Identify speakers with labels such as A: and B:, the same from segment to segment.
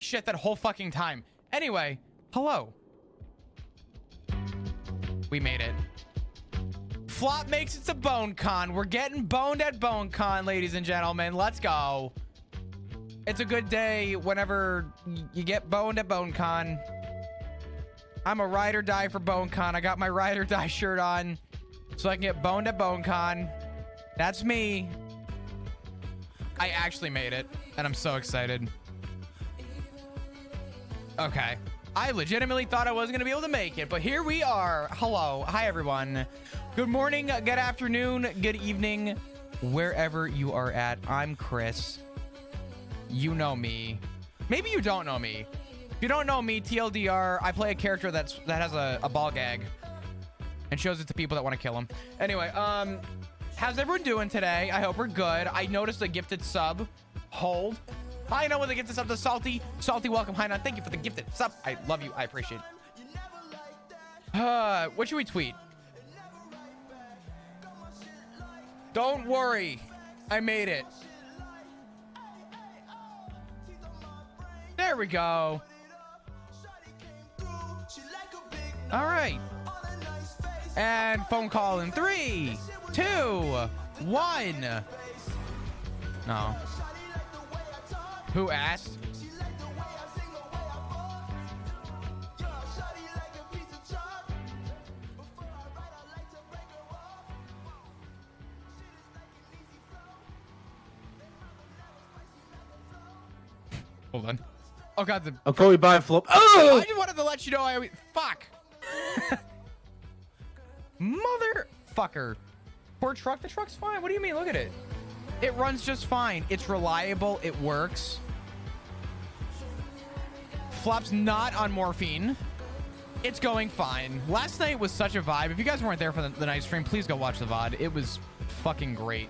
A: Shit, that whole fucking time. Anyway, hello. We made it. Flop makes it to BoneCon. We're getting boned at BoneCon, ladies and gentlemen. Let's go. It's a good day whenever you get boned at BoneCon. I'm a ride or die for BoneCon. I got my ride or die shirt on so I can get boned at BoneCon. That's me. I actually made it, and I'm so excited. Okay. I legitimately thought I wasn't going to be able to make it, but here we are. Hello. Hi, everyone. Good morning, good afternoon, good evening, wherever you are at. I'm Chris. You know me. Maybe you don't know me. If you don't know me, TLDR, I play a character that has a ball gag and shows it to people that want to kill him. Anyway, how's everyone doing today? I hope we're good. I noticed a gifted sub. Hold. Hi, no one that gifted sub to Salty. Salty, welcome. Hi, Nan. Thank you for the gifted sub. I love you. I appreciate it. What should we tweet? Don't worry. I made it. There we go. All right. And phone call in 3, 2, 1. No. Who asked? Hold on. Oh god,
B: I'll call you by flop. Oh!
A: I just wanted to let you know fuck. Motherfucker. Poor truck. The truck's fine. What do you mean? Look at it. It runs just fine. It's reliable. It works. Flop's not on morphine. It's going fine. Last night was such a vibe. If you guys weren't there for the night stream, please go watch the VOD. It was fucking great.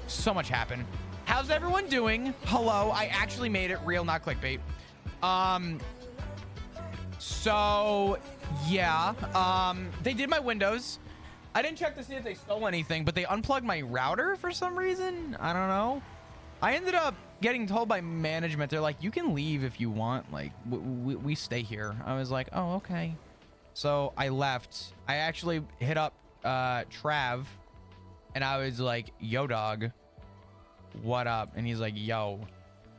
A: So much happened. How's everyone doing? Hello. I actually made it real, not clickbait. So yeah, they did my windows. I didn't check to see if they stole anything, but they unplugged my router for some reason. I don't know. I ended up getting told by management, they're like, you can leave if you want. Like, we stay here. I was like, oh, okay. So I left. I actually hit up Trav, and I was like, yo, dog, what up? And he's like, yo,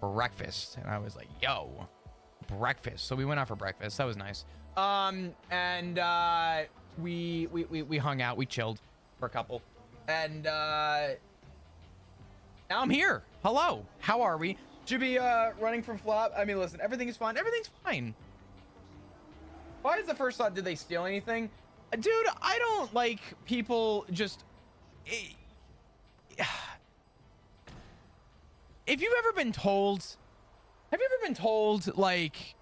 A: breakfast. And I was like, yo, breakfast. So we went out for breakfast. That was nice. We hung out. We chilled for a couple. And now I'm here. Hello. How are we? Should be running from flop. I mean, listen, everything is fine. Everything's fine. Why is the first thought, did they steal anything? Dude, I don't like people just... If you've ever been told... Have you ever been told, like,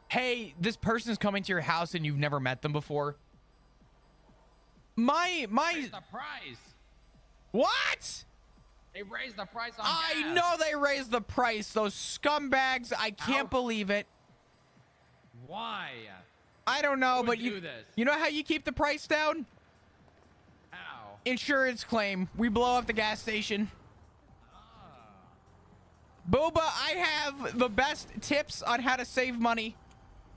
A: hey, this person is coming to your house and you've never met them before? My
C: raised the price.
A: What?
C: They raised the price on
A: I
C: gas.
A: know they raised the price. Those scumbags. I can't believe it.
C: Why?
A: I don't know,
C: Who
A: but
C: would do this?
A: you know how you keep the price down?
C: How?
A: Insurance claim. We blow up the gas station. Booba, I have the best tips on how to save money.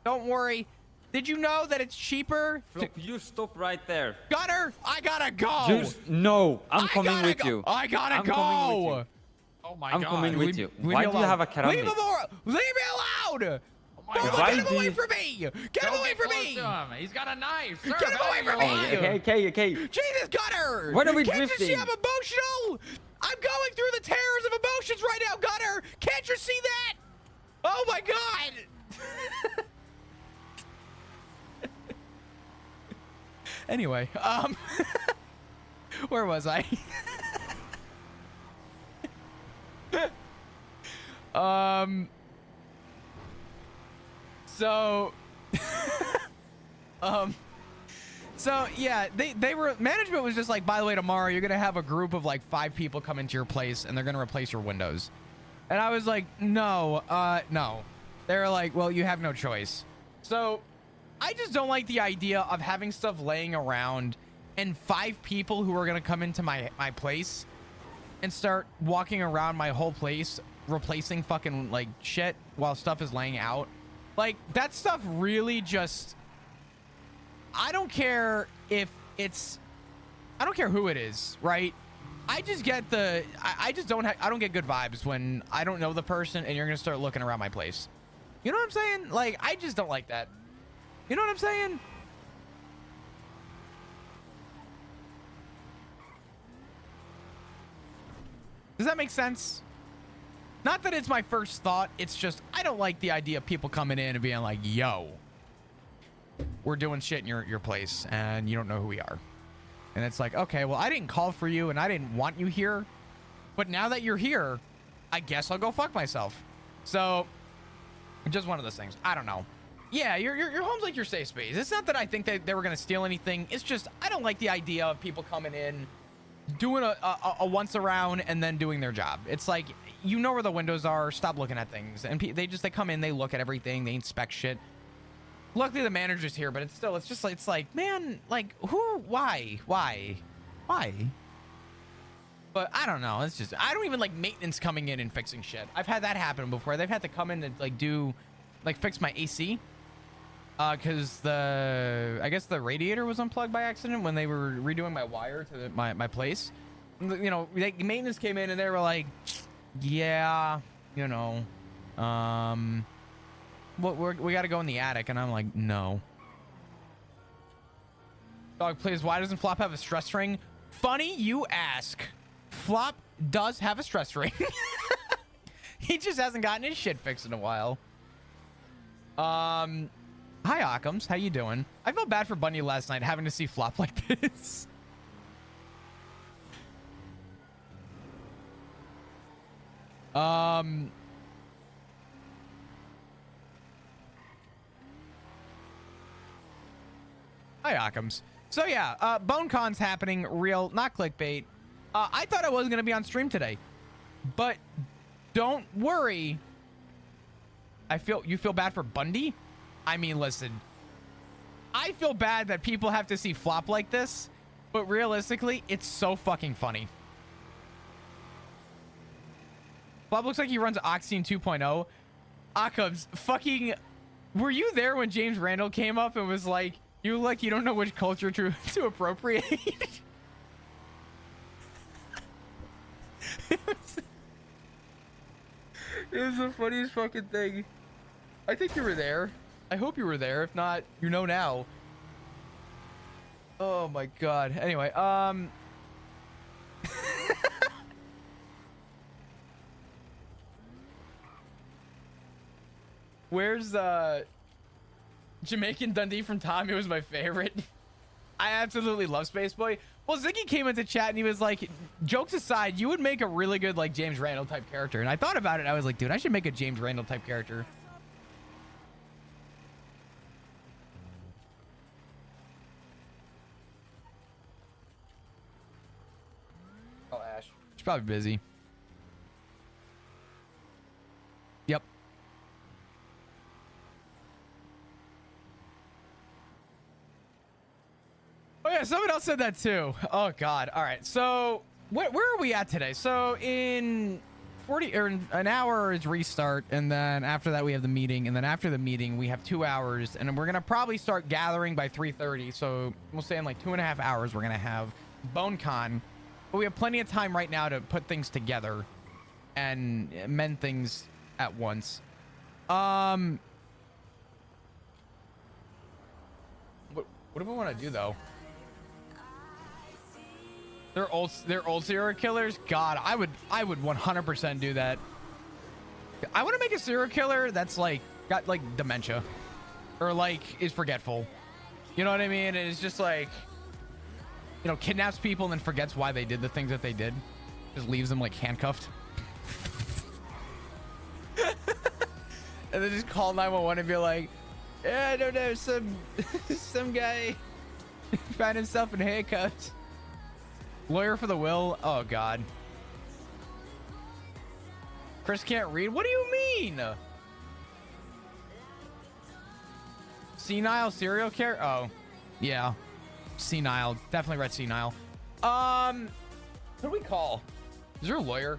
A: Don't worry. Did you know that it's cheaper?
D: Flop, you stop right there.
A: Gunner, I gotta go.
D: No, I'm coming with you.
A: I gotta go.
D: Coming with you.
C: Oh my
D: I'm
C: god.
D: coming with you. Why do you have a car on
A: Leave
D: me?
A: him alone.
C: Oh my god.
A: Get him away from me. Get him away from me.
C: He's got a knife. Sir,
A: Get him away from me.
D: Okay.
A: Jesus, Gunner.
D: When are we
A: Can't
D: drifting?
A: you see I'm emotional? I'm going through the terrors of emotions right now, Gunner. Can't you see that? Oh my god. Anyway, where was I? So yeah, they were, management was just like, by the way, tomorrow you're gonna have a group of like 5 people come into your place and they're gonna replace your windows. And I was like, no. They were like, well, you have no choice. So I just don't like the idea of having stuff laying around and 5 people who are gonna come into my place and start walking around my whole place replacing fucking like shit while stuff is laying out. Like that stuff really just, I don't care if it's, I don't care who it is, right? I just get the, I just don't I don't get good vibes when I don't know the person and you're gonna start looking around my place. You know what I'm saying? Like, I just don't like that. You know what I'm saying? Does that make sense? Not that it's my first thought. It's just, I don't like the idea of people coming in and being like, yo, we're doing shit in your place and you don't know who we are. And it's like, okay, well, I didn't call for you and I didn't want you here. But now that you're here, I guess I'll go fuck myself. So, just one of those things. I don't know. Yeah, your home's like your safe space. It's not that I think they were going to steal anything. It's just, I don't like the idea of people coming in, doing a once around and then doing their job. It's like, you know where the windows are. Stop looking at things. And they come in, they look at everything, they inspect shit. Luckily the manager's here, but it's like, man, like who, why? But I don't know. It's just, I don't even like maintenance coming in and fixing shit. I've had that happen before. They've had to come in and like fix my AC. Cause I guess the radiator was unplugged by accident when they were redoing my wire to my place. You know, maintenance came in and they were like, yeah, you know, we got to go in the attic. And I'm like, no. Dog, please, why doesn't Flop have a stress ring? Funny you ask. Flop does have a stress ring. He just hasn't gotten his shit fixed in a while. Hi, Occams. How you doing? I felt bad for Bunny last night having to see Flop like this. Hi, Occams. So yeah, BoneCon's happening, real, not clickbait. I thought I wasn't gonna be on stream today, but don't worry. You feel bad for Bundy? I mean, listen, I feel bad that people have to see Flop like this, but realistically, it's so fucking funny. Flop looks like he runs Oxine 2.0. Occams, fucking, were you there when James Randall came up and was like, you don't know which culture to appropriate? It was the funniest fucking thing. I think you were there. I hope you were there. If not, you know now. Oh my god. Anyway, where's Jamaican Dundee from Tommy was my favorite. I absolutely love Space Boy. Well, Ziggy came into chat and he was like, jokes aside, you would make a really good like James Randall type character. And I thought about it. I was like, dude, I should make a James Randall type character. Oh, Ash. She's probably busy. Yep. Oh yeah, someone else said that too. Oh god. All right. So where are we at today? So in 40 or an hour is restart, and then after that we have the meeting, and then after the meeting we have 2 hours, and we're gonna probably start gathering by 3:30. So we'll say in like 2.5 hours we're gonna have BoneCon, but we have plenty of time right now to put things together and mend things at once. What do we want to do though? They're old serial killers. God, I would 100% do that. I want to make a serial killer that's like got like dementia, or like is forgetful. You know what I mean? It's just like, you know, kidnaps people and then forgets why they did the things that they did. Just leaves them like handcuffed. And then just call 911 and be like, yeah, I don't know, some guy found himself in handcuffs. Lawyer for the will. Oh god. Chris can't read. What do you mean? Senile serial killer. Oh, yeah. Senile. Definitely read senile. Who do we call? Is there a lawyer?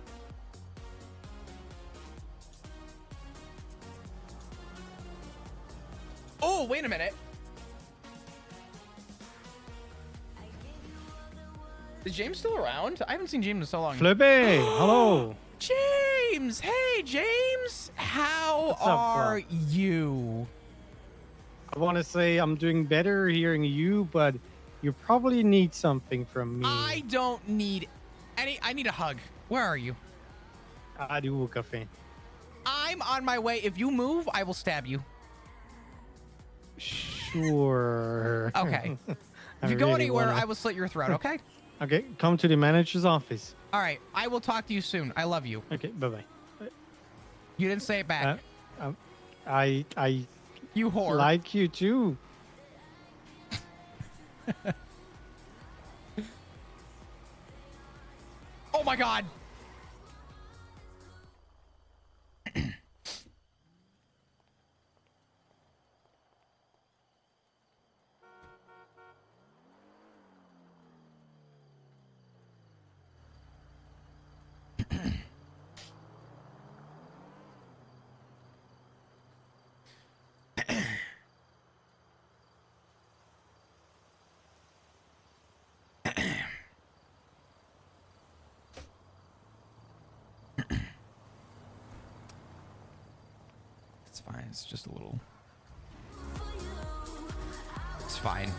A: Oh, wait a minute. Is James still around? I haven't seen James in so long.
B: Flippy, hello.
A: James! Hey, James! How
B: What's up,
A: are
B: Flop?
A: you?
B: I want to say I'm doing better hearing you, but you probably need something from me.
A: I don't need I need a hug. Where are you?
B: I do cafe.
A: I'm on my way. If you move, I will stab you.
B: Sure.
A: Okay.
B: I
A: If you go
B: really
A: anywhere,
B: wanna-
A: I will slit your throat, okay?
B: Okay, come to the manager's office.
A: All right. I will talk to you soon. I love you.
B: Okay, bye-bye.
A: You didn't say it back.
B: I
A: You whore.
B: like you too.
A: Oh my god. It's fine. It's just a little. It's fine.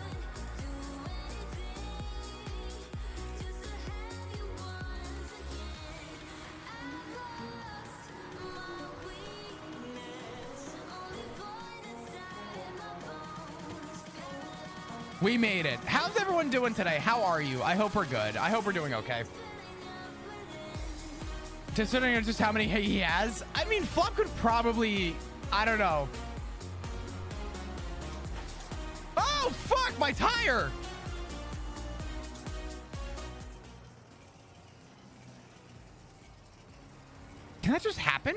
A: We made it. How's everyone doing today? How are you? I hope we're good. I hope we're doing okay. Considering just how many he has, I mean, Flop could probably, I don't know. Oh, fuck, my tire. Can that just happen?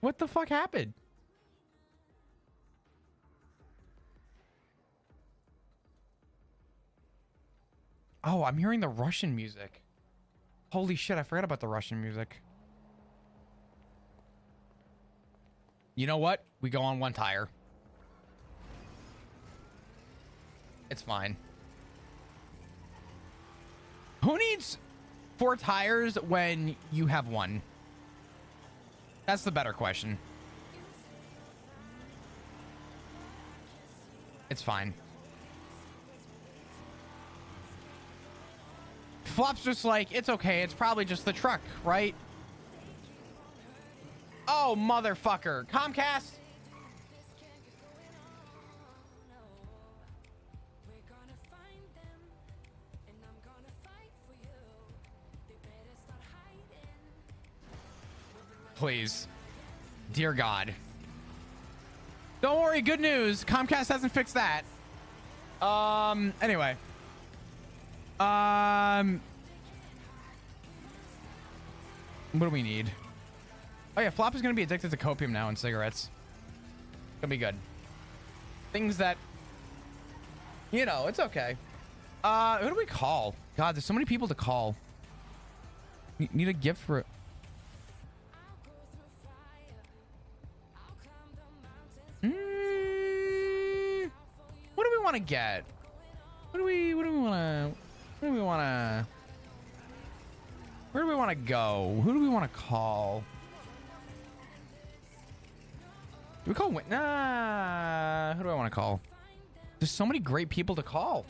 A: What the fuck happened? Oh, I'm hearing the Russian music. Holy shit, I forgot about the Russian music. You know what? We go on one tire. It's fine. Who needs 4 tires when you have one? That's the better question. It's fine. Flop's just like, it's okay. It's probably just the truck, right? Oh, motherfucker. Comcast? Please. Dear God. Don't worry, good news. Comcast hasn't fixed that. Anyway. What do we need? Oh yeah, Flop is gonna be addicted to copium now and cigarettes. Gonna be good. Things that, you know, it's okay. Who do we call? God, there's so many people to call. Need a gift for it. What do we want to get? What do we want to? Where do we want to? Where do we want to go? Who do we want to call? Do we call? Nah. Who do I want to call? There's so many great people to call.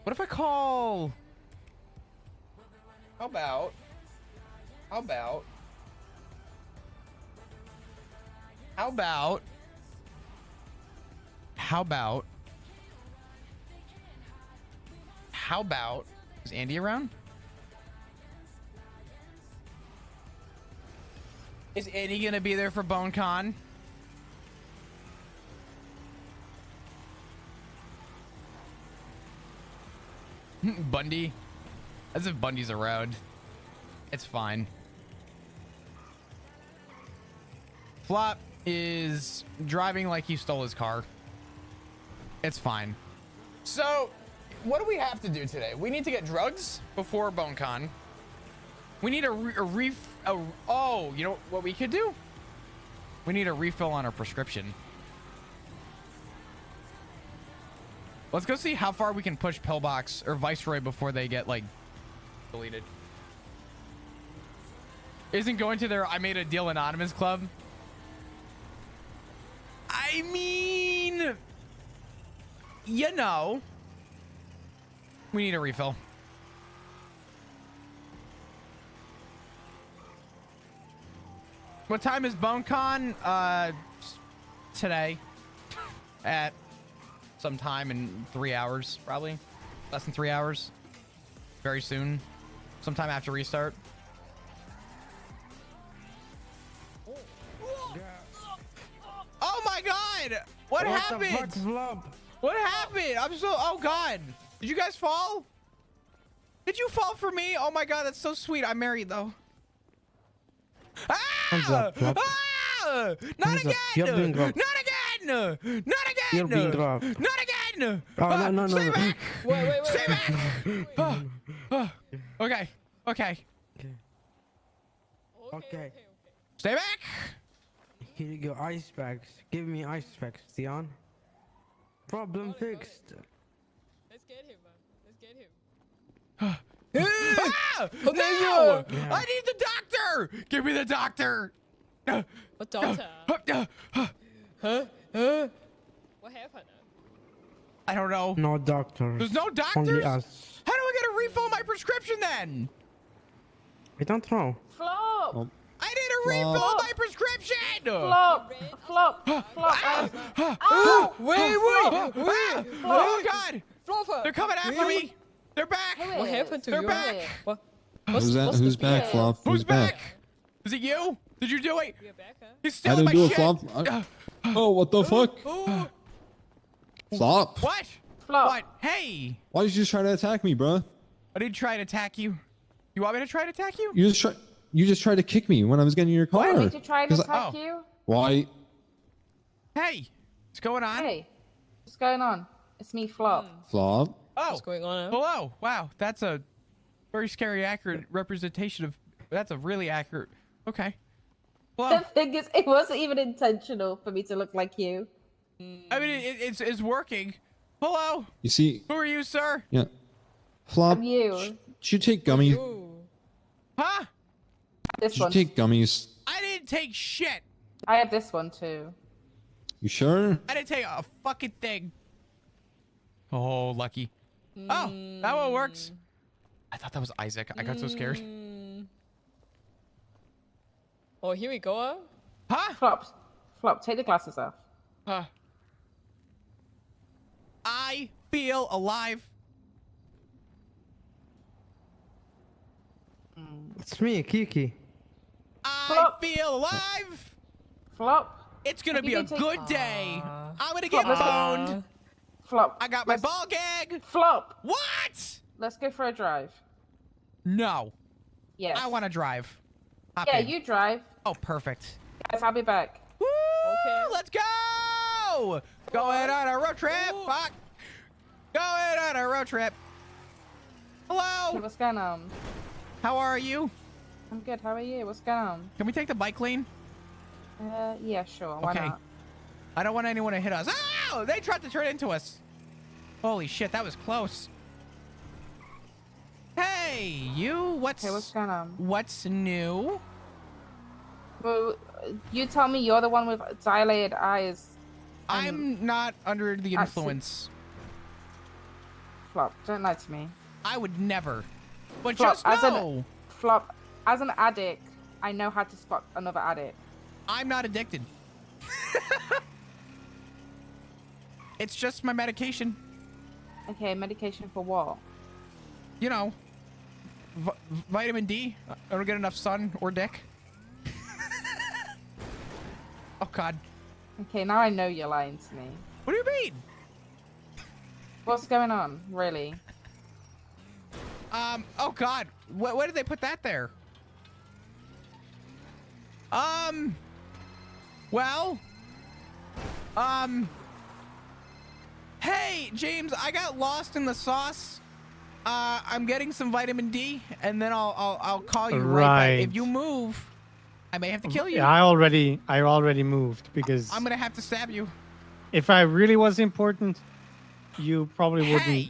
A: What if I call? How about? How about? How about? How about? How about? Is Andy around? Is Andy gonna be there for BoneCon? Bundy. As if Bundy's around. It's fine. Flop is driving like he stole his car. It's fine. So, what do we have to do today? We need to get drugs before BoneCon. We need oh, you know what we could do? We need a refill on our prescription. Let's go see how far we can push Pillbox or Viceroy before they get, like, deleted. Isn't going to their I Made a Deal Anonymous club? I mean, you know, we need a refill. What time is BoneCon? Today at some time in 3 hours, probably less than 3 hours. Very soon, sometime after restart. Oh my God! What happened? What happened? I'm so. Oh God! Did you guys fall? Did you fall for me? Oh my God, that's so sweet. I'm married though.
E: Hands up, Flop.
A: Ah! Not
E: Hands
A: again!
E: up. You're being grabbed.
A: Not again! Not again!
E: You're being grabbed.
A: Not again!
E: Oh, no.
A: Stay back!
C: Wait.
A: Stay back! Okay. Okay.
E: Okay.
A: Stay back!
E: Here you go, ice packs. Give me ice packs, Dion. Problem fixed.
F: Let's get him, man. Let's get him.
A: Ah!
C: Oh, there you
A: No!
C: are.
E: Yeah.
A: I need the doctor! Give me the doctor!
F: What doctor?
C: Huh?
F: What happened?
A: I don't know.
E: No doctors.
A: There's no
E: Only
A: doctors?
E: us.
A: How do I get a refill on my prescription then?
E: I don't know.
G: Flop!
A: I need a refill on my prescription!
G: Flop! Flop! Flop!
A: Oh,
C: Wait.
A: oh God!
F: Flopper!
A: They're coming after me! They're back!
F: What happened to
A: They're
F: you?
A: back!
F: What?
H: Who's that? Who's back, Flop?
A: Who's back? Is it you? Did you do it?
F: You're back, huh?
A: He's
H: I
A: stealing
H: didn't
A: my
H: do it,
A: shit!
H: Flop. Oh, what the fuck? Flop.
A: What?
G: Flop!
A: What? Hey!
H: Why did you just try to attack me, bro?
A: I didn't try to attack you. You want me to try to attack you?
H: You just tried to kick me when I was getting in your car.
G: Why did you try to
H: 'Cause
G: attack
A: Oh.
G: you?
H: Why?
A: Hey! What's going on?
G: Hey, what's going on? It's me, Flop.
H: Flop.
A: Oh!
F: What's going on?
A: Hello! Wow, that's a very scary, accurate representation of... That's a really accurate... Okay. Hello.
G: The thing is, it wasn't even intentional for me to look like you.
A: I mean, it's working. Hello?
H: You see?
A: Who are you, sir?
H: Yeah. Flop.
G: I'm you.
H: Should you take gummies?
A: Huh?
G: This
H: Should you
G: one.
H: take gummies?
A: I didn't take shit.
G: I have this one too.
H: You sure?
A: I didn't take a fucking thing. Oh, lucky. Oh, that one works. I thought that was Isaac. I got so scared.
F: Oh, here we go.
A: Huh?
G: Flop, take the glasses off.
A: I feel alive.
E: It's me, Kiki.
A: I
G: Flop.
A: feel alive.
G: Flop.
A: It's gonna
G: If
A: be
G: you
A: a
G: can take-
A: good day. I'm gonna get
G: Flop, let's go.
A: boned.
G: Flop.
A: I got my
G: let's-
A: ball gag.
G: Flop.
A: What?
G: Let's go for a drive.
A: No.
G: Yes.
A: I want to drive. Hop
G: Yeah,
A: in.
G: you drive.
A: Oh, perfect.
G: Guys, I'll be back.
A: Woo!
F: Okay.
A: Let's go! Going on a road trip. Fuck. Going on a road trip.
G: Hey,
A: Hello.
G: what's going on?
A: How are you?
G: I'm good. How are you? What's going on?
A: Can we take the bike lane?
G: Yeah, sure. Why
A: Okay.
G: not?
A: I don't want anyone to hit us. Oh, they tried to turn into us. Holy shit, that was close. Hey, you. What's
G: Okay, what's going on?
A: what's new?
G: Well, you tell me you're the one with dilated eyes.
A: I'm not under the
G: I see.
A: influence.
G: Flop, don't lie to me.
A: I would never. But
G: Flop,
A: just
G: as
A: know,
G: Flop, as an addict, I know how to spot another addict.
A: I'm not addicted. It's just my medication.
G: Okay, medication for what?
A: You know, vitamin D. I don't get enough sun or dick. Oh God.
G: Okay, now I know you're lying to me.
A: What do you mean?
G: What's going on, really?
A: Oh God, why did they put that there? Well, hey, James, I got lost in the sauce. I'm getting some vitamin D, and then I'll call you right back. If
B: Right.
A: you move, I may have to kill you.
B: Yeah, I already moved because
A: I'm gonna have to stab you.
B: if I really was important, you probably
A: Hey,
B: wouldn't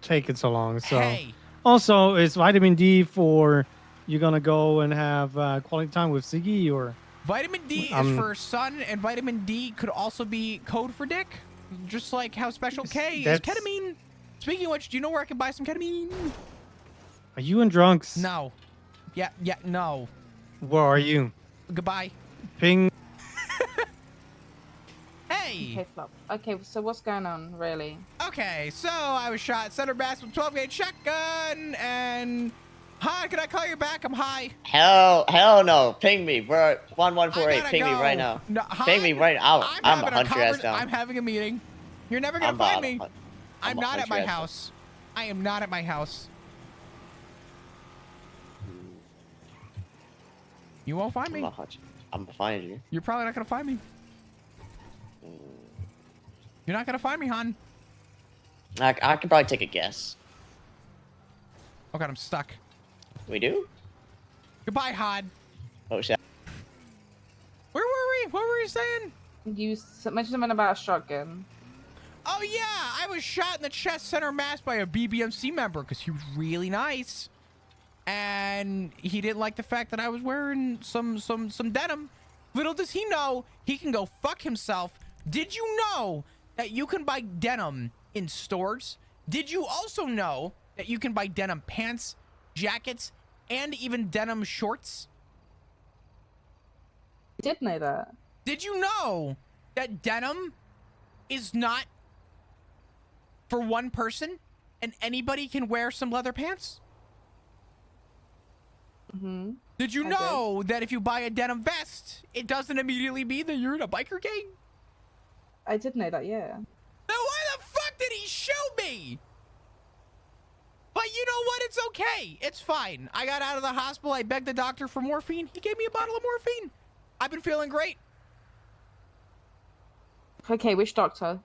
B: take it so long. So
A: hey,
B: also, is vitamin D for you gonna go and have quality time with Siggy or?
A: vitamin D is for sun, and vitamin D could also be code for dick, just like how Special K is
B: That's-
A: ketamine. Speaking of which, do you know where I can buy some ketamine?
B: Are you in drunks?
A: No. Yeah, no.
B: Where are you?
A: Goodbye.
B: Ping.
A: Hey.
G: Okay, Flop. Okay, so what's going on, really?
A: Okay, so I was shot center mass with 12 gauge shotgun, and hi, can I call you back? I'm high.
C: Hell no. Ping me. We're 1148.
A: I
C: Ping me
A: gotta
C: right
A: go.
C: now.
A: No,
C: Ping me
A: hon,
C: right now. I'm
A: having
C: a hunt your ass down.
A: I'm having a meeting. You're never gonna
C: I'm
A: find
C: about
A: me.
C: to hunt-
A: I'm
C: I'ma
A: not
C: hunt
A: at
C: your
A: my
C: ass down.
A: house. I am not at my house. You won't find
C: I'm
A: me.
C: gonna hunt you. I'm gonna find you.
A: You're probably not gonna find me. You're not gonna find me, hon.
C: I could probably take a guess.
A: Oh God, I'm stuck.
C: We do?
A: Goodbye, hon.
C: Oh shit.
A: Where were we? What were you saying?
G: You mentioned something about a shotgun.
A: Oh yeah, I was shot in the chest center mass by a BBMC member because he was really nice, and he didn't like the fact that I was wearing some denim. Little does he know, he can go fuck himself. Did you know that you can buy denim in stores? Did you also know that you can buy denim pants, jackets, and even denim shorts?
G: I did know that.
A: Did you know that denim is not for one person and anybody can wear some leather pants?
G: Mm-hmm.
A: Did you
G: I
A: know that if you buy a denim vest, it doesn't immediately mean that you're in a biker gang?
G: I did know that, yeah.
A: Then why the fuck did he shoot me? But you know what? It's okay. It's fine. I got out of the hospital. I begged the doctor for morphine. He gave me a bottle of morphine. I've been feeling great.
G: Okay, which doctor?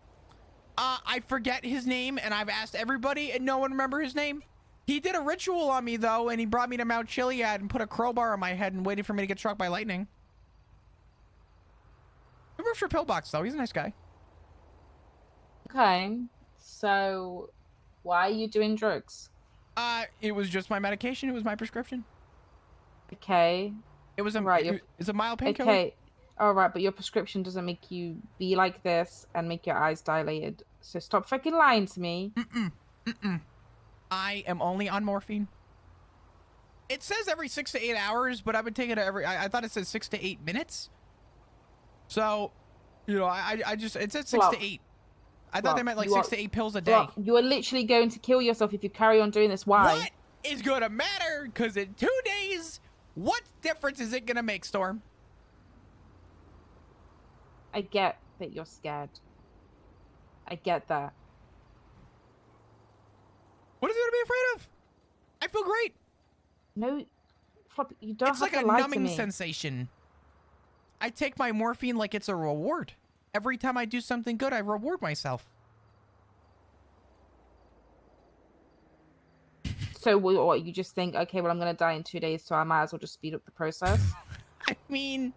A: I forget his name, and I've asked everybody, and no one remember his name. He did a ritual on me, though, and he brought me to Mount Chiliad and put a crowbar on my head and waited for me to get struck by lightning. He works for Pillbox, though. He's a nice guy.
G: Okay, so why are you doing drugs?
A: It was just my medication. It was my prescription.
G: Okay,
A: It was a
G: Right,
A: it's a mild painkiller.
G: okay. All right, but your prescription doesn't make you be like this and make your eyes dilated. So stop fucking lying to me.
A: I am only on morphine. It says every 6 to 8 hours, but I've been taking it every. I thought it said 6 to 8 minutes. So, you know, I just it said 6
G: Flop.
A: to 8. I thought they
G: Flop,
A: meant like
G: you
A: 6
G: are-
A: to 8 pills a day.
G: Well, you are literally going to kill yourself if you carry on doing this. Why?
A: What is gonna matter? Because in 2 days, what difference is it gonna make, Storm?
G: I get that you're scared. I get that.
A: What is there to be afraid of? I feel great.
G: No, Flop, you don't
A: It's
G: have
A: like
G: to
A: a
G: lie to
A: numbing
G: me.
A: sensation. I take my morphine like it's a reward. Every time I do something good, I reward myself.
G: So what, you just think, okay, well, I'm going to die in 2 days, so I might as well just speed up the process?
A: I mean,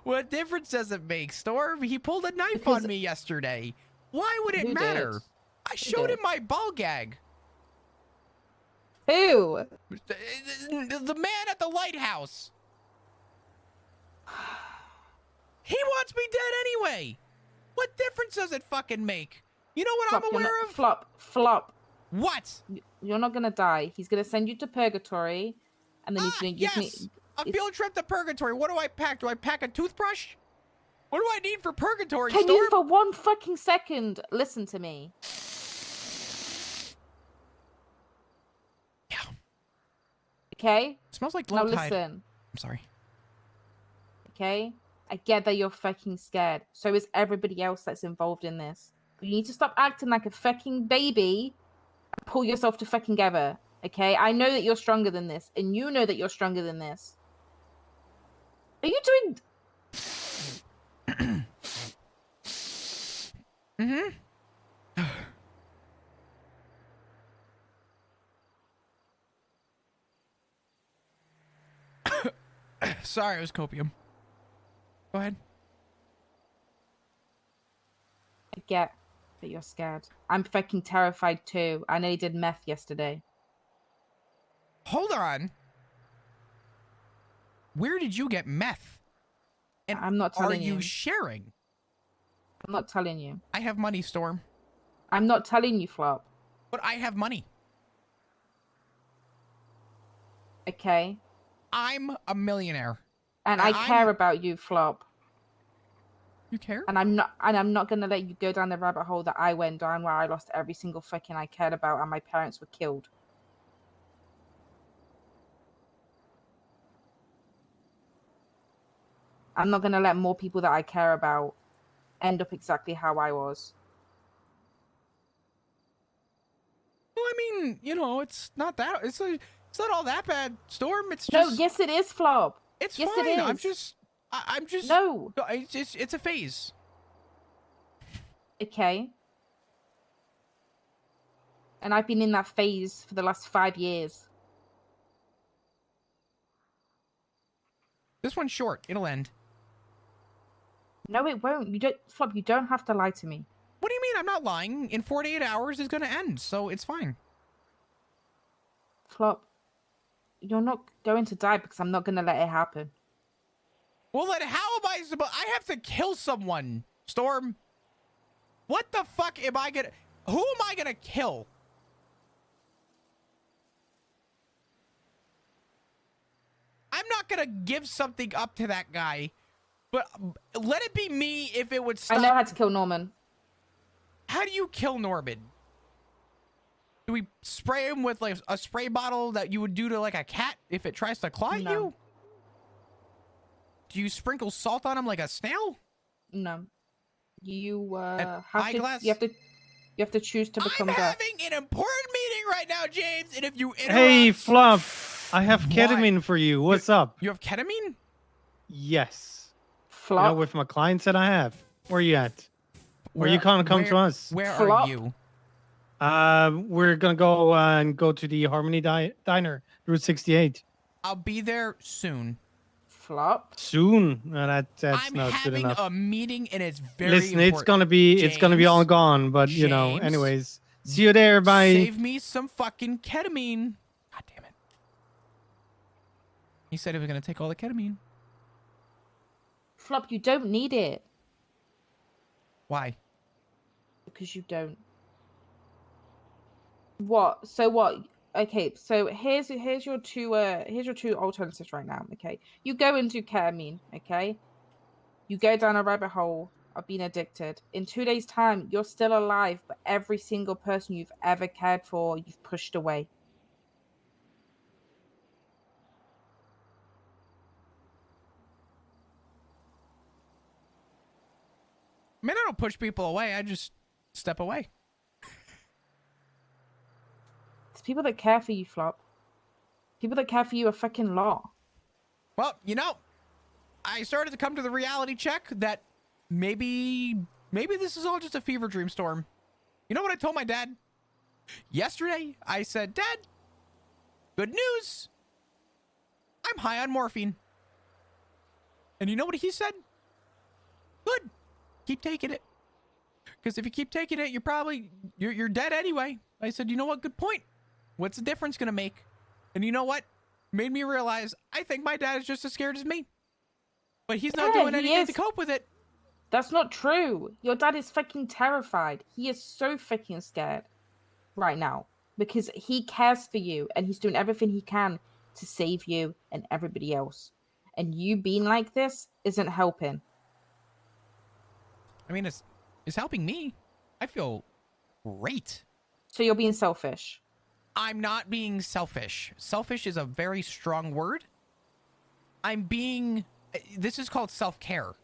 A: what difference does it make, Storm? He pulled a knife
G: Because-
A: on me yesterday. Why would it
G: Who
A: matter?
G: did?
A: I showed
G: did?
A: him my ball gag.
G: Who?
A: The man at the lighthouse. He wants me dead anyway. What difference does it fucking make? You know what
G: Flop,
A: I'm
G: you're
A: aware
G: not-
A: of?
G: Flop.
A: What?
G: You're not going to die. He's going to send you to purgatory, and then he's going to give
A: yes.
G: me...
A: A
G: it's-
A: field trip to purgatory. What do I pack? Do I pack a toothbrush? What do I need for purgatory,
G: Can
A: Storm?
G: you, for 1 fucking second, listen to me?
A: Yeah.
G: Okay?
A: Smells like
G: Now
A: low tide.
G: listen.
A: I'm sorry.
G: Okay? I get that you're fucking scared. So is everybody else that's involved in this. You need to stop acting like a fucking baby and pull yourself to fucking together. Okay, I know that you're stronger than this, and you know that you're stronger than this. Are you doing?
A: Mm-hmm. Sorry, it was copium. Go ahead.
G: I get that you're scared. I'm fucking terrified too. I nearly did meth yesterday.
A: Hold on. Where did you get meth? And
G: I'm not
A: are
G: telling
A: you
G: you.
A: sharing?
G: I'm not telling you.
A: I have money, Storm.
G: I'm not telling you, Flop.
A: But I have money.
G: Okay.
A: I'm a millionaire.
G: And
A: Now,
G: I care about you, Flop.
A: You care?
G: And I'm not gonna let you go down the rabbit hole that I went down where I lost every single fucking I cared about and my parents were killed. I'm not gonna let more people that I care about end up exactly how I was.
A: Well, I mean, you know, it's not not all that bad, Storm. It's
G: No,
A: just
G: yes it is, Flop.
A: it's
G: yes,
A: fine.
G: It is.
A: I'm just
G: No.
A: It's a phase.
G: Okay. And I've been in that phase for the last 5 years.
A: This one's short. It'll end.
G: No, it won't. You don't, Flop. You don't have to lie to me.
A: What do you mean? I'm not lying. In 48 hours, it's gonna end, so it's fine.
G: Flop. You're not going to die because I'm not going to let it happen.
A: Well, then how am I supposed? I have to kill someone, Storm. What the fuck am I gonna? Who am I gonna kill? I'm not gonna give something up to that guy, but let it be me if it would stop.
G: I know how to kill Norman.
A: How do you kill Norman? Do we spray him with like a spray bottle that you would do to like a cat if it tries to claw
G: No.
A: you? Do you sprinkle salt on him like a snail?
G: No. You
A: eyeglass?
G: you have to choose to become
A: I'm
G: deaf.
A: having an important meeting right now, James, and if you interrupt...
B: Hey, Flop, I have
A: What?
B: ketamine for you. What's up?
A: You have ketamine?
B: Yes.
G: Flop.
B: You know, with my clients that I have. Where you at? Where you can't come to us?
A: Where
G: Flop.
A: are you?
B: We're gonna go to the Harmony Diner, Route 68.
A: I'll be there soon.
G: Flop.
B: Soon. No, that's
A: I'm
B: not good
A: having
B: enough.
A: a meeting and it's very
B: Listen,
A: important.
B: it's gonna be all
A: James,
B: gone. But you know,
A: James,
B: anyways, see you there. Bye.
A: Save me some fucking ketamine. God damn it. He said he was going to take all the ketamine.
G: Flop, you don't need it.
A: Why?
G: Because you don't. What? So what? Okay, so here's your two alternatives right now. Okay, you go into ketamine. Okay, you go down a rabbit hole of being addicted. In 2 days' time, you're still alive, but every single person you've ever cared for, you've pushed away.
A: I mean, I don't push people away. I just step away.
G: It's people that care for you, Flop. People that care for you are fucking law.
A: Well, you know, I started to come to the reality check that maybe this is all just a fever dream, Storm. You know what I told my dad? Yesterday, I said, Dad, good news. I'm high on morphine. And you know what he said? Good. Keep taking it. Because if you keep taking it, you're dead anyway. I said, you know what? Good point. What's the difference going to make? And you know what? Made me realize I think my dad is just as scared as me. But he's not doing anything to cope with it.
G: That's not true. Your dad is fucking terrified. He is so fucking scared right now because he cares for you and he's doing everything he can to save you and everybody else. And you being like this isn't helping.
A: I mean, it's helping me. I feel great.
G: So you're being selfish.
A: I'm not being selfish. Selfish is a very strong word. This is called self-care.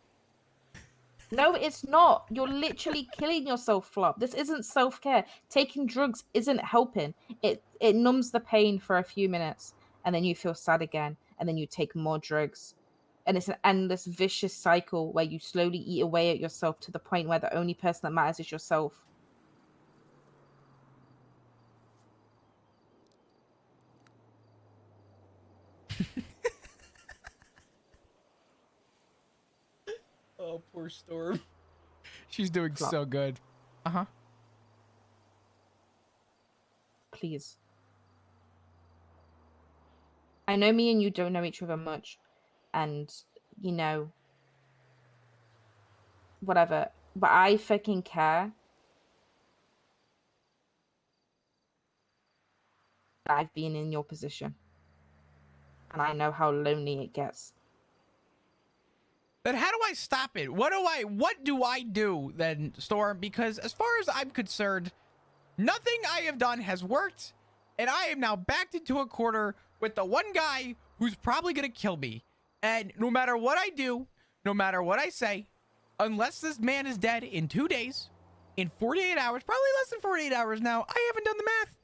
G: No, it's not. You're literally killing yourself, Flop. This isn't self-care. Taking drugs isn't helping. It numbs the pain for a few minutes, and then you feel sad again, and then you take more drugs. And it's an endless vicious cycle where you slowly eat away at yourself to the point where the only person that matters is yourself.
A: Oh, poor Storm. She's doing
G: Flop.
A: so good. Uh-huh.
G: Please. I know me and you don't know each other much, and you know, whatever. But I fucking care. I've been in your position, and I know how lonely it gets.
A: Then how do I stop it? What do I do then, Storm? Because as far as I'm concerned, nothing I have done has worked, and I am now backed into a corner with the one guy who's probably gonna kill me. And no matter what I do, no matter what I say, unless this man is dead in 2 days, in 48 hours, probably less than 48 hours now, I haven't done the math.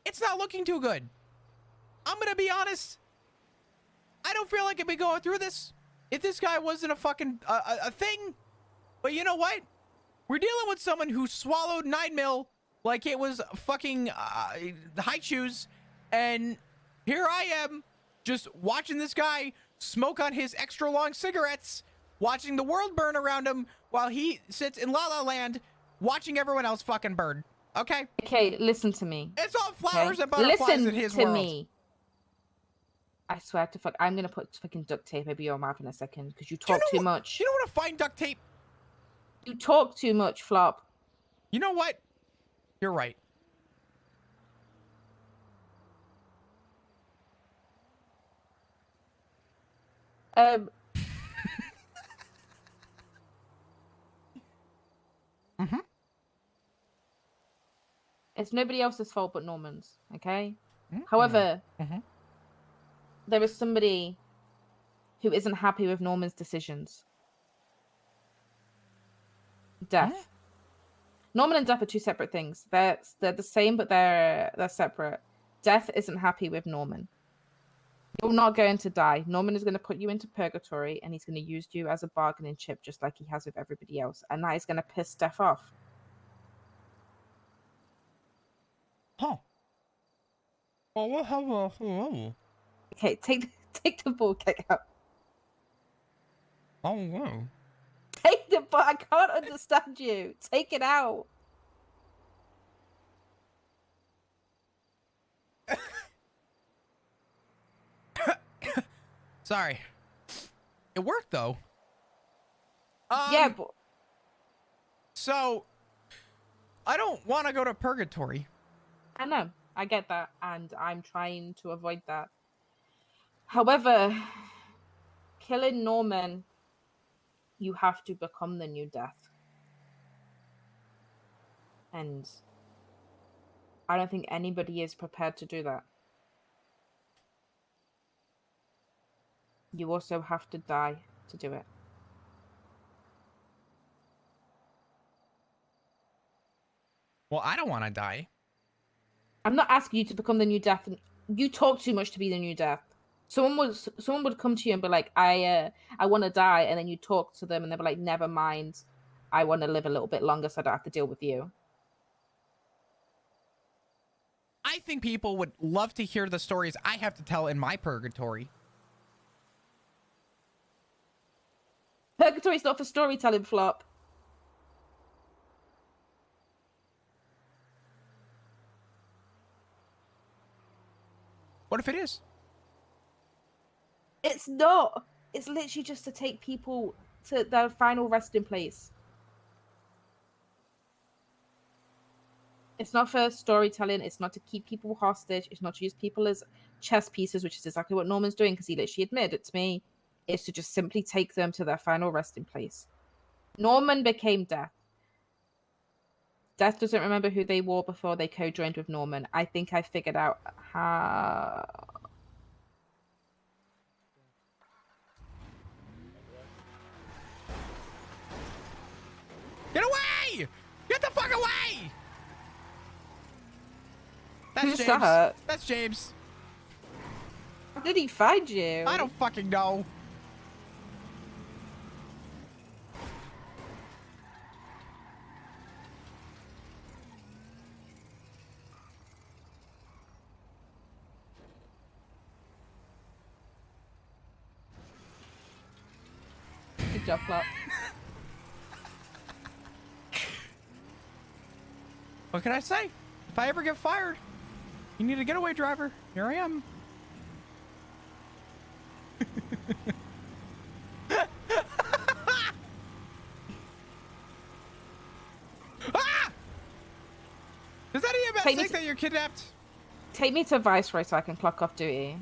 A: It's not looking too good. I'm gonna be honest. I don't feel like I've been going through this if this guy wasn't a fucking a thing. But you know what? We're dealing with someone who swallowed 9 mil like it was fucking high shoes, and here I am just watching this guy smoke on his extra long cigarettes, watching the world burn around him while he sits in La La Land watching everyone else fucking burn. Okay?
G: Okay, listen to me.
A: It's all flowers
G: Okay?
A: and butterflies
G: Listen
A: in his
G: to
A: world.
G: me. I swear to fuck, I'm gonna put fucking duct tape over your mouth in a second because you
A: Do you
G: talk
A: know
G: too
A: what-
G: much.
A: You don't want to find duct tape?
G: You talk too much, Flop.
A: You know what? You're right.
G: Um.
A: Mm-hmm.
G: It's nobody else's fault but Norman's, okay?
A: Mm-hmm.
G: However,
A: Mhm.
G: there is somebody who isn't happy with Norman's decisions. Death. Norman and Death are two separate things. They're the same, but they're separate. Death isn't happy with Norman. You're not going to die. Norman is going to put you into purgatory, and he's going to use you as a bargaining chip, just like he has with everybody else. And that is going to piss Death off.
A: Huh. Well, we'll have a...
G: Okay, take the ball kick out.
A: Oh, wow.
G: Take the ball. I can't understand you. Take it out.
A: Sorry. It worked, though.
G: Yeah, but...
A: So, I don't want to go to purgatory.
G: I know. I get that, and I'm trying to avoid that. However, killing Norman, you have to become the new Death. And I don't think anybody is prepared to do that. You also have to die to do it.
A: Well, I don't want to die.
G: I'm not asking you to become the new Death. You talk too much to be the new Death. Someone would come to you and be like, I want to die, and then you talk to them and they'll be like, never mind, I want to live a little bit longer so I don't have to deal with you.
A: I think people would love to hear the stories I have to tell in my purgatory.
G: Purgatory's not for storytelling, Flop.
A: What if it is?
G: It's not. It's literally just to take people to their final resting place. It's not for storytelling. It's not to keep people hostage. It's not to use people as chess pieces, which is exactly what Norman's doing because he literally admitted it to me. It's to just simply take them to their final resting place. Norman became Death. Death doesn't remember who they were before they co-joined with Norman. I think I figured out how...
A: Get away! Get the fuck away! That's
G: Who's
A: James.
G: that?
A: That's James.
G: How did he find you?
A: I don't fucking know.
G: Good job, Flop.
A: What can I say? If I ever get fired, you need a getaway driver. Here I am. Ah! Does that EMS
G: Take me
A: think that you're kidnapped?
G: Take me to Viceroy so I can clock off duty.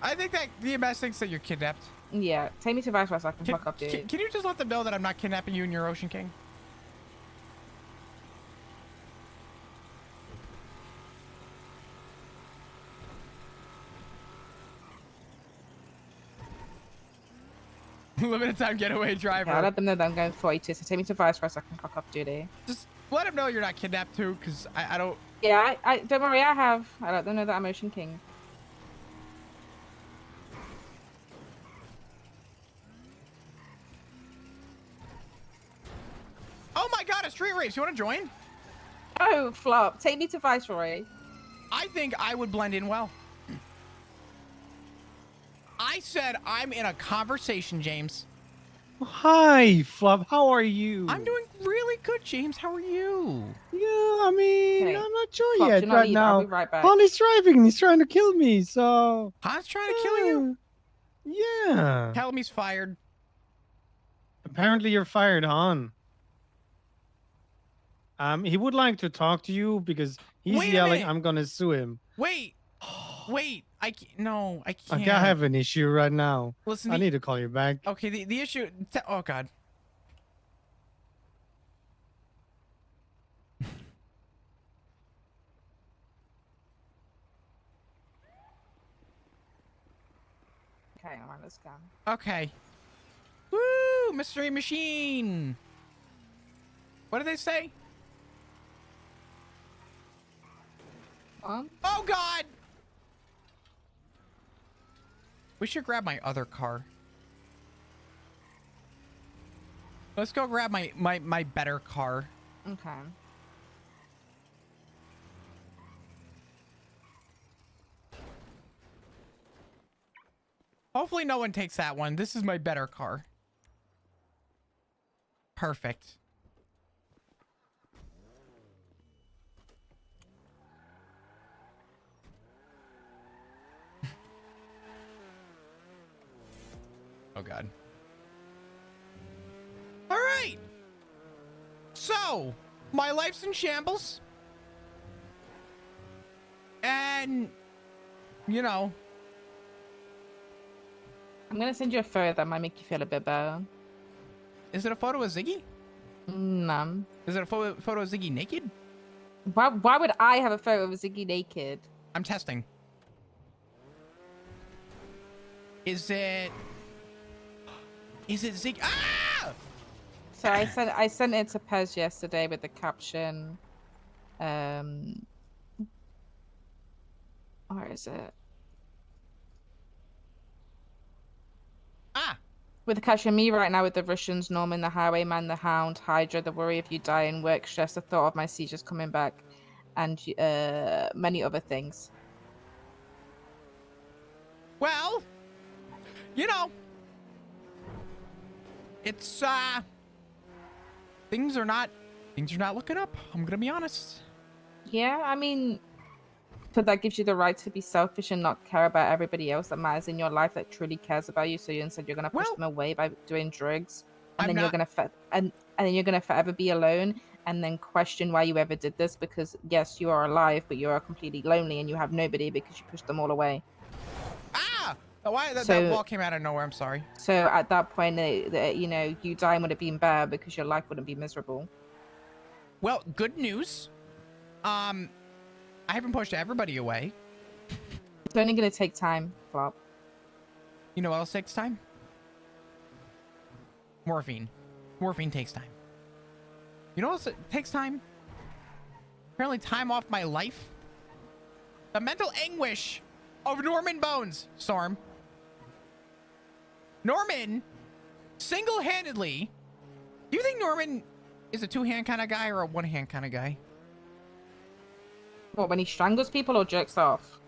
A: I think that the EMS thinks that you're kidnapped.
G: Yeah, take me to Viceroy so I can clock off duty.
A: Can you just let them know that I'm not kidnapping you and your Ocean King? Limited time getaway driver.
G: Yeah, I'll let them know that I'm going 42, so take me to Viceroy so I can clock off duty.
A: Just let them know you're not kidnapped too, because I don't...
G: Yeah, I don't worry, I let them know that I'm Ocean King.
A: Oh my god, a street race. You want to join?
G: Oh, Flop, take me to Viceroy.
A: I think I would blend in well. I said I'm in a conversation, James.
B: Hi, Flop. How are you?
A: I'm doing really good, James. How are you?
B: Yeah, I mean,
G: Okay.
B: I'm not sure
G: Flop,
B: yet
G: do not
B: right
G: leave.
B: now.
G: I'll be right back.
B: Han is driving. He's trying to kill me. So.
A: Han's trying to kill you.
B: Yeah.
A: Tell him he's fired.
B: Apparently, you're fired, Han. He would like to talk to you because he's
A: Wait a
B: yelling,
A: minute.
B: "I'm gonna sue him."
A: Wait. Wait. I can't. No, I can't.
B: Okay, I have an issue right now.
A: Listen,
B: I need to call you back.
A: Okay, the issue... Oh, God.
G: Okay, I'm on this gun.
A: Okay. Woo! Mystery machine! What did they say? Oh, God! We should grab my other car. Let's go grab my better car.
G: Okay.
A: Hopefully no one takes that one. This is my better car. Perfect. Oh, God. All right. So, my life's in shambles. And, you know.
G: I'm gonna send you a photo that might make you feel a bit better.
A: Is it a photo of Ziggy?
G: No.
A: Is it a photo of Ziggy naked?
G: Why would I have a photo of Ziggy naked?
A: I'm testing. Is it Ziggy? Ah!
G: So I sent it to Pez yesterday with the caption. Where is it?
A: Ah!
G: With the caption, me right now with the Russians, Norman, the Highwayman, the Hound, Hydra, the worry of you dying, work stress, the thought of my seizures coming back, and many other things.
A: Well, you know, it's things are not looking up. I'm gonna be honest.
G: Yeah, I mean, but that gives you the right to be selfish and not care about everybody else that matters in your life that truly cares about you. So you instead you're gonna push them away by doing drugs, and then you're gonna and then you're gonna forever be alone, and then question why you ever did this because yes, you are alive, but you are completely lonely and you have nobody because you pushed them all away.
A: Ah! Why that
G: So-
A: ball came out of nowhere? I'm sorry.
G: So at that point, you know, you dying would have been bad because your life wouldn't be miserable.
A: Well, good news. I haven't pushed everybody away.
G: It's only gonna take time, Flop.
A: You know what else takes time? Morphine. Morphine takes time. You know what? It takes time. Apparently, time off my life. The mental anguish of Norman Bones, Storm. Norman, single-handedly. Do you think Norman is a two-hand kind of guy or a one-hand kind of guy?
G: What, when he strangles people or jerks off?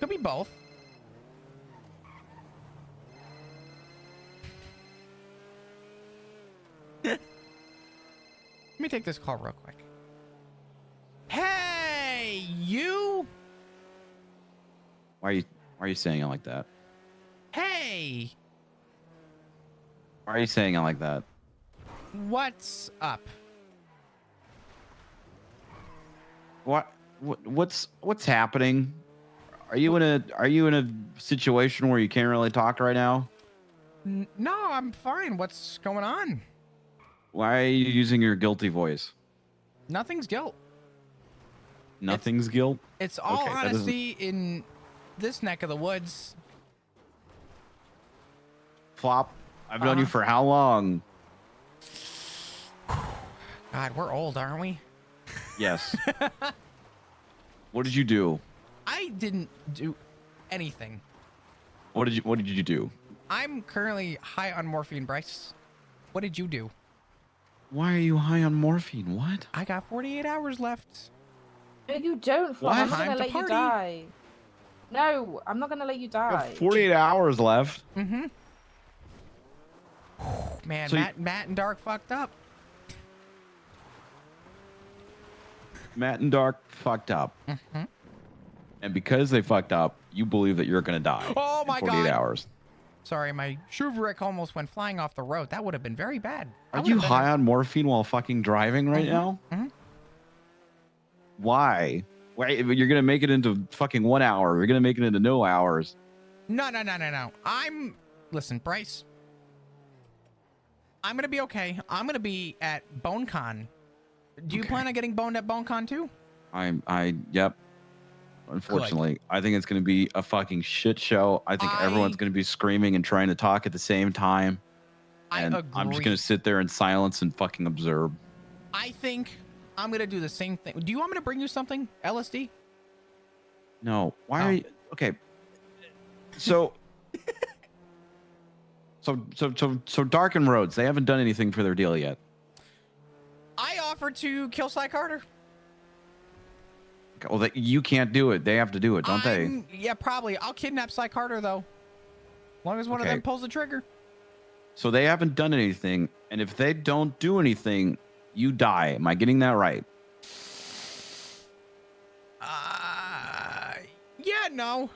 A: Could be both. Let me take this call real quick. Hey, you.
I: Why are you saying it like that?
A: Hey,
I: Why are you saying it like that?
A: what's up?
I: What's happening? Are you in a situation where you can't really talk right now?
A: No, I'm fine. What's going on?
I: Why are you using your guilty voice?
A: Nothing's guilt.
I: Nothing's guilt.
A: It's all
I: Okay, that doesn't-
A: honesty in this neck of the woods.
I: Flop. I've known you for how long?
A: God, we're old, aren't we?
I: Yes. What did you do?
A: I didn't do anything.
I: What did you do?
A: I'm currently high on morphine, Bryce. What did you do?
I: Why are you high on morphine? What?
A: I got 48 hours left.
G: No, you don't, Flop.
I: What?
G: I'm not
A: Time
G: gonna
A: to
G: let you
A: party.
G: die. No, I'm not gonna let you
I: You have
G: die.
I: 48 hours left.
A: Mm-hmm. Man,
I: So you-
A: Matt and Dark fucked up.
I: Matt and Dark fucked up.
A: Mm-hmm.
I: And because they fucked up, you believe that you're gonna die.
A: Oh my
I: in 48
A: God.
I: hours.
A: Sorry, my Shruberick almost went flying off the road. That would have been very bad.
I: Are you high on morphine while fucking driving right now?
A: Mhm.
I: Why? Why? You're gonna make it into fucking 1 hour. You're gonna make it into no hours.
A: No. Listen, Bryce. I'm gonna be okay. I'm gonna be at BoneCon. Do you
I: Okay.
A: plan on getting boned at BoneCon too?
I: Yep. Unfortunately, I think it's gonna be a fucking shit show. I think everyone's gonna be screaming and trying to talk at the same time. And I'm just
A: agree.
I: gonna sit there in silence and fucking observe.
A: I think I'm gonna do the same thing. Do you want me to bring you something? LSD?
I: No. Why
A: Oh.
I: are you okay? So so Darken Roads, they haven't done anything for their deal yet.
A: I offered to kill Sly Carter.
I: Okay, well, you can't do it. They have to do it, don't they?
A: Yeah, probably. I'll kidnap Sly Carter though. As long as one of
I: Okay.
A: them pulls the trigger.
I: So they haven't done anything, and if they don't do anything, you die. Am I getting that right?
A: Yeah, no.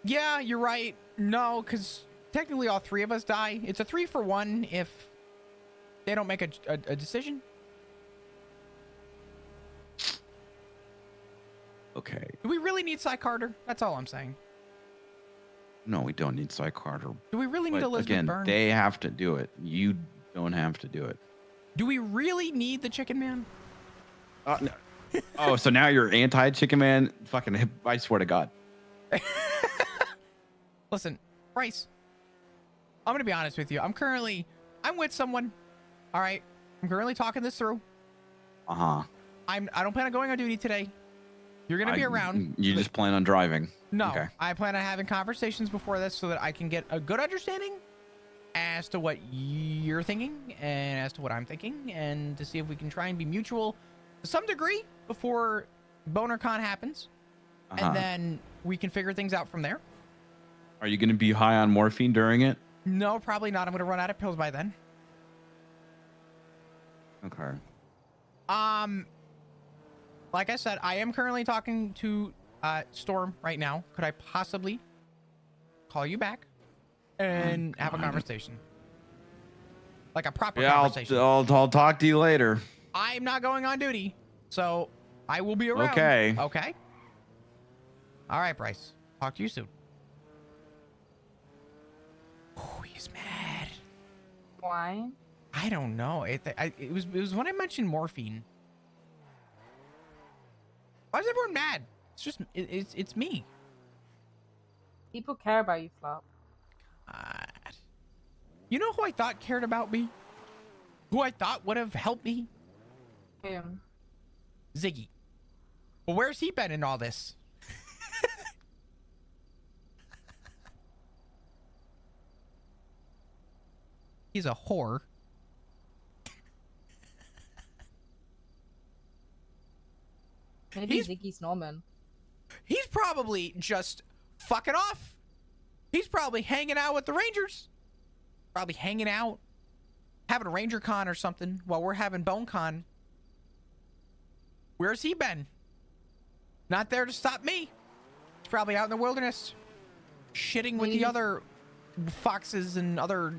A: Yeah, you're right. No, because technically all three of us die. It's a 3-for-1 if they don't make a decision.
I: Okay.
A: Do we really need Sly Carter? That's all I'm saying.
I: No, we don't need Cy Carter.
A: Do we really need
I: But
A: Elizabeth
I: again,
A: Byrne?
I: they have to do it. You don't have to do it.
A: Do we really need the Chicken Man?
I: No. Oh, so now you're anti-Chicken Man? Fucking, I swear to God.
A: Listen, Bryce, I'm gonna be honest with you. I'm with someone. All right, I'm currently talking this through.
I: Uh-huh.
A: I don't plan on going on duty today. You're gonna be around.
I: You just plan on driving.
A: No,
I: Okay.
A: I plan on having conversations before this so that I can get a good understanding as to what you're thinking and as to what I'm thinking, and to see if we can try and be mutual to some degree before BonerCon happens,
I: Uh-huh.
A: and then we can figure things out from there.
I: Are you going to be high on morphine during it?
A: No, probably not. I'm gonna run out of pills by then.
I: Okay.
A: Like I said, I am currently talking to Storm right now. Could I possibly call you back and have a conversation? Like a proper
I: Yeah,
A: conversation.
I: I'll talk to you later.
A: I'm not going on duty, so I will be around.
I: Okay.
A: Okay. All right, Bryce. Talk to you soon. Oh, he's mad.
G: Why?
A: I don't know. It was when I mentioned morphine. Why is everyone mad? It's just it's me.
G: People care about you, Flop.
A: You know who I thought cared about me? Who I thought would have helped me Ziggy. Well, where's he been in all this? He's a whore.
G: Maybe Ziggy's Norman.
A: He's probably just fucking off. He's probably hanging out with the Rangers. Probably hanging out, having a Ranger Con or something while we're having BoneCon. Where's he been? Not there to stop me. He's probably out in the wilderness, shitting with the other foxes and other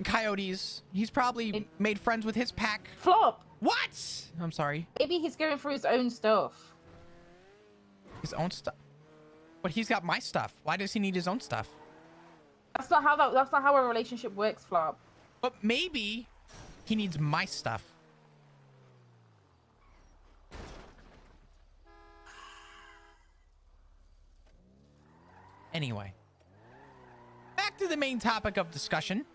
A: coyotes. He's probably made friends with his pack.
G: Flop!
A: What? I'm sorry.
G: Maybe he's going through his own stuff.
A: His own stuff? But he's got my stuff. Why does he need his own stuff?
G: That's not how a relationship works, Flop.
A: But maybe he needs my stuff. Anyway, back to the main topic of discussion.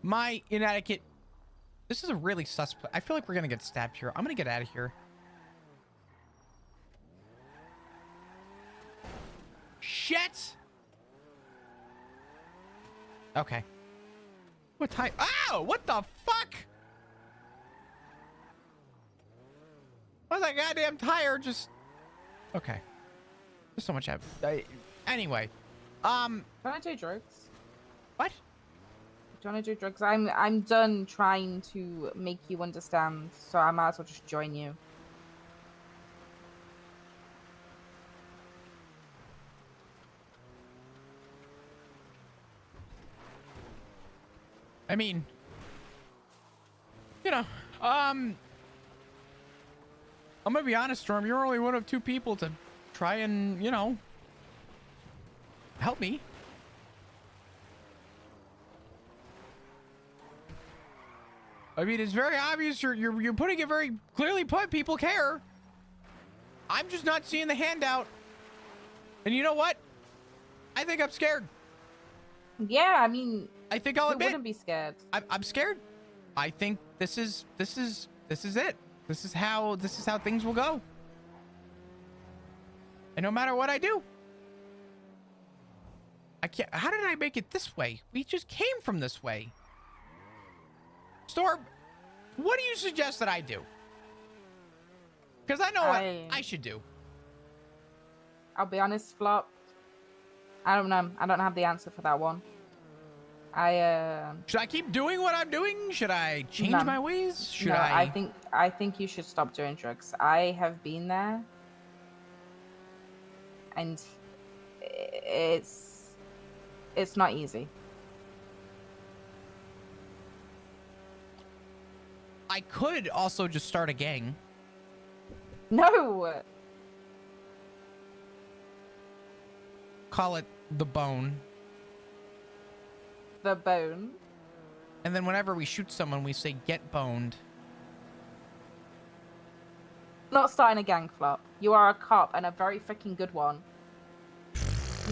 A: My inadequate. This is a really suspect. I feel like we're gonna get stabbed here. I'm gonna get out of here. Shit. Okay. What time? Ow! What the fuck? Why was that goddamn tire just? Okay. There's so much. Anyway,
G: Can I do drugs?
A: what?
G: Do you want to do drugs? I'm done trying to make you understand, so I might as well just join you.
A: I mean, you know, I'm gonna be honest, Storm. You're only one of two people to try and, you know, help me. I mean, it's very obvious you're putting it very clearly put. People care. I'm just not seeing the handout. And you know what? I think I'm scared.
G: Yeah, I mean,
A: I think I'll
G: who
A: admit
G: wouldn't be scared?
A: I'm scared. I think this is it. This is how things will go. And no matter what I do, I can't. How did I make it this way? We just came from this way. Storm, what do you suggest that I do? Because I know what I should do.
G: I'll be honest, Flop. I don't know. I don't have the answer for that one.
A: Should I keep doing what I'm doing? Should I change
G: No.
A: my ways? Should
G: No,
A: I?
G: I think you should stop doing drugs. I have been there, and it's not easy.
A: I could also just start a gang.
G: No.
A: Call it the Bone.
G: The Bone.
A: And then whenever we shoot someone, we say, get boned.
G: Not starting a gang, Flop. You are a cop and a very freaking good one.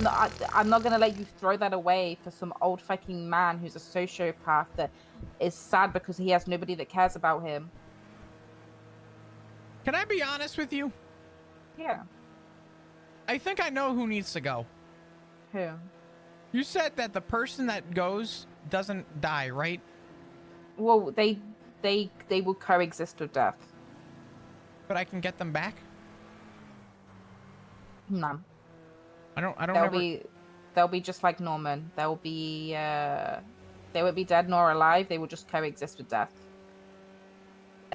G: No, I'm not gonna let you throw that away for some old fucking man who's a sociopath that is sad because he has nobody that cares about him.
A: Can I be honest with you?
G: Yeah.
A: I think I know who needs to go.
G: Who?
A: You said that the person that goes doesn't die, right?
G: Well, they will coexist with death.
A: But I can get them back?
G: No.
A: I don't
G: They'll be just like Norman. They won't be dead nor alive. They will just coexist with death.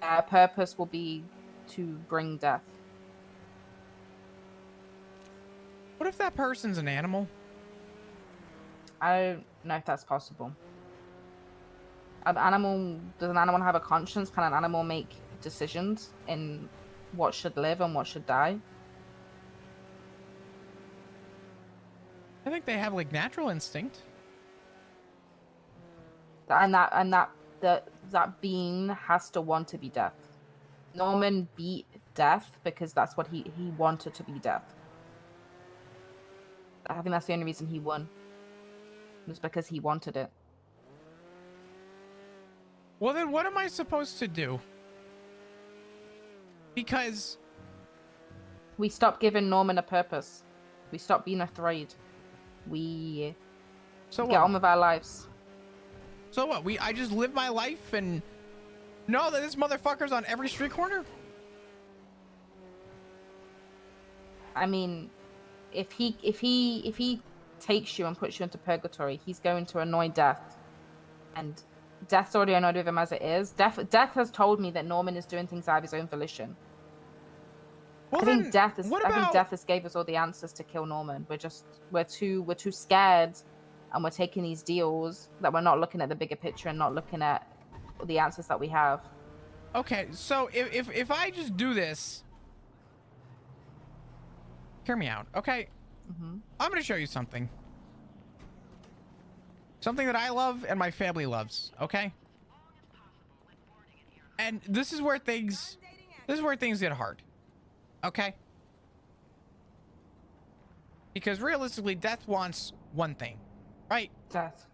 G: Their purpose will be to bring death.
A: What if that person's an animal?
G: I don't know if that's possible. Does an animal have a conscience? Can an animal make decisions in what should live and what should die?
A: I think they have like natural instinct.
G: And that being has to want to be death. Norman beat death because that's what he wanted to be death. I think that's the only reason he won. It was because he wanted it.
A: Well, then what am I supposed to do? Because
G: We stopped giving Norman a purpose. We stopped being afraid. We
A: so
G: get on
A: what?
G: with our lives.
A: So what? I just live my life and know that this motherfucker's on every street corner?
G: I mean, if he takes you and puts you into purgatory, he's going to annoy Death. And Death's already annoyed with him as it is. Death has told me that Norman is doing things out of his own volition.
A: Well,
G: I
A: then,
G: think Death is.
A: what
G: I think
A: about-
G: Death has gave us all the answers to kill Norman. We're too scared, and we're taking these deals that we're not looking at the bigger picture and not looking at the answers that we have.
A: Okay, so if I just do this, hear me out, okay? I'm gonna show you something. Something that I love and my family loves, okay? And this is where things get hard. Okay? Because realistically, Death wants one thing, right?
G: Death.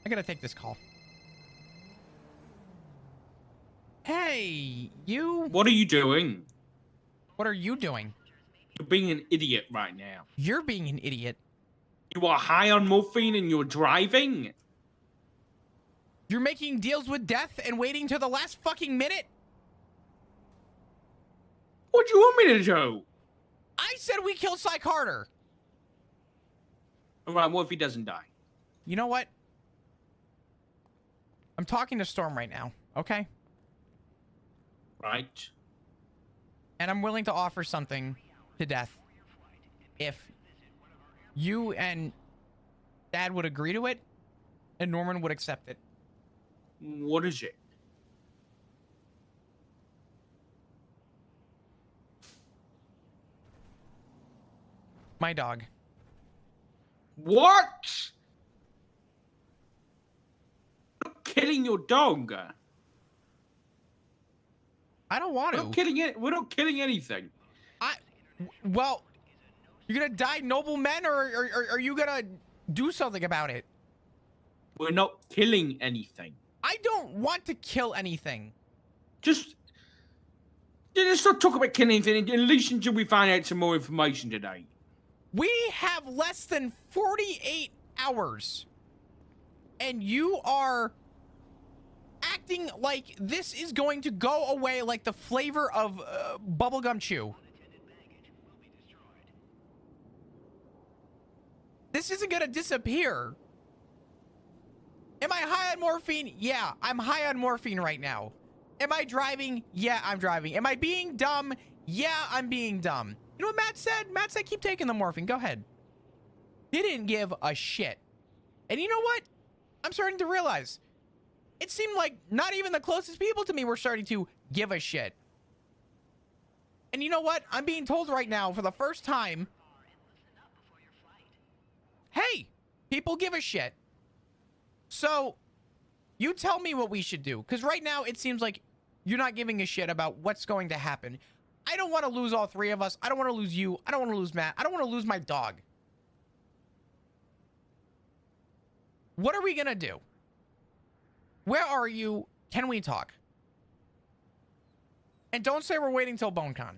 A: I gotta take this call. Hey, you.
J: What are you doing?
A: What are you doing?
J: You're being an idiot right now.
A: You're being an idiot.
J: You are high on morphine and you're driving?
A: You're making deals with Death and waiting till the last fucking minute?
J: What do you want me to do?
A: I said we kill Cy Carter.
J: Alright, what if he doesn't die?
A: You know what? I'm talking to Storm right now, okay?
J: Right.
A: And I'm willing to offer something to Death. If you and Dad would agree to it, and Norman would accept it.
J: What is it?
A: My dog.
J: What? You're not killing your dog.
A: I don't want
J: We're
A: to.
J: not killing it. We're not killing anything.
A: Well, you're gonna die noble men, or are you gonna do something about it?
J: We're not killing anything.
A: I don't want to kill anything.
J: Just let's not talk about killing anything, at least until we find out some more information today.
A: We have less than 48 hours. And you are acting like this is going to go away like the flavor of bubblegum chew. This isn't gonna disappear. Am I high on morphine? Yeah, I'm high on morphine right now. Am I driving? Yeah, I'm driving. Am I being dumb? Yeah, I'm being dumb. You know what Matt said? Matt said keep taking the morphine. Go ahead. He didn't give a shit. And you know what? I'm starting to realize. It seemed like not even the closest people to me were starting to give a shit. And you know what? I'm being told right now for the first time, hey, people give a shit. So, you tell me what we should do. Because right now, it seems like you're not giving a shit about what's going to happen. I don't want to lose all three of us. I don't want to lose you. I don't want to lose Matt. I don't want to lose my dog. What are we going to do? Where are you? Can we talk? And don't say we're waiting till BoneCon.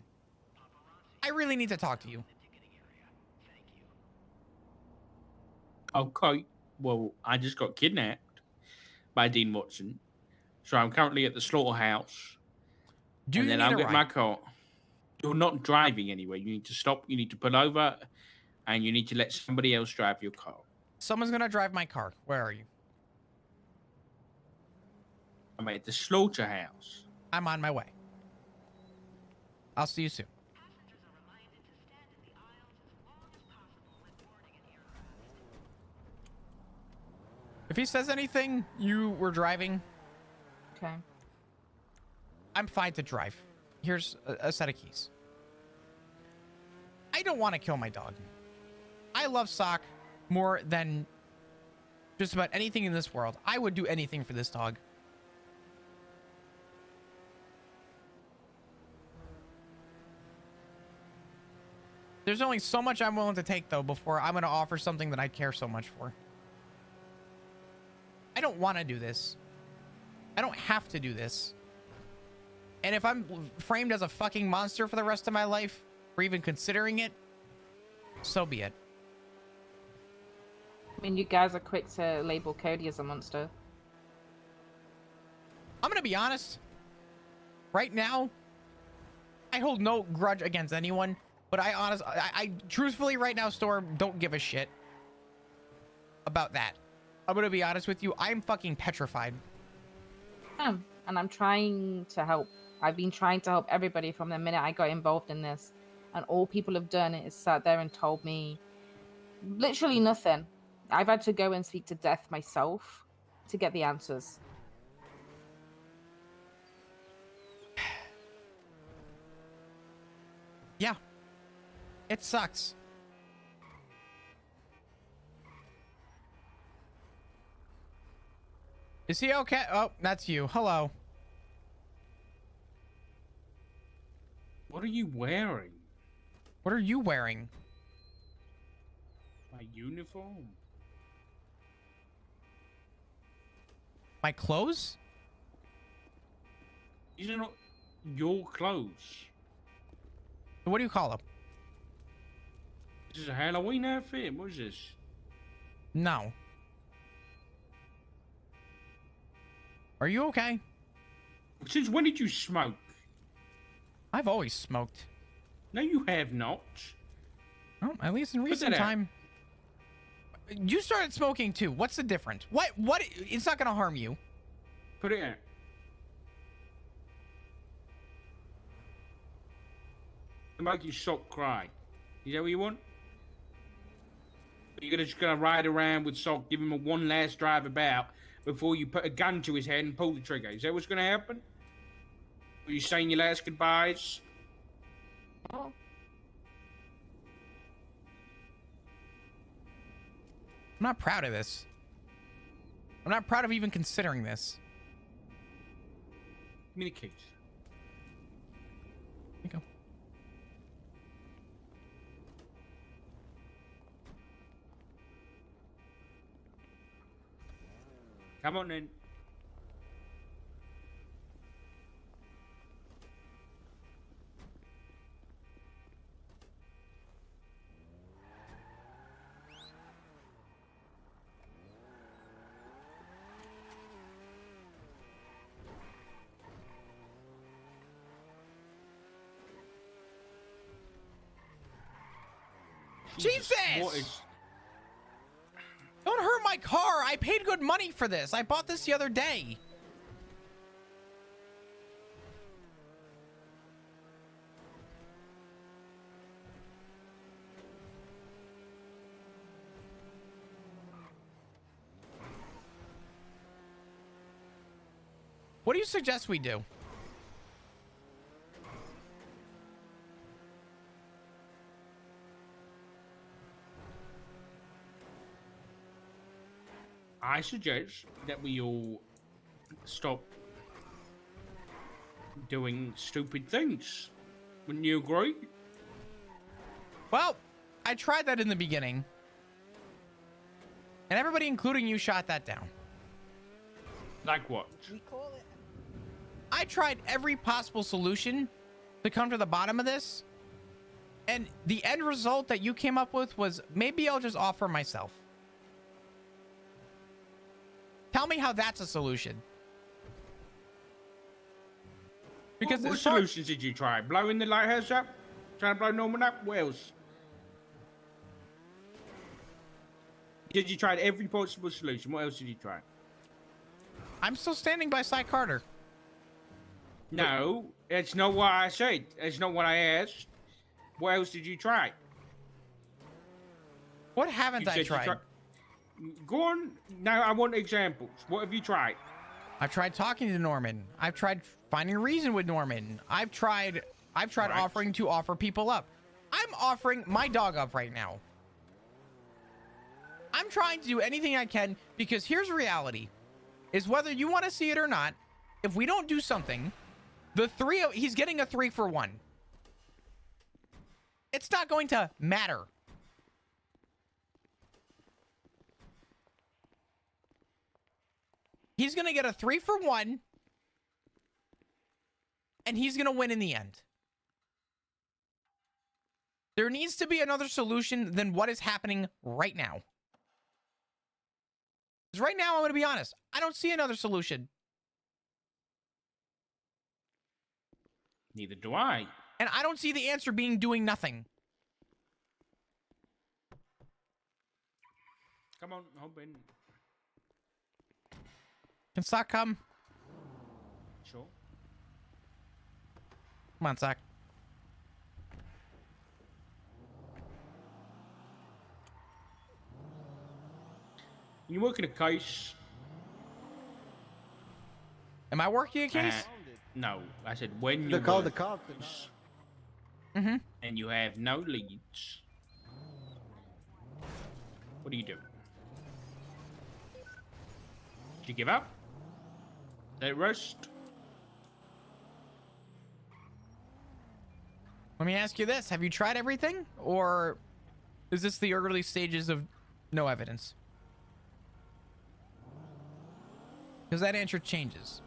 A: I really need to talk to you.
J: Okay. Well, I just got kidnapped by Dean Watson. So I'm currently at the slaughterhouse.
A: Do
J: and
A: you
J: then
A: need
J: I'll
A: a
J: get
A: ride?
J: my car. You're not driving anywhere. You need to stop. You need to pull over. And you need to let somebody else drive your car.
A: Someone's going to drive my car. Where are you?
J: I'm at the slaughterhouse.
A: I'm on my way. I'll see you soon. If he says anything, you were driving.
G: Okay.
A: I'm fine to drive. Here's a set of keys. I don't want to kill my dog. I love Sock more than just about anything in this world. I would do anything for this dog. There's only so much I'm willing to take, though, before I'm going to offer something that I care so much for. I don't want to do this. I don't have to do this. And if I'm framed as a fucking monster for the rest of my life, or even considering it, so be it.
G: I mean, you guys are quick to label Cody as a monster.
A: I'm going to be honest. Right now, I hold no grudge against anyone, but I truthfully right now, Storm, don't give a shit about that. I'm going to be honest with you. I'm fucking petrified.
G: And I'm trying to help. I've been trying to help everybody from the minute I got involved in this. And all people have done is sat there and told me literally nothing. I've had to go and speak to death myself to get the answers.
A: Yeah. It sucks. Is he okay? Oh, that's you. Hello.
J: What are you wearing?
A: What are you wearing?
J: My uniform.
A: My clothes?
J: These are not your clothes.
A: What do you call them?
J: This is a Halloween outfit. What is this?
A: No. Are you okay?
J: Since when did you smoke?
A: I've always smoked.
J: No, you have not.
A: Oh, at least in
J: Put
A: recent
J: that out.
A: time. You started smoking too. What's the difference? What? It's not gonna harm you.
J: Put it out. To make your sock cry. Is that what you want? You're just gonna ride around with Sock, give him a one last drive about before you put a gun to his head and pull the trigger. Is that what's gonna happen? Are you saying your last goodbyes?
G: Oh.
A: I'm not proud of this. I'm not proud of even considering this.
J: Give me the keys.
A: Here you go.
J: Come on in.
A: Jesus!
J: What is...
A: Don't hurt my car. I paid good money for this. I bought this the other day. What do you suggest we do?
J: I suggest that we all stop doing stupid things. Wouldn't you agree?
A: Well, I tried that in the beginning. And everybody, including you, shot that down.
J: Like what?
A: I tried every possible solution to come to the bottom of this. And the end result that you came up with was, maybe I'll just offer myself. Tell me how that's a solution. Because
J: what
A: as far-
J: solutions did you try? Blowing the lighthouse up? Trying to blow Norman up? What else? Did you try every possible solution? What else did you try?
A: I'm still standing by Cy Carter.
J: No, that's not what I said. That's not what I asked. What else did you try?
A: What haven't
J: You
A: I
J: said you
A: tried?
J: Go on. Now I want examples. What have you tried?
A: I've tried talking to Norman. I've tried finding a reason with Norman. I've tried
J: Right.
A: offering to offer people up. I'm offering my dog up right now. I'm trying to do anything I can, because here's reality. Is whether you want to see it or not, if we don't do something, he's getting a 3-for-1. It's not going to matter. He's going to get a 3-for-1. And he's going to win in the end. There needs to be another solution than what is happening right now. Because right now, I'm going to be honest, I don't see another solution.
J: Neither do I.
A: And I don't see the answer being doing nothing.
J: Come on, hop in.
A: Can Sock come?
J: Sure.
A: Come on, Sock.
J: You working a case?
A: Am I working a case?
J: No, I said when you
B: They called the
J: work
B: cops.
A: Mm-hmm.
J: and you have no leads. What do you do? Do you give up? Let it rest?
A: Let me ask you this. Have you tried everything? Or is this the early stages of no evidence? Because that answer changes.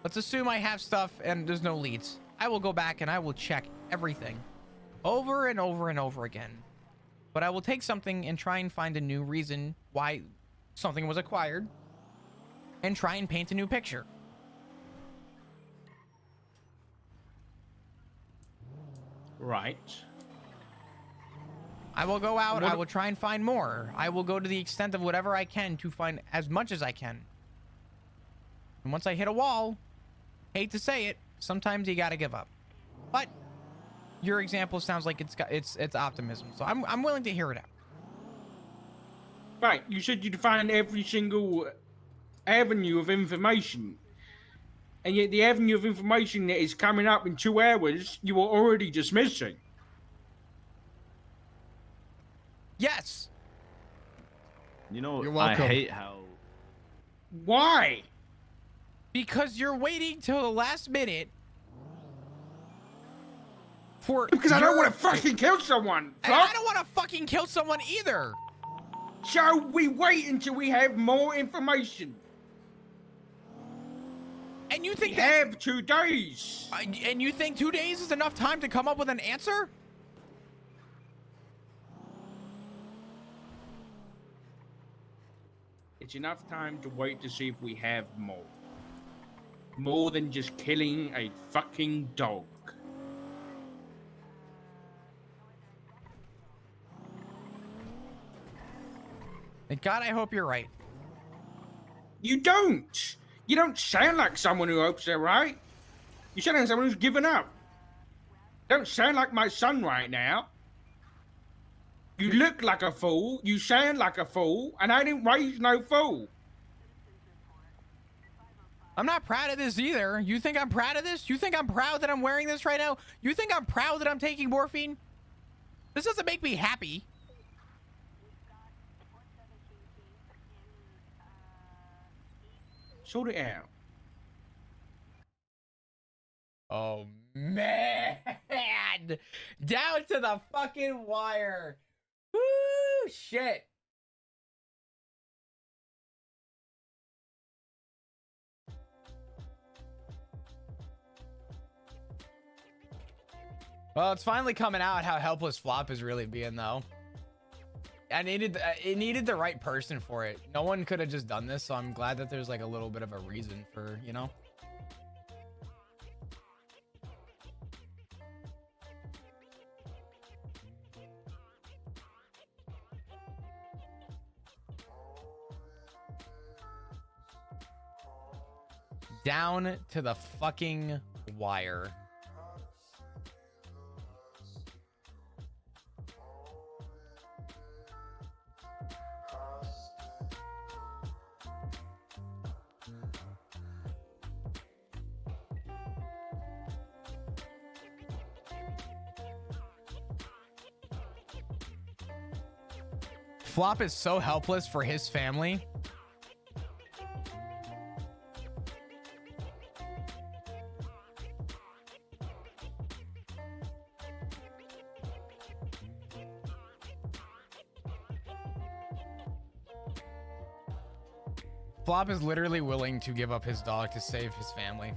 A: Let's assume I have stuff and there's no leads. I will go back and I will check everything over and over and over again. But I will take something and try and find a new reason why something was acquired and try and paint a new picture.
J: Right.
A: I will go out, I will try and find more. I will go to the extent of whatever I can to find as much as I can. And once I hit a wall, hate to say it, sometimes you gotta give up. But your example sounds like it's optimism, so I'm willing to hear it out.
J: Right, you said you'd find every single avenue of information. And yet the avenue of information that is coming up in 2 hours, you are already dismissing.
A: Yes.
I: You know,
H: You're
I: I
H: welcome.
I: hate how.
J: Why?
A: Because you're waiting till the last minute for
J: Because I don't
A: your-
J: want to fucking kill someone.
A: And I don't want to fucking kill someone either.
J: So we wait until we have more information.
A: And you
J: We
A: think that
J: have 2 days.
A: and you think 2 days is enough time to come up with an answer?
J: It's enough time to wait to see if we have more. More than just killing a fucking dog.
A: Thank God, I hope you're right.
J: You don't. You don't sound like someone who hopes they're right. You sound like someone who's given up. Don't sound like my son right now. You look like a fool, you sound like a fool, and I didn't raise no fool.
A: I'm not proud of this either. You think I'm proud of this? You think I'm proud that I'm wearing this right now? You think I'm proud that I'm taking morphine? This doesn't make me happy.
J: Sort it out.
A: Oh, man. Down to the fucking wire. Woo, shit. Well, it's finally coming out how helpless Flop is really being, though. It needed the right person for it. No one could have just done this, so I'm glad that there's like a little bit of a reason for, you know? Down to the fucking wire. Flop is so helpless for his family. Flop is literally willing to give up his dog to save his family.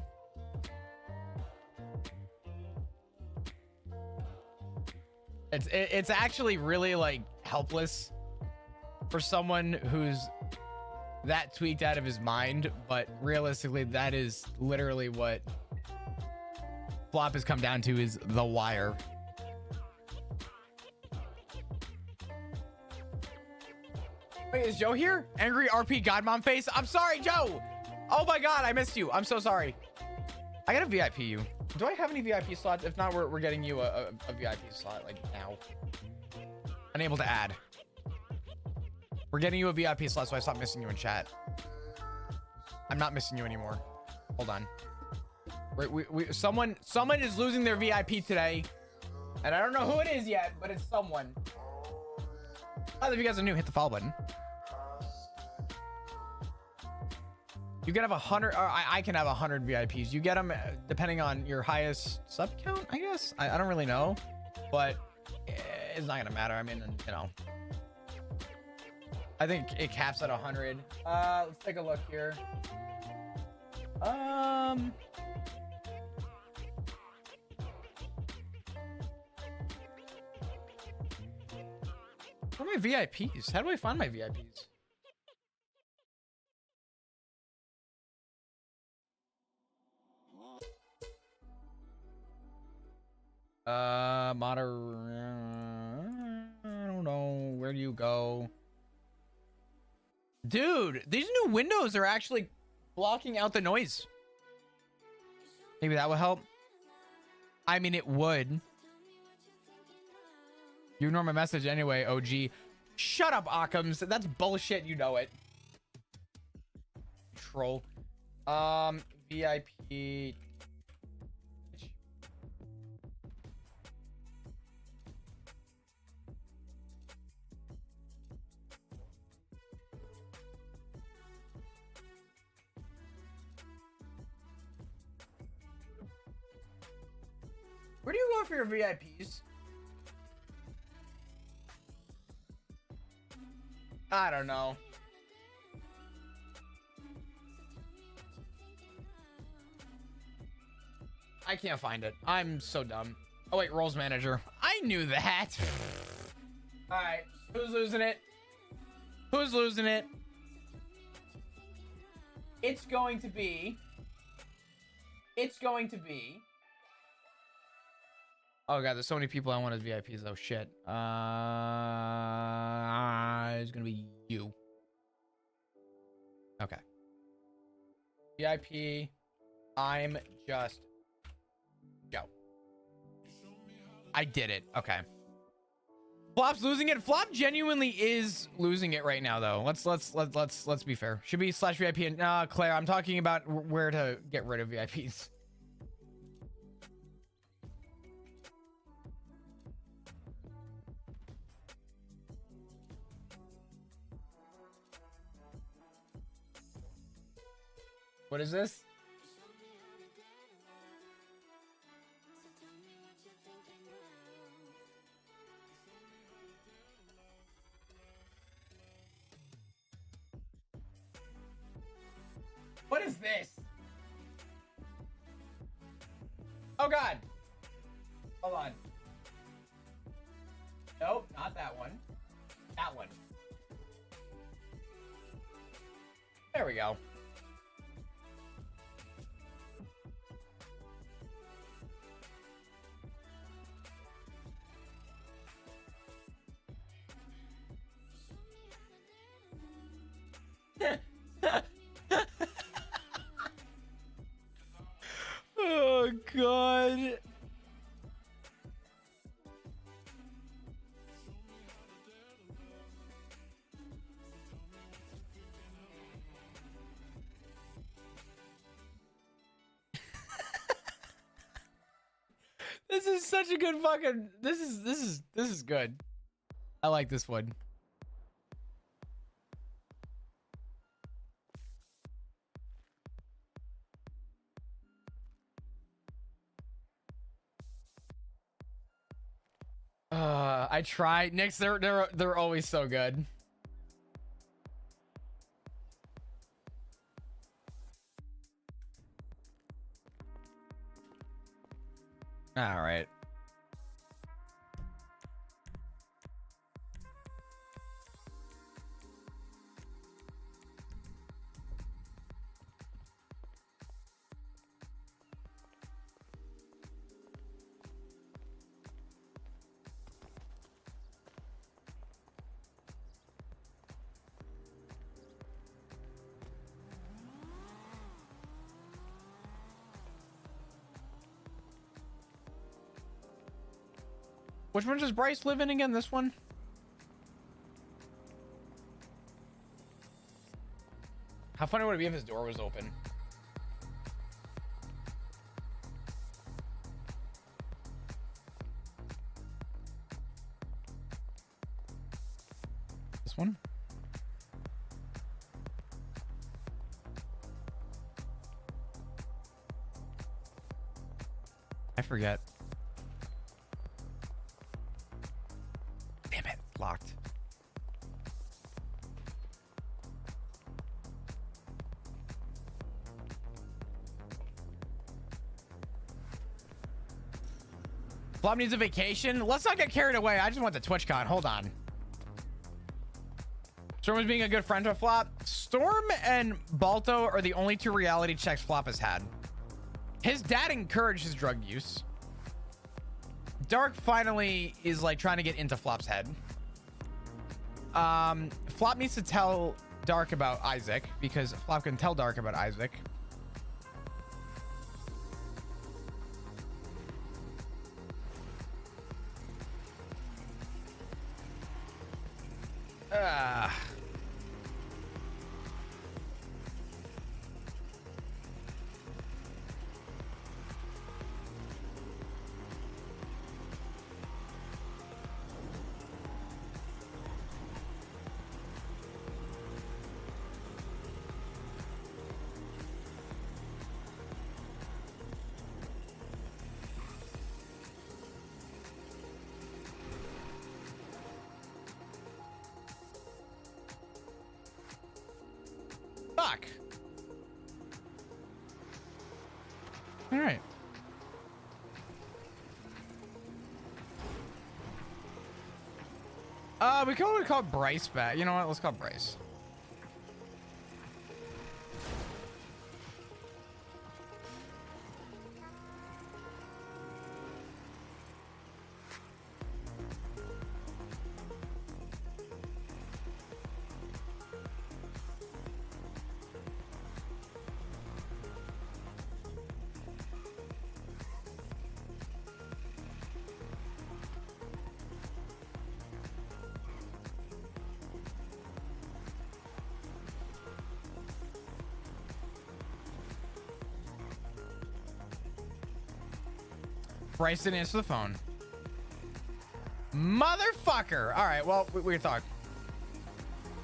A: It's actually really like helpless for someone who's that tweaked out of his mind, but realistically that is literally what Flop has come down to, is the wire. Wait, is Joe here? Angry RP Godmom face. I'm sorry, Joe. Oh my God, I missed you. I'm so sorry. I gotta VIP you. Do I have any VIP slots? If not, we're getting you a VIP slot like now. Unable to add. We're getting you a VIP slot, so I stopped missing you in chat. I'm not missing you anymore. Hold on. Someone is losing their VIP today, and I don't know who it is yet, but it's someone. Oh, if you guys are new, hit the follow button. You can have 100, or I can have 100 VIPs. You get them depending on your highest sub count, I guess. I don't really know, but it's not gonna matter. I mean, you know, I think it caps at 100. Let's take a look here. Where are my VIPs? How do I find my VIPs? I don't know. Where do you go? Dude, these new windows are actually blocking out the noise. Maybe that will help. I mean, it would. You ignore my message anyway, OG. Shut up, Occams. That's bullshit. You know it. Troll. VIP. Where do you go for your VIPs? I don't know. I can't find it. I'm so dumb. Oh wait, roles manager. I knew that. All right, who's losing it? Who's losing it? It's going to be. Oh God, there's so many people I want as VIPs. Oh shit. It's gonna be you. Okay. VIP. I'm just Joe. I did it. Okay. Flop's losing it. Flop genuinely is losing it right now, though. Let's be fair. Should be /VIP and Claire. I'm talking about where to get rid of VIPs. What is this? What is this? Oh God. Hold on. Nope, not that one. That one. There we go. Oh God. This is such a good fucking this is good. I like this one. I try. Knicks, they're always so good. All right. Which one does Bryce live in again? This one? How funny would it be if his door was open? This one? I forget. Damn it, locked. Flop needs a vacation. Let's not get carried away. I just want the TwitchCon. Hold on. Storm is being a good friend to Flop. Storm and Balto are the only two reality checks Flop has had. His dad encouraged his drug use. Dark finally is like trying to get into Flop's head. Flop needs to tell Dark about Isaac because Flop can tell Dark about Isaac. Fuck. All right. We can only call Bryce back. You know what? Let's call Bryce. Bryce didn't answer the phone. Motherfucker. All right, well, weird talk.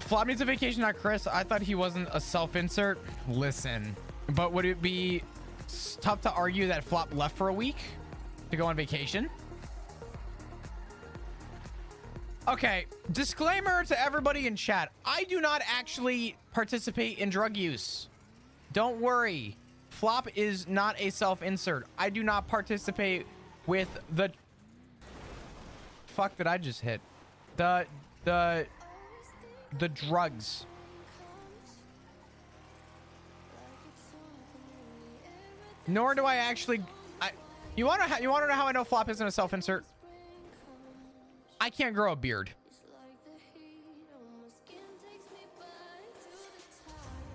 A: Flop needs a vacation, not Chris. I thought he wasn't a self-insert. Listen, but would it be tough to argue that Flop left for a week to go on vacation? Okay, disclaimer to everybody in chat. I do not actually participate in drug use. Don't worry. Flop is not a self-insert. I do not participate with the fuck that I just hit. The drugs. Nor do I actually you want to know how I know Flop isn't a self-insert? I can't grow a beard.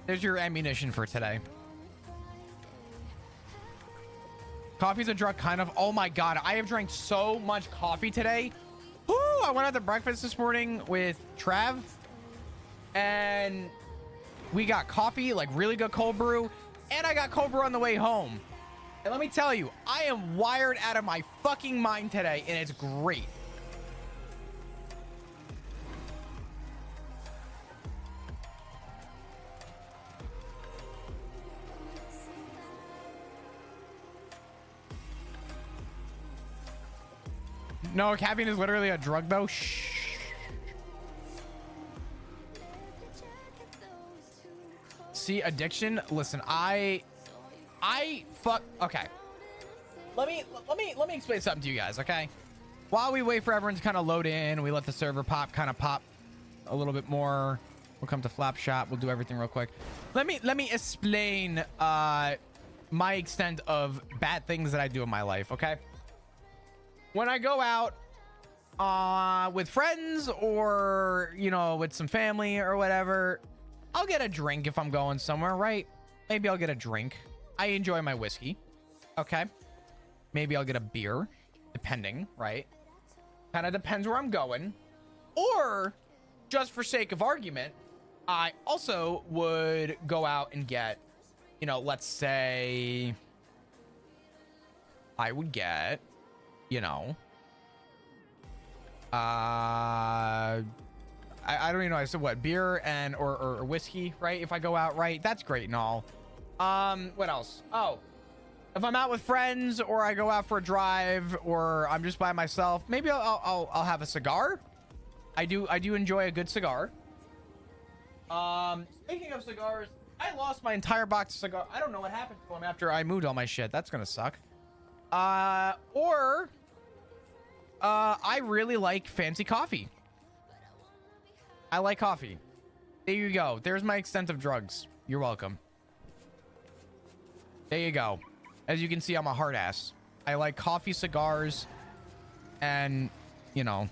A: There's your ammunition for today. Coffee's a drug, kind of. Oh my god, I have drank so much coffee today. Woo! I went out to breakfast this morning with Trav, and we got coffee, like really good cold brew, and I got cold brew on the way home. And let me tell you, I am wired out of my fucking mind today, and it's great. No, caffeine is literally a drug, though. Shh. See, addiction. Listen, I fuck. Okay. let me explain something to you guys, okay? While we wait for everyone to kind of load in, we let the server pop a little bit more. We'll come to Flap Shop. We'll do everything real quick. Let me explain my extent of bad things that I do in my life, okay? When I go out with friends or, you know, with some family or whatever, I'll get a drink if I'm going somewhere, right? Maybe I'll get a drink. I enjoy my whiskey, okay? Maybe I'll get a beer, depending, right? Kind of depends where I'm going. Or, just for sake of argument, I also would go out and get, you know, let's say I would get, you know, I don't even know. I said what, beer and or whiskey, right? If I go out, right? That's great and all. What else? Oh, if I'm out with friends or I go out for a drive or I'm just by myself, maybe I'll have a cigar. I do enjoy a good cigar. Speaking of cigars, I lost my entire box of cigars. I don't know what happened to them after I moved all my shit. That's gonna suck. I really like fancy coffee. I like coffee. There you go. There's my extent of drugs. You're welcome. There you go. As you can see, I'm a hard ass. I like coffee, cigars, and, you know.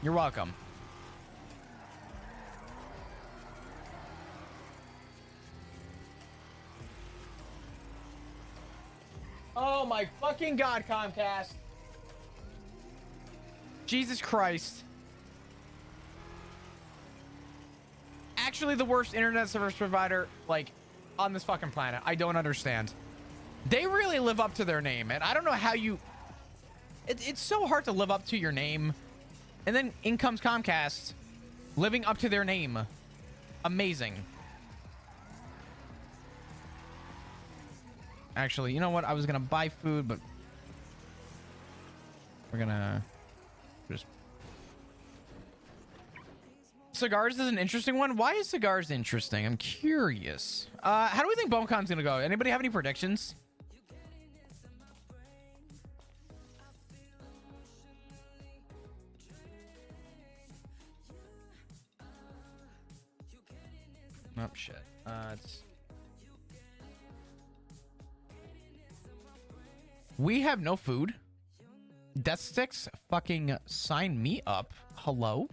A: You're welcome. Oh my fucking God, Comcast. Jesus Christ. Actually the worst internet service provider, like, on this fucking planet. I don't understand. They really live up to their name, and I don't know how you... It's so hard to live up to your name. And then in comes Comcast, living up to their name. Amazing. Actually, you know what? I was gonna buy food, but we're gonna just... Cigars is an interesting one. Why is cigars interesting? I'm curious. How do we think BoneCon's gonna go? Anybody have any predictions? Oh shit. We have no food. Death Sticks, fucking sign me up. Hello?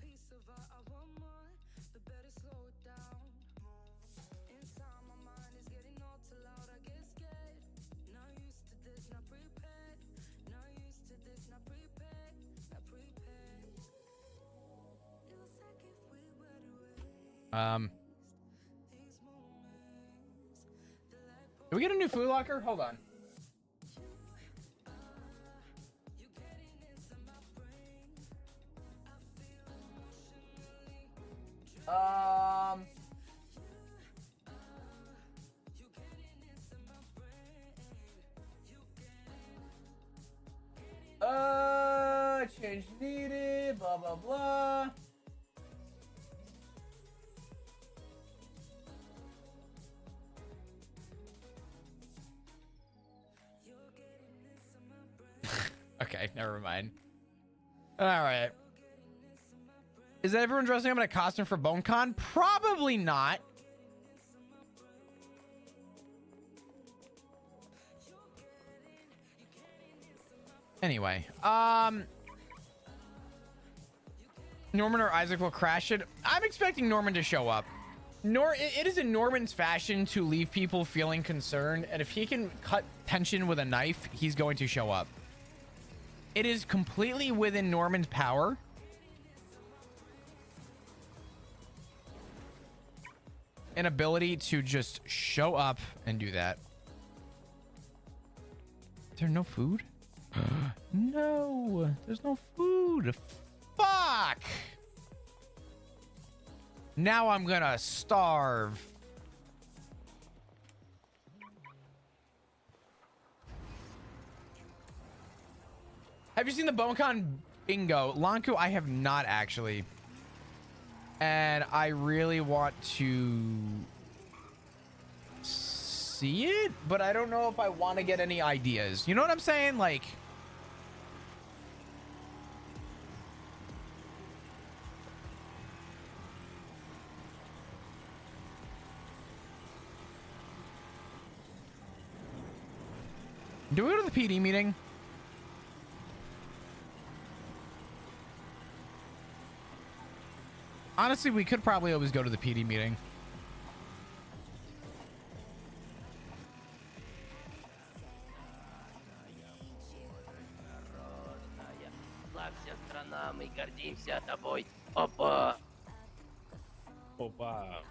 A: Did we get a new food locker? Hold on. Change needed, blah, blah, blah. Okay, never mind. All right. Is that everyone dressing up in a costume for BoneCon? Probably not. Anyway, Norman or Isaac will crash it. I'm expecting Norman to show up. It is in Norman's fashion to leave people feeling concerned, and if he can cut tension with a knife, he's going to show up. It is completely within Norman's power and ability to just show up and do that. Is there no food? No, there's no food. Fuck. Now I'm gonna starve. Have you seen the BoneCon bingo? Lanku, I have not actually. And I really want to see it, but I don't know if I want to get any ideas. You know what I'm saying? Like, do we go to the PD meeting? Honestly, we could probably always go to the PD meeting.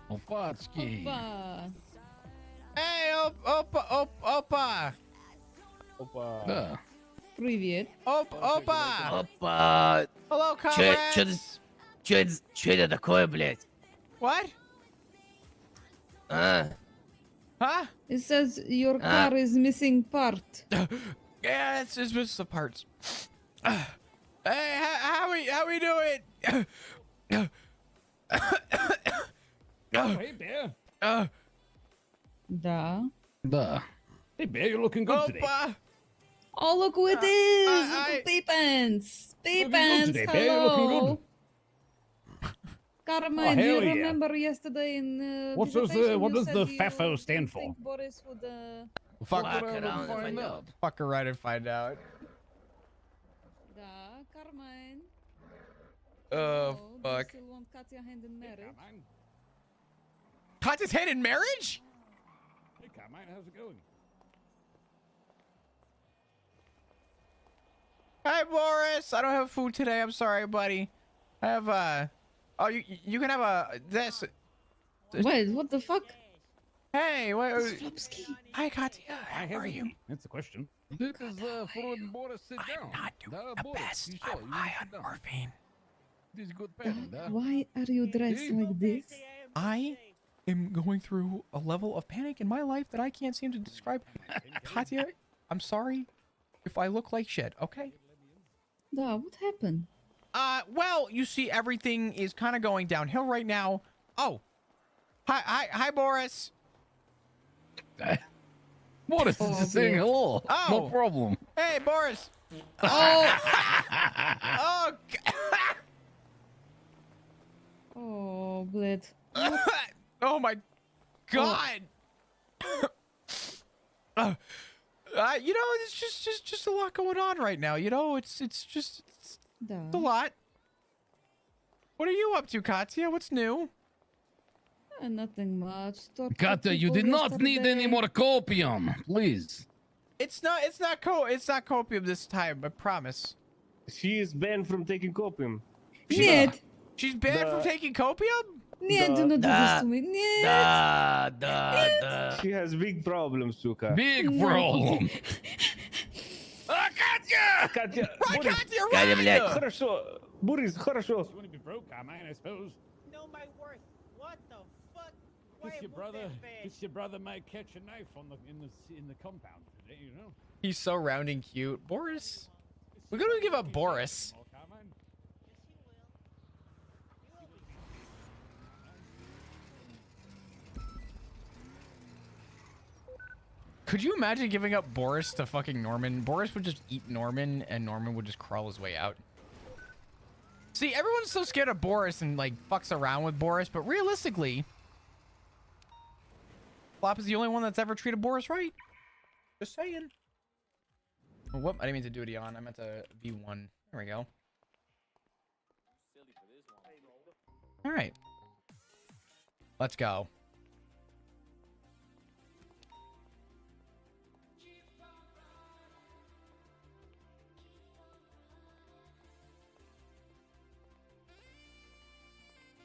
K: Опачки.
A: Hey, Opa.
K: Да.
F: Привет.
A: Opa.
L: Опа!
A: Hello, comrades.
L: Чё это такое, блядь?
A: What?
L: А?
A: Huh?
F: It says your car is missing part.
A: Yeah, it's just the parts. Hey, how we doing?
K: Hey, Bear.
F: Да.
K: Да. Hey, Bear, you're looking good today.
A: Opa.
F: Oh, look who it is! Peepants! Peepants!
K: today, Bear, you're looking
F: Hello!
K: good.
F: Carmine, do you
K: hell yeah.
F: remember yesterday in
K: What does
F: visitation
K: what
F: you
K: does
F: said
K: the
F: you
K: FAFO
F: didn't
K: stand for?
F: think Boris would,
A: Fuck
L: Fuck around and find out.
A: Fuck around and find out.
F: Да, Carmine.
A: Oh,
F: Do you
A: fuck.
F: still want Katya hand in marriage?
A: Katya's hand in marriage?
K: Hey, Carmine, how's it going?
A: Hi, Boris. I don't have food today. I'm sorry, buddy. I have oh, you can have this.
F: Wait, what the fuck?
A: Hey, what?
F: Slopsky.
A: Hi, Katya. How are you?
K: That's the question.
F: Uh,
K: This is for Boris sit down.
A: I'm not doing the
K: Boris,
A: best.
K: you sure?
A: I'm
K: You
A: high
K: sit
A: on
K: down.
A: morphine.
K: This is good padding, da.
F: Why are you dressed like this?
A: I am going through a level of panic in my life that I can't seem to describe. Katya, I'm sorry if I look like shit, okay?
F: Da, what happened?
A: Well, you see, everything is kind of going downhill right now. Oh, hi, Boris.
K: Boris is just saying hello.
A: Oh.
K: No problem.
A: Hey, Boris.
F: Oh!
A: Oh,
F: Oh, bled.
A: oh my God. You know, it's just a lot going on right now. You know, it's
F: Da.
A: a lot. What are you up to, Katya? What's new?
F: Nothing much. Talked to
K: Kata, you
F: people
K: did not need any
F: yesterday.
K: more copium, please.
A: It's not copium this time. I promise.
M: She is banned from taking copium.
F: Нет!
A: She's banned from taking copium?
F: Нет, do not do this to me. Нет!
L: Да.
M: She has big problems, Suka.
K: Big
F: No.
K: problem.
M: Katya!
A: Right,
M: Boris,
A: Katya,
L: Катя,
A: right!
L: блядь.
M: хорошо. Boris, хорошо.
K: You want to be broke, Carmine, I suppose.
L: Know my worth. What the fuck?
K: Just your brother might catch a knife in the compound today, you know.
A: He's so round and cute. Boris? We're gonna give up Boris.
K: Oh, Carmine.
A: Could you imagine giving up Boris to fucking Norman? Boris would just eat Norman, and Norman would just crawl his way out. See, everyone's so scared of Boris and, like, fucks around with Boris, but realistically, Flop is the only one that's ever treated Boris right. Just saying. Oh, whoop, I didn't mean to do it on. I meant to V1. There we go. All right. Let's go.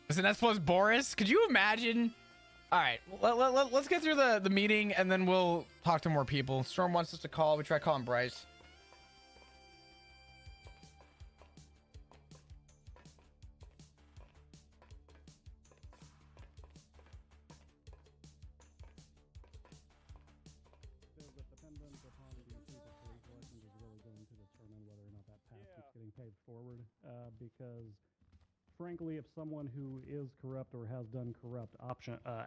A: Listen, that's plus Boris. Could you imagine? All right, let's get through the meeting and then we'll talk to more people. Storm wants us to call. We try calling Bryce.
B: Getting paid forward because
N: frankly, if someone who is corrupt or has done corrupt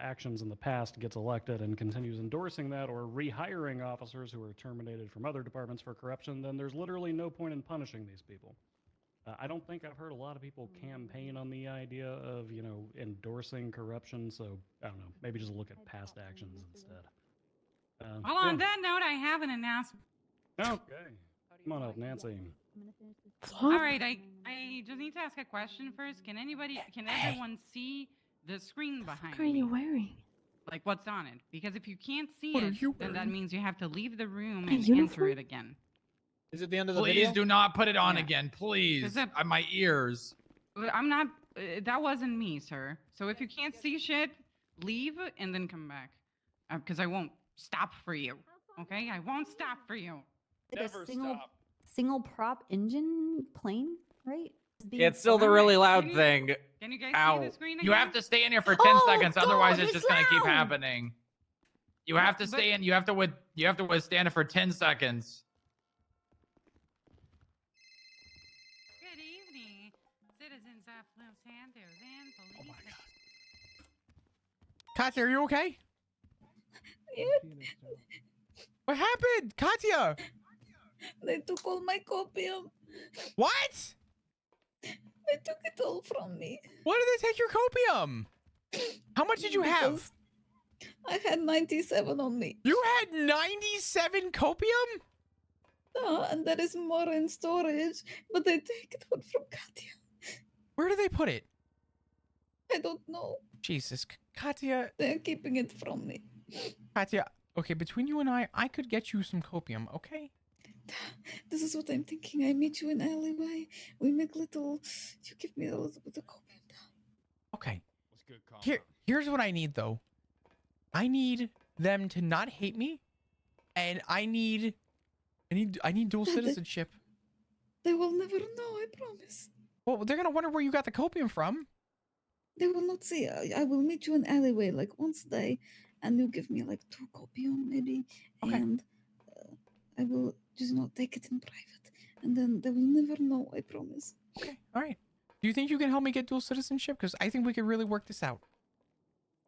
N: actions in the past gets elected and continues endorsing that or rehiring officers who are terminated from other departments for corruption, then there's literally no point in punishing these people. I don't think I've heard a lot of people campaign on the idea of, endorsing corruption, so I don't know, maybe just look at past actions instead.
O: Well, on that note, I have an announcement.
N: Okay. Come on up, Nancy.
O: All right, I just need to ask a question first. Can everyone see the screen behind
P: What are you wearing?
O: Like what's on it? Because if you can't see
A: What are
O: it,
A: you
O: then that
A: wearing?
O: means you have to leave the room
P: A
O: and enter
P: uniform?
O: it again.
Q: Is it the end of the
A: Please
Q: video?
A: do not put it on
O: Yeah.
A: again, please.
O: Is it-
A: My ears.
O: I'm not. That wasn't me, sir. So if you can't see shit, leave and then come back, because I won't stop for you. Okay, I won't stop for you.
P: Like a single prop engine plane, right?
Q: It's still the really loud thing.
O: Can you guys
A: Ow.
O: see the screen
A: You
O: again?
A: have to stay in here for 10
P: Oh,
A: seconds, otherwise
P: God,
A: it's
P: it's
A: just gonna keep
P: loud.
A: happening. You have to stay in. You have to withstand it for 10 seconds.
O: Good evening, citizens of Los Santos and police.
A: Katya, are you okay? What happened, Katya?
R: They took all my copium.
A: What?
R: They took it all from me.
A: Why did they take your copium? How much did you have?
R: I had 97 on me.
A: You had 97 copium?
R: And there is more in storage, but they take it all from Katya.
A: Where do they put it?
R: I don't know.
A: Jesus, Katya.
R: They're keeping it from me.
A: Katya, okay, between you and I could get you some copium, okay?
R: This is what I'm thinking. I meet you in alleyway. We make little. You give me a little bit of copium.
A: Okay. Here's what I need though. I need them to not hate me, and I need dual citizenship.
R: They will never know. I promise.
A: Well, they're gonna wonder where you got the copium from.
R: They will not see. I will meet you in alleyway like once a day, and you give me like 2 copium maybe, and I will just not take it in private, and then they will never know. I promise.
A: Okay. All right. Do you think you can help me get dual citizenship? Because I think we could really work this out.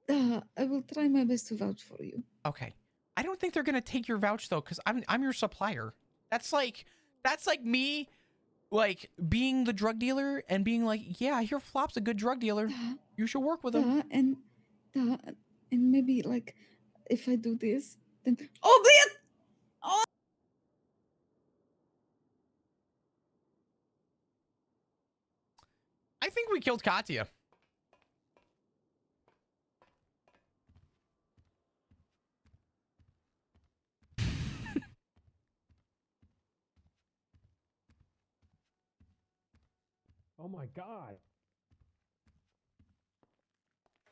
R: I will try my best to vouch for you.
A: Okay. I don't think they're gonna take your vouch though, because I'm your supplier. That's like me, like being the drug dealer and being like, yeah, I hear Flop's a good drug dealer. You should work with him.
R: And maybe like if I do this, then oh man! Oh.
A: I think we killed Katya.
N: Oh my God.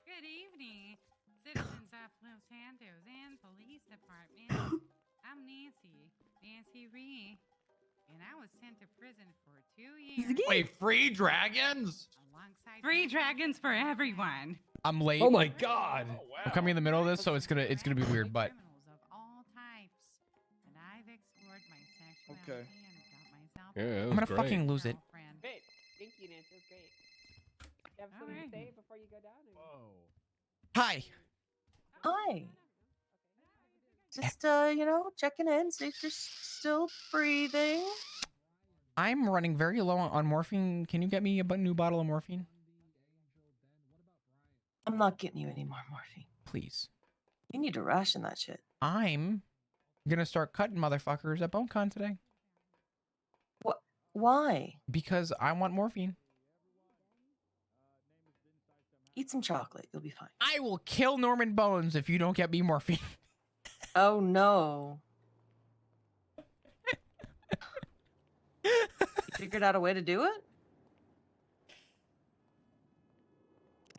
O: Good evening, citizens of Los Santos and police department. I'm Nancy Ree, and I was sent to prison for 2 years.
A: Wait, free dragons?
O: Alongside free dragons for everyone.
A: I'm late.
Q: Oh my God.
A: I'm coming in the middle of this, so it's gonna be weird, but
O: Criminals of all types, and I've explored my sexuality
Q: Okay.
O: and got myself.
H: Yeah,
A: I'm gonna fucking lose it.
F: Great. Thank you, Nancy. It was great. You have something to say before you go down? Whoa.
A: Hi.
S: Hi. Just checking in, see if you're still breathing.
A: I'm running very low on morphine. Can you get me a new bottle of morphine?
S: I'm not getting you any more morphine.
A: Please.
S: You need to ration that shit.
A: I'm gonna start cutting motherfuckers at BoneCon today.
S: What? Why?
A: Because I want morphine.
S: Eat some chocolate. You'll be fine.
A: I will kill Norman Bones if you don't get me morphine.
S: Oh no. You figured out a way to do it?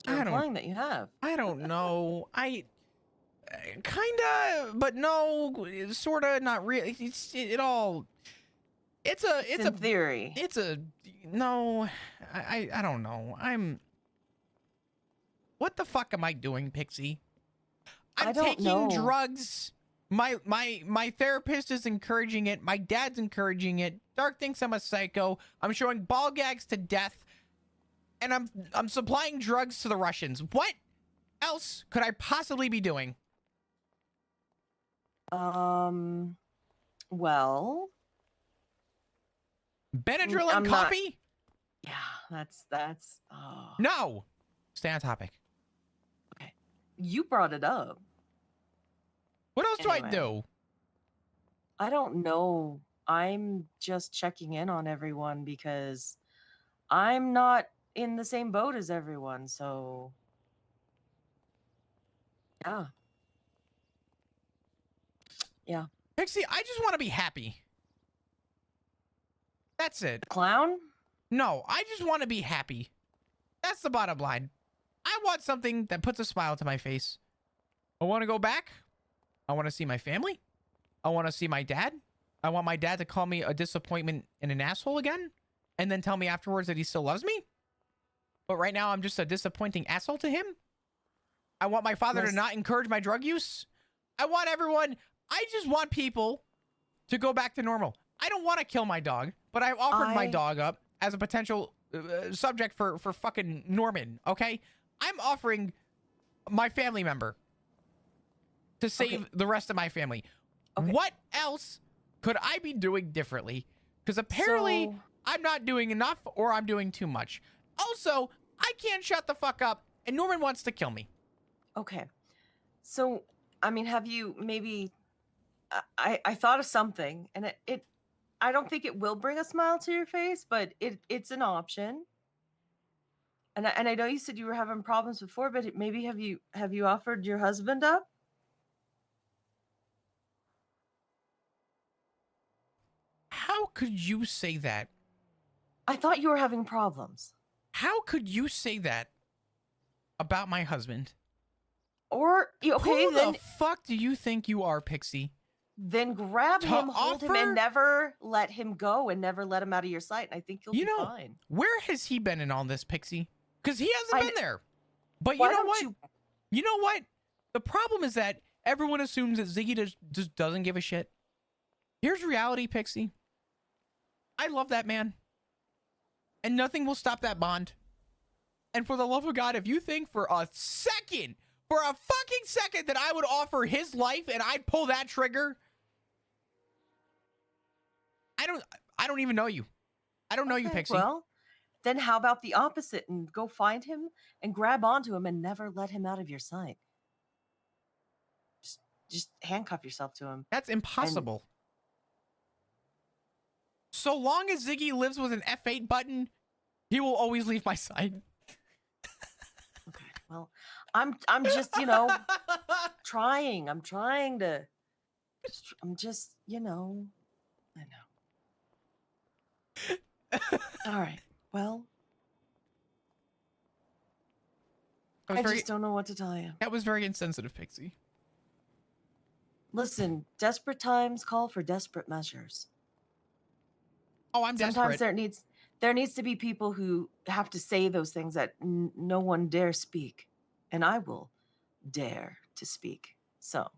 S: You're implying that you have.
A: I don't know. I kinda, but no, sorta, not really. It's a
S: theory.
A: It's a no. I don't know. What the fuck am I doing, Pixie? I'm
S: I don't
A: taking
S: know.
A: drugs. My therapist is encouraging it. My dad's encouraging it. Dark thinks I'm a psycho. I'm showing ball gags to death. and I'm supplying drugs to the Russians. What else could I possibly be doing?
S: Well,
A: Benadryl
S: I'm
A: and
S: not-
A: coffee?
S: Yeah, that's. Oh.
A: No. Stay on topic.
S: You brought it up.
A: What else do I
S: Anyway.
A: do?
S: I don't know. I'm just checking in on everyone because I'm not in the same boat as everyone. So, yeah. Yeah.
A: Pixie, I just want to be happy. That's it.
S: Clown?
A: No, I just want to be happy. That's the bottom line. I want something that puts a smile to my face. I want to go back. I want to see my family. I want to see my dad. I want my dad to call me a disappointment and an asshole again, and then tell me afterwards that he still loves me. But right now, I'm just a disappointing asshole to him. I want my father to not encourage my drug use. I want everyone. I just want people to go back to normal. I don't want to kill my dog, but I've offered my dog up as a potential subject for fucking Norman, okay? I'm offering my family member to save the rest of my family. What else could I be doing differently? Because apparently I'm not doing enough or I'm doing too much. Also, I can't shut the fuck up and Norman wants to kill me.
S: Okay. So, I mean, have you maybe... I thought of something, and I don't think it will bring a smile to your face, but it's an option. And I know you said you were having problems before, but maybe have you offered your husband up?
A: How could you say that?
S: I thought you were having problems.
A: How could you say that about my husband?
S: Or
A: Who the fuck do you think you are, Pixie?
S: Then grab
A: To
S: him, hold him,
A: offer-
S: and never let him go, and never let him out of your sight. And I think you'll be fine.
A: Where has he been in all this, Pixie? Because he hasn't been there. But
S: Why
A: you know
S: don't
A: what?
S: you-
A: You know what? The problem is that everyone assumes that Ziggy just doesn't give a shit. Here's reality, Pixie. I love that man. And nothing will stop that bond. And for the love of God, if you think for a fucking second that I would offer his life and I'd pull that trigger, I don't even know you. I don't know you, Pixie.
S: Well, then how about the opposite and go find him and grab onto him and never let him out of your sight? Just handcuff yourself to him.
A: That's impossible. So long as Ziggy lives with an F8 button, he will always leave my side.
S: Well, I'm just, trying. I'm trying to. I'm just, I know. All right. Well, I just don't know what to tell you.
A: That was very insensitive, Pixie.
S: Listen, desperate times call for desperate measures.
A: Oh, I'm
S: Sometimes
A: desperate.
S: there needs to be people who have to say those things that no one dare speak, and I will dare to speak. So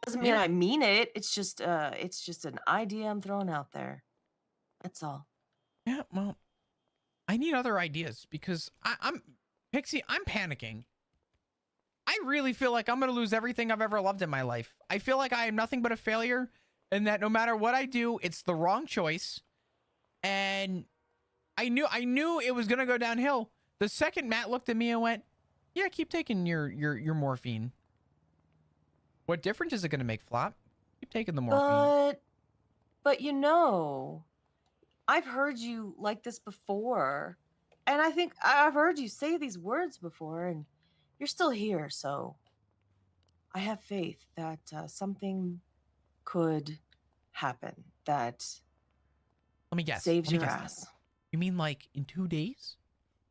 S: doesn't mean I mean it. It's just an idea I'm throwing out there. That's all.
A: Yeah, well, I need other ideas because I'm Pixie, I'm panicking. I really feel like I'm going to lose everything I've ever loved in my life. I feel like I am nothing but a failure and that no matter what I do, it's the wrong choice. And I knew it was going to go downhill. The second Matt looked at me and went, "Yeah, keep taking your morphine." What difference is it going to make, Flop? Keep taking the morphine.
S: But I've heard you like this before, and I think I've heard you say these words before, and you're still here, so I have faith that something could happen that
A: Let me guess.
S: saves
A: Let me
S: your
A: guess
S: ass.
A: this. You mean like in 2 days?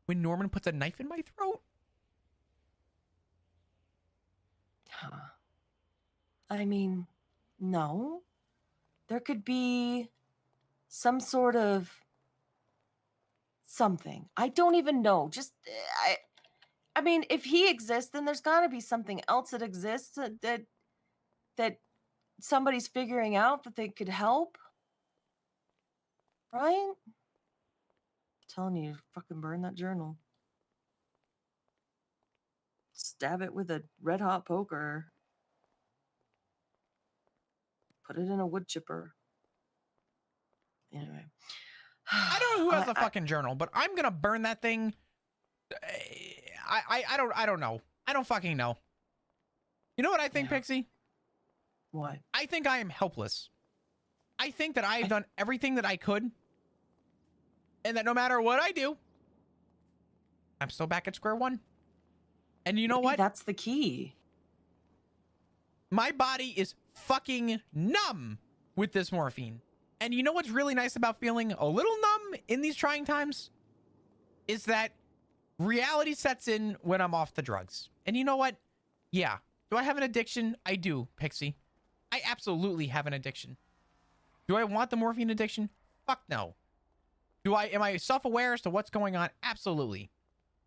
A: When Norman puts a knife in my throat?
S: I mean, no. There could be some sort of something. I don't even know. Just I mean, if he exists, then there's got to be something else that exists that somebody's figuring out that they could help. Right? telling you, fucking burn that journal. Stab it with a red hot poker. Put it in a wood chipper. Anyway.
A: I don't know who has a fucking journal, but I'm gonna burn that thing. I don't know. I don't fucking know. You know what I think, Pixie?
S: What?
A: I think I am helpless. I think that I have done everything that I could, and that no matter what I do, I'm still back at square one. And you know what?
S: That's the key.
A: My body is fucking numb with this morphine. And you know what's really nice about feeling a little numb in these trying times? Is that reality sets in when I'm off the drugs. And you know what? Yeah. Do I have an addiction? I do, Pixie. I absolutely have an addiction. Do I want the morphine addiction? Fuck no. Am I self-aware as to what's going on? Absolutely.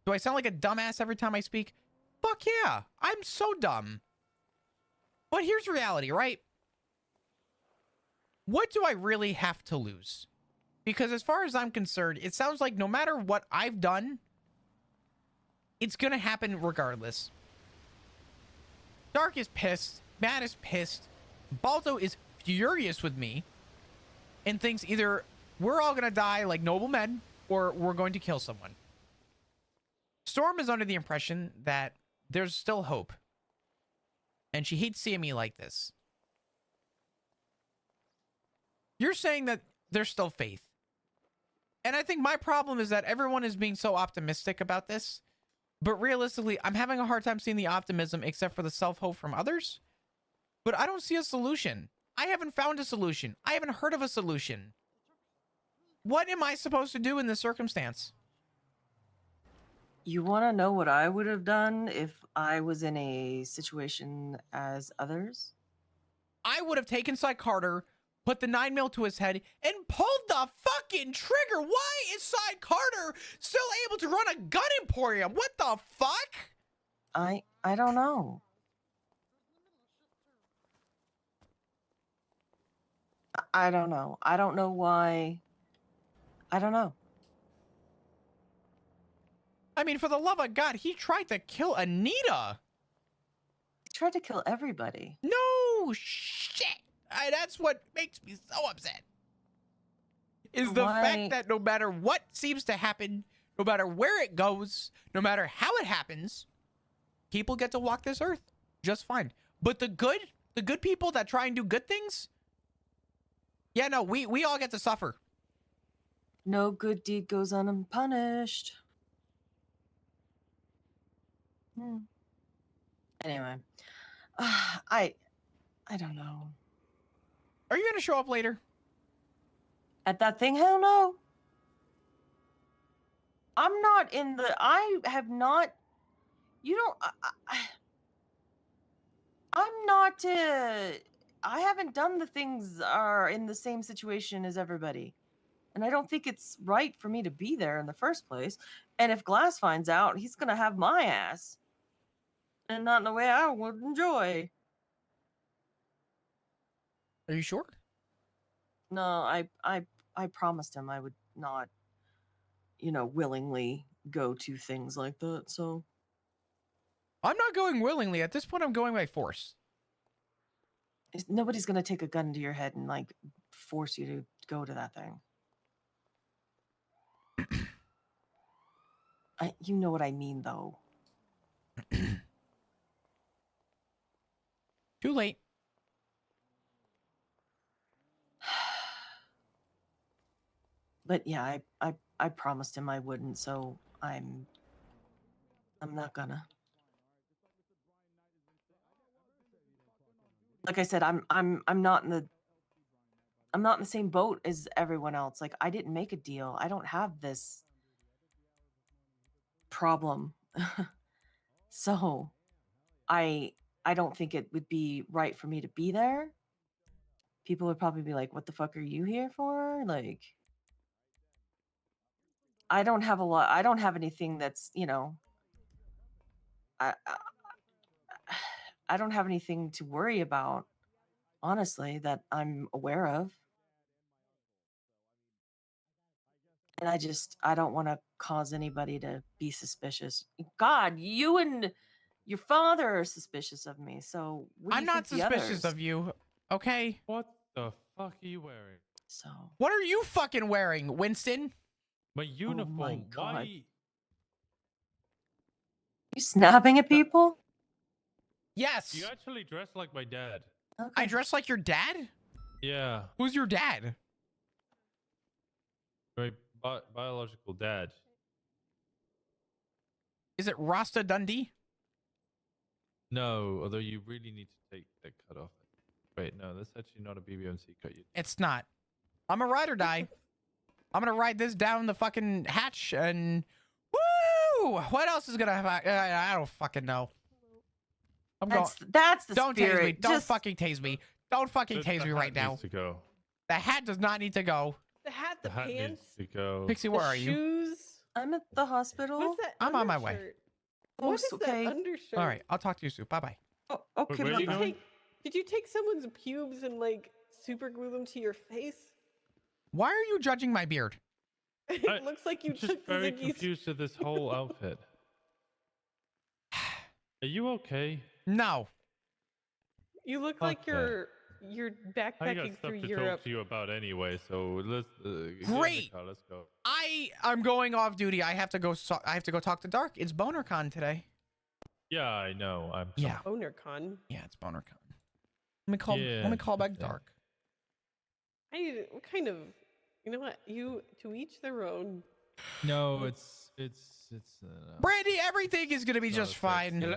A: Do I sound like a dumbass every time I speak? Fuck yeah. I'm so dumb. But here's reality, right? What do I really have to lose? Because as far as I'm concerned, it sounds like no matter what I've done, it's going to happen regardless. Dark is pissed. Matt is pissed. Balto is furious with me and thinks either we're all going to die like noble men or we're going to kill someone. Storm is under the impression that there's still hope. And she hates seeing me like this. You're saying that there's still faith. And I think my problem is that everyone is being so optimistic about this. But realistically, I'm having a hard time seeing the optimism except for the self-hope from others. But I don't see a solution. I haven't found a solution. I haven't heard of a solution. What am I supposed to do in this circumstance?
S: You want to know what I would have done if I was in a situation as others?
A: I would have taken Cy Carter, put the 9mm to his head, and pulled the fucking trigger. Why is Cy Carter still able to run a gun emporium? What the fuck?
S: I don't know. I don't know. I don't know why. I don't know.
A: I mean, for the love of God, he tried to kill Anita.
S: He tried to kill everybody.
A: No shit. That's what makes me so upset. Is the fact that no matter what seems to happen, no matter where it goes, no matter how it happens, people get to walk this earth just fine. But the good people that try and do good things, yeah, no, we all get to suffer.
S: No good deed goes unpunished. Anyway, I don't know.
A: Are you gonna show up later?
S: At that thing? Hell no. I'm not in the. I have not. You don't. I'm not. I haven't done the things are in the same situation as everybody, and I don't think it's right for me to be there in the first place. And if Glass finds out, he's gonna have my ass, and not in a way I would enjoy.
A: Are you sure?
S: No, I promised him I would not, willingly go to things like that. So
A: I'm not going willingly. At this point, I'm going by force.
S: Nobody's gonna take a gun to your head and like force you to go to that thing. You know what I mean, though.
A: Too late.
S: But yeah, I promised him I wouldn't, so I'm not gonna. Like I said, I'm not in the same boat as everyone else. Like, I didn't make a deal. I don't have this problem. So I don't think it would be right for me to be there. People would probably be like, "What the fuck are you here for?" Like, I don't have anything that's, I don't have anything to worry about, honestly, that I'm aware of. And I don't want to cause anybody to be suspicious. God, you and your father are suspicious of me. So what do
A: I'm
S: you
A: not
S: think the
A: suspicious
S: others?
A: of you, okay?
K: What the fuck are you wearing?
S: So
A: What are you fucking wearing, Winston?
K: My uniform.
S: God.
K: Why?
S: You snapping at people?
A: Yes.
K: You actually dress like my dad.
A: I dress like your dad?
K: Yeah.
A: Who's your dad?
K: My biological dad.
A: Is it Rasta Dundee?
K: No, although you really need to take that cut off. Wait, no, that's actually not a BBMC cut.
A: It's not. I'm a ride or die. I'm gonna ride this down the fucking hatch and woo! What else is gonna happen? I don't fucking know.
S: That's the
A: Don't
S: spirit.
A: tase me. Don't
S: Just-
A: fucking tase me. Don't fucking
K: The
A: tase me
K: hat
A: right now.
K: needs to go.
A: The hat does not need to go.
F: The hat, the,
K: The hat
F: pants,
K: needs to go.
A: Pixie, where are you?
F: shoes.
S: I'm at the hospital.
F: What's that?
A: I'm on my way.
F: undershirt?
S: Oh,
F: What is
S: okay.
F: that undershirt?
A: All right, I'll talk to you soon. Bye bye.
S: Oh, okay.
K: Where are you going?
F: Did you take someone's pubes and like super glue them to your face?
A: Why are you judging my beard?
F: It looks like you
K: I'm just
F: took
K: very
F: Ziggy's.
K: confused with this whole outfit. Are you okay?
A: No.
F: You look like you're
K: I got
F: backpacking
K: stuff
F: through
K: to
F: Europe.
K: talk to you about anyway, so let's get in the
A: Great.
K: car, let's go.
A: I'm going off duty. I have to go. I have to go talk to Dark. It's BoneCon today.
K: Yeah, I know. I'm
A: Yeah.
F: BoneCon.
A: Yeah, it's BoneCon. Let me call.
K: Yeah,
A: let me call back
K: yeah.
A: Dark.
F: What kind of? You know what? You to each their own.
K: No, it's
A: Brandy, everything is gonna be
K: not
A: just
K: a
A: fine.
K: thing.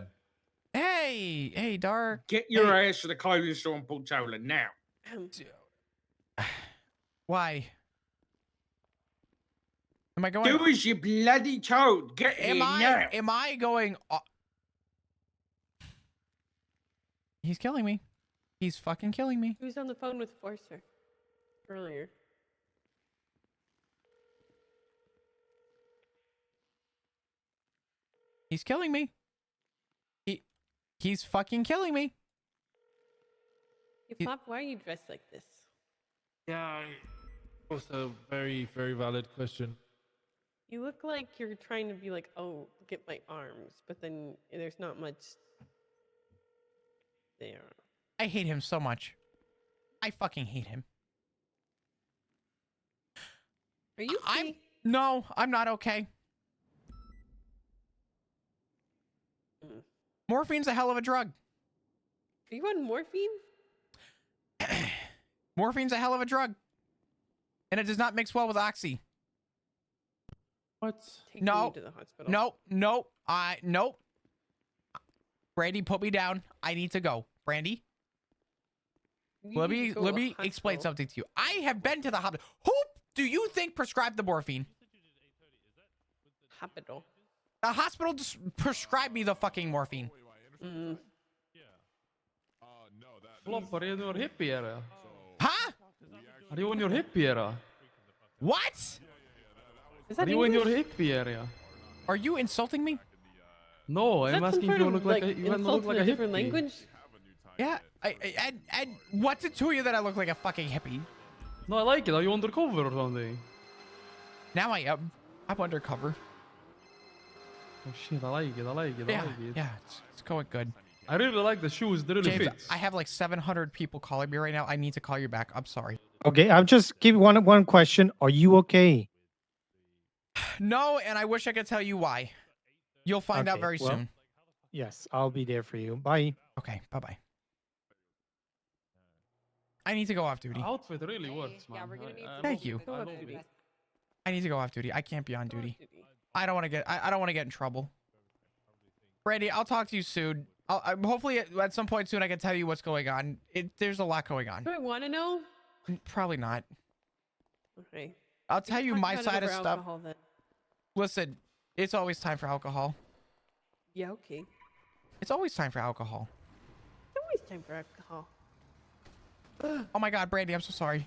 A: Hey, Dark.
J: Get your ass to the clothing store and pull Taylor now.
A: Why? Am I going?
J: Do as you bloody told. Get here now.
A: Am I going? He's killing me. He's fucking killing me.
F: He was on the phone with Forcer earlier.
A: He's killing me. He's fucking killing me.
F: Hey, Flop, why are you dressed like this?
K: Yeah, also very, very valid question.
F: You look like you're trying to be like, oh, look at my arms, but then there's not much there.
A: I hate him so much. I fucking hate him.
F: Are you okay?
A: No, I'm not okay. Morphine's a hell of a drug.
F: Are you on morphine?
A: Morphine's a hell of a drug. And it does not mix well with oxy.
K: What?
F: Take
A: No.
F: me to the hospital.
A: Nope. Nope. Brandy, put me down. I need to go. Brandy?
F: You
A: Let
F: need
A: me
F: to go to the
A: explain
F: hospital.
A: something to you. I have been to the hospital. Who do you think prescribed the morphine?
F: Hospital.
A: The hospital just prescribed me the fucking morphine.
T: Flop, are you in your hippie area?
A: Huh?
T: Are you in your hippie area?
A: What?
F: Is
T: Are
F: that
T: you in your
F: English?
T: hippie area?
A: Are you insulting me?
T: No,
F: Is
T: I'm
F: that some
T: asking
F: sort
T: if you
F: of,
T: look like a,
F: like,
T: you look
F: insult
T: like
F: in
T: a
F: a different
T: hippie.
F: language?
A: Yeah. And what's it to you that I look like a fucking hippie?
T: No, I like it. Are you undercover or something?
A: Now I am. I'm undercover.
T: Oh shit, I like it. I like it. I
A: Yeah,
T: like it.
A: yeah, it's going good.
T: I really like the shoes. They really
A: James,
T: fit.
A: I have like 700 people calling me right now. I need to call you back. I'm sorry.
B: Okay, I'll just give one question. Are you okay?
A: No, and I wish I could tell you why. You'll find out
B: Okay,
A: very
B: well,
A: soon.
B: Yes, I'll be there for you. Bye.
A: Okay, bye-bye. I need to go off duty.
T: Outfit really works, man.
F: Yeah, we're gonna need to
A: Thank you.
F: go off duty.
A: I need to go off duty. I can't be on duty. I don't want to get. I don't want to get in trouble. Brandy, I'll talk to you soon. Hopefully at some point soon I can tell you what's going on. There's a lot going on.
F: Do I want to know?
A: Probably not.
F: Okay.
A: I'll tell you
F: Talk
A: my
F: about it
A: side of
F: over
A: stuff.
F: alcohol, then.
A: Listen, it's always time for alcohol.
F: Yeah, okay.
A: It's always time for alcohol.
F: It's always time for alcohol.
A: Oh my God, Brandy, I'm so sorry.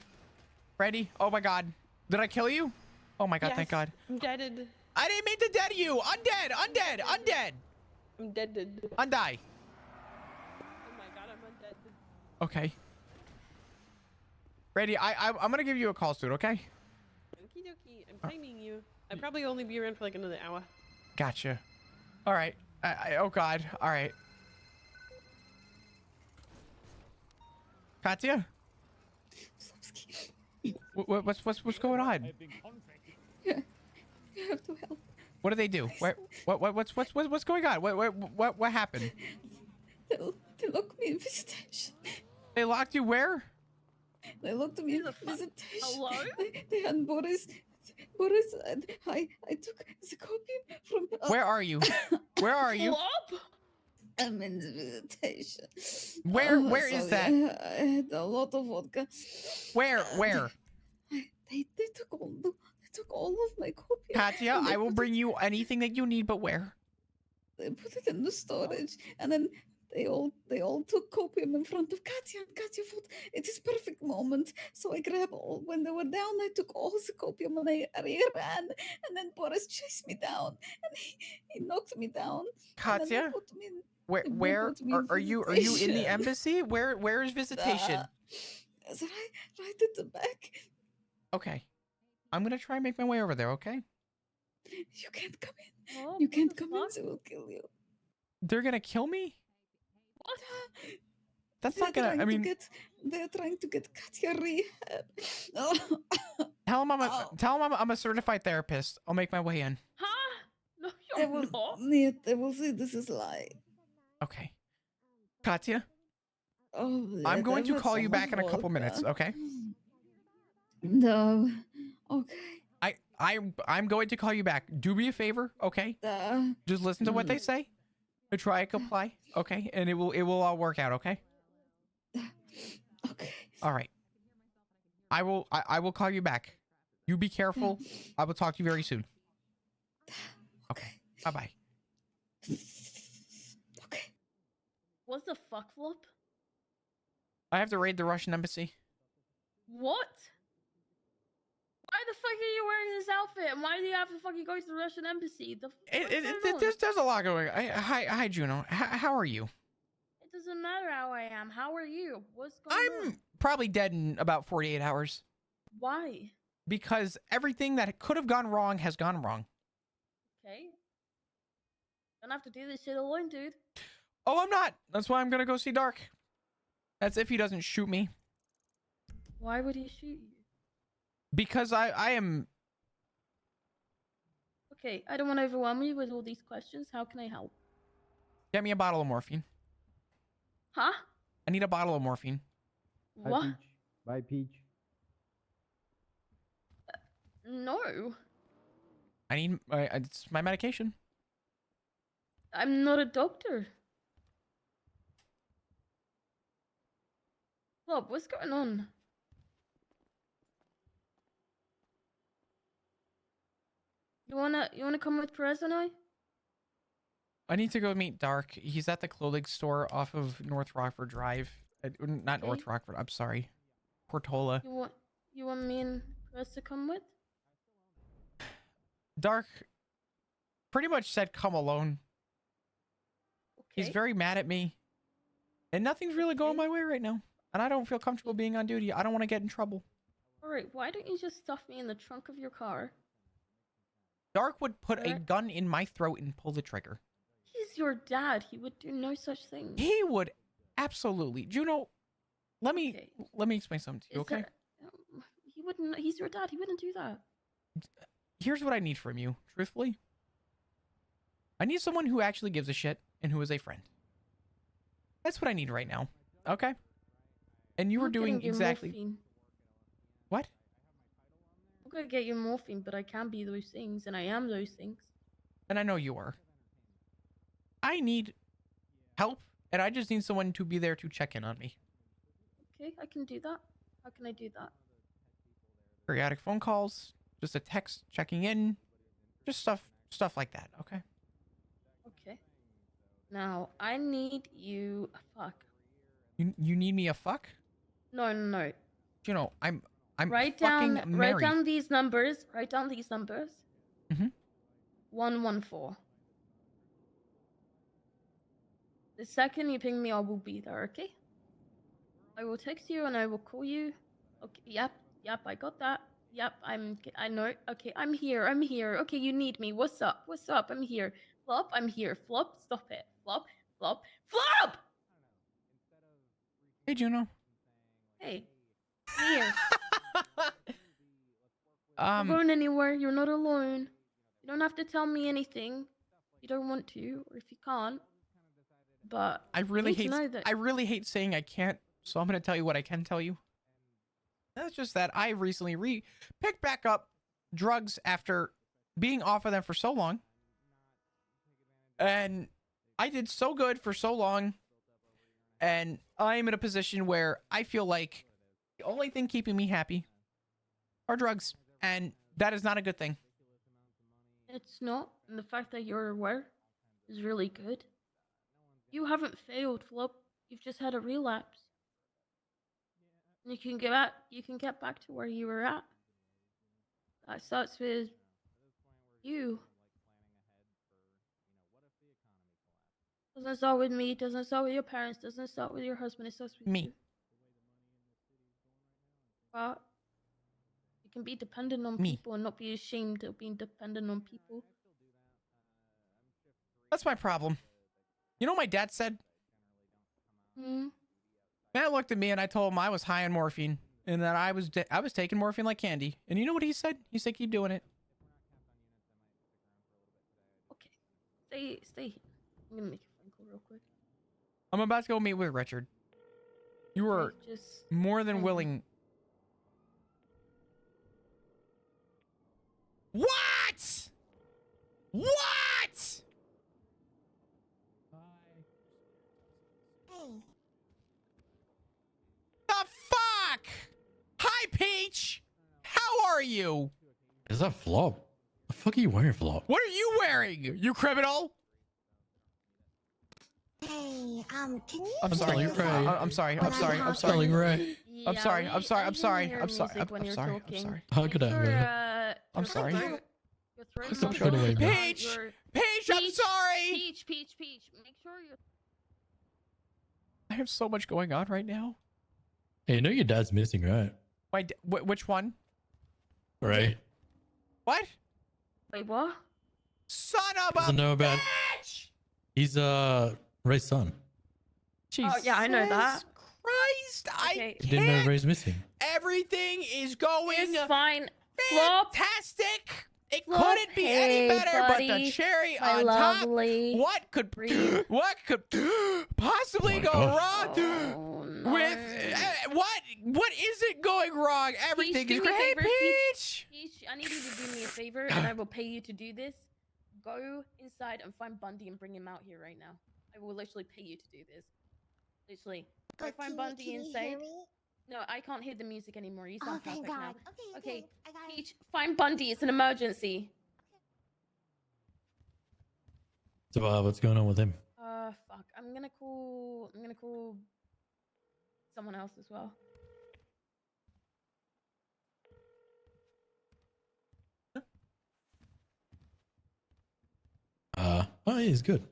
A: Brandy, oh my God. Did I kill you? Oh my God,
F: Yes,
A: thank God.
F: I'm deaded.
A: I didn't mean to dead you. Undead, undead, undead.
F: I'm deaded.
A: Undie.
F: Oh my God, I'm undead.
A: Okay. Brandy, I'm gonna give you a call soon, okay?
F: Okie okie. I'm timing you. I'd probably only be around for like another hour.
A: Gotcha. All right. Oh God. All right. Katya? What's going on?
R: Yeah, you have to help.
A: What do they do? What's going on? What happened?
R: They locked me in visitation.
A: They locked you where?
R: They locked me in visitation.
F: Hello?
R: They had Boris. Boris, I took the copium from.
A: Where are you? Where are you?
F: Flop?
R: I'm in the visitation.
A: Where is that?
R: I had a lot of vodka.
A: Where?
R: They took all of my copium.
A: Katya,
R: and they
A: I will
R: put
A: bring you anything that you need, but where?
R: They put it in the storage, and then they all took copium in front of Katya, and Katya thought it is perfect moment. So I grabbed all. When they were down, I took all the copium and I ran, and then Boris chased me down, and he knocked me down. And then they
A: Katya,
R: put me in,
A: where
R: put me in
A: are you? Are you in the
R: visitation.
A: embassy? Where is visitation?
R: It's right at the back.
A: Okay, I'm gonna try and make my way over there. Okay.
R: You can't come in.
F: Oh,
R: You can't come in. They will kill you.
A: They're gonna kill me?
F: What?
A: That's not gonna. I mean,
R: they're trying to get Katya rehab.
A: tell them I'm a certified therapist. I'll make my way in.
F: Huh? No,
R: They
F: you're
R: will,
F: not.
R: they will say this is lie.
A: Okay. Katya,
R: Oh,
A: I'm
R: yeah,
A: going to
R: I've had
A: call
R: so
A: you
R: much
A: back in a couple
R: vodka.
A: minutes. Okay.
R: No. Okay.
A: I'm going to call you back. Do me a favor, okay? Just listen to what they say. Try and comply, okay? And it will all work out, okay?
R: Okay.
A: All right. I will call you back. You be careful. I will talk to you very soon. Okay. Bye-bye.
F: What the fuck, Flop?
A: I have to raid the Russian embassy.
F: What? Why the fuck are you wearing this outfit? And why do you have to fucking go to the Russian embassy?
A: There's a lot going on. Hi, Juno. How are you?
F: It doesn't matter how I am. How are you? What's going on?
A: I'm probably dead in about 48 hours.
F: Why?
A: Because everything that could have gone wrong has gone wrong.
F: Okay. Don't have to do this shit alone, dude.
A: Oh, I'm not. That's why I'm gonna go see Dark. That's if he doesn't shoot me.
F: Why would he shoot you?
A: Because I am...
F: Okay, I don't want to overwhelm you with all these questions. How can I help?
A: Get me a bottle of morphine.
F: Huh?
A: I need a bottle of morphine.
F: What?
M: Bye, Peach.
F: No.
A: I need... it's my medication.
F: I'm not a doctor. Bob, what's going on? You wanna come with Perez and I?
A: I need to go meet Dark. He's at the clothing store off of North Rockford Drive. Not
F: Okay.
A: North Rockford. I'm sorry. Portola.
F: You want me and Perez to come with?
A: Dark pretty much said come alone.
F: Okay.
A: He's very mad at me. And nothing's really going my way right now. And I don't feel comfortable being on duty. I don't want to get in trouble.
F: Alright, why don't you just stuff me in the trunk of your car?
A: Dark would put a gun in my throat and pull the trigger.
F: He's your dad. He would do no such thing.
A: He would absolutely. Juno, let me explain something to you, okay?
F: He wouldn't. He's your dad. He wouldn't do that.
A: Here's what I need from you, truthfully. I need someone who actually gives a shit and who is a friend. That's what I need right now, okay? And you were doing exactly...
F: Morphine.
A: What?
F: I'm gonna get you morphine, but I can be those things, and I am those things.
A: And I know you are. I need help, and I just need someone to be there to check in on me.
F: Okay, I can do that. How can I do that?
A: Periodic phone calls, just a text checking in, just stuff like that, okay?
F: Okay. Now, I need you... Fuck.
A: You need me a fuck?
F: No.
A: You know, I'm
F: write
A: fucking
F: down,
A: married.
F: Write down these numbers. Write down these numbers.
A: Mm-hmm.
F: 114. The second you ping me, I will be there, okay? I will text you and I will call you. Okay, yep, I got that. Yep, I know. Okay, I'm here. I'm here. Okay, you need me. What's up? What's up? I'm here. Flop, I'm here. Flop, stop it. Flop, flop, flop!
A: Hey, Juno.
F: Hey, I'm here. Not
A: Um,
F: going anywhere. You're not alone. You don't have to tell me anything. You don't want to, or if you can't. But
A: I
F: you
A: really
F: need to
A: hate.
F: know that.
A: I really hate saying I can't. So I'm gonna tell you what I can tell you. That's just that I recently picked back up drugs after being off of them for so long, and I did so good for so long, and I'm in a position where I feel like the only thing keeping me happy are drugs, and that is not a good thing.
F: It's not, and the fact that you're aware is really good. You haven't failed, Flop. You've just had a relapse. And you can get back to where you were at. That starts with you. Doesn't start with me, doesn't start with your parents, doesn't start with your husband, it starts with
A: Me.
F: you. But you can be dependent on
A: Me.
F: people and not be ashamed of being dependent on people.
A: That's my problem. You know what my dad said?
F: Hmm.
A: Man looked at me and I told him I was high on morphine and that I was taking morphine like candy. And you know what he said? He said, keep doing it.
F: Okay. Stay. I'm gonna make a phone call real quick.
A: I'm about to go meet with Richard. You are
F: Just
A: more than willing. What? What? The fuck? Hi, Peach. How are you?
U: Is that Flop? The fuck are you wearing, Flop?
A: What are you wearing? You criminal?
V: Hey, can you?
A: I'm sorry. I'm sorry. I'm sorry. I'm sorry.
U: Telling Ray.
A: I'm sorry. I'm sorry. I'm sorry. I'm sorry. I'm sorry. I'm sorry.
U: How could I?
A: I'm sorry.
U: Stop trying to wave me.
A: Peach! Peach, I'm sorry!
F: Peach. Make sure you're.
A: I have so much going on right now.
U: Hey, you know your dad's missing, right?
A: Which one?
U: Right.
A: What?
F: Wait, what?
A: Son of a
U: Doesn't know about. He's Ray's son.
F: Oh yeah, I know that.
A: Christ,
F: Okay.
U: You didn't know Ray's missing.
A: Everything is going
F: It's fine.
A: fantastic. It couldn't be any better, but the cherry on top. What could possibly go wrong with what isn't going wrong? Everything is great. Peach.
F: Peach, I need you to do me a favor, and I will pay you to do this. Go inside and find Bundy and bring him out here right now. I will literally pay you to do this. Literally. Go find Bundy inside. No, I can't hear the music anymore. You sound perfect now. Okay, I got it. Peach, find Bundy. It's an emergency.
U: So, what's going on with him?
F: Fuck. I'm gonna call someone else as well.
U: Oh, he's good.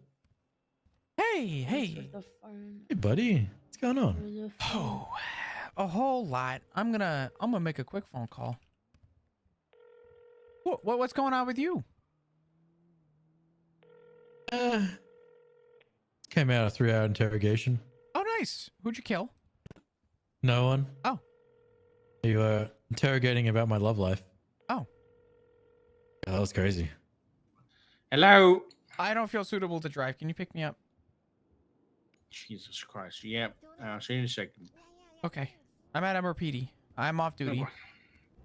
A: Hey.
U: Hey, buddy. What's going on?
A: Oh, a whole lot. I'm gonna make a quick phone call. What's going on with you?
U: Came out of 3-hour interrogation.
A: Oh, nice. Who'd you kill?
U: No one.
A: Oh.
U: You were interrogating about my love life.
A: Oh.
U: That was crazy.
J: Hello.
A: I don't feel suitable to drive. Can you pick me up?
J: Jesus Christ. Yep. I'll see you in a second.
A: Okay. I'm at MRPD. I'm off duty.
J: Okay.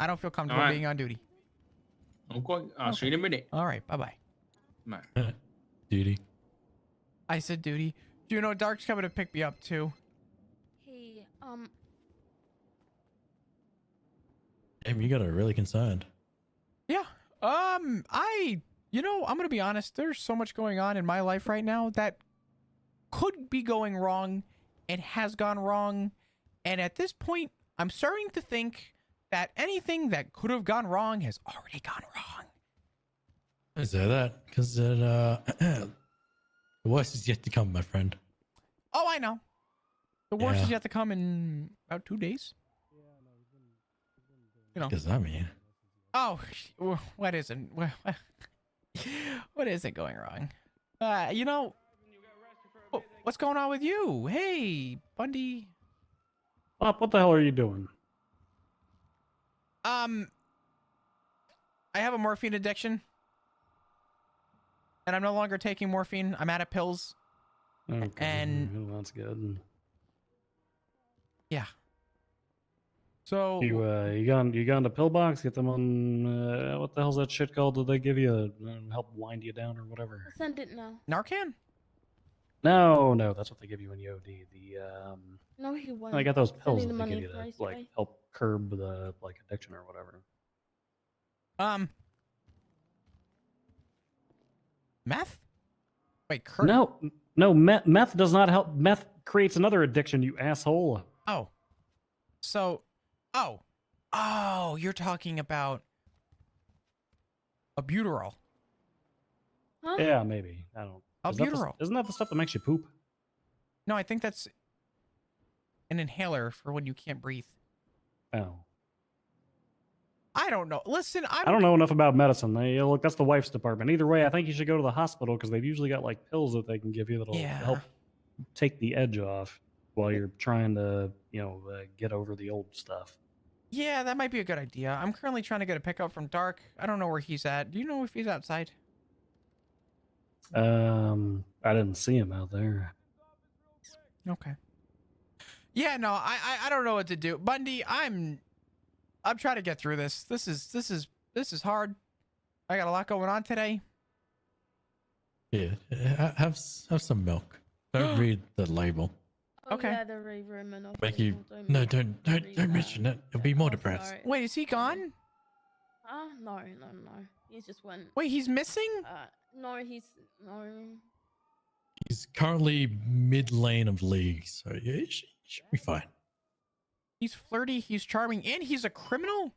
A: I don't feel comfortable
J: All right.
A: being on duty.
J: Okay. I'll see you in a minute.
A: All right. Bye-bye.
J: Bye.
U: Duty.
A: I said duty. Juno, Dark's coming to pick me up too.
F: Hey,
U: Damn, you got her really concerned.
A: Yeah. I'm gonna be honest, there's so much going on in my life right now that could be going wrong and has gone wrong. And at this point, I'm starting to think that anything that could have gone wrong has already gone wrong.
U: I say that because the worst is yet to come, my friend.
A: Oh, I know. The worst is
U: Yeah.
A: yet to come in about 2 days. You know.
U: What does that mean?
A: Oh, what isn't? What isn't going wrong? You know, what's going on with you? Hey, Bundy.
N: Flop, what the hell are you doing?
A: I have a morphine addiction, and I'm no longer taking morphine. I'm out of pills.
N: Okay,
A: And
N: well, that's good.
A: yeah. So
N: You got the pillbox? Get them on what the hell's that shit called? Did they give you help wind you down or whatever?
F: I'll send it now.
A: Narcan?
N: No, that's what they give you when you OD.
F: No, he won't.
N: I got those
F: Send
N: pills
F: me
N: that
F: the
N: they give
F: money
N: you to
F: price,
N: like
F: right?
N: help curb the like addiction or whatever.
A: Meth? Wait, curb?
N: No, meth does not help. Meth creates another addiction, you asshole.
A: Oh. So, oh, you're talking about albuterol.
F: Huh?
N: Yeah, maybe. I don't.
A: Albuterol.
N: Isn't that the stuff that makes you poop?
A: No, I think that's an inhaler for when you can't breathe.
N: Oh.
A: I don't know. Listen,
N: I don't know enough about medicine. Look, that's the wife's department. Either way, I think you should go to the hospital because they've usually got like pills that they can give you that'll help take the edge off while you're trying to, get over the old stuff.
A: Yeah, that might be a good idea. I'm currently trying to get a pickup from Dark. I don't know where he's at. Do you know if he's outside?
N: I didn't see him out there.
A: Okay. Yeah, no, I don't know what to do. Bundy, I'm trying to get through this. This is hard. I got a lot going on today.
U: Yeah, have some milk. Don't read the label.
F: Oh,
A: Okay.
F: yeah, the Ray Roman of
U: Make you
F: label.
U: don't mention it. You'll be more depressed.
F: Sorry.
A: Wait, is he gone?
F: No. He just went.
A: Wait, he's missing?
F: No, no.
U: He's currently mid lane of league, so yeah, he should be fine.
A: He's flirty, he's charming, and he's a criminal?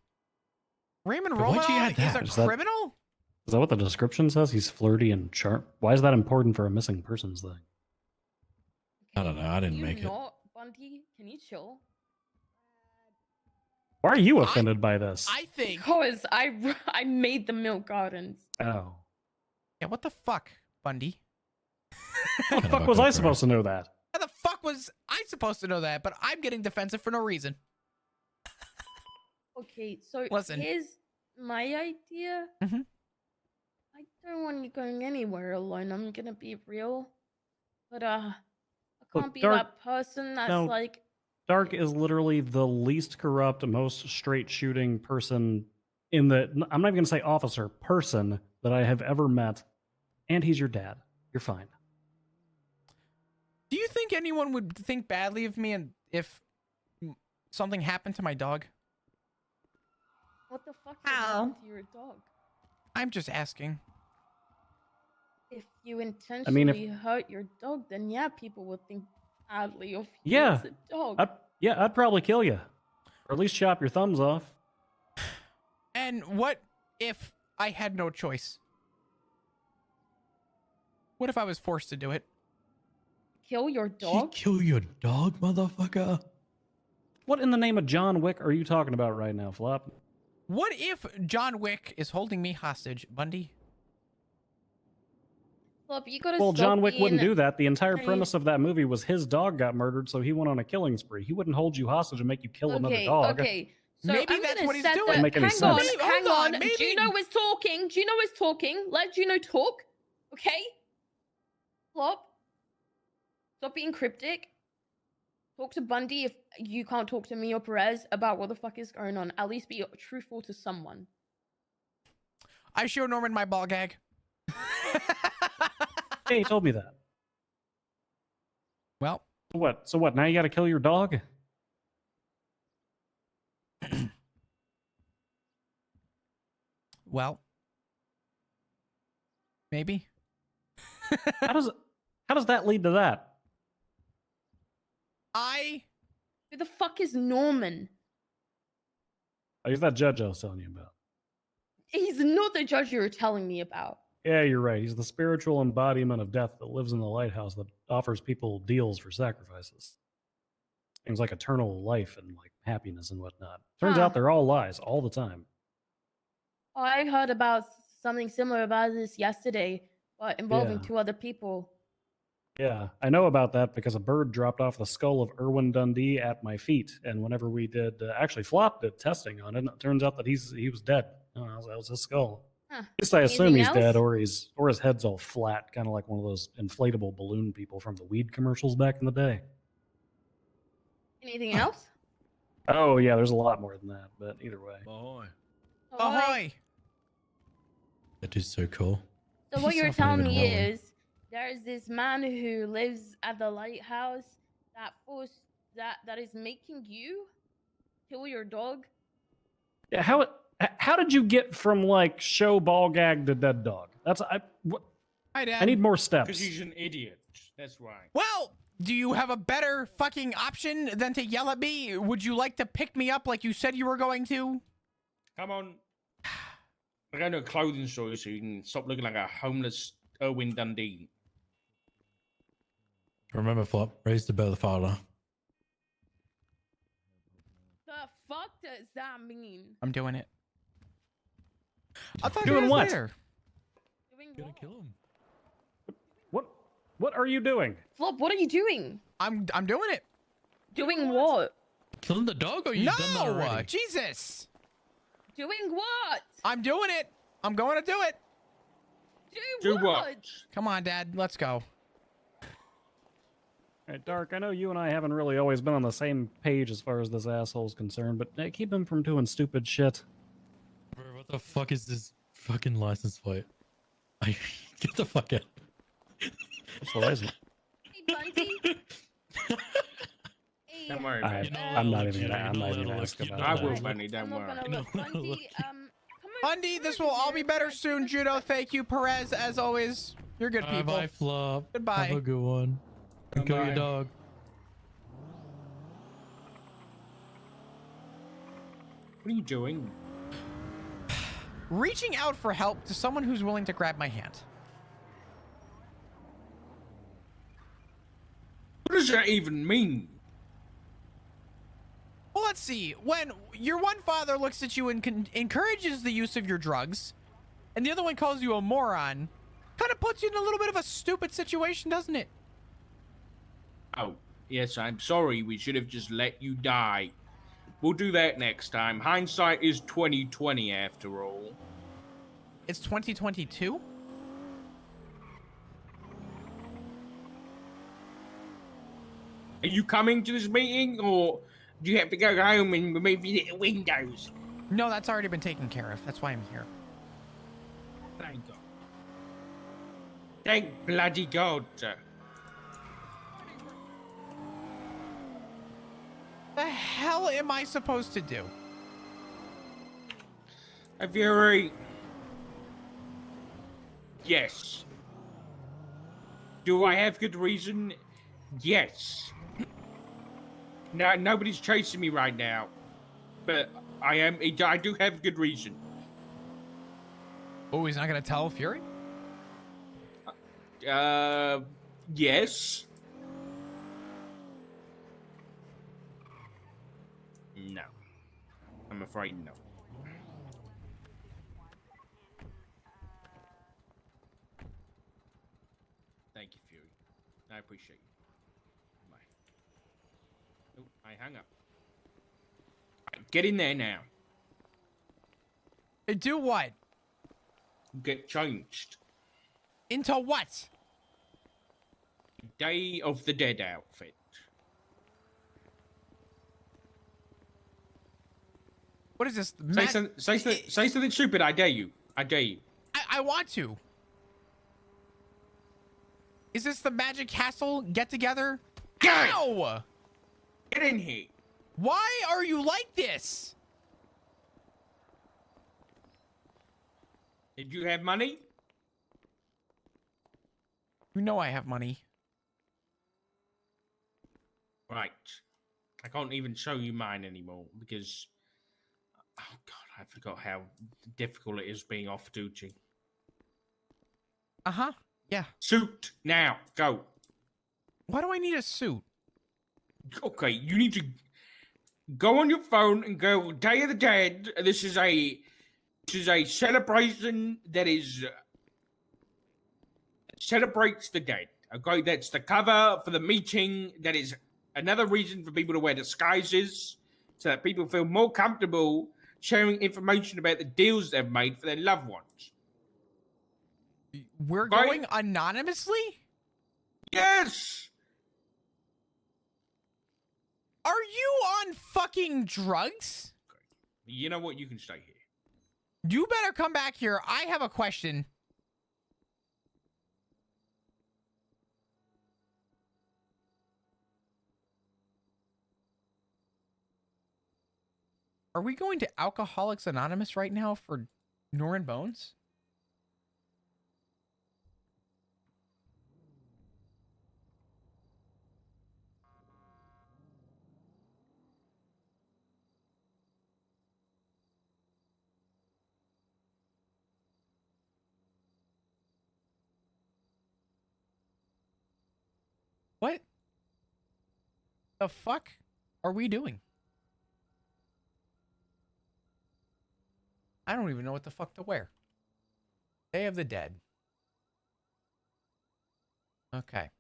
A: Raymond
U: But why'd you add
A: Romanov is
U: that?
A: a
N: Is that-
A: criminal?
N: Is that what the description says? He's flirty and charm. Why is that important for a missing persons thing?
U: I don't know. I didn't
F: You
U: make it.
F: not, Bundy? Can you chill?
N: Why are you offended by this?
A: I think.
F: Because I made the milk gardens.
N: Oh.
A: Yeah, what the fuck, Bundy?
N: How the fuck was I supposed to know that?
A: How the fuck was I supposed to know that? But I'm getting defensive for no reason.
F: Okay, so
A: Listen.
F: here's my idea.
A: Mhm.
F: I don't want you going anywhere alone. I'm gonna be real, but I can't
N: Look,
F: be
N: Dark-
F: that person that's
N: no.
F: like.
N: Dark is literally the least corrupt, most straight shooting person in the. I'm not even going to say officer, person that I have ever met. And he's your dad. You're fine.
A: Do you think anyone would think badly of me and if something happened to my dog?
F: What the fuck happened to your dog?
A: I'm just asking.
F: If you intentionally
N: if-
F: hurt your dog, then yeah, people would think badly of you
N: Yeah.
F: as a dog.
N: I'd probably kill you. Or at least chop your thumbs off.
A: And what if I had no choice? What if I was forced to do it?
F: Kill your dog?
U: Kill your dog, motherfucker.
N: What in the name of John Wick are you talking about right now, Flop?
A: What if John Wick is holding me hostage, Bundy?
F: Flop, you gotta
N: Well,
F: stop
N: John Wick wouldn't
F: being-
N: do that. The entire
F: Hey.
N: premise of that movie was his dog got murdered, so he went on a killing spree. He wouldn't hold you hostage and make you kill another dog.
F: Okay. So
A: Maybe
F: I'm
A: that's
F: gonna
A: what he's
F: set
A: doing.
F: the-
N: Doesn't make any
F: hang
N: sense.
F: on,
N: Maybe-
F: hang
A: hold on,
F: on.
A: maybe-
F: Juno is talking. Juno is talking. Let Juno talk. Okay? Flop. Stop being cryptic. Talk to Bundy if you can't talk to me or Perez about what the fuck is going on. At least be truthful to someone.
A: I show Norman my ball gag.
N: Hey, he told me that.
A: Well.
N: So what? Now you got to kill your dog?
A: Well. Maybe.
N: How does that lead to that?
F: Who the fuck is Norman?
N: Oh, he's that judge I was telling you about.
F: He's not the judge you were telling me about.
N: Yeah, you're right. He's the spiritual embodiment of death that lives in the lighthouse that offers people deals for sacrifices. Things like eternal life and like happiness and whatnot. Turns
F: Huh.
N: out they're all lies all the time.
F: Oh, I heard about something similar about this yesterday, but involving
N: Yeah.
F: 2 other people.
N: Yeah, I know about that because a bird dropped off the skull of Irwin Dundee at my feet, and whenever we did, actually Flop did testing on it, and it turns out that he was dead. Oh, that was his skull.
F: Huh.
N: At least I assume
F: Anything
N: he's dead,
F: else?
N: or his head's all flat, kind of like one of those inflatable balloon people from the weed commercials back in the day.
F: Anything else?
N: Oh yeah, there's a lot more than that, but either way.
U: Ahoy.
A: Ahoy!
U: That is so cool.
F: So what
U: He's
F: you're
U: not
F: telling
U: even
F: me
U: rolling.
F: is there's this man who lives at the lighthouse that is making you kill your dog.
N: Yeah, how did you get from like show ball gag to dead dog?
A: Hi, Dad.
N: I need more
J: Because
N: steps.
J: he's an idiot. That's right.
A: Well, do you have a better fucking option than to yell at me? Would you like to pick me up like you said you were going to?
J: Come on. We're going to a clothing store so you can stop looking like a homeless Irwin Dundee.
U: Remember, Flop, raised above the father.
F: The fuck does that mean?
A: I'm doing it. I'll talk
N: Doing
A: to you guys
N: what?
A: later.
F: Doing
U: Gonna
F: what?
U: kill him.
N: What are you doing?
F: Flop, what are you doing?
A: I'm doing it.
F: Doing what?
U: Killing the dog, or you done that
A: No,
U: already?
A: Jesus.
F: Doing what?
A: I'm doing it. I'm going to do it.
J: Do what?
A: Come on, Dad. Let's go.
N: Hey, Dark, I know you and I haven't really always been on the same page as far as this asshole's concerned, but keep him from doing stupid shit.
U: Bro, what the fuck is this fucking license plate? Get the fuck out.
N: What's the license?
F: Hey, Bunty.
J: Don't worry,
N: I-
J: Bunny.
N: I'm not even gonna ask about
J: I
N: that.
J: will, Bunny. Don't
F: I'm not
J: worry.
F: gonna look. Bunty,
A: Bundy, this will all be better soon. Judo, thank you. Perez, as always. You're good people.
U: Bye, Flop.
A: Goodbye.
U: Have a good one. And kill your
J: Bye-bye.
U: dog.
J: What are you doing?
A: Reaching out for help to someone who's willing to grab my hand.
J: What does that even mean?
A: Well, let's see. When your one father looks at you and encourages the use of your drugs, and the other one calls you a moron, kind of puts you in a little bit of a stupid situation, doesn't it?
J: Oh, yes, I'm sorry. We should have just let you die. We'll do that next time. Hindsight is 20/20 after all.
A: It's 2022?
J: Are you coming to this meeting, or do you have to go home and remove your little windows?
A: No, that's already been taken care of. That's why I'm here.
J: Thank God. Thank bloody God.
A: The hell am I supposed to do?
J: Fury. Yes. Do I have good reason? Yes. No, nobody's chasing me right now, but I do have good reason.
A: Oh, he's not gonna tell Fury?
J: Yes. No. I'm afraid no. Thank you, Fury. I appreciate you. Bye. Oh, I hung up. Right, get in there now.
A: Do what?
J: Get changed.
A: Into what?
J: Day of the Dead outfit.
A: What is this?
J: Say something stupid. I dare you. I dare you.
A: I want to. Is this the Magic Castle get together? Ow!
J: Get in here.
A: Why are you like this?
J: Did you have money?
A: You know I have money.
J: Right. I can't even show you mine anymore because... Oh, God, I forgot how difficult it is being off duty.
A: Uh-huh. Yeah.
J: Suit, now, go.
A: Why do I need a suit?
J: Okay, you need to go on your phone and go Day of the Dead. This is a This is a celebration that celebrates the dead. Okay, that's the cover for the meeting. That is another reason for people to wear disguises, so that people feel more comfortable sharing information about the deals they've made for their loved ones.
A: We're going anonymously?
J: Yes!
A: Are you on fucking drugs?
J: You know what? You can stay here.
A: You better come back here. I have a question. Are we going to Alcoholics Anonymous right now for Norrin Bones? What the fuck are we doing? I don't even know what the fuck to wear. Day of the Dead. Okay.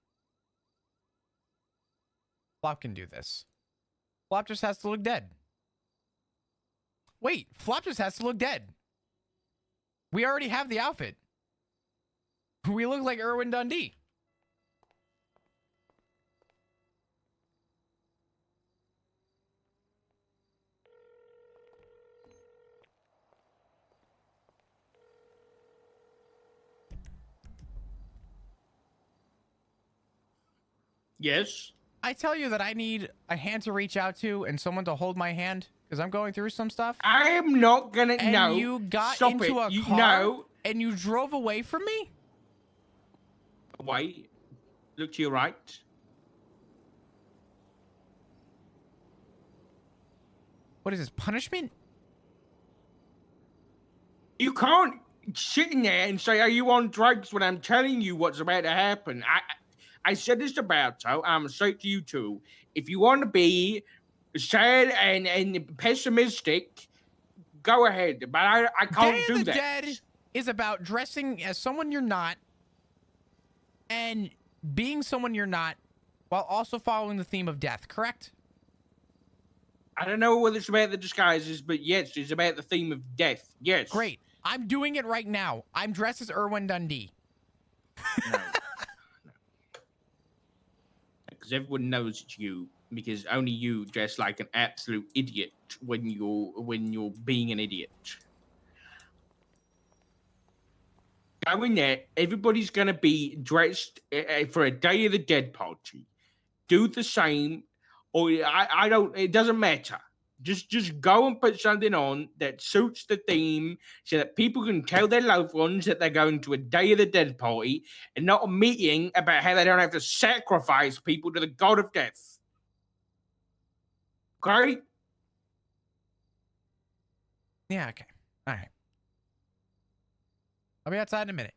A: Flop can do this. Flop just has to look dead. Wait, Flop just has to look dead. We already have the outfit. We look like Irwin Dundee.
J: Yes?
A: I tell you that I need a hand to reach out to and someone to hold my hand because I'm going through some stuff.
J: I am not gonna.
A: And
J: no.
A: you got
J: Stop
A: into
J: it.
A: a car
J: No.
A: and you drove away from me?
J: Wait. Look to your right.
A: What is this, punishment?
J: You can't sit in there and say, "Are you on drugs?" when I'm telling you what's about to happen. I said this about so I'm gonna say it to you too. If you want to be sad and pessimistic, go ahead. But I can't
A: Day
J: do
A: of the
J: that.
A: Dead is about dressing as someone you're not and being someone you're not while also following the theme of death, correct?
J: I don't know whether it's about the disguises, but yes, it's about the theme of death. Yes.
A: Great. I'm doing it right now. I'm dressed as Irwin Dundee.
J: Because everyone knows it's you. Because only you dress like an absolute idiot when you're being an idiot. Go in there. Everybody's gonna be dressed for a Day of the Dead party. Do the same, or I don't. It doesn't matter. Just go and put something on that suits the theme so that people can tell their loved ones that they're going to a Day of the Dead party and not a meeting about how they don't have to sacrifice people to the god of death. Okay?
A: Yeah, okay. All right. I'll be outside in a minute.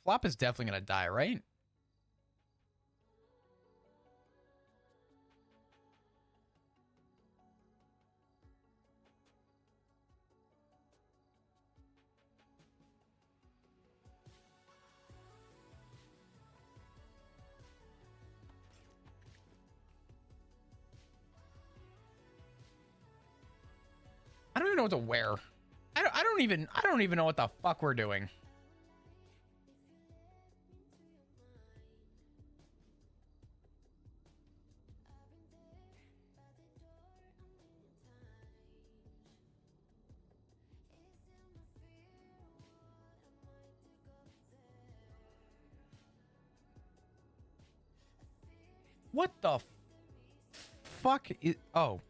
A: Flop is definitely going to die, right? I don't even know what to wear. I don't even know what the fuck we're doing. What the fuck is... Oh.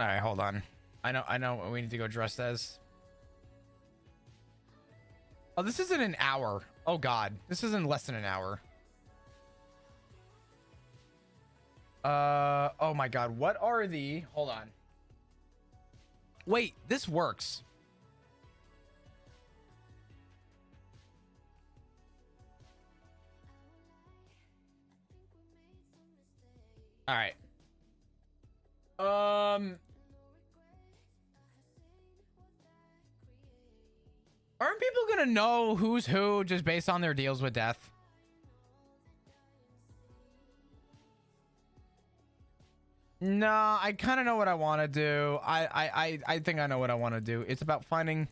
A: All right, hold on. I know what we need to go dressed as. Oh, this isn't an hour. Oh God, this is in less than an hour. Oh my God, what are the, hold on. Wait, this works. All right. Aren't people gonna know who's who just based on their deals with death? No, I kind of know what I want to do. I think I know what I want to do. It's about finding.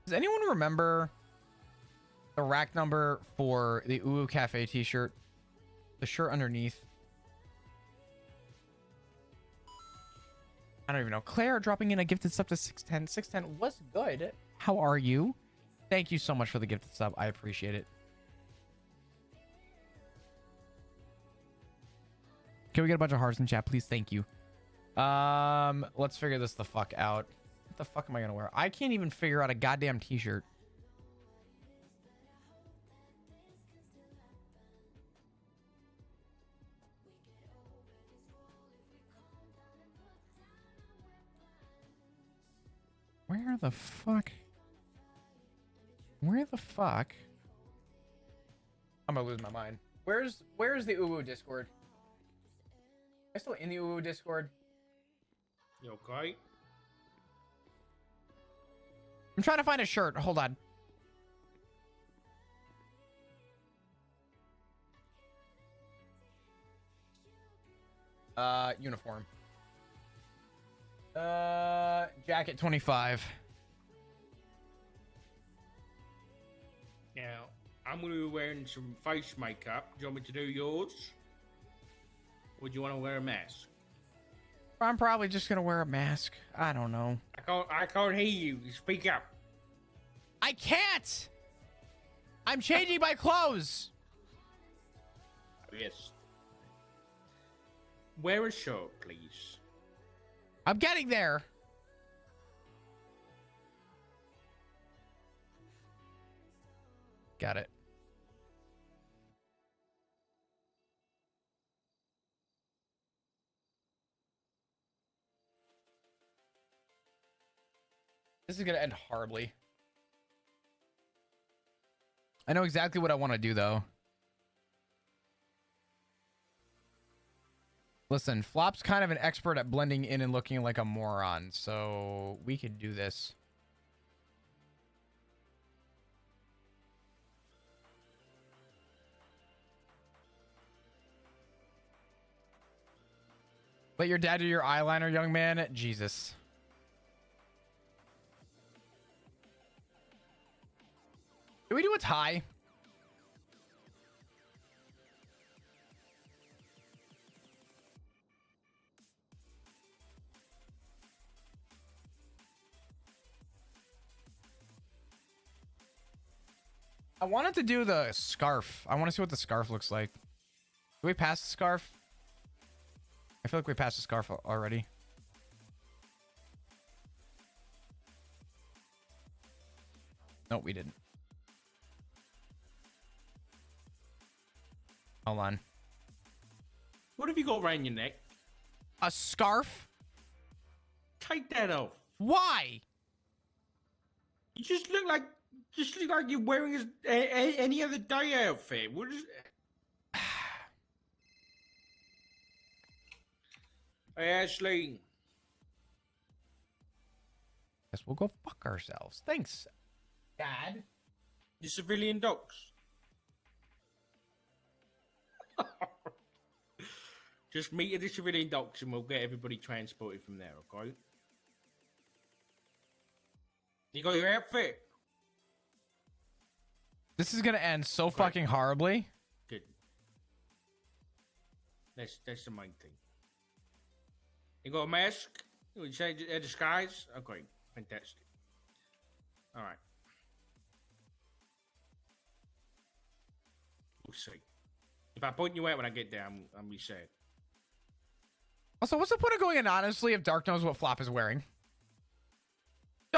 A: Does anyone remember the rack number for the Uwu Cafe t-shirt? The shirt underneath. I don't even know. Claire dropping in a gifted sub to 610. 610 was good. How are you? Thank you so much for the gifted sub. I appreciate it. Can we get a bunch of hearts in chat, please? Thank you. Let's figure this the fuck out. What the fuck am I gonna wear? I can't even figure out a goddamn t-shirt. Where the fuck? Where the fuck? I'm gonna lose my mind. Where's the Uwu Discord? Am I still in the Uwu Discord?
J: You okay?
A: I'm trying to find a shirt. Hold on. Uniform. Jacket 25.
J: Now, I'm going to be wearing some face makeup. Do you want me to do yours? Or do you want to wear a mask?
A: I'm probably just gonna wear a mask. I don't know.
J: I can't hear you. You speak up.
A: I can't. I'm changing my clothes.
J: Yes. Wear a shirt, please.
A: I'm getting there. Got it. This is gonna end horribly. I know exactly what I want to do, though. Listen, Flop's kind of an expert at blending in and looking like a moron, so we could do this. Let your dad do your eyeliner, young man. Jesus. Do we do a tie? I wanted to do the scarf. I want to see what the scarf looks like. Did we pass the scarf? I feel like we passed the scarf already. Nope, we didn't. Hold on.
J: What have you got around your neck?
A: A scarf?
J: Take that off.
A: Why?
J: You just look like you're wearing any other day outfit. What is? Hey Ashley.
A: Guess we'll go fuck ourselves. Thanks, Dad.
J: The civilian docs. Just meet at the civilian docks and we'll get everybody transported from there, okay? You got your outfit?
A: This is gonna end so fucking horribly.
J: Good. That's the main thing. You got a mask? You want to change a disguise? Okay, fantastic. Alright. We'll see. If I point you out when I get there, I'm be sad.
A: Also, what's the point of going anonymously if Dark knows what Flop is wearing?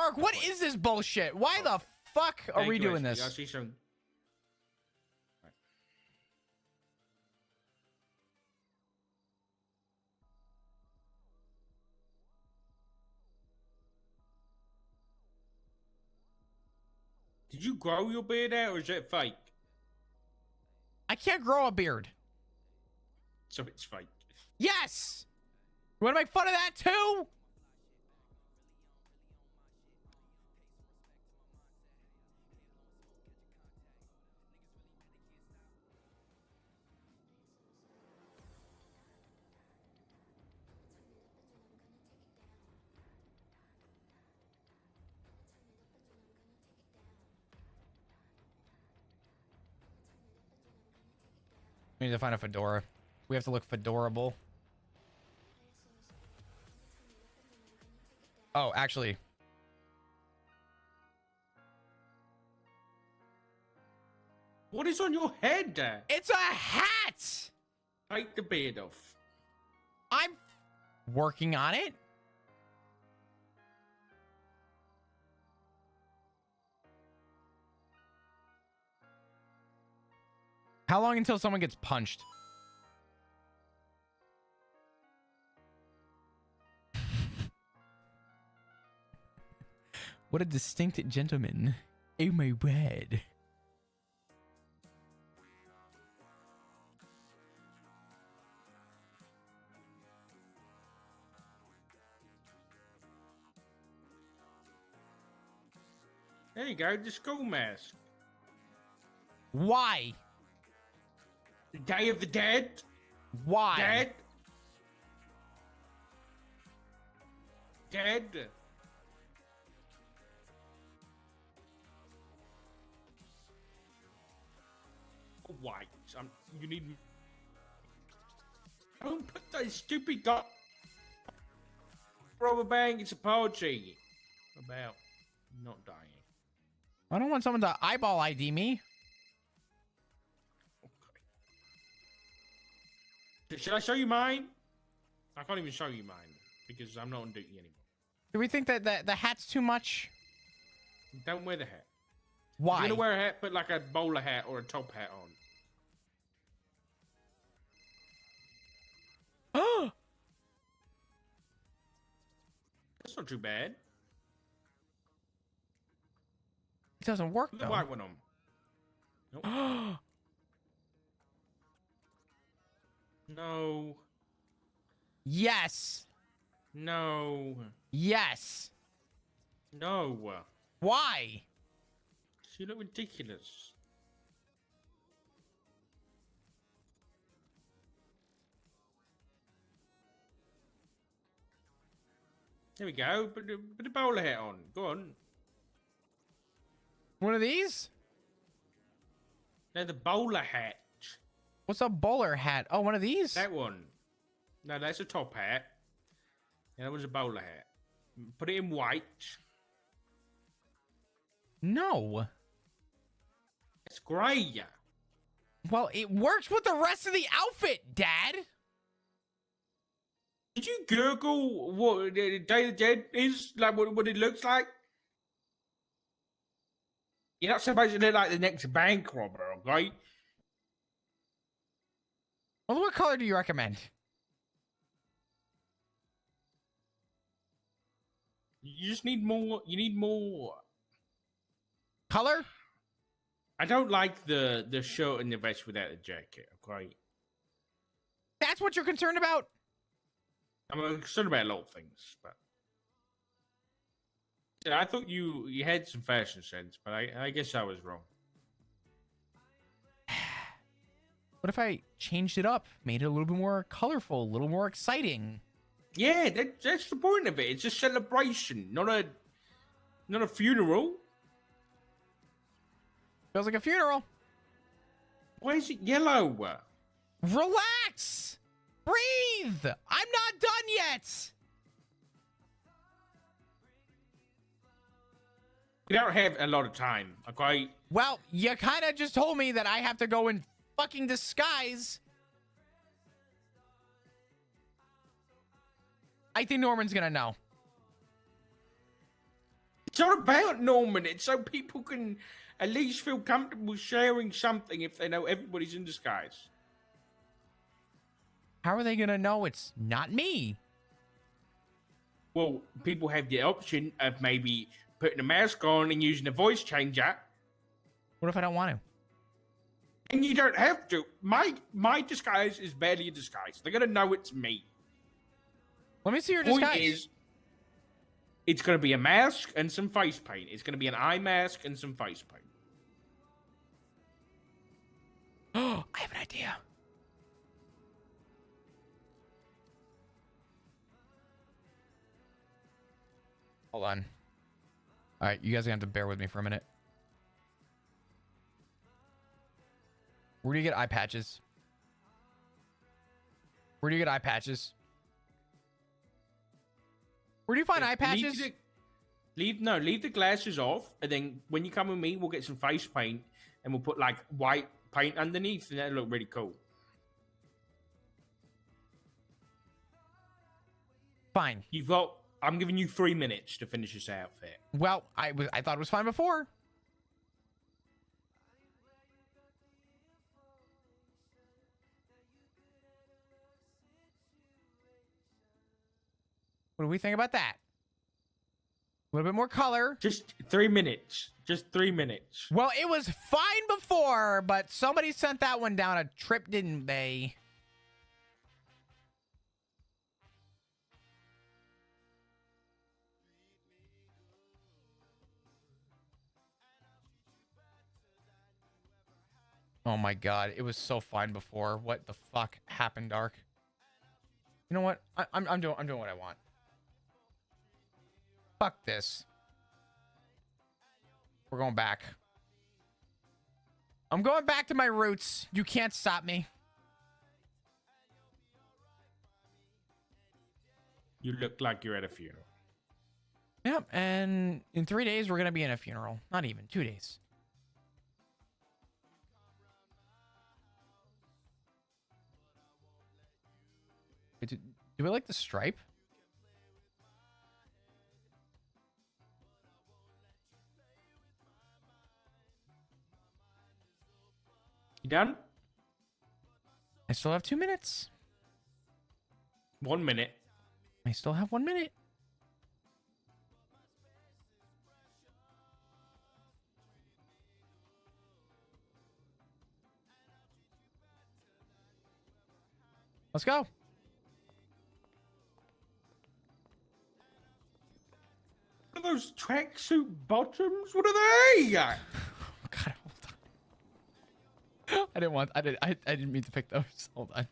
A: Dark, what is this bullshit? Why the fuck are we doing
J: I
A: this?
J: see some. Did you grow your beard out, or is it fake?
A: I can't grow a beard.
J: So it's fake.
A: Yes! You want to make fun of that too? We need to find a fedora. We have to look fedorable. Oh, actually.
J: What is on your head?
A: It's a hat!
J: Take the beard off.
A: I'm working on it. How long until someone gets punched? What a distinct gentleman. Oh my word.
J: There you go, the skull mask.
A: Why?
J: The Day of the Dead?
A: Why?
J: Dead? Dead? White. You need. Don't put that stupid gun. Rubber band, it's a party. About not dying.
A: I don't want someone to eyeball ID me.
J: Should I show you mine? I can't even show you mine because I'm not on duty anymore.
A: Do we think that the hat's too much?
J: Don't wear the hat.
A: Why?
J: If you're gonna wear a hat, put like a bowler hat or a top hat on.
A: Oh,
J: That's not too bad.
A: it doesn't work
J: Put the
A: though.
J: white one on. Nope. No.
A: Yes.
J: No.
A: Yes.
J: No.
A: Why?
J: You look ridiculous. There we go. Put the bowler hat on. Go on.
A: One of these?
J: No, the bowler hat.
A: What's a bowler hat? Oh, one of these?
J: That one. No, that's a top hat. And that was a bowler hat. Put it in white.
A: No.
J: It's grey.
A: Well, it works with the rest of the outfit, Dad.
J: Did you Google what the Day of the Dead is? Like what it looks like? You're not supposed to look like the next bank robber, okay?
A: Well, what color do you recommend?
J: You just need more. You need more
A: color.
J: I don't like the shirt and the vest without the jacket. Okay,
A: that's what you're concerned about.
J: I'm concerned about a lot of things, but yeah, I thought you had some fashion sense, but I guess I was wrong.
A: What if I changed it up, made it a little bit more colorful, a little more exciting?
J: Yeah, that's the point of it. It's a celebration, not a funeral.
A: Feels like a funeral.
J: Why is it yellow?
A: Relax. Breathe. I'm not done yet.
J: You don't have a lot of time, okay?
A: Well, you kind of just told me that I have to go in fucking disguise. I think Norman's gonna know.
J: It's not about Norman. It's so people can at least feel comfortable sharing something if they know everybody's in disguise.
A: How are they gonna know it's not me?
J: Well, people have the option of maybe putting a mask on and using a voice changer.
A: What if I don't want to?
J: And you don't have to. My disguise is barely a disguise. They're gonna know it's me.
A: Let me see your
J: Point
A: disguise.
J: is, it's gonna be a mask and some face paint. It's gonna be an eye mask and some face paint.
A: Oh, I have an idea. Hold on. All right, you guys are gonna have to bear with me for a minute. Where do you get eye patches? Where do you get eye patches? Where do you find eye patches?
J: Leave the glasses off, and then when you come with me, we'll get some face paint, and we'll put like white paint underneath, and that'll look really cool.
A: Fine.
J: I'm giving you 3 minutes to finish this outfit.
A: Well, I thought it was fine before. What do we think about that? A little bit more color.
J: Just 3 minutes. Just 3 minutes.
A: Well, it was fine before, but somebody sent that one down a trip, didn't they? Oh my god, it was so fine before. What the fuck happened, Dark? You know what? I'm doing what I want. Fuck this. We're going back. I'm going back to my roots. You can't stop me.
J: You look like you're at a funeral.
A: Yep, and in 3 days we're gonna be in a funeral. Not even 2 days. Wait, do we like the stripe?
J: You done?
A: I still have 2 minutes.
J: 1 minute.
A: I still have 1 minute. Let's go.
J: What are those tracksuit bottoms? What are they?
A: God, hold on. I didn't mean to pick those. Hold on.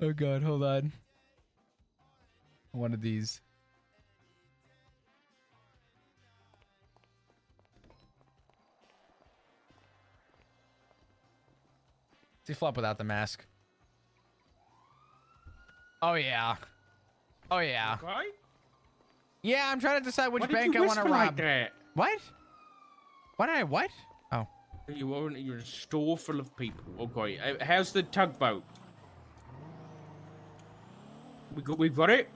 A: Oh god, hold on. One of these. See Flop without the mask. Oh yeah. Oh yeah.
J: Okay.
A: Yeah, I'm trying to decide which
J: Why did
A: bank
J: you
A: I want to
J: whisper
A: rob.
J: like that?
A: What? Why did I what? Oh.
J: You're in a store full of people. Okay. How's the tugboat? We've got it.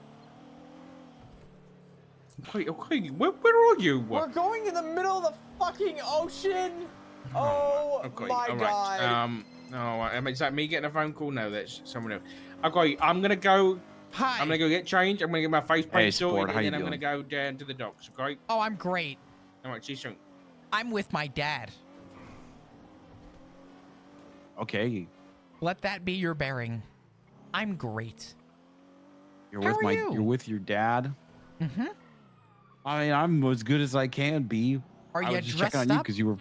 J: Okay. Where are you?
A: We're going in the middle of the fucking ocean. Oh
J: Okay,
A: my
J: all right.
A: god.
J: Is that me getting a phone call? No, that's someone else. Okay, I'm gonna go.
A: Hi.
J: I'm gonna go get changed. I'm gonna get my face paint
I: Hey, sport,
J: sorted,
I: how
J: and
I: you
J: then I'm
I: doing?
J: gonna go down to the docks. Okay.
A: Oh, I'm great.
J: All right. See you soon.
A: I'm with my dad.
I: Okay.
A: Let that be your bearing. I'm great.
I: You're
A: How
I: with
A: are you?
I: You're with your dad.
A: Mm-hmm.
I: I mean, I'm as good as I can be.
A: Are
I: I
A: you
I: was just
A: dressed
I: checking on you
A: up?
I: because you were.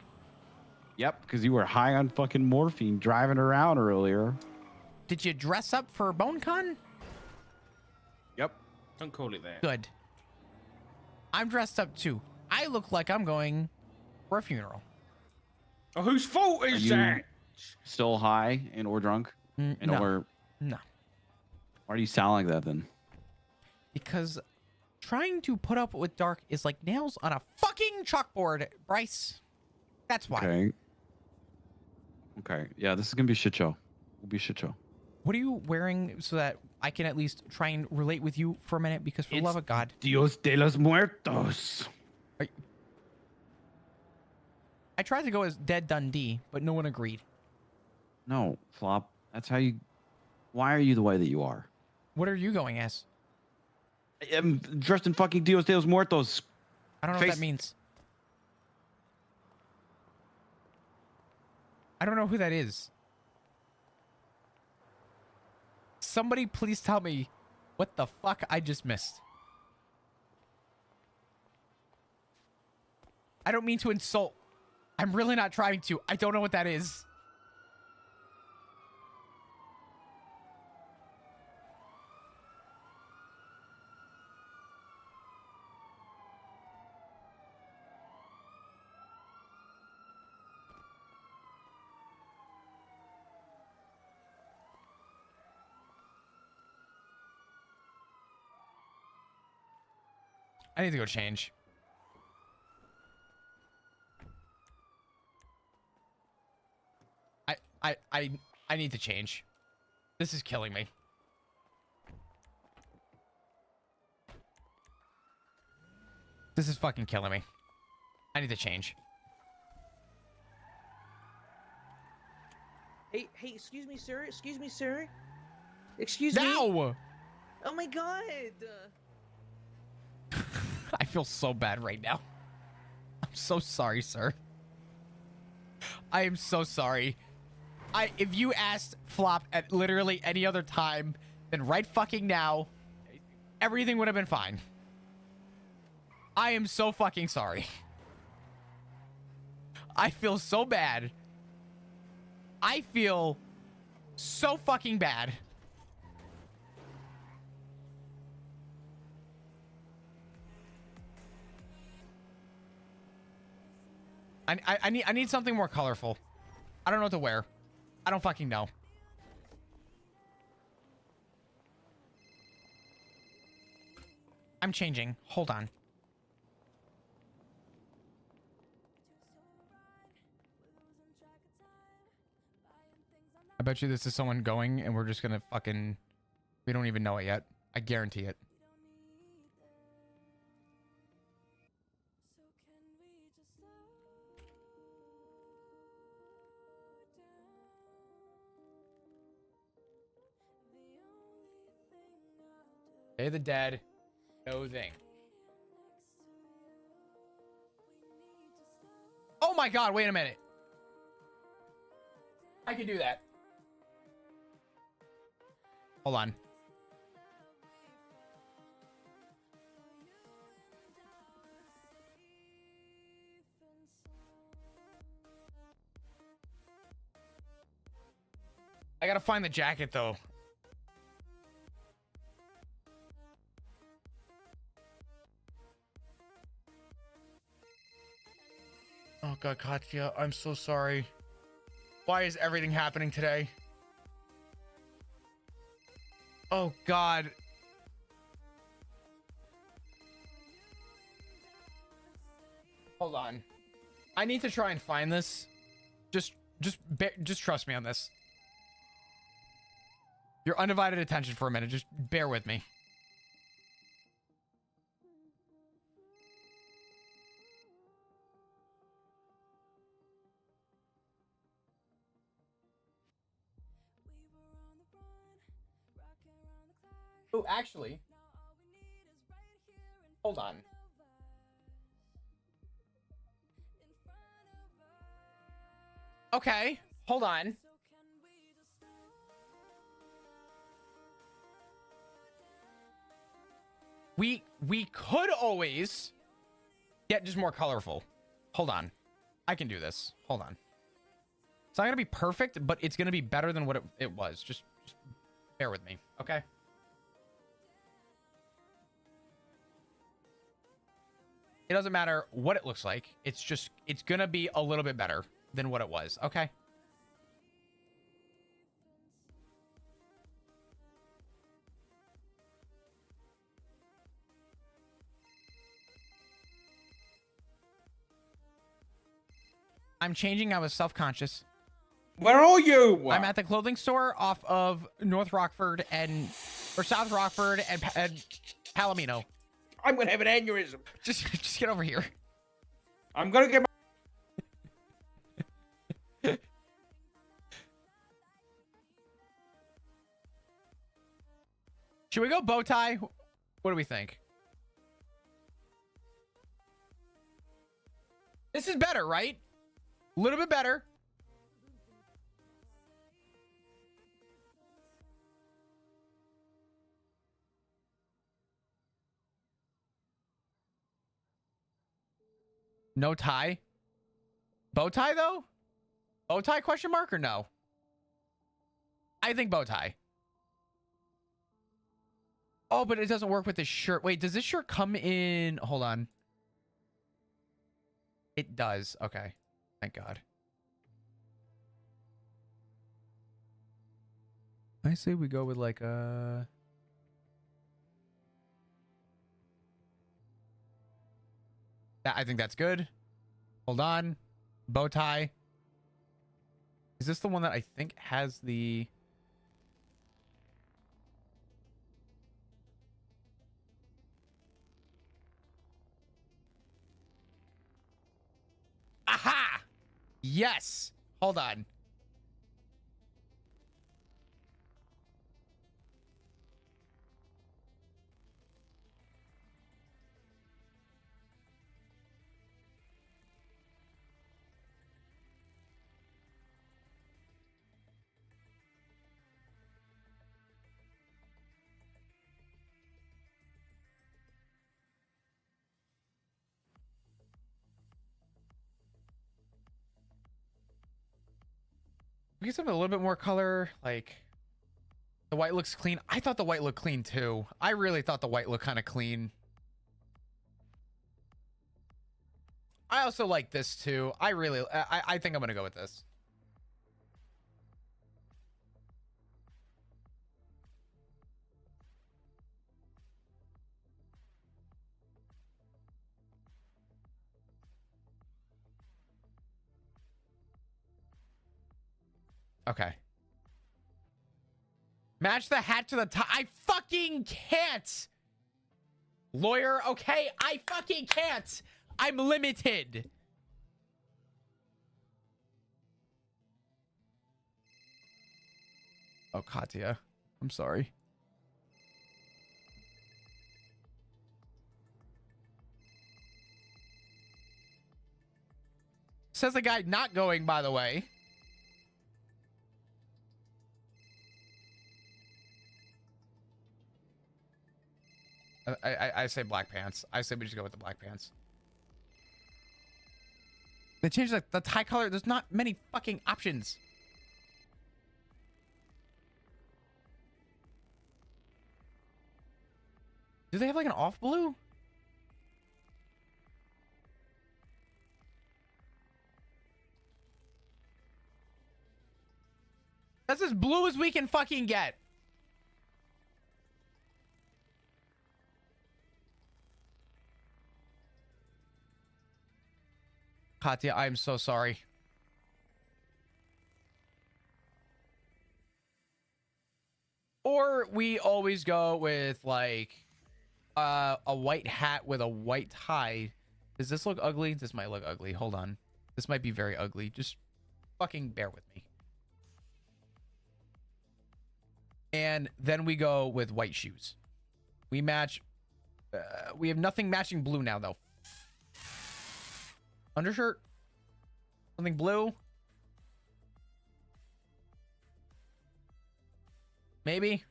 I: Yep, because you were high on fucking morphine driving around earlier.
A: Did you dress up for BoneCon?
I: Yep.
J: Don't call it that.
A: Good. I'm dressed up too. I look like I'm going for a funeral.
J: Oh, whose fault
I: Are
J: is
I: you
J: that?
I: still high and or drunk? And
A: no.
I: or
A: No.
I: why do you sound like that then?
A: Because trying to put up with Dark is like nails on a fucking chalkboard, Bryce. That's why.
I: Okay. Okay. Yeah, this is gonna be a shit show. Will be a shit show.
A: What are you wearing so that I can at least try and relate with you for a minute, because for the love of God.
I: Dios de los Muertos.
A: I tried to go as Dead Dundee, but no one agreed.
I: No, Flop. That's how you. Why are you the way that you are?
A: What are you going as?
I: I'm dressed in fucking Dios de los Muertos.
A: I don't know what that means. I don't know who that is. Somebody please tell me what the fuck I just missed. I don't mean to insult. I'm really not trying to. I don't know what that is. I need to go change. I need to change. This is killing me. This is fucking killing me. I need to change.
D: Hey, excuse me, sir. Excuse me, sir. Excuse me.
A: No!
D: Oh my god.
A: I feel so bad right now. I'm so sorry, sir. I am so sorry. If you asked Flop at literally any other time than right fucking now, everything would have been fine. I am so fucking sorry. I feel so bad. I feel so fucking bad. I need something more colorful. I don't know what to wear. I don't fucking know. I'm changing. Hold on. I bet you this is someone going and we're just gonna fucking... We don't even know it yet. I guarantee it. Day of the Dead. No thing. Oh my god, wait a minute. I can do that. Hold on. I gotta find the jacket though. Oh god, Katya, I'm so sorry. Why is everything happening today? Oh god. Hold on. I need to try and find this. Just trust me on this. Your undivided attention for a minute. Just bear with me. Oh, actually. Hold on. Okay, hold on. We could always get just more colorful. Hold on. I can do this. Hold on. It's not gonna be perfect, but it's gonna be better than what it was. Just bear with me, okay? It doesn't matter what it looks like. It's gonna be a little bit better than what it was, okay? I'm changing. I was self-conscious.
J: Where are you?
A: I'm at the clothing store off of North Rockford and or South Rockford and Palomino.
J: I'm gonna have an aneurysm.
A: Just get over here.
J: I'm gonna get my.
A: Should we go bow tie? What do we think? This is better, right? A little bit better. No tie. Bow tie though? Bow tie question mark or no? I think bow tie. Oh, but it doesn't work with this shirt. Wait, does this shirt come in? Hold on. It does. Okay. Thank God. I say we go with like a... I think that's good. Hold on. Bow tie. Is this the one that I think has the... Aha! Yes. Hold on. We get something a little bit more color, like the white looks clean. I thought the white looked clean too. I really thought the white looked kind of clean. I also like this too. I think I'm gonna go with this. Okay. Match the hat to the top. I fucking can't. Lawyer, okay? I fucking can't. I'm limited. Oh, Katya. I'm sorry. Says the guy not going, by the way. I say black pants. I say we just go with the black pants. They changed the tie color. There's not many fucking options. Do they have like an off blue? That's as blue as we can fucking get. Katya, I'm so sorry. Or we always go with like a white hat with a white tie. Does this look ugly? This might look ugly. Hold on. This might be very ugly. Just fucking bear with me. And then we go with white shoes. We match. We have nothing matching blue now, though. Undershirt? Something blue? Maybe?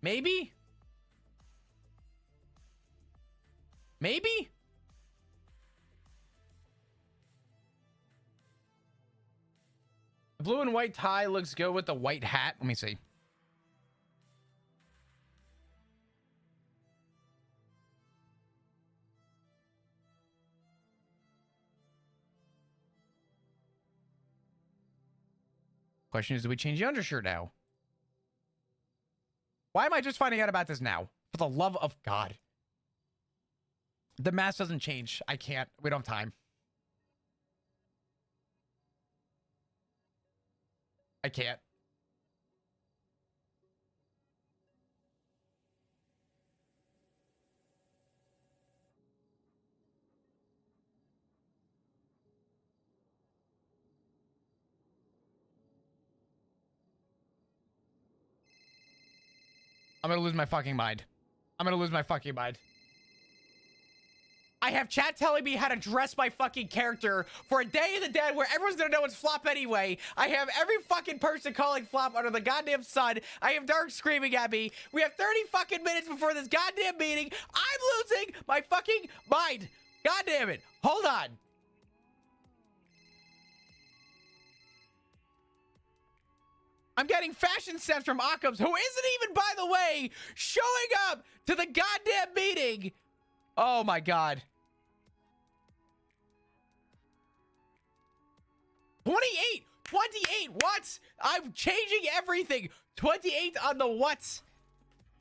A: Maybe? Maybe? The blue and white tie looks good with the white hat. Let me see. Question is, do we change the undershirt now? Why am I just finding out about this now? For the love of God. The mask doesn't change. I can't. We don't have time. I can't. I'm gonna lose my fucking mind. I'm gonna lose my fucking mind. I have chat telling me how to dress my fucking character for a Day of the Dead where everyone's gonna know it's Flop anyway. I have every fucking person calling Flop under the goddamn sun. I have Dark screaming at me. We have 30 fucking minutes before this goddamn meeting. I'm losing my fucking mind. God damn it. Hold on. I'm getting fashion sense from Occam's, who isn't even, by the way, showing up to the goddamn meeting. Oh my God. 28, what? I'm changing everything. 28 on the what?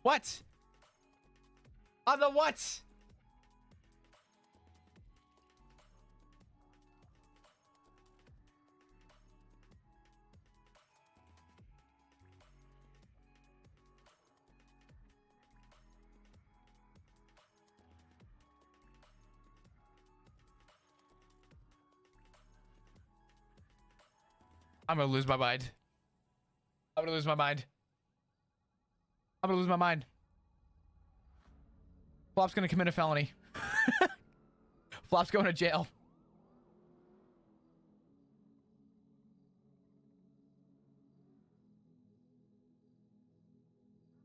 A: What? On the what? I'm gonna lose my mind. I'm gonna lose my mind. I'm gonna lose my mind. Flop's gonna commit a felony. Flop's going to jail.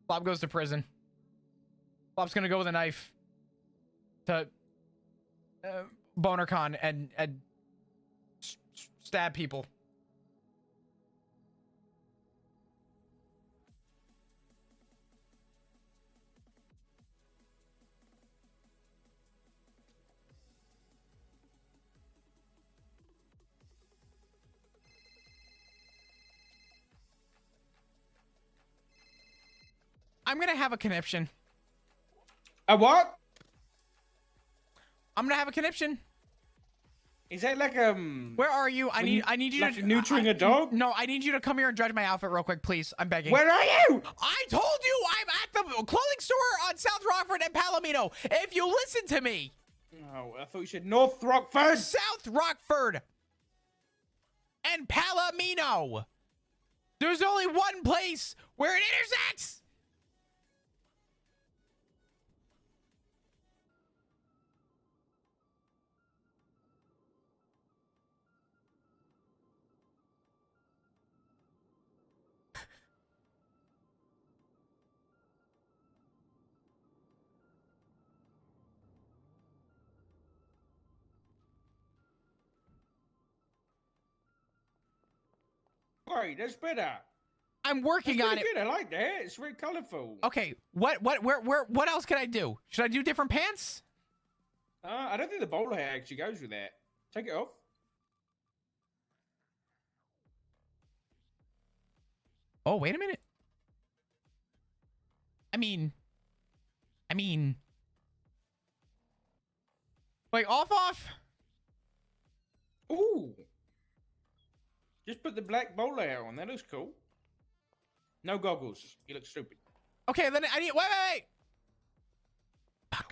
A: Flop goes to prison. Flop's gonna go with a knife to BoneCon and stab people. I'm gonna have a conniption.
J: A what?
A: I'm gonna have a conniption.
J: Is that like
A: Where are you? I need you
J: like
A: to
J: neutering a dog?
A: No, I need you to come here and judge my outfit real quick, please. I'm begging.
J: Where are you?
A: I told you I'm at the clothing store on South Rockford and Palomino. If you listen to me.
J: Oh, I thought you said North Rockford.
A: South Rockford and Palomino. There's only one place where it intersects.
J: Right, that's better.
A: I'm working
J: That's
A: on it.
J: pretty good. I like that. It's very colorful.
A: Okay, what else can I do? Should I do different pants?
J: I don't think the bowler hat actually goes with that. Take it off.
A: Oh, wait a minute. I mean, like off.
J: Ooh. Just put the black bowler hat on. That looks cool. No goggles. You look stupid.
A: Okay, then I need. Wait.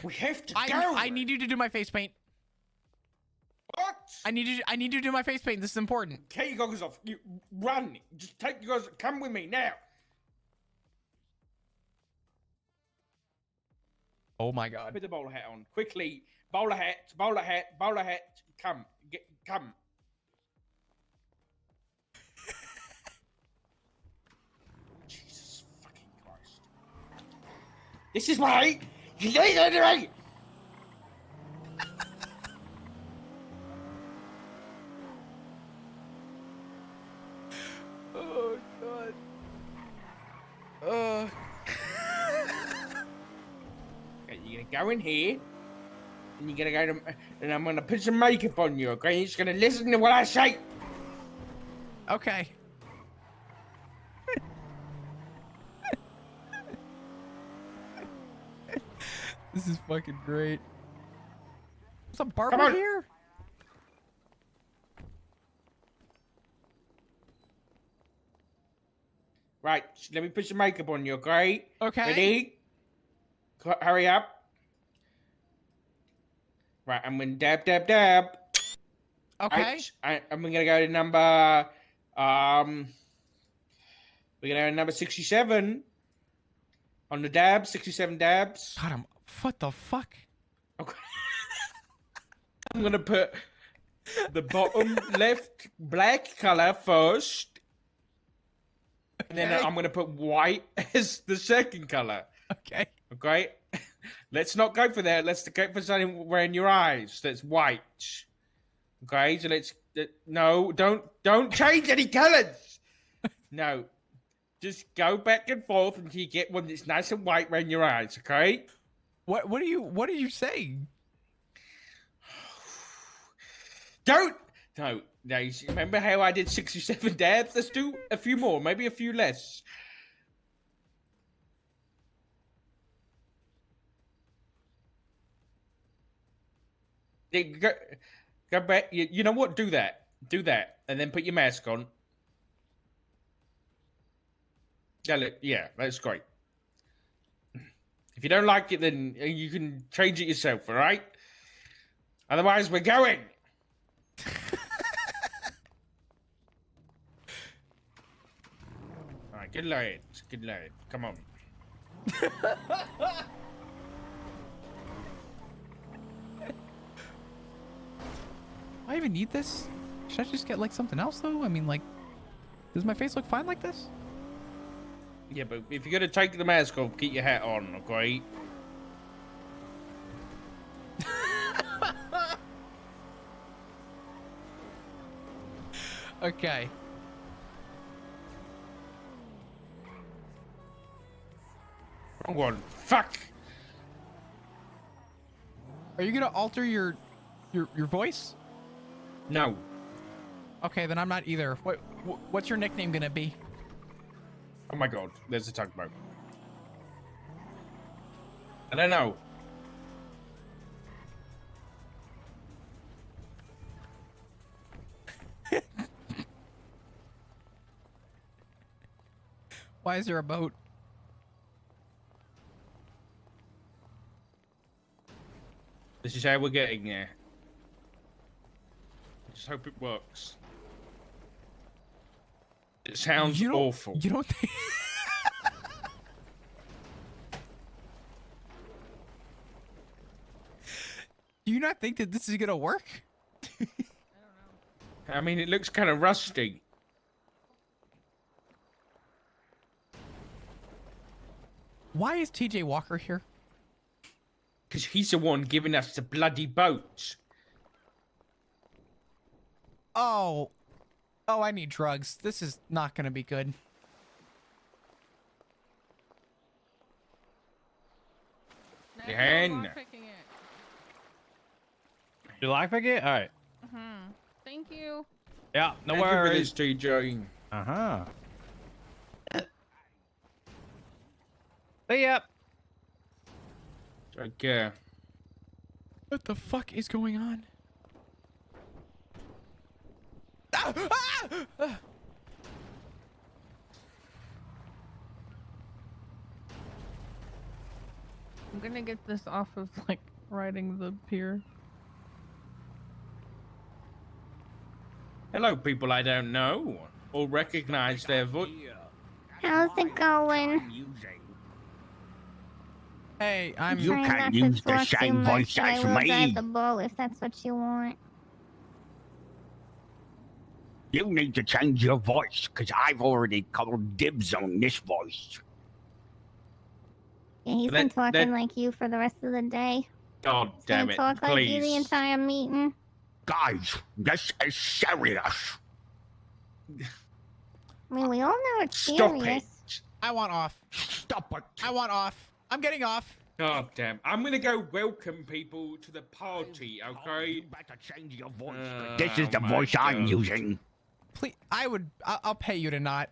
J: We have to go.
A: I need you to do my face paint.
J: What?
A: I need you to do my face paint. This is important.
J: Take your goggles off. You run. Just take your goggles. Come with me now.
A: Oh my God.
J: Put the bowler hat on quickly. Bowler hat. Come. Come. Jesus fucking Christ. This is right. You need it right.
A: Oh God.
J: Okay, you're gonna go in here, and you're gonna go to, and I'm gonna put some makeup on you. Okay, you're just gonna listen to what I say.
A: Okay. This is fucking great. There's a barber here?
J: Right, let me put some makeup on you, okay?
A: Okay.
J: Ready? Hurry up. Right, I'm gonna dab.
A: Okay.
J: Right, I'm gonna go to number, we're gonna go to number 67. On the dabs, 67 dabs.
A: God, what the fuck?
J: Okay. I'm gonna put the bottom left black color first. And then I'm gonna put white as the second color.
A: Okay.
J: Okay. Let's not go for that. Let's go for something around your eyes that's white. Okay. So let's no, don't change any colors. No, just go back and forth until you get one that's nice and white around your eyes. Okay.
A: What are you saying?
J: Don't. No. Remember how I did 67 dabs? Let's do a few more, maybe a few less. Go back. You know what? Do that. Do that. And then put your mask on. Yeah, that's great. If you don't like it, then you can change it yourself, all right? Otherwise, we're going. All right, good lad. Good lad. Come on.
A: I even need this? Should I just get like something else though? I mean, like, does my face look fine like this?
J: Yeah, but if you're gonna take the mask off, keep your hat on, okay?
A: Okay.
J: Wrong one. Fuck.
A: Are you gonna alter your voice?
J: No.
A: Okay, then I'm not either. What's your nickname gonna be?
J: Oh my god, there's a tugboat. I don't know.
A: Why is there a boat?
J: This is how we're getting there. Just hope it works. It sounds awful.
A: You don't think... Do you not think that this is gonna work?
J: I mean, it looks kind of rusty.
A: Why is TJ Walker here?
J: Because he's the one giving us the bloody boats.
A: Oh, I need drugs. This is not gonna be good.
J: Hen.
M: You lockpick it? All right.
F: Thank you.
M: Yeah, no
J: Thank you for
M: worries.
J: this, TJ.
M: Uh-huh. See ya.
J: Take care.
A: What the fuck is going on?
C: I'm gonna get this off of like riding the pier.
J: Hello, people I don't know or recognize their voice.
V: How's it going?
A: Hey, I'm.
V: You can use the same voice as me. I will drive the boat if that's what you want.
E: You need to change your voice, because I've already called dibs on this voice.
V: Yeah, he's been talking like you for the rest of the day.
J: God damn it,
V: Talk like you the
J: please.
V: entire meeting.
E: Guys, this is serious.
V: I mean, we all know it's
J: Stop
V: serious.
J: it.
A: I want off.
E: Stop it.
A: I want off. I'm getting off.
J: God damn. I'm gonna go welcome people to the party, okay?
E: You better change your voice. This is the voice I'm using.
A: Please, I'll pay you to not.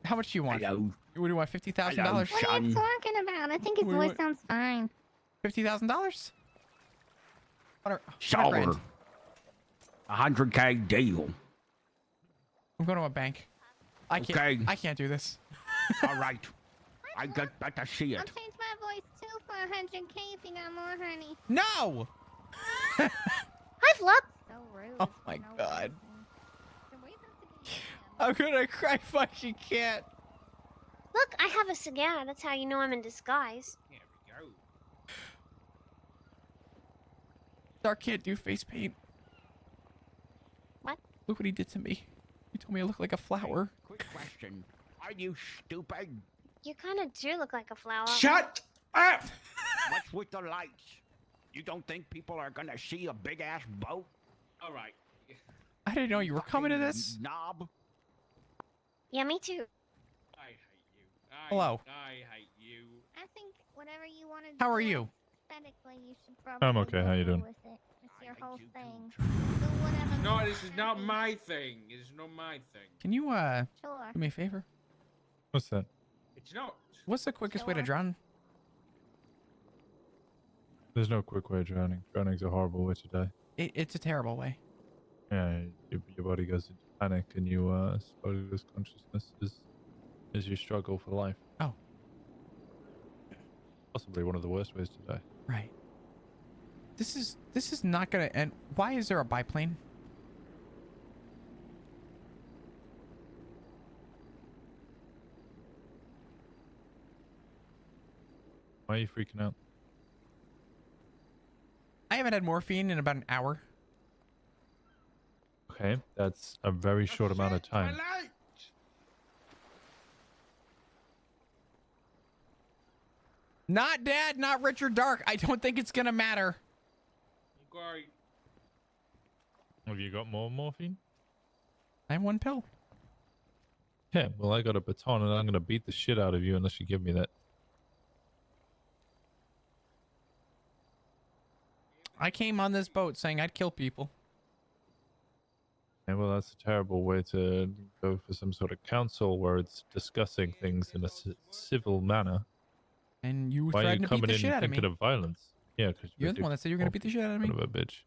A: How much do you want?
E: Hello.
A: What do you want? $50,000?
V: What are you talking about? I think his voice sounds fine.
A: $50,000?
E: Sour. $100K deal.
A: I'm going to a bank. I can't do this.
E: All right. I got better see
V: I'll
E: it.
V: change my voice too for 100K if you got more, honey.
A: No!
V: How's luck? So rude.
A: Oh my god. I'm gonna cry fucking cat.
V: Look, I have a cigar. That's how you know I'm in disguise.
J: There we go.
A: Dark can't do face paint.
V: What?
A: Look what he did to me. He told me I look like a flower.
E: Quick question. Are you stupid?
V: You kind of do look like a flower.
J: Shut up!
E: What's with the lights? You don't think people are gonna see a big ass boat?
J: All right.
A: I didn't know you were coming to this.
E: Knob.
V: Yeah, me too.
J: I hate you.
A: Hello.
J: I hate you.
V: I think whatever you want to do.
A: How are you?
V: Aesthetically, you should probably.
T: I'm okay. How you doing?
V: With it. It's your whole thing. Do whatever.
J: No, this is not my thing. It's not my thing.
A: Can you
V: Sure.
A: do me a favor?
T: What's that?
J: It's not.
A: What's the quickest way to
V: Sure.
A: drown?
T: There's no quick way of drowning. Drowning's a horrible way to die.
A: It's a terrible way.
T: Yeah, your body goes into panic and you slowly lose consciousness as you struggle for life.
A: Oh.
T: Possibly one of the worst ways to die.
A: Right. This is not gonna end. Why is there a biplane?
T: Why are you freaking out?
A: I haven't had morphine in about an hour.
T: Okay, that's a very short amount of
J: My
T: time.
J: light!
A: Not Dad, not Richard Dark. I don't think it's gonna matter.
J: Okay.
T: Have you got more morphine?
A: I have one pill.
T: Yeah, well, I got a baton and I'm going to beat the shit out of you unless you give me that.
A: I came on this boat saying I'd kill people.
T: Yeah, well, that's a terrible way to go for some sort of council where it's discussing things in a civil manner.
A: And you
T: Why are you
A: threatened to beat
T: coming
A: the
T: in
A: shit out of me.
T: thinking of violence? Yeah, because
A: You're the one that said you're gonna beat the shit out of me.
T: Son of a bitch.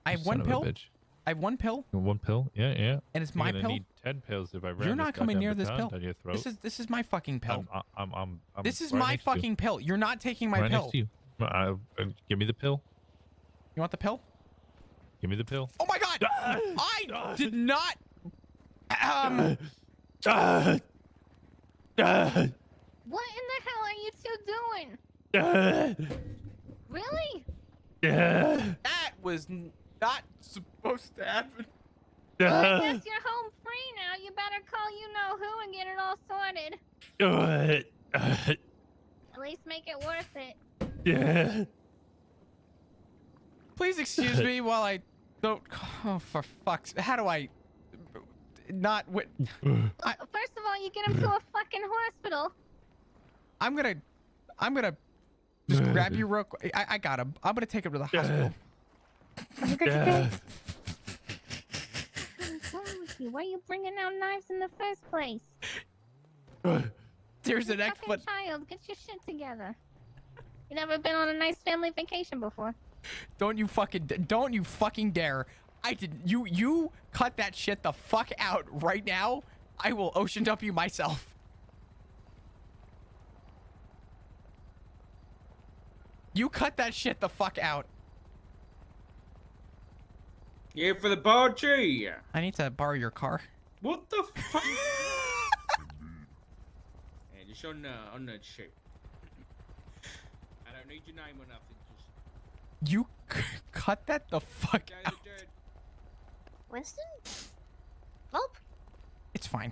A: I
T: You
A: have one
T: son of a
A: pill.
T: bitch.
A: I have one pill.
T: You want one pill? Yeah, yeah.
A: And it's
T: You're
A: my
T: gonna
A: pill.
T: need 10 pills if I ram
A: You're
T: this
A: not coming
T: goddamn
A: near this
T: baton
A: pill.
T: down your throat.
A: This is my fucking pill.
T: I'm
A: This is
T: right
A: my
T: next to you.
A: fucking pill. You're not taking my
T: Right
A: pill.
T: next to you. Give me the pill.
A: You want the pill?
T: Give me the pill.
A: Oh my god! I did not.
V: What in the hell are you two doing? Really?
A: That was not supposed to happen.
V: Well, I guess you're home free now. You better call you know who and get it all sorted. At least make it worth it.
A: Please excuse me while I don't. Oh, for fuck's. How do I not?
V: First of all, you get him to a fucking hospital.
A: I'm gonna just grab you real quick. I got him. I'm gonna take him to the hospital.
V: What's wrong with you? Why are you bringing out knives in the first place?
A: There's an
V: Fucking child, get your shit together. You never been on a nice family vacation before.
A: Don't you fucking dare. I did. You cut that shit the fuck out right now. I will ocean dump you myself. You cut that shit the fuck out.
J: Yeah, for the party.
A: I need to borrow your car.
J: What the fuck? Yeah, just on the ship. I don't need your name or nothing. Just
A: You cut that the fuck out.
V: Winston? Lope?
A: It's fine.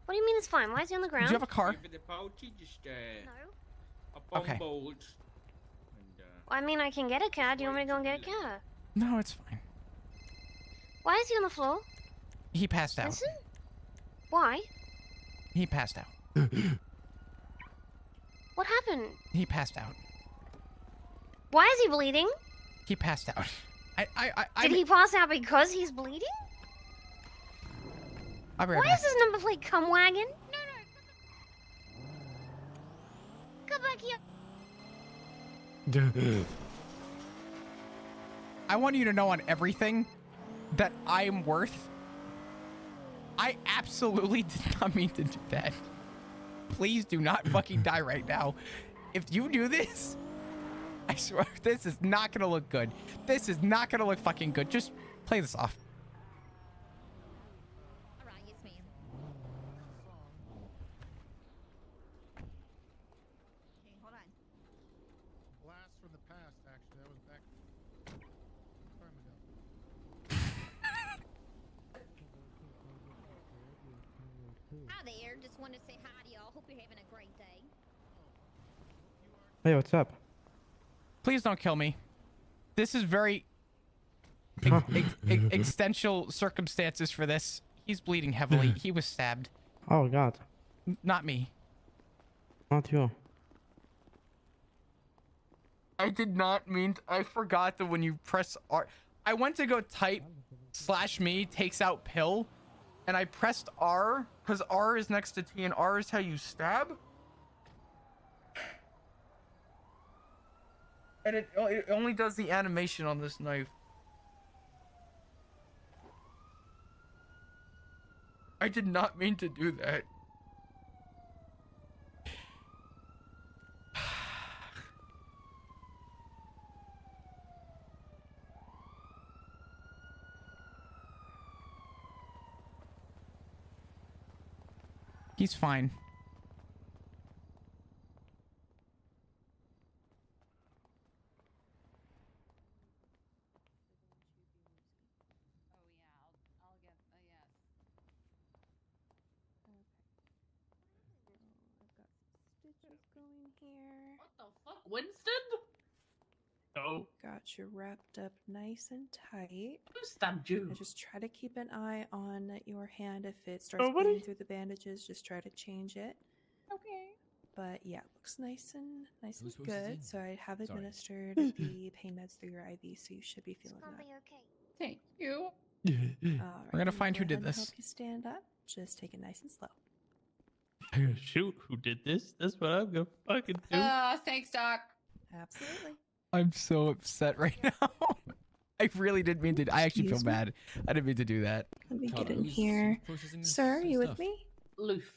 V: What do you mean it's fine? Why is he on the ground?
A: Do you have a car?
J: for the party, just
V: No.
J: up on
A: Okay.
J: board.
V: Well, I mean, I can get a car. Do you want me to go and get a car?
A: No, it's fine.
V: Why is he on the floor?
A: He passed out.
V: Winston? Why?
A: He passed out.
V: What happened?
A: He passed out.
V: Why is he bleeding?
A: He passed out.
V: Did he pass out because he's bleeding?
A: I'll be right
V: Why
A: back.
V: is his number plate cum wagon? No. Come back here.
A: I want you to know on everything that I am worth. I absolutely did not mean to do that. Please do not fucking die right now. If you do this, I swear this is not gonna look good. This is not gonna look fucking good. Just play this off.
G: from the past, actually. That was back time ago.
V: Hi there. Just wanted to say hi to y'all. Hope you're having a great day.
L: Hey, what's up?
A: Please don't kill me. This is very existential circumstances for this. He's bleeding heavily. He was stabbed.
L: Oh God.
A: Not me.
L: Not you.
A: I did not mean to, I forgot that when you press R, I went to go type /me takes out pill, and I pressed R because R is next to T and R is how you stab. And it only does the animation on this knife. I did not mean to do that. He's fine.
W: Stitches going here.
F: What the fuck, Winston?
M: Oh.
W: Got you wrapped up nice and tight.
F: Who stabbed you?
W: Now just try to keep an eye on your hand. If it starts
M: Nobody?
W: bleeding through the bandages, just try to change it.
V: Okay.
W: But yeah, looks nice and
U: supposed to
W: good.
U: see?
W: So I have
U: Sorry.
W: administered the pain meds through your IV, so you should be feeling
V: It's gonna
W: that.
V: be okay.
F: Thank you.
W: All
A: We're gonna
W: right,
A: find
W: go
A: who did
W: ahead and
A: this.
W: Help you stand up. Just take it nice and slow.
U: Shoot, who did this? That's what I'm gonna fucking do.
F: Thanks, Doc.
W: Absolutely.
A: I'm so upset right now. I really didn't mean to. I actually feel
W: Excuse me?
A: bad. I didn't mean to do that.
W: Let me get
U: Carlo,
W: in
U: who's
W: here.
U: processing this
W: Sir, are you with
U: stuff?
W: me?
F: Luth.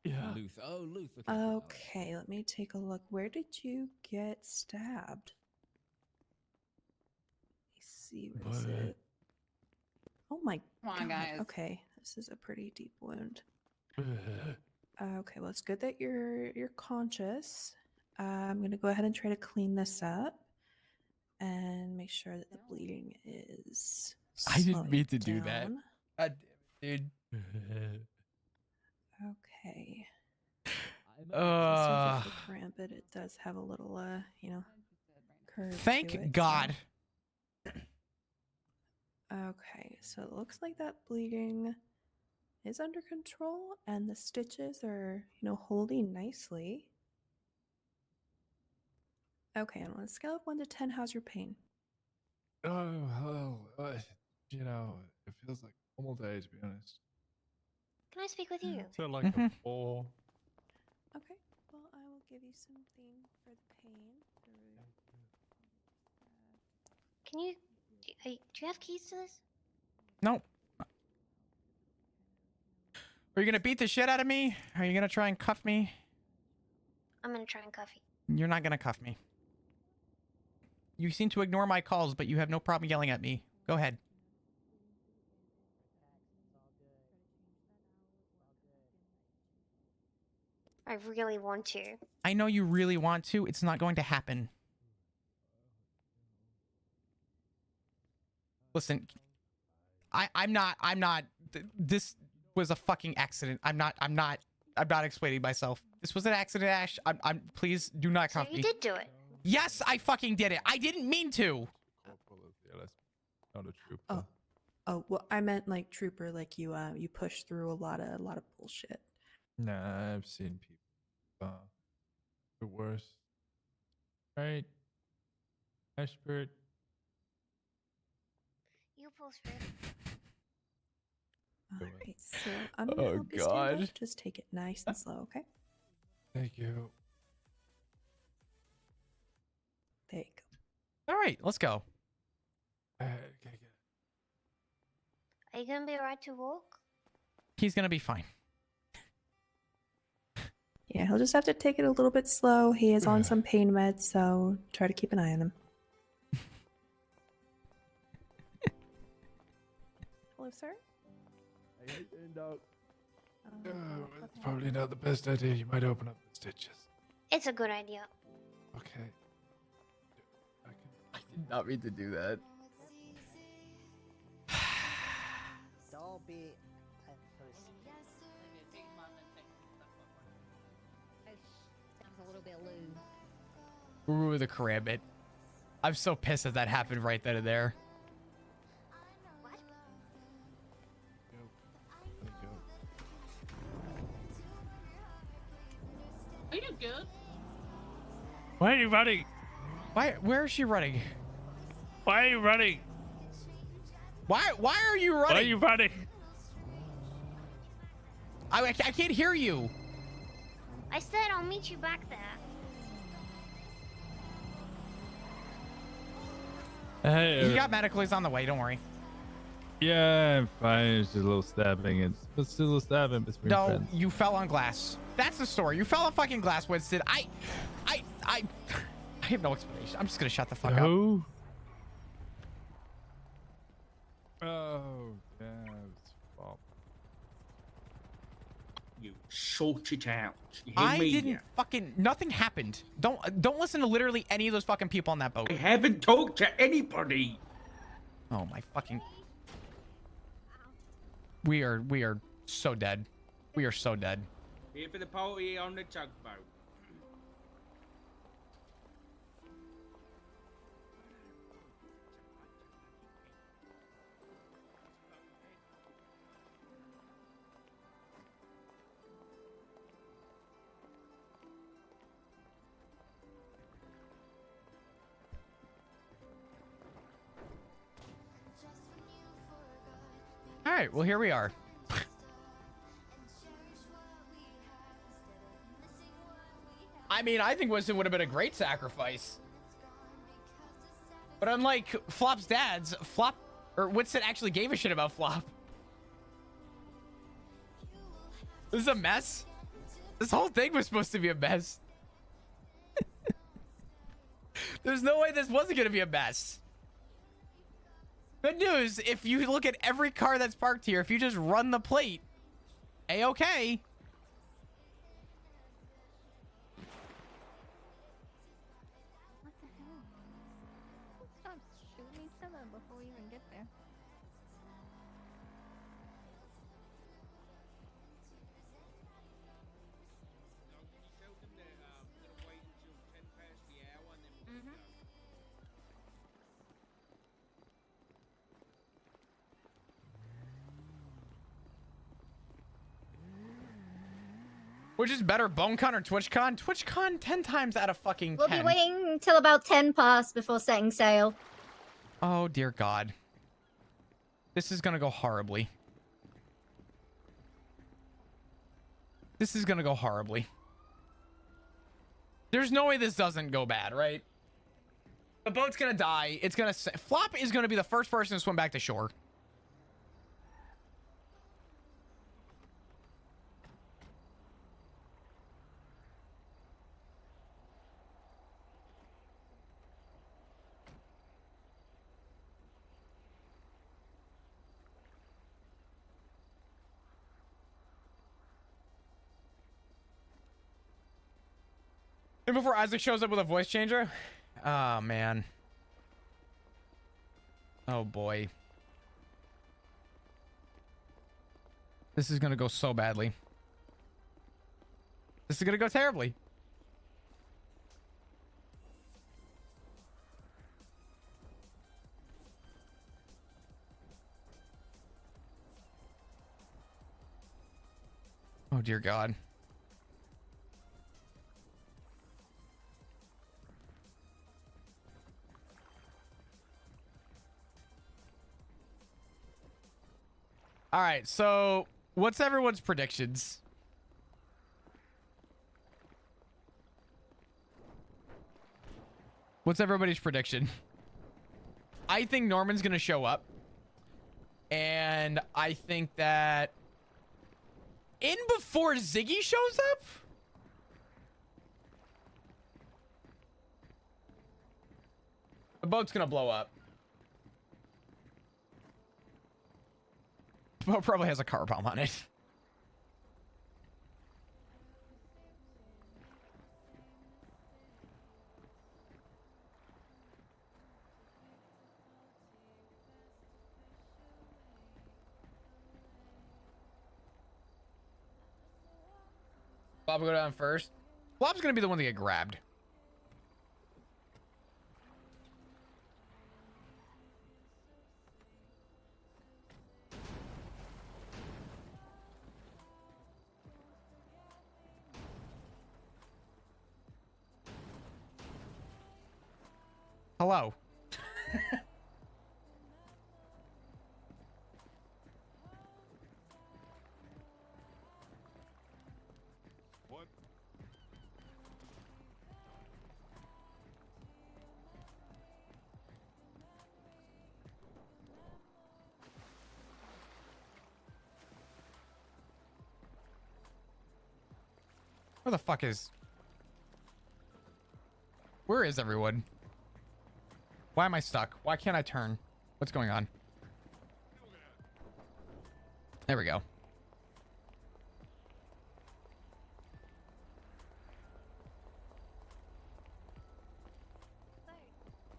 U: Yeah. Luth. Oh, Luth. Okay. cool.
W: Okay, let me take a look. Where did you get stabbed? Let me see. Where is
U: What?
W: it? Oh my
F: Come on,
W: God.
F: guys.
W: Okay, this is a pretty deep wound. Okay, well, it's good that you're conscious. I'm gonna go ahead and try to clean this up and make sure that the bleeding is.
A: I didn't
W: slowing
A: mean to do that.
W: down.
A: God damn it, dude.
W: Okay. Since it's the cramp, it does have a little, curve to
A: Thank
W: it,
A: God.
W: so- Okay, so it looks like that bleeding is under control, and the stitches are, holding nicely. Okay, and on a scale of 1 to 10, how's your pain?
T: Oh, hello. It feels like a normal day, to be honest.
V: Can I speak with you?
T: So like a 4.
W: Okay, well, I will give you something for the pain.
V: Can you? Do you have keys to this?
A: Nope. Are you gonna beat the shit out of me? Are you gonna try and cuff me?
V: I'm gonna try and cuff you.
A: You're not gonna cuff me. You seem to ignore my calls, but you have no problem yelling at me. Go ahead.
V: I really want to.
A: I know you really want to. It's not going to happen. Listen, I'm not, this was a fucking accident. I'm not explaining myself. This was an accident, Ash. Please do not
V: So
A: cuff
V: you
A: me.
V: did do it.
A: Yes, I fucking did it. I didn't mean to.
T: Not a trooper.
W: Oh, well, I meant like trooper, like you push through a lot of bullshit.
T: Nah, I've seen people the worse. Right, Ashbert.
V: You pull through.
W: All right, so I'm gonna
A: Oh,
W: help you stand
A: God.
W: up. Just take it nice and slow, okay?
T: Thank you.
W: There you go.
A: All right, let's go.
T: Okay.
V: Are you gonna be alright to walk?
A: He's gonna be fine.
W: Yeah, he'll just have to take it a little bit slow. He is on some pain meds, so try to keep an eye on him. Hello, sir.
T: It's probably not the best idea. You might open up the stitches.
V: It's a good idea.
T: Okay.
A: not mean to do that.
O: Don't be a pussy.
V: Sounds a little bit lewd.
A: Ooh, the crabbit. I'm so pissed that that happened right then and there.
M: Are you good?
U: Why are you running?
A: Where is she running?
U: Why are you running?
A: Why are you running?
U: Why are you running?
A: I can't hear you.
V: I said I'll meet you back there.
U: Hey,
A: You got medical. He's on the way. Don't worry.
U: yeah, I'm fine. It's just a little stabbing. It's still a little stabbing between
A: No,
U: friends.
A: you fell on glass. That's the story. You fell on fucking glass, Winston. I have no explanation. I'm just gonna shut the fuck up.
U: Oh, yeah. It's fault.
J: You sort it out. You hear
A: I
J: me?
A: didn't fucking. Nothing happened. Don't listen to literally any of those fucking people on that boat.
J: I haven't talked to anybody.
A: Oh my fucking. We are so dead. We are so dead.
J: Here for the party on the tugboat.
A: All right. Well, here we are. I mean, I think Winston would have been a great sacrifice. But unlike Flop's dad's, Winston actually gave a shit about Flop. This is a mess. This whole thing was supposed to be a mess. There's no way this wasn't going to be a mess. Good news, if you look at every car that's parked here, if you just run the plate, A-okay.
V: What the hell? Stop shooting each other before we even get there.
A: Which is better, BoneCon or TwitchCon? TwitchCon 10 times out of fucking 10.
V: We'll be waiting until about 10 past before setting sail.
A: Oh, dear God. This is gonna go horribly. This is gonna go horribly. There's no way this doesn't go bad, right? The boat's gonna die. It's gonna... Flop is gonna be the first person to swim back to shore. And before Isaac shows up with a voice changer? Oh, man. Oh, boy. This is going to go so badly. This is going to go terribly. Oh, dear God. All right, so what's everyone's predictions? What's everybody's prediction? I think Norman's going to show up. And I think that in before Ziggy shows up? The boat's going to blow up. The boat probably has a car bomb on it. Bob will go down first. Bob's gonna be the one to get grabbed. Hello. Where the fuck is... Where is everyone? Why am I stuck? Why can't I turn? What's going on? There we go.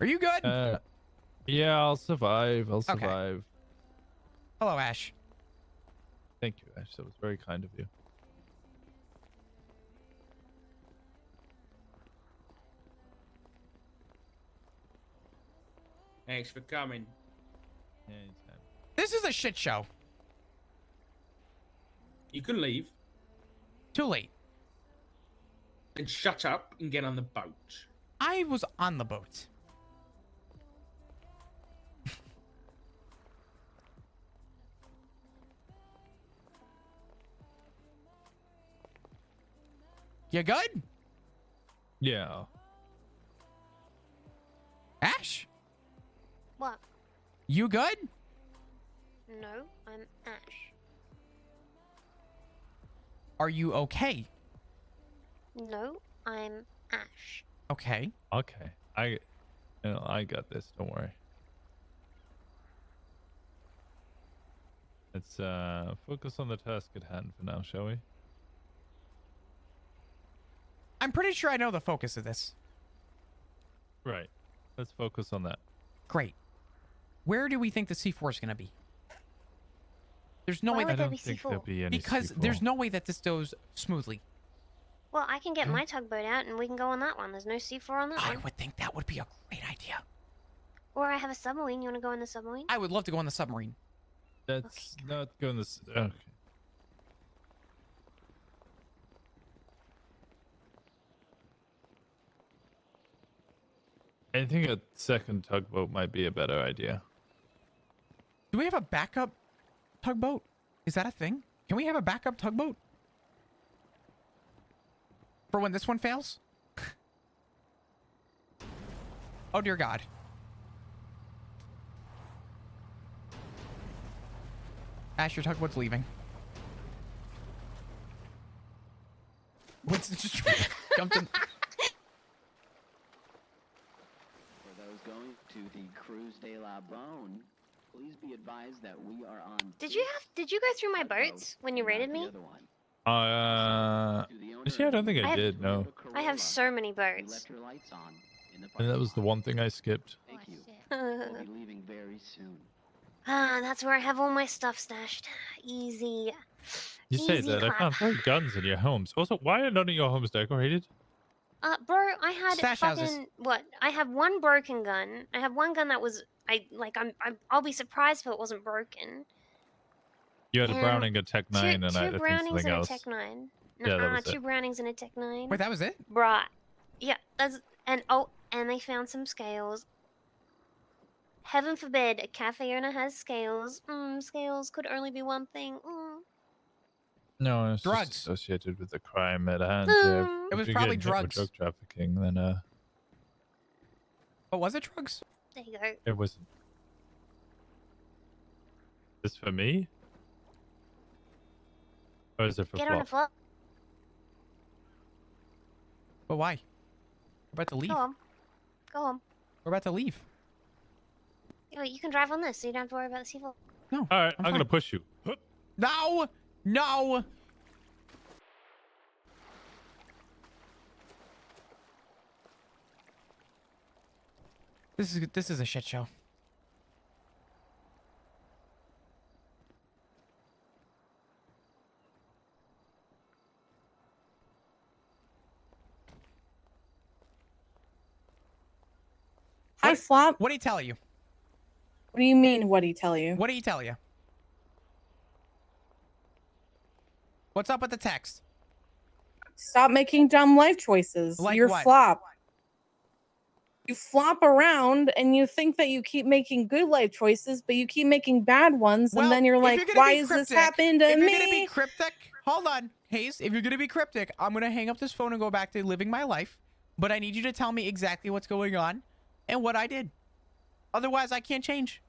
A: Are you good?
T: Yeah, I'll survive. I'll
A: Okay.
T: survive.
A: Hello, Ash.
T: Thank you, Ash. That was very kind of you.
J: Thanks for coming.
T: Anytime.
A: This is a shit show.
J: You can leave.
A: Too late.
J: And shut up and get on the boat.
A: I was on the boat. You good?
T: Yeah.
A: Ash?
H: What?
A: You good?
H: No, I'm Ash.
A: Are you okay?
H: No, I'm Ash.
A: Okay.
T: Okay. I got this. Don't worry. Let's focus on the task at hand for now, shall we?
A: I'm pretty sure I know the focus of this.
T: Right. Let's focus on that.
A: Great. Where do we think the C4 is going to be? There's no
H: Why
A: way
H: would
A: that
H: there
T: I
H: be
T: don't think
H: C4?
T: there'll be any
A: because
T: C4.
A: there's no way that this goes smoothly.
H: Well, I can get my tugboat out and we can go on that one. There's no C4 on that
A: I
H: one.
A: would think that would be a great idea.
H: Or I have a submarine. You want to go on the submarine?
A: I would love to go on the submarine.
T: That's not going this. Okay. I think a second tugboat might be a better idea.
A: Do we have a backup tugboat? Is that a thing? Can we have a backup tugboat? For when this one fails? Oh, dear God. Ash, your tugboat's leaving. What's just jumped in?
P: For those going to the Cruz de la Bone, please be advised that we are on.
H: Did you go through my boats when you raided me?
T: Yeah, I don't think I did. No.
H: I have so many boats.
T: And that was the one thing I skipped.
P: Thank you. We'll be leaving very soon.
H: That's where I have all my stuff stashed. Easy.
T: You say
H: Easy
T: that. I
H: clap.
T: found 3 guns in your homes. Also, why are none of your homes decorated?
H: Bro, I had
A: Stash
H: fucking
A: houses.
H: what? I have one broken gun. I have one gun that was I'll be surprised if it wasn't broken.
T: You had a
H: And
T: Browning, a Tech 9, and I
H: two
T: think
H: Brownings
T: something
H: and
T: else.
H: a Tech 9.
T: Yeah, that was
H: 2
T: it.
H: Brownings and a Tech 9.
A: Wait, that was it?
H: Bruh. Yeah, and they found some scales. Heaven forbid a cafe owner has scales. Scales could only be one thing.
T: No, it's
A: Drugs.
T: just associated with the crime at hand. Yeah,
A: It
T: if
A: was
T: you're
A: probably
T: getting hit with
A: drugs.
T: drug trafficking, then
A: But was it drugs?
H: There you go.
T: it wasn't. This for me? Or is it for
H: Get on a
T: Flop?
H: flop.
A: But why? We're about to leave.
H: Go on. Go on.
A: We're about to leave.
H: You can drive on this, so you don't have to worry about the C4.
A: No.
T: All right, I'm
A: fine.
T: gonna push you.
A: No! No! This is a shit show.
K: I flop?
A: What did he tell you?
K: What do you mean, what did he tell you?
A: What did he tell you? What's up with the text?
K: Stop making dumb life choices.
A: Like
K: You're
A: what?
K: flop. You flop around and you think that you keep making good life choices, but you keep making bad ones, and then you're
A: if
K: like,
A: you're gonna
K: why
A: be
K: is this
A: cryptic-
K: happening to
A: if
K: me?
A: you're gonna be cryptic, hold on, Hayes. If you're gonna be cryptic, I'm gonna hang up this phone and go back to living my life. But I need you to tell me exactly what's going on and what I did. Otherwise, I can't change.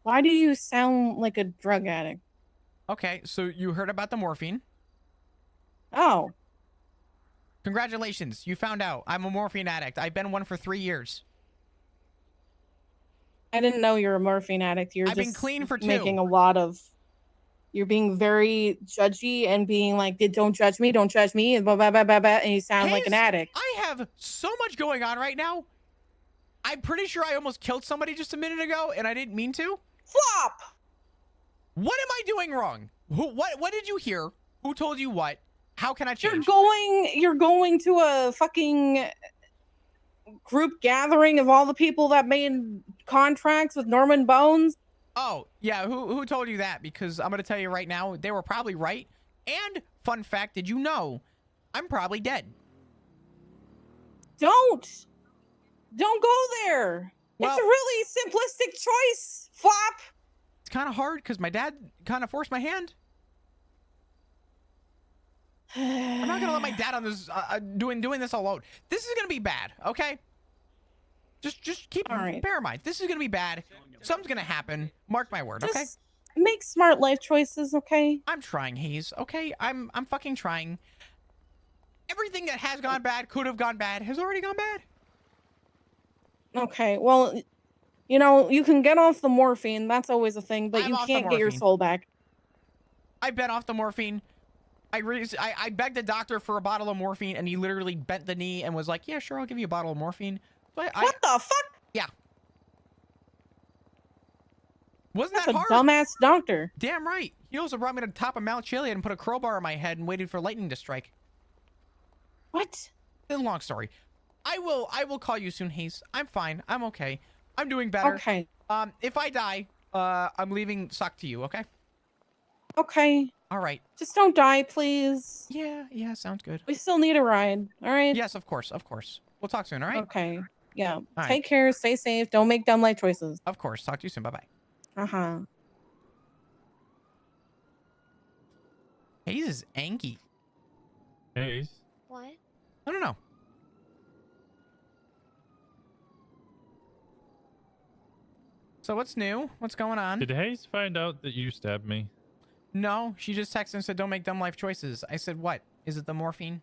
K: Why do you sound like a drug addict?
A: Okay, so you heard about the morphine.
K: Oh.
A: Congratulations, you found out. I'm a morphine addict. I've been one for 3 years.
K: I didn't know you're a morphine addict. You're
A: I've been
K: just
A: clean for 2.
K: making a lot of. You're being very judgy and being like, don't judge me, and blah, blah, blah, blah, blah, and you sound like an
A: Hayes,
K: addict.
A: I have so much going on right now. I'm pretty sure I almost killed somebody just a minute ago, and I didn't mean to.
K: Flop!
A: What am I doing wrong? What did you hear? Who told you what? How can I change?
K: You're going to a fucking group gathering of all the people that made contracts with Norman Bones.
A: Oh, yeah, who told you that? Because I'm going to tell you right now, they were probably right. And, fun fact, did you know I'm probably dead?
K: Don't go there.
A: Well,
K: it's a really simplistic choice, Flop.
A: It's kind of hard because my dad kind of forced my hand. I'm not going to let my dad on this, doing this alone. This is going to be bad, okay? Just keep, bear in mind, this is going to be bad. Something's going to happen. Mark my word, okay?
K: Just make smart life choices, okay?
A: I'm trying, Hayes, okay? I'm fucking trying. Everything that has gone bad, could have gone bad, has already gone bad.
K: Okay, well, you know, you can get off the morphine. That's always a thing, but
A: I'm
K: you
A: off the
K: can't get your
A: morphine.
K: soul back.
A: I've been off the morphine. I begged the doctor for a bottle of morphine, and he literally bent the knee and was like, yeah, sure, I'll give you a bottle of morphine. But
K: What the fuck?
A: Yeah. Wasn't
K: That's
A: that
K: a
A: hard?
K: dumbass doctor.
A: Damn right. He also brought me to the top of Mount Chiliad and put a crowbar on my head and waited for lightning to strike.
K: What?
A: It's a long story. I will call you soon, Hayes. I'm fine. I'm okay. I'm doing better.
K: Okay.
A: If I die, I'm leaving Suck to you, okay?
K: Okay.
A: All right.
K: Just don't die, please.
A: Yeah, sounds good.
K: We still need a ride, all right?
A: Yes, of course. We'll talk soon, all right?
K: Okay. Yeah.
A: right.
K: Take care, stay safe, don't make dumb life choices.
A: Of course. Talk to you soon. Bye-bye.
K: Uh-huh.
A: Hayes is angry.
T: Hayes?
H: What?
A: I don't know. So what's new? What's going on?
T: Did Hayes find out that you stabbed me?
A: No, she just texted and said, don't make dumb life choices. I said, what? Is it the morphine?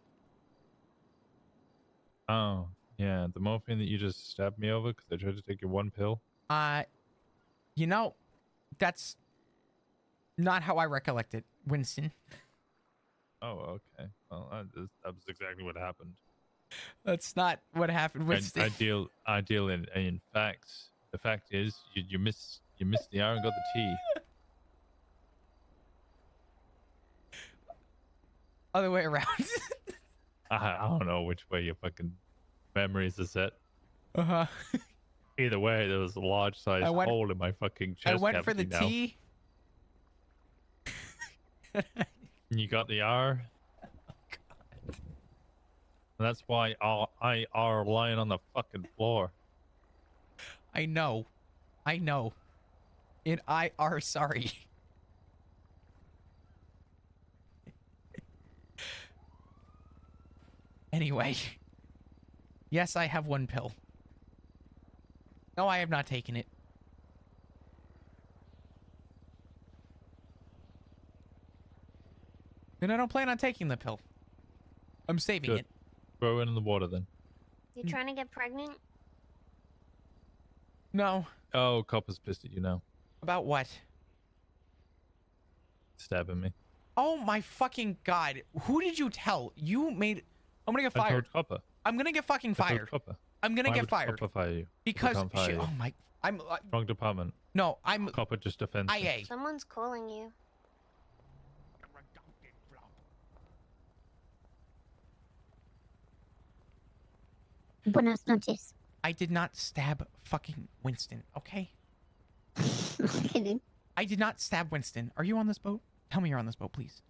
T: Oh, yeah, the morphine that you just stabbed me over because I tried to take your one pill.
A: You know, that's not how I recollect it, Winston.
T: Oh, okay. Well, that was exactly what happened.
A: That's not what happened, Winston.
T: I deal in facts. The fact is, you missed the R and got the T.
A: Other way around.
T: I don't know which way your fucking memories are set.
A: Uh-huh.
T: Either way, there was a large size hole in my fucking chest.
A: I went for the
T: now.
A: T.
T: You got the R. Oh, God. And that's why I are lying on the fucking floor.
A: I know. And I are sorry. Anyway. Yes, I have one pill. No, I have not taken it. And I don't plan on taking the pill. I'm saving it.
T: Throw it in the water then.
H: You trying to get pregnant?
A: No.
T: Oh, Copper's pissed at you now.
A: About what?
T: Stabbing me.
A: Oh my fucking God. Who did you tell? You made... I'm gonna get fired.
T: I told Copper.
A: I'm gonna get fucking fired.
T: Copper.
A: I'm gonna
T: Why
A: get
T: would
A: fired.
T: Copper fire you?
A: Because
T: Copper can't fire
A: oh
T: you.
A: my... I'm...
T: Wrong department.
A: No, I'm...
T: Copper just defends.
A: IA.
H: Someone's calling you.
V: Buenas noches.
A: I did not stab fucking Winston, okay?
B: Okay, dude.
A: I did not stab Winston. Are you on this boat? Tell me you're on this boat, please.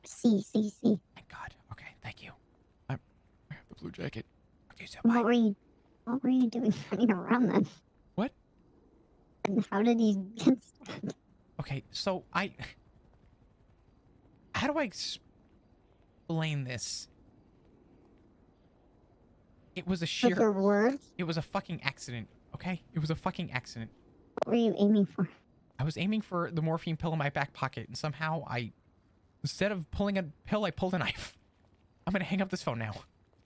B: See.
A: Thank God. Okay, thank you. I have the blue jacket. Okay, so
B: What were you doing running around then?
A: What?
B: And how did you get stabbed?
A: Okay, so how do I explain this? It was a sheer...
B: With your words?
A: It was a fucking accident, okay? It was a fucking accident.
B: What were you aiming for?
A: I was aiming for the morphine pill in my back pocket, and somehow instead of pulling a pill, I pulled a knife. I'm gonna hang up this phone now.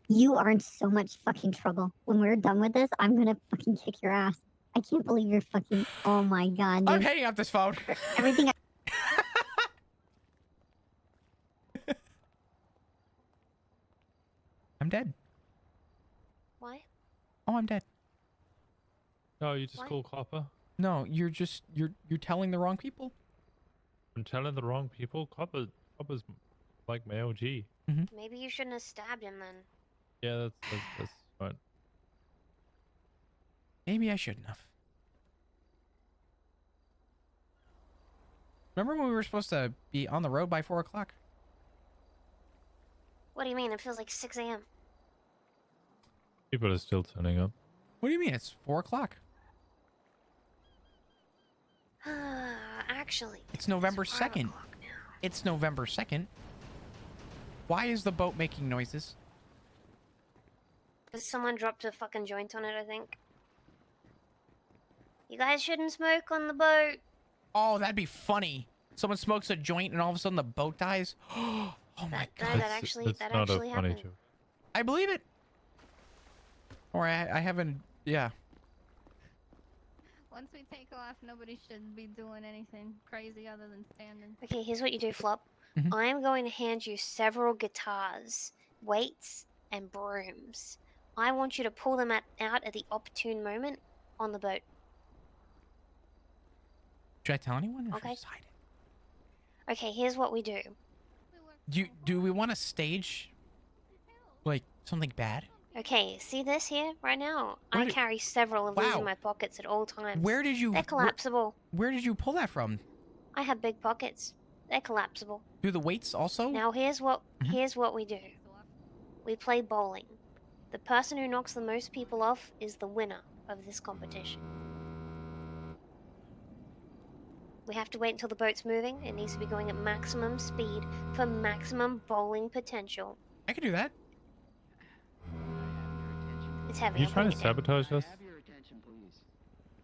B: You are in so much fucking trouble. When we're done with this, I'm gonna fucking kick your ass. I can't believe you're fucking... Oh my god, dude.
A: I'm hanging up this phone.
B: Everything
A: I'm dead.
H: Why?
A: Oh, I'm dead.
T: No, you just
H: What?
T: call Copper.
A: No, you're telling the wrong people.
T: I'm telling the wrong people. Copper's like my OG.
H: Maybe you shouldn't have stabbed him then.
T: Yeah, that's fine.
A: Maybe I shouldn't have. Remember when we were supposed to be on the road by 4 o'clock?
H: What do you mean? It feels like 6 a.m.
T: People are still turning up.
A: What do you mean? It's 4 o'clock.
H: Actually,
A: It's November
H: it's 5
A: 2nd.
H: o'clock now.
A: It's November 2nd. Why is the boat making noises?
H: Because someone dropped a fucking joint on it, I think. You guys shouldn't smoke on the boat.
A: Oh, that'd be funny. Someone smokes a joint and all of a sudden the boat dies. Oh my god.
H: That actually
T: It's not a funny
H: happened.
T: joke.
A: I believe it. Or I haven't. Yeah.
V: Once we take off, nobody should be doing anything crazy other than standing.
H: Okay, here's what you do, Flop.
A: Mhm.
H: I'm going to hand you several guitars, weights, and brooms. I want you to pull them out at the opportune moment on the boat.
A: Should I tell anyone? Or should I
H: Okay.
A: just hide it?
H: Okay, here's what we do.
A: Do we want to stage like something bad?
H: Okay, see this here right now?
A: Where
H: I
A: did-
H: carry several of these
A: Wow.
H: in my pockets at all times.
A: Where did you?
H: They're collapsible.
A: Where did you pull that from?
H: I have big pockets. They're collapsible.
A: Do the weights also?
H: Now here's what we do. We play bowling. The person who knocks the most people off is the winner of this competition. We have to wait until the boat's moving. It needs to be going at maximum speed for maximum bowling potential.
A: I could do that.
H: It's heavy.
T: You
H: I'm
T: trying
H: putting
T: to
H: it down.
T: sabotage us?
P: Have your attention, please.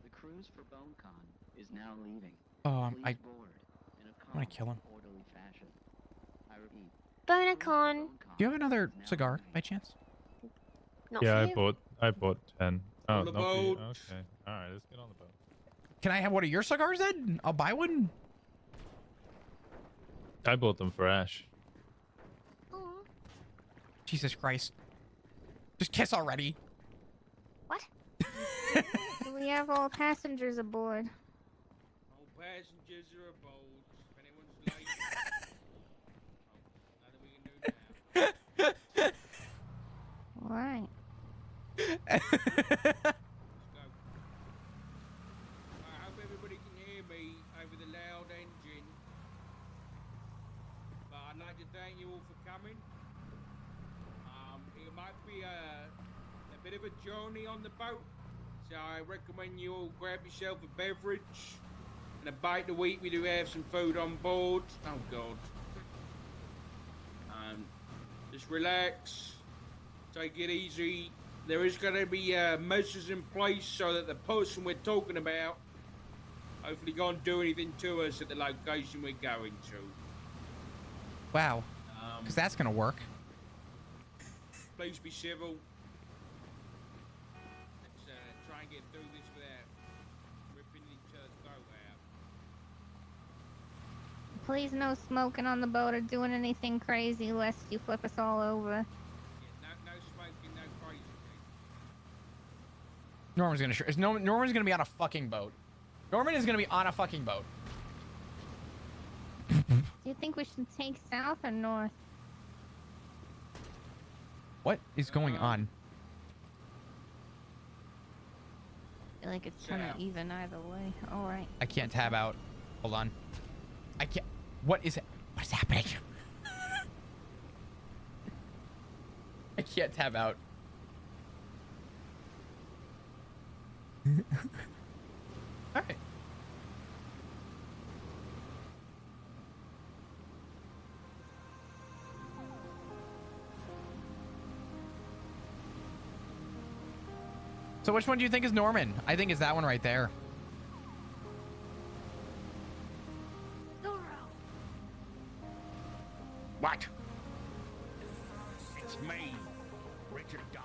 P: The cruise for BoneCon is now leaving.
A: Oh, I
P: Please board in a
A: want to kill him.
P: orderly fashion. I repeat,
H: BoneCon.
A: Do you have another cigar by chance?
H: Not
T: Yeah,
H: for you.
T: I bought 10. Oh,
J: On the
T: not for you.
J: boat.
T: Okay. All right, let's get on the boat.
A: Can I have one of your cigars then? I'll buy one.
T: I bought them for Ash.
A: Jesus Christ. Just kiss already.
H: What?
V: We have all passengers aboard.
J: All passengers are aboard. If anyone's late. Nothing we can do now.
V: Right.
J: Let's go. I hope everybody can hear me over the loud engine. But I'd like to thank you all for coming. It might be a bit of a journey on the boat, so I recommend you all grab yourself a beverage and a bite to eat. We do have some food on board. Oh God. Just relax, take it easy. There is going to be measures in place so that the person we're talking about hopefully can't do anything to us at the location we're going to.
A: Wow. Because that's gonna work.
J: Please be civil. Let's try and get through this without ripping each other's throat out.
V: Please no smoking on the boat or doing anything crazy lest you flip us all over.
J: Yeah, no smoking, no crazy things.
A: Norman's gonna be on a fucking boat. Norman is gonna be on a fucking boat.
V: Do you think we should take south or north?
A: What is going on?
V: feel like it's kind of even either way. All right.
A: I can't tab out. Hold on. I can't. What is it? What is happening? I can't tab out. All right. So which one do you think is Norman? I think it's that one right there.
E: What? It's me, Richard Dog.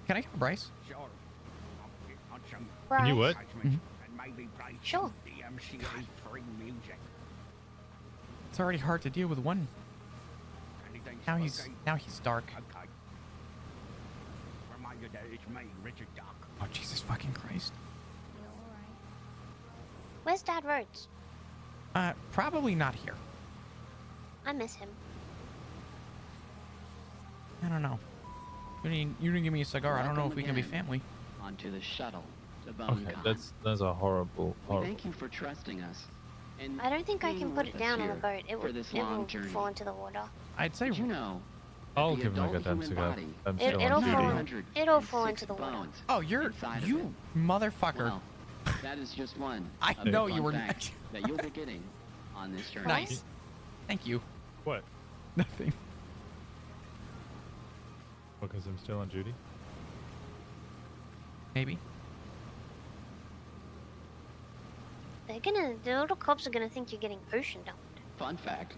A: Can I get Bryce?
E: Sure.
T: Can you what?
E: And maybe play
H: Sure.
E: the MCA free music.
A: It's already hard to deal with one.
E: Anything
A: Now he's dark.
E: Okay. Remind you that it's me, Richard Dog.
A: Oh Jesus fucking Christ.
H: Where's Dad Rhodes?
A: Probably not here.
H: I miss him.
A: I don't know. You didn't give me a cigar. I don't know if we can be family.
P: Onto the shuttle to
T: Okay,
P: BoneCon.
T: that's a horrible.
P: Thank you for trusting us. And
H: I don't think I can
P: being
H: put
P: with
H: it
P: us
H: down on the
P: here
H: boat. It
P: for
H: will,
P: this
H: it
P: long
H: will
P: journey.
H: fall into the water.
A: I'd say
P: Did you know?
T: I'll
P: the
T: give him a
P: adult
T: goddamn
P: human
T: cigar.
P: body
T: I'm
H: It,
T: still
H: it'll
T: on
H: fall.
T: duty.
H: It'll fall into the water.
P: bones
A: Oh, you're
P: inside of
A: you
P: it.
A: motherfucker.
P: Well, that is just one.
A: I
P: of the
A: know you
P: fun
A: were
P: facts that you'll be getting on this journey.
A: Nice. Thank you.
T: What?
A: Nothing.
T: Because I'm still on duty.
A: Maybe.
H: The little cops are gonna think you're getting ocean dumped.
P: Fun fact: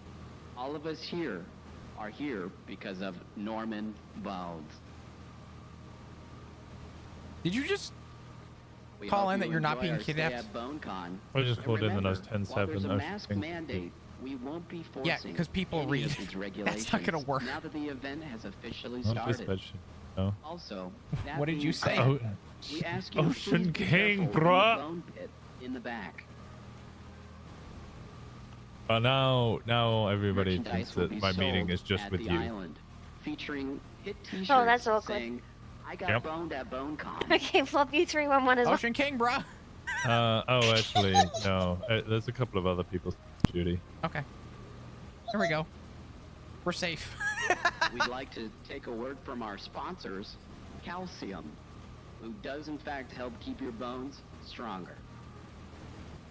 P: all of us here are here because of Norman Bones.
A: Did you just
P: We
A: call
P: hope
A: in
P: you
A: that you're not
P: enjoy
A: being
P: our stay
A: kidnapped?
P: at BoneCon.
T: I just
P: And
T: called in that I was
P: remember, while there's
T: 10-7.
P: a mask mandate, we won't be forcing
A: Yeah, because people
P: any
A: read.
P: of these
A: That's not gonna
P: regulations
A: work.
P: now that the event has officially
T: Not
P: started.
T: dispatch. No.
P: Also, that
A: What did you
P: being
A: say?
P: said,
T: Oh,
P: we ask you to
T: Ocean
P: please be
T: King,
P: careful in the
T: bruh.
P: bone pit in the back.
T: But now everybody
P: Merchandise
T: thinks
P: will
T: that
P: be
T: my meeting
P: sold
T: is just
P: at
T: with
P: the
T: you.
P: island, featuring hit T-shirts
H: Oh, that's awkward.
P: saying, "I got
T: Yep.
P: boned at BoneCon."
H: Okay, flop you 311 as well.
A: Ocean King, bruh.
T: Oh, actually, no. There's a couple of other people on duty.
A: Okay. There we go. We're safe.
P: We'd like to take a word from our sponsors, Calcium, who does in fact help keep your bones stronger.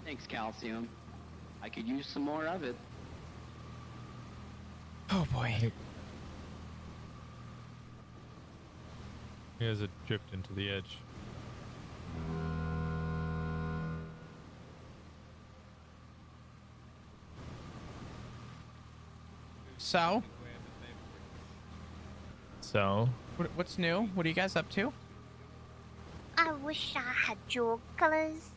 P: Thanks, Calcium. I could use some more of it.
A: Oh boy.
T: Here's a drift into the edge.
A: So, what's new? What are you guys up to?
H: I wish I had your colors.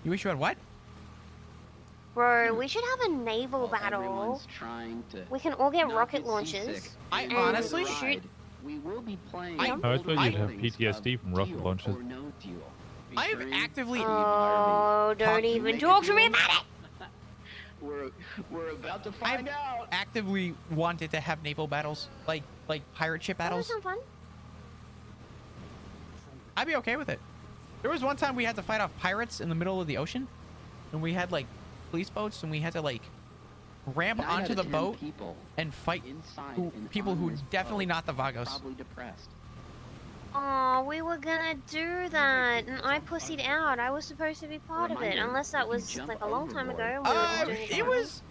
A: You wish you had what?
H: Bro, we should have a naval
P: While
H: battle.
P: everyone's trying to
H: We can all get
P: not
H: rocket
P: get
H: launchers.
P: seasick
A: I
P: and
A: honestly-
P: ride, we will be playing
A: I
T: I
P: older
T: thought you'd have
P: recordings
T: PTSD
P: of
T: from rocket
P: Deal
T: launches.
P: or No Deal,
A: I've
P: featuring
A: actively.
H: Oh, don't
A: Talk-
H: even
P: Make
H: talk
P: a
H: to me
P: deal.
H: about it!
P: We're about to find out.
A: actively wanted to have naval battles, like pirate ship
H: That was
A: battles.
H: some fun.
A: I'd be okay with it. There was one time we had to fight off pirates in the middle of the ocean, and we had like police boats, and we had to like ramp
P: 9 out
A: onto
P: of
A: the
P: 10
A: boat
P: people
A: and fight
P: inside
A: who,
P: and
A: people
P: on
A: who
P: this
A: definitely
P: boat
A: not the Vagos.
P: Probably depressed.
H: Oh, we were gonna do that, and I pussied out. I was supposed to be part of it,
P: Reminder,
H: unless that
P: if you
H: was
P: jump
H: like a long time ago.
P: overboard,
H: when we were
P: Uh,
H: doing
A: It was.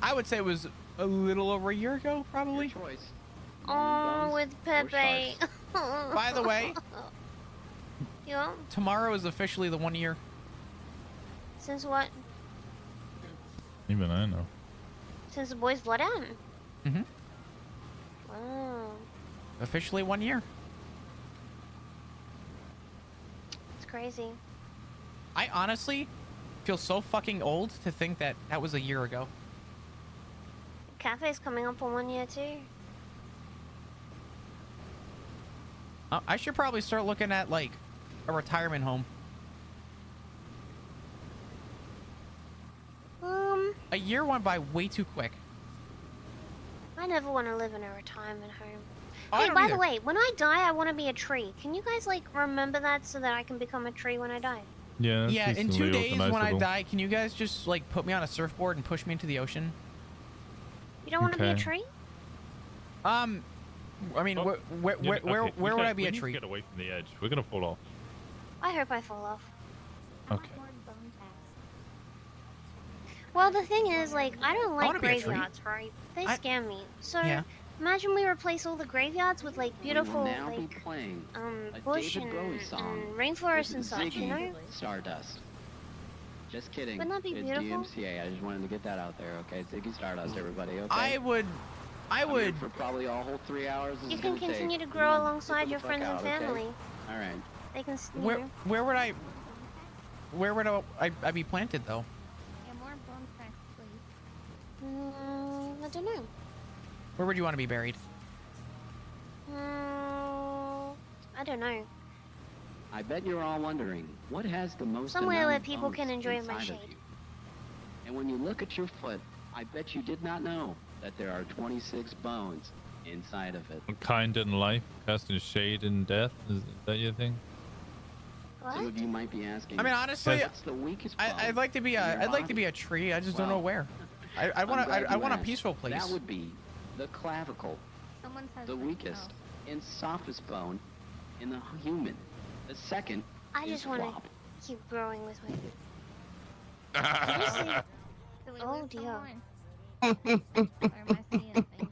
A: I would say it was a little over a year ago, probably.
P: Your choice.
H: Oh, with Pepe.
A: By the way,
H: Yeah.
A: tomorrow is officially the 1 year.
H: Since what?
T: Even I know.
H: Since the boys let out?
A: Mm-hmm.
H: Wow.
A: Officially 1 year.
H: It's crazy.
A: I honestly feel so fucking old to think that that was a year ago.
H: Cafe's coming up on 1 year too.
A: I should probably start looking at like a retirement home. A year went by way too quick.
H: I never want to live in a retirement home.
A: I
H: Hey,
A: don't
H: by
A: either.
H: the way, when I die, I want to be a tree. Can you guys like remember that so that I can become a tree when I die?
T: Yeah, that's
A: Yeah, in 2
T: easily
A: days when I
T: organizable.
A: die, can you guys just like put me on a surfboard and push me into the ocean?
H: You don't want to be a
T: Okay.
H: tree?
A: I mean,
T: Well,
A: where would I be a
T: we need
A: tree?
T: to get away from the edge. We're gonna fall off.
H: I hope I fall off.
T: Okay.
H: Well, the thing is, like, I don't like
A: wanna be a tree.
H: graveyards, right? They
A: I-
H: scare me. So
A: Yeah.
H: imagine we replace all the graveyards with like beautiful,
P: now be
H: like,
P: playing a
H: bush
P: David Bowie
H: and
P: song.
H: rainforest
P: with
H: and such, you know?
P: Ziggy Stardust. Just kidding.
H: Wouldn't that be
P: It's
H: beautiful?
P: DMCA. I just wanted to get that out there. Okay, Ziggy Stardust, everybody. Okay.
A: I would.
P: I'm here for probably a whole 3 hours. This
H: You
P: is
H: can
P: gonna
H: continue
P: take.
H: to grow
P: Get
H: alongside
P: the
H: your
P: fuck
H: friends and
P: out, okay?
H: family.
P: All right.
H: They can, you
A: Where
H: know.
A: where would I be planted though?
V: Yeah, more bone tracks, please.
H: I don't know.
A: Where would you want to be buried?
H: I don't know.
P: I bet you're all wondering what has the most
H: Somewhere
P: amount
H: where
P: of
H: people
P: bones
H: can enjoy my
P: inside of
H: shade.
P: you. And when you look at your foot, I bet you did not know that there are 26 bones inside of it.
T: Kind in life, casting shade in death. Is that your thing?
P: Some of you might be asking.
A: I mean, honestly,
P: what's the weakest bone
A: I'd like to be
P: in your
A: I'd like to
P: body?
A: be a tree. I just don't know
P: Well,
A: where. I
P: I'm
A: want
P: glad
A: I
P: you
A: want a
P: asked.
A: peaceful place.
P: That would be the clavicle,
V: Someone's
P: the
V: husband.
P: weakest and softest bone in the human. The second
H: I
P: is
H: just want
P: flop.
H: to keep growing with my.
V: Do we
H: Oh
V: lose
H: dear.
V: someone? Or am I seeing things?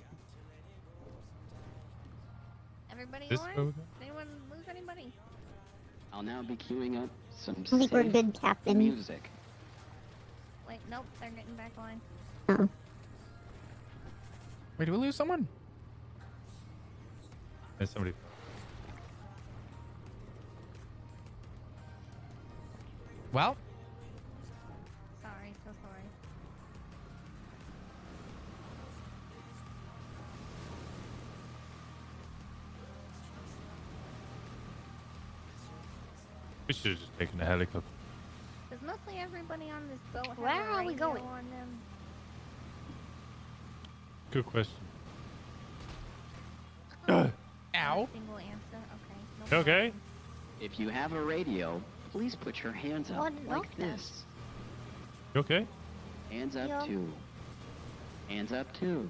V: Everybody
P: This
V: alright?
P: road?
V: Anyone lose anybody?
P: I'll now be queuing up some
B: I think we're
P: safe
B: good, Captain.
P: music.
V: Wait, nope, they're getting back line.
A: Wait, did we lose someone?
T: There's somebody.
A: Well,
V: Sorry, so sorry.
T: We should have just taken a helicopter.
V: Does mostly everybody on this boat have
H: Where
V: a
H: are we
V: radio
H: going?
V: on them?
T: Good question.
A: Ow.
V: Single answer. Okay. No
T: Okay.
P: If you have a radio, please put your hands up
H: What
P: like
H: knocked
P: this.
T: You okay?
P: Hands up
H: Yeah.
P: two. Hands up two.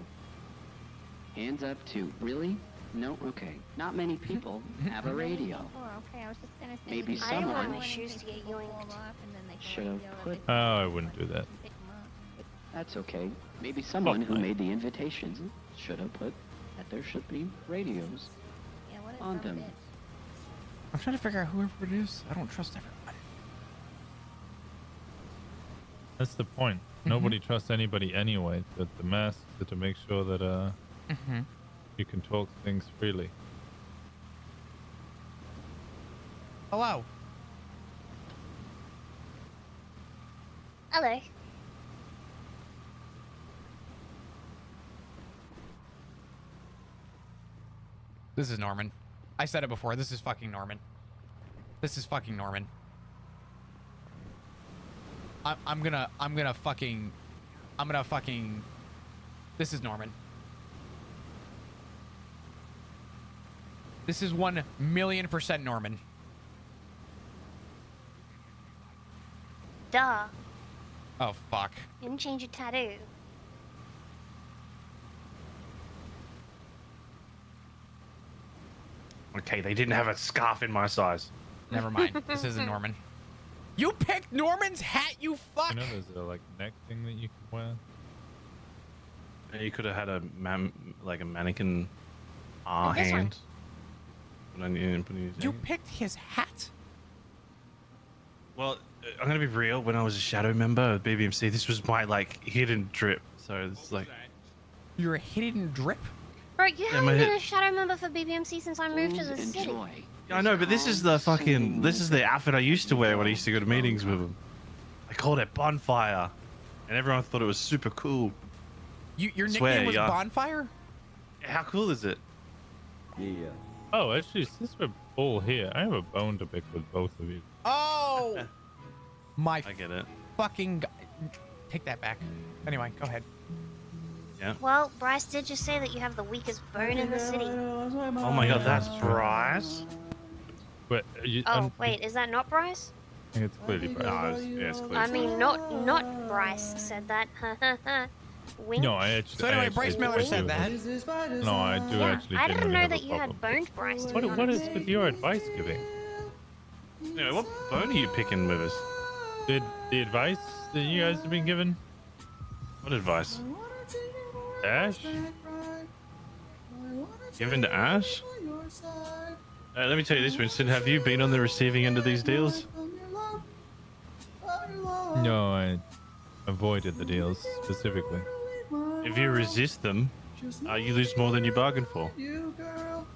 P: Hands up two. Really? No? Okay. Not many people have a radio.
V: Oh, okay, I was just gonna say.
P: Maybe
V: we could
H: I didn't want
P: someone
H: my shoes to get
V: people fall
H: yoinked.
V: off and then they can
P: should have
V: radio
P: put.
V: it.
T: Oh, I wouldn't do that.
V: Pick 'em up.
P: That's okay. Maybe someone who
T: Fine.
P: made the invitations should have put that there should be radios
V: Yeah, what a
P: on
V: dumb
P: them.
V: bitch.
A: I'm trying to figure out whoever it is. I don't trust everyone.
T: That's the point. Nobody trusts anybody anyway. But the masks are to make sure that you can talk things freely.
A: Hello.
H: Hello.
A: This is Norman. I said it before. This is fucking Norman. This is fucking Norman. I'm gonna fucking. This is Norman. This is 1,000,000% Norman.
H: Duh.
A: Oh fuck.
H: You didn't change your tattoo.
Q: Okay, they didn't have a scarf in my size.
A: Never mind. This isn't Norman. You picked Norman's hat, you fuck!
T: You know, there's a like neck thing that you can wear.
Q: And you could have had a mannequin
A: This one.
Q: hand. But then you didn't put any-
A: You picked his hat?
Q: Well, I'm gonna be real. When I was a shadow member of BBMC, this was my like hidden drip. So it's like
A: You're a hidden drip?
H: Bro, you
Q: Yeah,
H: haven't
Q: my
H: been
Q: head-
H: a shadow member for BBMC since I moved to the city.
Q: I know, but this is the fucking this is the outfit I used to wear when I used to go to meetings with them. I called it Bonfire, and everyone thought it was super cool.
A: Your
Q: Swear,
A: nickname was
Q: yeah.
A: Bonfire?
Q: How cool is it?
T: Yeah. Oh, actually, since we're all here, I have a bone to pick with both of you.
A: Oh! My
Q: I get it.
A: fucking... Take that back. Anyway, go ahead.
Q: Yeah.
H: Well, Bryce did just say that you have the weakest bone in the city.
Q: Oh my god, that's Bryce.
T: But
H: Oh, wait, is that not Bryce?
T: I think it's clearly Bryce.
Q: No, it's clearly.
H: I mean, not Bryce said that. Wink.
T: No, I actually.
A: So anyway,
T: I
A: Bryce
T: actually
A: Miller
T: do
A: said that.
T: have- No, I do
H: Yeah,
T: actually.
H: I didn't
T: genuinely
H: know
T: have a
H: that you had
T: problem.
H: boned Bryce. To be
T: What is
H: honest.
T: with your advice giving?
Q: Anyway, what bone are you picking with us?
T: The advice that you guys have been given?
Q: What advice?
T: Ash?
Q: Given to Ash? Let me tell you this, Winston. Have you been on the receiving end of these deals?
T: No, I avoided the deals specifically.
Q: If you resist them, you lose more than you bargained for.
N: You girl,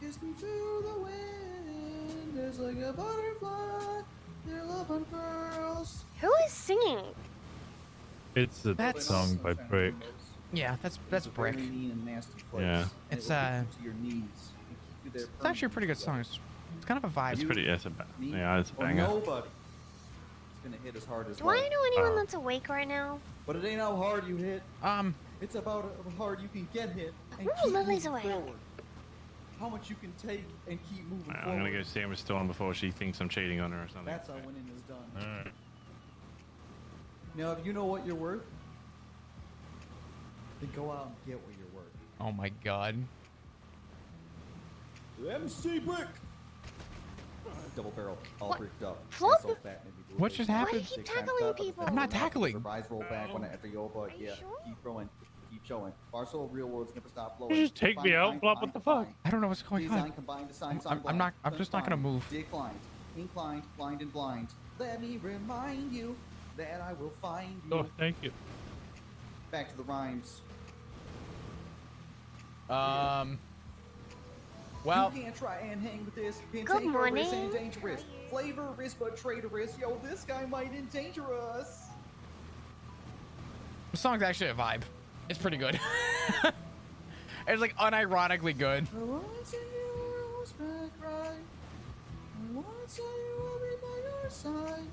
N: kiss me through the wind. There's like a butterfly. Your love unfurls.
H: Who is singing?
T: It's a song by Brick.
A: Yeah, that's Brick.
Q: Yeah.
A: It's it's actually a pretty good song. It's kind of a vibe.
Q: It's pretty. Yeah, it's a banger.
N: Nobody. It's gonna hit as hard as
H: Do I know anyone that's awake right now?
N: But it ain't how hard you hit. It's about how hard you can get hit and
H: Ooh,
N: keep
H: Lily's
N: moving
H: awake.
N: forward. How much you can take and keep moving forward.
Q: I'm gonna go see Emma Stone before she thinks I'm cheating on her or something.
N: That's how winning is done.
Q: Alright.
N: Now, if you know what you're worth, then go out and get what you're worth.
A: Oh my god.
N: MC Brick! Double barrel, all
H: What?
N: bricked up.
H: Flop?
N: So fat, maybe do
A: What
N: it.
A: just happened?
H: Why do you keep tackling people?
A: I'm not tackling.
N: Surprise roll back when after yo, but yeah, keep throwing, keep showing. Barcel real world's never stop flowing.
T: You just take me out, Flop. What the fuck?
A: I don't know what's going
N: Design
A: on.
N: combined to sign,
A: I'm just not gonna move.
N: Declined, inclined, blind and blind. Let me remind you that I will find you.
T: Oh, thank you.
N: Back to the rhymes.
A: Well,
N: you can't try and hang with this.
H: Good
N: Cantankerous
H: morning.
N: and dangerous. Flavorous but traitorous. Yo, this guy might endanger us.
A: the song's actually a vibe. It's pretty good. It's like unironically good.
N: I want to see you horseback ride. I want to say you will be by your side.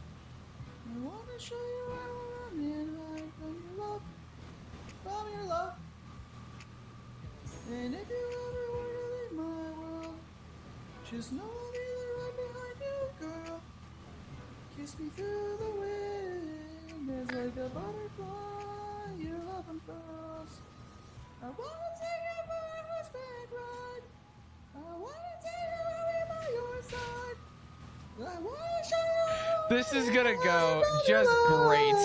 N: I want to show you how I'm in high from your love. And if you ever were to leave my world, just know I'll be right behind you, girl. Kiss me through the wind, there's like a butterfly, your love unfurls. I wanna take you for a horseback ride. I wanna take you by your side. I wanna show you.
A: This is gonna go just great.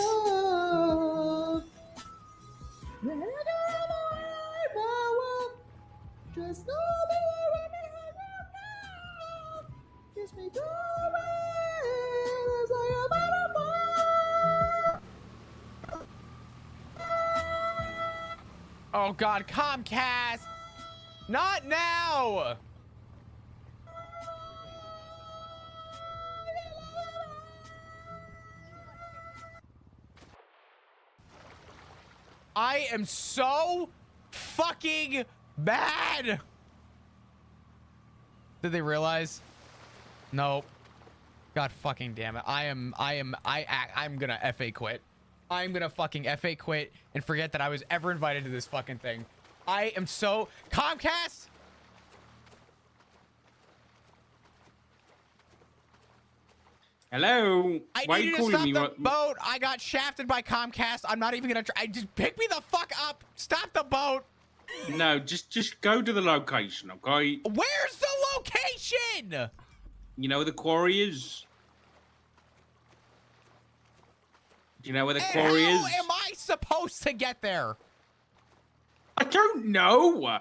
N: Just know that you're right behind you, girl. Kiss me through the wind, there's like a butterfly.
A: Oh god, Comcast! Not now! I am so fucking mad! Did they realize? Nope. God fucking damn it. I'm gonna FA quit. I'm gonna fucking FA quit and forget that I was ever invited to this fucking thing. I am so... Comcast?
J: Hello.
A: I
J: Why are
A: need
J: you
A: you to
J: calling
A: stop
J: me?
A: the
J: What-
A: boat. I got shafted by Comcast. I'm not even gonna try. Just pick me the fuck up. Stop the boat.
J: No, just go to the location, okay?
A: Where's the location?
J: You know where the quarry is? Do you know where the
A: And
J: quarry
A: how
J: is?
A: am I supposed to get there?
J: I don't know.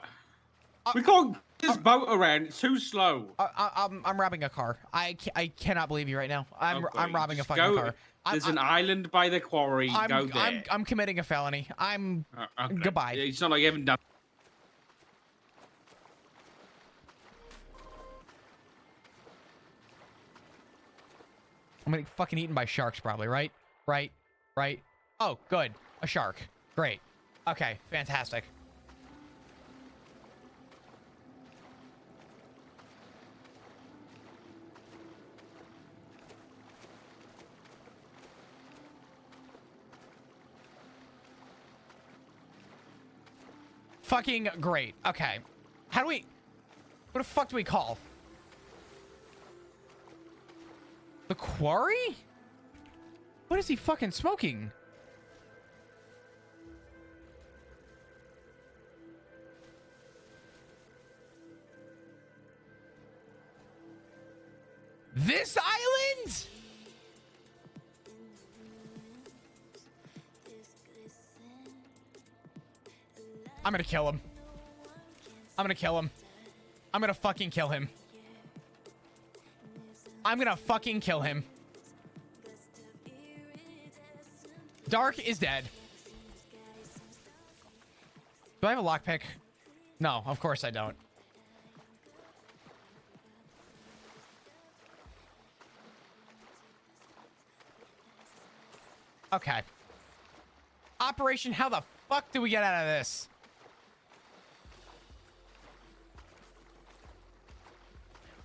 J: We can't get this boat around. It's too slow.
A: I'm robbing a car. I cannot believe you right now. I'm
J: Okay,
A: robbing a
J: just
A: fucking
J: go.
A: car.
J: There's an island by the quarry. Go there.
A: I'm committing a felony.
J: Okay.
A: Goodbye.
J: It's not like you haven't done.
A: I'm gonna get fucking eaten by sharks probably, right? Right? Oh, good. A shark. Great. Okay, fantastic. Fucking great. Okay. How do we... What the fuck do we call? The quarry? What is he fucking smoking? This island? I'm gonna kill him. I'm gonna kill him. I'm gonna fucking kill him. I'm gonna fucking kill him. Dark is dead. Do I have a lockpick? No, of course I don't. Okay. Operation, how the fuck do we get out of this?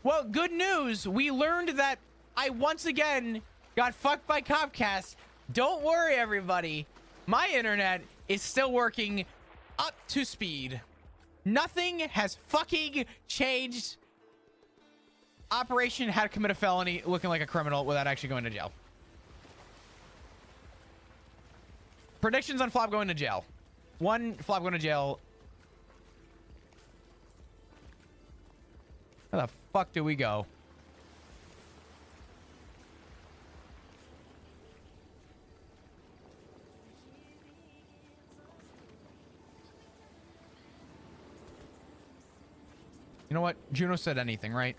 A: Well, good news. We learned that I once again got fucked by Comcast. Don't worry, everybody. My internet is still working up to speed. Nothing has fucking changed. Operation how to commit a felony looking like a criminal without actually going to jail. Predictions on Flop going to jail. 1, Flop going to jail. Where the fuck do we go? You know what? Juno said anything, right?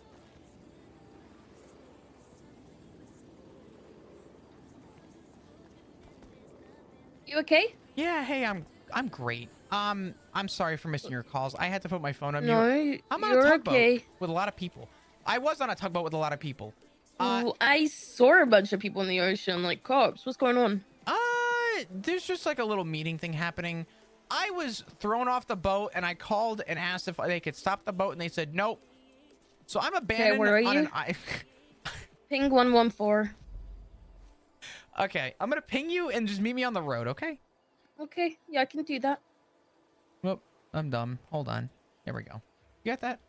F: You okay?
A: Yeah, hey, I'm great. I'm sorry for missing your calls. I had to put my phone on
F: No,
A: mute. I'm on a
F: you're
A: tugboat
F: okay.
A: with a lot of people. I was on a tugboat with a lot of people.
F: I saw a bunch of people in the ocean, like cops. What's going on?
A: There's just like a little meeting thing happening. I was thrown off the boat and I called and asked if they could stop the boat and they said nope. So I'm abandoned
F: where are
A: on
F: you?
A: an island.
F: Ping 114.
A: Okay, I'm gonna ping you and just meet me on the road, okay?
F: Okay, yeah, I can do that.
A: Whoop, I'm dumb. Hold on. There we go. You got that?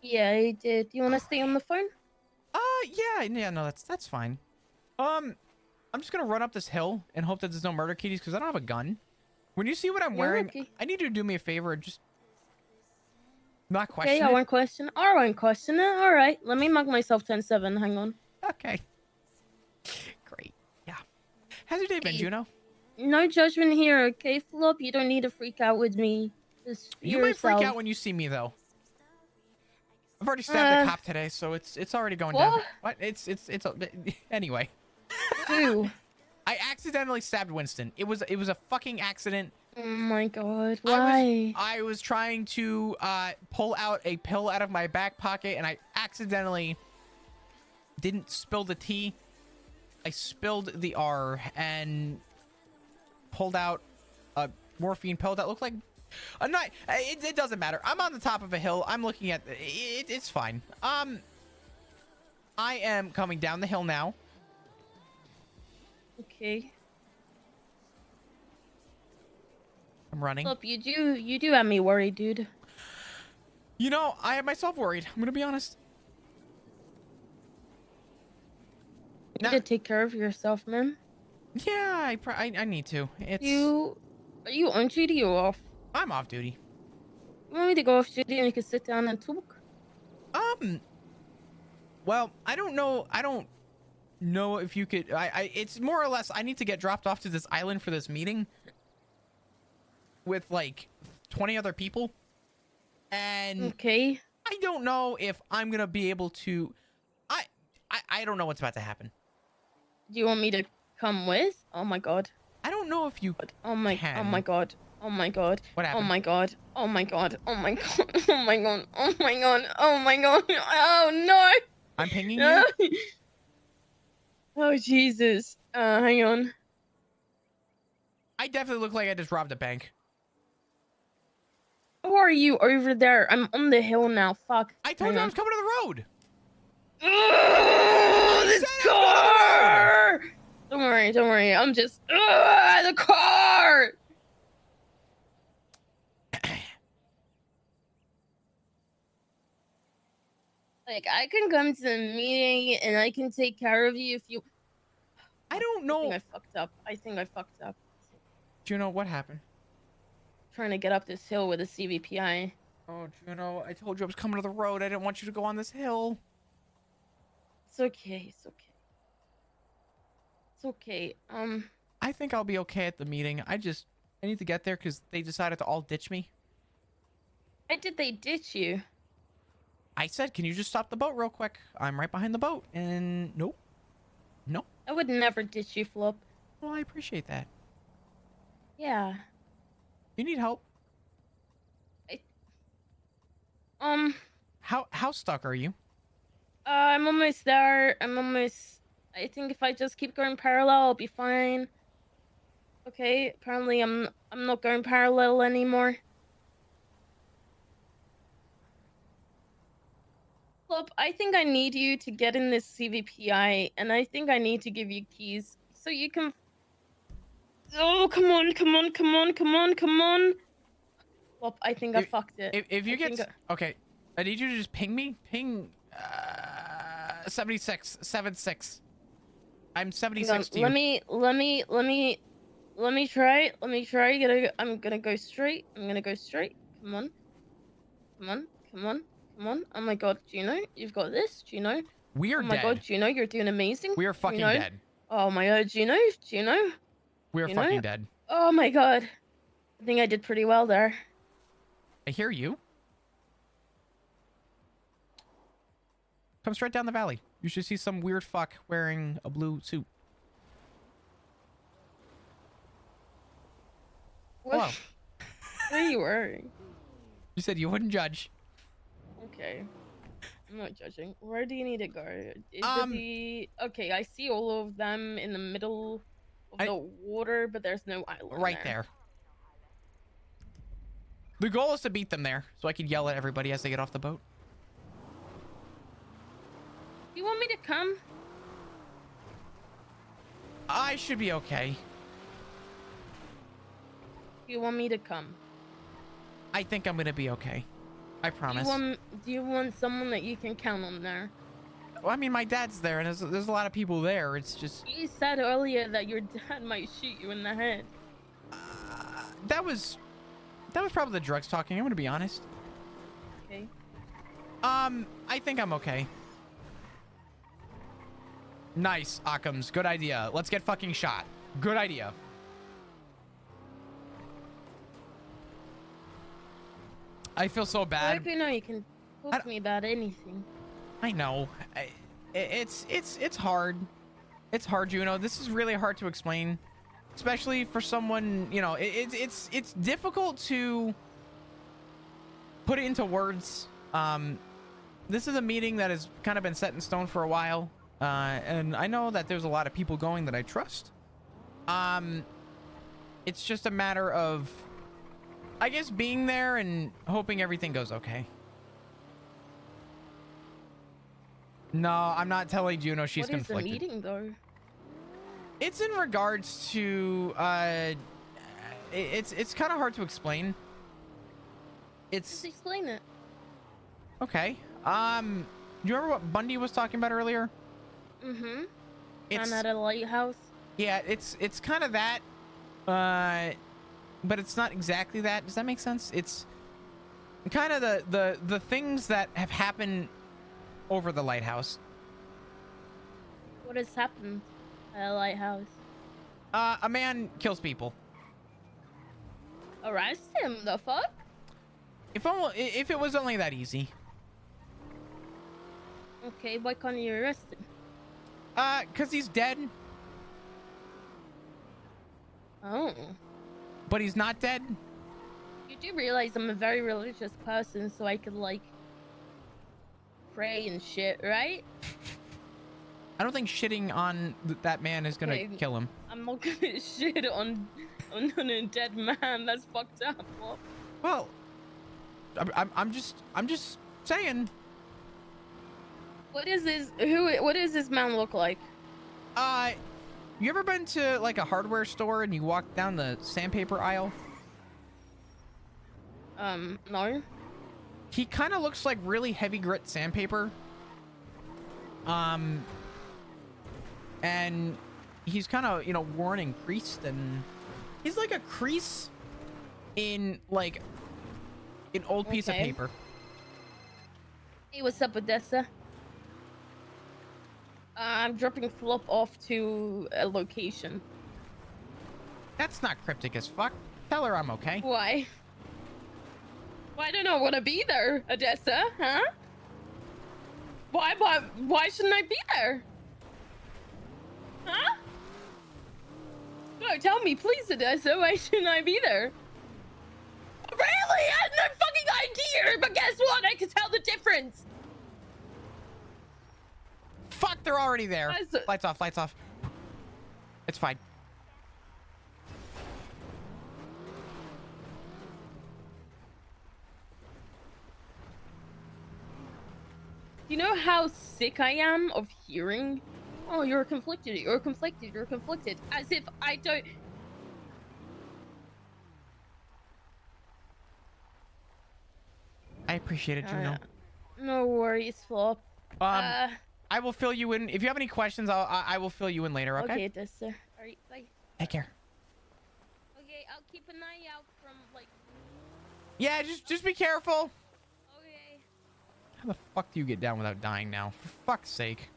F: Yeah, I did. Do you want to stay on the phone?
A: Yeah, no, that's fine. I'm just gonna run up this hill and hope that there's no murder kitties because I don't have a gun. When you see what I'm
F: You're
A: wearing,
F: okay.
A: I need you to do me a favor and just not question
F: Okay,
A: it.
F: I won't question it. I won't question it. All right, let me mark myself 10-7. Hang on.
A: Okay. Great. Yeah. How's your day been, Juno?
F: No judgment here, okay, Flop? You don't need to freak out with me. Just be
A: You might freak
F: yourself.
A: out when you see me, though. I've already stabbed a cop today, so it's already going down. What? It's anyway.
F: Who?
A: I accidentally stabbed Winston. It was a fucking accident.
F: Oh my god, why?
A: I was trying to pull out a pill out of my back pocket, and I accidentally didn't spill the T. I spilled the R and pulled out a morphine pill that looked like a night. It doesn't matter. I'm on the top of a hill. I'm looking at it. It's fine. I am coming down the hill now.
F: Okay.
A: I'm running.
F: Flop, you do have me worried, dude.
A: You know, I have myself worried. I'm gonna be honest.
F: You need to take care of yourself, man.
A: Yeah, I need to. It's
F: Are you on duty or off?
A: I'm off duty.
F: You want me to go off duty and we can sit down and talk?
A: Well, I don't know if you could. It's more or less I need to get dropped off to this island for this meeting with like 20 other people, and
F: okay,
A: I don't know if I'm gonna be able to. I don't know what's about to happen.
F: Do you want me to come with? Oh my god.
A: I don't know if you.
F: Oh my god. Oh my god.
A: What happened?
F: Oh my god. Oh my god. Oh my god. Oh my god. Oh my god. Oh my god. Oh no.
A: I'm pinging you.
F: Oh Jesus. Hang on.
A: I definitely look like I just robbed a bank.
F: How are you over there? I'm on the hill now. Fuck.
A: I told you I was coming to the road.
F: Oh, this car! Don't worry. I'm just the car. Like, I can come to the meeting and I can take care of you if you.
A: I don't know.
F: I fucked up. I think I fucked up.
A: Juno, what happened?
F: Trying to get up this hill with a CVPI.
A: Oh, Juno, I told you I was coming to the road. I didn't want you to go on this hill.
F: It's okay. It's okay. It's okay.
A: I think I'll be okay at the meeting. I need to get there because they decided to all ditch me.
F: Why did they ditch you?
A: I said, can you just stop the boat real quick? I'm right behind the boat. And nope. Nope.
F: I would never ditch you, Flop.
A: Well, I appreciate that.
F: Yeah.
A: You need help? How stuck are you?
F: I'm almost there. I think if I just keep going parallel, I'll be fine. Okay, apparently I'm not going parallel anymore. Flop, I think I need you to get in this CVPI, and I think I need to give you keys so you can. Oh, come on. Flop, I think I fucked it.
A: If you okay, I need you to just ping me. Ping 76. I'm 76 to you.
F: Let me try. I'm gonna go straight. Come on. Oh my god, Juno, you've got this, Juno.
A: We are
F: dead. Oh my god, Juno, you're doing amazing.
A: We are fucking
F: Juno.
A: dead.
F: Oh my god, Juno.
A: We are fucking dead.
F: Oh my god. I think I did pretty well there.
A: I hear you. Come straight down the valley. You should see some weird fuck wearing a blue suit.
F: What?
A: Hello.
F: What are you wearing?
A: You said you wouldn't judge.
F: Okay. I'm not judging. Where do you need to go? Okay, I see all of them in the middle of the water, but there's no island
A: Right there. The goal is to beat them there, so I can yell at everybody as they get off the boat.
F: You want me to come?
A: I should be okay.
F: You want me to come?
A: I think I'm gonna be okay. I promise.
F: Do you want someone that you can count on there?
A: Well, I mean, my dad's there, and there's a lot of people there. It's just...
F: You said earlier that your dad might shoot you in the head.
A: That was probably the drugs talking. I'm gonna be honest.
F: Okay.
A: I think I'm okay. Nice, Occams. Good idea. Let's get fucking shot. Good idea. I feel so bad.
F: I hope you know you can talk to me about anything.
A: I know. It's hard. It's hard, Juno. This is really hard to explain, especially for someone, you know. It's difficult to put it into words. This is a meeting that has kind of been set in stone for a while, and I know that there's a lot of people going that I trust. It's just a matter of, I guess, being there and hoping everything goes okay. No, I'm not telling Juno she's conflicted.
F: What is the meeting, though?
A: It's in regards to, it's kind of hard to explain.
F: Just explain it.
A: Okay. Do you remember what Bundy was talking about earlier?
F: Mm-hmm.
A: It's
F: at a lighthouse.
A: Yeah, it's kind of that, but it's not exactly that. Does that make sense? It's kind of the things that have happened over the lighthouse.
F: What has happened at a lighthouse?
A: A man kills people.
F: Arrest him? The fuck?
A: If it was only that easy.
F: Okay, why can't you arrest him?
A: 'Cause he's dead.
F: Oh.
A: But he's not dead.
F: You do realize I'm a very religious person, so I could, like, pray and shit, right?
A: I don't think shitting on that man is gonna kill him.
F: I'm not gonna shit on a dead man. That's fucked up.
A: Well, I'm just saying.
F: What is this? What does this man look like?
A: You ever been to like a hardware store and you walk down the sandpaper aisle?
F: No.
A: He kind of looks like really heavy grit sandpaper. And he's kind of, you know, warning priest, and he's like a crease in like an old piece of
F: Okay.
A: paper.
F: Hey, what's up, Odessa? I'm dropping Flop off to a location.
A: That's not cryptic as fuck. Tell her I'm okay.
F: Why? Why don't I want to be there, Odessa? Huh? Why shouldn't I be there? Huh? No, tell me, please, Odessa. Why shouldn't I be there? Really? I had no fucking idea. But guess what? I can tell the difference.
A: Fuck, they're already there. Lights off, lights off. It's fine.
F: You know how sick I am of hearing, oh, you're conflicted, you're conflicted, you're conflicted, as if I don't...
A: I appreciate it, Juno.
F: No worries, Flop.
A: I will fill you in. If you have any questions, I will fill you in later, okay?
F: Okay, that's sir. Alright, bye.
A: Take care.
F: Okay, I'll keep an eye out from, like...
A: Yeah, just be careful.
F: Okay.
A: How the fuck do you get down without dying now? For fuck's sake.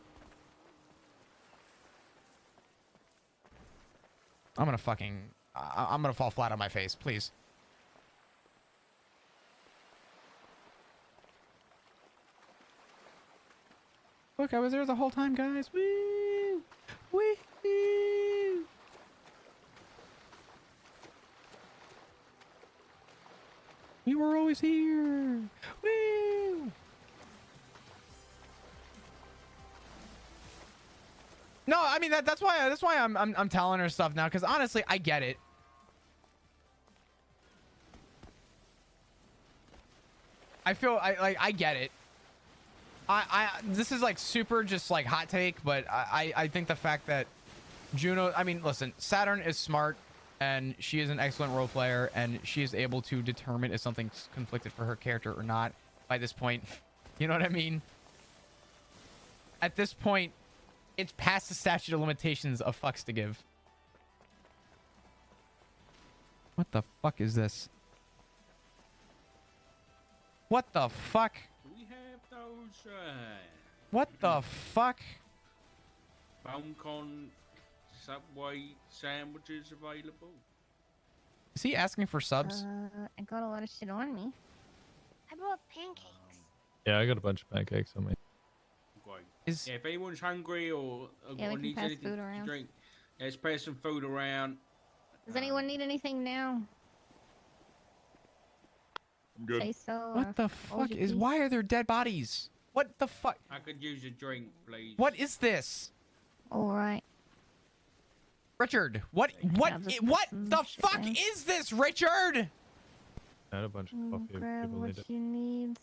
A: I'm gonna fucking... I'm gonna fall flat on my face, please. Look, I was there the whole time, guys. Woo! Woo! We were always here. Woo! No, I mean that's why I'm telling her stuff now, because honestly, I get it. I feel I get it. This is like super just like hot take, but I think the fact that Juno, I mean, listen, Saturn is smart and she is an excellent role player and she is able to determine if something's conflicted for her character or not by this point. You know what I mean? At this point, it's past the statute of limitations of fucks to give. What the fuck is this? What the fuck?
J: We have those,
A: What the fuck?
J: BoneCon Subway sandwiches available.
A: Is he asking for subs?
V: I got a lot of shit on me.
H: I brought pancakes.
T: Yeah, I got a bunch of pancakes on me.
J: Great.
A: Is...
J: Yeah, if anyone's hungry or
V: Yeah, we can
J: needs
V: pass
J: anything
V: food
J: to
V: around.
J: drink, let's pass some food around.
V: Does anyone need anything now?
J: I'm good.
V: Say so.
A: What the fuck is... Why are there dead bodies? What the fuck?
J: I could use a drink, please.
A: What is this?
V: All right.
A: Richard, what the fuck is this, Richard?
T: I had a bunch of coffee. if
V: Grab
T: people
V: what
T: need it.
V: you need.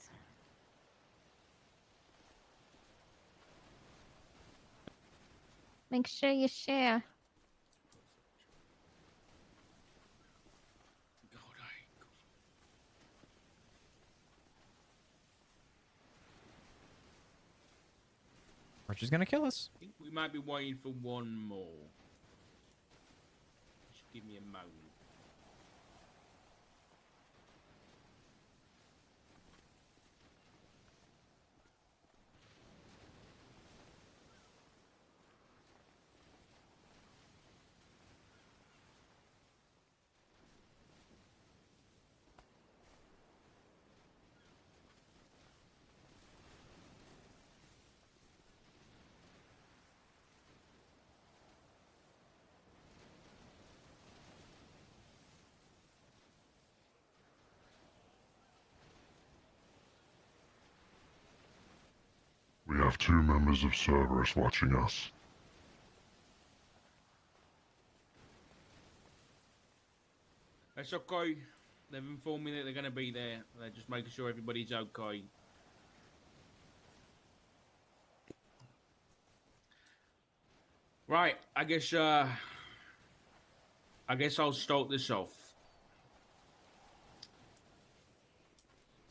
V: Make sure you share.
A: Richard's gonna kill us.
J: I think we might be waiting for one more. Just give me a moment.
I: We have 2 members of Cerberus watching us.
J: That's okay. They've informed me that they're going to be there. They're just making sure everybody's okay. Right, I guess I'll start this off.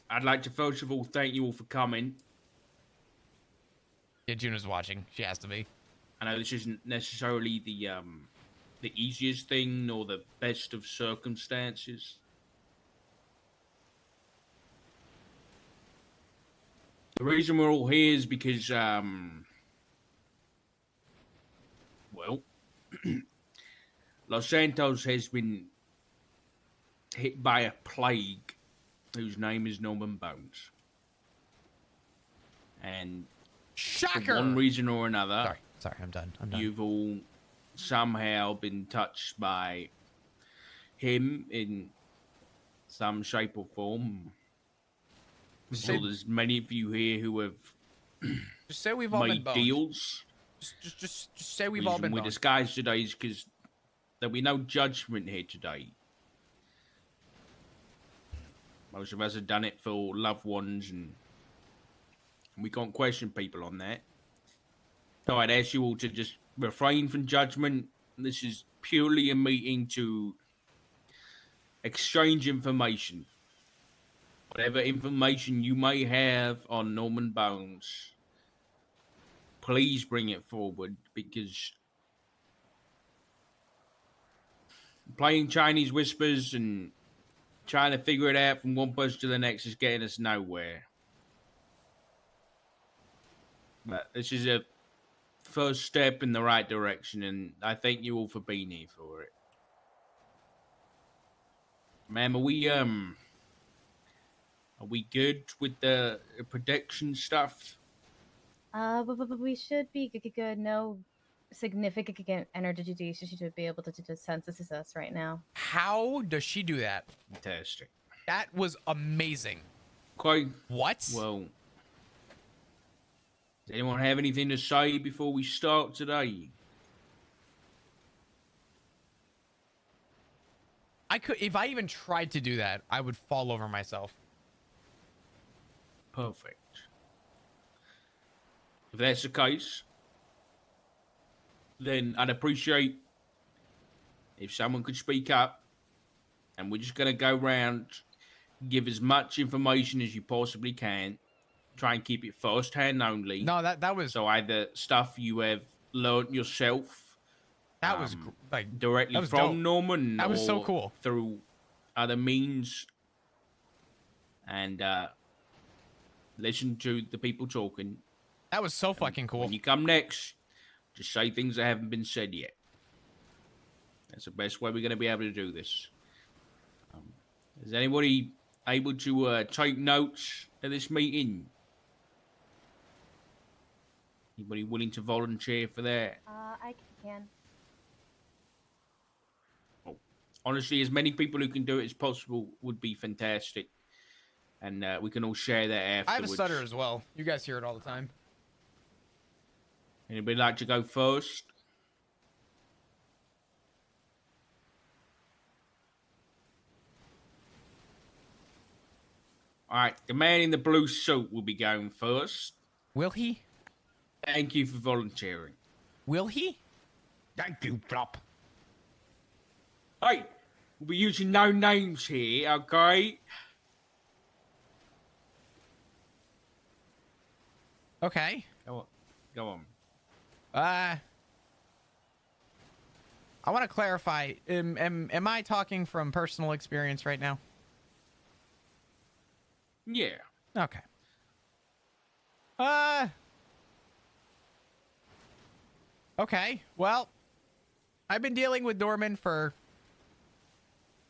J: I'd like to first of all thank you all for coming.
A: Yeah, Juna's watching. She has to be.
J: I know this isn't necessarily the easiest thing nor the best of circumstances. The reason we're all here is because, well, Los Santos has been hit by a plague whose name is Norman Bones. And
A: Shocker!
J: for one reason or another,
A: sorry, I'm done.
J: You've all somehow been touched by him in some shape or form. I'm sure there's many of you here who have
A: Just say we've all been
J: made
A: boned.
J: deals.
A: Just say we've all been
J: we
A: boned.
J: disguised today is because there'll be no judgment here today. Most of us have done it for loved ones, and we can't question people on that. So I'd ask you all to just refrain from judgment. This is purely a meeting to exchange information. Whatever information you may have on Norman Bones, please bring it forward, because playing Chinese whispers and trying to figure it out from one person to the next is getting us nowhere. But this is a first step in the right direction, and I thank you all for being here for it. Ma'am, are we good with the protection stuff?
D: We should be good. No significant energy issues should be able to census us right now.
A: How does she do that?
J: Fantastic.
A: That was amazing.
J: Okay.
A: What?
J: Well, does anyone have anything to say before we start today?
A: If I even tried to do that, I would fall over myself.
J: Perfect. If that's the case, then I'd appreciate if someone could speak up, and we're just going to go around, give as much information as you possibly can, try and keep it first-hand only.
A: No, that was...
J: So either stuff you have learned yourself,
A: that was like
J: directly
A: that was
J: from
A: dope.
J: Norman,
A: That was so
J: or
A: cool.
J: through other means, and listen to the people talking.
A: That was so fucking cool.
J: When you come next, just say things that haven't been said yet. That's the best way we're going to be able to do this. Is anybody able to take notes at this meeting? Anybody willing to volunteer for that?
D: I can.
J: Honestly, as many people who can do it as possible would be fantastic. And we can all share that afterwards.
A: I have a stutter as well. You guys hear it all the time.
J: Anybody like to go first? All right, the man in the blue suit will be going first.
A: Will he?
J: Thank you for volunteering.
A: Will he?
E: Thank you, Flop.
J: Hey, we'll be using no names here, okay?
A: Okay.
J: Go on.
A: I want to clarify. Am I talking from personal experience right now?
J: Yeah.
A: Okay. Okay. Well, I've been dealing with Norman for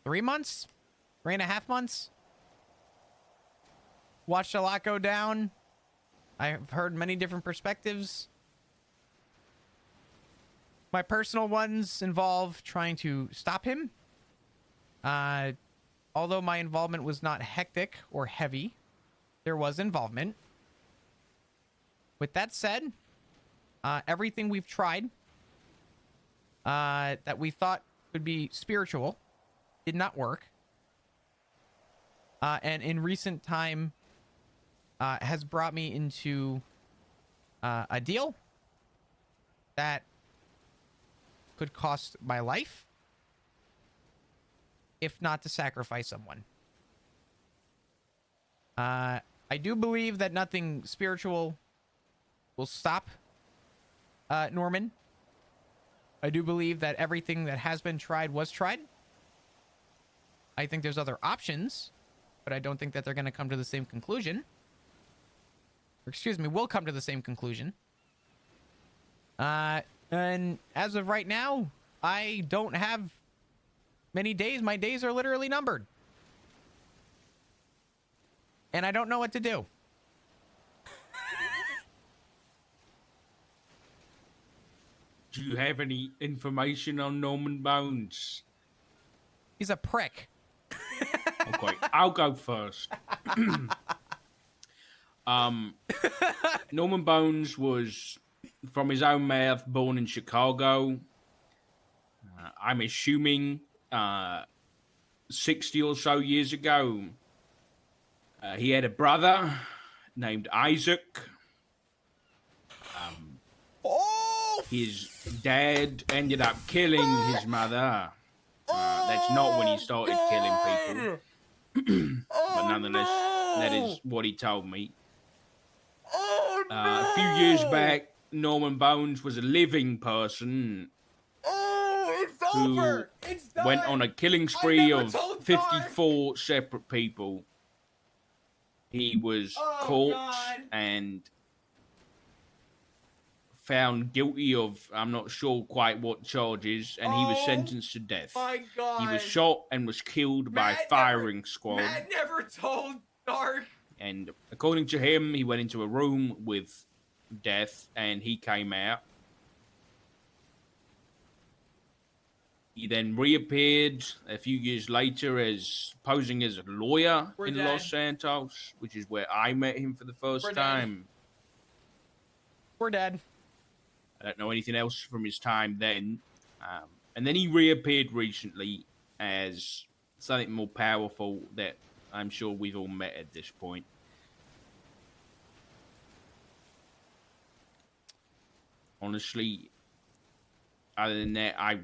A: 3 months, 3.5 months. Watched a lot go down. I've heard many different perspectives. My personal ones involve trying to stop him. Although my involvement was not hectic or heavy, there was involvement. With that said, everything we've tried that we thought could be spiritual did not work. And in recent time has brought me into a deal that could cost my life, if not to sacrifice someone. I do believe that nothing spiritual will stop Norman. I do believe that everything that has been tried was tried. I think there's other options, but I don't think that they're going to come to the same conclusion. Or excuse me, will come to the same conclusion. And as of right now, I don't have many days. My days are literally numbered. And I don't know what to do.
J: Do you have any information on Norman Bones?
A: He's a prick.
J: Okay, I'll go first. Norman Bones was, from his own mouth, born in Chicago. I'm assuming 60 or so years ago. He had a brother named Isaac. His dad ended up killing his mother. That's not when he started killing people. But nonetheless, that is what he told me. A few years back, Norman Bones was a living person who went on a killing spree of 54 separate people. He was caught and found guilty of, I'm not sure quite what charges, and he was sentenced to death.
A: My God.
J: He was shot and was killed by a firing squad.
A: Matt never told Dark.
J: And according to him, he went into a room with death and he came out. He then reappeared a few years later as posing as a lawyer in Los Santos, which is where I met him for the first time.
A: We're dead.
J: I don't know anything else from his time then. And then he reappeared recently as something more powerful that I'm sure we've all met at this point. Honestly, other than that, I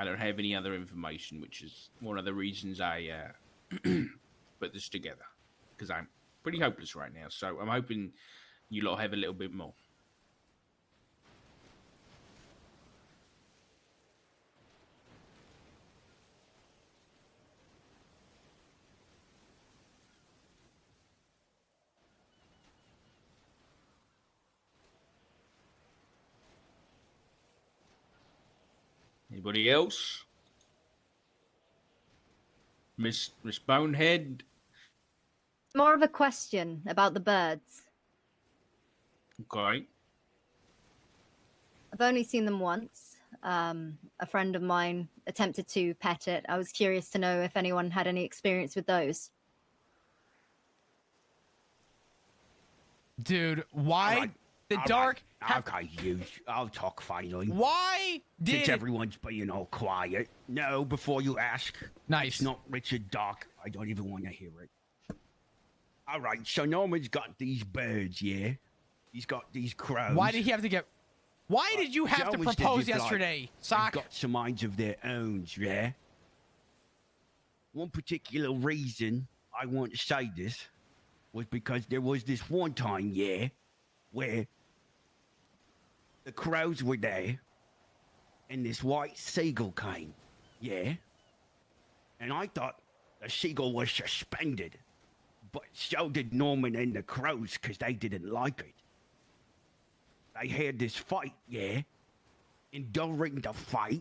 J: don't have any other information, which is one of the reasons I put this together. Because I'm pretty hopeless right now, so I'm hoping you lot have a little bit more. Anybody else? Miss Bonehead?
C: More of a question about the birds.
J: Okay.
C: I've only seen them once. A friend of mine attempted to pet it. I was curious to know if anyone had any experience with those.
A: Dude, why the Dark?
E: Okay, I'll talk finally.
A: Why did
E: Since everyone's being all quiet. No, before you ask.
A: Nice.
E: It's not Richard Dark. I don't even want to hear it. All right, so Norman's got these birds, yeah? He's got these crows.
A: Why did he have to get? Why did you have to
E: Joey's
A: propose
E: just
A: yesterday,
E: They've
A: Sock?
E: got some minds of their own, yeah? One particular reason I want to say this was because there was this one time, yeah, where the crows were there and this white seagull came, yeah? And I thought the seagull was suspended, but so did Norman and the crows because they didn't like it. They had this fight, yeah? And during the fight,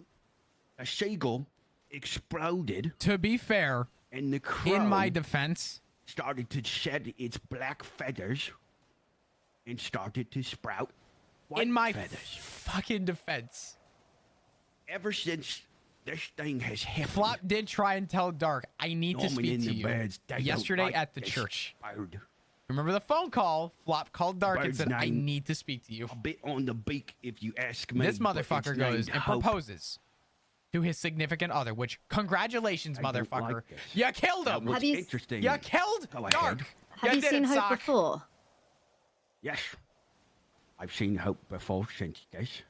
E: a seagull exploded.
A: To be fair,
E: and the crow,
A: in my defense,
E: started to shed its black feathers and started to sprout white
A: in my
E: feathers.
A: Fucking defense,
E: ever since this thing has happened,
A: Flop did try and tell Dark, I need to
E: Norman
A: speak
E: and
A: to
E: the
A: you.
E: birds, they don't
A: Yesterday
E: like
A: at the
E: this
A: church.
E: bird.
A: Remember the phone call? Flop called Dark and
E: Bird's
A: said, I
E: name
A: need to speak to you.
E: A bit on the beak, if you ask me.
A: This
E: but
A: motherfucker
E: it's
A: goes
E: named
A: and
E: Hope.
A: proposes to his significant other, which, congratulations,
E: I don't
A: motherfucker.
E: like this.
A: You killed
E: That
A: him.
E: was interesting.
A: You killed
E: Go ahead.
A: Dark.
C: Have you
A: did
C: seen
A: it,
C: Hope
A: Sock.
C: before?
E: Yes. I've seen Hope before since this.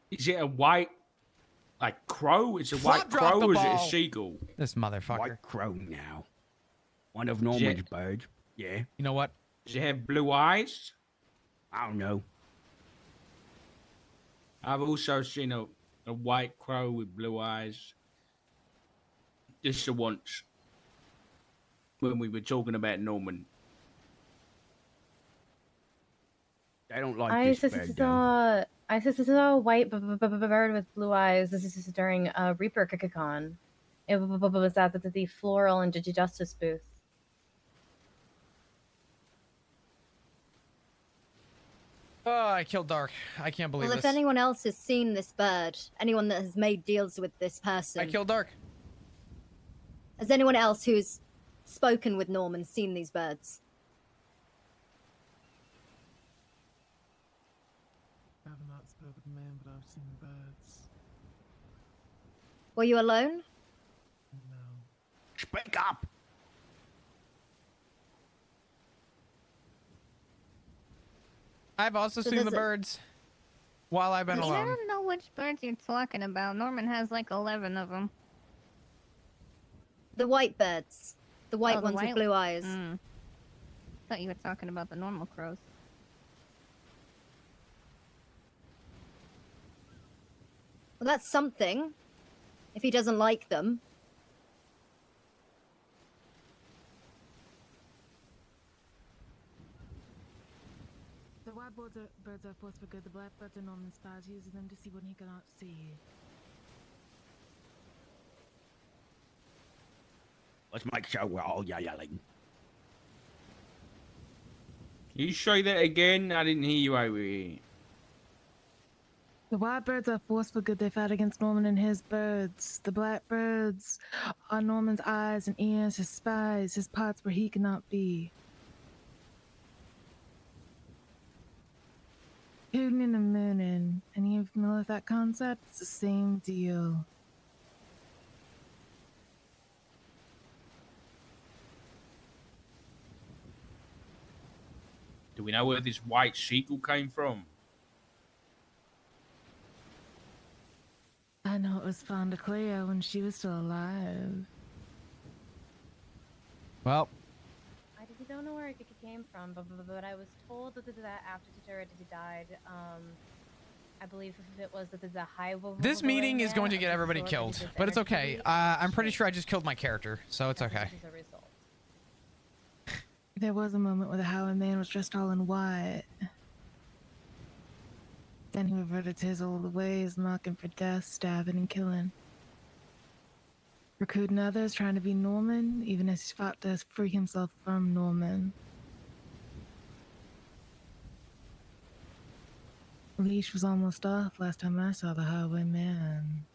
J: Is it a white, like, crow? It's a
A: Flop
J: white
A: dropped
J: crow
A: the
J: or is it a
A: ball.
J: seagull?
A: This motherfucker.
E: White crow now. One of Norman's birds. Yeah.
A: You know what?
J: Does it have blue eyes?
E: I don't know.
J: I've also seen a white crow with blue eyes. Just the once. When we were talking about Norman.
E: I don't like
D: I
E: this
D: saw
E: bird, though.
D: a white bird with blue eyes. This is during Reaper Con. It was at the Floral and Justice booth.
A: Oh, I killed Dark. I can't believe
C: Well, if
A: this.
C: anyone else has seen this bird, anyone that has made deals with this person,
A: I killed Dark.
C: has anyone else who's spoken with Norman seen these birds?
N: I have not spoken with man, but I've seen birds.
C: Were you alone?
N: No.
E: Speak up!
A: I've also
C: So
A: seen the
C: there's a-
A: birds while I've been
V: I
A: alone.
V: don't know which birds you're talking about. Norman has like 11 of them.
C: The white birds. The white
V: Oh, the
C: ones with
V: white-
C: blue eyes.
V: Thought you were talking about the normal crows.
C: Well, that's something. If he doesn't like them.
N: The white birds are forced for good. The black birds are Norman spies, using them to see what he cannot see.
E: Let's make sure we're all yelling.
J: You say that again? I didn't hear you over here.
N: The white birds are forced for good. They fight against Norman and his birds. The black birds are Norman's eyes and ears, his spies, his parts where he cannot be. Hooting and a mooning. Any of you familiar with that concept? It's the same deal.
J: Do we know where this white seagull came from?
N: I know it was fond of Cleo when she was still alive.
A: Well,
D: I don't know where it came from, but I was told that after Totoro died, I believe if it was the high.
A: this meeting is going to get everybody killed, but it's okay. I'm pretty sure I just killed my character, so it's okay.
N: There was a moment where the Howard man was dressed all in white. Then he reverted to his old ways, knocking for death, stabbing and killing. Recruiting others, trying to be Norman, even as he fought to free himself from Norman. Leash was almost off last time I saw the Highwayman.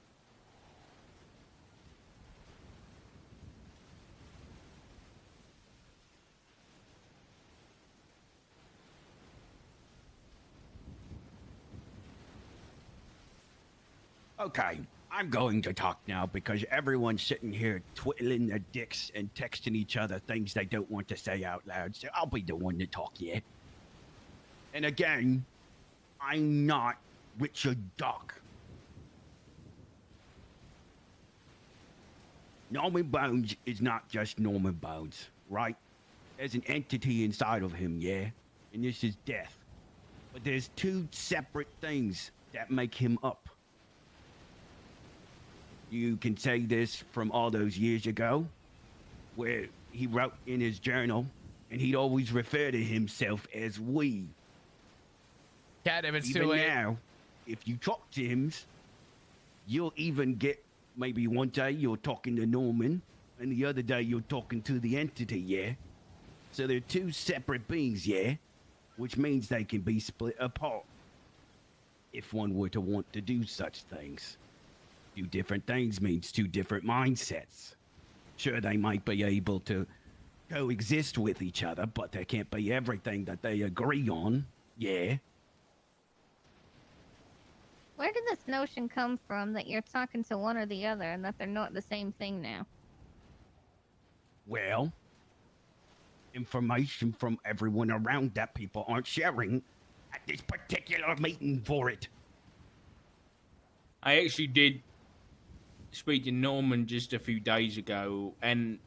E: Okay, I'm going to talk now because everyone's sitting here twiddling their dicks and texting each other things they don't want to say out loud, so I'll be the one to talk, yeah? And again, I'm not Richard Doc. Norman Bones is not just Norman Bones, right? There's an entity inside of him, yeah? And this is death. But there's two separate things that make him up. You can say this from all those years ago, where he wrote in his journal, and he'd always refer to himself as we.
A: Cat, if it's
E: Even
A: too late.
E: now, if you talk to him, you'll even get maybe one day you're talking to Norman, and the other day you're talking to the entity, yeah? So they're two separate beings, yeah? Which means they can be split apart. If one were to want to do such things. Two different things means two different mindsets. Sure, they might be able to coexist with each other, but there can't be everything that they agree on, yeah?
V: Where did this notion come from that you're talking to one or the other and that they're not the same thing now?
E: Well, information from everyone around that people aren't sharing at this particular meeting for it.
J: I actually did speak to Norman just a few days ago, and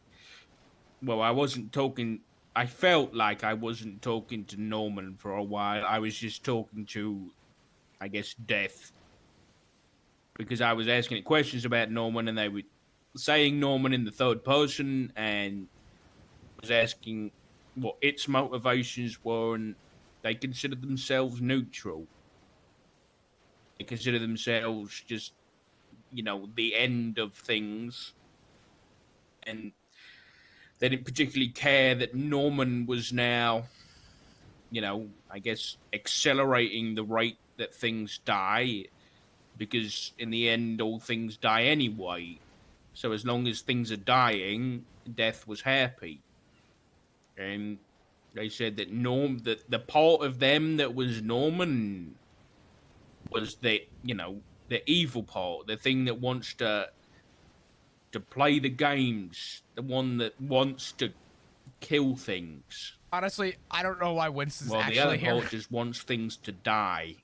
J: well, I wasn't talking I felt like I wasn't talking to Norman for a while. I was just talking to, I guess, Death. Because I was asking it questions about Norman, and they were saying Norman in the third person, and was asking what its motivations were, and they considered themselves neutral. They consider themselves just, the end of things. And they didn't particularly care that Norman was now, I guess, accelerating the rate that things die, because in the end, all things die anyway. So as long as things are dying, Death was happy. And they said that the part of them that was Norman was the evil part, the thing that wants to play the games, the one that wants to kill things.
A: Honestly, I don't know why Winston's
J: Well, the
A: actually
J: other
A: here.
J: part just wants things to die.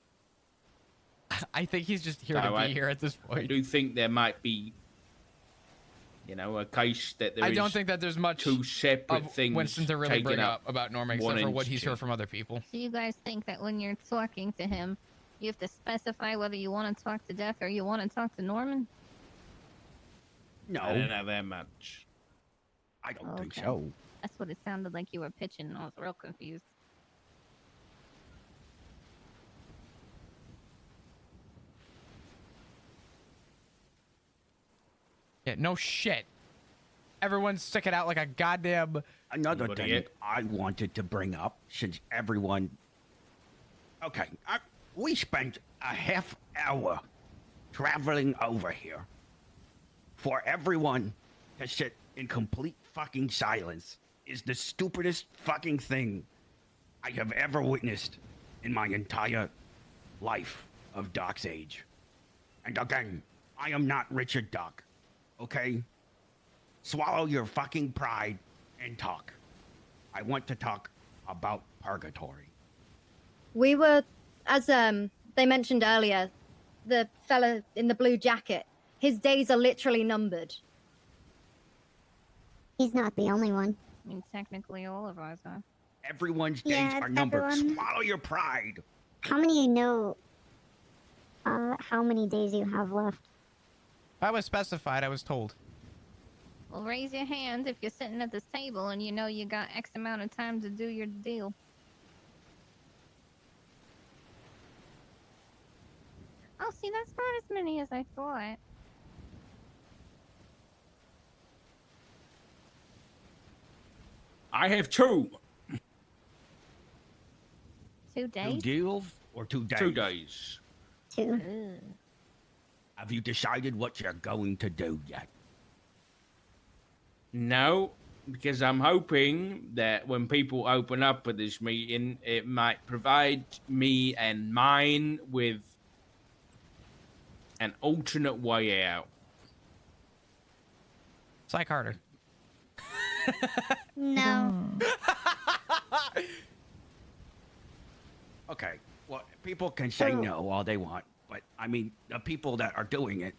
A: I think he's just here
J: So
A: to be here at this point.
J: I do think there might be, a case that there
A: I
J: is
A: don't think that there's much
J: two separate
A: of
J: things
A: Winston to really
J: taking
A: bring
J: up
A: up about Norman,
J: one
A: except for what he's
J: entity.
A: heard from other people.
V: So you guys think that when you're talking to him, you have to specify whether you want to talk to Death or you want to talk to Norman?
E: No.
J: I don't know that much.
E: I don't think
V: Okay.
E: so.
V: That's what it sounded like you were pitching, and I was real confused.
A: Yeah, no shit. Everyone's sticking out like a goddamn...
E: Another thing I wanted to bring up, since everyone... Okay, we spent a half hour traveling over here for everyone to sit in complete fucking silence is the stupidest fucking thing I have ever witnessed in my entire life of Doc's age. And again, I am not Richard Doc, okay? Swallow your fucking pride and talk. I want to talk about purgatory.
C: We were, as they mentioned earlier, the fella in the blue jacket, his days are literally numbered.
B: He's not the only one.
V: I mean, technically all of ours are.
E: Everyone's days
B: Yeah,
E: are numbered.
B: everyone.
E: Swallow your pride.
B: How many know how many days you have left?
A: I was specified, I was told.
V: Well, raise your hand if you're sitting at this table and you know you got X amount of time to do your deal. Oh, see, that's not as many as I thought.
J: I have 2.
V: 2 days?
E: 2 deals or 2 days?
J: 2 days.
B: 2.
E: Have you decided what you're going to do yet?
J: No, because I'm hoping that when people open up at this meeting, it might provide me and mine with an alternate way out.
A: Psych harder.
B: No.
E: Okay, well, people can say no all they want, but I mean, the people that are doing it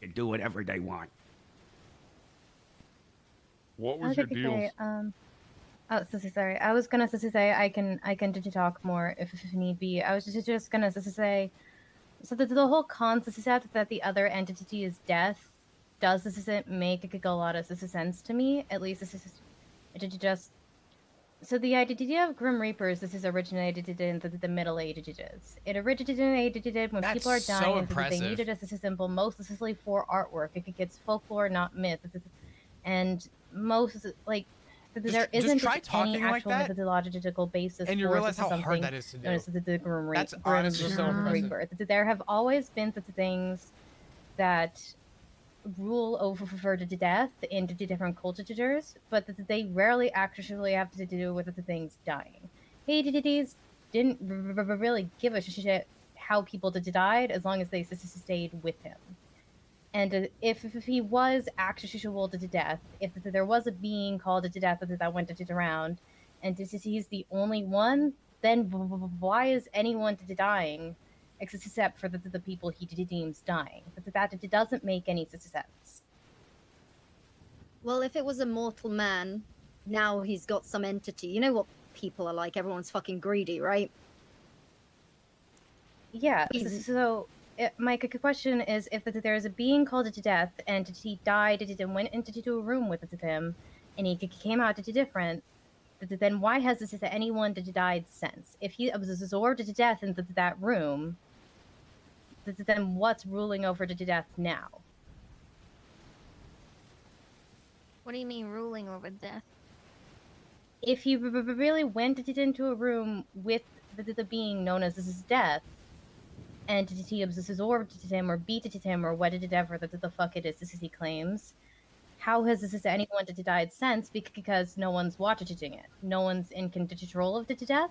E: can do whatever they want.
G: What
D: I was gonna say, sorry. I was gonna say I can talk more if need be. I was just gonna say, so the whole concept that the other entity is death doesn't make a lot of sense to me. At least this is just. So the idea of Grim Reapers, this is originated in the Middle Ages. It originated when people are
A: so
D: dying, and they
A: impressive.
D: needed a symbol mostly for artwork. It's folklore, not myth. And most there isn't
A: try
D: any
A: talking like
D: actual
A: that,
D: methodological basis
A: and you
D: for
A: realize how hard
D: something
A: that is to do.
D: known as the Grim
A: That's honestly so impressive.
D: Reaper. There have always been the things that rule over for the death in the different cultures, but they rarely actually have to do with the things dying. Hades didn't really give a shit how people died as long as they stayed with him. And if he was actually to death, if there was a being called to death that went around, and he's the only one, then why is anyone dying except for the people he deems dying? That doesn't make any sense.
C: Well, if it was a mortal man, now he's got some entity. You know what people are like? Everyone's fucking greedy, right?
D: Yeah. So my question is, if there is a being called to death and he died and went into a room with him, and he came out to different, then why has this anyone died since? If he was absorbed to death into that room, then what's ruling over to death now?
V: What do you mean ruling over death?
D: If he really went into a room with the being known as his death, and he absorbed him or beat him or whatever the fuck it is he claims, how has anyone died since? Because no one's watching it. No one's in control of the death.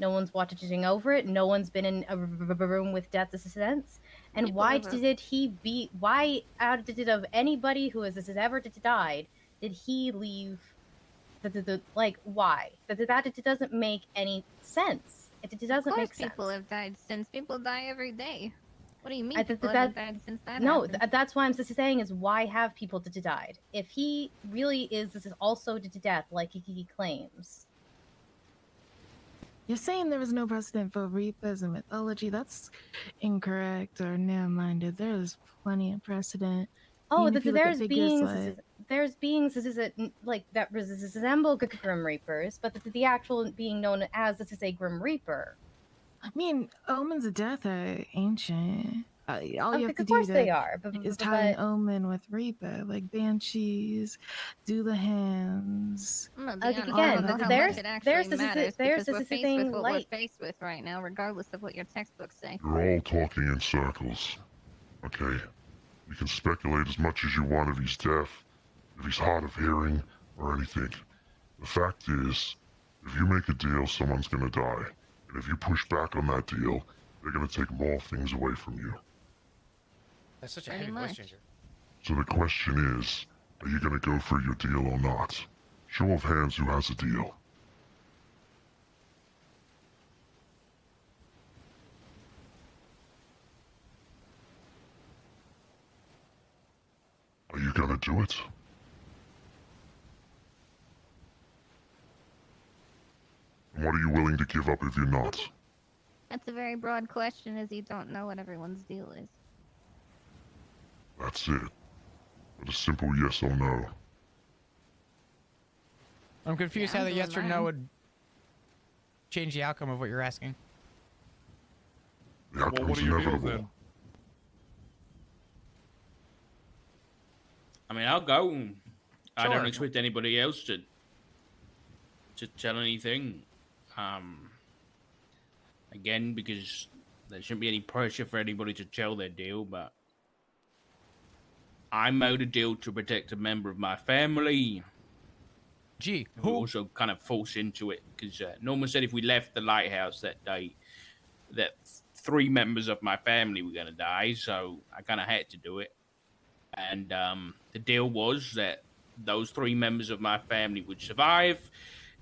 D: No one's watching over it. No one's been in a room with death since. And
V: People
D: why
V: have
D: did he be? Why out of anybody who has ever died did he leave? Like why? That it doesn't make any sense. It doesn't make sense.
V: People have died since. People die every day. What do you mean
D: I,
V: people haven't died since that
D: no,
V: happened?
D: that's why I'm saying is why have people died? If he really is, this is also to death, like he claims.
G: You're saying there was no precedent for Reapers in mythology. That's incorrect or narrow-minded. There's plenty of precedent.
D: Oh,
G: Even if you look at
D: there's
G: figures
D: beings, there's beings like that resemble Grim Reapers, but the actual being known as this is a Grim Reaper.
G: I mean, omens of death are ancient. All you have to
D: Of
G: do
D: course they are,
G: is tie an omen with Reaper, like banshees, do the hands.
V: I'm gonna be honest,
D: again,
V: I don't know how much it actually
D: there's
V: matters
D: there's
V: because we're
D: this
V: faced
D: thing
V: with what
D: like
V: we're faced with right now, regardless of what your textbooks say.
I: You're all talking in circles. Okay? You can speculate as much as you want if he's deaf, if he's hard of hearing, or anything. The fact is, if you make a deal, someone's gonna die. And if you push back on that deal, they're gonna take more things away from you.
A: That's such a heavy voice changer.
I: So the question is, are you gonna go for your deal or not? Show of hands who has a deal. Are you gonna do it? And what are you willing to give up if you're not?
V: That's a very broad question, as you don't know what everyone's deal is.
I: That's it. But a simple yes or no.
A: I'm confused
V: Yeah,
A: how
V: I'm
A: the yes or
V: doing
A: no
V: mine.
A: would change the outcome of what you're asking.
I: The outcome's inevitable.
J: I mean, I'll go. I
A: Sure.
J: don't expect anybody else to tell anything. Again, because there shouldn't be any pressure for anybody to tell their deal, but I made a deal to protect a member of my family.
A: Gee,
J: who also kind of forced into it because Norma said if we left the lighthouse that day, that 3 members of my family were going to die, so I kind of had to do it. And the deal was that those 3 members of my family would survive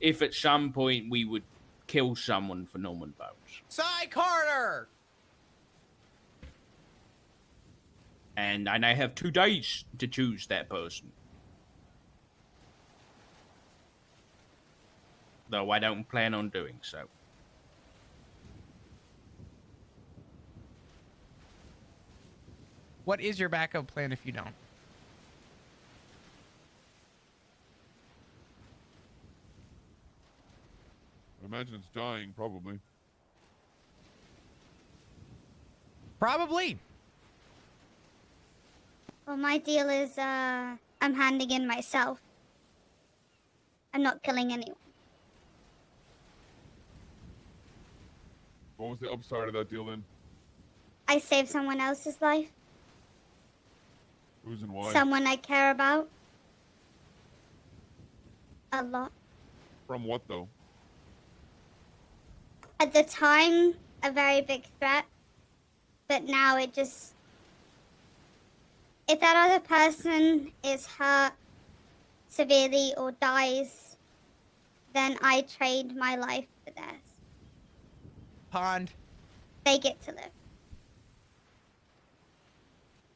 J: if at some point we would kill someone for Norman Bones.
A: Cy Carter!
J: And I now have 2 days to choose that person. Though I don't plan on doing so.
A: What is your backup plan if you don't?
R: I imagine it's dying, probably.
A: Probably.
B: Well, my deal is, I'm handing in myself. I'm not killing anyone.
R: What was the upside of that deal then?
B: I saved someone else's life.
R: Who's and why?
B: Someone I care about. A lot.
R: From what, though?
B: At the time, a very big threat. But now it just... If that other person is hurt severely or dies, then I trade my life for theirs.
A: Pond.
B: They get to live.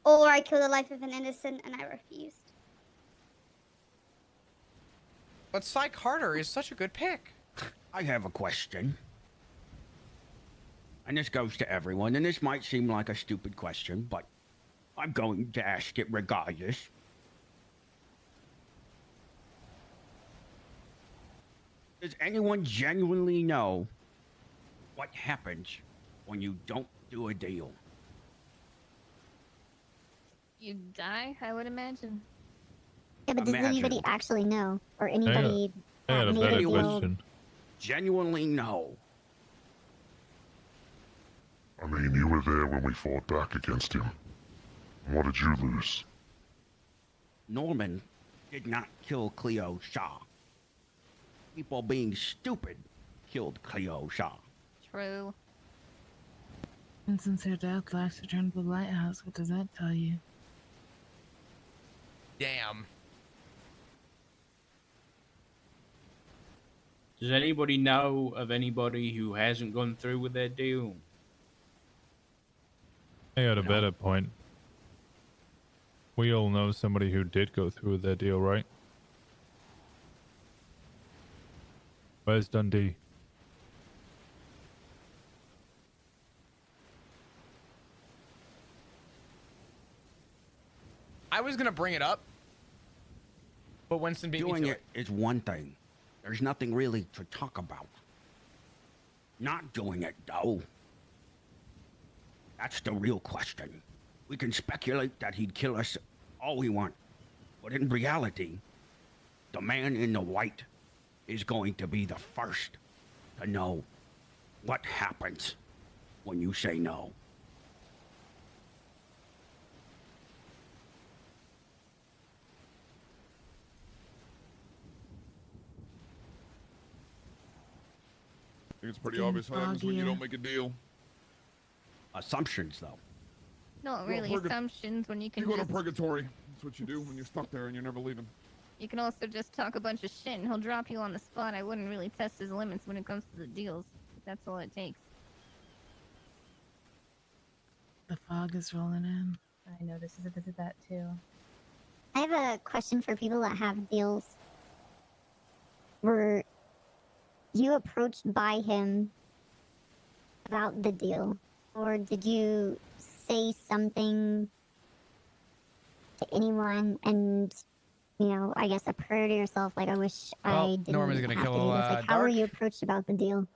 B: Or I kill the life of an innocent and I refused.
A: But Cy Carter is such a good pick.
E: I have a question. And this goes to everyone, and this might seem like a stupid question, but I'm going to ask it regardless. Does anyone genuinely know what happens when you don't do a deal?
V: You die, I would imagine.
B: Yeah, but does anybody actually know? Or
T: I
B: anybody
T: got
B: that
T: a
B: made a
T: better
B: deal?
T: question.
E: Genuinely know.
I: I mean, you were there when we fought back against him. And what did you lose?
E: Norman did not kill Cleo Shaw. People being stupid killed Cleo Shaw.
V: True.
G: And since her death last returned to the lighthouse, what does that tell you?
A: Damn.
J: Does anybody know of anybody who hasn't gone through with their deal?
T: I got a better point. We all know somebody who did go through with their deal, right? Where's Dundee?
A: I was gonna bring it up, but Winston beat me
E: Doing
A: to
E: it is one thing. There's nothing really to talk about. Not doing it, though. That's the real question. We can speculate that he'd kill us all we want, but in reality, the man in the white is going to be the first to know what happens when you say no.
R: I think it's pretty obvious what happens when you don't make a deal.
E: Assumptions, though.
V: Not
R: Well,
V: really assumptions when you can
R: You go to
V: just...
R: purgatory. That's what you do when you're stuck there and you're never leaving.
V: You can also just talk a bunch of shit and he'll drop you on the spot. I wouldn't really test his limits when it comes to the deals. That's all it takes.
G: The fog is rolling in.
D: I know this is that too.
B: I have a question for people that have deals. Were you approached by him about the deal? Or did you say something to anyone and, you know, I guess a prayer to yourself, like, I wish
A: Well,
B: I didn't
A: Norman's gonna
B: have to
A: kill,
B: do this. Like, how were you approached about the deal?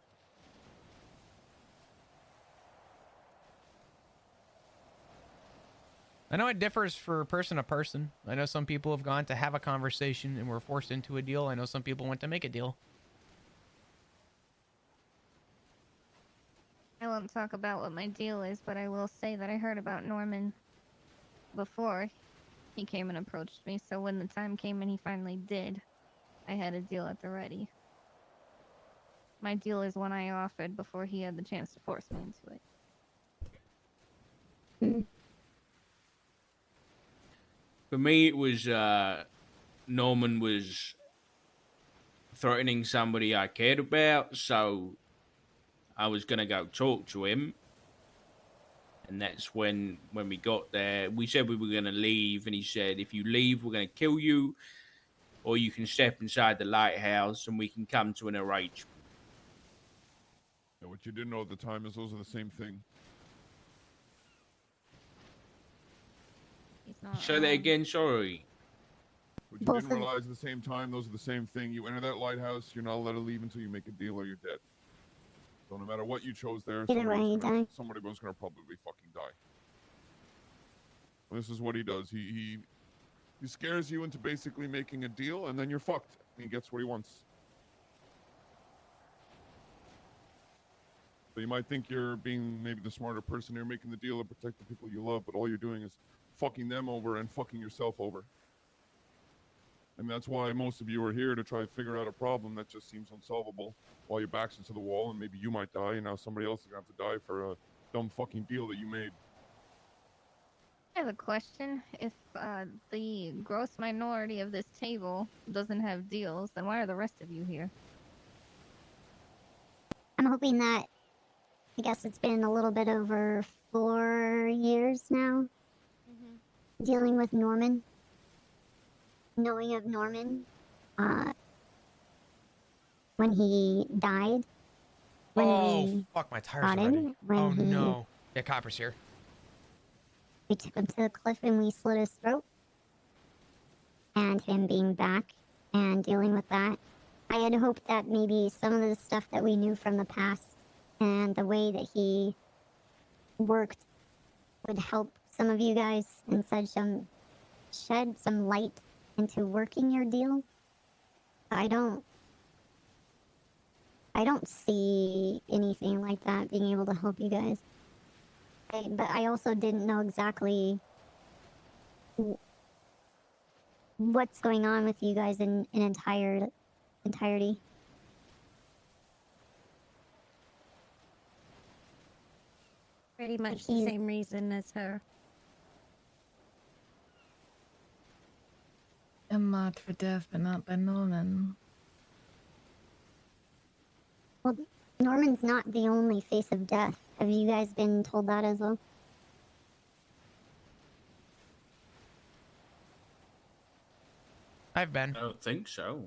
A: I know it differs for person to person. I know some people have gone to have a conversation and were forced into a deal. I know some people went to make a deal.
V: I won't talk about what my deal is, but I will say that I heard about Norman before he came and approached me. So when the time came and he finally did, I had a deal at the ready. My deal is one I offered before he had the chance to force me into it.
J: For me, it was Norman was threatening somebody I cared about, so I was gonna go talk to him. And that's when we got there, we said we were gonna leave, and he said, "If you leave, we're gonna kill you, or you can step inside the lighthouse, and we can come to an arrangement."
R: Yeah, what you didn't know at the time is those are the same thing.
J: Say that again. Sorry.
R: What you didn't realize at the same time, those are the same thing. You enter that lighthouse, you're not allowed to leave until you make a deal or you're dead. So no matter what you chose there, somebody was gonna probably fucking die. This is what he does. He scares you into basically making a deal, and then you're fucked. And he gets what he wants. So you might think you're being maybe the smarter person here, making the deal to protect the people you love, but all you're doing is fucking them over and fucking yourself over. And that's why most of you are here, to try to figure out a problem that just seems unsolvable while your back's into the wall, and maybe you might die, and now somebody else is gonna have to die for a dumb fucking deal that you made.
V: I have a question. If the gross minority of this table doesn't have deals, then why are the rest of you here?
B: I'm hoping that, I guess it's been a little bit over 4 years now, dealing with Norman, knowing of Norman. when he died. When
A: Oh,
B: we
A: fuck, my tires
B: got
A: already.
B: him, when
A: Oh,
B: he,
A: no. Yeah, Copper's here.
B: we took him to the cliff and we slit his throat. And him being back and dealing with that, I had hoped that maybe some of the stuff that we knew from the past and the way that he worked would help some of you guys and shed some light into working your deal. I don't see anything like that being able to help you guys. But I also didn't know exactly what's going on with you guys in entirety.
V: Pretty much the same reason as her.
G: And marked for death, but not by Norman.
B: Well, Norman's not the only face of death. Have you guys been told that as well?
A: I've been.
J: I don't think so.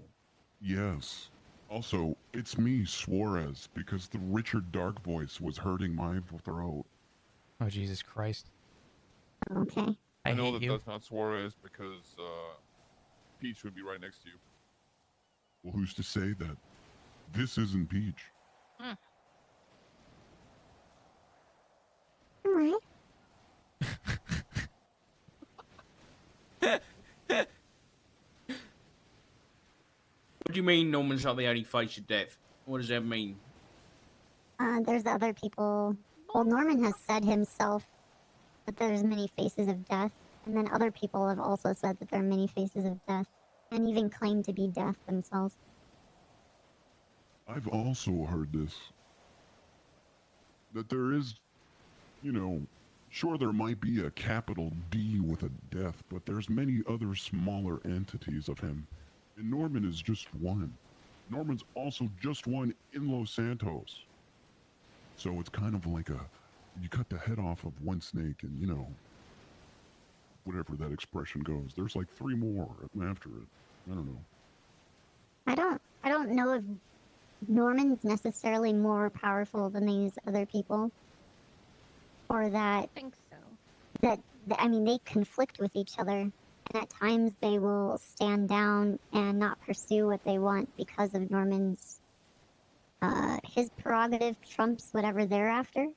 I: Yes. Also, it's me, Suarez, because the Richard Dark voice was hurting my throat.
A: Oh, Jesus Christ.
B: Okay.
R: I know
A: hate
R: that
A: you.
R: that's not Suarez because Peach would be right next to you.
I: Well, who's to say that this isn't Peach?
B: Alright.
J: What do you mean Norman's not the only face of death? What does that mean?
B: There's other people. Well, Norman has said himself that there's many faces of death, and then other people have also said that there are many faces of death, and even claimed to be death themselves.
I: I've also heard this. That there is, you know, sure there might be a capital D with a death, but there's many other smaller entities of him. And Norman is just one. Norman's also just one in Los Santos. So it's kind of like you cut the head off of one snake and, you know, whatever that expression goes. There's like 3 more after it. I don't know.
B: I don't know if Norman's necessarily more powerful than these other people. Or that...
V: I think so.
B: I mean, they conflict with each other. And at times they will stand down and not pursue what they want because of Norman's... his prerogative trumps whatever they're after.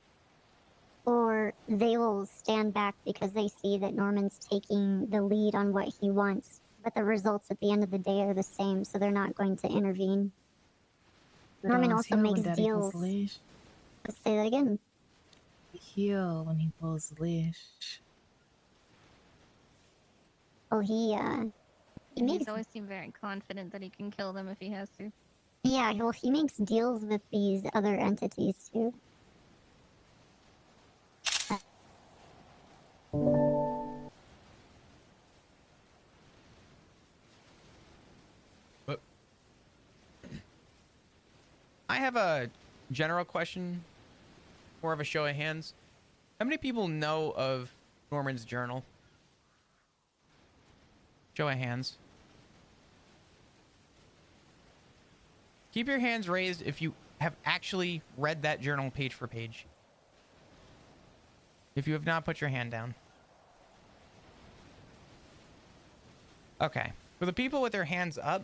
B: Or they will stand back because they see that Norman's taking the lead on what he wants. But the results at the end of the day are the same, so they're not going to intervene. Norman also makes deals. Let's say that again.
G: Heal when he pulls the leash.
B: Oh, he
V: He's always seemed very confident that he can kill them if he has to.
B: Yeah, well, he makes deals with these other entities too.
A: But I have a general question, more of a show of hands. How many people know of Norman's journal? Show of hands. Keep your hands raised if you have actually read that journal page for page. If you have not, put your hand down. Okay. For the people with their hands up,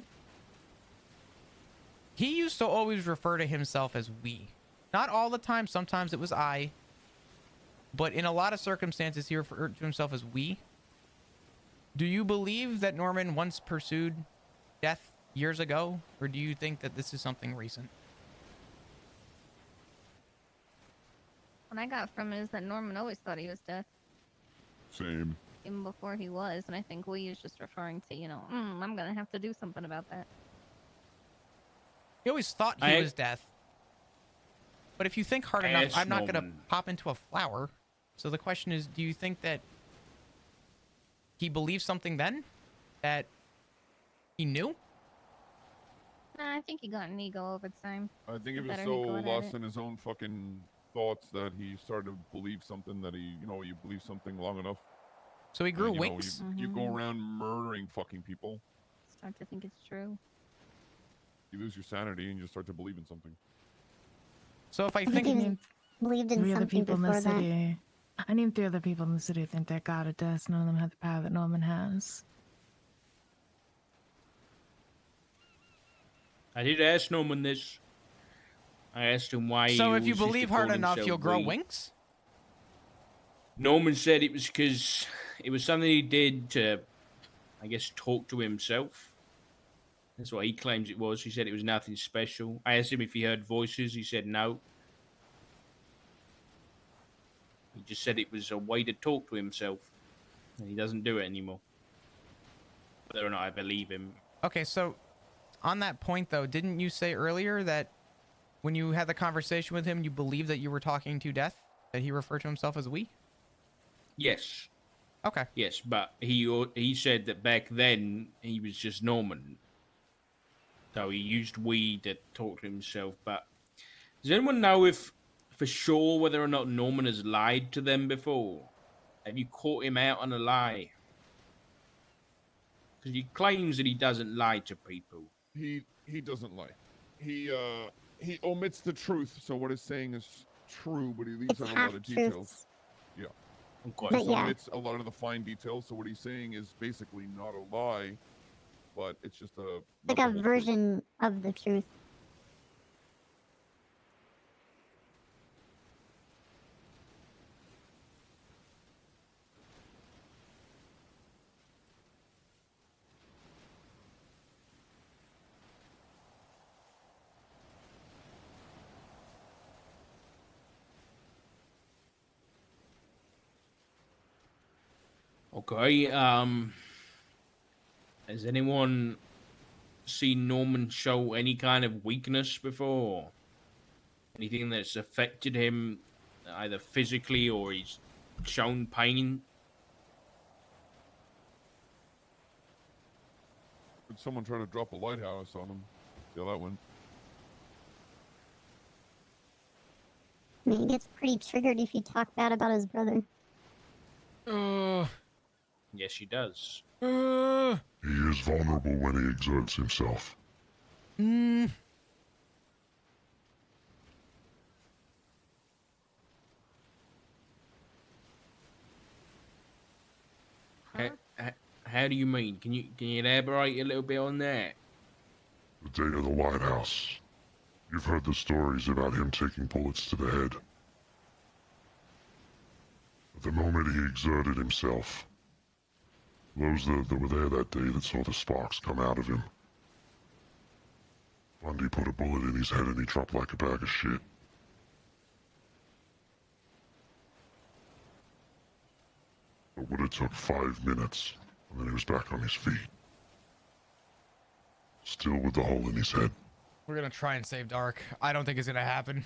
A: he used to always refer to himself as we. Not all the time. Sometimes it was I. But in a lot of circumstances, he referred to himself as we. Do you believe that Norman once pursued death years ago? Or do you think that this is something recent?
V: What I got from it is that Norman always thought he was death,
I: Same.
V: even before he was, and I think we is just referring to, you know, I'm gonna have to do something about that.
A: He always thought he was death. But if you think hard enough, I'm not going to pop into a flower. So the question is, do you think that he believed something then that he knew?
V: Nah, I think he got an ego over time.
R: I think he
V: The
R: was
V: better
R: so
V: got at
R: lost
V: it.
R: in his own fucking thoughts that he started to believe something that he, you know, you believe something long enough.
A: So he grew
R: and, you know,
A: wings?
R: you go around murdering fucking people.
V: Start to think it's true.
R: You lose your sanity and you start to believe in something.
A: So if I
B: I think he believed in
G: Three other
B: something
G: people in the
B: before that.
G: city. I named 3 other people in the city who think they're goddess. None of them have the power that Norman has.
J: I did ask Norman this. I asked him why.
A: So
J: he
A: if you
J: always used to
A: believe hard
J: call
A: enough,
J: himself
A: you'll grow
J: we.
A: wings?
J: Norman said it was because it was something he did to, I guess, talk to himself. That's what he claims it was. He said it was nothing special. I asked him if he heard voices. He said no. He just said it was a way to talk to himself. And he doesn't do it anymore. Whether or not I believe him.
A: Okay, so on that point, though, didn't you say earlier that when you had the conversation with him, you believed that you were talking to death? That he referred to himself as we?
J: Yes.
A: Okay.
J: Yes, but he said that back then he was just Norman. So he used we to talk to himself. But does anyone know if for sure whether or not Norman has lied to them before? Have you caught him out on a lie? Because he claims that he doesn't lie to people.
R: He doesn't lie. He omits the truth. So what he's saying is true, but he leaves out a lot of details. Yeah.
J: Okay.
R: He just
B: yeah.
R: omits a lot of the fine details. So what he's saying is basically not a lie, but it's just a
B: Like a version of the truth.
J: Okay. Has anyone seen Norman show any kind of weakness before? Anything that's affected him, either physically or he's shown pain?
R: Did someone try to drop a lighthouse on him? See how that went.
B: I mean, he gets pretty triggered if you talk bad about his brother.
J: Yes, he does.
I: He is vulnerable when he exerts himself.
J: How do you mean? Can you elaborate a little bit on that?
I: The day of the lighthouse. You've heard the stories about him taking bullets to the head. At the moment he exerted himself, those that were there that day that saw the sparks come out of him, Bundy put a bullet in his head and he dropped like a bag of shit. It would have took 5 minutes, and then he was back on his feet. Still with the hole in his head.
A: We're gonna try and save Dark. I don't think it's gonna happen.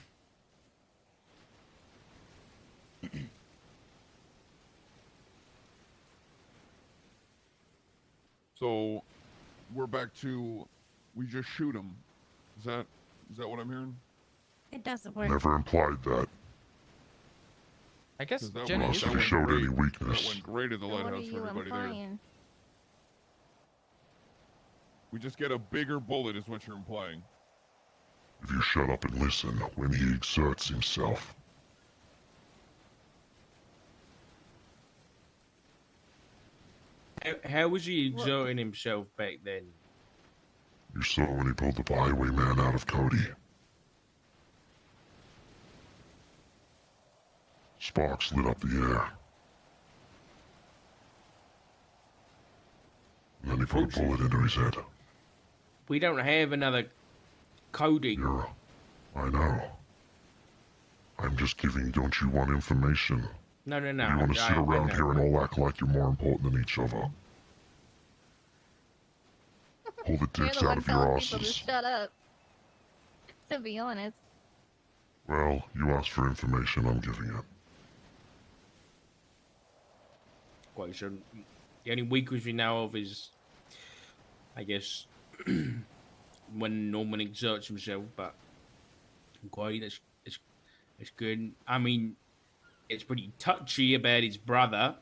R: So we're back to we just shoot him. Is that what I'm hearing?
V: It doesn't work.
I: Never implied that.
A: I guess
R: That
A: Jenny
R: went-
A: is
R: that
I: If he
R: went
I: showed
R: great.
I: any weakness.
R: That went great at the
V: So what are
R: lighthouse for
V: you
R: everybody there.
V: implying?
R: We just get a bigger bullet is what you're implying.
I: If you shut up and listen when he exerts himself.
J: How was he exerting himself back then?
I: You saw when he pulled the highwayman out of Cody. Sparks lit up the air. And then he put a bullet into his head.
J: We don't have another Cody.
I: I know. I'm just giving, don't you want information?
J: No.
I: You want to sit around here and all act like you're more important than each other? Pull the
V: You're
I: dicks
V: the
I: out
V: one
I: of your
V: telling people to
I: asses.
V: shut up. To be honest.
I: Well, you asked for information, I'm giving it.
J: Quite sure. The only weakness we know of is, I guess, when Norman exerts himself. But quite it's good. I mean, it's pretty touchy about his brother.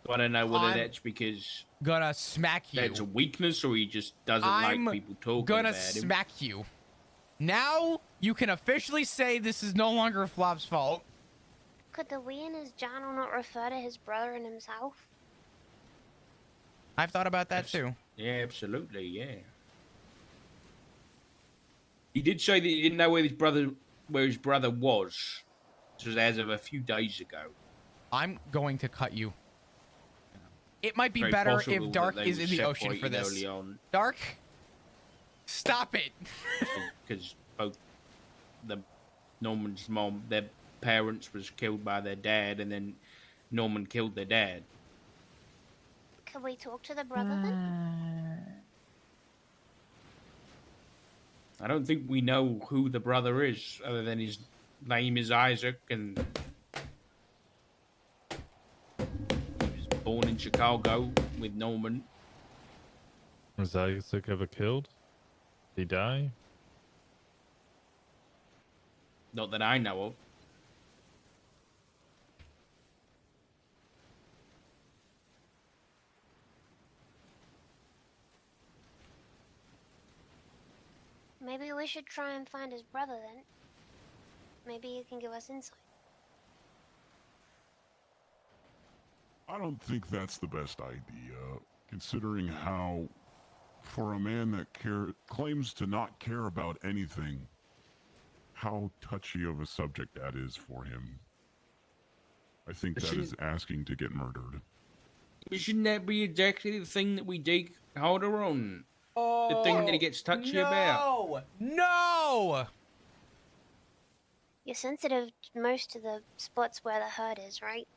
J: want to know whether
A: I'm
J: that's because
A: gonna smack you.
J: that's a weakness, or he just doesn't
A: I'm
J: like people talking
A: gonna
J: about him.
A: smack you. Now you can officially say this is no longer Flop's fault.
H: Could the we in his journal not refer to his brother and himself?
A: I've thought about that too.
J: Yeah, absolutely, yeah. He did say that he didn't know where his brother was. This was as of a few days ago.
A: I'm going to cut you. It might be
J: Very
A: better
J: possible
A: if
J: that
A: Dark
J: they
A: is
J: were
A: in the ocean for
J: separated
A: this.
J: early on.
A: Dark, stop it.
J: Because both Norman's mom, their parents was killed by their dad, and then Norman killed their dad.
H: Could we talk to the brother then?
J: I don't think we know who the brother is, other than his name is Isaac, and he was born in Chicago with Norman.
T: Was Isaac ever killed? Did he die?
J: Not that I know of.
H: Maybe we should try and find his brother then. Maybe he can give us insight.
I: I don't think that's the best idea, considering how, for a man that claims to not care about anything, how touchy of a subject that is for him. I think that is asking to get murdered.
J: Shouldn't that be exactly the thing that we dig harder on? The thing that he gets touchy about?
A: No!
H: You're sensitive most to the spots where the hurt is, right?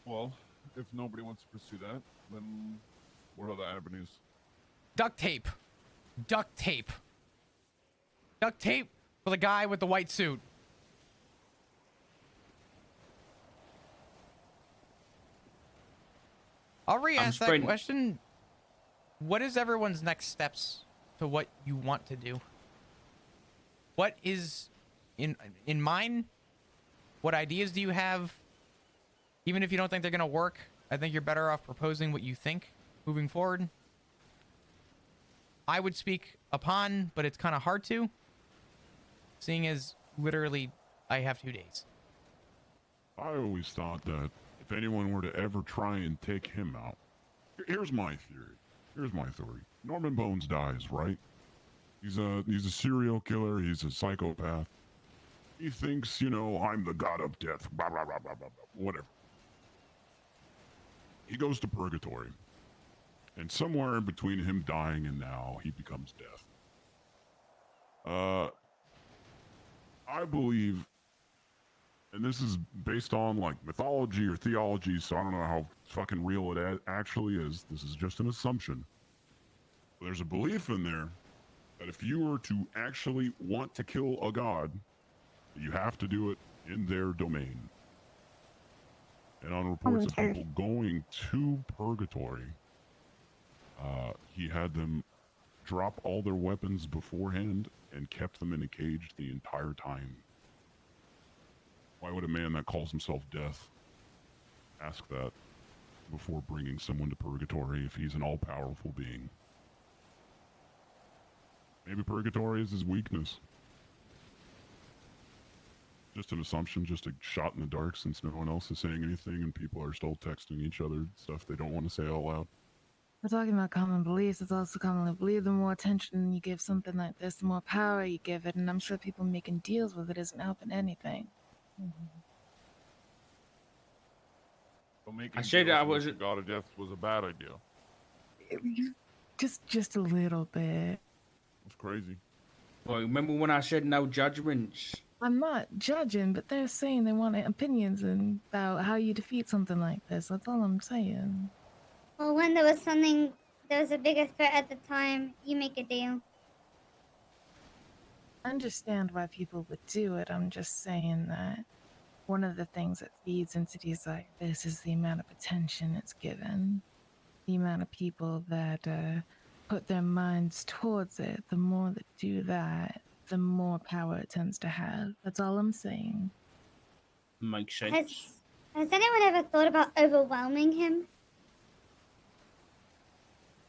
R: Well, if nobody wants to pursue that, then what are the avenues?
A: Duct tape. Duct tape. Duct tape for the guy with the white suit. I'll re-ask that question. What is everyone's next steps to what you want to do? What is in mind? What ideas do you have? Even if you don't think they're gonna work, I think you're better off proposing what you think moving forward. I would speak upon, but it's kind of hard to, seeing as literally I have 2 days.
I: I always thought that if anyone were to ever try and take him out, here's my theory. Here's my theory. Norman Bones dies, right? He's a serial killer. He's a psychopath. He thinks, you know, I'm the god of death. Blah, blah, blah, blah, blah, blah, whatever. He goes to purgatory. And somewhere in between him dying and now, he becomes death. I believe, and this is based on like mythology or theology, so I don't know how fucking real it actually is. This is just an assumption. But there's a belief in there that if you were to actually want to kill a god, you have to do it in their domain. And on reports of people going to purgatory, he had them drop all their weapons beforehand and kept them in a cage the entire time. Why would a man that calls himself Death ask that before bringing someone to purgatory if he's an all-powerful being? Maybe purgatory is his weakness. Just an assumption, just a shot in the dark since no one else is saying anything and people are still texting each other stuff they don't want to say out loud.
G: We're talking about common beliefs. It's also commonly believed the more attention you give something like this, the more power you give it, and I'm sure people making deals with it isn't helping anything.
R: So making
J: I said
R: deals
J: I
R: with
J: wasn't-
R: the god of death was a bad idea.
G: Just a little bit.
R: It's crazy.
J: Well, remember when I said no judgments?
G: I'm not judging, but they're saying they want opinions about how you defeat something like this. That's all I'm saying.
B: Well, when there was a bigger threat at the time, you make a deal.
G: I understand why people would do it. I'm just saying that one of the things that feeds into deals like this is the amount of attention it's given. The amount of people that put their minds towards it. The more that do that, the more power it tends to have. That's all I'm saying.
J: Makes sense.
B: Has anyone ever thought about overwhelming him?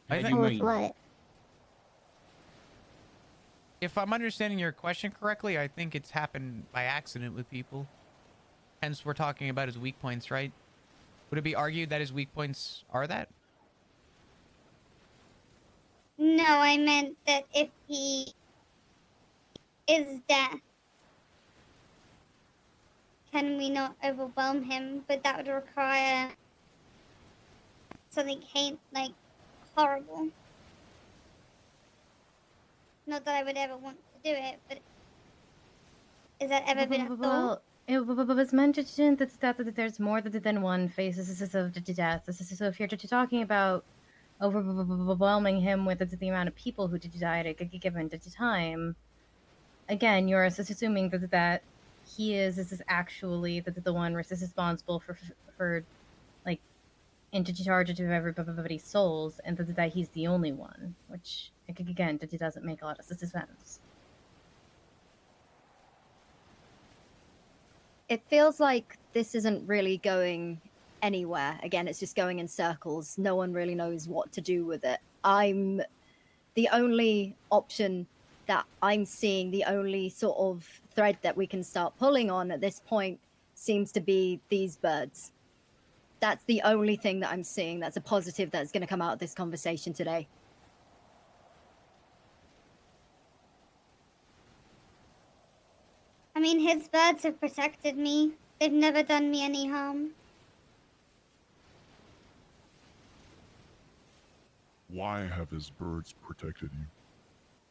A: I
J: How do
A: think-
J: you
B: With
J: mean?
B: what?
A: If I'm understanding your question correctly, I think it's happened by accident with people. Hence, we're talking about his weak points, right? Would it be argued that his weak points are that?
B: No, I meant that if he is deaf, can we not overwhelm him? But that would require something like horrible. Not that I would ever want to do it, but has that ever been a thought?
D: Well, it was mentioned that there's more than one phase of death. So if you're talking about overwhelming him with the amount of people who died at a given time, again, you're assuming that he is actually the one responsible for like in charge of everybody's souls, and that he's the only one, which again doesn't make a lot of sense.
C: It feels like this isn't really going anywhere. Again, it's just going in circles. No one really knows what to do with it. The only option that I'm seeing, the only sort of thread that we can start pulling on at this point seems to be these birds. That's the only thing that I'm seeing that's a positive that's going to come out of this conversation today.
B: I mean, his birds have protected me. They've never done me any harm.
R: Why have his birds protected you?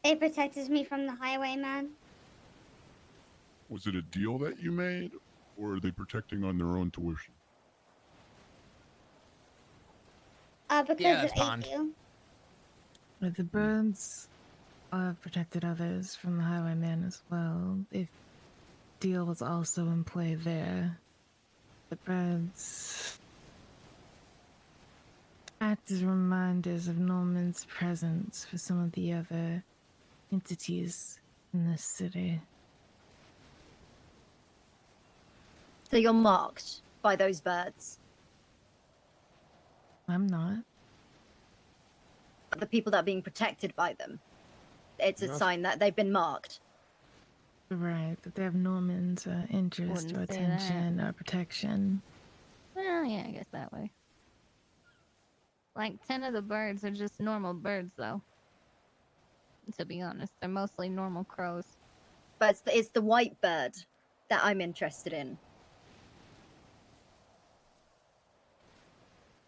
B: They protected me from the highwayman.
R: Was it a deal that you made, or are they protecting on their own tuition?
B: Because
A: Yeah,
B: of
A: that's Bond.
B: AQ.
G: But the birds have protected others from the highwayman as well. If deal was also in play there, the birds act as reminders of Norman's presence for some of the other entities in this city.
C: So you're marked by those birds.
G: I'm not.
C: The people that are being protected by them. It's a
G: Yes.
C: sign that they've been marked.
G: Right, that they have Norman's interest or
V: Wouldn't say that.
G: attention or protection.
V: Well, yeah, I guess that way. Like 10 of the birds are just normal birds, though. To be honest, they're mostly normal crows.
C: But it's the white bird that I'm interested in.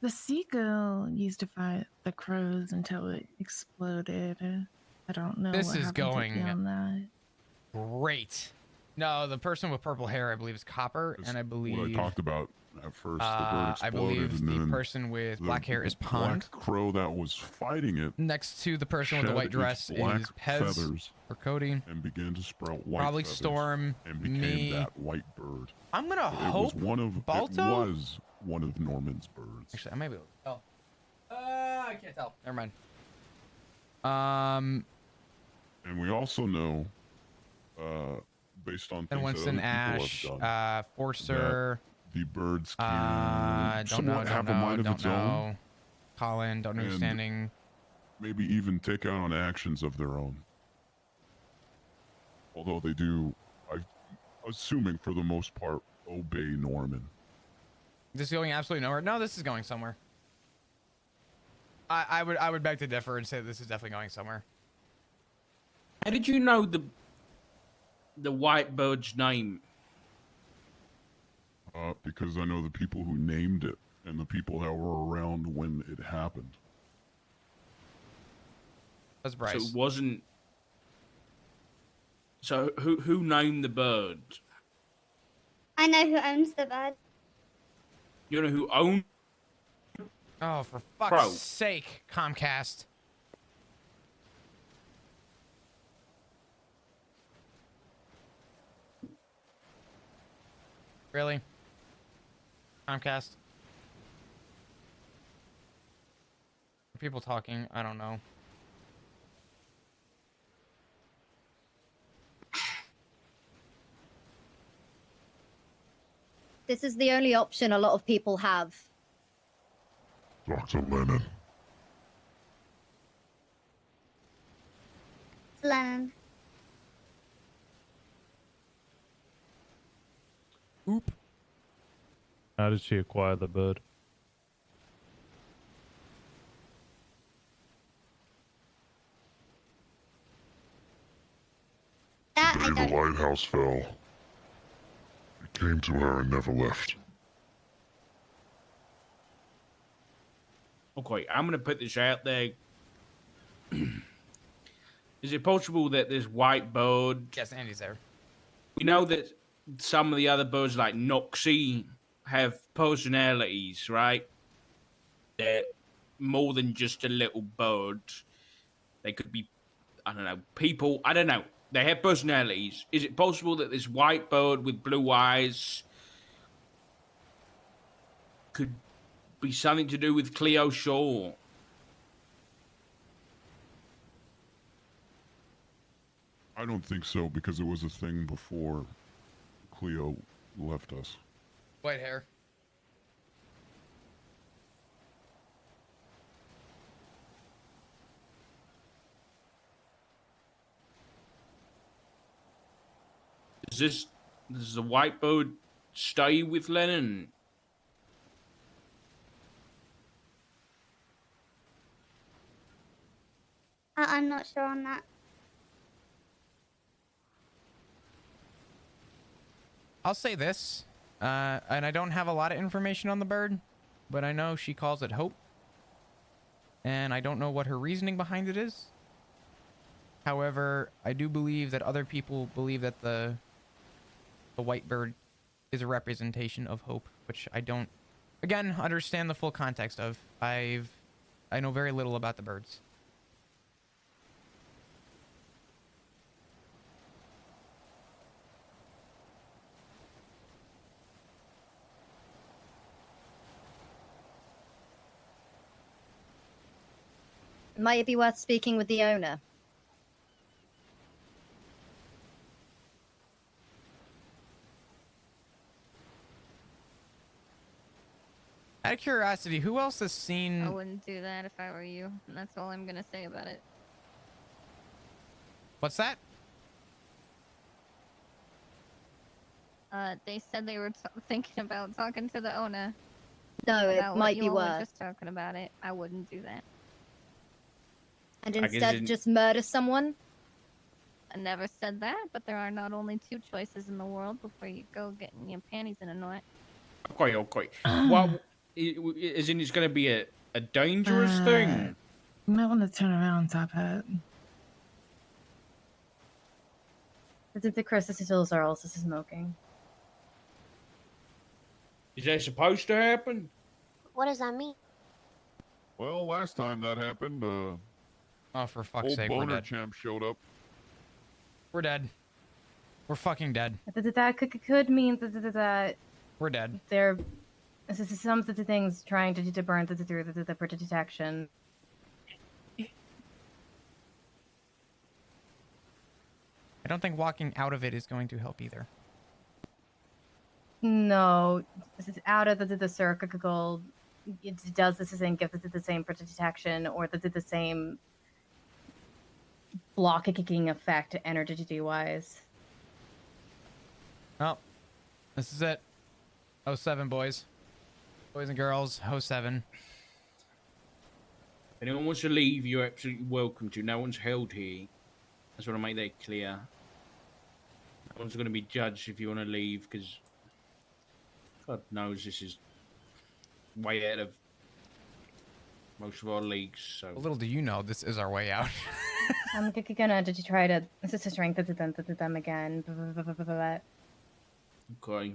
G: The seagull used to fight the crows until it exploded. I don't know
A: This
G: what
A: is
G: happened to it
A: going
G: beyond that.
A: great. No, the person with purple hair, I believe, is Copper, and I believe
R: What I talked about at first, the bird exploded,
A: I believe
R: and
A: the
R: then
A: person with black hair is
R: black
A: Pond.
R: crow that was fighting it.
A: Next to the person with the
R: shed
A: white
R: its
A: dress
R: black
A: is Pez
R: feathers
A: or Cody.
R: and began to sprout white
A: Probably
R: feathers
A: Storm,
R: and became
A: me.
R: that white bird.
A: I'm gonna
R: So
A: hope
R: it was
A: Balto?
R: one of Norman's birds.
A: Actually, I might be able to tell. I can't tell. Never mind.
R: And we also know, based on
A: And
R: things
A: Winston
R: that other people
A: Ash,
R: have done,
A: Forcer.
R: that the birds
A: Don't
R: can somewhat have a mind of
A: don't
R: its own.
A: know. Colin, don't
R: and
A: understanding.
R: maybe even take out on actions of their own. Although they do, I'm assuming for the most part, obey Norman.
A: This is going absolutely nowhere. No, this is going somewhere. I would beg to differ and say this is definitely going somewhere.
J: How did you know the white bird's name?
R: Because I know the people who named it and the people that were around when it happened.
A: That's Bryce.
J: So it wasn't. So who named the bird?
B: I know who owns the bird.
J: You know who owned?
A: Oh, for fuck's
J: Bro.
A: sake, Comcast. Really? Comcast? Are people talking? I don't know.
C: This is the only option a lot of people have.
I: Dr. Lennon.
B: Lennon.
A: Oop.
T: How did she acquire the bird?
B: That
I: The day the lighthouse fell, it came to her and never left.
J: Okay, I'm gonna put this out there. Is it possible that this white bird?
A: Yes, Andy's there.
J: We know that some of the other birds, like Noxie, have personalities, right? They're more than just a little bird. They could be, I don't know, people. I don't know. They have personalities. Is it possible that this white bird with blue eyes could be something to do with Cleo Shaw?
R: I don't think so, because it was a thing before Cleo left us.
A: White hair.
J: Does the white bird stay with Lennon?
B: I'm not sure on that.
A: I'll say this, and I don't have a lot of information on the bird, but I know she calls it Hope, and I don't know what her reasoning behind it is. However, I do believe that other people believe that the white bird is a representation of hope, which I don't, again, understand the full context of. I know very little about the birds.
C: Might it be worth speaking with the owner?
A: Out of curiosity, who else has
V: I
A: seen...
V: wouldn't do that if I were you. And that's all I'm gonna say about it.
A: What's that?
V: They said they were thinking about talking to the owner.
C: No, it
V: about what
C: might
V: you
C: be
V: all were
C: worth.
V: just talking about it. I wouldn't do that.
C: And
J: I guess
C: instead,
J: in-
C: just murder someone?
V: I never said that, but there are not only two choices in the world before you go getting your panties in a knot.
J: Okay. What? As in, it's going to be a dangerous thing?
G: You might want to turn around, Top Hat.
D: The crystals are also smoking.
J: Is that supposed to happen?
H: What does that mean?
R: Well, last time that happened,
A: Oh, for fuck's
R: old
A: sake, we're
R: boner
A: dead.
R: champ showed up.
A: We're dead. We're fucking dead.
D: That could mean that
A: We're dead.
D: there some of the things trying to burn through the protection.
A: I don't think walking out of it is going to help either.
D: No, this is out of the circle. It does this and give the same protection or the same block kicking effect energy wise.
A: Oh, this is it. 07, boys. Boys and girls, 07.
J: If anyone wants to leave, you're absolutely welcome to. No one's held here. I just want to make that clear. No one's going to be judged if you want to leave, because God knows this is way out of most of our leagues. So
A: Little do you know, this is our way out.
D: I'm gonna try to strengthen them again.
J: Okay.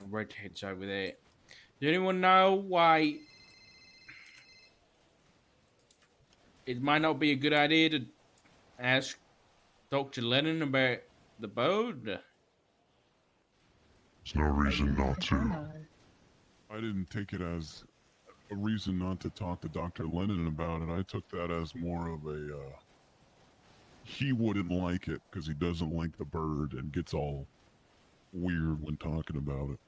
J: Redhead's over there. Does anyone know why it might not be a good idea to ask Dr. Lennon about the boat?
I: There's no reason not to.
R: I didn't take it as a reason not to talk to Dr. Lennon about it. I took that as more of a, he wouldn't like it because he doesn't like the bird and gets all weird when talking about it.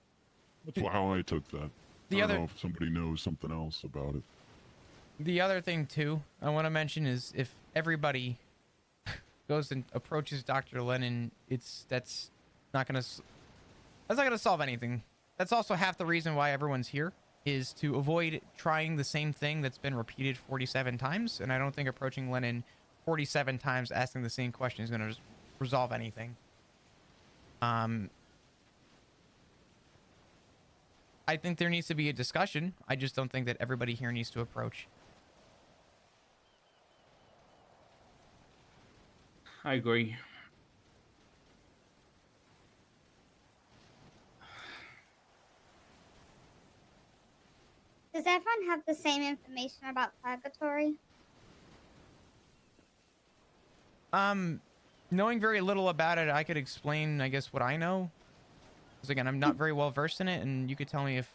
R: That's how I took that. I don't know if somebody knows something else about it.
A: The other thing too I want to mention is if everybody goes and approaches Dr. Lennon, that's not gonna solve anything. That's also half the reason why everyone's here, is to avoid trying the same thing that's been repeated 47 times. And I don't think approaching Lennon 47 times asking the same question is gonna resolve anything. I think there needs to be a discussion. I just don't think that everybody here needs to approach.
J: I agree.
B: Does everyone have the same information about purgatory?
A: Knowing very little about it, I could explain, I guess, what I know. Because again, I'm not very well versed in it, and you could tell me if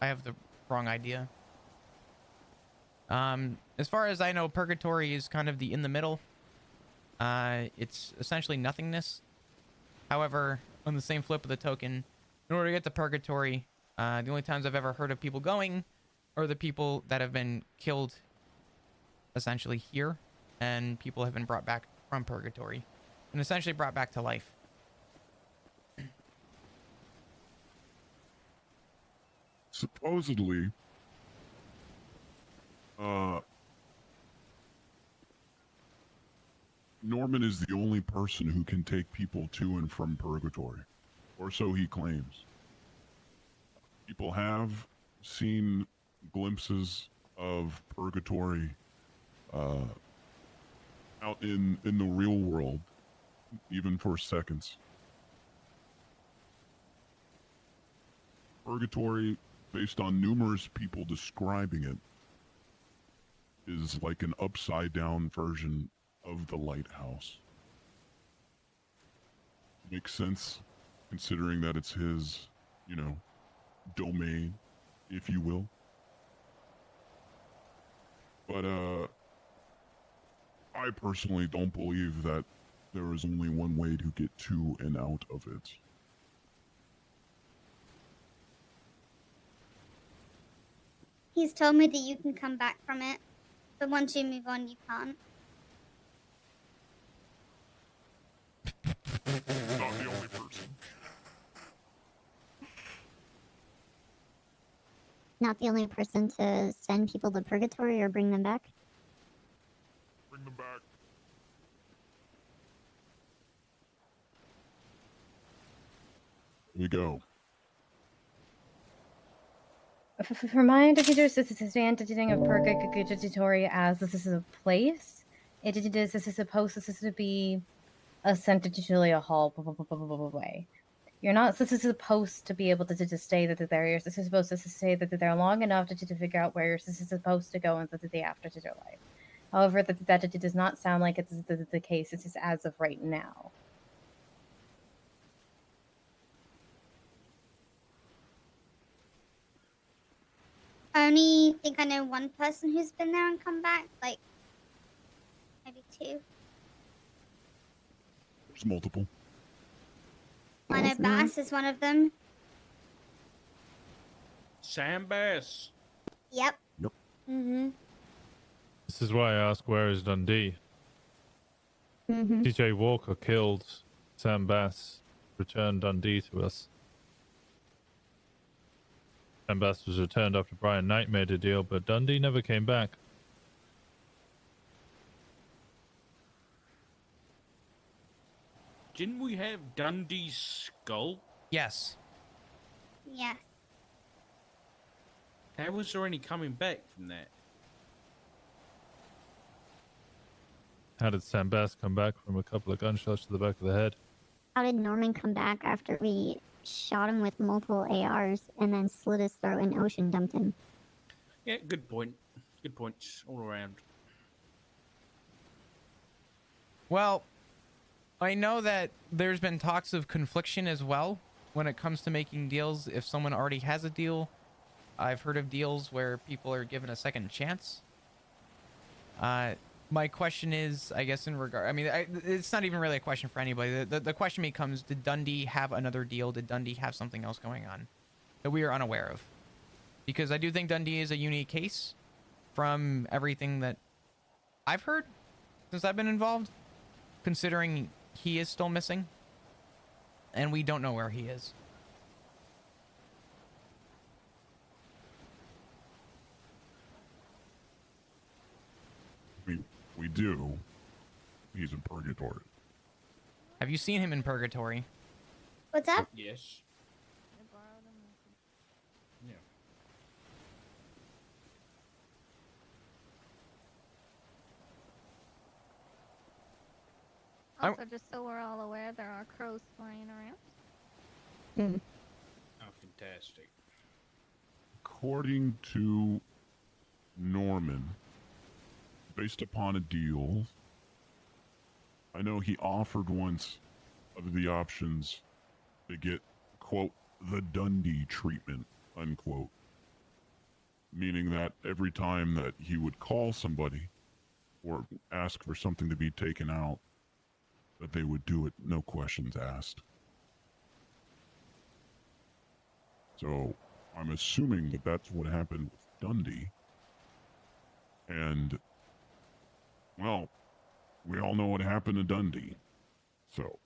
A: I have the wrong idea. As far as I know, purgatory is kind of the in the middle. It's essentially nothingness. However, on the same flip of the token, in order to get to purgatory, the only times I've ever heard of people going are the people that have been killed essentially here, and people have been brought back from purgatory and essentially brought back to life.
R: Supposedly, Norman is the only person who can take people to and from purgatory, or so he claims. People have seen glimpses of purgatory out in the real world, even for seconds. Purgatory, based on numerous people describing it, is like an upside down version of the lighthouse. Makes sense, considering that it's his, domain, if you will. But, I personally don't believe that there is only one way to get to and out of it.
B: He's told me that you can come back from it, but once you move on, you can't.
R: Not the only person.
B: Not the only person to send people to purgatory or bring them back?
R: Bring them back. Here we go.
D: For my understanding of purgatory as this is a place, it is supposed to be essentially a hall way. You're not supposed to be able to stay there. You're supposed to stay there long enough to figure out where you're supposed to go in the afterlife. However, that does not sound like it's the case. It's just as of right now.
B: I only think I know one person who's been there and come back, like maybe two.
R: There's multiple.
B: I know Bass is one of them.
J: Sam Bass.
B: Yep.
R: Yep.
B: Mm-hmm.
T: This is why I ask, where is Dundee?
B: Mm-hmm.
T: TJ Walker killed Sam Bass, returned Dundee to us. Sam Bass was returned after Brian Knight made a deal, but Dundee never came back.
J: Didn't we have Dundee's skull?
A: Yes.
B: Yes.
J: How was there any coming back from that?
T: How did Sam Bass come back from a couple of gunshots to the back of the head?
B: How did Norman come back after we shot him with multiple ARs and then slit his throat and ocean dumped him?
J: Yeah, good point. Good points all around.
A: Well, I know that there's been talks of confliction as well when it comes to making deals, if someone already has a deal, I've heard of deals where people are given a second chance. My question is, I guess, in regard, I mean, it's not even really a question for anybody. The question becomes, did Dundee have another deal? Did Dundee have something else going on that we are unaware of? Because I do think Dundee is a unique case from everything that I've heard since I've been involved, considering he is still missing and we don't know where he is.
R: We do. He's in purgatory.
A: Have you seen him in purgatory?
B: What's up?
J: Yes. Yeah.
V: Also, just so we're all aware, there are crows flying around.
J: Oh, fantastic.
R: According to Norman, based upon a deal, I know he offered once of the options to get, quote, the Dundee treatment, unquote. Meaning that every time that he would call somebody or ask for something to be taken out, that they would do it, no questions asked. So I'm assuming that that's what happened with Dundee. And, well, we all know what happened to Dundee. So.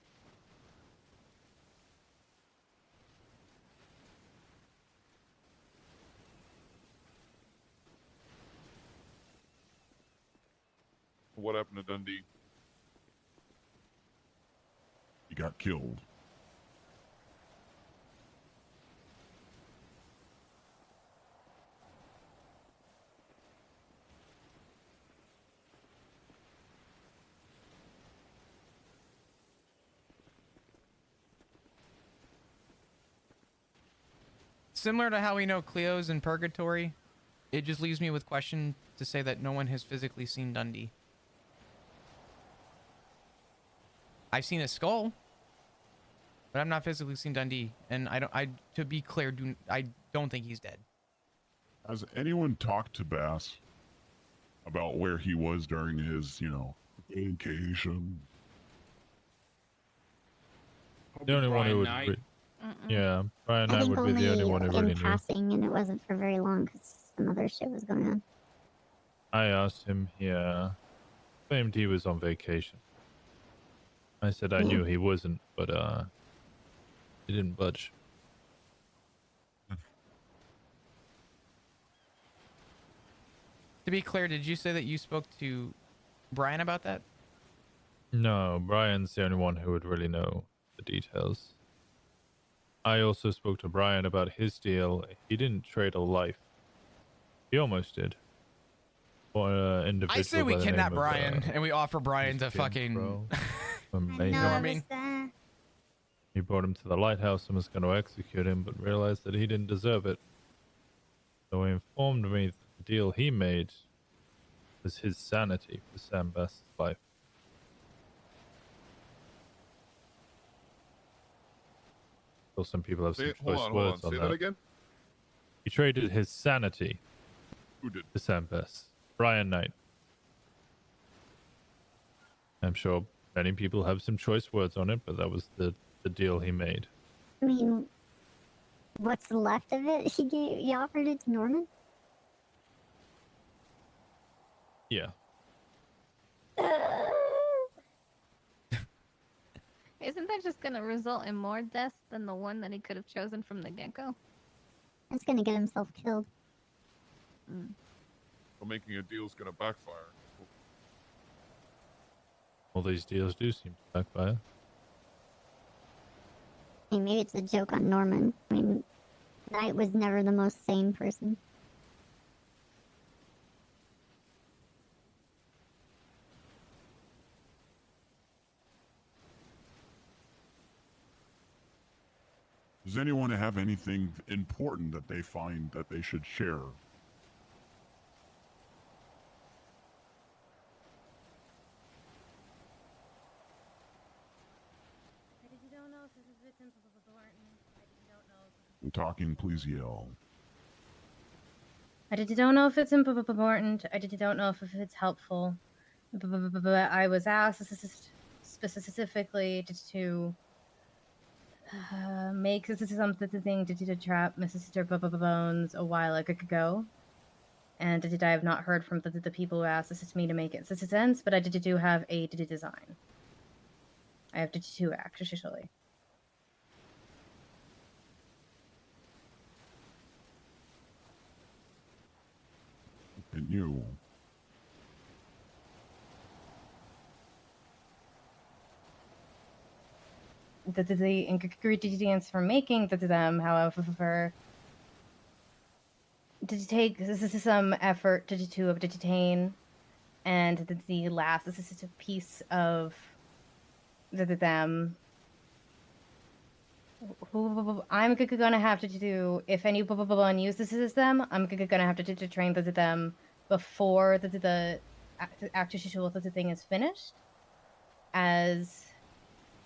R: What happened to Dundee? He got killed.
A: Similar to how we know Cleo's in purgatory, it just leaves me with question to say that no one has physically seen Dundee. I've seen his skull, but I've not physically seen Dundee, and to be clear, I don't think he's dead.
R: Has anyone talked to Bass about where he was during his, vacation?
T: The only one who would. Yeah, Brian
B: I
T: Knight
B: think
T: would be the only
B: only
T: one who
B: in
T: really knew.
B: passing, and it wasn't for very long because some other shit was going on.
T: I asked him, claimed he was on vacation. I said I knew he wasn't, but he didn't budge.
A: To be clear, did you say that you spoke to Brian about that?
T: No, Brian's the only one who would really know the details. I also spoke to Brian about his deal. He didn't trade a life. He almost did. For an individual
A: I say we
T: by the
A: kidnap
T: name
A: Brian
T: of,
A: and we offer Brian to
T: Jim
A: fucking.
T: Crow.
B: I know, I was there.
T: He brought him to the lighthouse and was going to execute him, but realized that he didn't deserve it. So he informed me that the deal he made was his sanity for Sam Best's life. So some people have some choice words on
R: Say
T: that.
R: that again?
T: He traded his sanity.
R: Who did?
T: To Sam Best. Brian Knight. I'm sure many people have some choice words on it, but that was the deal he made.
B: I mean, what's left of it? He offered it to Norman?
T: Yeah.
V: Isn't that just gonna result in more deaths than the one that he could have chosen from the get-go?
B: That's gonna get himself killed.
R: Well, making a deal is going to backfire.
T: All these deals do seem to backfire.
B: I mean, maybe it's a joke on Norman. I mean, Knight was never the most sane person.
R: Does anyone have anything important that they find that they should share?
I: When talking, please yell.
D: I don't know if it's important. I don't know if it's helpful. But I was asked specifically to make something to trap Mrs. Bones a while ago. And I have not heard from the people who asked me to make it sense, but I do have a design. I have two actually.
I: And you.
D: The ingredients for making them, however, to take some effort to detain, and the last this is a piece of them. I'm gonna have to do if anyone uses them. I'm gonna have to train them before the actual thing is finished, as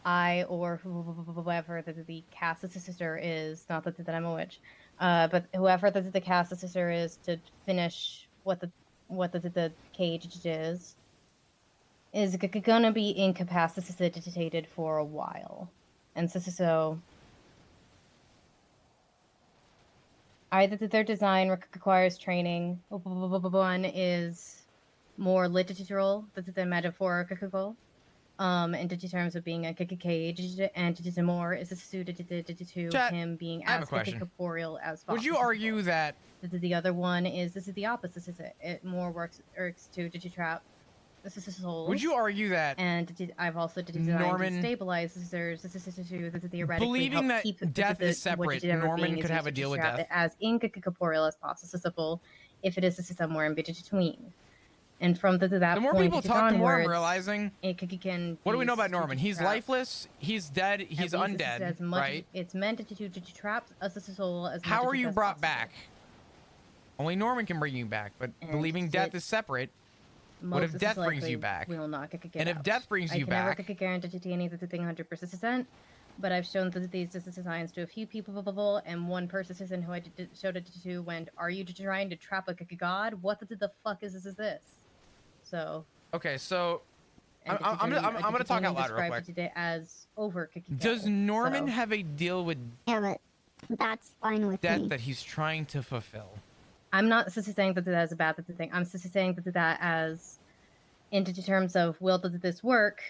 D: I or whoever the cast sister is, not that I'm a witch, but whoever the cast sister is to finish what the cage is gonna be incapacitated for a while, and so either their design requires training. One is more literal than metaphorical. In terms of being a cage, and more is suited to
A: Chat,
D: him being
A: I have a
D: as
A: question.
D: corporeal as possible.
A: Would you argue that
D: the other one is the opposite? It more works to trap. This is souls.
A: Would you argue that
D: And I've also designed
A: Norman,
D: to stabilize to theoretically
A: believing
D: help
A: that
D: keep
A: death is separate, Norman could have a deal with death?
D: as incorporeal as possible, if it is somewhere in between. And from that
A: the more
D: point
A: people talk, the more I'm
D: onwards,
A: realizing.
D: It can.
A: What do we know about
D: be
A: Norman? He's
D: trapped.
A: lifeless. He's dead. He's
D: At least
A: undead.
D: as much
A: right?
D: It's meant to trap us as a soul as
A: How
D: much
A: are you
D: as
A: brought
D: possible.
A: back? Only Norman can bring you back, but believing death is separate. What if death brings you back?
D: Will not get
A: And if
D: out.
A: death brings you
D: I
A: back,
D: can never guarantee anything 100%. But I've shown these designs to a few people, and one person who I showed it to went, "Are you trying to trap a god? What the fuck is this?" So.
A: okay, so
D: And
A: I'm gonna talk out loud real quick.
D: Today as over
A: Does Norman have a deal with
B: Yeah, but that's fine with
A: death
B: me.
A: that he's trying to fulfill?
D: I'm not saying that is a bad thing. I'm saying that as into terms of will this work,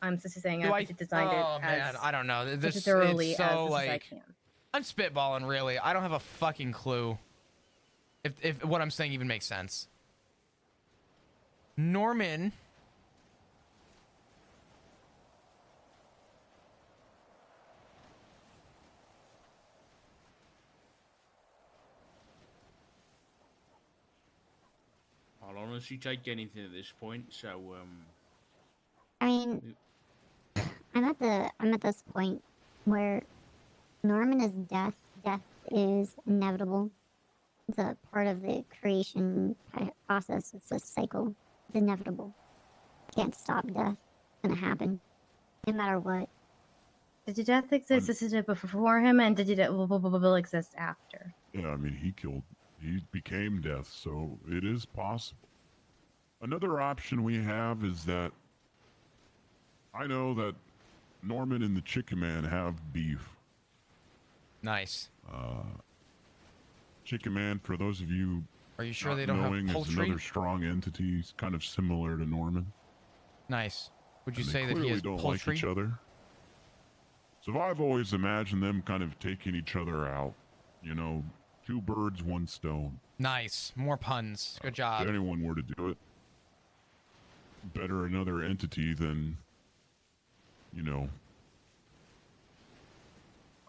D: I'm saying I've designed it
A: oh man,
D: as
A: I don't know. This
D: thoroughly
A: it's so
D: as
A: like
D: I can.
A: I'm spitballing really. I don't have a fucking clue if what I'm saying even makes sense. Norman.
J: I'll honestly take anything at this point, so
B: I mean, I'm at this point where Norman is death. Death is inevitable. It's a part of the creation process. It's a cycle. It's inevitable. Can't stop death. It's gonna happen, no matter what.
D: Did death exist before him, and did it will exist after?
I: Yeah, I mean, he became death, so it is possible. Another option we have is that I know that Norman and the Chicken Man have beef.
A: Nice.
I: Chicken Man, for those of you
A: Are you sure
I: not
A: they don't have
I: knowing, is
A: poultry?
I: another strong entity. He's kind of similar to Norman.
A: Nice. Would you
I: And
A: say
I: they
A: that he
I: clearly
A: has
I: don't
A: poultry?
I: like each other. So I've always imagined them kind of taking each other out. You know, 2 birds, 1 stone.
A: Nice. More puns. Good job.
I: If anyone were to do it, better another entity than, you know,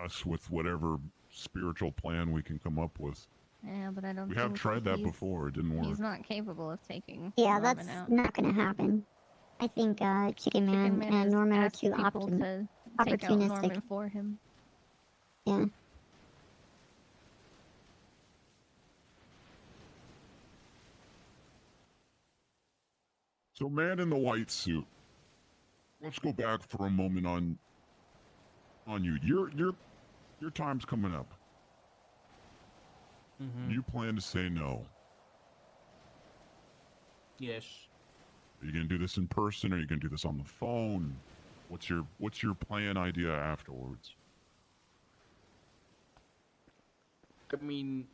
I: us with whatever spiritual plan we can come up with.
V: Yeah, but I don't.
I: We have
V: think
I: tried that
V: he's-
I: before. It didn't work.
V: He's not capable of taking.
B: Yeah,
V: Norman
B: that's
V: out.
B: not gonna happen. I think Chicken Man and
V: has
B: Norman are
V: asked
B: too
V: people to take out
B: opportunistic.
V: Norman for him.
B: Yeah.
I: So, man in the white suit. Let's go back for a moment on you. Your time's coming up.
J: Mm-hmm.
R: You plan to say no.
J: Yes.
R: Are you gonna do this in person, or are you gonna do this on the phone? What's your plan idea afterwards?
J: I mean,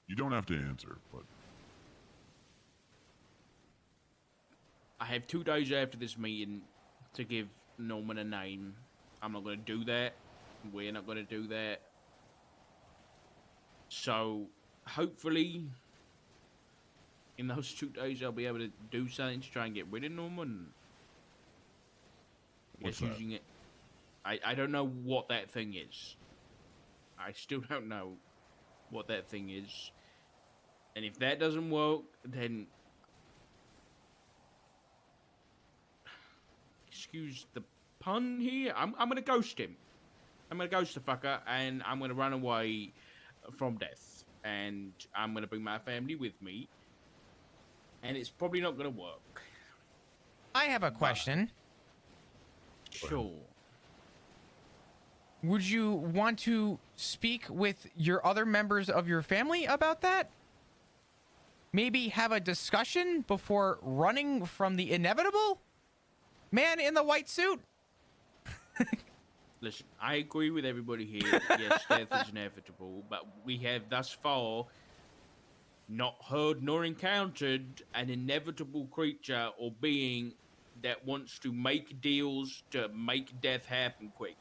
R: You don't have to answer, but
J: I have 2 days after this meeting to give Norman a name. I'm not going to do that. We're not going to do that. So, hopefully, in those 2 days, I'll be able to do something to try and get rid of Norman.
R: What's
J: Guess
R: that?
J: using it. I don't know what that thing is. I still don't know what that thing is. And if that doesn't work, then... Excuse the pun here. I'm going to ghost him. I'm going to ghost the fucker, and I'm going to run away from death. And I'm going to bring my family with me. And it's probably not going to work.
A: I have a question.
J: Sure.
A: Would you want to speak with your other members of your family about that? Maybe have a discussion before running from the inevitable? Man in the white suit?
J: Listen, I agree with everybody here. Yes, death is inevitable, but we have thus far not heard nor encountered an inevitable creature or being that wants to make deals to make death happen quicker.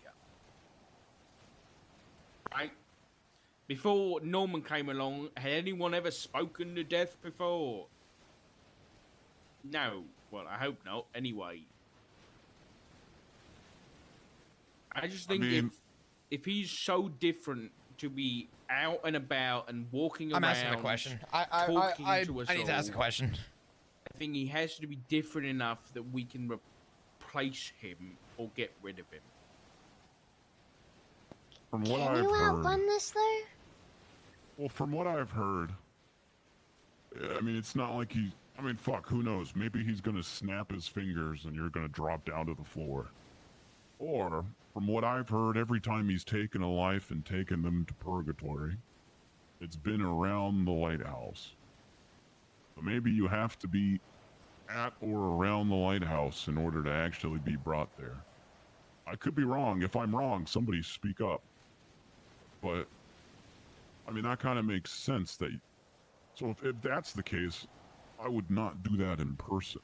J: Right? Before Norman came along, had anyone ever spoken to death before? No. Well, I hope not. Anyway. I just think if he's so different to be out and about and walking around...
A: I'm asking a question.
J: talking to us
A: I need to ask a
J: all,
A: question.
J: I think he has to be different enough that we can replace him or get rid of him.
R: from what
H: Can
R: I've
H: you
R: heard,
H: outrun this though?
R: well, from what I've heard, I mean, it's not like he. I mean, fuck, who knows? Maybe he's gonna snap his fingers and you're gonna drop down to the floor. Or, from what I've heard, every time he's taken a life and taken them to purgatory, it's been around the lighthouse. So maybe you have to be at or around the lighthouse in order to actually be brought there. I could be wrong. If I'm wrong, somebody speak up. But, I mean, that kind of makes sense that... So if that's the case, I would not do that in person.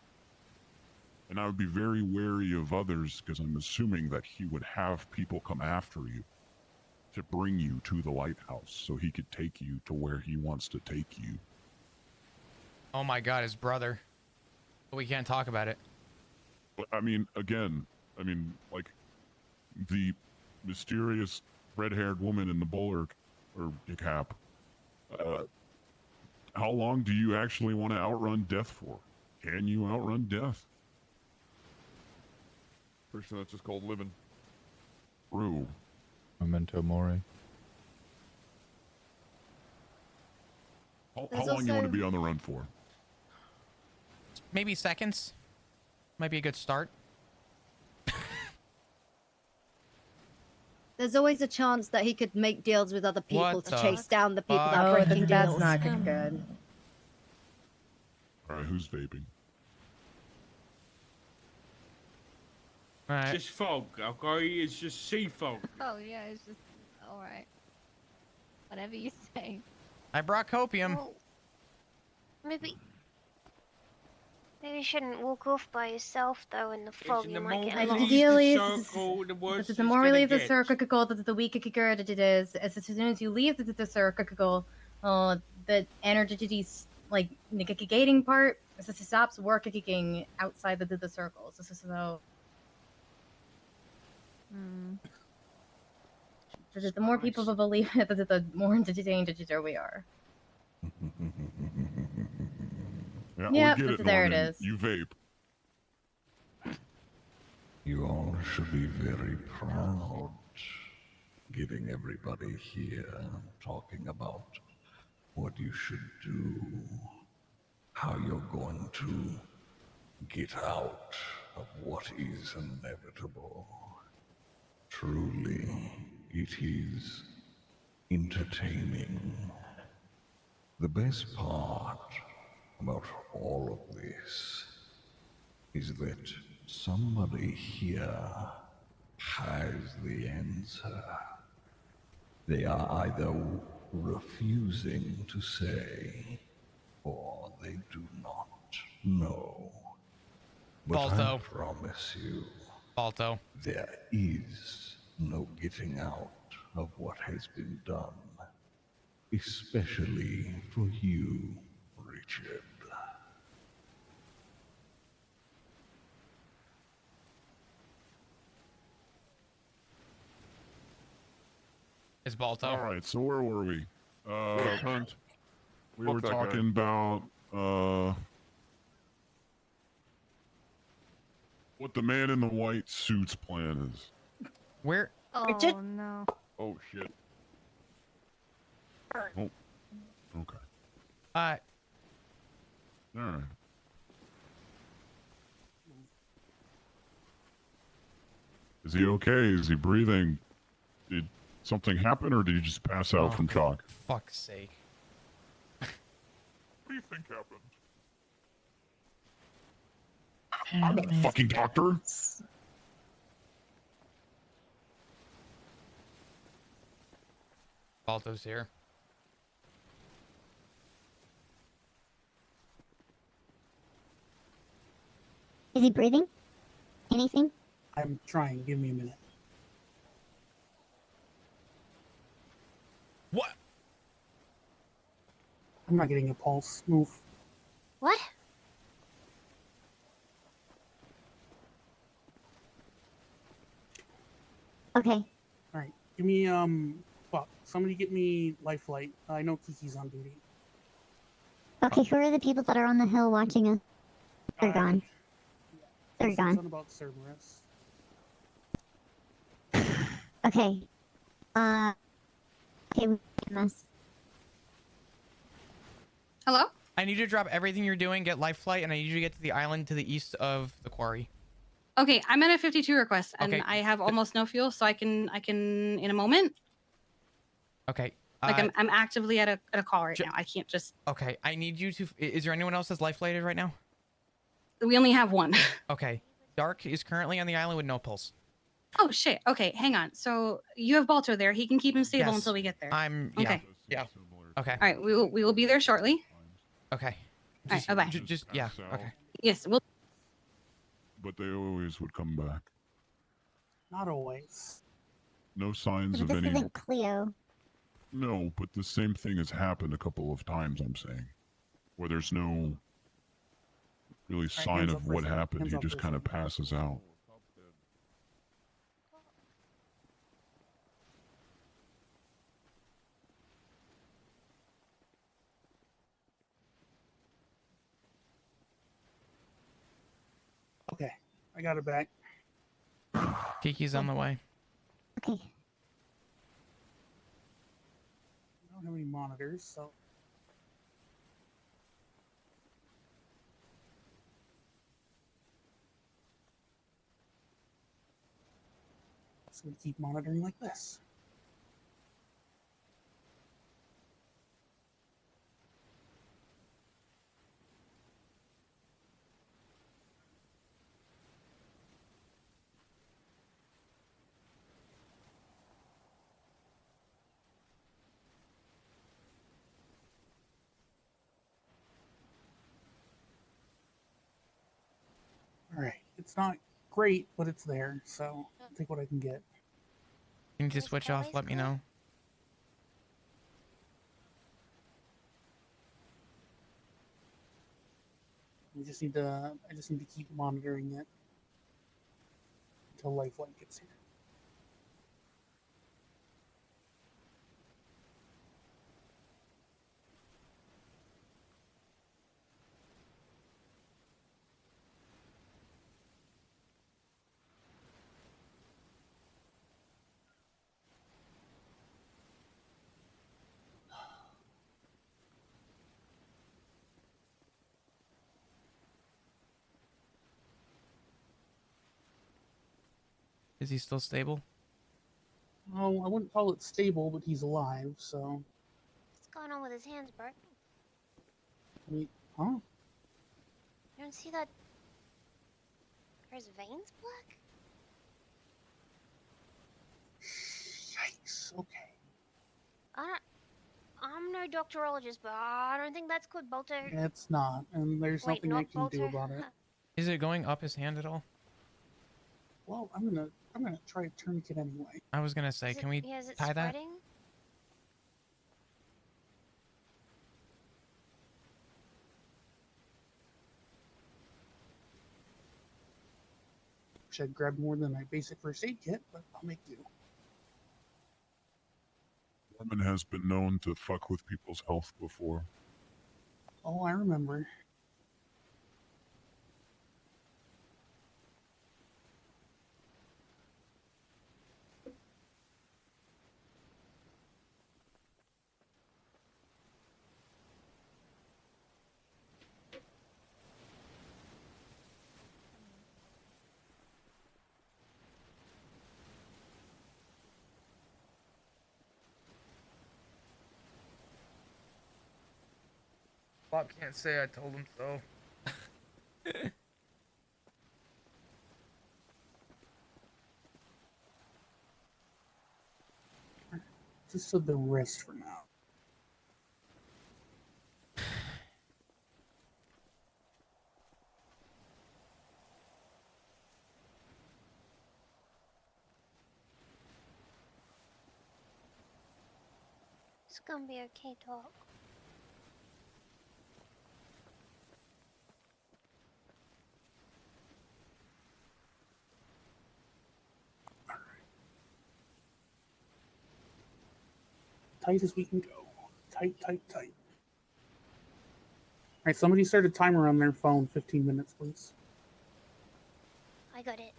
R: And I would be very wary of others, because I'm assuming that he would have people come after you to bring you to the lighthouse so he could take you to where he wants to take you.
A: Oh my god, his brother. But we can't talk about it.
R: But, I mean, again, like, the mysterious red-haired woman in the bowler or cap, how long do you actually want to outrun death for? Can you outrun death? Pretty sure that's just called living. True.
T: Memento mori.
R: How
C: There's
R: long you want to
C: also-
R: be on the run for?
A: Maybe seconds. Might be a good start.
C: There's always a chance that he could make deals with other people
A: What
C: to
A: the
C: chase down the people
A: fuck?
C: that are breaking
D: that's
C: deals.
D: not good.
R: Alright, who's vaping?
A: Alright.
J: Just fog, okay? It's just sea fog.
V: Oh yeah, it's just alright. Whatever you say.
A: I brought copium.
H: Well, maybe you shouldn't walk off by yourself though in the fog. You might get lost.
D: Ideally,
J: the
D: the more you leave the circle, the weaker it is. As soon as you leave the circle, the energies like negating part stops working outside the circle. So the more people believe it, the more in danger we are.
R: Yeah,
D: Yep,
R: we get it,
D: there it
R: Norman.
D: is.
R: You vape.
L: You all should be very proud, giving everybody here talking about what you should do, how you're going to get out of what is inevitable. Truly, it is entertaining. The best part about all of this is that somebody here has the answer. They are either refusing to say, or they do not know. But I
A: Balto.
L: promise you,
A: Balto.
L: there is no getting out of what has been done. Especially for you, Richard.
A: It's Balto.
R: All right, so where were we? Hunt. We
O: Fuck
R: were
O: that guy.
R: talking about what the man in the white suit's plan is.
A: Where?
V: Oh no.
R: Oh shit. Oh. Okay.
A: Uh.
R: All right. Is he okay? Is he breathing? Did something happen, or did he just pass out from shock?
A: For fuck's sake.
R: What do you think happened?
G: I'm
R: not a fucking doctor.
A: Balto's here.
B: Is he breathing? Anything?
S: I'm trying. Give me a minute.
A: What?
S: I'm not getting a pulse. Move.
H: What?
B: Okay.
S: All right. Give me fuck. Somebody get me life flight. I know Kiki's on duty.
B: Okay, who are the people that are on the hill watching us? They're gone. They're
S: Something
B: gone.
S: about Cerberus.
B: Okay. Okay, we must.
W: Hello?
A: I need you to drop everything you're doing, get life flight, and I need you to get to the island to the east of the quarry.
W: Okay, I'm at a 52 request, and
A: Okay.
W: I have almost no fuel, so I can in a moment.
A: Okay.
W: Like I'm actively at a call right now. I can't just.
A: Okay, I need you to. Is there anyone else that's life flighted right now?
W: We only have one.
A: Okay. Dark is currently on the island with no pulse.
W: Oh shit. Okay, hang on. So you have Balto there. He can keep him stable
A: Yes.
W: until we get there.
A: I'm.
W: Okay.
A: Yeah. Okay.
W: All right. We will be there shortly.
A: Okay.
W: All right. Bye bye.
A: Just yeah. Okay.
W: Yes. We'll.
R: But they always would come back.
S: Not always.
R: No signs
B: But
R: of
B: this
R: any.
B: isn't Cleo.
R: No, but the same thing has happened a couple of times, I'm saying. Where there's no really sign
S: hands
R: of
S: up for a
R: what
S: second.
R: happened.
S: Hands
R: He
S: up
R: just
S: for a
R: kind of passes out.
S: Okay. I got it back.
A: Kiki's on the way.
B: Okay.
S: I don't have any monitors, so. Just gonna keep monitoring like this. All right. It's not great, but it's there, so I'll take what I can get.
A: You need to switch off. Let me know.
S: I just need to keep monitoring it until Lifeline gets here.
A: Is he still stable?
S: Oh, I wouldn't call it stable, but he's alive, so.
H: What's going on with his hands, Bert?
S: Huh?
H: You don't see that? Are his veins black?
S: Yikes, okay.
H: I'm no doctorologist, but I don't think that's good, Bolter.
S: It's not, and there's
H: Wait,
S: nothing I
H: not
S: can do
H: Bolter?
S: about it.
A: Is it going up his hand at all?
S: Well, I'm gonna try a tourniquet anyway.
A: I was gonna say, can we
H: Yeah, is it
A: tie that?
H: spreading?
S: Wish I'd grabbed more than my basic first aid kit, but I'll make do.
R: Norman has been known to fuck with people's health before.
S: Oh, I remember.
A: Bob can't say I told him so.
S: Just to the wrist for now.
H: It's gonna be okay, talk.
S: Tight as we can go. Tight, tight, tight. Alright, somebody start a timer on their phone. 15 minutes, please.
H: I got it.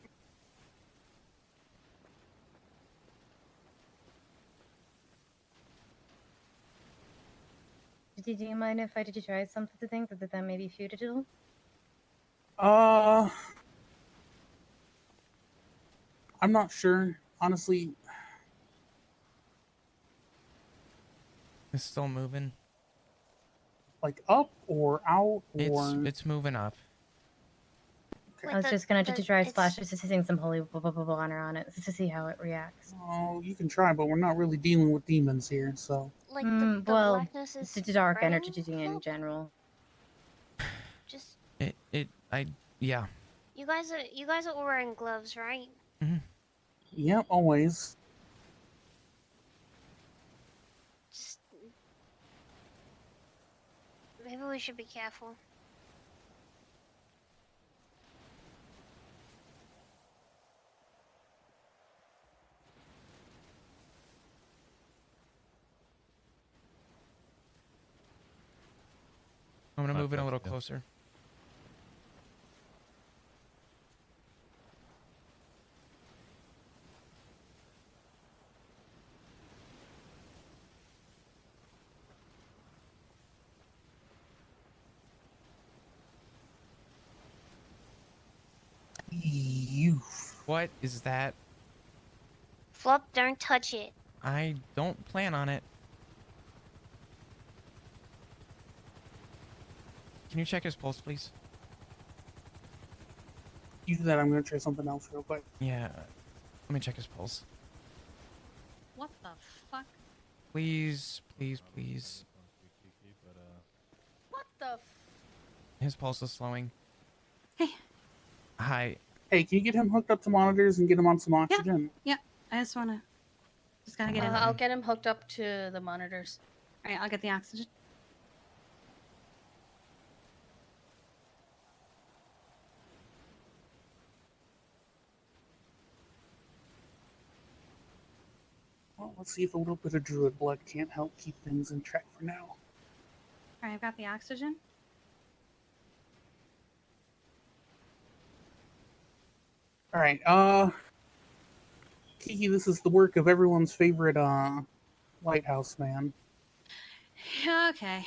D: Do you mind if I did you try something to think that may be futile?
S: I'm not sure. Honestly,
A: It's still moving.
S: like up or out or.
A: It's moving up.
D: I was just gonna try splash just using some holy water on it to see how it reacts.
S: Oh, you can try, but we're not really dealing with demons here, so.
H: Like the
D: well,
H: blackness is
D: the dark
H: spreading?
D: energy in general.
H: Just
A: Yeah.
H: you guys are all wearing gloves, right?
S: Yep, always.
H: Just maybe we should be careful.
A: I'm gonna move it a little closer. What is that?
H: Flop, don't touch it.
A: I don't plan on it. Can you check his pulse, please?
S: You do that, I'm gonna try something else real quick.
A: Yeah. Let me check his pulse.
W: What the fuck?
A: Please, please, please.
F: What the?
A: His pulse is slowing.
W: Hey.
A: Hi.
S: Hey, can you get him hooked up to monitors and get him on some oxygen?
W: Yeah, I just gotta get in.
F: I'll get him hooked up to the monitors.
W: All right, I'll get the oxygen.
S: Well, let's see if a little bit of druid blood can't help keep things in check for now.
W: All right, I've got the oxygen.
S: Alright, Kiki, this is the work of everyone's favorite, lighthouse man.
W: Okay.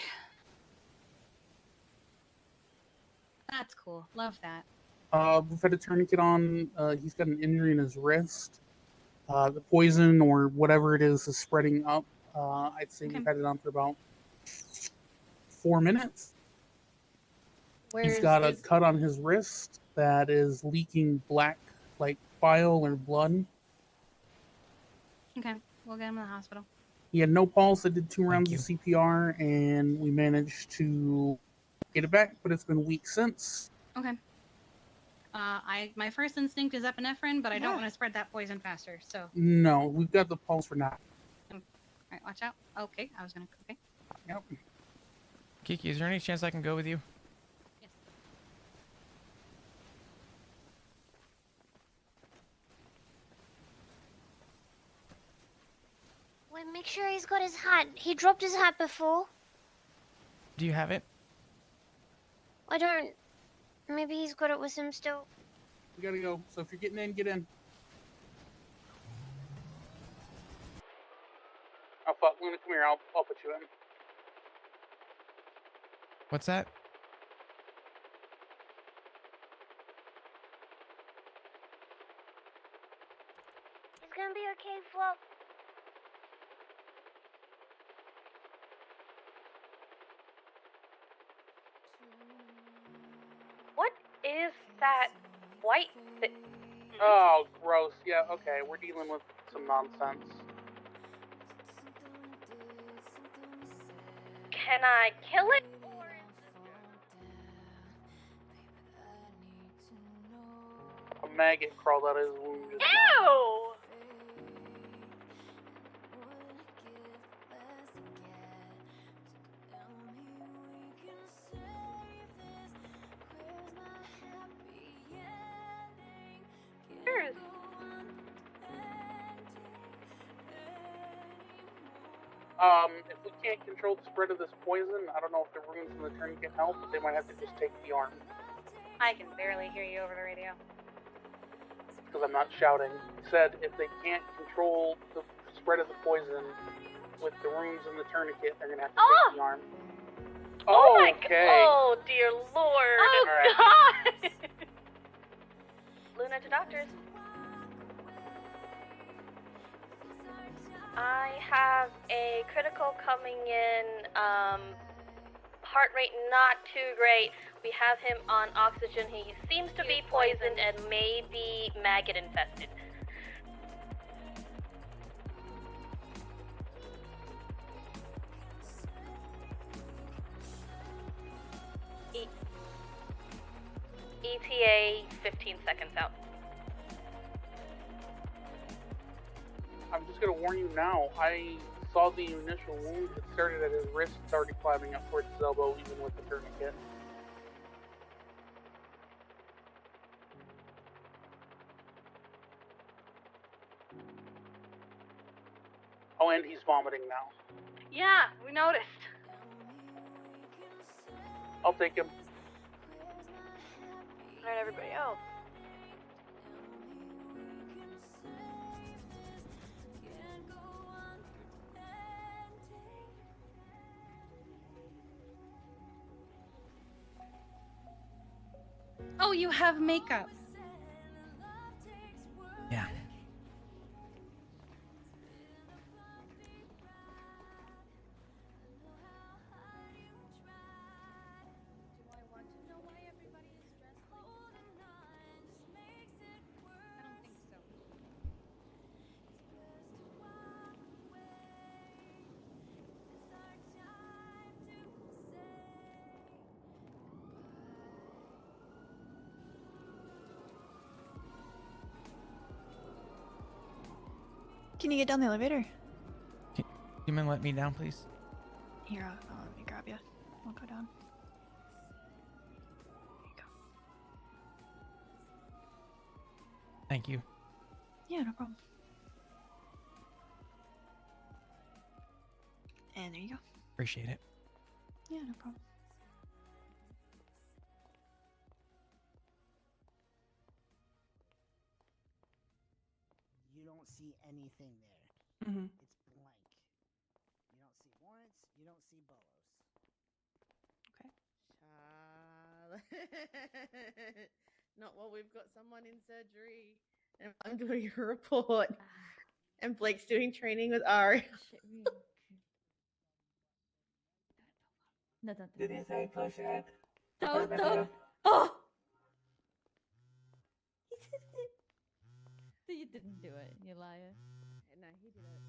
W: That's cool. Love that.
S: We've had a tourniquet on, he's got an injury in his wrist. The poison or whatever it is spreading up. I'd say we've had it on for about 4 minutes. He's got a cut on his wrist that is leaking black, like bile or blood.
W: Okay, we'll get him to the hospital.
S: He had no pulse. I did 2 rounds of CPR, and we managed to get it back, but it's been weeks since.
W: Okay. My first instinct is epinephrine, but I don't want to spread that poison faster. So.
S: No, we've got the pulse for now.
W: All right, watch out. Okay, I was gonna. Okay.
S: Yep.
A: Kiki, is there any chance I can go with you?
H: Wait, make sure he's got his hat. He dropped his hat before.
A: Do you have it?
H: I don't. Maybe he's got it with him still.
S: We gotta go. So if you're getting in, get in. Oh fuck, Luna, come here. I'll put you in.
A: What's that?
H: It's gonna be okay, Flop.
M: What is that white thing?
S: Oh, gross. Yeah, okay. We're dealing with some nonsense.
M: Can I kill it?
S: A maggot crawled out of his wound. Just now.
M: Ew!
S: If we can't control the spread of this poison, I don't know if the runes in the tourniquet help, but they might have to just take the arm.
M: I can barely hear you over the radio.
S: Because I'm not shouting. He said if they can't control the spread of the poison with the runes in the tourniquet, they're gonna have to take the arm.
M: Oh my
S: okay.
M: Oh dear lord. Oh god. Luna to doctors. I have a critical coming in, heart rate not too great. We have him on oxygen. He seems to be poisoned and may be maggot infested. ETA 15 seconds out.
S: I'm just gonna warn you now. I saw the initial wound. It started at his wrist. It's already climbing up towards his elbow, even with the tourniquet. Oh, and he's vomiting now.
M: Yeah, we noticed.
S: I'll take him.
M: Alright, everybody else.
W: Oh, you have makeup.
A: Yeah.
O: Can you get down the elevator?
A: You mind let me down, please?
O: Here, let me grab you. I'll go down. There you go.
A: Thank you.
O: Yeah, no problem. And there you go.
A: Appreciate it.
O: Yeah, no problem.
U: You don't see anything there.
O: Mm-hmm.
U: It's blank. You don't see warrants. You don't see bolos.
O: Okay.
F: Not while we've got someone in surgery and I'm doing a report.
K: And Blake's doing training with Ari.
V: No, don't.
N: Did you say push it?
V: Don't.
K: Oh!
V: You didn't do it, you liar.
K: No, he did it.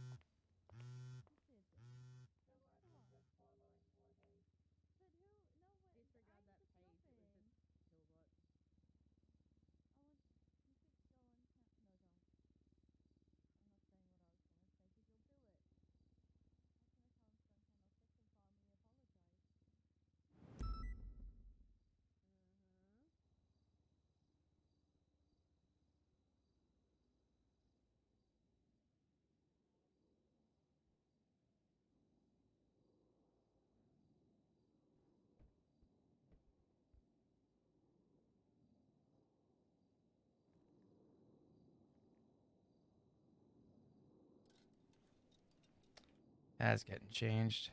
A: That's getting changed.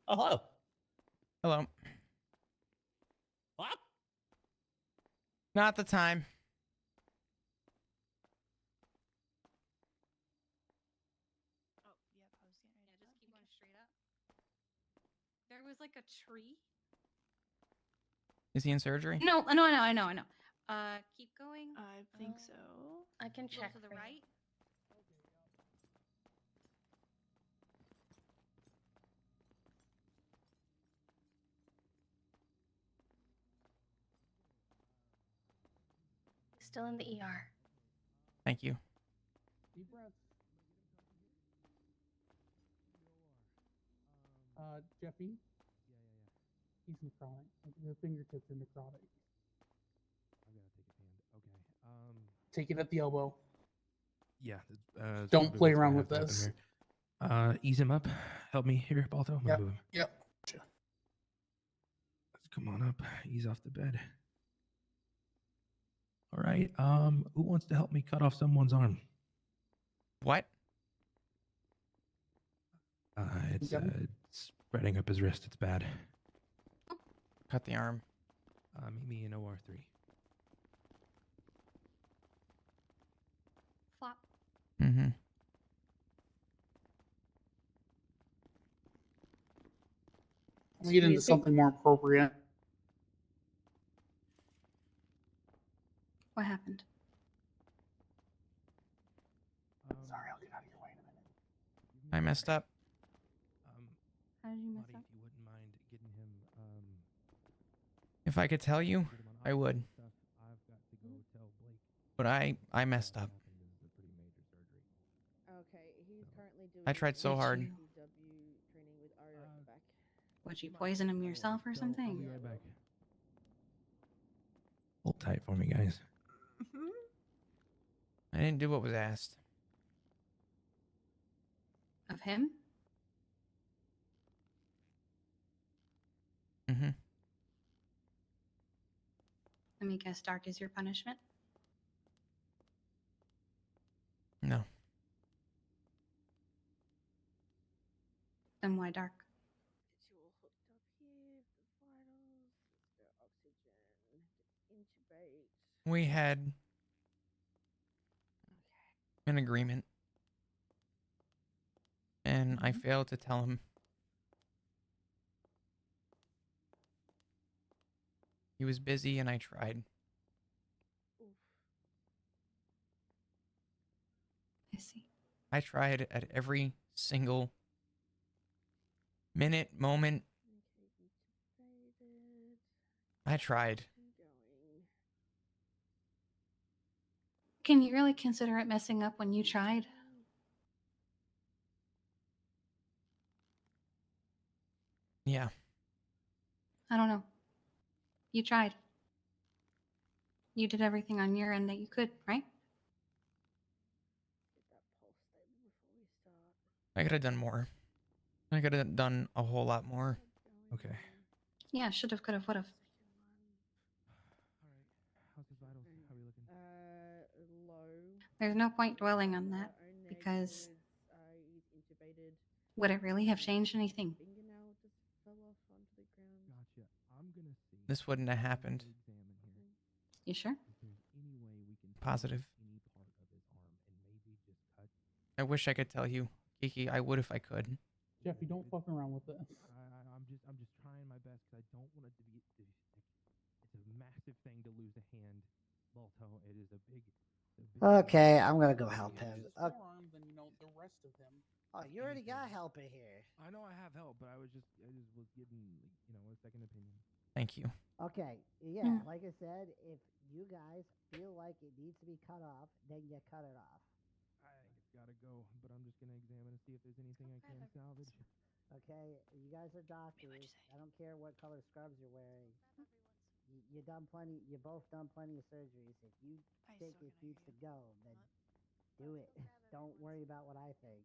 P: Oh, hello.
A: Hello.
P: What?
A: Not the time.
W: Yeah, just keep going straight up. There was like a tree.
A: Is he in surgery?
W: No, I know. Keep going.
O: I think so.
F: I can
W: A little
F: check
W: to the
F: for you.
W: right.
F: Still in the ER.
A: Thank you.
S: Deep breath. Jeffy? He's necrotic. The fingertips are necrotic.
Q: I gotta take his hand. Okay.
S: Take it at the elbow.
Q: Yeah. That's
S: Don't
Q: probably
S: play
Q: what's gonna
S: around
Q: have
S: with
Q: to happen
S: this.
Q: here. Ease him up. Help me here, Balto. I'm gonna move him.
S: Yep.
Q: Let's come on up. Ease off the bed. All right. Who wants to help me cut off someone's arm?
A: What?
Q: It's spreading up his wrist. It's bad.
A: Cut the arm.
Q: Meet me in OR3.
W: Flop.
A: Mm-hmm.
S: Let me get into something more appropriate.
W: What happened?
S: Sorry, I'll get out of your way in a minute.
A: I messed up.
W: How did you mess
Q: Lottie,
W: up?
Q: if you wouldn't mind getting him,
A: If I could tell you,
Q: get him on
A: I would.
Q: stuff, I've got to go tell Blake.
A: But I messed up.
Q: This is a pretty major surgery.
K: Okay, he's currently doing.
A: I tried so hard.
K: CW training with Ari right back.
W: Would you poison him yourself or
Q: I'll
W: something?
Q: be right back. Hold tight for me, guys.
A: I didn't do what was asked.
W: Of him?
A: Mm-hmm.
W: Let me guess, dark is your punishment?
A: No.
W: Then why dark?
K: It's you all hooked up here. The vitals, the oxygen, intubate.
A: We had an agreement. And I failed to tell him. He was busy and I tried.
W: I see.
A: I tried at every single minute, moment. I tried.
W: Can you really consider it messing up when you tried?
A: Yeah.
W: I don't know. You tried. You did everything on your end that you could, right?
A: I could have done more. I could have done a whole lot more.
Q: Okay.
W: Yeah, should have, could have, would have.
Q: How's his vitals? How are we looking?
W: There's no point dwelling on that because would it really have changed anything?
K: Fingernail just fell off onto the ground.
Q: Gotcha. I'm gonna see.
A: This wouldn't have happened.
Q: Examine here.
W: You sure?
Q: If there's any way we can
A: Positive.
Q: any part of his arm and maybe just cut.
A: I wish I could tell you, Kiki. I would if I could.
S: Jeffy, don't fuck around with this.
Q: I'm just trying my best because I don't want it to be. It's a massive thing to lose a hand, Balto. It is a big.
E: Okay, I'm gonna go help
S: If
E: him.
S: it's his forearm, then you know the rest of him.
E: Oh, you already got help in here.
Q: I know I have help, but I was getting, a second opinion.
A: Thank you.
E: Okay, yeah, like I said, if you guys feel like it needs to be cut off, then you cut it off.
Q: I think it's gotta go, but I'm just gonna examine and see if there's anything I can salvage.
E: Okay, you guys are doctors. I don't care what color scrubs you're wearing. You done plenty. You both done plenty of surgeries. If you think it needs to go, then do it. Don't worry about what I think.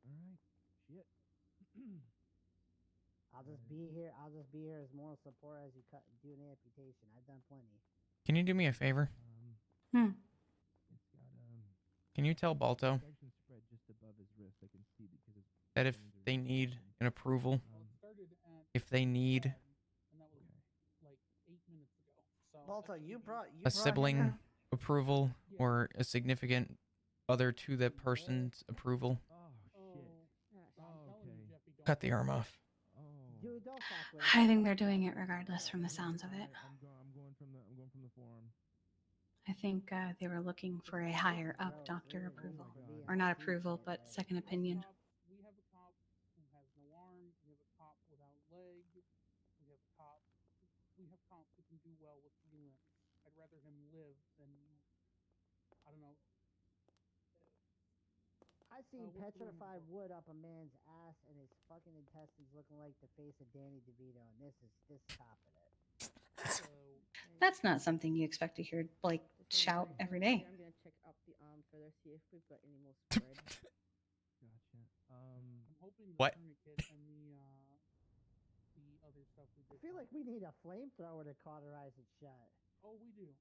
Q: All right, shit.
E: I'll just be here. I'll just be here as moral support as you do an amputation. I've done plenty.
A: Can you do me a favor?
Q: It's got
A: Can you tell Balto
Q: section spread just above his wrist. I can see because it's
A: that if they need an approval, if they need
S: And that was like 8 minutes ago. So
E: Balto, you brought
A: a sibling approval or a significant other to that person's approval, cut the arm off.
E: Dude, don't fuck with
W: I think they're doing it regardless from the sounds of it.
Q: I'm going from the forearm.
W: I think they were looking for a higher up doctor approval. Or not approval, but second opinion.
S: we have a cop who has no arm. We have a cop without leg. We have cops who can do well with 3 limbs. I'd rather him live than, I don't know.
E: I seen petrified wood up a man's ass and his fucking intestines looking like the face of Danny DeVito, and this is topping it.
W: That's not something you expect to hear Blake shout every day.
K: I'm gonna check up the arm further, see if we've got any more spread.
Q: Gotcha.
S: I'm hoping the
A: What?
S: tourniquet and the other stuff we
E: I
S: did.
E: feel like we need a flamethrower to cauterize it shut.
S: Oh, we do.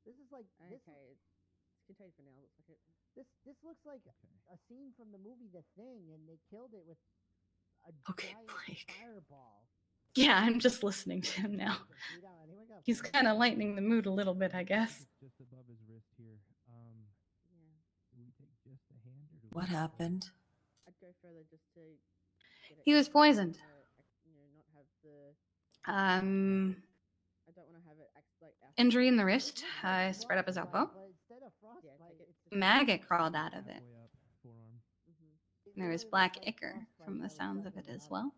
E: This is like
K: Okay, it's contained for now. Looks like it.
E: This looks like a scene from the movie The Thing, and they killed it with a
W: Okay,
E: giant
W: Blake.
E: fireball.
W: Yeah, I'm just listening to him now. He's kind of lightening the mood a little bit, I guess.
Q: Just above his wrist here. Do we take just the hand or do we
W: What
Q: take
W: happened?
K: I'd go further just to. Get it
W: He was poisoned.
K: not have the.
W: Um,
K: I don't want to have it
W: injury in the wrist, spread up his elbow.
E: But instead of frostbite, it's
W: Maggot crawled out of it.
Q: Way up, forearm?
W: And there was black ichor from the sounds of it as well.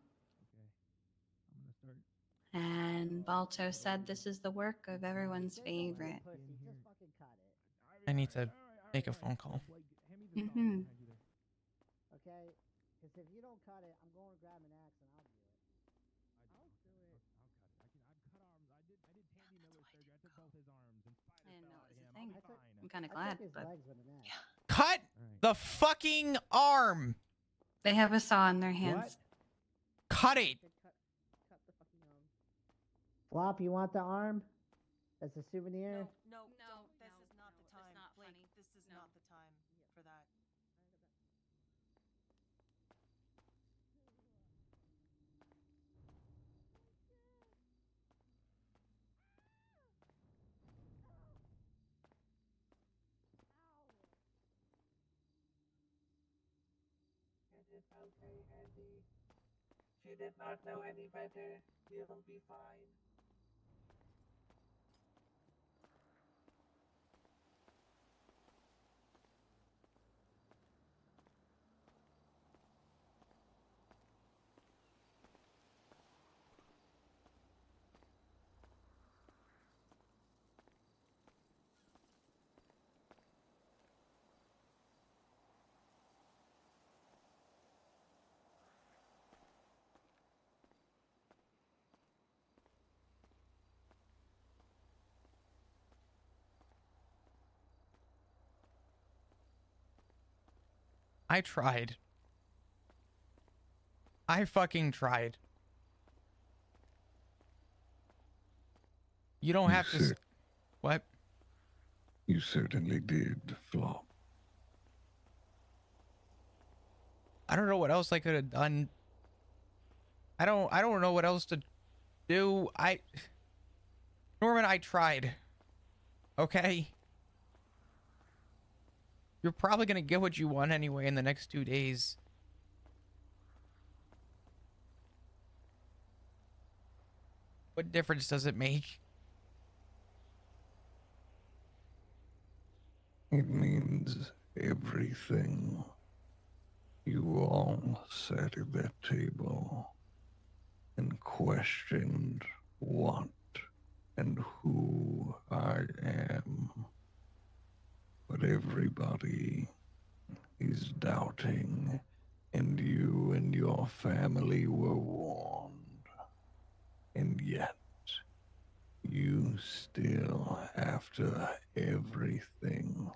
Q: I'm gonna start.
W: And Balto said this is the work of everyone's favorite.
A: I need to make a phone call.
W: Mm-hmm.
E: Okay? Because if you don't cut it, I'm going to grab an axe and I'll do it.
Q: I'll cut it. I'd cut arms. I did Tandy Miller surgery. I took both his arms and
W: I didn't know it was a
Q: I'll
W: thing.
Q: be fine.
W: I'm kind of
E: I
W: glad,
E: took his
W: but
E: legs with an axe.
A: Cut the fucking arm.
W: they have a saw in their hands.
A: Cut it.
K: Cut the fucking arm.
E: Flop, you want the arm? As a souvenir?
I: No, this is not the time. Blake, this is not the time for that.
N: It is okay, Andy. She did not know any better. It'll be fine.
A: I tried. I fucking tried. You don't have to. What?
L: You certainly did, Flop.
A: I don't know what else I could have done. I don't know what else to do. Norman, I tried. Okay? You're probably gonna get what you want anyway in the next 2 days. What difference does it make?
L: It means everything. You all sat at that table and questioned what and who I am. But everybody is doubting, and you and your family were warned. And yet, you still, after everything,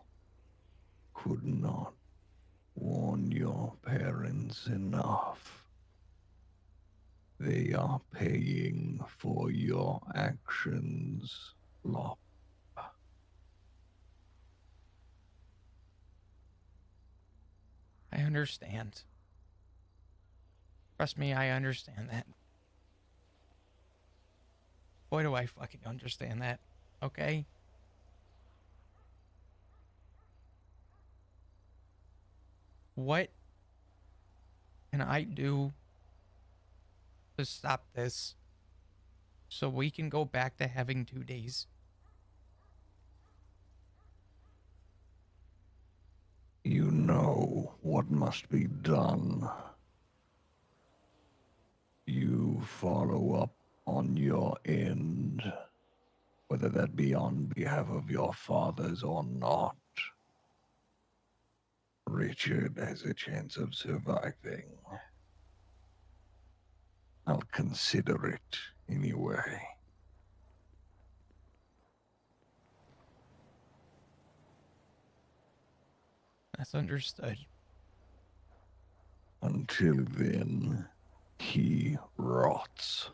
L: could not warn your parents enough. They are paying for your actions, Lop.
A: I understand. Trust me, I understand that. Boy, do I fucking understand that. Okay? What can I do to stop this so we can go back to having 2 days?
L: You know what must be done. You follow up on your end, whether that be on behalf of your fathers or not. Richard has a chance of surviving. I'll consider it anyway.
A: That's understood.
L: Until then, he rots.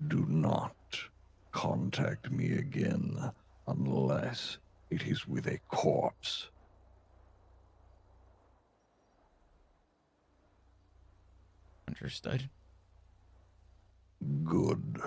L: Do not contact me again unless it is with a corpse.
A: Understood.
L: Good.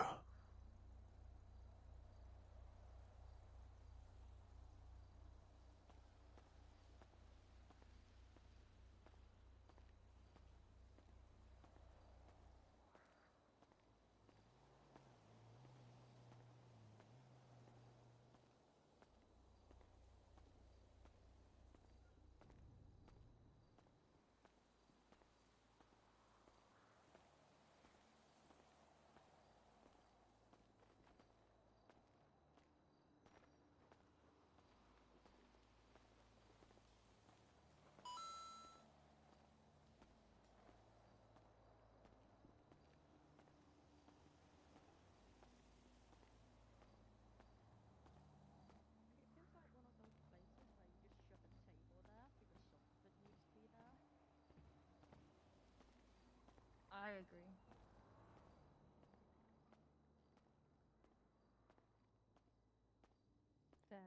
O: I agree. Fair.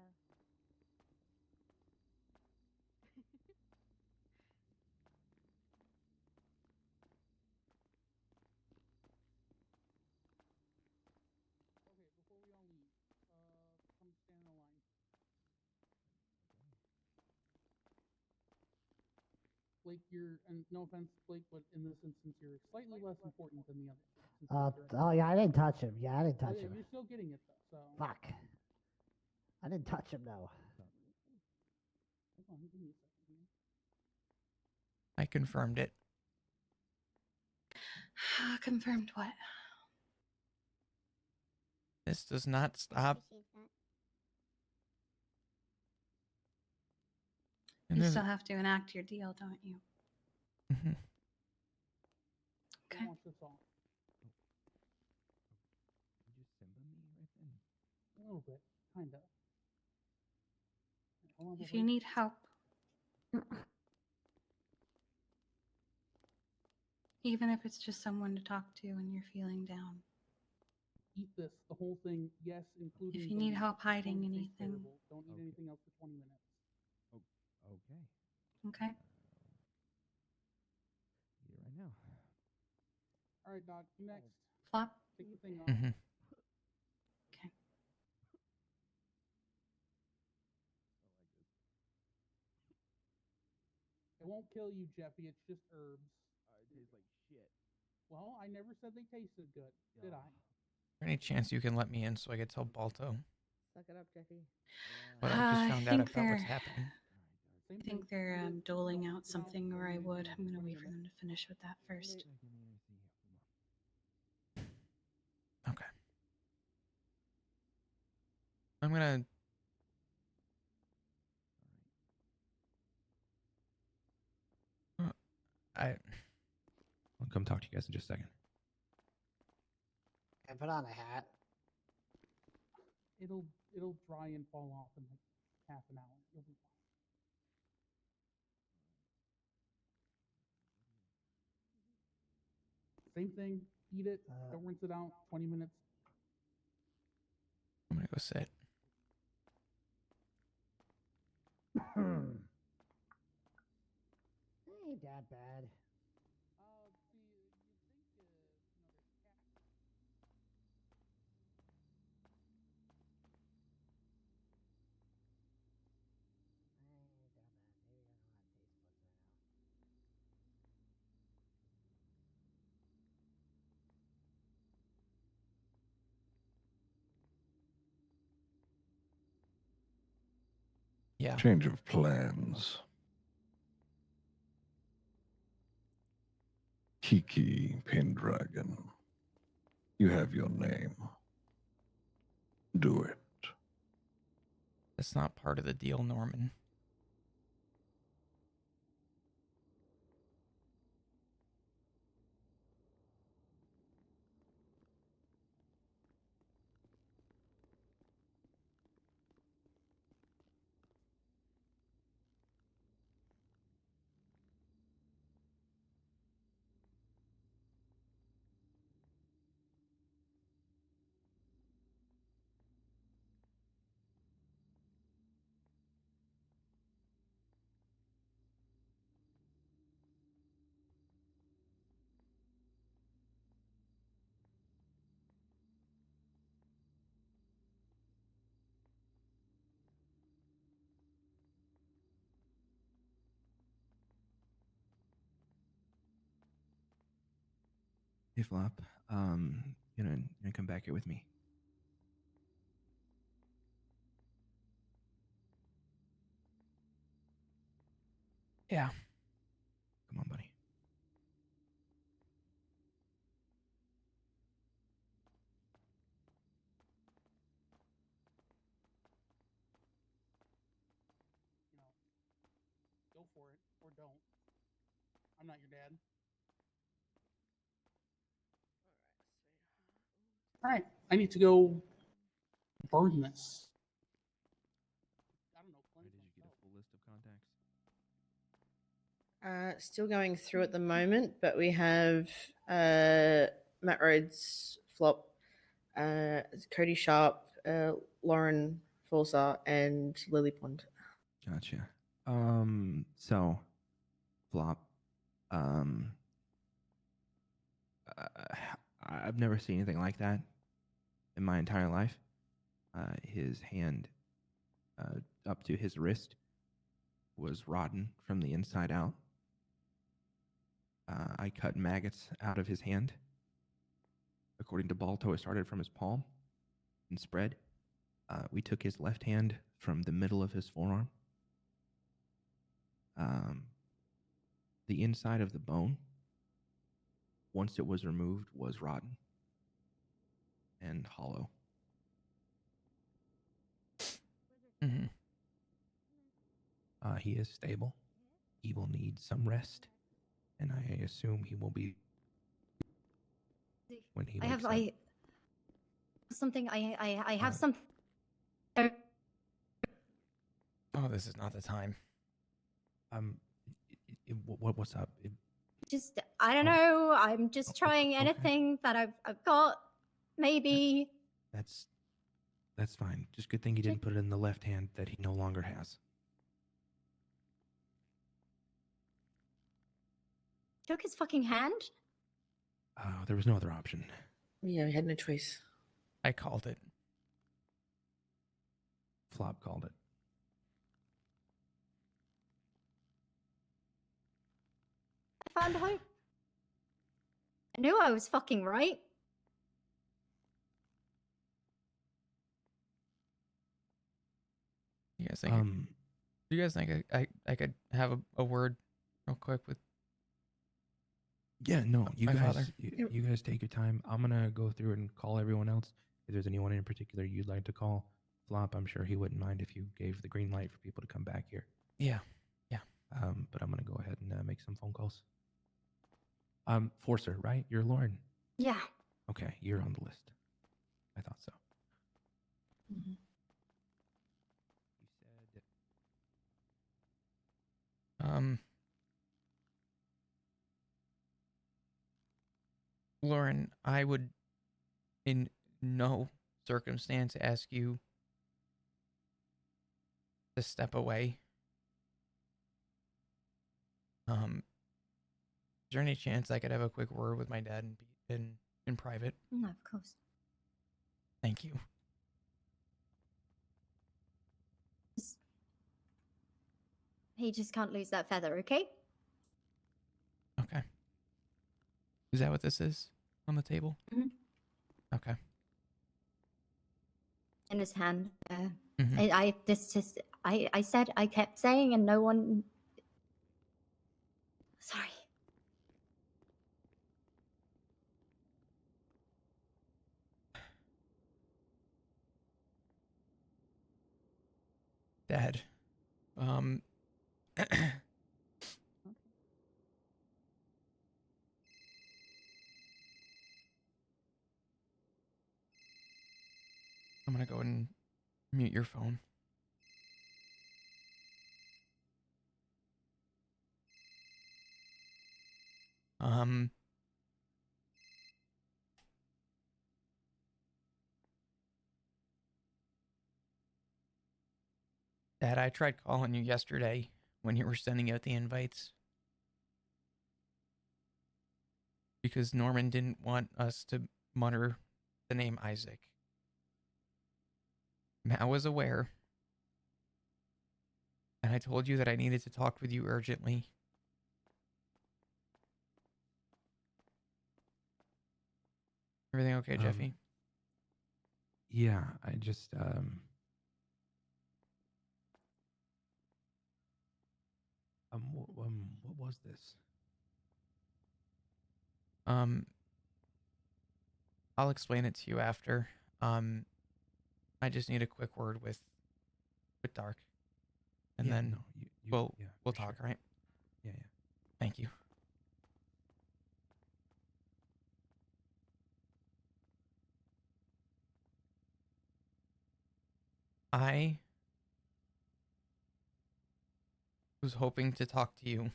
S: Okay, before we all leave, come stand in a line. Blake, and no offense, Blake, but in this instance, you're slightly less important than the others.
E: Oh yeah, I didn't touch him. Yeah, I didn't touch him.
S: You're still getting it though. So
E: Fuck. I didn't touch him though.
S: Hold on, give me a second here.
A: I confirmed it.
W: Confirmed what?
A: This does not stop.
W: You still have to enact your deal, don't you?
A: Mhm.
W: Okay.
S: Watch this all.
Q: You just Simba me right then.
S: A little bit, kind of. Hold on,
W: If you need help, even if it's just someone to talk to when you're feeling down.
S: Eat this, the whole thing, yes, including.
W: If you need
S: the
W: help hiding
S: don't taste
W: anything.
S: terrible. Don't eat anything else for 20 minutes.
Q: Okay.
W: Okay.
S: All right, Doc. Next.
W: Flop.
S: Take the thing off.
A: Mhm.
W: Okay.
S: It won't kill you, Jeffy. It's just herbs.
Q: It tastes like shit.
S: Well, I never said they tasted good, did I?
A: Any chance you can let me in so I can tell Balto
F: Suck it up, Jeffy.
A: what I just
W: I
A: found out
W: think
A: about what's
W: they're.
A: happening?
W: I think they're doling out something, or I would. I'm gonna wait for them to finish with that first.
A: Okay. I'm gonna.
C: I'll come talk to you guys in just a second.
E: I put on a hat.
S: It'll dry and fall off in like half an hour. You'll be fine. Same thing. Eat it. Don't rinse it out. 20 minutes.
A: I'm gonna go sit.
E: Ain't that bad. Ain't that bad. Maybe I don't have taste buds right now.
A: Yeah.
L: Change of plans. Kiki Pendragon. You have your name. Do it.
A: That's not part of the deal, Norman.
C: Hey, Flop. You gonna come back here with me?
A: Yeah.
C: Come on, buddy.
S: Go for it or don't. I'm not your dad. All right. I need to go burn this. I don't know.
C: Did you get a full list of contacts?
P: Still going through at the moment, but we have Matt Rhodes, Flop, Cody Sharp, Lauren Forsyth, and Lily Pond.
C: Gotcha. So, Flop, I've never seen anything like that in my entire life. His hand up to his wrist was rotten from the inside out. I cut maggots out of his hand. According to Balto, it started from his palm and spread. We took his left hand from the middle of his forearm. The inside of the bone, once it was removed, was rotten and hollow.
A: Mm-hmm.
C: He is stable. He will need some rest, and I assume he will be when he wakes up.
V: Something. I have
C: Uh,
V: something.
A: Oh, this is not the time.
C: What's up?
V: Just I don't know. I'm just trying anything that I've got. Maybe.
C: That's fine. Just good thing you didn't put it in the left hand that he no longer has.
V: Took his fucking hand.
C: There was no other option.
P: Yeah, we had no choice.
A: I called it.
C: Flop called it.
G: I found hope. I knew I was fucking right.
A: You guys think? Do you guys think I could have a word real quick with?
C: Yeah, no, you
A: my
C: guys,
A: father?
C: you guys take your time. I'm gonna go through and call everyone else. If there's anyone in particular you'd like to call, Flop, I'm sure he wouldn't mind if you gave the green light for people to come back here.
A: Yeah, yeah.
C: But I'm gonna go ahead and make some phone calls. Forcer, right? You're Lauren.
G: Yeah.
C: Okay, you're on the list. I thought so.
G: Mm-hmm.
A: Lauren, I would in no circumstance ask you to step away. Is there any chance I could have a quick word with my dad in private?
G: No, of course.
A: Thank you.
G: He just can't lose that feather, okay?
A: Okay. Is that what this is on the table?
G: Mhm.
A: Okay.
G: In his hand.
A: Mhm.
G: I said, I kept saying, and no one. Sorry.
A: Dad. I'm gonna go and mute your phone. Dad, I tried calling you yesterday when you were sending out the invites. Because Norman didn't want us to mutter the name Isaac. Matt was aware. And I told you that I needed to talk with you urgently. Everything okay, Jeffy?
C: Yeah, I just what was this?
A: I'll explain it to you after. I just need a quick word with Dark. And
C: Yeah,
A: then
C: no,
A: we'll talk,
C: sure.
A: right?
C: Yeah.
A: Thank you. I was hoping to talk to you,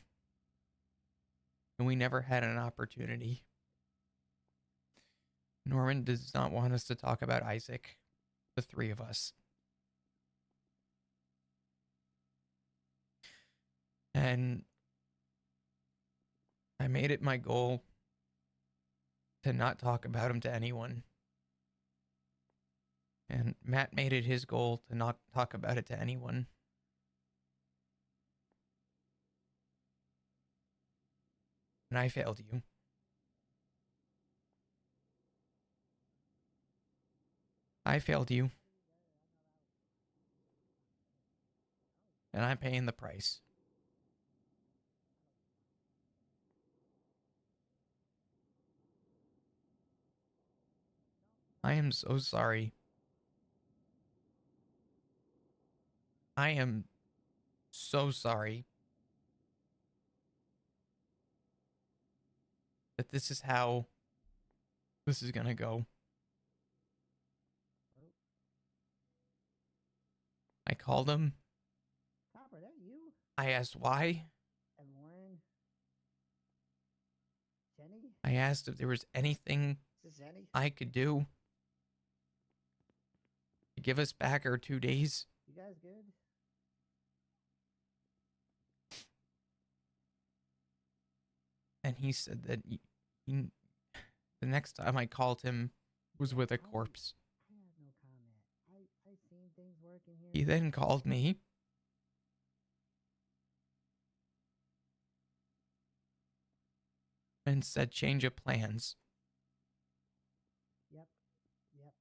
A: and we never had an opportunity. Norman does not want us to talk about Isaac, the three of us. And I made it my goal to not talk about him to anyone. And Matt made it his goal to not talk about it to anyone. And I failed you. I failed you. And I'm paying the price. I am so sorry. I am so sorry that this is how this is gonna go. I called him.
E: Copper, that you?
A: I asked why.
E: And Lauren? Jenny?
A: I asked if there was anything
E: Is this Jenny?
A: I could do to give us back our 2 days.
E: You guys good?
A: And he said that The next time I called him was with a corpse.
E: I have no comment. I seen things working here.
A: He then called me and said change of plans.
E: Yep. Yep.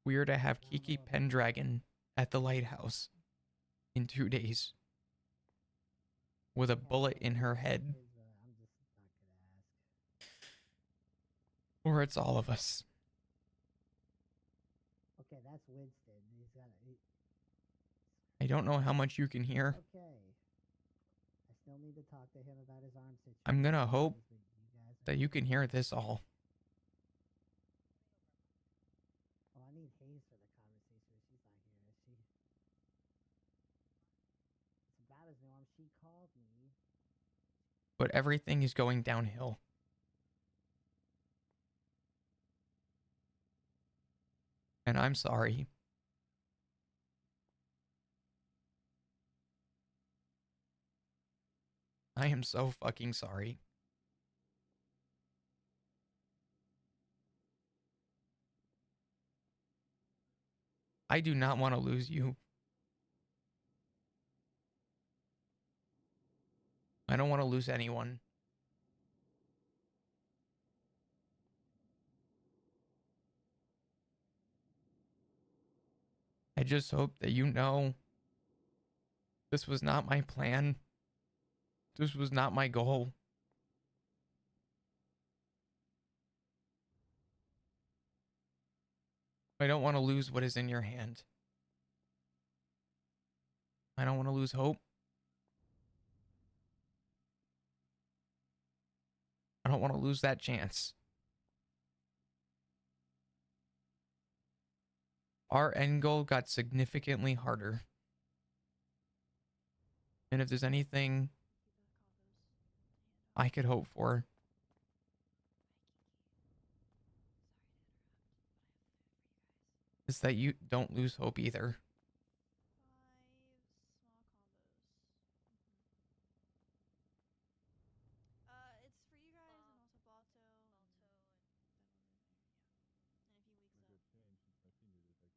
A: We are to have Kiki Pendragon at the lighthouse in 2 days with a bullet in her head.
E: I'm just not gonna ask.
A: Or it's all of us.
E: Okay, that's Winston. He's got.
A: I don't know how much you can hear.
E: Okay. I still need to talk to him about his arm situation.
A: I'm gonna hope
E: You guys
A: that you can hear this all.
E: Oh, I need Hayes for the conversation. She's not here. Is she? It's about his norm. She called me.
A: But everything is going downhill. And I'm sorry. I am so fucking sorry. I do not want to lose you. I don't want to lose anyone. I just hope that you know this was not my plan. This was not my goal. I don't want to lose what is in your hand. I don't want to lose hope. I don't want to lose that chance. Our end goal got significantly harder. And if there's anything I could hope for, is that you don't lose hope either.
I: It's for you guys and also Balto and that other and if he wakes up.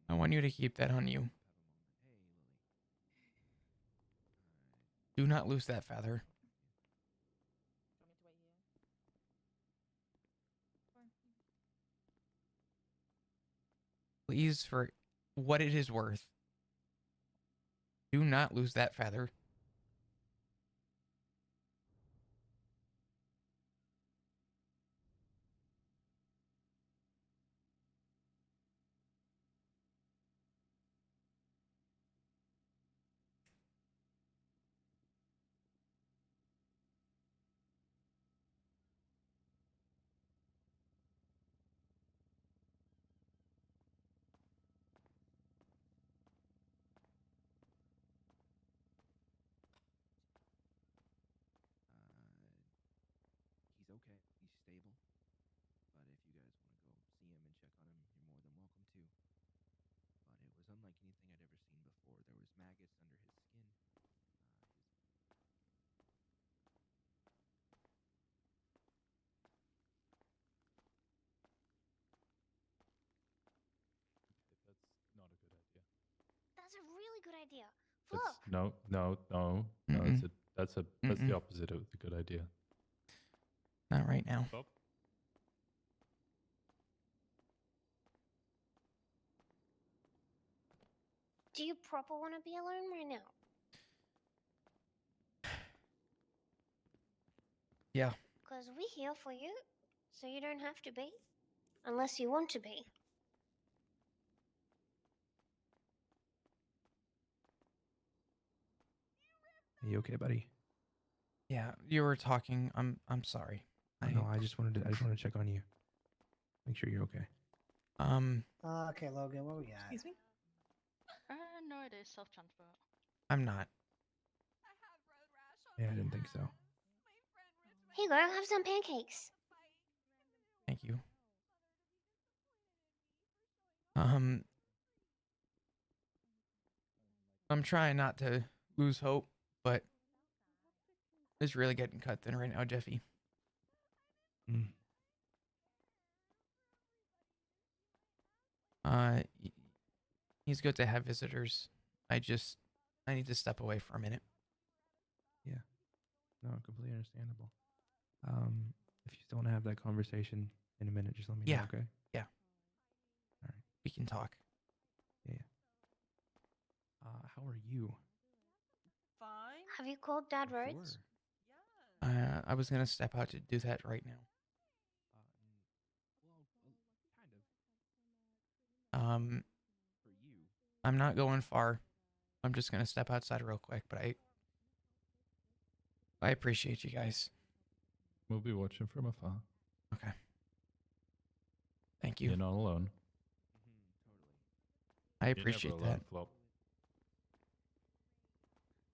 A: I want you to keep that on you. Do not lose that feather. Please, for what it is worth, do not lose that feather.
C: He's okay. He's stable. But if you guys want to go see him and check on him, you're more than welcome to. But it was unlike anything I'd ever seen before. There was maggots under his skin.
B: That's not a good idea.
H: That's a really good idea.
B: That's
H: Look.
B: no.
A: Mm-mm.
B: That's
A: Mm-mm.
B: the opposite of a good idea.
A: Not right now.
B: Stop.
H: Do you proper want to be alone right now?
A: Yeah.
H: Because we're here for you, so you don't have to be. Unless you want to be.
C: Are you okay, buddy?
A: Yeah, you were talking. I'm sorry.
C: Oh, no, I just wanted to check on you. Make sure you're okay.
E: Okay, Logan, what we got?
I: Excuse me?
J: No, it is self-transport.
A: I'm not.
C: Yeah, I didn't think so.
H: Here you go, have some pancakes.
A: Thank you. I'm trying not to lose hope, but it's really getting cut thin right now, Jeffy.
C: Mm.
A: He's good to have visitors. I need to step away for a minute.
C: Yeah. No, completely understandable. If you still want to have that conversation in a minute, just let me know, okay?
A: Yeah.
C: All right.
A: We can talk.
C: Yeah. How are you?
I: Fine.
H: Have you called Dad Rhodes?
A: I was gonna step out to do that right now. I'm not going far. I'm just gonna step outside real quick, but I appreciate you guys.
B: We'll be watching from afar.
A: Okay. Thank you.
B: You're not alone.
A: I
B: You're never
A: appreciate
B: alone,
A: that.
B: Flop.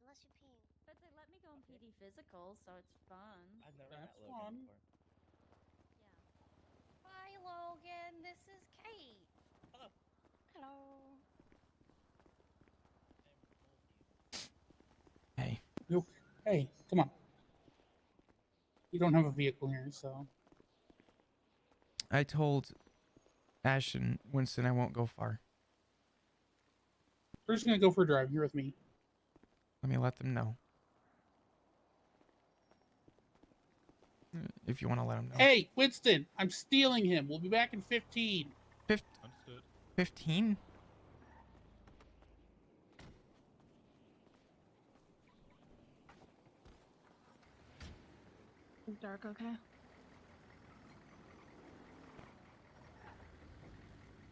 H: Unless you're peeing.
O: But they let me go on PD physical, so it's fun.
R: I've never
O: That's
R: met Logan
O: fun.
R: before.
O: Hi, Logan. This is Kate.
R: Hello.
O: Hello.
A: Hey.
S: Hey, come on. You don't have a vehicle here, so.
A: I told Ash and Winston I won't go far.
S: We're just gonna go for a drive. You're with me.
A: Let me let them know. If you want to let them know.
S: Hey, Winston, I'm stealing him. We'll be back in 15.
B: Understood.
A: 15?
W: Is Dark okay?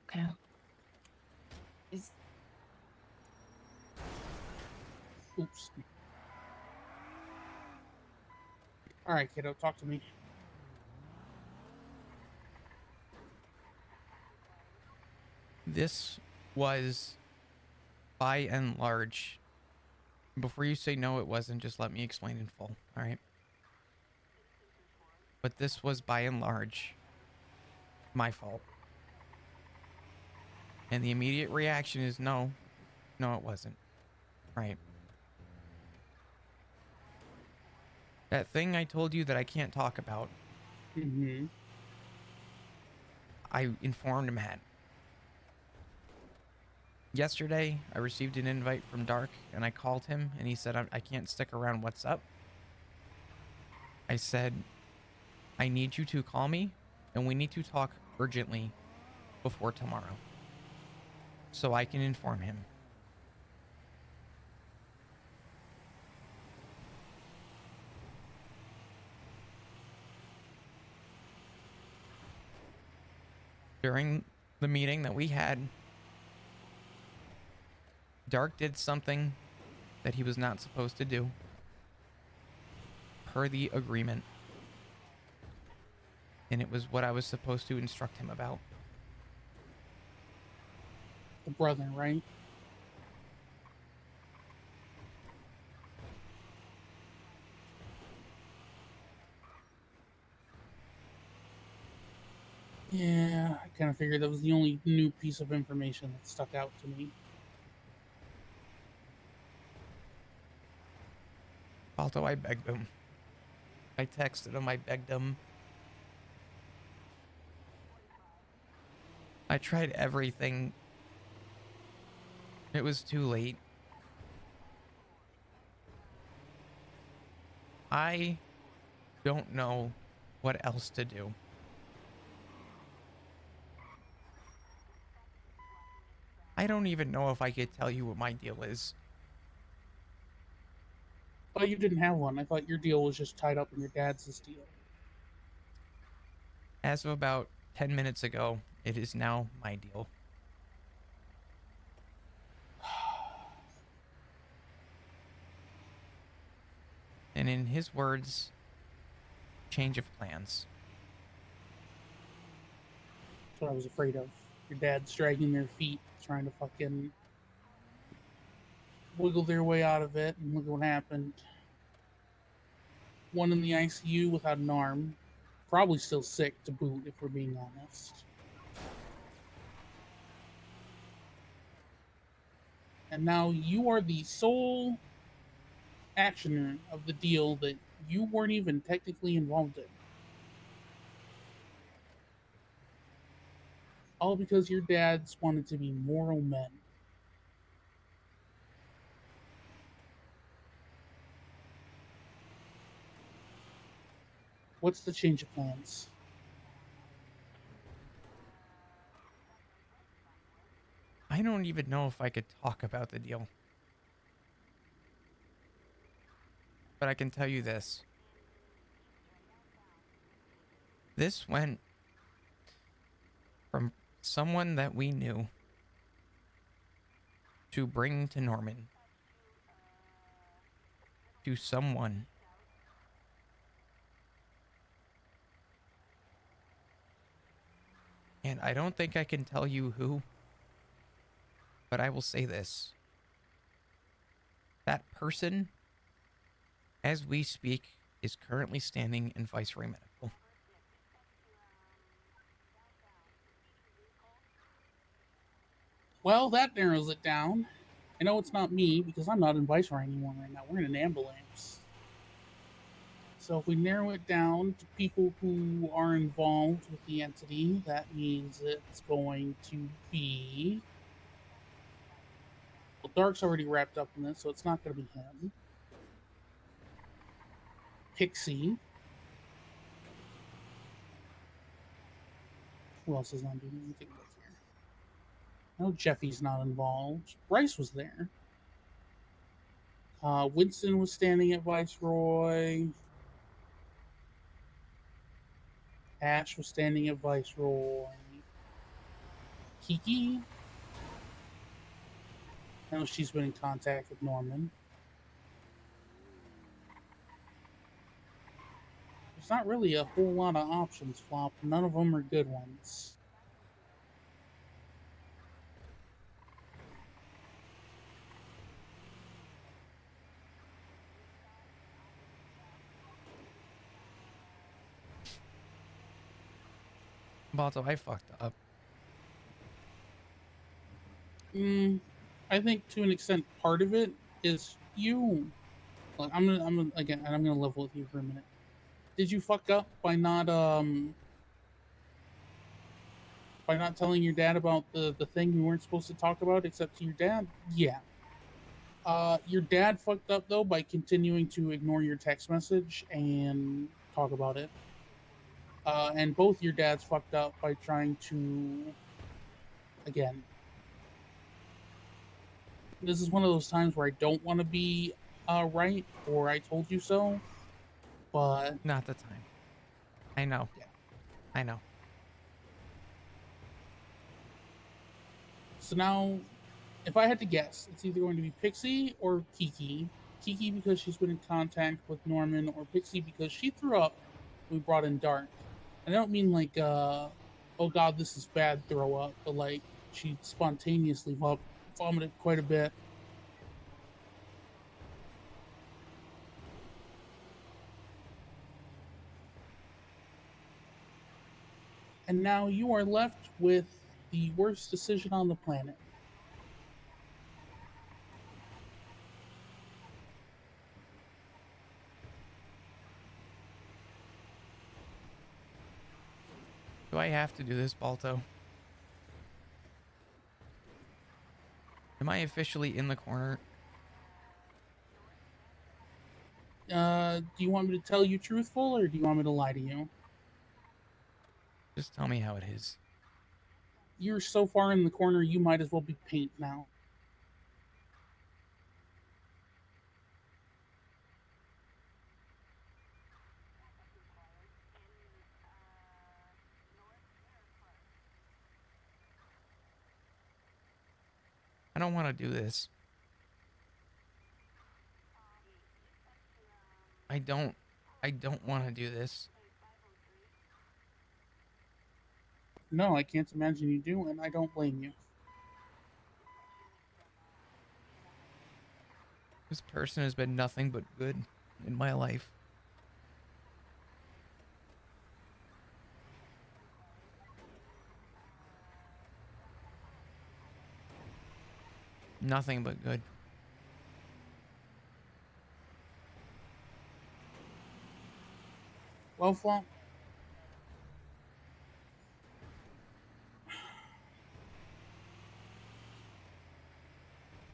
W: Okay. Is
S: Oops. All right, kiddo, talk to me.
A: This was, by and large, before you say no, it wasn't, just let me explain in full, all right? But this was, by and large, my fault. And the immediate reaction is no, it wasn't, right? That thing I told you that I can't talk about,
S: Mm-hmm.
A: I informed Matt. Yesterday, I received an invite from Dark, and I called him, and he said, I can't stick around, what's up? I said, I need you to call me, and we need to talk urgently before tomorrow, so I can inform him. During the meeting that we had, Dark did something that he was not supposed to do, per the agreement. And it was what I was supposed to instruct him about.
S: The brother, right? Yeah, I kind of figured that was the only new piece of information that stuck out to me.
A: Although I begged him. I texted him, I begged him. I tried everything. It was too late. I don't know what else to do. I don't even know if I could tell you what my deal is.
S: thought you didn't have one. I thought your deal was just tied up in your dad's deal.
A: As of about 10 minutes ago, it is now my deal. And in his words, change of plans.
S: That's what I was afraid of. Your dad's dragging their feet, trying to fucking wiggle their way out of it, and look what happened. One in the ICU without an arm. Probably still sick to boot, if we're being honest. And now you are the sole actioner of the deal that you weren't even technically involved in. All because your dads wanted to be moral men. What's the change of plans?
A: I don't even know if I could talk about the deal. But I can tell you this. This went from someone that we knew to bring to Norman to someone and I don't think I can tell you who, but I will say this. That person, as we speak, is currently standing in Viceroy Medical.
S: Well, that narrows it down. I know it's not me because I'm not in Viceroy anymore right now. We're in an ambulance. So if we narrow it down to people who are involved with the entity, that means it's going to be... Well, Dark's already wrapped up in this, so it's not going to be him. Pixie. Who else is not doing anything with here? No, Jeffy's not involved. Bryce was there. Winston was standing at Viceroy. Ash was standing at Viceroy. Kiki? I know she's been in contact with Norman. There's not really a whole lot of options, Flop. None of them are good ones.
A: Balto, I fucked up.
S: I think to an extent, part of it is you. Like, I'm gonna again, and I'm gonna level with you for a minute. Did you fuck up by not telling your dad about the thing you weren't supposed to talk about, except to your dad? Yeah. Your dad fucked up though by continuing to ignore your text message and talk about it. And both your dads fucked up by trying to, again, this is one of those times where I don't want to be right, or I told you so, but...
A: Not the time. I know.
S: Yeah.
A: I know.
S: So now, if I had to guess, it's either going to be Pixie or Kiki. Kiki because she's been in contact with Norman, or Pixie because she threw up when we brought in Dark. And I don't mean like, oh god, this is bad throw up, but like, she spontaneously vomited quite a bit. And now you are left with the worst decision on the planet.
A: Do I have to do this, Balto? Am I officially in the corner?
S: Do you want me to tell you truthful, or do you want me to lie to you?
A: Just tell me how it is.
S: You're so far in the corner, you might as well be paint now.
A: I don't want to do this. I don't want to do this.
S: No, I can't imagine you do, and I don't blame you.
A: This person has been nothing but good in my life. Nothing but good.
S: Well, Flop,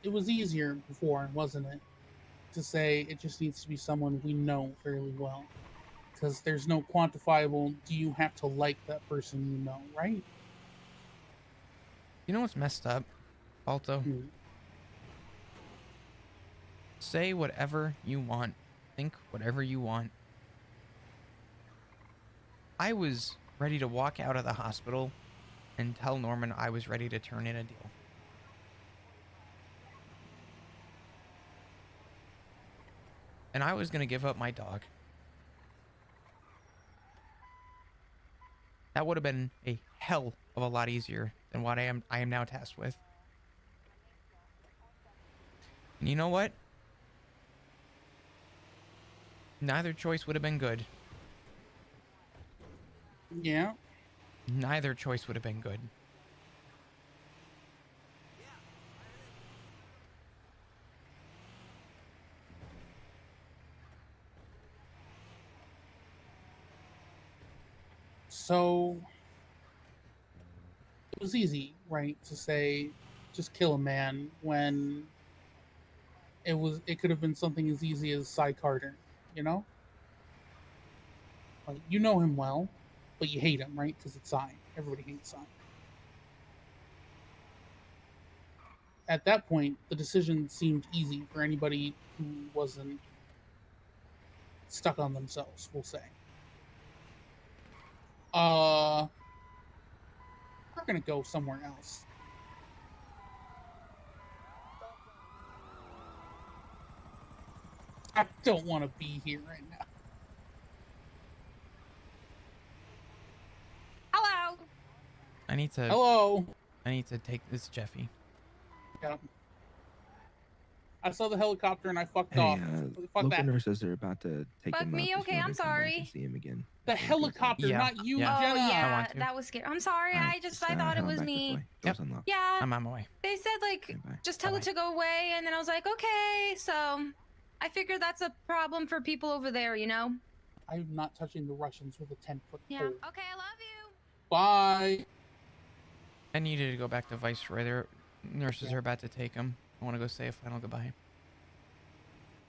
S: it was easier before, wasn't it? To say it just needs to be someone we know fairly well. Because there's no quantifiable, do you have to like that person you know, right?
A: You know what's messed up, Alto? Say whatever you want. Think whatever you want. I was ready to walk out of the hospital and tell Norman I was ready to turn in a deal. And I was going to give up my dog. That would have been a hell of a lot easier than what I am now tasked with. And you know what? Neither choice would have been good.
S: Yeah.
A: Neither choice would have been good.
S: So it was easy, right, to say just kill a man when it could have been something as easy as Cy Carter, you know? Like, you know him well, but you hate him, right? Because it's Cy. Everybody hates Cy. At that point, the decision seemed easy for anybody who wasn't stuck on themselves, we'll say. We're gonna go somewhere else. I don't want to be here right now.
W: Hello.
A: I need to...
S: Hello.
A: I need to take this Jeffy.
S: Yeah. I saw the helicopter and I fucked
C: Hey,
S: off. Fuck
C: local
S: that.
C: nurses are about to take
W: Fuck
C: him up.
W: me,
C: If
W: okay,
C: you
W: I'm
C: want to come back and
W: sorry.
C: see him again.
S: The
C: before he goes on.
S: helicopter, not you,
A: Yeah.
S: Jenna.
W: Oh
A: I
W: yeah,
A: want to.
W: that was scary. I'm sorry.
C: Alright,
W: I
C: head
W: thought it
C: on
W: was
C: back this
W: me.
C: way. Door's unlocked.
W: Yeah.
A: I'm on my way.
W: They said like
C: Okay, bye.
W: just tell it to go away, and then I was like, okay. So I figured that's a problem for people over there, you know.
S: I'm not touching the Russians with a 10-foot
W: Yeah.
S: pole.
W: Okay, I love you.
S: Bye.
A: I needed to go back to Viceroy. Their nurses are about to take him. I want to go say a final goodbye.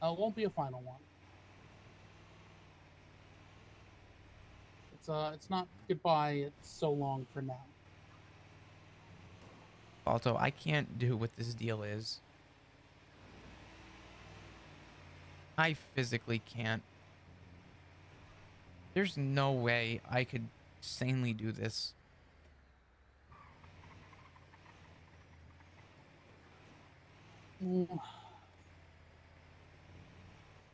S: It won't be a final one. It's not goodbye. It's so long for now.
A: Alto, I can't do what this deal is. I physically can't. There's no way I could sanely do this.
S: All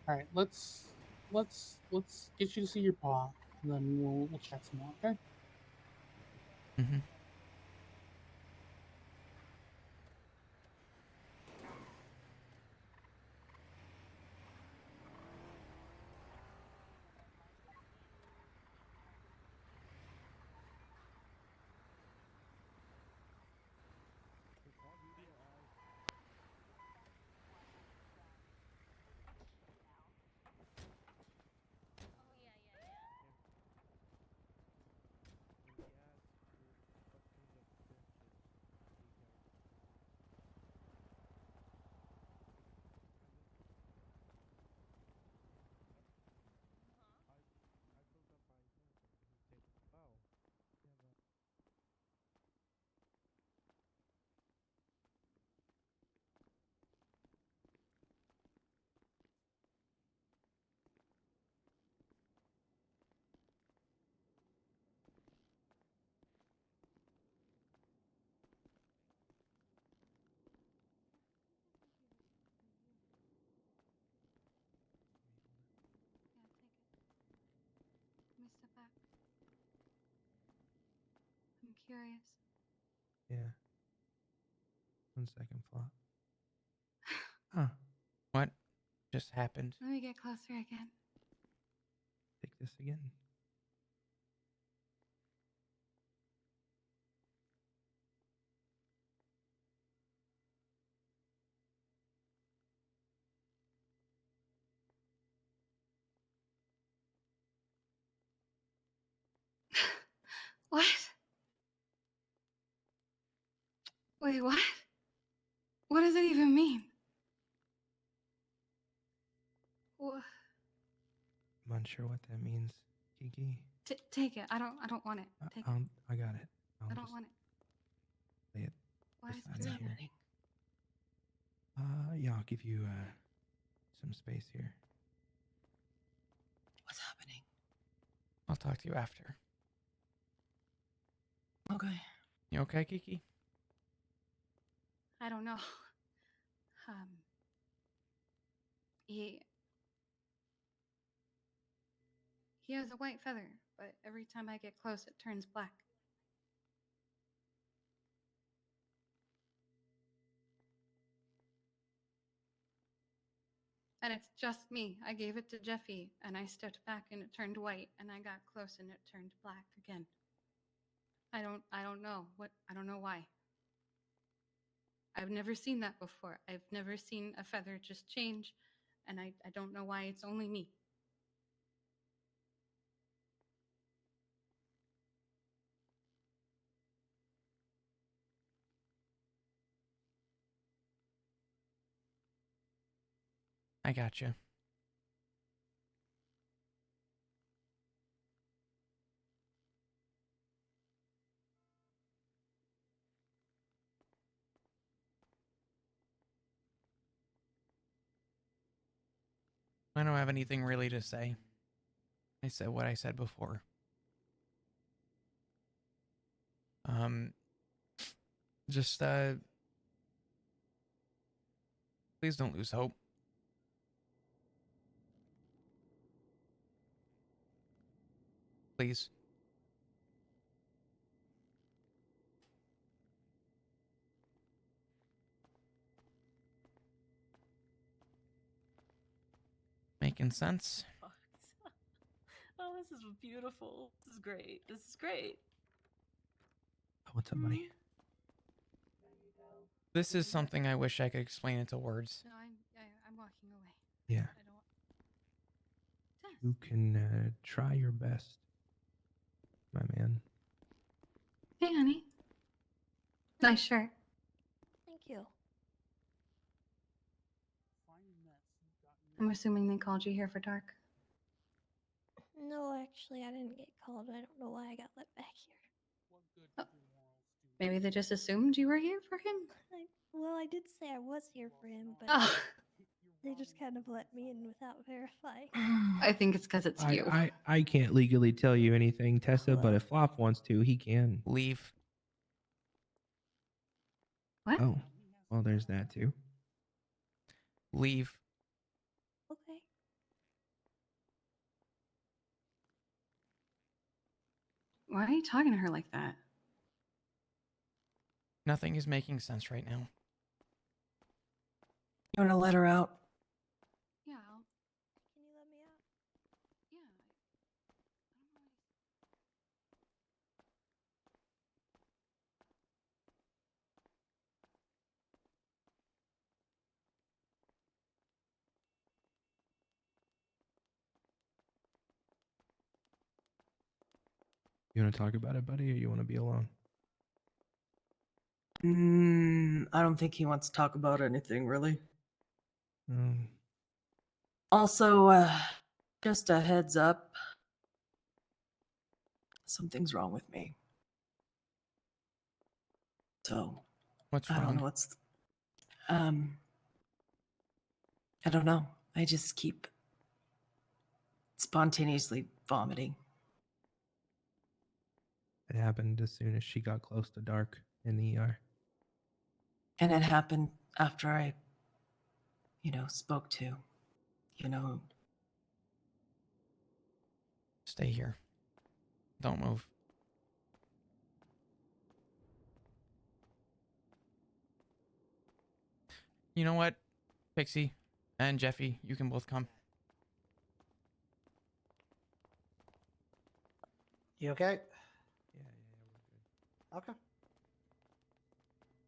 S: right, let's get you to see your paw, and then we'll chat some more. Okay.
A: Mm-hmm.
W: curious.
C: Yeah. 1 second, Flop. Huh.
A: What just happened?
W: Let me get closer again.
C: Take this again.
W: What? Wait, what? What does it even mean? Wha
C: I'm unsure what that means, Kiki.
W: Take it. I don't want it. Take it.
C: I got it.
W: I don't want it.
C: Lay it
W: Why is
C: beside
W: it
C: me
W: doing
C: here. Yeah, I'll give you some space here.
I: What's happening?
A: I'll talk to you after.
I: Okay.
A: You okay, Kiki?
W: I don't know. Um, he has a white feather, but every time I get close, it turns black. And it's just me. I gave it to Jeffy, and I stepped back, and it turned white, and I got close, and it turned black again. I don't know I don't know why. I've never seen that before. I've never seen a feather just change, and I don't know why it's only me.
A: I got you. I don't have anything really to say. I said what I said before. Just please don't lose hope. Please. Making sense?
I: Oh, this is beautiful. This is great. This is great.
C: What's up, buddy?
A: This is something I wish I could explain into words.
W: No, I'm walking away.
C: Yeah.
W: I don't.
C: You can try your best, my man.
W: Hey, honey. Nice shirt.
O: Thank you.
W: I'm assuming they called you here for dark.
O: No, actually, I didn't get called. I don't know why I got let back here.
W: Oh, maybe they just assumed you were here for him?
O: Well, I did say I was here for him, but they just kind of let me in without verifying.
W: I think it's because it's you.
C: I can't legally tell you anything, Tessa, but if Flop wants to, he can.
A: Leave.
W: What?
C: Oh, well, there's that too.
A: Leave.
O: Okay.
W: Why are you talking to her like that?
A: Nothing is making sense right now.
I: You want to let her out?
W: Yeah,
O: Can you let me out?
W: yeah.
C: You want to talk about it, buddy, or you want to be alone?
I: I don't think he wants to talk about anything, really.
C: Um,
I: Also, just a heads up. Something's wrong with me. So,
A: What's
I: I don't
A: wrong?
I: know what's... I don't know. I just keep spontaneously vomiting.
C: it happened as soon as she got close to Dark in the ER.
I: And it happened after I, spoke to,
A: Stay here. Don't move. You know what, Pixie and Jeffy, you can both come.
E: You okay?
C: Yeah,
E: Okay.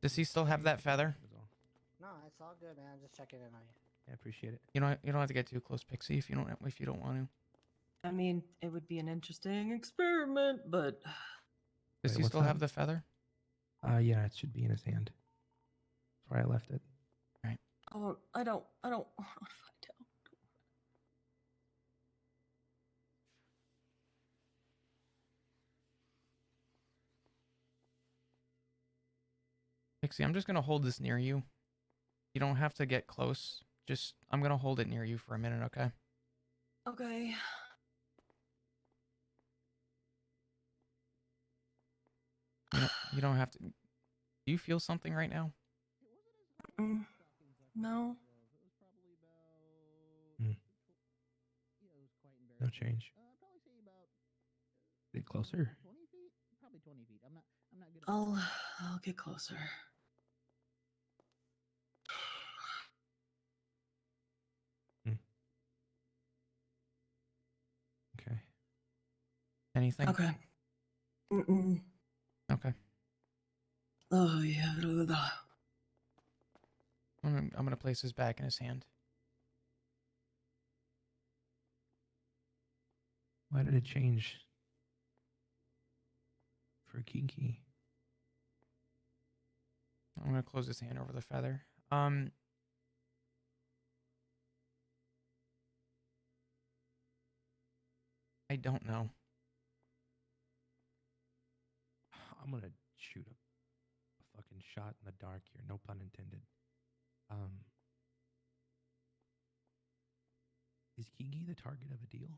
A: Does he still have that feather?
E: No, it's all good, man. I'm just checking in on you.
C: I appreciate it.
A: You don't have to get too close, Pixie, if you don't want to.
I: I mean, it would be an interesting experiment, but
A: Does
C: Wait,
A: he
C: what's
A: still
C: that?
A: have the feather?
C: Yeah, it should be in his hand. That's where I left it.
A: Right.
I: oh, I don't want to find out.
A: Pixie, I'm just gonna hold this near you. You don't have to get close. I'm gonna hold it near you for a minute, okay?
I: Okay.
A: You don't have to. Do you feel something right now?
I: No.
C: No change. Get closer.
U: Probably 20 feet. I'm not good.
I: I'll get closer.
C: Okay.
A: Anything?
I: Okay. Mm-mm.
A: Okay.
I: Oh yeah.
A: I'm gonna place his back in his hand.
C: Why did it change for Kinky?
A: I'm gonna close his hand over the feather. I don't know.
C: I'm gonna shoot a fucking shot in the dark here. No pun intended. Is Kinky the target of a deal?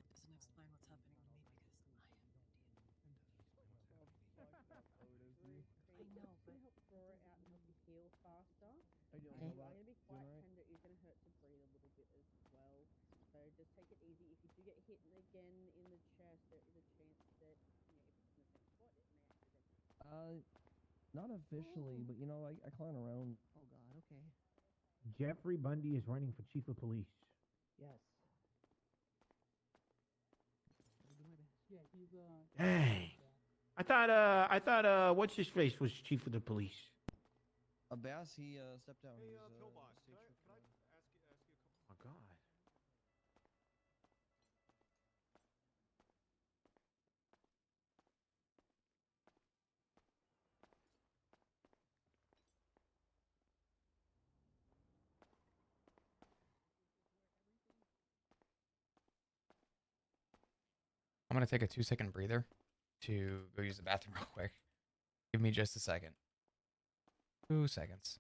I: Doesn't explain what's happening to me because I am the
F: I know, but help draw it out and help you heal faster.
U: Are you
F: It's going to be quite tender. It's going to hurt to breathe a little bit as well. So just take it easy. If you do get hit again in the chest, there is a chance that if it's in the same spot, it may accidentally.
Q: Not officially, but I clown around.
U: Oh God. Okay. Jeffrey Bundy is running for chief of police. Yes. Yeah, he's
D: Dang. I thought what's his face was chief of the police.
Q: Abbas, he stepped down. Hey,
D: Pillbox, can I ask you a couple? Oh my God.
A: I'm gonna take a 2-second breather to go use the bathroom real quick. Give me just a second. 2 seconds.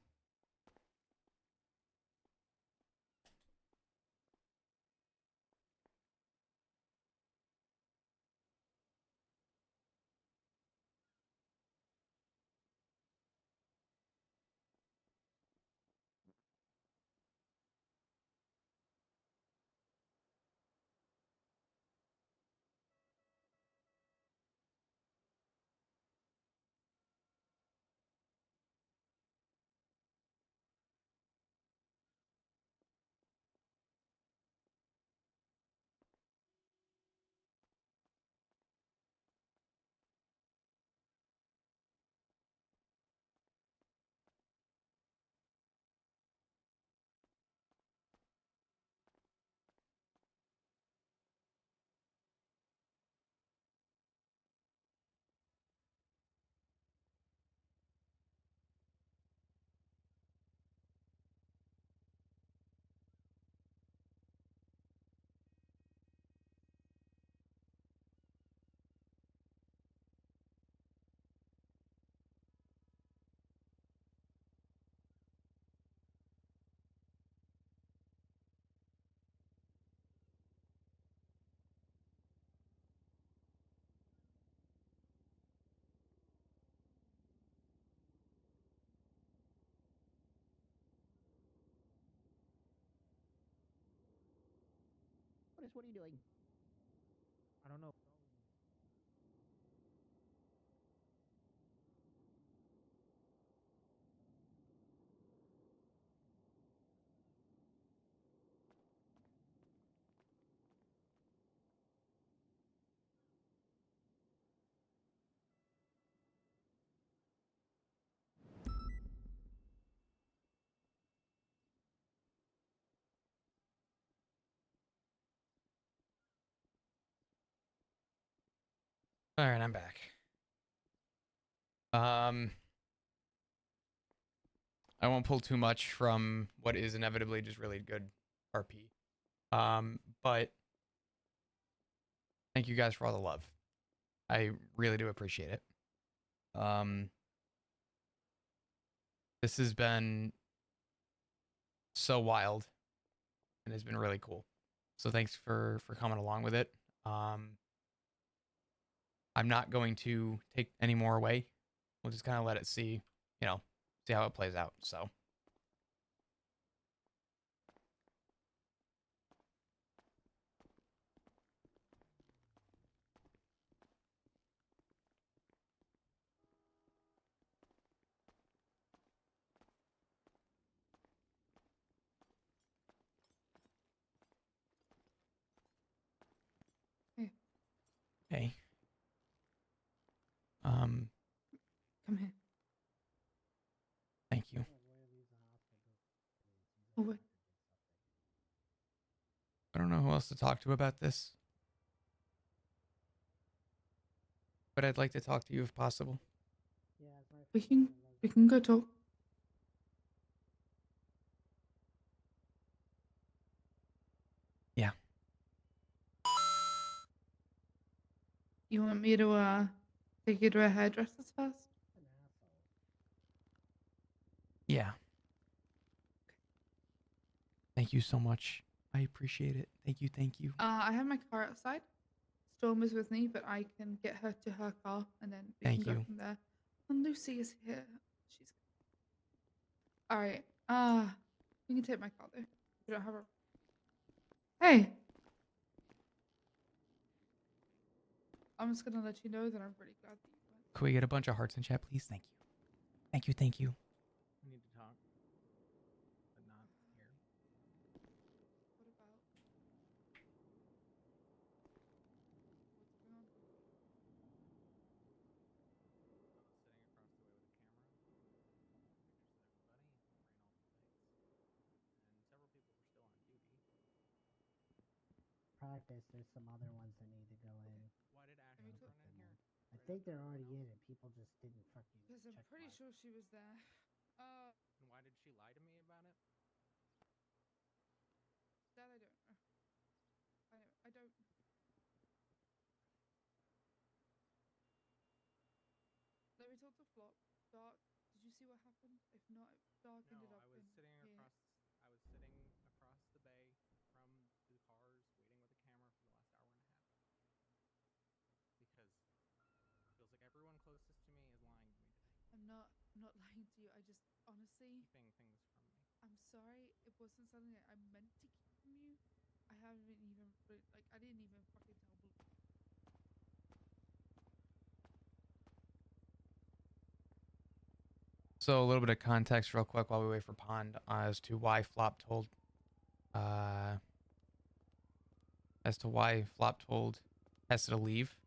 E: Chris, what are you doing?
U: I don't know.
A: All right, I'm back. I won't pull too much from what is inevitably just really good RP. But thank you guys for all the love. I really do appreciate it. This has been so wild and it's been really cool. So thanks for coming along with it. I'm not going to take any more away. We'll just kind of let it see, see how it plays out. So hey.
M: Come here.
A: Thank you.
M: Oh, wait.
A: I don't know who else to talk to about this, but I'd like to talk to you if possible.
M: We can go talk.
A: Yeah.
M: You want me to take you to a hairdresser's first?
A: Yeah. Thank you so much. I appreciate it. Thank you. Thank you.
M: I have my car outside. Storm is with me, but I can get her to her car and then we
A: Thank
M: can go
A: you.
M: from there. And Lucy is here. She's all right. You can take my car though. You don't have a. Hey. I'm just gonna let you know that I'm pretty glad that you went.
A: Could we get a bunch of hearts in chat, please? Thank you. Thank you. Thank you.
Q: We need to talk, but not here.
M: What about? What's going on?
E: Practice. There's some other ones that need to go in.
Q: Why did Ash
M: Let me
Q: run in here?
E: I think they're already in it. People just didn't fucking.
M: Because I'm pretty sure she was there.
Q: And why did she lie to me about it?
M: That I don't know. I don't. Let me talk to Flop. Dark, did you see what happened? If not, Dark ended up in here.
Q: I was sitting across the bay from the cars, waiting with a camera for the last hour and a half. Because it feels like everyone closest to me is lying to me today.
M: I'm not lying to you. I just honestly
Q: Keeping things from me.
M: I'm sorry. It wasn't something that I meant to keep from you. I haven't even I didn't even fucking tell Blue.
A: So a little bit of context real quick while we wait for Pond as to why Flop told Hessa to leave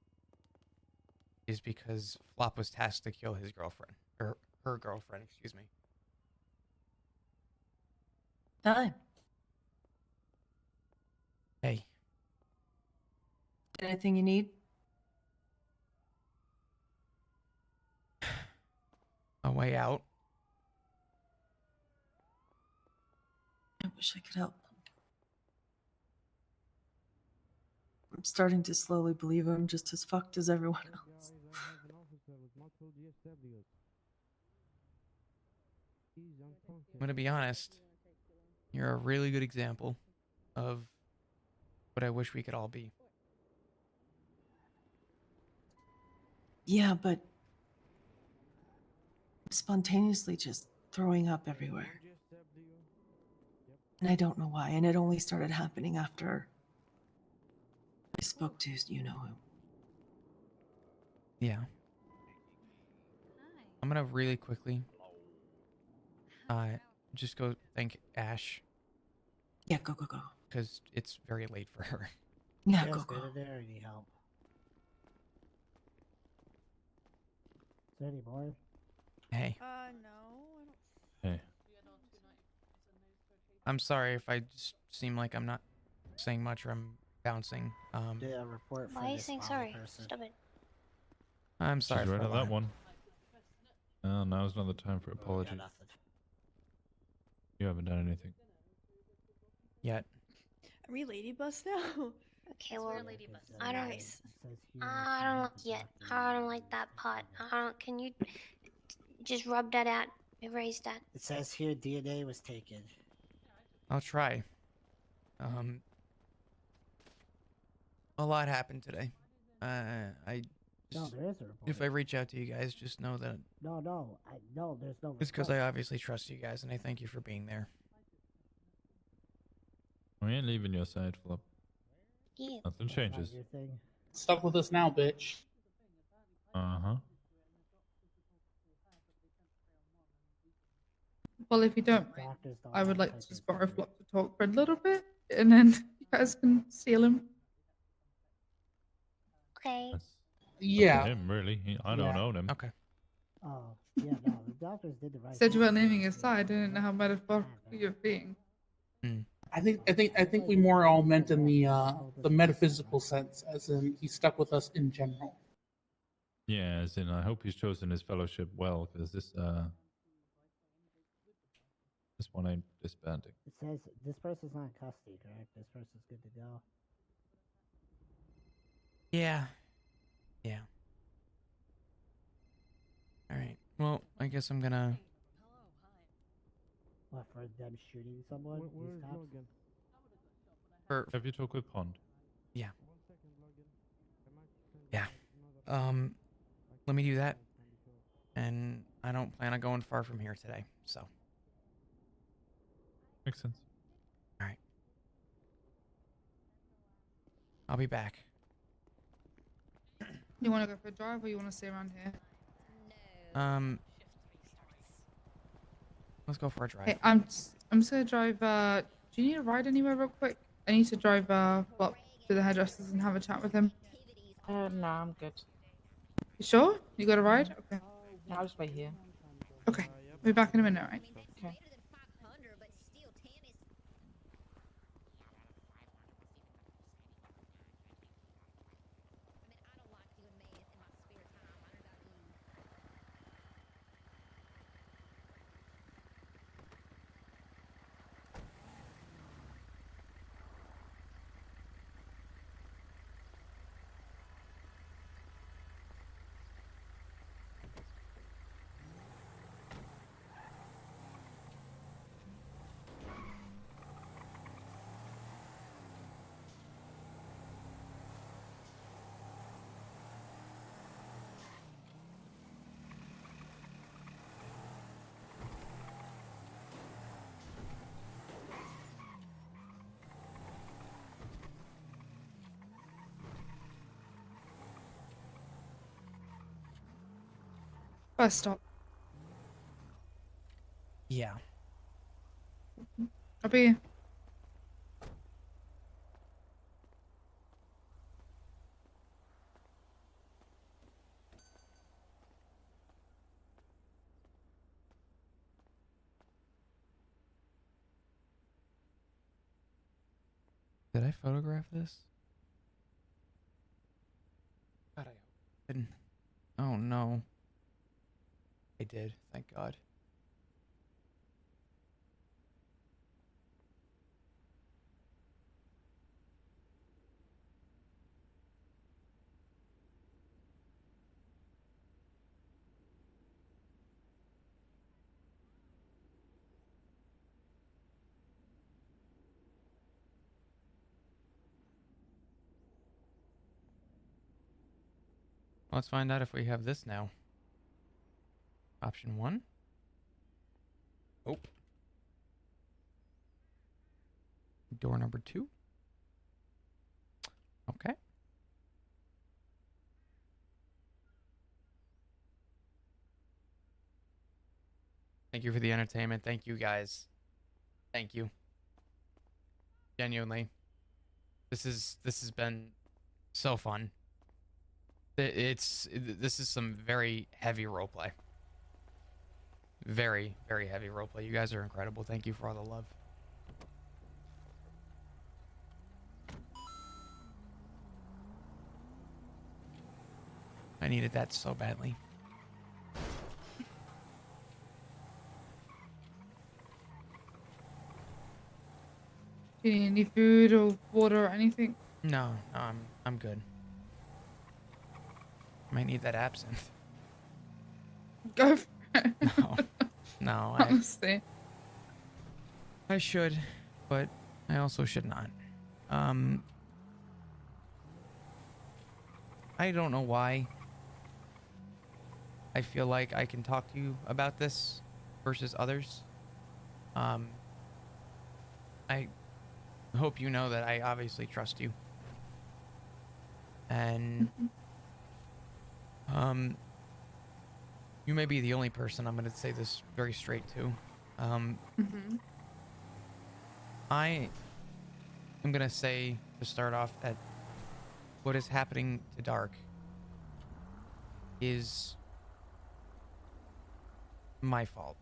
A: is because Flop was tasked to kill his girlfriend, or her girlfriend, excuse me.
I: Hi.
A: Hey.
I: Anything you need?
A: A way out.
I: I wish I could help. I'm starting to slowly believe I'm just as fucked as everyone else.
A: I'm gonna be honest. You're a really good example of what I wish we could all be.
I: Yeah, but I'm spontaneously just throwing up everywhere. And I don't know why, and it only started happening after
K: I spoke to you know who.
A: Yeah. I'm gonna really quickly just go thank Ash.
K: Yeah, go, go, go.
A: Because it's very late for her.
K: Yeah,
E: Yes,
K: go, go.
E: Is there any help? Is there any more?
A: Hey.
I: No, I don't.
B: Hey.
A: I'm sorry if I just seem like I'm not saying much or I'm bouncing.
E: Did a report for
H: Why are you
E: this
H: saying
E: Molly
H: sorry?
E: person.
H: Stop it.
A: I'm sorry
B: She's right
A: for
B: on that one. Now's not the time for apologies.
E: nothing.
B: You haven't done anything.
A: Yet.
I: Are we lady bus now?
H: Okay, well, I
I: Nice.
H: don't like yet. I don't like that part. Can you just rub that out? Erase that.
E: It says here DNA was taken.
A: I'll try. A lot happened today.
E: No, there is a report.
A: If I reach out to you guys, just know that
E: No, there's no.
A: it's because I
E: report.
A: obviously trust you guys, and I thank you for being there.
B: We ain't leaving your side, Flop.
H: Yeah.
B: Nothing changes.
E: Your thing.
S: Stuck with us now, bitch.
B: Uh-huh.
M: Well, if you don't mind,
E: Doctors don't
M: I would
E: like
M: like to
E: typing
M: just borrow Flop to talk for a little bit, and then you guys can steal him.
H: Okay.
S: Yeah.
B: Him, really. I don't own him.
A: Okay.
E: Oh, yeah, no, the doctors did the right
M: Said you
E: thing.
M: weren't leaving his side. I didn't know how metaphorical you're being.
S: I think we more all meant in the metaphysical sense, as in he stuck with us in general.
B: Yeah, as in, I hope he's chosen his fellowship well, because this one ain't disbanding.
E: It says this person's not in custody, correct? This person's good to go.
A: Yeah. Yeah. All right. Well, I guess I'm gonna.
E: What, for them shooting someone? These cops?
B: Have you talked with Pond?
A: Yeah. Yeah. Let me do that. And I don't plan on going far from here today, so.
B: Makes sense.
A: All right. I'll be back.
M: You want to go for a drive, or you want to stay around here?
A: Let's go for a drive.
M: Hey, I'm just gonna drive. Do you need a ride anywhere real quick? I need to drive Flop to the hairdressers and have a chat with him.
R: No, I'm good.
M: You sure? You got a ride? Okay.
R: No, I'll just wait here.
M: Okay. We'll be back in a minute, right?
R: Okay.
M: First stop.
A: Yeah.
M: I'll be.
A: Did I photograph this? God, I hope I didn't. Oh no. I did. Thank God. Let's find out if we have this now. Option 1. Oh. Door number 2. Okay. Thank you for the entertainment. Thank you, guys. Thank you. Genuinely. This has been so fun. This is some very heavy roleplay. Very, very heavy roleplay. You guys are incredible. Thank you for all the love. I needed that so badly.
M: Do you need any food or water or anything?
A: No, I'm good. Might need that absinthe.
M: Go for it.
A: No,
M: Honestly.
A: I should, but I also should not. I don't know why I feel like I can talk to you about this versus others. I hope you know that I obviously trust you. And you may be the only person I'm going to say this very straight to. I am going to say to start off that what is happening to Dark is my fault.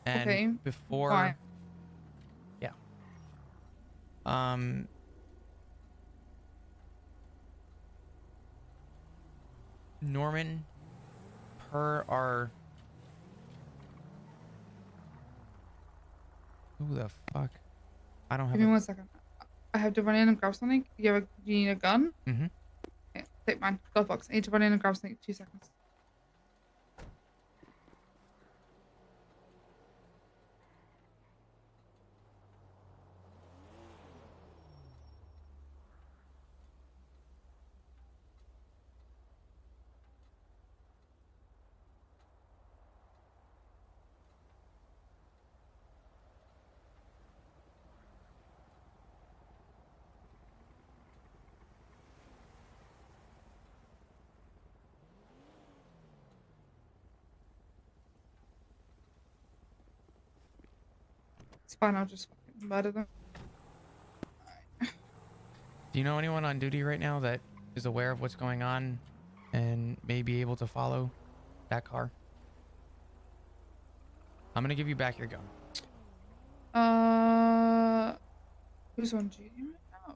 A: And
M: Okay.
A: before
M: Why?
A: Yeah. Norman, per our who the fuck? I don't have
M: Give me 1 second. I have to run in and grab something. Do you need a gun?
A: Mm-hmm.
M: Okay, take mine. Glove box. I need to run in and grab something. 2 seconds. It's fine. I'll just fucking murder them.
A: Do you know anyone on duty right now that is aware of what's going on and may be able to follow that car? I'm gonna give you back your gun.
M: Who's on duty right now?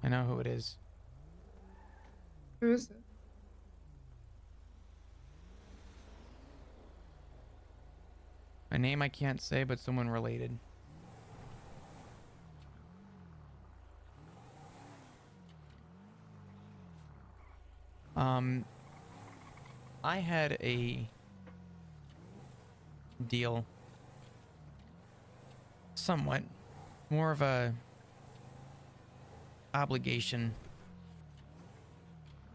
A: I know who it is.
M: Who is it?
A: A name I can't say, but someone related. I had a deal, somewhat more of a obligation,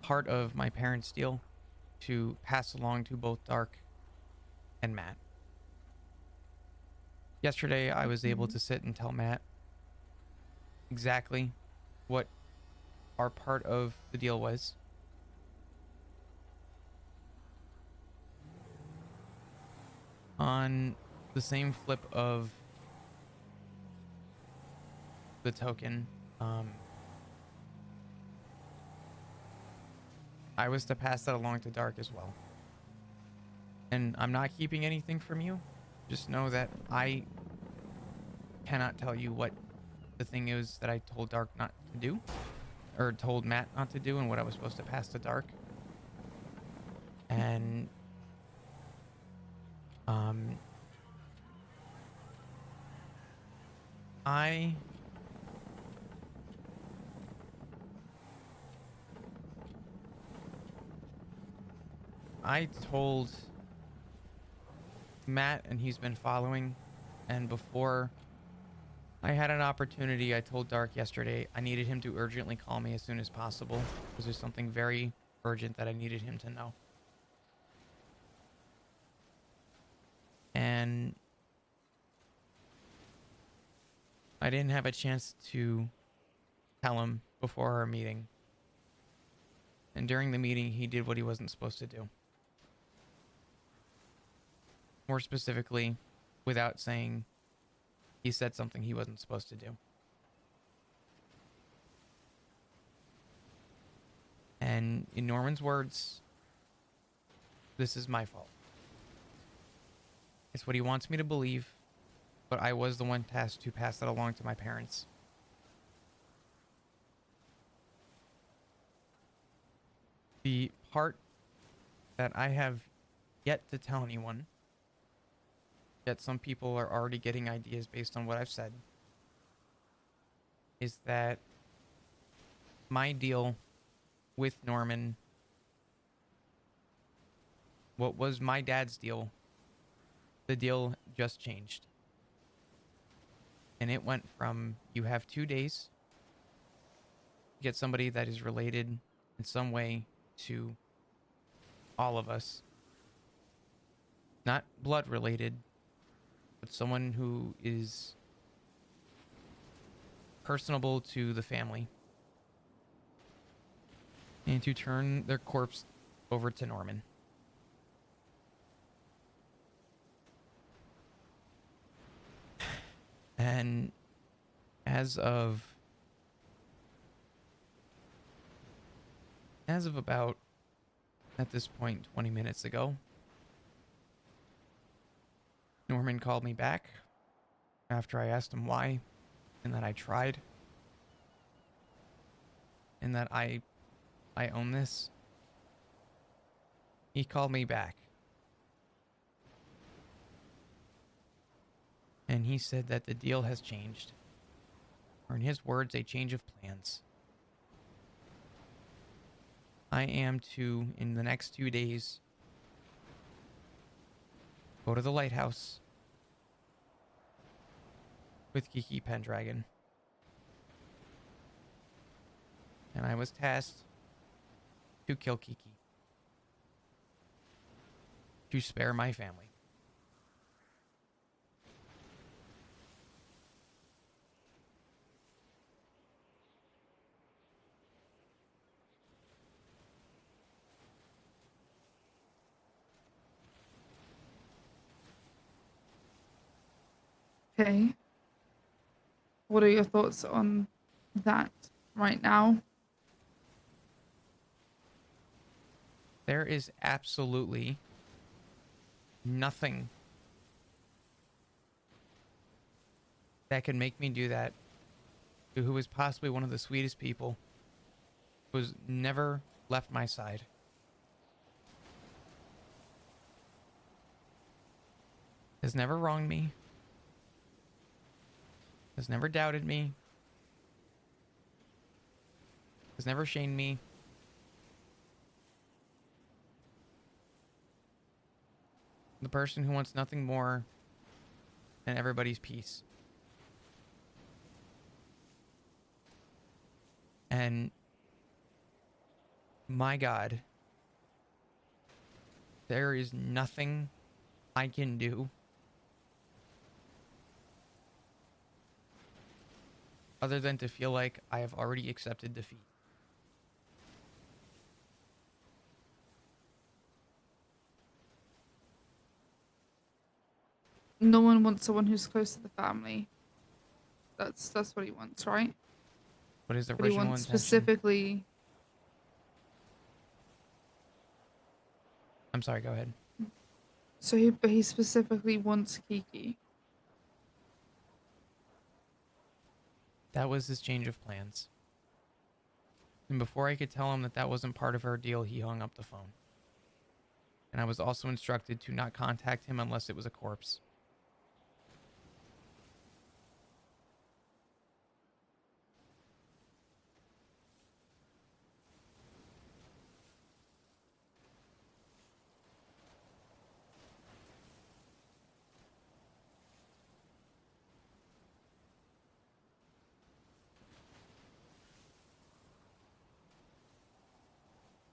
A: part of my parents' deal to pass along to both Dark and Matt. Yesterday, I was able to sit and tell Matt exactly what our part of the deal was. On the same flip of the token, I was to pass that along to Dark as well. And I'm not keeping anything from you. Just know that I cannot tell you what the thing is that I told Dark not to do, or told Matt not to do, and what I was supposed to pass to Dark. And I told Matt, and he's been following, and before I had an opportunity. I told Dark yesterday I needed him to urgently call me as soon as possible because there's something very urgent that I needed him to know. And I didn't have a chance to tell him before our meeting. And during the meeting, he did what he wasn't supposed to do. More specifically, without saying, he said something he wasn't supposed to do. And in Norman's words, this is my fault. It's what he wants me to believe, but I was the one tasked to pass that along to my parents. The part that I have yet to tell anyone, yet some people are already getting ideas based on what I've said, is that my deal with Norman, what was my dad's deal, the deal just changed. And it went from, you have 2 days to get somebody that is related in some way to all of us. Not blood related, but someone who is personable to the family. And to turn their corpse over to Norman. And as of about, at this point, 20 minutes ago, Norman called me back after I asked him why, and that I tried, and that I own this. He called me back. And he said that the deal has changed. Or in his words, a change of plans. I am to, in the next 2 days, go to the lighthouse with Kiki Pendragon. And I was tasked to kill Kiki. To spare my family.
M: Okay. What are your thoughts on that right now?
A: There is absolutely nothing that can make me do that to who is possibly one of the sweetest people, who has never left my side. Has never wronged me. Has never doubted me. Has never shamed me. The person who wants nothing more than everybody's peace. And my God, there is nothing I can do other than to feel like I have already accepted defeat.
M: No one wants someone who's close to the family. That's what he wants, right?
A: What is the
M: But he
A: original
M: wants
A: intention?
M: specifically.
A: I'm sorry, go ahead.
M: So he specifically wants Kiki.
A: That was his change of plans. And before I could tell him that that wasn't part of our deal, he hung up the phone. And I was also instructed to not contact him unless it was a corpse.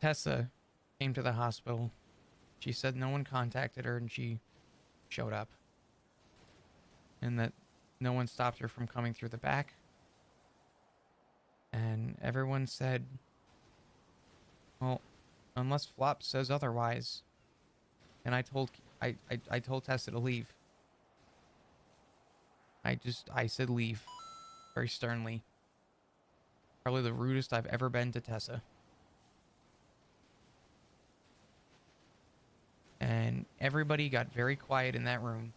A: Tessa came to the hospital. She said no one contacted her and she showed up. And that no one stopped her from coming through the back. And everyone said, well, unless Flop says otherwise. And I told Tessa to leave. I said leave. Very sternly. Probably the rudest I've ever been to Tessa. And everybody got very quiet in that room.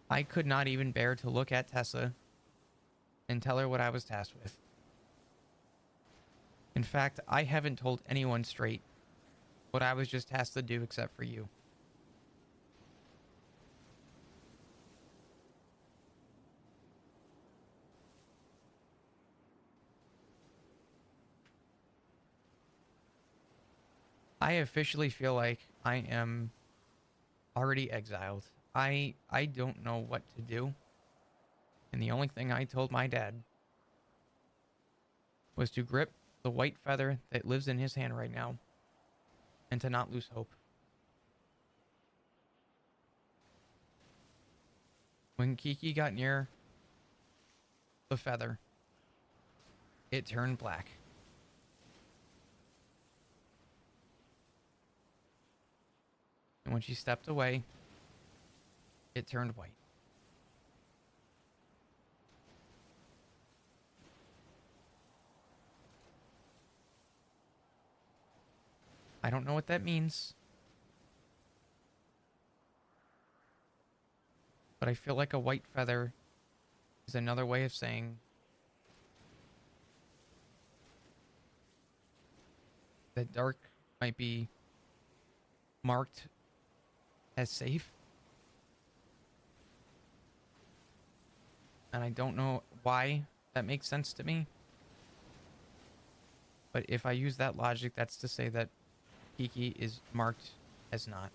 A: I could not even bear to look at Tessa and tell her what I was tasked with. In fact, I haven't told anyone straight what I was just tasked to do except for you. I officially feel like I am already exiled. I don't know what to do. And the only thing I told my dad was to grip the white feather that lives in his hand right now and to not lose hope. When Kiki got near the feather, it turned black. And when she stepped away, it turned white. I don't know what that means. But I feel like a white feather is another way of saying that dark might be marked as safe. And I don't know why that makes sense to me. But if I use that logic, that's to say that Kiki is marked as not.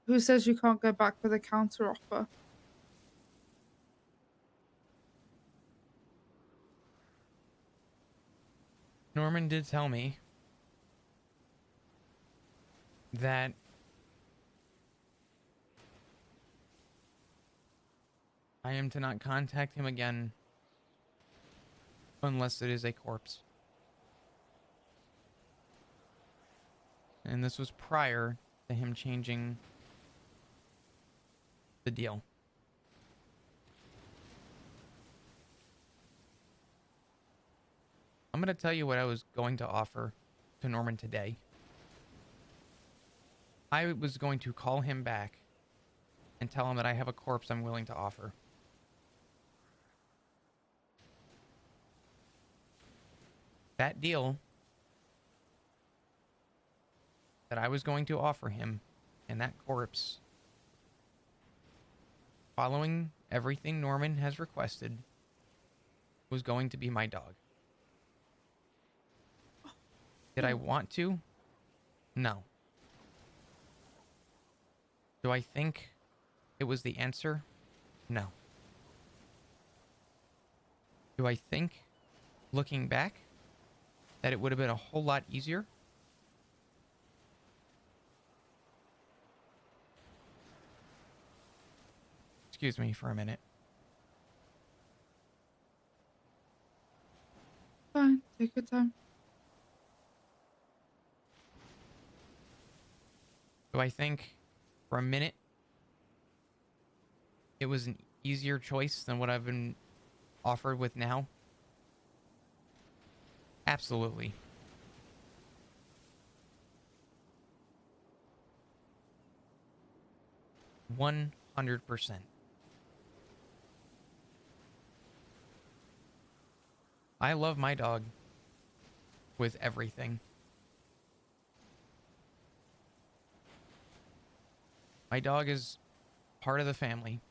M: Who says you can't go back with a counter offer?
A: Norman did tell me that I am to not contact him again unless it is a corpse. And this was prior to him changing the deal. I'm going to tell you what I was going to offer to Norman today. I was going to call him back and tell him that I have a corpse I'm willing to offer. That deal that I was going to offer him and that corpse, following everything Norman has requested, was going to be my dog. Did I want to? No. Do I think it was the answer? No. Do I think, looking back, that it would have been a whole lot easier? Excuse me for a minute.
M: Fine, take your time.
A: Do I think, for a minute, it was an easier choice than what I've been offered with now? Absolutely. $100%. I love my dog with everything. My dog is part of the family.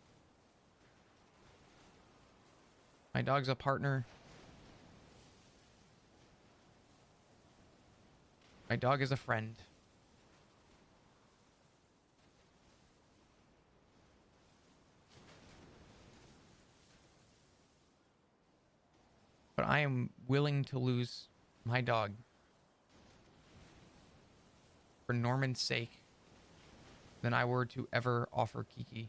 A: My dog's a partner My dog is a friend. But I am willing to lose my dog for Norman's sake than I were to ever offer Kiki.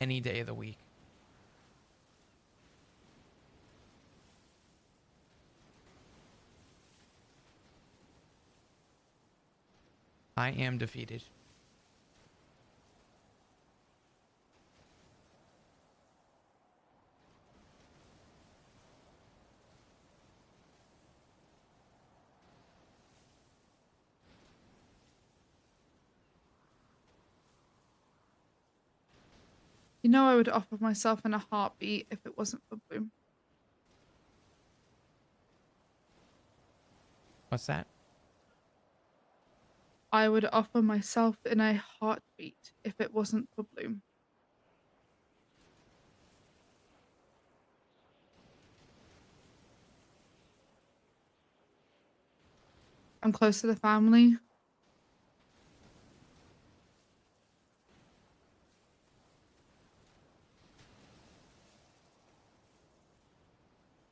A: Any day of the week. I am defeated.
M: You know, I would offer myself in a heartbeat if it wasn't for Bloom.
A: What's that?
M: I would offer myself in a heartbeat if it wasn't for Bloom. I'm close to the family.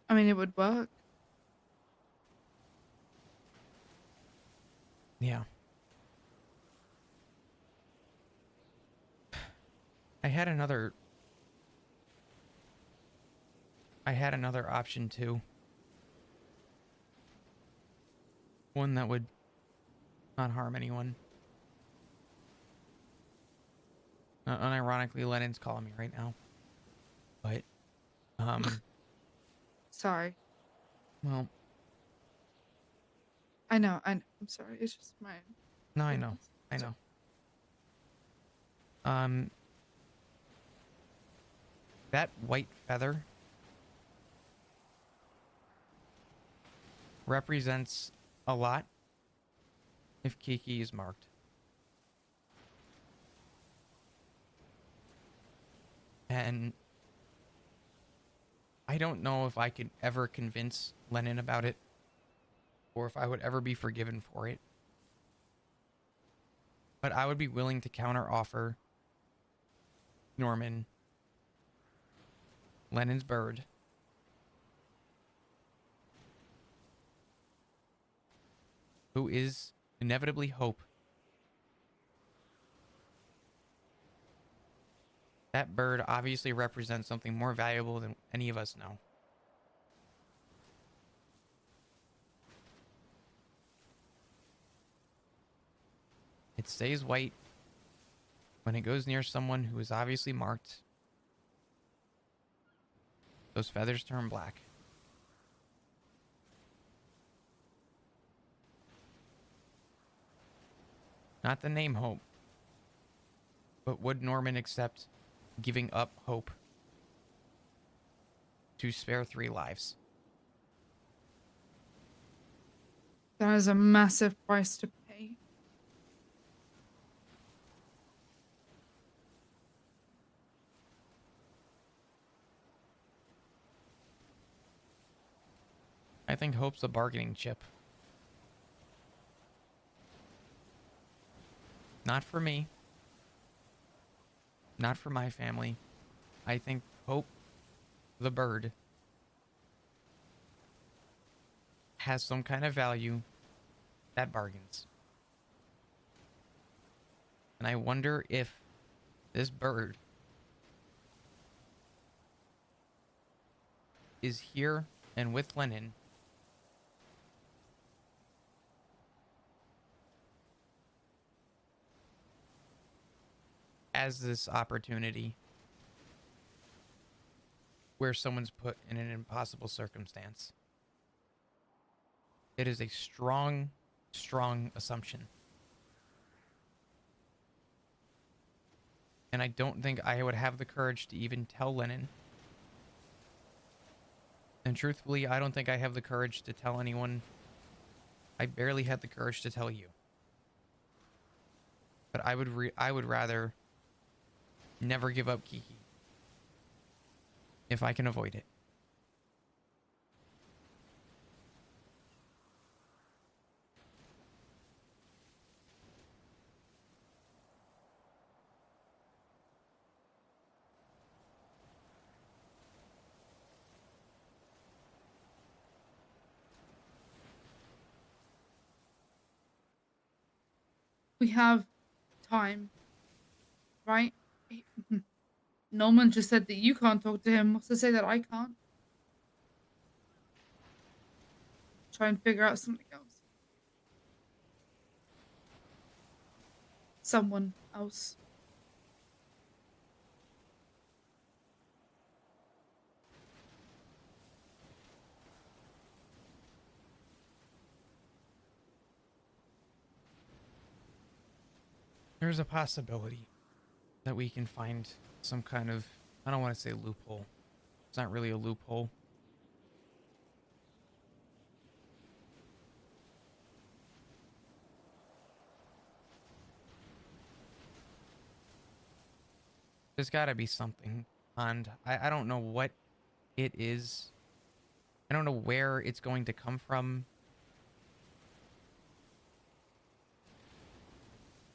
M: I mean, it would work.
A: Yeah. I had another option too. One that would not harm anyone. Unironically, Lennon's calling me right now. But,
M: Sorry.
A: well,
M: I know. I'm sorry. It's just my.
A: no, I know. I know. That white feather represents a lot if Kiki is marked. And I don't know if I could ever convince Lennon about it or if I would ever be forgiven for it. But I would be willing to counter offer Norman Lennon's bird who is inevitably Hope. That bird obviously represents something more valuable than any of us know. It stays white when it goes near someone who is obviously marked. Those feathers turn black. Not the name Hope, but would Norman accept giving up Hope to spare 3 lives?
M: That is a massive price to pay.
A: I think Hope's a bargaining chip. Not for me. Not for my family. I think Hope, the bird, has some kind of value that bargains. And I wonder if this bird is here and with Lennon as this opportunity where someone's put in an impossible circumstance. It is a strong, strong assumption. And I don't think I would have the courage to even tell Lennon. And truthfully, I don't think I have the courage to tell anyone. I barely had the courage to tell you. But I would rather never give up Kiki if I can avoid it.
M: we have time, right? Norman just said that you can't talk to him. What's to say that I can't? Try and figure out something else. Someone else.
A: There's a possibility that we can find some kind of, I don't want to say loophole. It's not really a loophole. There's got to be something, and I don't know what it is. I don't know where it's going to come from.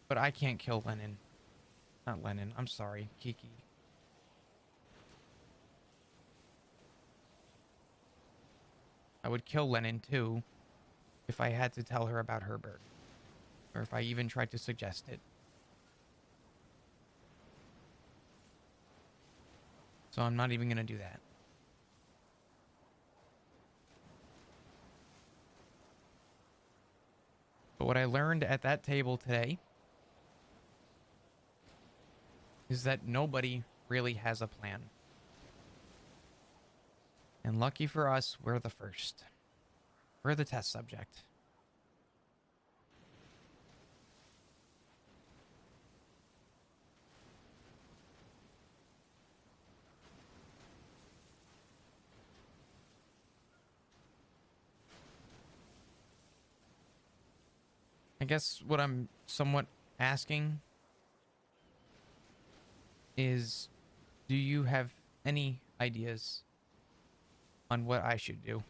A: But I can't kill Lennon. Not Lennon, I'm sorry, Kiki. I would kill Lennon too if I had to tell her about her birth. Or if I even tried to suggest it. So I'm not even gonna do that. But what I learned at that table today is that nobody really has a plan. And lucky for us, we're the first. We're the test subject. I guess what I'm somewhat asking is, do you have any ideas on what I should do?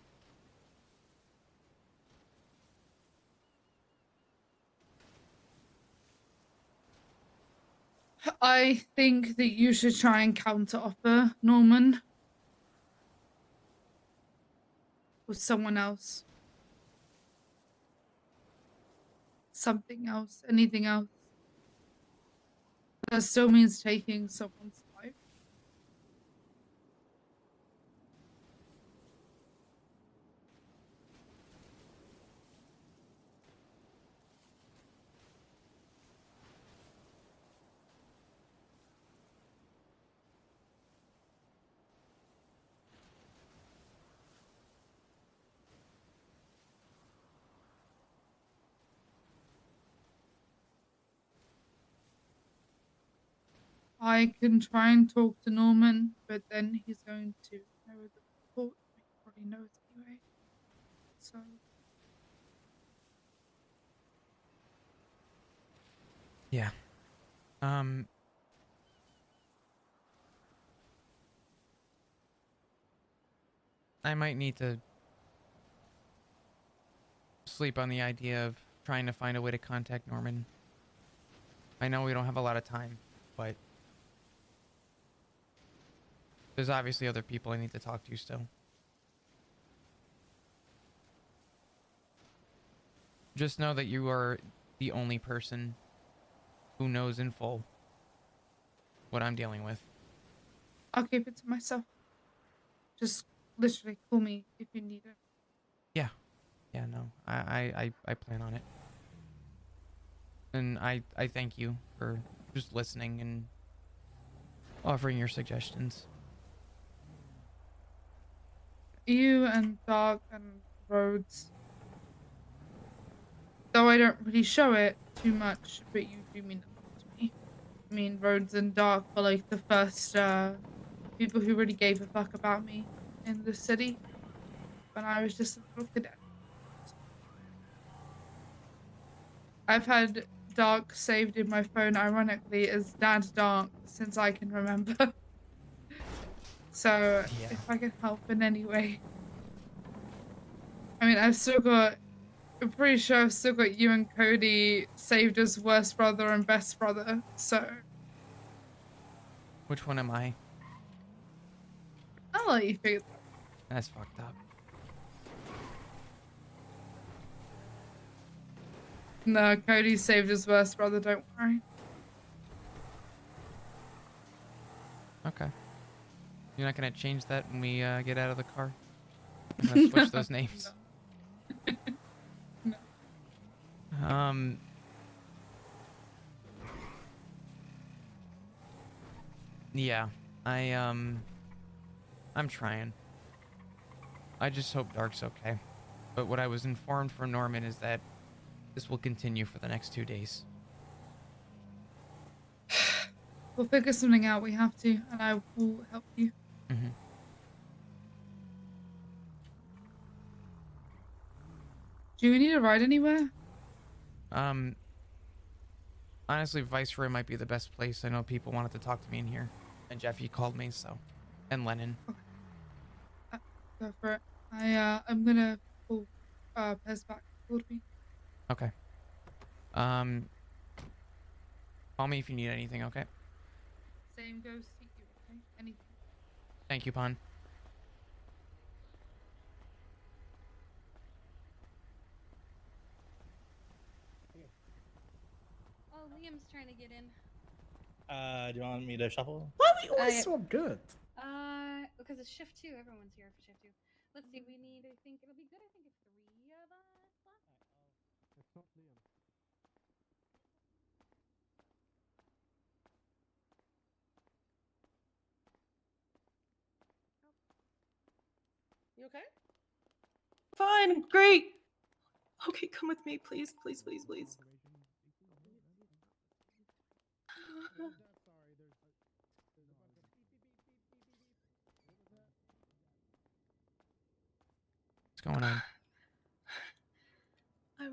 M: I think that you should try and counter offer Norman with someone else. Something else. Anything else. That still means taking someone's life. I can try and talk to Norman, but then he's going to know the report. He probably knows anyway. So
A: Yeah. I might need to sleep on the idea of trying to find a way to contact Norman. I know we don't have a lot of time, but there's obviously other people I need to talk to still. Just know that you are the only person who knows in full what I'm dealing with.
M: I'll keep it to myself. Just literally call me if you need it.
A: Yeah. Yeah, no. I plan on it. And I thank you for just listening and offering your suggestions.
M: You and Dark and Rhodes. Though I don't really show it too much, but you do mean a lot to me. I mean, Rhodes and Dark were like the first people who really gave a fuck about me in the city when I was just a little cadet. I've had Dark saved in my phone, ironically, as Dad Dark since I can remember. So,
A: Yeah.
M: if I can help in any way. I mean, I've still got... I'm pretty sure I've still got you and Cody saved as worst brother and best brother, so...
A: Which one am I?
M: I'll let you figure that out.
A: That's fucked up.
M: No, Cody saved his worst brother, don't worry.
A: Okay. You're not gonna change that when we get out of the car? I'm gonna switch those names. Um. Yeah, I'm trying. I just hope Dark's okay. But what I was informed from Norman is that this will continue for the next 2 days.
M: We'll figure something out. We have to, and I will help you.
A: Mm-hmm.
M: Do you need a ride anywhere?
A: Honestly, Viceroy might be the best place. I know people wanted to talk to me in here. And Jeffy called me, so. And Lennon.
M: Go for it. I'm gonna pull Pez back toward me.
A: Okay. Call me if you need anything, okay?
M: Same goes to you, okay? Anything.
A: Thank you, Pon.
W: Oh, Liam's trying to get in.
L: Do you want me to shuffle?
D: Why are we always
W: yeah.
D: so good?
W: Because it's shift 2. Everyone's here for shift 2. Let's see. We need. I think it'll be good. I think it's 3 of us left.
Q: It's not Liam.
P: You okay?
K: Fine, great. Okay, come with me, please, please, please, please.
A: What's going on?
K: I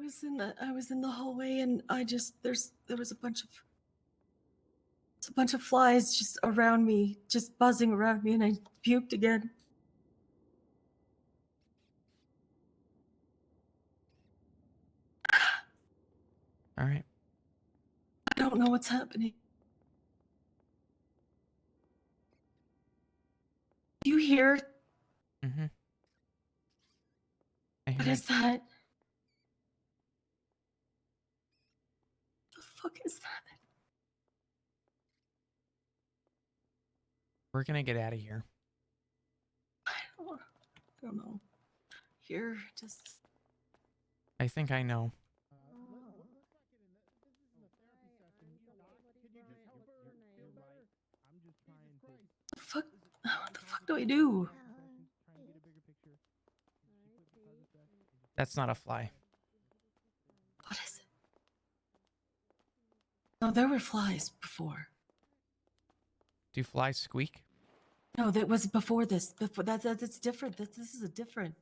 K: was in the hallway and there was a bunch of flies just around me, just buzzing around me, and I puked again.
A: All right.
K: I don't know what's happening. Do you hear?
A: Mm-hmm.
K: What is that? The fuck is that?
A: We're gonna get out of here.
K: I don't know. Here, just.
A: I think I know.
K: What the fuck do I do?
A: That's not a fly.
K: What is it? No, there were flies before.
A: Do flies squeak?
K: No, that was before this. Before that's different. This is a different.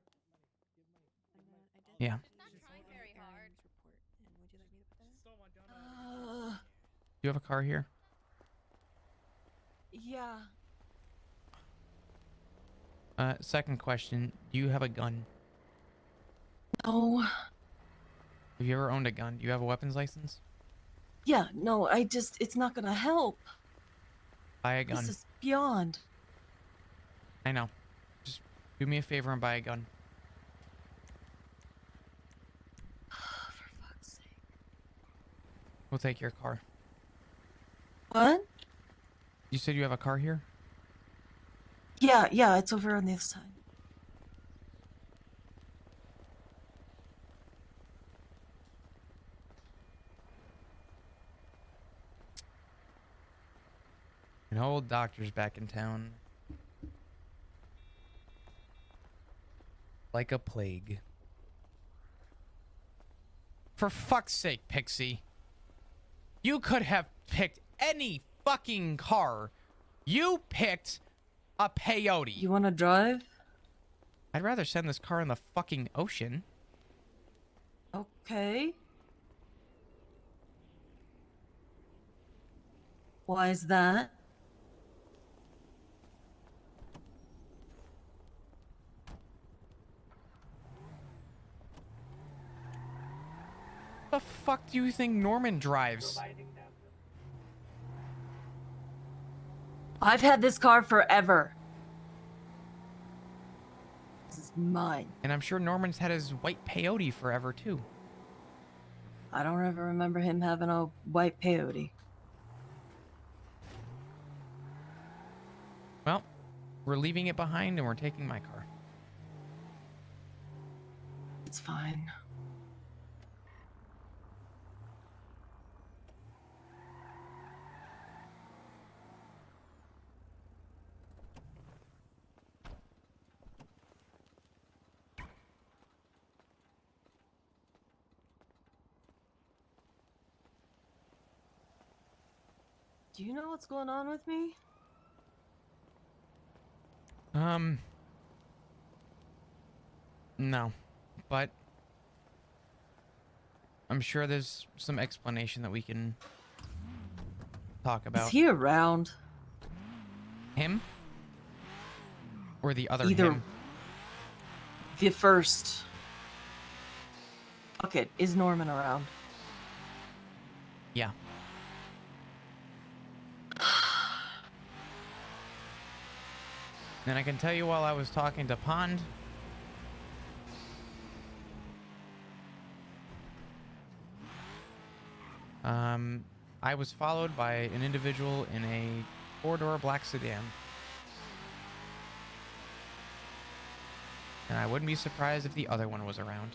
A: Yeah. Do you have a car here?
K: Yeah.
A: Second question. Do you have a gun?
K: No.
A: Have you ever owned a gun? Do you have a weapons license?
K: Yeah, no, it's not gonna help.
A: Buy a gun.
K: This is beyond.
A: I know. Just do me a favor and buy a gun.
K: For fuck's sake.
A: We'll take your car.
K: What?
A: You said you have a car here?
K: Yeah, it's over on the other side.
A: An old doctor's back in town. Like a plague. For fuck's sake, Pixie. You could have picked any fucking car. You picked a peyote.
K: You want to drive?
A: I'd rather send this car in the fucking ocean.
K: Okay. Why is that?
A: The fuck do you think Norman drives?
K: I've had this car forever. This is mine.
A: And I'm sure Norman's had his white peyote forever too.
R: I don't ever remember him having a white peyote.
A: Well, we're leaving it behind and we're taking my car.
R: It's fine. Do you know what's going on with me?
A: No, but I'm sure there's some explanation that we can talk about.
R: Is he around?
A: Him? Or the other
R: Either
A: him?
R: the first. Fuck it. Is Norman around?
A: Yeah. And I can tell you while I was talking to Pond, I was followed by an individual in a four-door black sedan. And I wouldn't be surprised if the other one was around.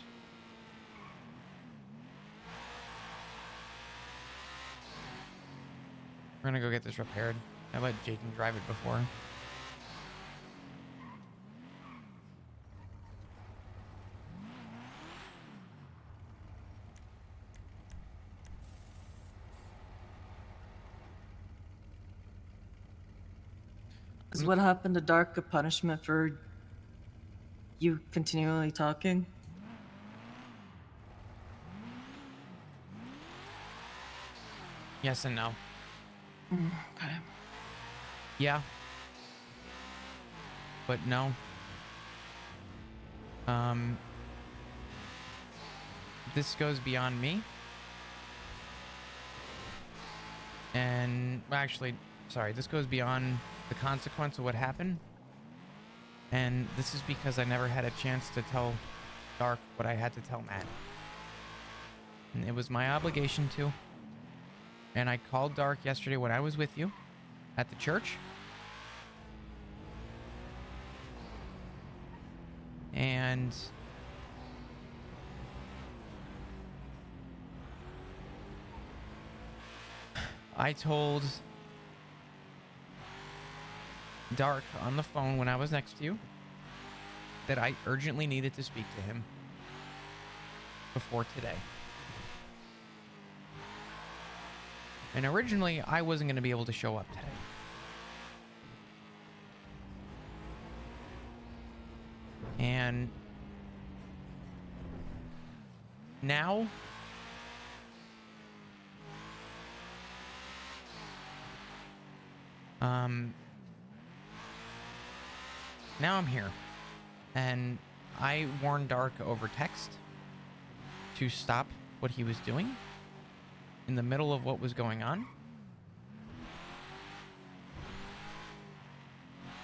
A: We're gonna go get this repaired. I let Jaden drive it before.
R: Is what happened to Dark a punishment for you continually talking?
A: Yes and no.
R: Okay.
A: Yeah. But no. This goes beyond me. And, well, actually, sorry, this goes beyond the consequence of what happened. And this is because I never had a chance to tell Dark what I had to tell Matt. And it was my obligation to. And I called Dark yesterday when I was with you at the church. And I told Dark on the phone when I was next to you that I urgently needed to speak to him before today. And originally, I wasn't going to be able to show up today. And now now I'm here. And I warned Dark over text to stop what he was doing in the middle of what was going on.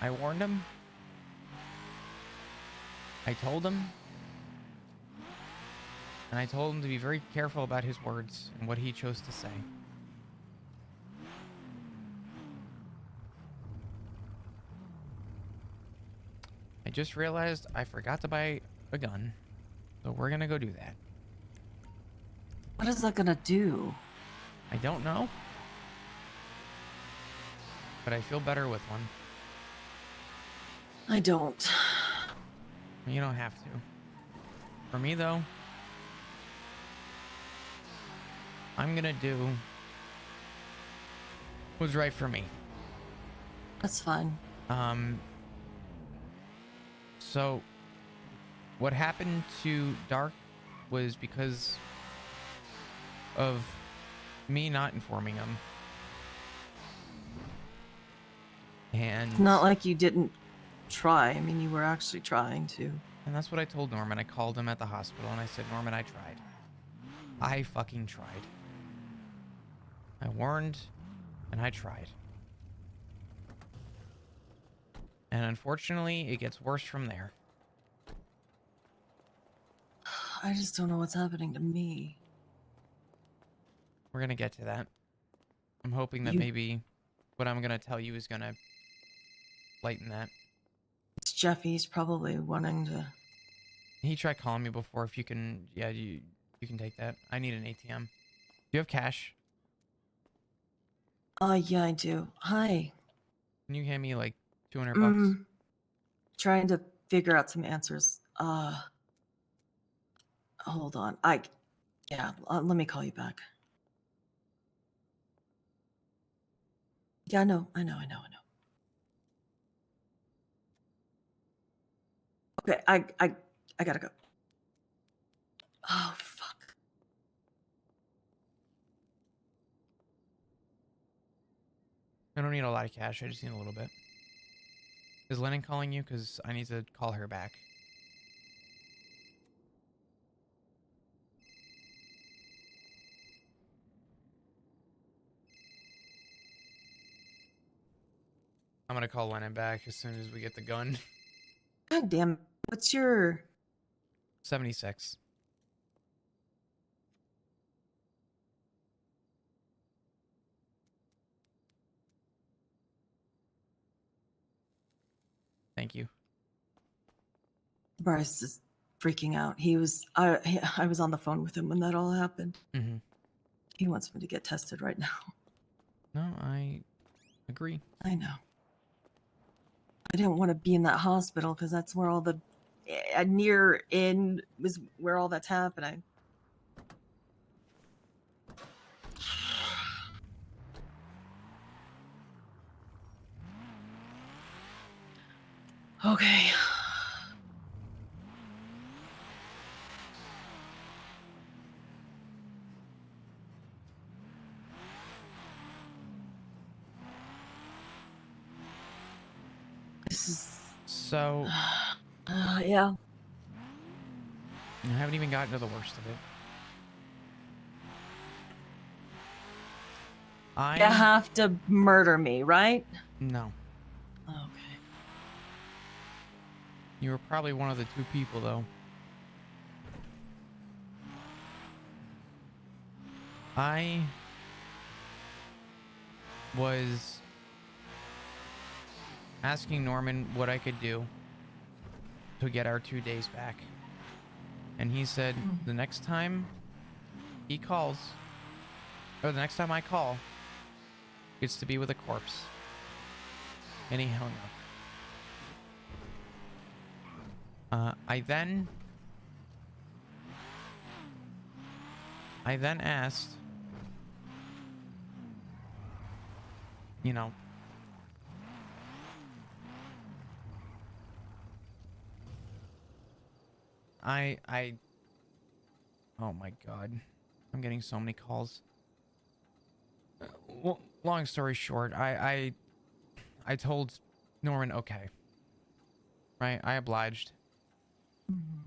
A: I warned him. I told him. And I told him to be very careful about his words and what he chose to say. I just realized I forgot to buy a gun. So we're gonna go do that.
R: What is that gonna do?
A: I don't know. But I feel better with one.
R: I don't.
A: You don't have to. For me, though, I'm gonna do what's right for me.
R: That's fine.
A: So what happened to Dark was because of me not informing him. And
R: Not like you didn't try. I mean, you were actually trying to.
A: And that's what I told Norman. I called him at the hospital and I said, Norman, I tried. I fucking tried. I warned and I tried. And unfortunately, it gets worse from there.
R: I just don't know what's happening to me.
A: We're gonna get to that. I'm hoping that maybe what I'm gonna tell you is gonna lighten that.
R: It's Jeffy. He's probably wanting to.
A: He tried calling me before. If you can, yeah, you can take that. I need an ATM. Do you have cash?
R: Yeah, I do. Hi.
A: Can you hand me like 200 bucks?
R: Trying to figure out some answers. Hold on. Let me call you back. Yeah, I know. Okay, I gotta go. Oh, fuck.
A: I don't need a lot of cash. I just need a little bit. Is Lennon calling you? Because I need to call her back. I'm gonna call Lennon back as soon as we get the gun.
R: God damn. What's your
A: 76. Thank you.
R: Bryce is freaking out. I was on the phone with him when that all happened.
A: Mm-hmm.
R: He wants me to get tested right now.
A: No, I agree.
R: I know. I didn't want to be in that hospital because that's where all the near in was where all that's happening. Okay. This is
A: so.
R: Yeah.
A: I haven't even gotten to the worst of it.
R: You have to murder me, right?
A: No.
R: Okay.
A: You were probably one of the 2 people, though. I was asking Norman what I could do to get our 2 days back. And he said the next time he calls, or the next time I call, it's to be with a corpse. And he hung up. I then asked, you know, oh my God, I'm getting so many calls. Well, long story short, I told Norman, okay, right? I obliged.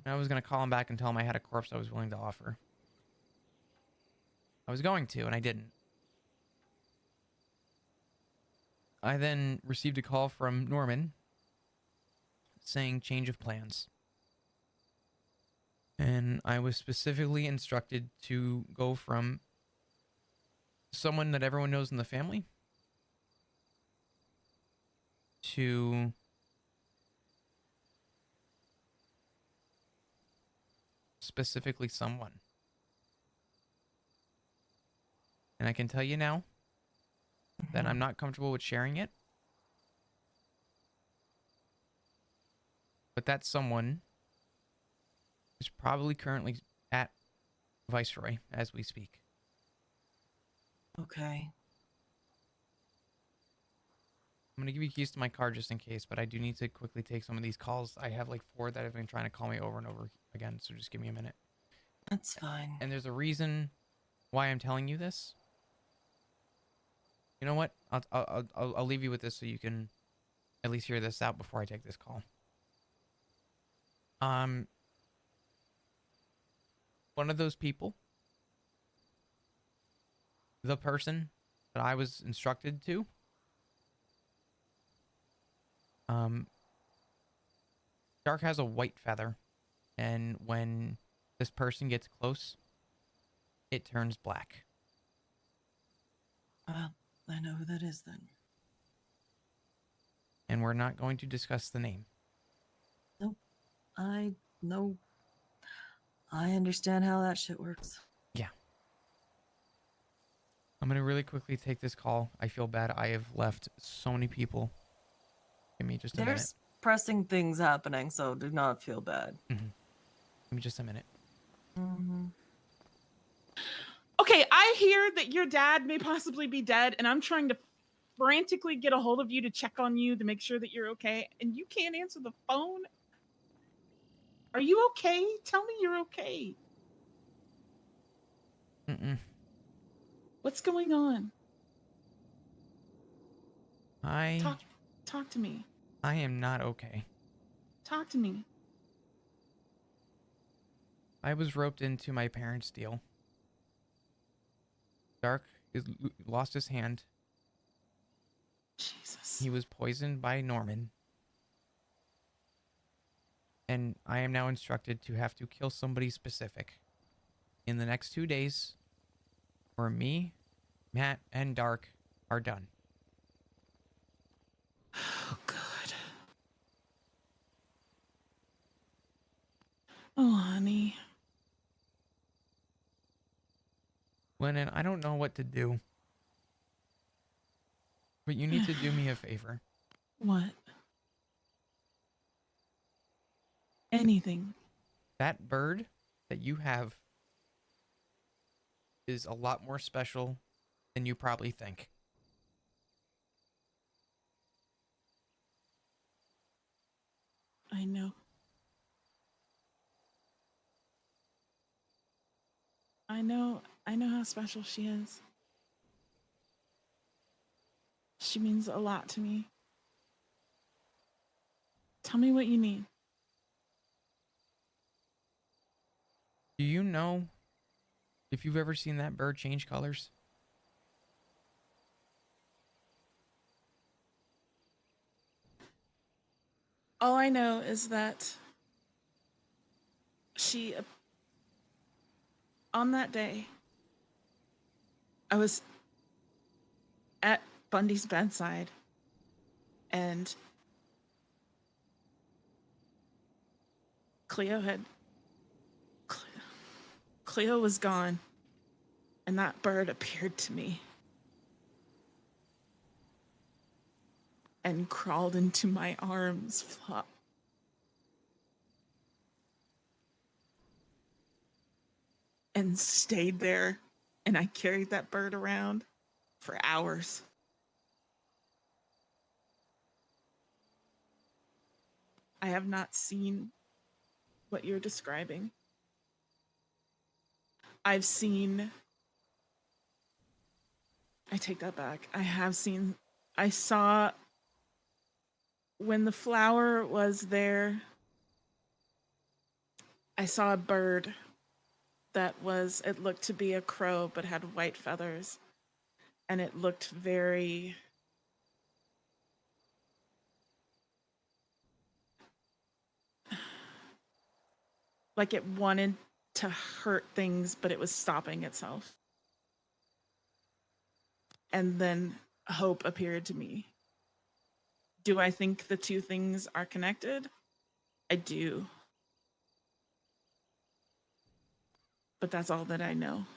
A: I was gonna call him back and tell him I had a corpse I was willing to offer. I was going to, and I didn't. I then received a call from Norman saying change of plans. And I was specifically instructed to go from someone that everyone knows in the family to specifically someone. And I can tell you now that I'm not comfortable with sharing it. But that someone is probably currently at Viceroy as we speak.
R: Okay.
A: I'm going to give you keys to my car just in case, but I do need to quickly take some of these calls. I have like 4 that have been trying to call me over and over again, so just give me a minute.
R: That's fine.
A: And there's a reason why I'm telling you this. You know what? I'll leave you with this so you can at least hear this out before I take this call. One of those people, the person that I was instructed to, Dark has a white feather, and when this person gets close, it turns black.
R: I know who that is then.
A: And we're not going to discuss the name.
R: Nope. I know. I understand how that shit works.
A: Yeah. I'm going to really quickly take this call. I feel bad. I have left so many people. Give me just a minute.
R: There's pressing things happening, so do not feel bad.
A: Give me just a minute.
N: Okay, I hear that your dad may possibly be dead, and I'm trying to frantically get a hold of you to check on you to make sure that you're okay, and you can't answer the phone? Are you okay? Tell me you're okay. What's going on? Talk to me.
A: I am not okay.
N: Talk to me.
A: I was roped into my parents' deal. Dark lost his hand.
N: Jesus.
A: He was poisoned by Norman. And I am now instructed to have to kill somebody specific in the next 2 days, or me, Matt, and Dark are done.
N: Oh, God. Oh, honey.
A: Lennon, I don't know what to do. But you need to do me a favor.
N: What? Anything.
A: That bird that you have is a lot more special than you probably think.
N: I know. I know how special she is. She means a lot to me. Tell me what you need.
A: Do you know if you've ever seen that bird change colors?
N: All I know is that she, on that day, I was at Bundy's bedside, and Cleo was gone, and that bird appeared to me and crawled into my arms, flop. And stayed there, and I carried that bird around for hours. I have not seen what you're describing. I take that back. I saw when the flower was there, I saw a bird it looked to be a crow, but had white feathers. And it looked very like it wanted to hurt things, but it was stopping itself. And then hope appeared to me. Do I think the two things are connected? I do. But that's all that I know.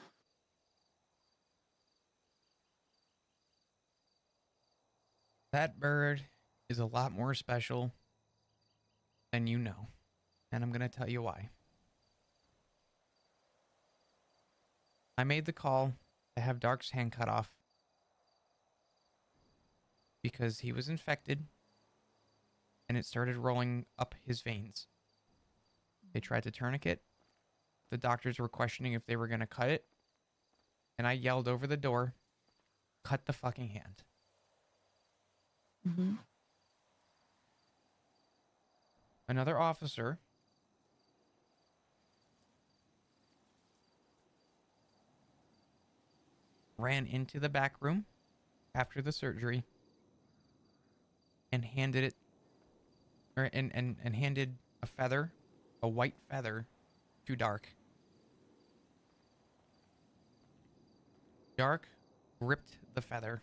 A: That bird is a lot more special than you know. And I'm going to tell you why. I made the call to have Dark's hand cut off because he was infected and it started rolling up his veins. They tried to tourniquet. The doctors were questioning if they were going to cut it. And I yelled over the door, cut the fucking hand.
N: Mm-hmm.
A: Another officer ran into the back room after the surgery and handed handed a white feather to Dark. Dark ripped the feather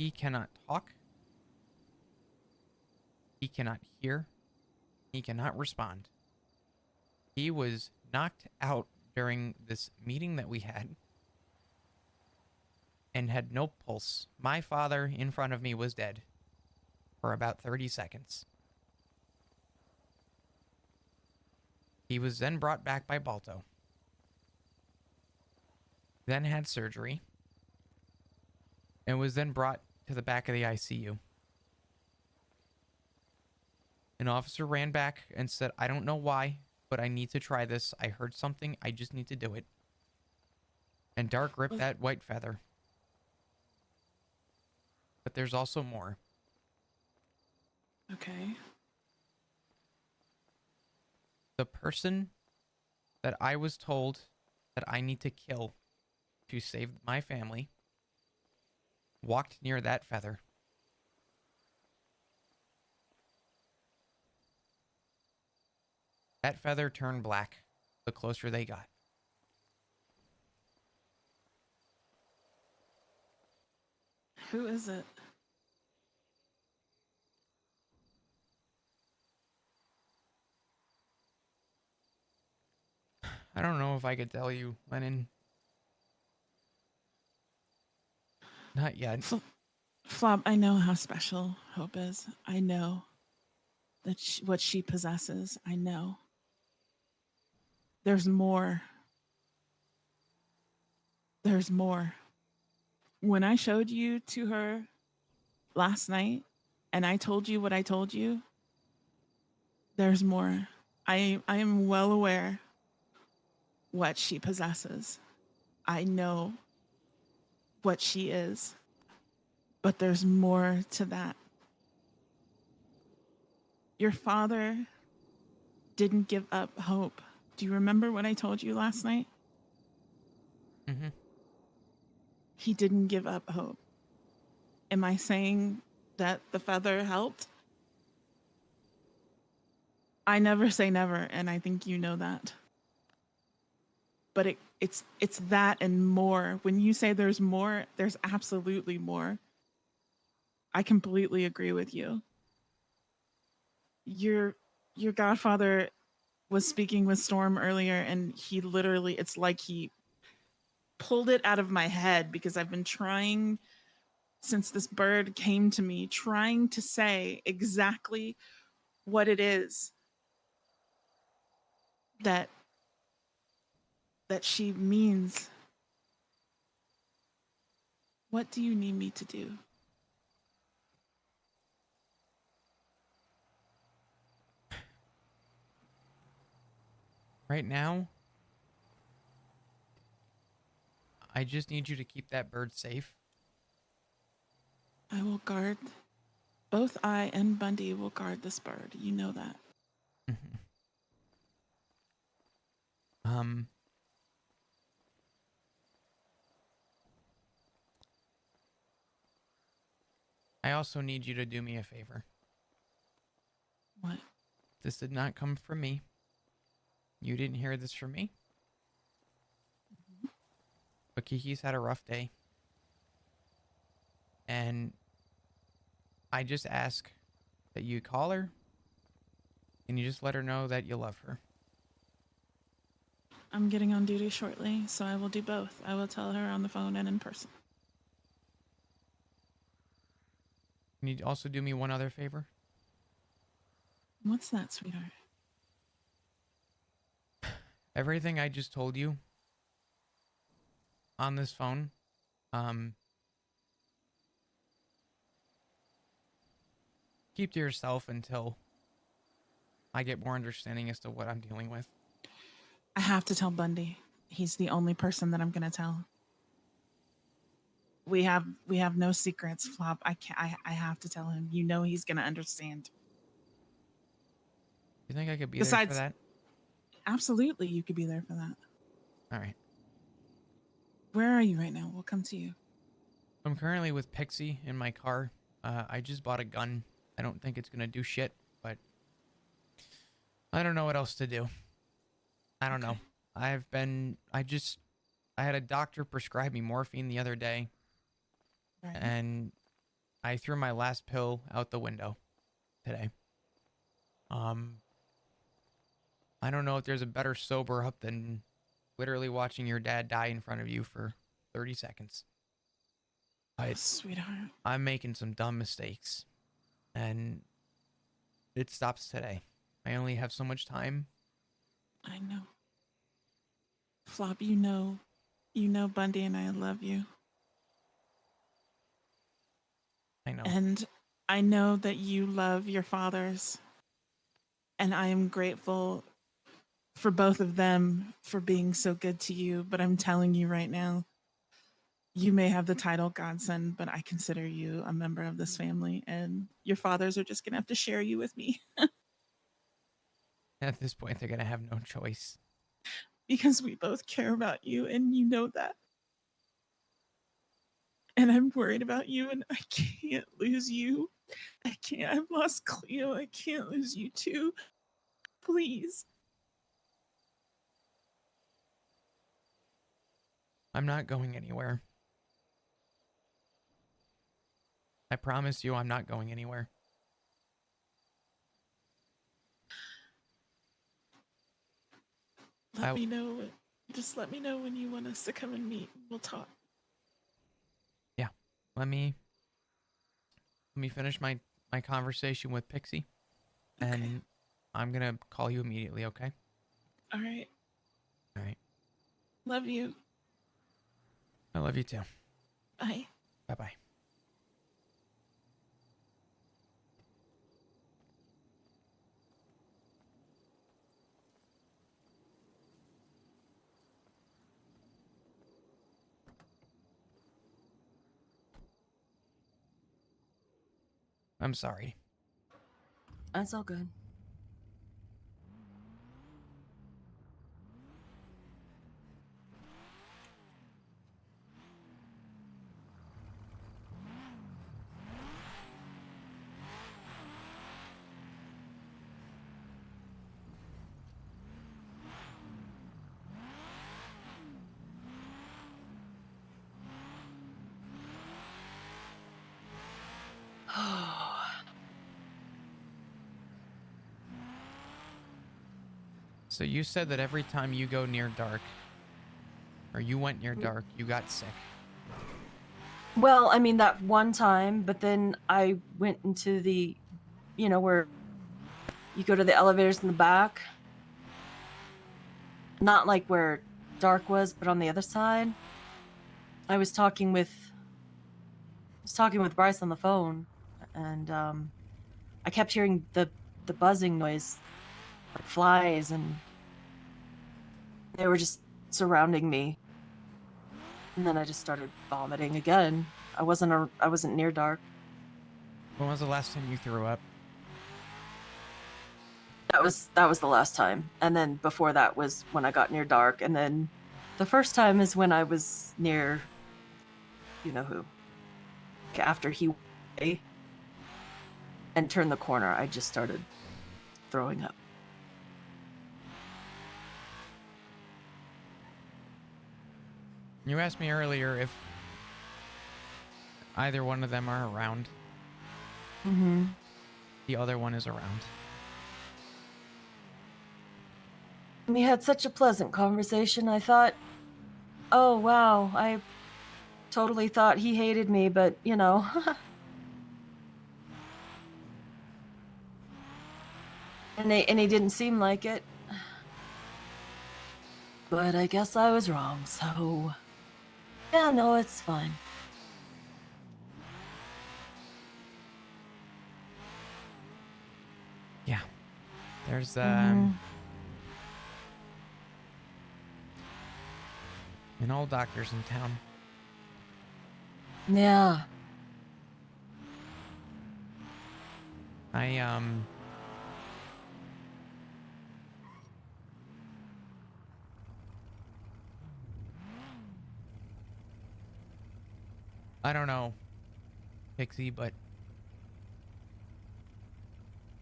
A: He cannot talk. He cannot hear. He cannot respond. He was knocked out during this meeting that we had and had no pulse. My father in front of me was dead for about 30 seconds. He was then brought back by Balto. Then had surgery and was then brought to the back of the ICU. An officer ran back and said, I don't know why, but I need to try this. I heard something. I just need to do it. And Dark ripped that white feather. But there's also more.
N: Okay.
A: The person that I was told that I need to kill to save my family walked near that feather. That feather turned black the closer they got.
N: Who is it?
A: I don't know if I could tell you, Lennon. Not yet.
N: Flob, I know how special Hope is. I know that what she possesses. I know. There's more. There's more. When I showed you to her last night and I told you what I told you, there's more. I am well aware what she possesses. I know what she is. But there's more to that. Your father didn't give up hope. Do you remember what I told you last night?
A: Mm-hmm.
N: He didn't give up hope. Am I saying that the feather helped? I never say never, and I think you know that. But it's that and more. When you say there's more, there's absolutely more. I completely agree with you. Your godfather was speaking with Storm earlier, and he literally, it's like he pulled it out of my head because I've been trying since this bird came to me, trying to say exactly what it is that she means. What do you need me to do?
A: Right now, I just need you to keep that bird safe.
N: I will guard. Both I and Bundy will guard this bird. You know that.
A: Mm-hmm. I also need you to do me a favor.
N: What?
A: This did not come from me. You didn't hear this from me.
N: Mm-hmm.
A: But Kiki's had a rough day. And I just ask that you call her and you just let her know that you love her.
N: I'm getting on duty shortly, so I will do both. I will tell her on the phone and in person.
A: Can you also do me one other favor?
N: What's that, sweetheart?
A: Everything I just told you on this phone, keep to yourself until I get more understanding as to what I'm dealing with.
N: I have to tell Bundy. He's the only person that I'm gonna tell. We have no secrets, Flop. I have to tell him. You know he's gonna understand.
A: You think I could be there for that?
N: Absolutely, you could be there for that.
A: All right.
N: Where are you right now? We'll come to you.
A: I'm currently with Pixie in my car. I just bought a gun. I don't think it's gonna do shit, but I don't know what else to do. I don't know. I had a doctor prescribe me morphine the other day.
N: Right.
A: And I threw my last pill out the window today. I don't know if there's a better sober up than literally watching your dad die in front of you for 30 seconds.
N: Sweetheart.
A: I'm making some dumb mistakes. And it stops today. I only have so much time.
N: I know. Flop, you know Bundy and I love you.
A: I know.
N: And I know that you love your fathers. And I am grateful for both of them for being so good to you. But I'm telling you right now, you may have the title godson, but I consider you a member of this family. And your fathers are just going to have to share you with me.
A: At this point, they're going to have no choice.
N: Because we both care about you, and you know that. And I'm worried about you, and I can't lose you. I can't. I've lost Cleo. I can't lose you too. Please.
A: I'm not going anywhere. I promise you I'm not going anywhere.
N: Let me know. Just let me know when you want us to come and meet. We'll talk.
A: Yeah. Let me finish my conversation with Pixie.
N: Okay.
A: And I'm going to call you immediately, okay?
N: All right.
A: All right.
N: Love you.
A: I love you too.
N: Bye.
A: Bye-bye. I'm sorry.
R: That's all good.
A: So you said that every time you go near dark, or you went near dark, you got sick.
R: Well, I mean, that one time, but then I went into the, where you go to the elevators in the back. Not like where dark was, but on the other side. I was talking with Bryce on the phone, and I kept hearing the buzzing noise, like flies, and they were just surrounding me. And then I just started vomiting again. I wasn't near dark.
A: When was the last time you threw up?
R: That was the last time. And then before that was when I got near dark. And then the first time is when I was near, you know who. After he and turned the corner, I just started throwing up.
A: You asked me earlier if either one of them are around.
R: Mm-hmm.
A: The other one is around.
R: We had such a pleasant conversation. I thought, oh, wow, I totally thought he hated me, but, and he didn't seem like it. But I guess I was wrong, so... Yeah, no, it's fine.
A: Yeah. There's,
R: Mhm.
A: an old doctor's in town.
R: Yeah.
A: I don't know, Pixie, but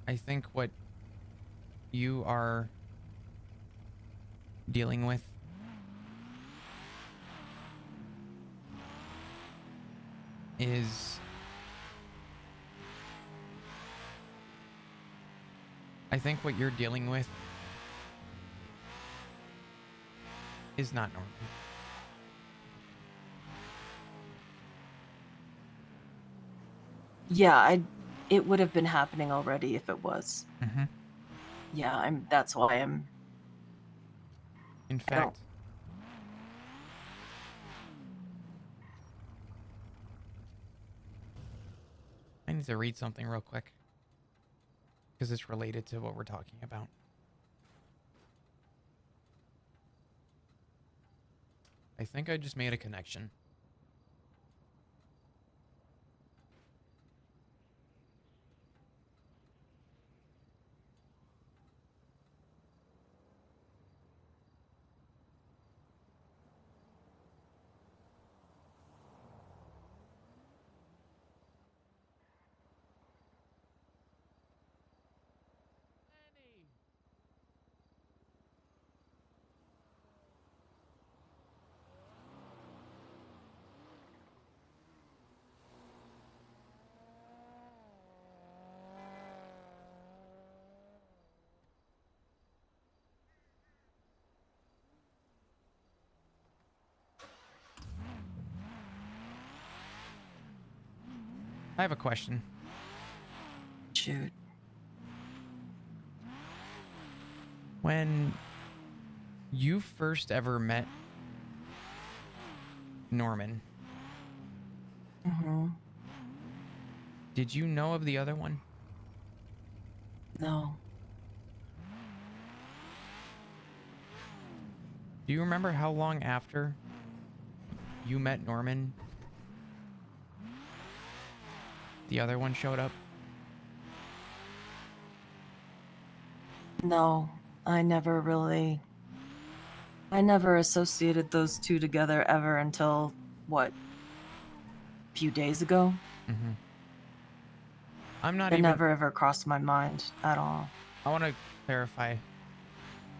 A: I think what you are dealing with is I think what you're dealing with is not normal.
R: Yeah, it would have been happening already if it was.
A: Mm-hmm.
R: Yeah, that's why I'm...
A: In fact, I need to read something real quick because it's related to what we're talking about. I think I just made a connection. I have a question.
R: Shoot.
A: When you first ever met Norman,
R: Mm-hmm.
A: did you know of the other one?
R: No.
A: Do you remember how long after you met Norman the other one showed up?
R: No, I never associated those two together ever until, what, a few days ago?
A: Mm-hmm. I'm not
R: It
A: even...
R: never ever crossed my mind at all.
A: I want to clarify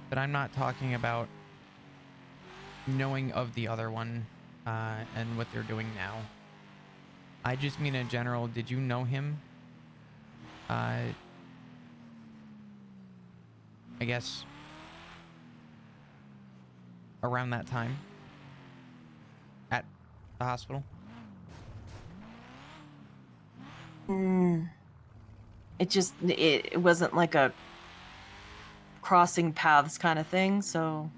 A: that I'm not talking about knowing of the other one and what they're doing now. I just mean in general, did you know him? I guess around that time at the hospital?
R: It wasn't like a crossing paths kind of thing, so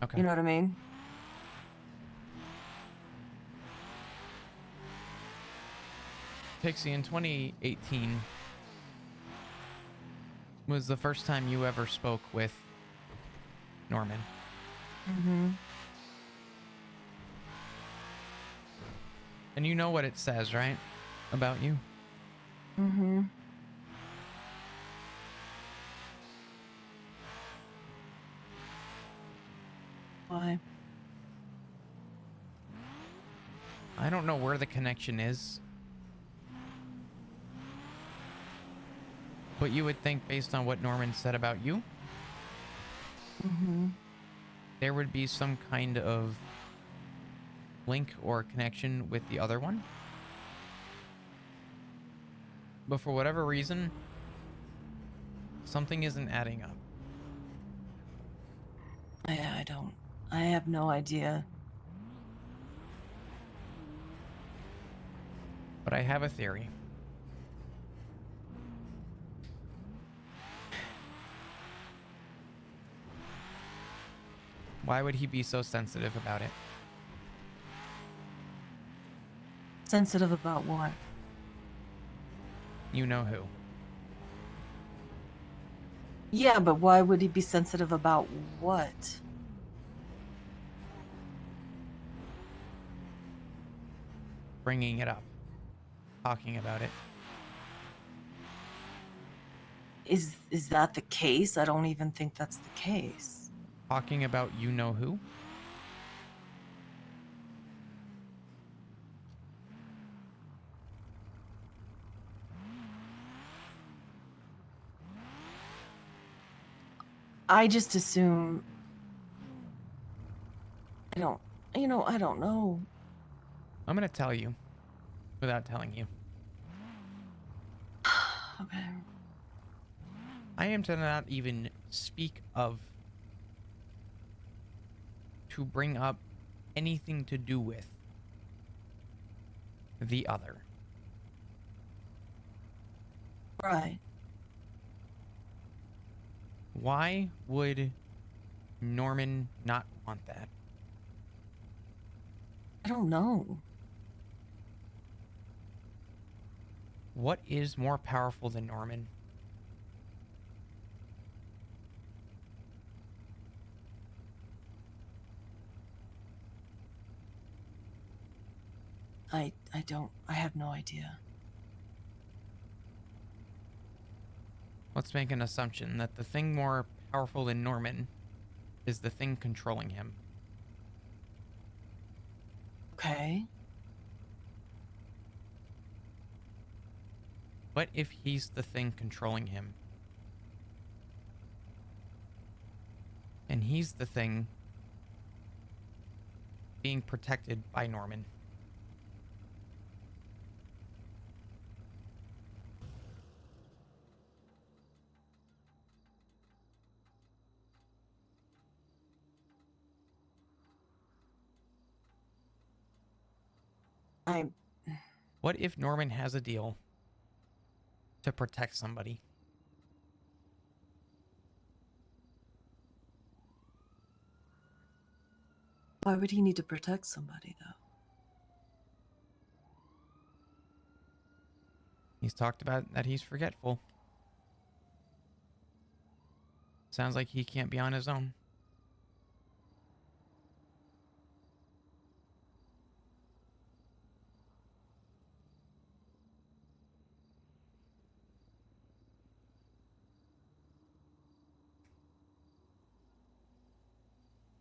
A: okay.
R: You know what I mean?
A: Pixie, in 2018 was the first time you ever spoke with Norman.
R: Mm-hmm.
A: And you know what it says, right? About you?
R: Mm-hmm. Why?
A: I don't know where the connection is. But you would think, based on what Norman said about you,
R: Mm-hmm.
A: there would be some kind of link or connection with the other one. But for whatever reason, something isn't adding up.
R: I have no idea.
A: But I have a theory. Why would he be so sensitive about it?
R: Sensitive about what?
A: You know who.
R: Yeah, but why would he be sensitive about what?
A: Bringing it up. Talking about it.
R: Is that the case? I don't even think that's the case.
A: Talking about you know who?
R: I just assume... I don't know.
A: I'm gonna tell you without telling you.
R: Okay.
A: I am to not even speak of to bring up anything to do with the other.
R: Right.
A: Why would Norman not want that?
R: I don't know.
A: What is more powerful than Norman?
R: I have no idea.
A: Let's make an assumption that the thing more powerful than Norman is the thing controlling him.
R: Okay.
A: What if he's the thing controlling him? And he's the thing being protected by Norman. What if Norman has a deal to protect somebody?
R: Why would he need to protect somebody, though?
A: He's talked about that he's forgetful. Sounds like he can't be on his own.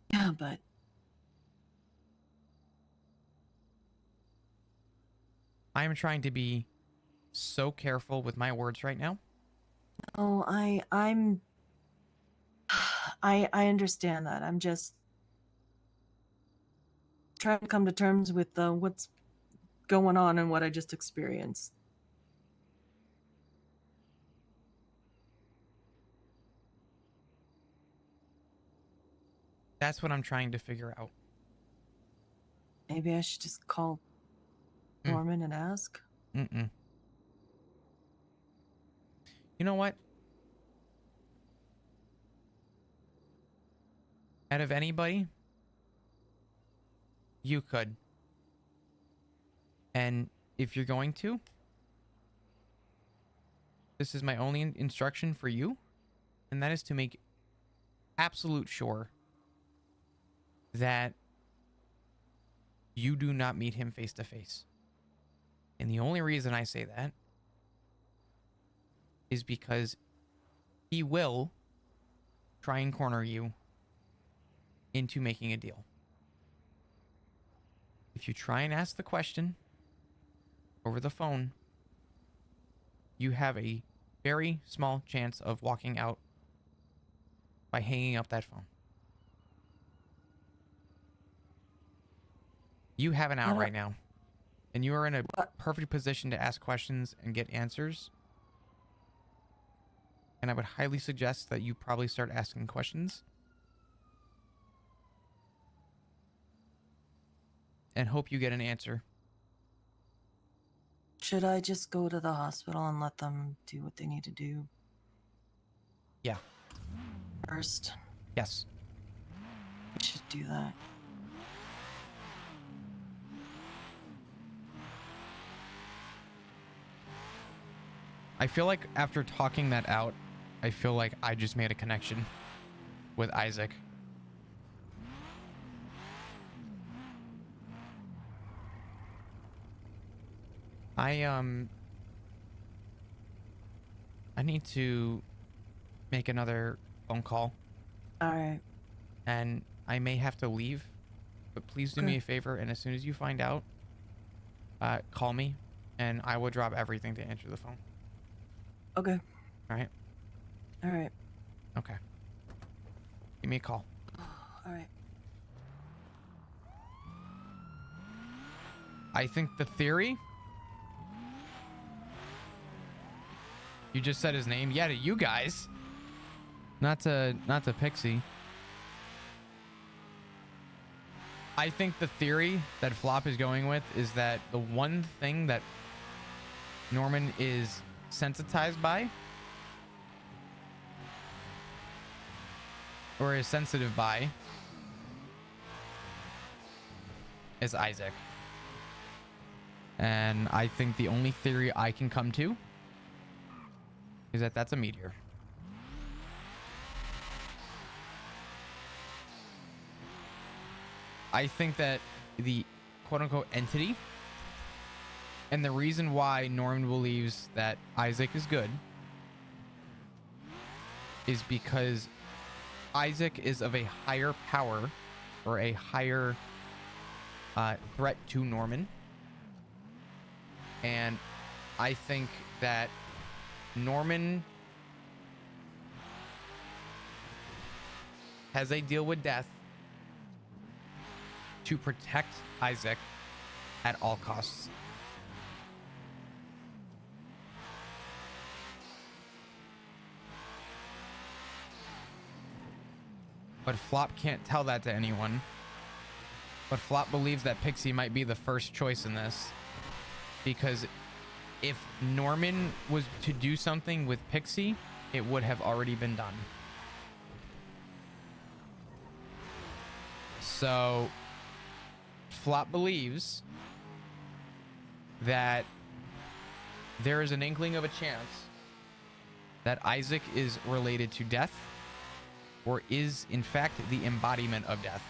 R: Yeah, but
A: I'm trying to be so careful with my words right now.
R: oh, I understand that. I'm just trying to come to terms with what's going on and what I just experienced.
A: That's what I'm trying to figure out.
R: Maybe I should just call Norman and ask.
A: You know what? Out of anybody, you could. And if you're going to, this is my only instruction for you, and that is to make absolute sure that you do not meet him face to face. And the only reason I say that is because he will try and corner you into making a deal. If you try and ask the question over the phone, you have a very small chance of walking out by hanging up that phone. You have an out right now, and you are in a perfect position to ask questions and get answers. And I would highly suggest that you probably start asking questions and hope you get an answer.
R: Should I just go to the hospital and let them do what they need to do?
A: Yeah.
R: First.
A: Yes.
R: I should do that.
A: I feel like after talking that out, I feel like I just made a connection with Isaac. I need to make another phone call.
R: All right.
A: And I may have to leave, but please do me a favor, and as soon as you find out, call me, and I will drop everything to answer the phone.
R: Okay.
A: All right?
R: All right.
A: Okay. Give me a call.
R: All right.
A: I think the theory... You just said his name? Yeah, to you guys. Not to Pixie. I think the theory that Flop is going with is that the one thing that Norman is sensitized by, or is sensitive by, is Isaac. And I think the only theory I can come to is that that's a meteor. I think that the quote-unquote entity, and the reason why Norman believes that Isaac is good, is because Isaac is of a higher power, or a higher threat to Norman. And I think that Norman has a deal with death to protect Isaac at all costs. But Flop can't tell that to anyone. But Flop believes that Pixie might be the first choice in this. Because if Norman was to do something with Pixie, it would have already been done. So Flop believes that there is an inkling of a chance that Isaac is related to death, or is in fact the embodiment of death.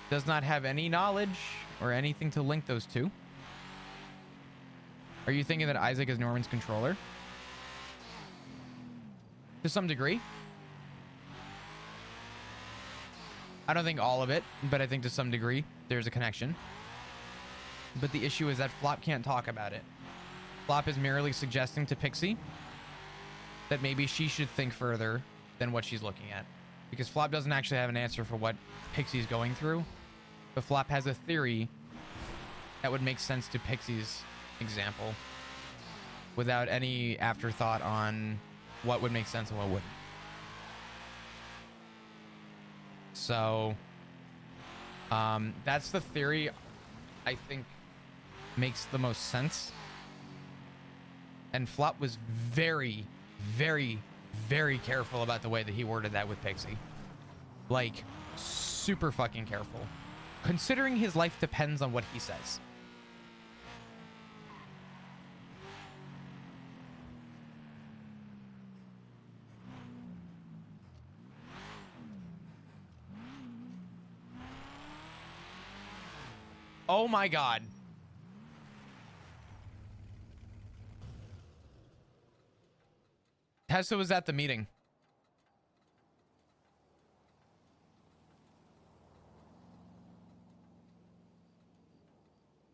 A: Does not have any knowledge or anything to link those two. Are you thinking that Isaac is Norman's controller? To some degree. I don't think all of it, but I think to some degree there's a connection. But the issue is that Flop can't talk about it. Flop is merely suggesting to Pixie that maybe she should think further than what she's looking at. Because Flop doesn't actually have an answer for what Pixie's going through. But Flop has a theory that would make sense to Pixie's example without any afterthought on what would make sense and what wouldn't. So that's the theory I think makes the most sense. And Flop was very, very, very careful about the way that he worded that with Pixie. Like, super fucking careful. Considering his life depends on what he says. Oh my God. Tessa was at the meeting.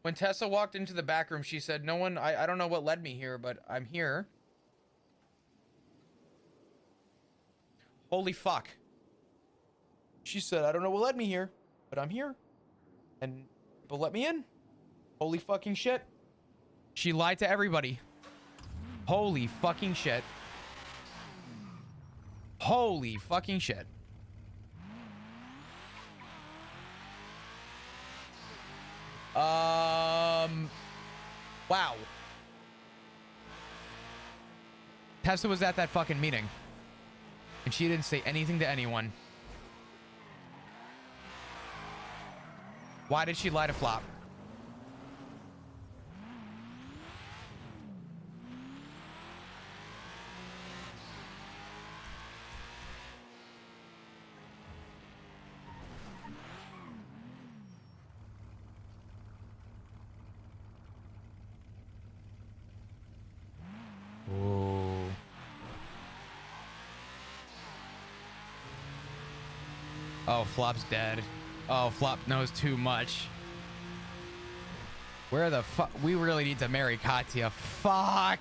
A: When Tessa walked into the back room, she said, "No one, I don't know what led me here, but I'm here." Holy fuck. She said, "I don't know what led me here, but I'm here. And people let me in." Holy fucking shit. She lied to everybody. Holy fucking shit. Holy fucking shit. Wow. Tessa was at that fucking meeting. And she didn't say anything to anyone. Why did she lie to Flop? Ooh. Oh, Flop's dead. Oh, Flop knows too much. Where the fuck? We really need to marry Katya. Fuck.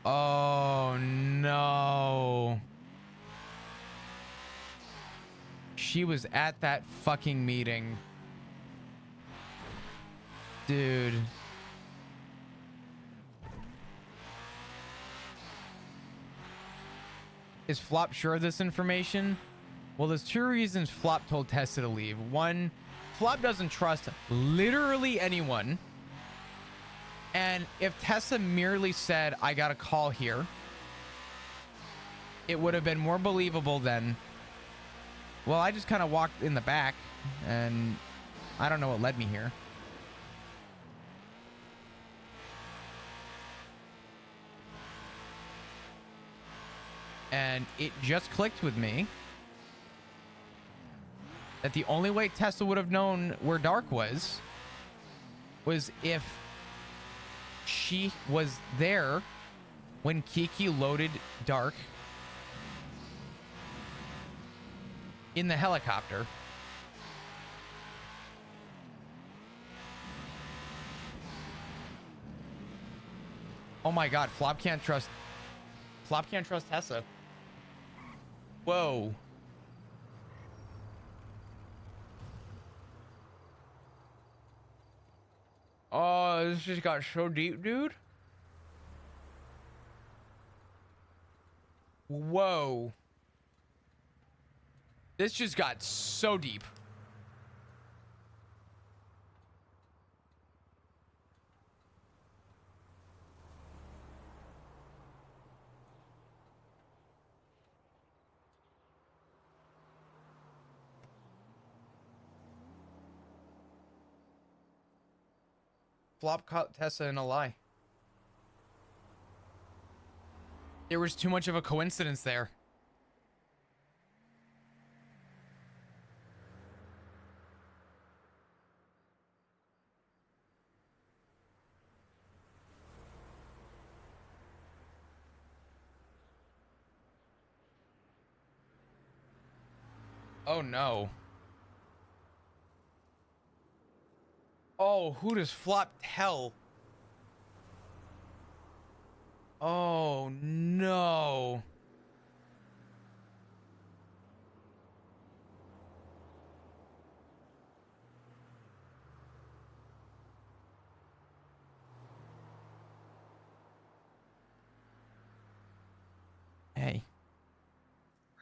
A: Oh no. She was at that fucking meeting. Dude. Is Flop sure of this information? Well, there's two reasons Flop told Tessa to leave. One, Flop doesn't trust literally anyone. And if Tessa merely said, I got a call here, it would have been more believable than, well, I just kind of walked in the back and I don't know what led me here. And it just clicked with me that the only way Tessa would have known where Dark was if she was there when Kiki loaded Dark in the helicopter. Oh my God, Flop can't trust Tessa. Whoa. Oh, this just got so deep, dude. Whoa. This just got so deep. Flop caught Tessa in a lie. There was too much of a coincidence there. Oh no. Oh, who does Flop tell? Oh no. Hey.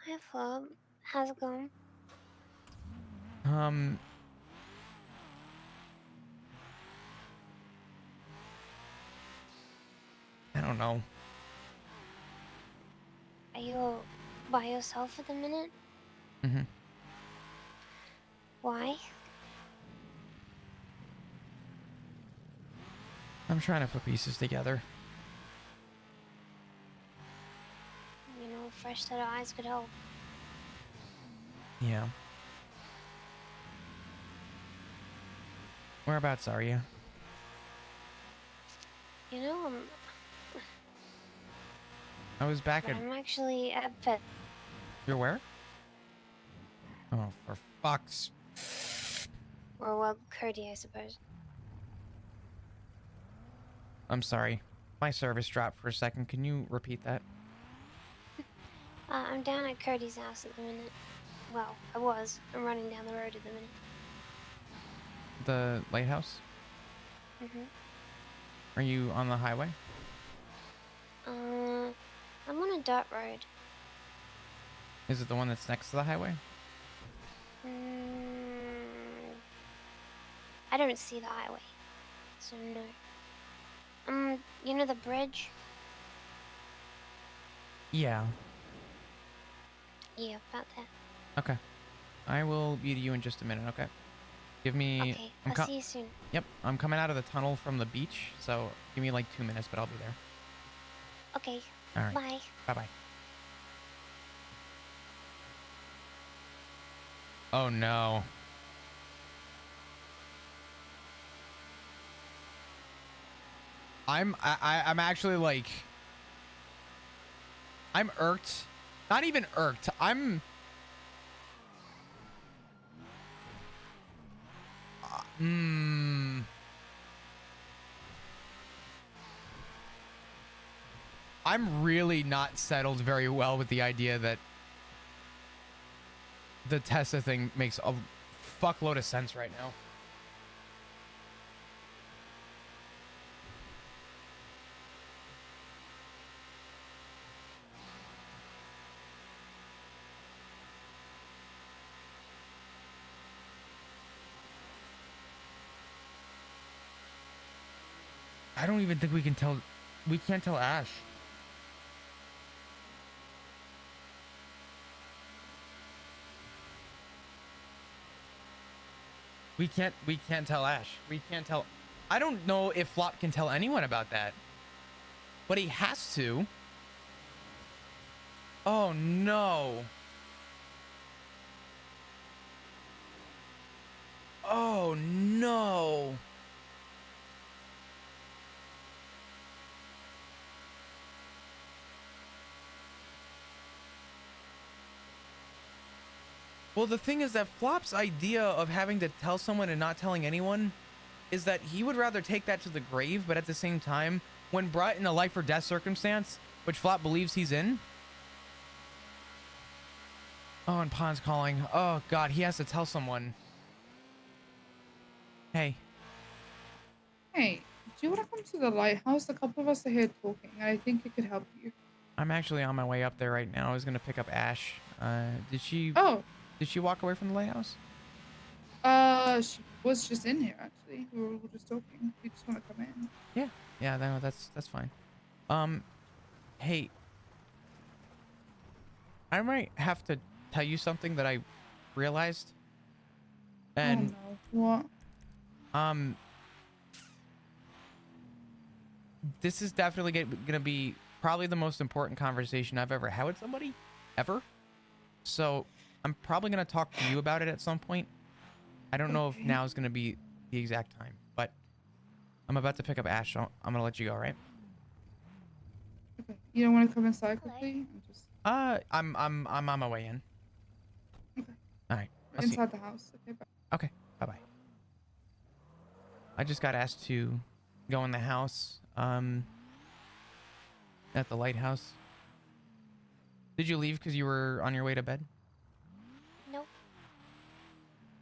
H: Hi, Flop. How's it going?
A: I don't know.
H: Are you by yourself at the minute?
A: Mm-hmm.
H: Why?
A: I'm trying to put pieces together.
H: You know, a fresh set of eyes could help.
A: Yeah. Whereabouts are you?
H: You know,
A: I was back at...
H: I'm actually at Pet.
A: You're where? Oh, for fuck's...
H: Or, well, Cody, I suppose.
A: I'm sorry. My service dropped for a second. Can you repeat that?
H: I'm down at Cody's house at the minute. Well, I was. I'm running down the road at the minute.
A: The lighthouse?
H: Mm-hmm.
A: Are you on the highway?
H: I'm on a dirt road.
A: Is it the one that's next to the highway?
H: I don't see the highway, so no. You know the bridge?
A: Yeah.
H: Yeah, about that.
A: Okay. I will be to you in just a minute, okay? Give me...
H: Okay, I'll see you soon.
A: Yep, I'm coming out of the tunnel from the beach, so give me like 2 minutes, but I'll be there.
H: Okay.
A: All right.
H: Bye.
A: Bye-bye. Oh no. I'm actually like... I'm irked. Not even irked. I'm really not settled very well with the idea that the Tessa thing makes a fuckload of sense right now. I don't even think we can tell. We can't tell Ash. We can't tell Ash. We can't tell. I don't know if Flop can tell anyone about that. But he has to. Oh no. Oh no. Well, the thing is that Flop's idea of having to tell someone and not telling anyone is that he would rather take that to the grave, but at the same time, when brought in a life or death circumstance, which Flop believes he's in. Oh, and Pond's calling. Oh God, he has to tell someone. Hey.
M: Hey, do you want to come to the lighthouse? A couple of us are here talking, and I think it could help you.
A: I'm actually on my way up there right now. I was gonna pick up Ash. Did she?
M: Oh.
A: Did she walk away from the lighthouse?
M: She was just in here actually. We were just talking. We just want to come in.
A: Yeah. Yeah. No, that's fine. Hey. I might have to tell you something that I realized. And
M: oh no. What?
A: This is definitely gonna be probably the most important conversation I've ever had with somebody, ever. So I'm probably gonna talk to you about it at some point. I don't know if now is gonna be the exact time, but I'm about to pick up Ash. So I'm gonna let you go, right?
M: Okay. You don't want to come inside quickly?
A: I'm on my way in.
M: Okay.
A: All right.
M: We're inside the house. Okay. Bye.
A: Okay. Bye bye. I just got asked to go in the house. At the lighthouse. Did you leave because you were on your way to bed?
H: Nope.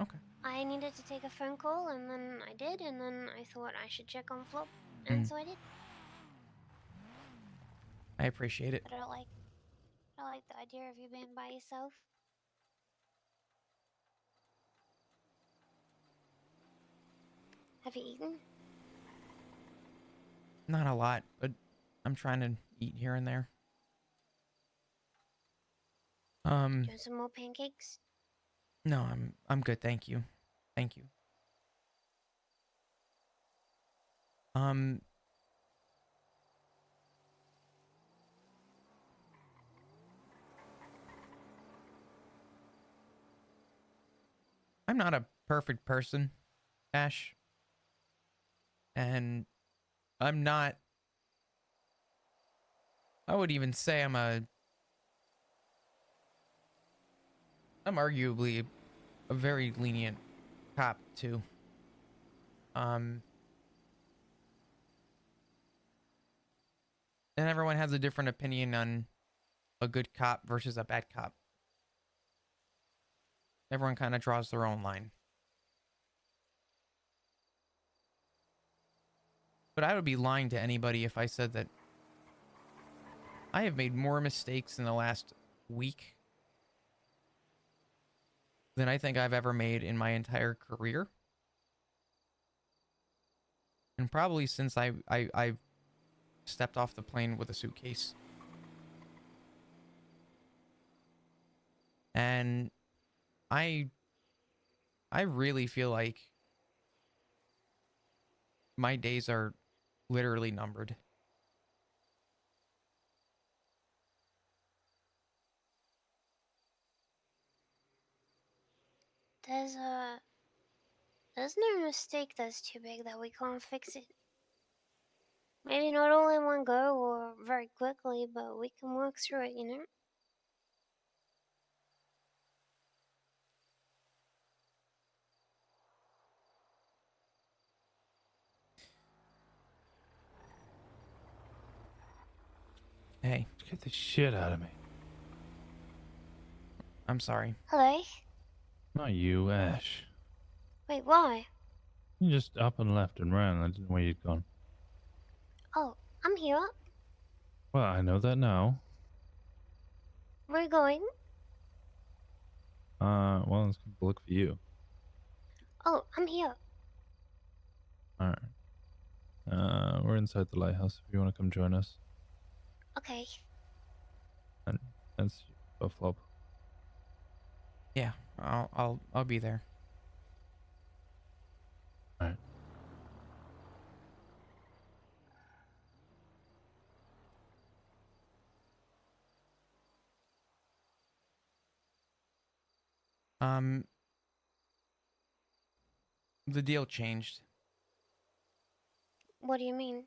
A: Okay.
H: I needed to take a phone call, and then I did, and then I thought I should check on Flop, and so I did.
A: I appreciate it.
H: But I like the idea of you being by yourself. Have you eaten?
A: Not a lot, but I'm trying to eat here and there.
H: Do you want some more pancakes?
A: No, I'm good, thank you. Thank you. I'm not a perfect person, Ash. And I'm not, I would even say I'm arguably a very lenient cop too. And everyone has a different opinion on a good cop versus a bad cop. Everyone kind of draws their own line. But I would be lying to anybody if I said that I have made more mistakes in the last week than I think I've ever made in my entire career. And probably since I stepped off the plane with a suitcase. And I really feel like my days are literally numbered.
H: There's no mistake that's too big that we can't fix it. Maybe not all in one go or very quickly, but we can work through it, you know?
A: Hey.
B: Get the shit out of me.
A: I'm sorry.
H: Hello?
B: Not you, Ash.
H: Wait, why?
B: You just up and left and ran. I didn't know where you'd gone.
H: Oh, I'm here.
B: Well, I know that now.
H: Where are you going?
B: Well, let's go look for you.
H: Oh, I'm here.
B: All right. We're inside the lighthouse. If you want to come join us,
H: Okay.
B: and that's a flop.
A: Yeah, I'll be there.
B: All right.
A: The deal changed.
H: What do you mean?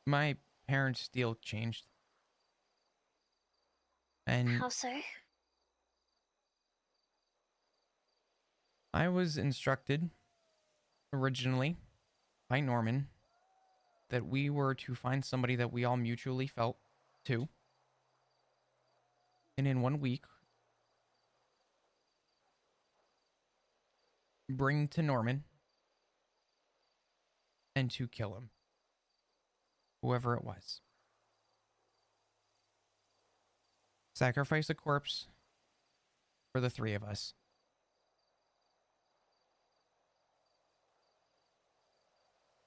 A: My parents' deal changed. And
H: How so?
A: I was instructed originally by Norman that we were to find somebody that we all mutually felt to. And in 1 week, bring to Norman and to kill him. Whoever it was. Sacrifice a corpse for the three of us.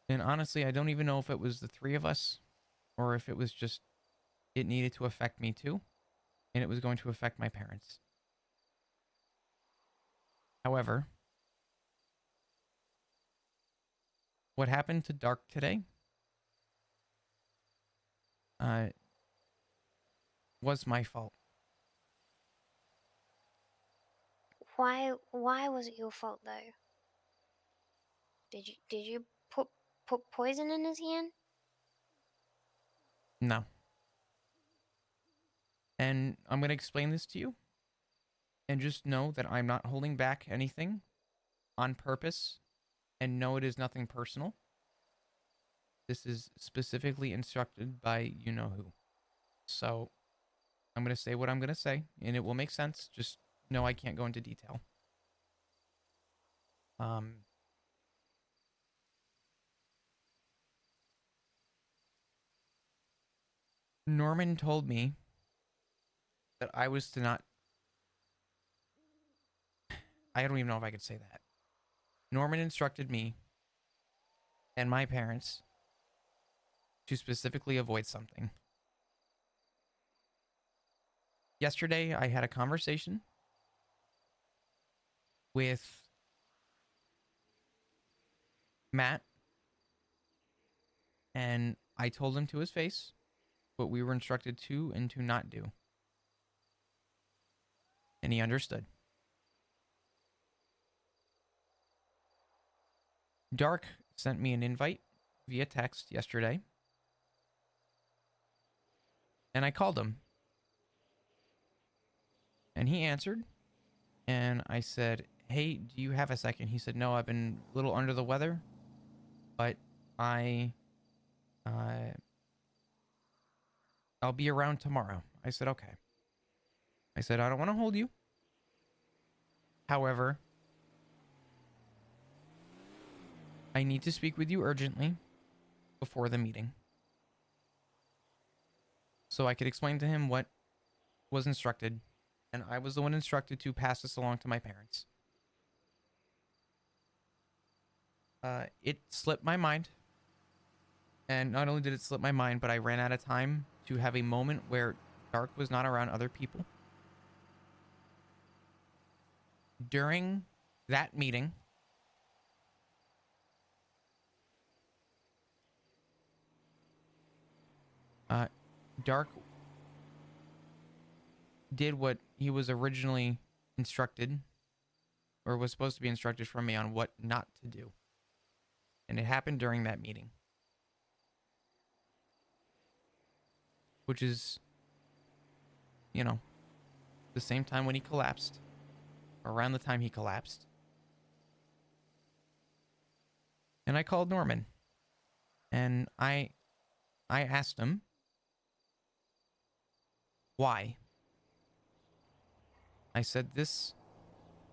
A: And honestly, I don't even know if it was the three of us or if it was just it needed to affect me too. And it was going to affect my parents. However, what happened to Dark today was my fault.
H: Why was it your fault though? Did you put poison in his hand?
A: No. And I'm going to explain this to you. And just know that I'm not holding back anything on purpose. And no, it is nothing personal. This is specifically instructed by you-know-who. So I'm going to say what I'm going to say, and it will make sense. Just know I can't go into detail. Norman told me that I was to not... I don't even know if I could say that. Norman instructed me and my parents to specifically avoid something. Yesterday, I had a conversation with Matt, and I told him to his face what we were instructed to and to not do. And he understood. Dark sent me an invite via text yesterday, and I called him. And he answered, and I said, "Hey, do you have a second?" He said, "No, I've been a little under the weather, but I'll be around tomorrow." I said, "Okay." I said, "I don't want to hold you. However, I need to speak with you urgently before the meeting." So I could explain to him what was instructed, and I was the one instructed to pass this along to my parents. It slipped my mind. And not only did it slip my mind, but I ran out of time to have a moment where Dark was not around other people. During that meeting, Dark did what he was originally instructed, or was supposed to be instructed from me on what not to do. And it happened during that meeting. Which is, the same time when he collapsed. Around the time he collapsed. And I called Norman. And I I asked him why. I said, this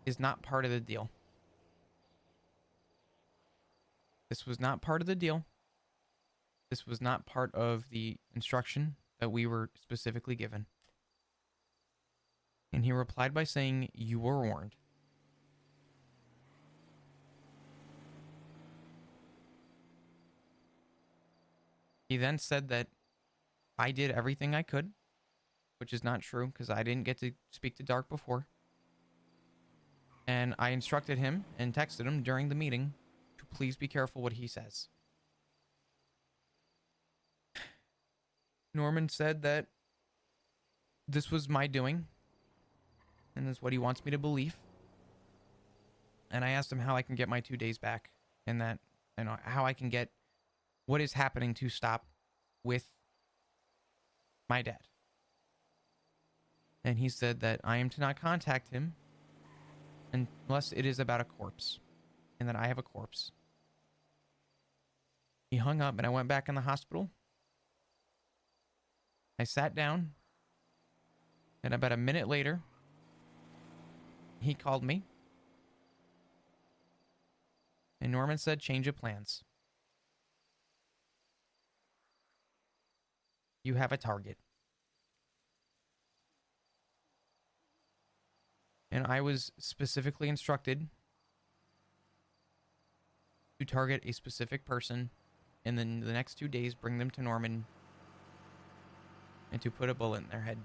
A: is not part of the deal. This was not part of the deal. This was not part of the instruction that we were specifically given. And he replied by saying, you were warned. He then said that I did everything I could, which is not true because I didn't get to speak to Dark before. And I instructed him and texted him during the meeting to please be careful what he says. Norman said that this was my doing, and is what he wants me to believe. And I asked him how I can get my 2 days back, and that, you know, how I can get what is happening to stop with my dad. And he said that I am to not contact him unless it is about a corpse, and that I have a corpse. He hung up, and I went back in the hospital. I sat down, and about a minute later, he called me. And Norman said, change of plans. You have a target. And I was specifically instructed to target a specific person, and then the next 2 days bring them to Norman and to put a bullet in their head.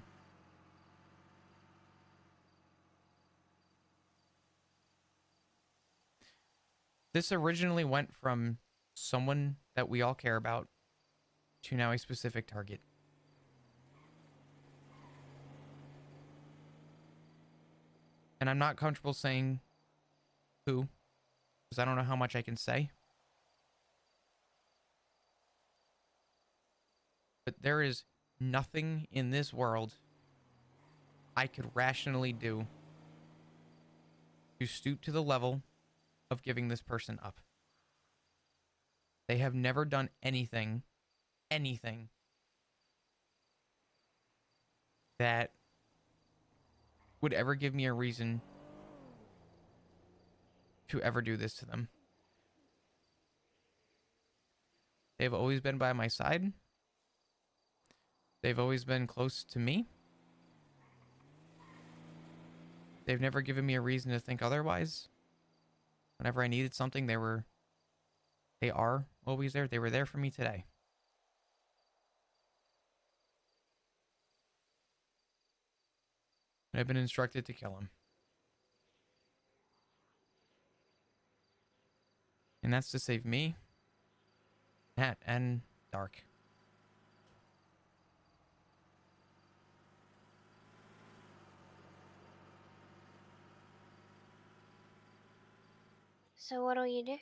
A: This originally went from someone that we all care about to now a specific target. And I'm not comfortable saying who, because I don't know how much I can say. But there is nothing in this world I could rationally do to stoop to the level of giving this person up. They have never done anything that would ever give me a reason to ever do this to them. They've always been by my side. They've always been close to me. They've never given me a reason to think otherwise. Whenever I needed something, they are always there. They were there for me today. I've been instructed to kill him. And that's to save me, Nat, and Dark.
H: So what'll you do?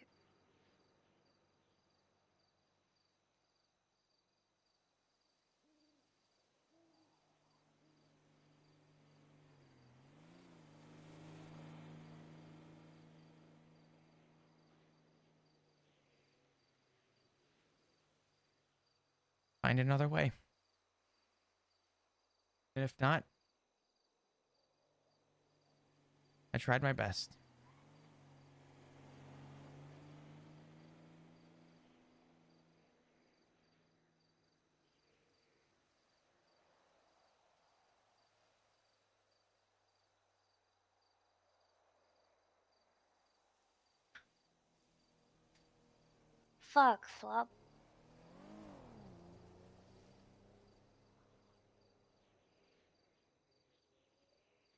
A: Find another way. And if not, I tried my best.
H: Fuck, Flop.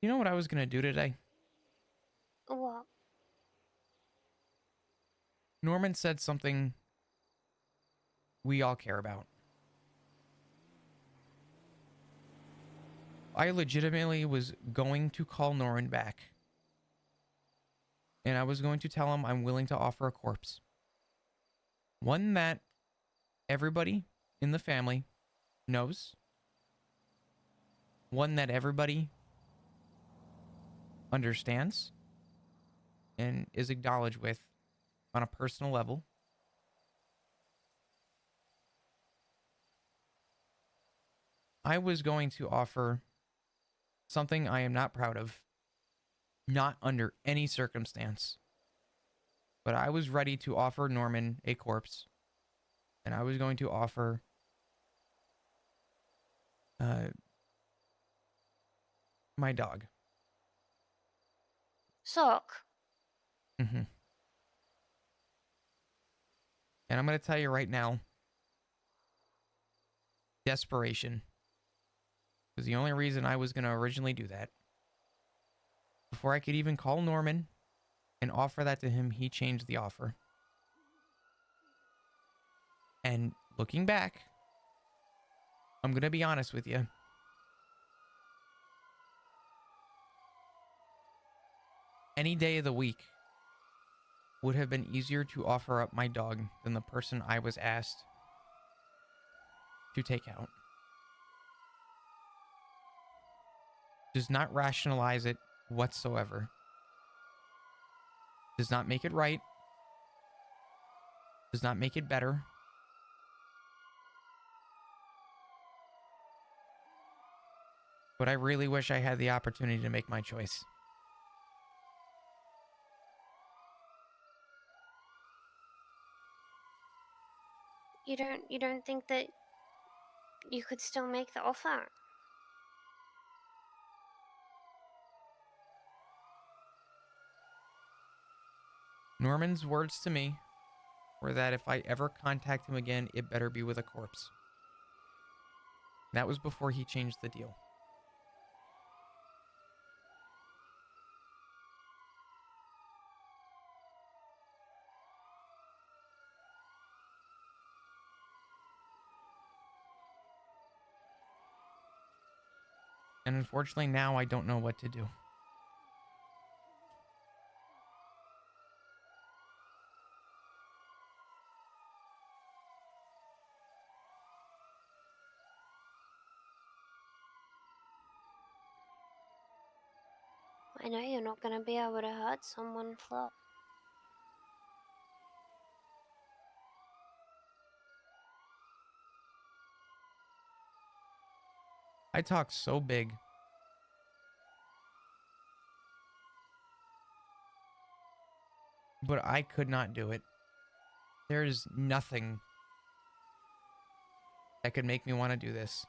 A: You know what I was going to do today?
H: What?
A: Norman said something we all care about. I legitimately was going to call Norman back. And I was going to tell him I'm willing to offer a corpse. One that everybody in the family knows. One that everybody understands and is acknowledged with on a personal level. I was going to offer something I am not proud of, not under any circumstance. But I was ready to offer Norman a corpse, and I was going to offer my dog.
H: Sock.
A: And I'm going to tell you right now, desperation was the only reason I was going to originally do that. Before I could even call Norman and offer that to him, he changed the offer. And looking back, I'm going to be honest with you. Any day of the week would have been easier to offer up my dog than the person I was asked to take out. Does not rationalize it whatsoever. Does not make it right. Does not make it better. But I really wish I had the opportunity to make my choice.
H: You don't think that you could still make the offer?
A: Norman's words to me were that if I ever contact him again, it better be with a corpse. That was before he changed the deal. And unfortunately now I don't know what to do.
H: I know you're not going to be able to hurt someone, Flop.
A: I talk so big. But I could not do it. There's nothing that could make me want to do this.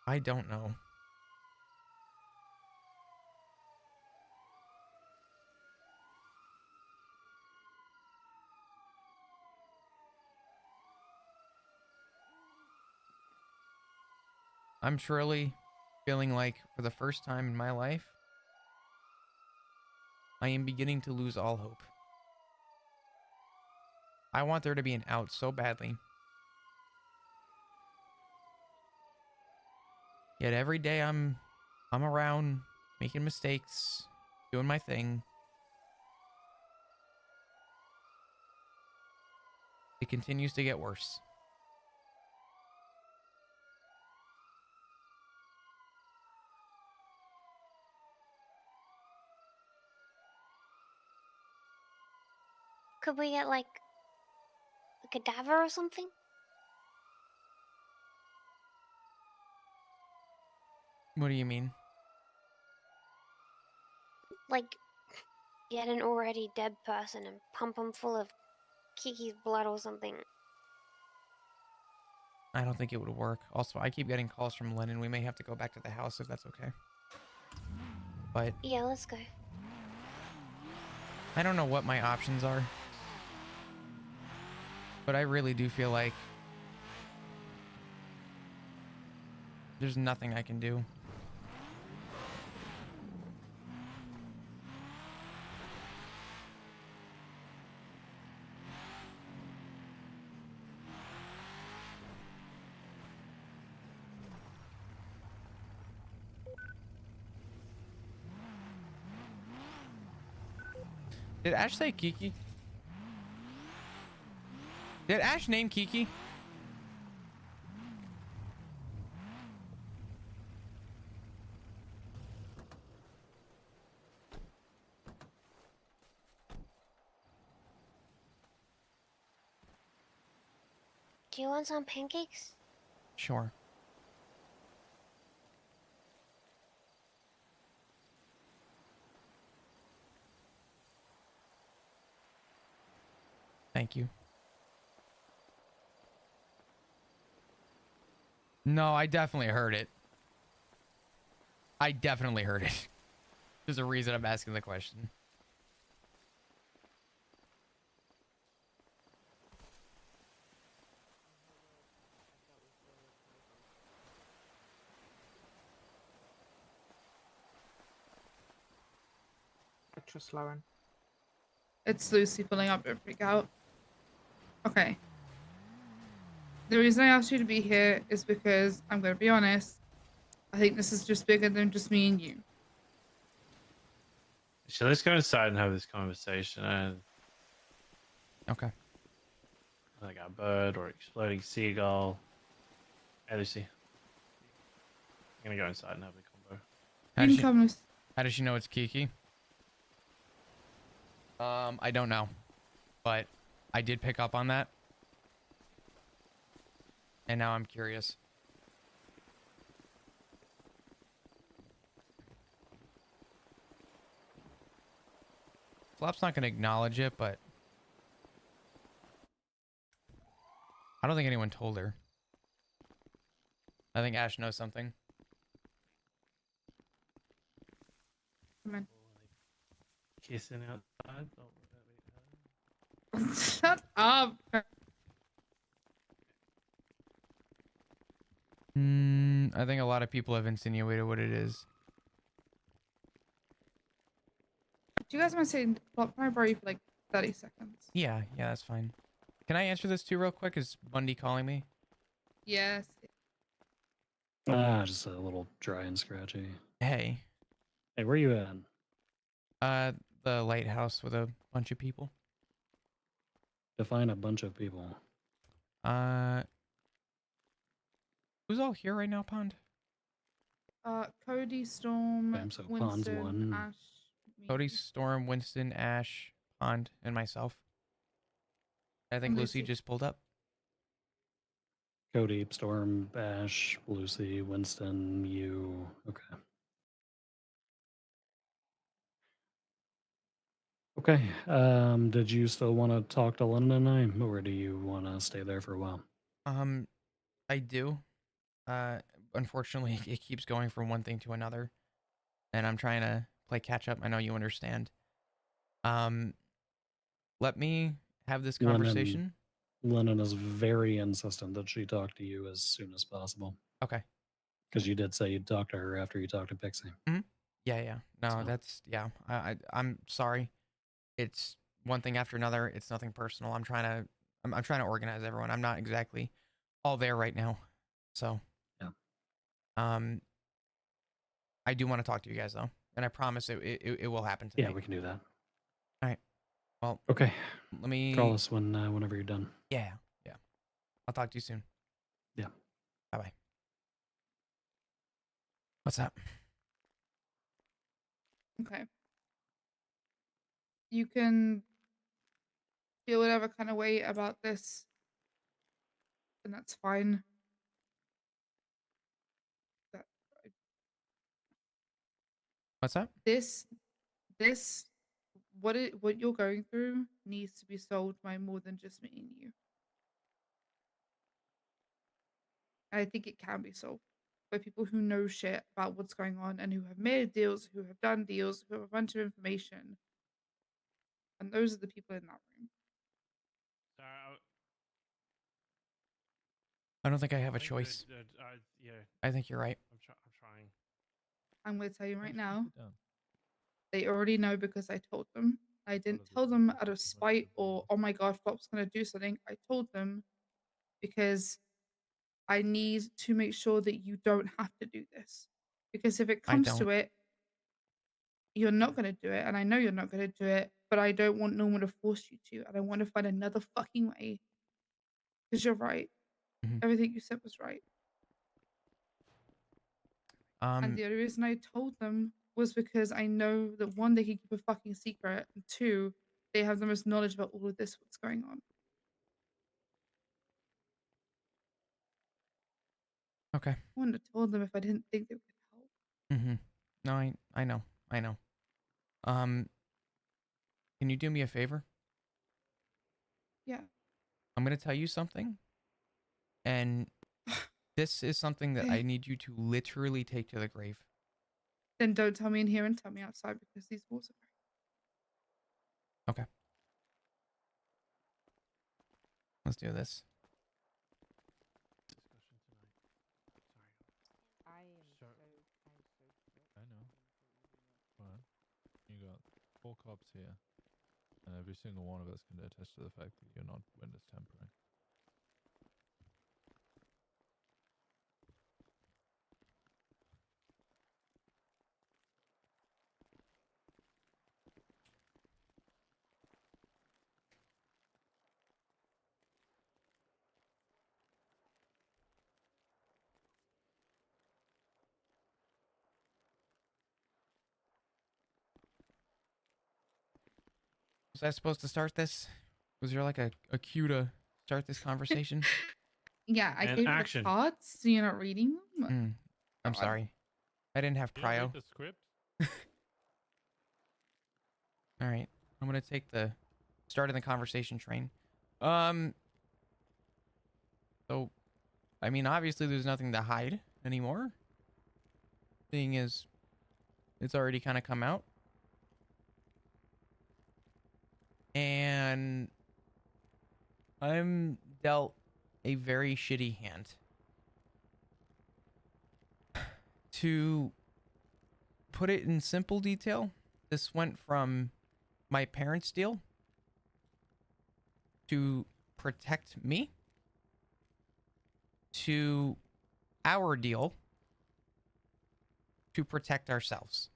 A: I don't know. I'm truly feeling like for the first time in my life, I am beginning to lose all hope. I want there to be an out so badly. Yet every day I'm around making mistakes, doing my thing. It continues to get worse.
H: Could we get, like, a cadaver or something?
A: What do you mean?
H: Like, get an already dead person and pump them full of Kiki's blood or something.
A: I don't think it would work. Also, I keep getting calls from Lennon. We may have to go back to the house if that's okay. But
H: Yeah, let's go.
A: I don't know what my options are. But I really do feel like there's nothing I can do. Did Ash say Kiki? Did Ash name Kiki?
H: Do you want some pancakes?
A: Sure. Thank you. No, I definitely heard it. I definitely heard it. There's a reason I'm asking the question.
G: I trust Lauren.
M: It's Lucy pulling up. Don't freak out. Okay. The reason I asked you to be here is because, I'm going to be honest, I think this is just bigger than just me and you.
T: So let's go inside and have this conversation.
A: Okay.
T: Like a bird or exploding seagull. Hey, Lucy. I'm gonna go inside and have a combo.
A: How does she know it's Kiki? I don't know, but I did pick up on that, and now I'm curious. Flop's not going to acknowledge it, but I don't think anyone told her. I think Ash knows something.
M: Come on.
T: Kissing outside.
M: Shut up.
A: I think a lot of people have insinuated what it is.
M: Do you guys mind saying, can I borrow you for like 30 seconds?
A: Yeah, that's fine. Can I answer this too real quick? Is Bundy calling me?
M: Yes.
L: Just a little dry and scratchy.
A: Hey.
L: Hey, where you at?
A: The lighthouse with a bunch of people.
L: Define a bunch of people.
A: Who's all here right now, Pond?
M: Cody, Storm,
L: Okay, so Pond's
M: Winston,
L: one.
M: Ash.
A: Cody, Storm, Winston, Ash, Pond, and myself. I think
M: And
A: Lucy
M: Lucy.
A: just pulled up.
L: Cody, Storm, Ash, Lucy, Winston, you. Okay. Okay. Did you still want to talk to London and I, or do you want to stay there for a while?
A: I do. Unfortunately, it keeps going from one thing to another, and I'm trying to play catch up. I know you understand. Let me have this conversation.
L: Lennon is very insistent that she talk to you as soon as possible.
A: Okay.
L: Because you did say you'd talk to her after you talked to Pixie.
A: Yeah. No, I'm sorry. It's one thing after another. It's nothing personal. I'm trying to organize everyone. I'm not exactly all there right now. So,
L: yeah.
A: I do want to talk to you guys though, and I promise it will happen tonight.
L: Yeah, we can do that.
A: All right. Well,
L: okay.
A: Let me
L: call us whenever you're done.
A: Yeah. I'll talk to you soon.
L: Yeah.
A: Bye. What's up?
M: Okay. You can feel whatever kind of way about this, and that's fine.
A: What's up?
M: This, what you're going through needs to be solved by more than just me and you. I think it can be solved by people who know shit about what's going on and who have made deals, who have done deals, who have a bunch of information. And those are the people in that room.
A: I don't think I have a choice.
T: Yeah.
A: I think you're right.
T: I'm trying.
M: I'm going to tell you right now. They already know because I told them. I didn't tell them out of spite or, oh my god, Flop's going to do something. I told them because I need to make sure that you don't have to do this. Because if it comes to it, you're not going to do it. And I know you're not going to do it, but I don't want Norma to force you to. And I want to find another fucking way. Because you're right. Everything you said was right. And the only reason I told them was because I know that one, they can keep a fucking secret, and two, they have the most knowledge about all of this, what's going on.
A: Okay.
M: I wouldn't have told them if I didn't think they would help.
A: Mm-hmm. No, I know. I know. Can you do me a favor?
M: Yeah.
A: I'm gonna tell you something, and this is something that I
M: Okay.
A: need you to literally take to the grave.
M: Then don't tell me in here and tell me outside because these walls are
A: Okay. Let's do this.
B: I know. Well, you got 4 cops here, and every single one of us can attest to the fact that you're not witness tampering.
A: Was I supposed to start this? Was there like a cue to start this conversation?
M: Yeah, I
T: And
M: gave you
T: action.
M: the cards, so you're not reading them.
A: I'm
M: God.
A: sorry. I didn't have
B: You don't read
A: prio.
B: the script?
A: All right. I'm going to take the starting the conversation train. So, I mean, obviously there's nothing to hide anymore. Thing is, it's already kind of come out. And I'm dealt a very shitty hand. To put it in simple detail, this went from my parents' deal to protect me to our deal to protect ourselves.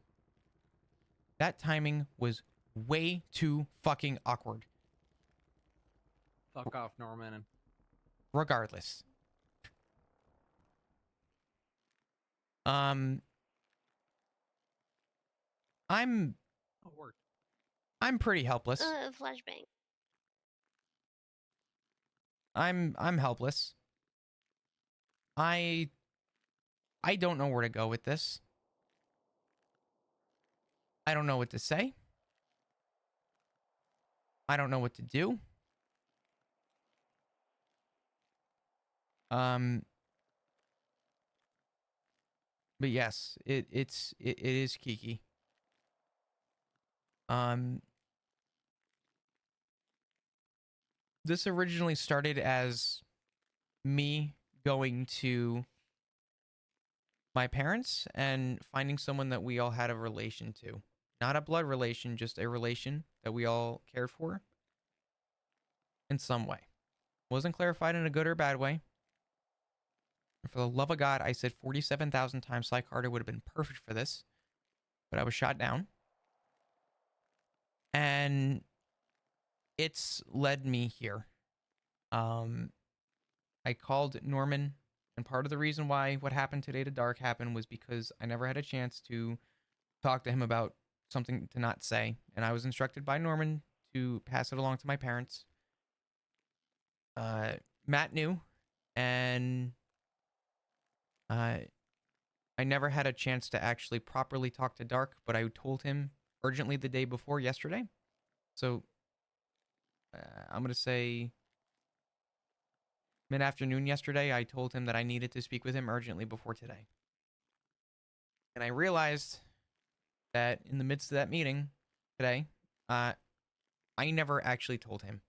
A: That timing was way too fucking awkward.
Q: Fuck off, Norman.
A: Regardless. I'm pretty helpless.
H: Flashbang.
A: I'm helpless. I don't know where to go with this. I don't know what to say. I don't know what to do. But yes, it is Kiki. This originally started as me going to my parents and finding someone that we all had a relation to. Not a blood relation, just a relation that we all cared for in some way. Wasn't clarified in a good or bad way. For the love of God, I said 47,000 times Cy Carter would have been perfect for this, but I was shot down. And it's led me here. I called Norman, and part of the reason why what happened today to Dark happened was because I never had a chance to talk to him about something to not say, and I was instructed by Norman to pass it along to my parents. Matt knew, and I never had a chance to actually properly talk to Dark, but I told him urgently the day before yesterday. So I'm going to say mid-afternoon yesterday, I told him that I needed to speak with him urgently before today. And I realized that in the midst of that meeting today, I never actually told him.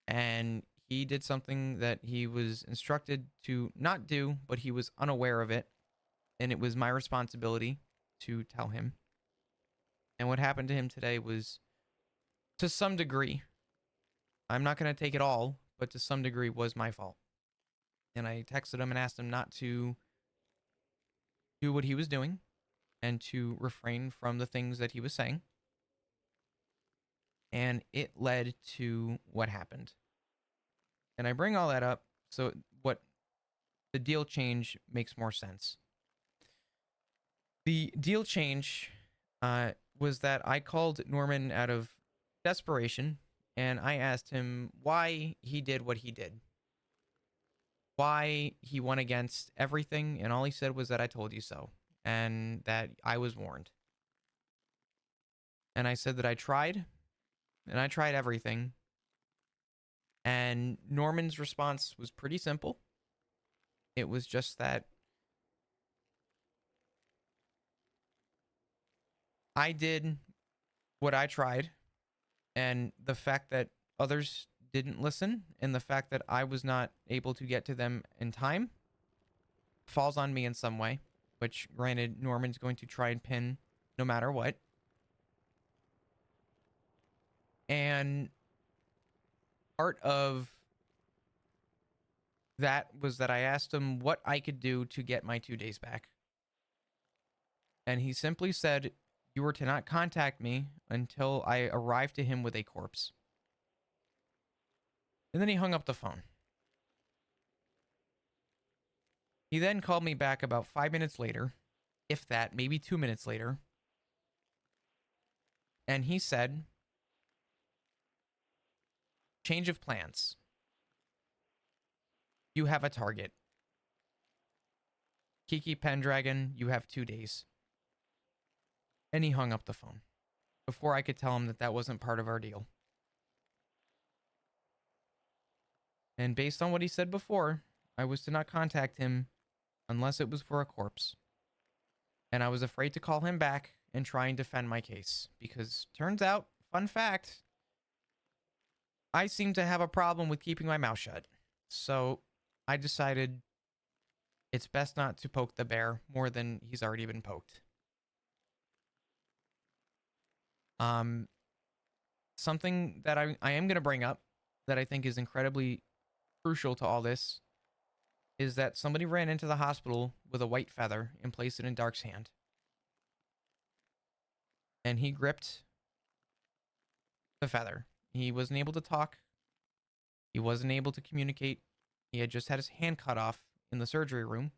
A: And he did something that he was instructed to not do, but he was unaware of it. And it was my responsibility to tell him. And what happened to him today was, to some degree, I'm not going to take it all, but to some degree was my fault. And I texted him and asked him not to do what he was doing and to refrain from the things that he was saying. And it led to what happened. And I bring all that up so what the deal change makes more sense. The deal change was that I called Norman out of desperation and I asked him why he did what he did. why he went against everything, and all he said was that I told you so, and that I was warned. And I said that I tried, and I tried everything. And Norman's response was pretty simple. It was just that I did what I tried, and the fact that others didn't listen, and the fact that I was not able to get to them in time falls on me in some way, which granted Norman's going to try and pin no matter what. And part of that was that I asked him what I could do to get my 2 days back. And he simply said, you were to not contact me until I arrived to him with a corpse. And then he hung up the phone. He then called me back about 5 minutes later, if that, maybe 2 minutes later. And he said, change of plans. You have a target. Kiki Pendragon, you have 2 days. And he hung up the phone before I could tell him that that wasn't part of our deal. And based on what he said before, I was to not contact him unless it was for a corpse. And I was afraid to call him back and try and defend my case. Because turns out, fun fact, I seem to have a problem with keeping my mouth shut. So I decided it's best not to poke the bear more than he's already been poked. Something that I am going to bring up that I think is incredibly crucial to all this is that somebody ran into the hospital with a white feather and placed it in Dark's hand. And he gripped the feather. He wasn't able to talk. He wasn't able to communicate. He had just had his hand cut off in the surgery room.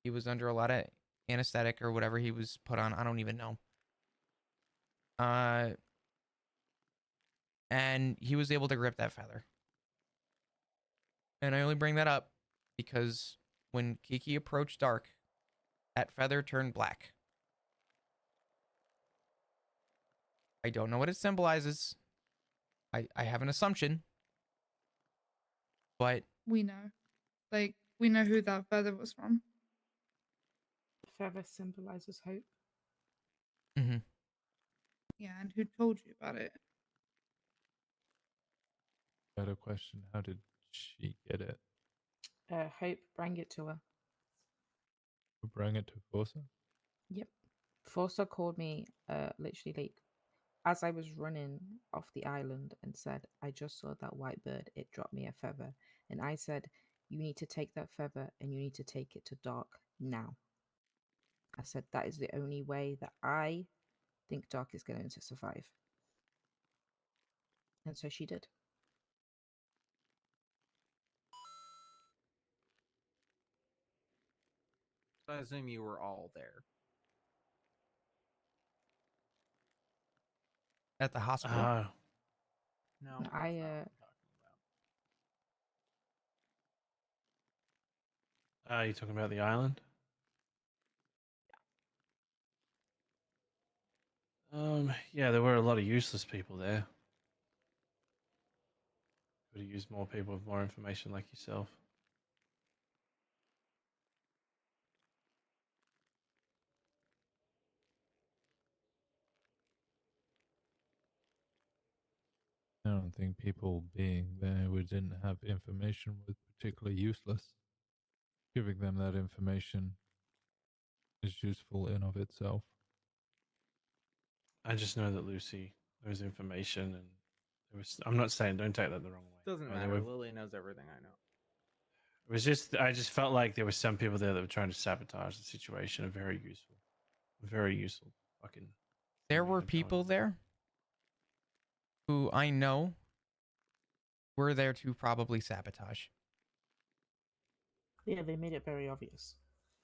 A: He was under a lot of anesthetic or whatever he was put on. I don't even know. And he was able to grip that feather. And I only bring that up because when Kiki approached Dark, that feather turned black. I don't know what it symbolizes. I have an assumption. But
M: We know. Like, we know who that feather was from.
G: The feather symbolizes hope.
A: Mm-hmm.
M: Yeah, and who told you about it?
B: Better question, how did she get it?
G: Hope bring it to her.
B: Who bring it to Forza?
G: Yep. Forza called me literally like as I was running off the island and said, I just saw that white bird, it dropped me a feather. And I said, you need to take that feather and you need to take it to Dark now. I said, that is the only way that I think Dark is going to survive. And so she did.
Q: I assume you were all there.
A: At the hospital?
Q: No,
T: Are you talking about the island? Yeah, there were a lot of useless people there. Could have used more people with more information like yourself.
B: I don't think people being there who didn't have information was particularly useless. Giving them that information is useful in of itself.
T: I just know that Lucy knows information, and it was. I'm not saying don't take that the wrong way.
Q: doesn't
T: There
Q: matter.
T: were-
Q: Lily knows everything I know.
T: It was just I just felt like there were some people there that were trying to sabotage the situation. Very useful fucking.
A: There were people there who I know were there to probably sabotage.
G: Yeah, they made it very obvious.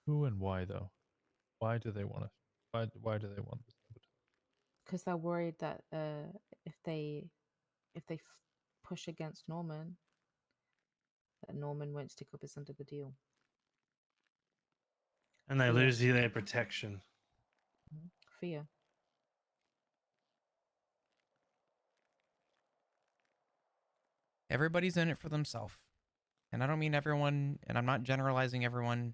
B: Who and why though? Why do they want to? Why do they want this?
G: Because they're worried that if they push against Norman, that Norman won't stick up his end of the deal.
T: And they
G: Fear.
T: lose their protection.
G: Fear.
A: Everybody's in it for themselves. And I don't mean everyone, and I'm not generalizing everyone,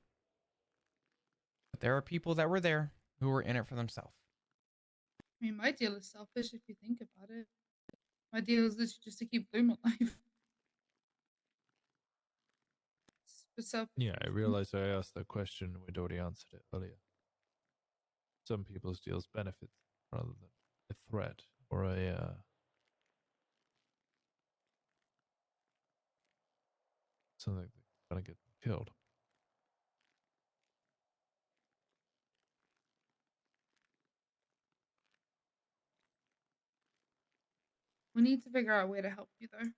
A: but there are people that were there who were in it for themselves.
M: I mean, my deal is selfish if you think about it. My deal is literally just to keep Bloom alive. It's selfish.
B: Yeah, I realized I asked that question and we'd already answered it earlier. Some people's deals benefit rather than a threat or a something that's gonna get them killed.
M: We need to figure out a way to help you though,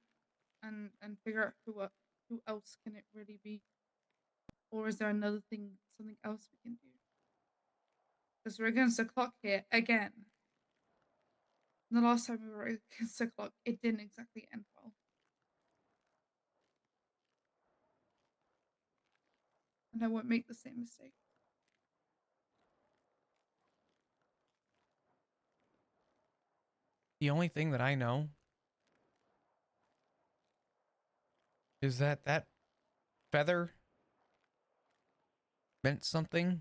M: and figure out who else can it really be, or is there another thing, something else we can do? Because we're against the clock here again. The last time we were against the clock, it didn't exactly end well. And I won't make the same mistake.
A: The only thing that I know is that that feather meant something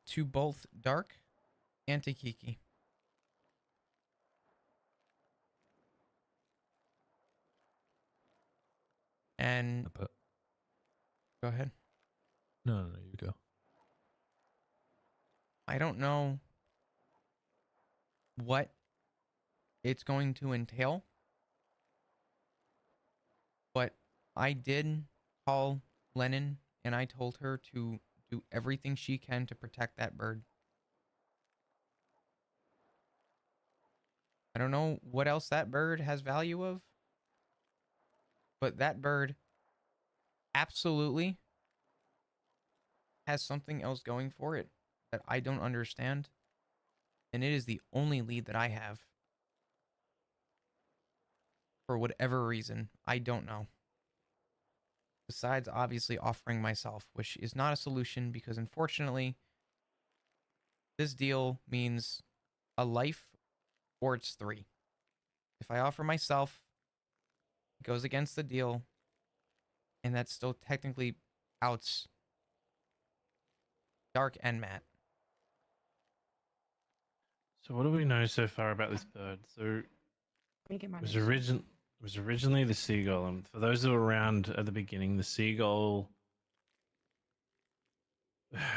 A: to both Dark and to Kiki. And go ahead.
B: No, you go.
A: I don't know what it's going to entail, but I did call Lennon and I told her to do everything she can to protect that bird. I don't know what else that bird has value of, but that bird absolutely has something else going for it that I don't understand. And it is the only lead that I have. For whatever reason, I don't know. Besides obviously offering myself, which is not a solution because unfortunately, this deal means a life or it's 3. If I offer myself, it goes against the deal, and that still technically outs Dark and Matt.
T: So what do we know so far about this bird? So it was originally the seagull, and for those who were around at the beginning, the seagull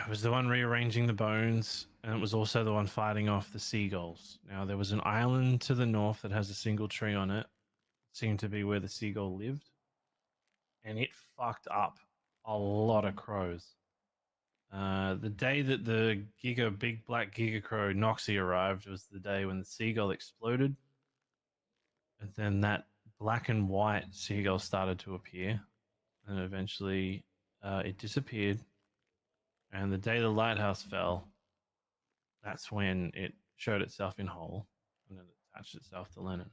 T: was the one rearranging the bones, and it was also the one fighting off the seagulls. Now there was an island to the north that has a single tree on it. It seemed to be where the seagull lived, and it fucked up a lot of crows. The day that the big black Giga Crow Noxie arrived was the day when the seagull exploded. And then that black and white seagull started to appear. And eventually it disappeared. And the day the lighthouse fell, that's when it showed itself in whole and then attached itself to Lennon.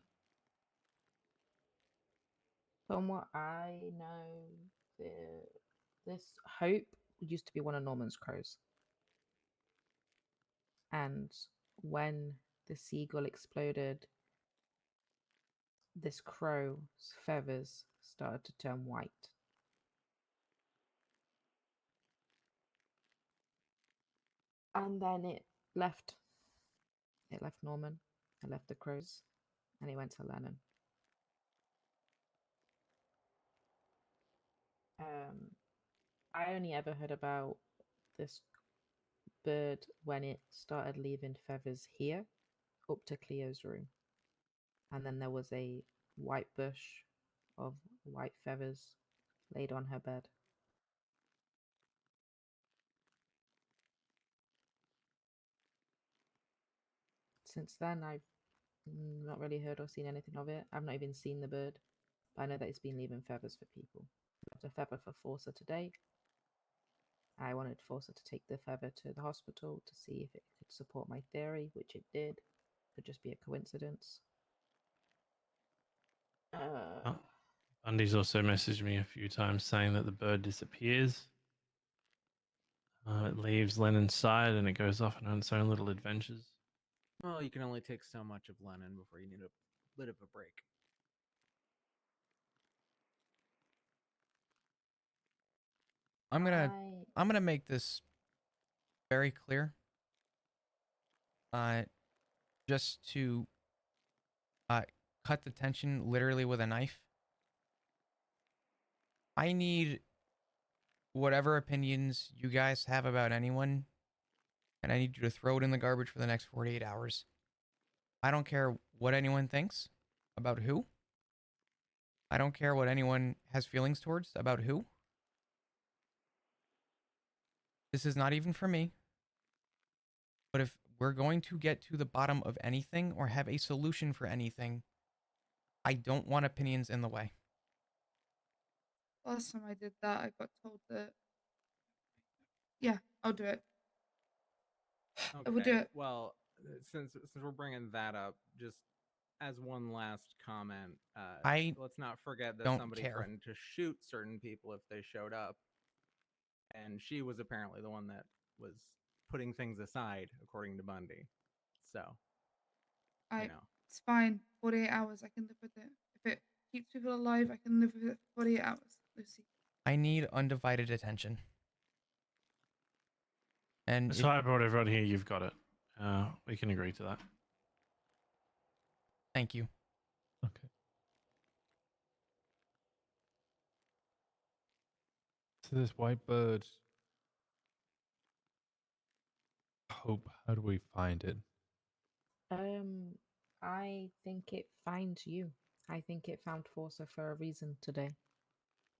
G: From what I know, this Hope used to be one of Norman's crows. And when the seagull exploded, this crow's feathers started to turn white. And then it left. It left Norman. It left the crows. And it went to Lennon. I only ever heard about this bird when it started leaving feathers here up to Cleo's room. And then there was a white bush of white feathers laid on her bed. Since then, I've not really heard or seen anything of it. I've not even seen the bird, but I know that it's been leaving feathers for people. I left a feather for Forza today. I wanted Forza to take the feather to the hospital to see if it could support my theory, which it did. Could just be a coincidence.
T: Bundy's also messaged me a few times saying that the bird disappears. It leaves Lennon's side and it goes off on its own little adventures.
Q: Well, you can only take so much of Lennon before you need a bit of a break.
A: I'm gonna make this very clear. Just to cut the tension literally with a knife. I need whatever opinions you guys have about anyone, and I need you to throw it in the garbage for the next 48 hours. I don't care what anyone thinks about who. I don't care what anyone has feelings towards about who. This is not even for me. But if we're going to get to the bottom of anything or have a solution for anything, I don't want opinions in the way.
M: Last time I did that, I got told that. Yeah, I'll do it. I will do it.
Q: Well, since we're bringing that up, just as one last comment, let's not forget that
A: don't
Q: somebody
A: care.
Q: threatened to shoot certain people if they showed up, and she was apparently the one that was putting things aside, according to Bundy. So,
M: It's fine. 48 hours, I can live with it. If it keeps people alive, I can live with it for 48 hours, Lucy.
A: I need undivided attention. And
T: So I brought everyone here. You've got it. We can agree to that.
A: Thank you.
B: Okay. So this white bird. Hope. How do we find it?
G: I think it finds you. I think it found Forza for a reason today.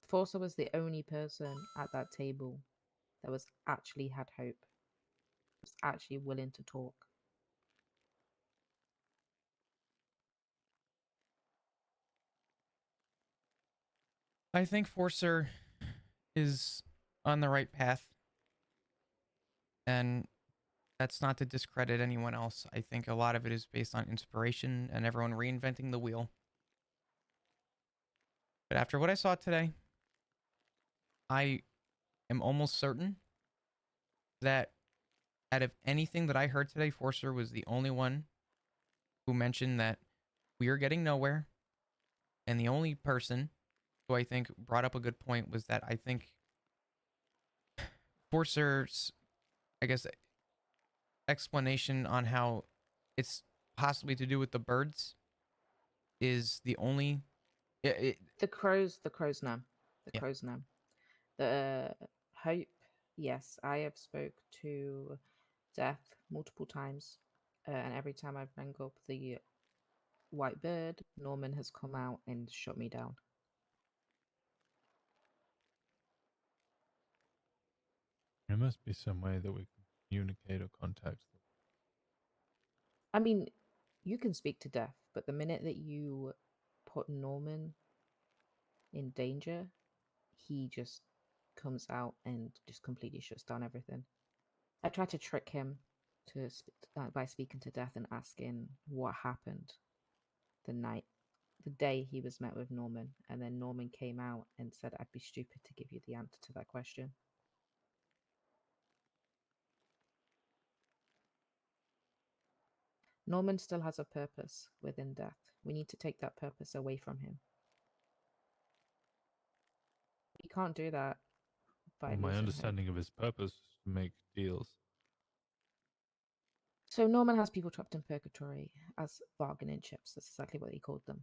G: Forza was the only person at that table that was actually had hope. Was actually willing to talk.
A: I think Forcer is on the right path. And that's not to discredit anyone else. I think a lot of it is based on inspiration and everyone reinventing the wheel. But after what I saw today, I am almost certain that out of anything that I heard today, Forcer was the only one who mentioned that we are getting nowhere. And the only person who I think brought up a good point was that I think Forcer's, I guess, explanation on how it's possibly to do with the birds is the only...
G: The crows know.
A: Yeah.
G: Crows know. The hope, yes, I have spoke to Death multiple times, and every time I've rang up the white bird, Norman has come out and shut me down.
B: There must be some way that we can communicate or contact them.
G: I mean, you can speak to Death, but the minute that you put Norman in danger, he just comes out and just completely shuts down everything. I tried to trick him by speaking to Death and asking what happened the day he was met with Norman, and then Norman came out and said I'd be stupid to give you the answer to that question. Norman still has a purpose within Death. We need to take that purpose away from him. We can't do that by
B: Well, my
G: losing
B: understanding of his purpose is to make deals.
G: So Norman has people trapped in purgatory as bargaining chips. That's exactly what he called them.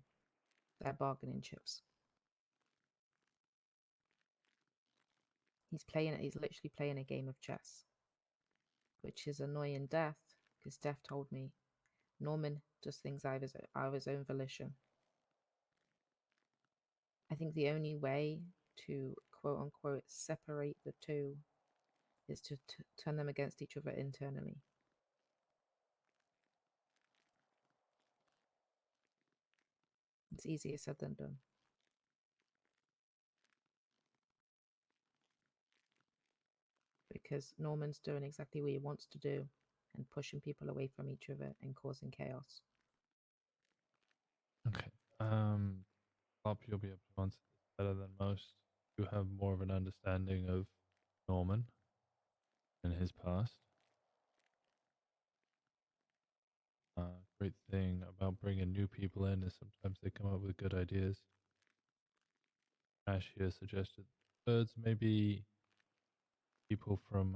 G: They're bargaining chips. He's literally playing a game of chess, which is annoying Death, because Death told me Norman does things out of his own volition. I think the only way to quote unquote separate the two is to turn them against each other internally. It's easier said than done. Because Norman's doing exactly what he wants to do and pushing people away from each other and causing chaos.
B: Okay. Flop, you'll be able to answer this better than most. You have more of an understanding of Norman and his past. Great thing about bringing new people in is sometimes they come up with good ideas. Ash here suggested birds may be people from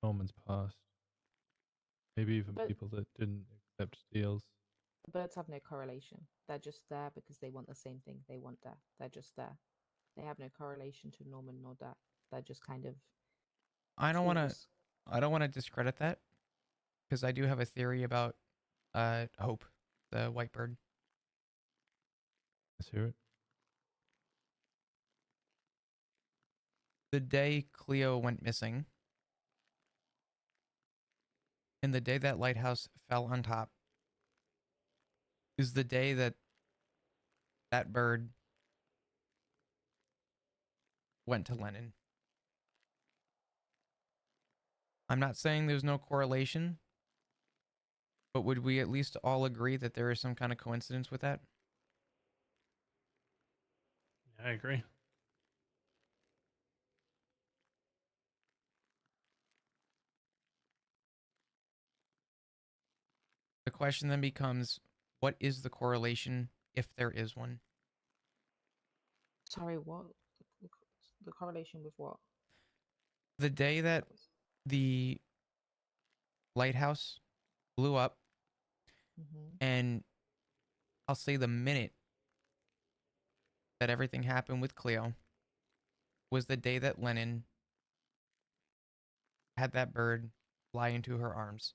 B: Norman's past. Maybe even
G: But
B: people that didn't accept deals.
G: birds have no correlation. They're just there because they want the same thing. They want death. They're just there. They have no correlation to Norman nor death. They're just kind of
A: I don't want to.
G: tools.
A: I don't want to discredit that because I do have a theory about Hope, the white bird.
B: Let's hear it.
A: The day Cleo went missing, and the day that lighthouse fell on top, is the day that that bird went to Lennon. I'm not saying there's no correlation, but would we at least all agree that there is some kind of coincidence with that?
T: Yeah, I agree.
A: The question then becomes, what is the correlation if there is one?
G: Sorry, what? The correlation with what?
A: The day that the lighthouse blew up, and I'll say the minute that everything happened with Cleo was the day that Lennon had that bird fly into her arms.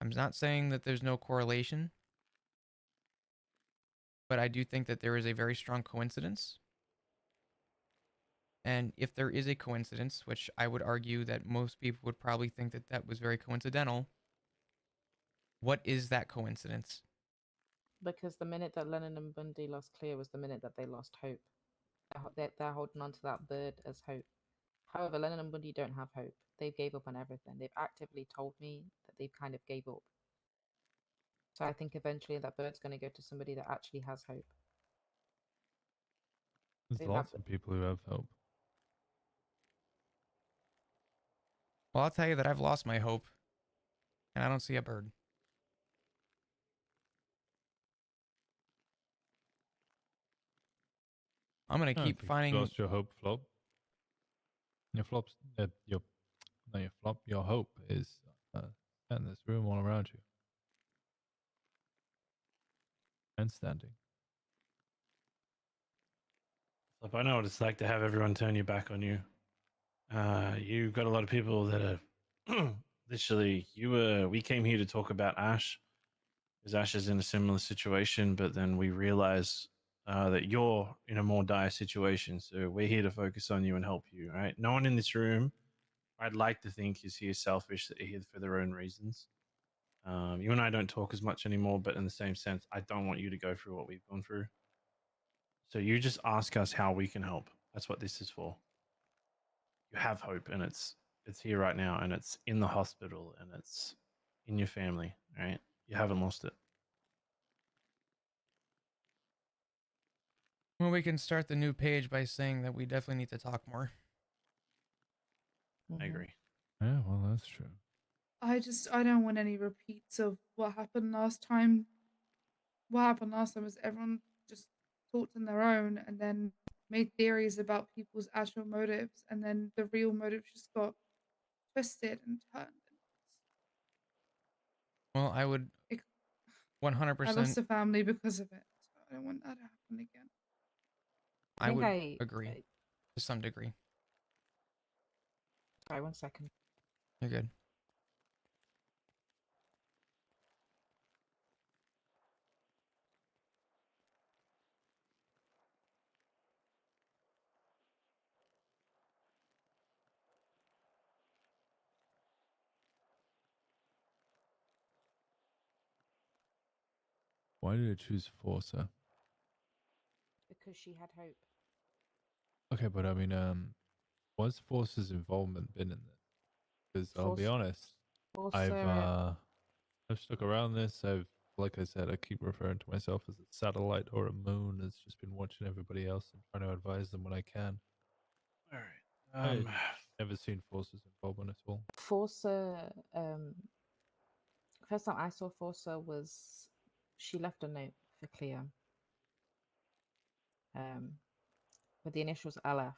A: I'm not saying that there's no correlation, but I do think that there is a very strong coincidence. And if there is a coincidence, which I would argue that most people would probably think that that was very coincidental, what is that coincidence?
G: Because the minute that Lennon and Bundy lost Cleo was the minute that they lost hope. They're holding on to that bird as hope. However, Lennon and Bundy don't have hope. They gave up on everything. They've actively told me that they've kind of gave up. So I think eventually that bird's going to go to somebody that actually has hope.
B: There's
G: They
B: lots
G: have-
B: of people who have hope.
A: Well, I'll tell you that I've lost my hope, and I don't see a bird. I'm gonna
B: I don't
A: keep
B: think
A: finding.
B: you lost your hope, Flop. Your Flop's your Flop. Your hope is in this room all around you and standing.
T: Flop, I know what it's like to have everyone turn your back on you. You've got a lot of people that are literally. We came here to talk about Ash, because Ash is in a similar situation, but then we realize that you're in a more dire situation. So we're here to focus on you and help you. Right? No one in this room, I'd like to think, is here selfish. That are here for their own reasons. You and I don't talk as much anymore, but in the same sense, I don't want you to go through what we've gone through. So you just ask us how we can help. That's what this is for. You have hope, and it's here right now, and it's in the hospital, and it's in your family. Right? You haven't lost it.
A: Well, we can start the new page by saying that we definitely need to talk more.
T: I agree.
B: Yeah, well, that's true.
M: I don't want any repeats of what happened last time. What happened last time was everyone just talked on their own and then made theories about people's actual motives, and then the real motive just got twisted and turned.
A: Well, I would
M: It-
A: 100%.
M: I lost a family because of it, so I don't want that to happen again.
A: I
G: think
A: would
G: I-
A: agree to some degree.
G: Sorry, 1 second.
A: You're good.
B: Why did it choose Forza?
G: Because she had hope.
B: Okay, but I mean, what's Force's involvement been in this? Because I'll be
G: Force-
B: honest,
G: Force,
B: I've stuck around this. I've Like I said, I keep referring to myself as a satellite or a moon that's just been watching everybody else and trying to advise them when I can.
T: All right.
B: I've never seen Force's involvement at all.
G: Forza, first time I saw Forza was she left a note for Cleo with the initials LF.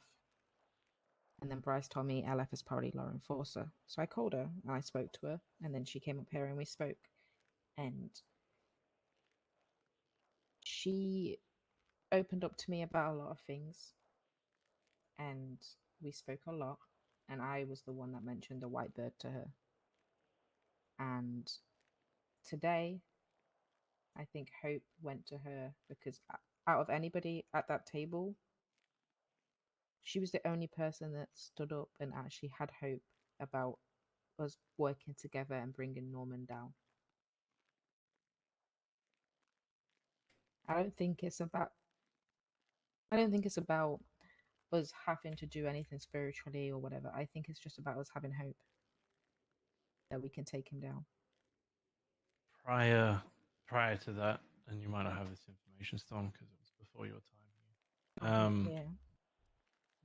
G: And then Bryce told me LF is probably Lauren Forza. So I called her and I spoke to her. And then she came up here and we spoke. And she opened up to me about a lot of things. And we spoke a lot. And I was the one that mentioned the white bird to her. And today, I think Hope went to her because out of anybody at that table, she was the only person that stood up and actually had hope about us working together and bringing Norman down. I don't think it's about us having to do anything spiritually or whatever. I think it's just about us having hope that we can take him down.
T: Prior to that, and you might not have this information, Storm, because it was before your time here.
G: Yeah.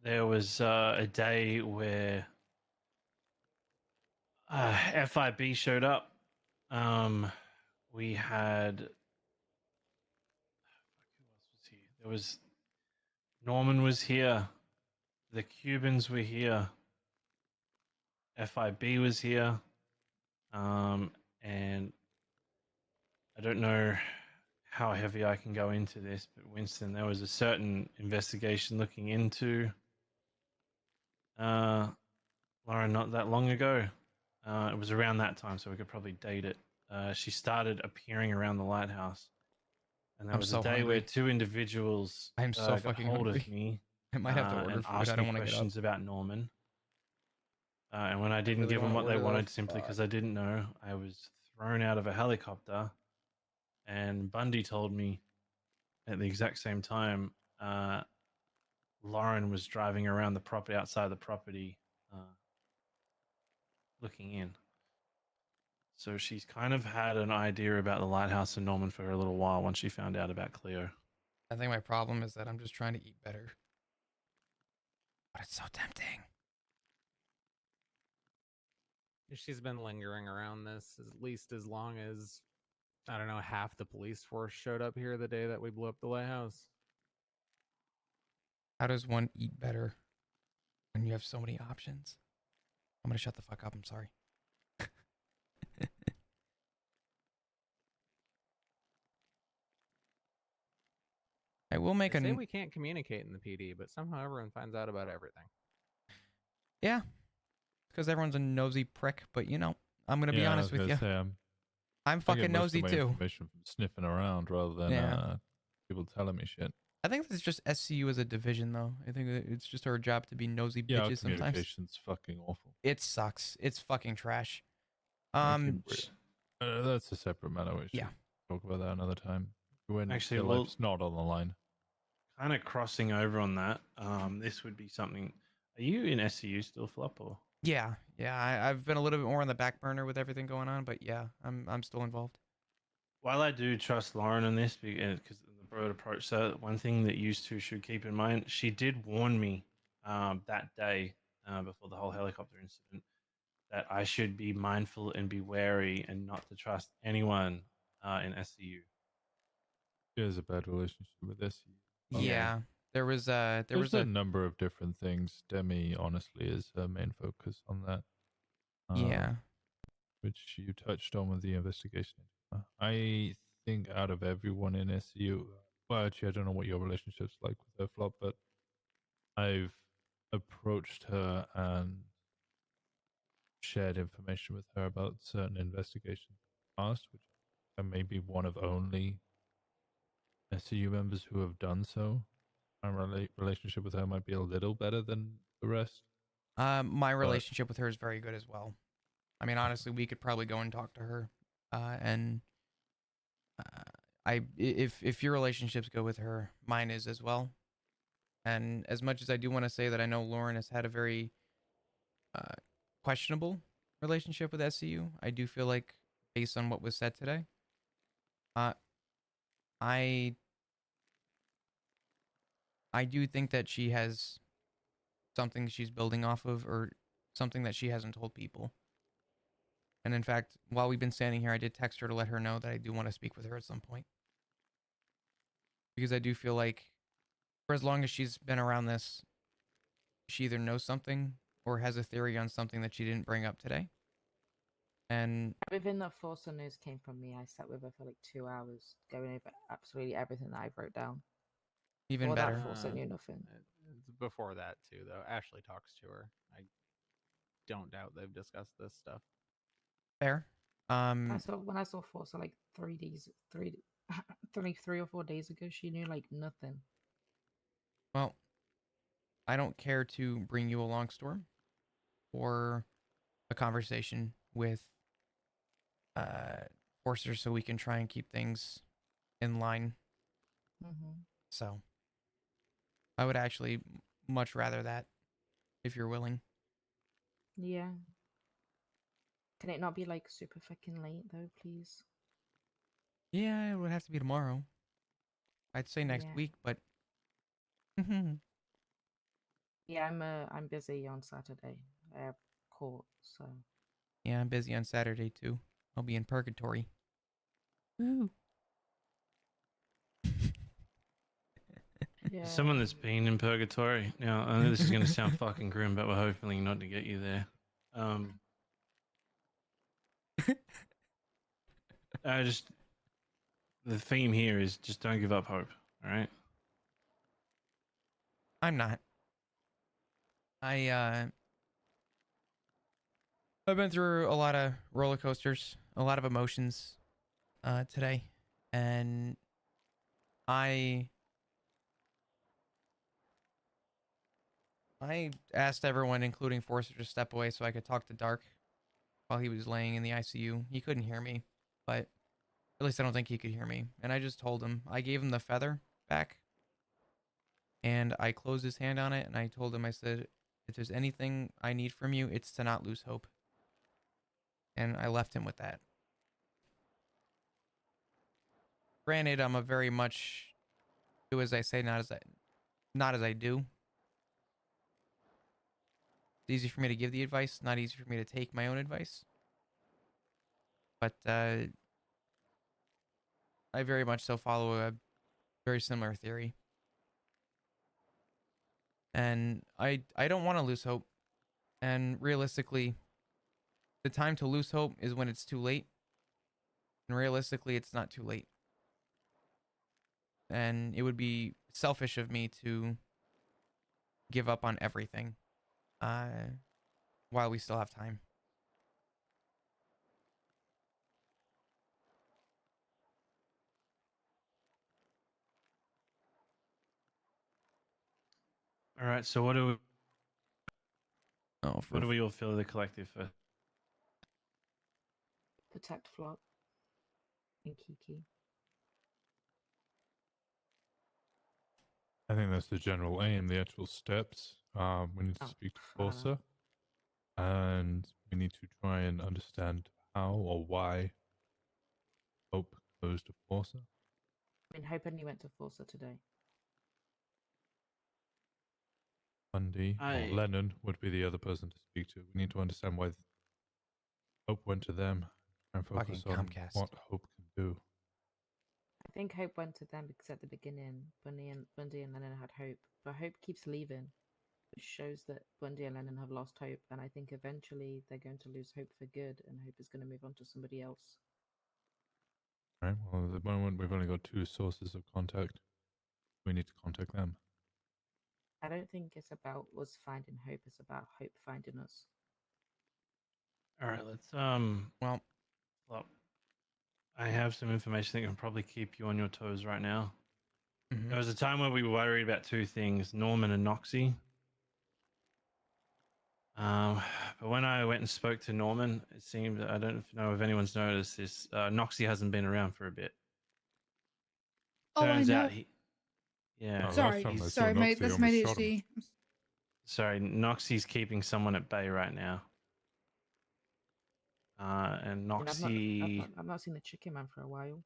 T: There was a day where FIB showed up. We had who else was here? There was Norman was here. The Cubans were here. FIB was here. And I don't know how heavy I can go into this, but Winston, there was a certain investigation looking into Lauren not that long ago. It was around that time, so we could probably date it. She started appearing around the lighthouse, and there
A: I'm
T: was
A: so
T: a day
A: hungry.
T: where two individuals
A: I'm so
T: got
A: fucking
T: hold
A: hungry.
T: of me
A: I might have to order
T: and
A: food.
T: asked
A: I don't
T: me
A: want to get up.
T: questions about Norman. And when I didn't
A: really
T: give them
A: wanna
T: what they
A: order
T: wanted
A: those.
T: simply because I didn't know, I was thrown out of a helicopter. And Bundy told me at the exact same time, Lauren was driving around the property, outside the property, looking in. So she's kind of had an idea about the lighthouse and Norman for a little while once she found out about Cleo.
A: I think my problem is that I'm just trying to eat better. But it's so tempting.
Q: She's been lingering around this at least as long as, I don't know, half the police force showed up here the day that we blew up the lighthouse.
A: How does one eat better when you have so many options? I'm gonna shut the fuck up. I'm sorry. I will make
Q: They say
A: a.
Q: we can't communicate in the PD, but somehow everyone finds out about everything.
A: Yeah, because everyone's a nosy prick. But you know, I'm gonna be honest with you.
B: I'm
A: I'm
B: I get
A: fucking
B: most of
A: nosy
B: my
A: too.
B: information from sniffing around rather than
A: Yeah.
B: people telling me shit.
A: I think that's just SCU as a division, though. I think that it's just our job to be nosy
B: Yeah, our
A: bitches sometimes.
B: communication's fucking awful.
A: It sucks. It's fucking trash.
B: That's a separate matter. We should
A: Yeah.
B: talk about that another time. When
T: Actually,
B: your
T: well-
B: life's not on the line.
T: Kind of crossing over on that, this would be something. Are you in SCU still, Flop, or?
A: Yeah. I've been a little bit more on the back burner with everything going on, but yeah, I'm still involved.
T: While I do trust Lauren on this, because the broad approach, so one thing that you two should keep in mind, she did warn me that day before the whole helicopter incident that I should be mindful and be wary and not to trust anyone in SCU.
B: She has a bad relationship with SCU.
A: Yeah. There was a
B: number of different things. Demi, honestly, is her main focus on that.
A: Yeah.
B: Which you touched on with the investigation. I think out of everyone in SCU, well, actually, I don't know what your relationship's like with her, Flop, but I've approached her and shared information with her about certain investigations in the past, which I may be one of only SCU members who have done so. My relationship with her might be a little better than the rest.
A: My relationship with her is very good as well. I mean, honestly, we could probably go and talk to her, and if your relationship's good with her, mine is as well. And as much as I do want to say that I know Lauren has had a very questionable relationship with SCU, I do feel like, based on what was said today, Uh, I do think that she has something she's building off of, or something that she hasn't told people. And in fact, while we've been standing here, I did text her to let her know that I do want to speak with her at some point. Because I do feel like for as long as she's been around this, she either knows something or has a theory on something that she didn't bring up today. And
G: Everything that Forza news came from me. I sat with her for like 2 hours, going over absolutely everything that I wrote down.
A: even
G: Before
A: better.
G: that, Forza knew nothing.
Q: It's before that too, though. Ashley talks to her. I don't doubt they've discussed this stuff.
A: Fair.
G: When I saw Forza like 3 or 4 days ago, she knew like nothing.
A: Well, I don't care to bring you along, Storm, or a conversation with Forcer so we can try and keep things in line. So I would actually much rather that, if you're willing.
G: Yeah. Can it not be like super fucking late though, please?
A: Yeah, it would have to be tomorrow. I'd say next
G: Yeah.
A: week, but
G: Yeah, I'm busy on Saturday. I have court, so
A: yeah, I'm busy on Saturday too. I'll be in purgatory. Woo.
G: yeah.
T: Someone that's been in purgatory. Now, I know this is going to sound fucking grim, but we're hoping not to get you there. Just the theme here is just don't give up hope. All right.
A: I'm not. I've been through a lot of roller coasters, a lot of emotions today, and I asked everyone, including Forcer, to step away so I could talk to Dark while he was laying in the ICU. He couldn't hear me, but at least I don't think he could hear me. And I just told him, I gave him the feather back, and I closed his hand on it, and I told him, I said, if there's anything I need from you, it's to not lose hope. And I left him with that. Granted, I'm a very much do as I say, not as I do. It's easy for me to give the advice, not easy for me to take my own advice. But I very much so follow a very similar theory. And I don't want to lose hope. And realistically, the time to lose hope is when it's too late. And realistically, it's not too late. And it would be selfish of me to give up on everything while we still have time.
T: All right. So what do we?
A: Oh,
T: what do we all feel of the collective for?
G: Protect Flop and Kiki.
B: I think that's the general aim. The actual steps. We need to speak to Forza, and we need to try and understand how or why Hope goes to Forza.
G: I mean, Hope only went to Forza today.
B: Bundy or Lennon would be the other person to speak to. We need to understand why Hope went to them and focus
A: Fucking
B: on
A: Comcast.
B: what Hope can do.
G: I think Hope went to them because at the beginning, Bundy and Lennon had hope, but Hope keeps leaving, which shows that Bundy and Lennon have lost hope, and I think eventually they're going to lose hope for good, and Hope is going to move on to somebody else.
B: Right. Well, at the moment, we've only got 2 sources of contact. We need to contact them.
G: I don't think it's about us finding hope, it's about hope finding us.
T: All right. Let's Well, I have some information that can probably keep you on your toes right now. There was a time where we were worried about 2 things: Norman and Noxie. But when I went and spoke to Norman, it seemed, I don't know if anyone's noticed this, Noxie hasn't been around for a bit.
M: Oh, I
T: Turns
M: know.
T: out he, yeah.
M: Sorry, sorry, mate. That's my ADHD.
T: Sorry, Noxie's keeping someone at bay right now. And
G: I mean,
T: Noxie,
G: I've not seen the Chicken Man for a while.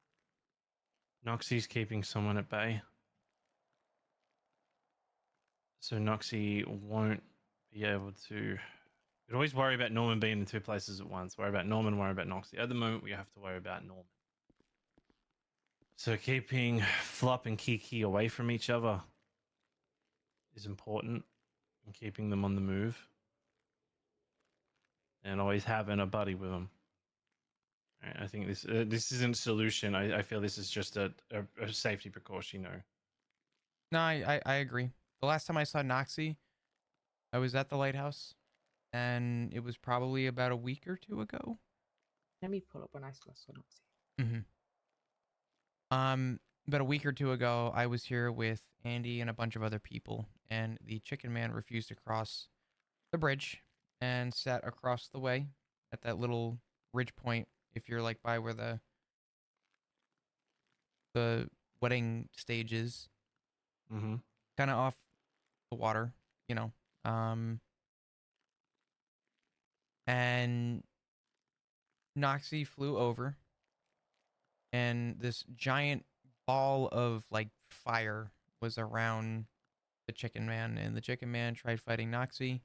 T: Noxie's keeping someone at bay. So Noxie won't be able to. You'd always worry about Norman being in two places at once. Worry about Norman, worry about Noxie. At the moment, we have to worry about Norman. So keeping Flop and Kiki away from each other is important, and keeping them on the move, and always having a buddy with them. I think this isn't a solution. I feel this is just a safety precaution.
A: No, I agree. The last time I saw Noxie, I was at the lighthouse, and it was probably about a week or two ago.
G: Let me pull up when I last saw Noxie.
A: About a week or two ago, I was here with Andy and a bunch of other people, and the chicken man refused to cross the bridge and sat across the way at that little ridge point. If you're like by where the wedding stage is,
T: Mm-hmm.
A: kind of off the water, you know. And Noxie flew over, and this giant ball of like fire was around the chicken man, and the chicken man tried fighting Noxie,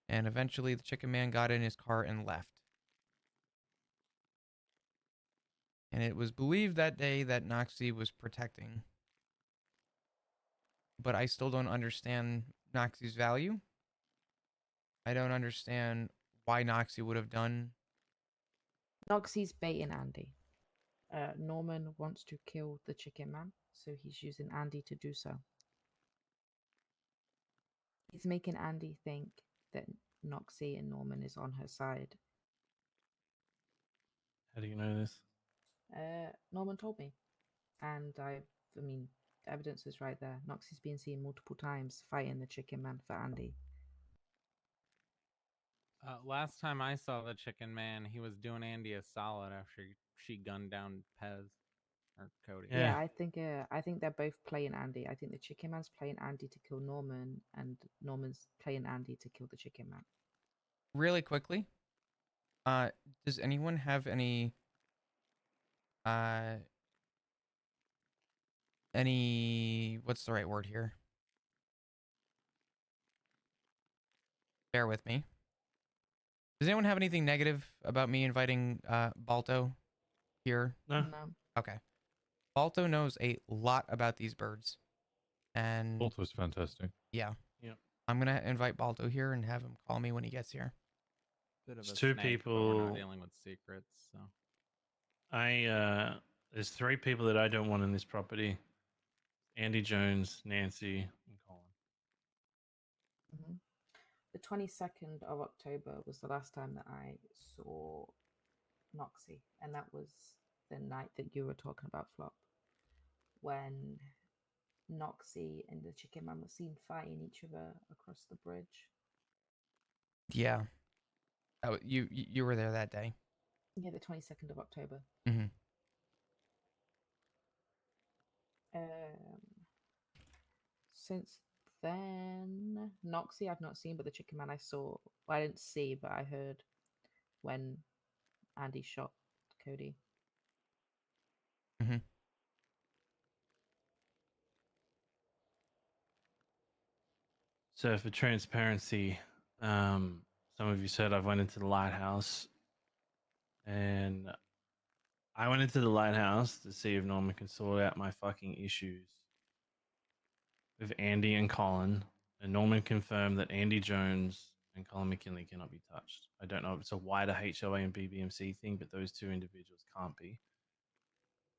A: and eventually the chicken man got in his car and left. And it was believed that day that Noxie was protecting. But I still don't understand Noxie's value. I don't understand why Noxie would have done.
G: Noxie's baiting Andy. Norman wants to kill the chicken man, so he's using Andy to do so. He's making Andy think that Noxie and Norman is on her side.
T: How do you know this?
G: Norman told me, and I mean, the evidence is right there. Noxie's been seen multiple times fighting the chicken man for Andy.
Q: Last time I saw the chicken man, he was doing Andy a solid after she gunned down Pez or Cody.
G: Yeah, I think they're both playing Andy. I think the chicken man's playing Andy to kill Norman, and Norman's playing Andy to kill the chicken man.
A: Really quickly, does anyone have any what's the right word here? Bear with me. Does anyone have anything negative about me inviting Balto here?
T: No.
A: Okay. Balto knows a lot about these birds. And
B: Balto's fantastic.
A: Yeah.
T: Yep.
A: I'm gonna invite Balto here and have him call me when he gets here.
Q: Bit of
T: It's
Q: a
T: two
Q: snake, but we're not
T: people.
Q: dealing with secrets, so.
T: There's three people that I don't want in this property: Andy Jones, Nancy, and Colin.
G: Mm-hmm. The 22nd of October was the last time that I saw Noxie, and that was the night that you were talking about, Flop, when Noxie and the chicken man were seen fighting each other across the bridge.
A: Yeah. You were there that day.
G: Yeah, the 22nd of October.
A: Mm-hmm.
G: Since then, Noxie I've not seen, but the chicken man I saw. Well, I didn't see, but I heard when Andy shot Cody.
A: Mm-hmm.
T: So for transparency, some of you said I've went into the lighthouse, and I went into the lighthouse to see if Norman can sort out my fucking issues with Andy and Colin, and Norman confirmed that Andy Jones and Colin McKinley cannot be touched. I don't know if it's a wider HOA and BBMC thing, but those two individuals can't be.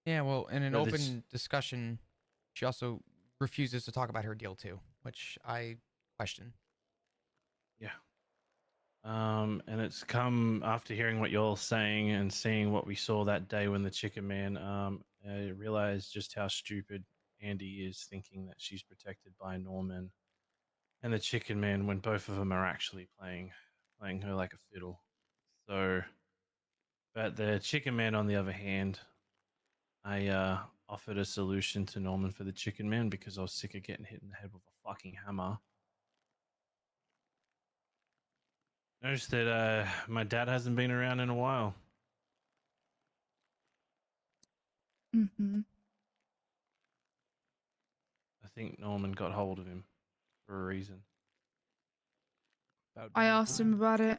A: Yeah, well, in an
T: So
A: open discussion, she also refuses to talk about her deal too, which I question.
T: Yeah. And it's come after hearing what you're all saying and seeing what we saw that day when the chicken man, I realized just how stupid Andy is, thinking that she's protected by Norman and the chicken man when both of them are actually playing her like a fiddle. So, but the chicken man, on the other hand, I offered a solution to Norman for the chicken man because I was sick of getting hit in the head with a fucking hammer. Noticed that my dad hasn't been around in a while.
M: Mm. Mm-hmm.
T: I think Norman got hold of him for a reason.
M: I asked him about it.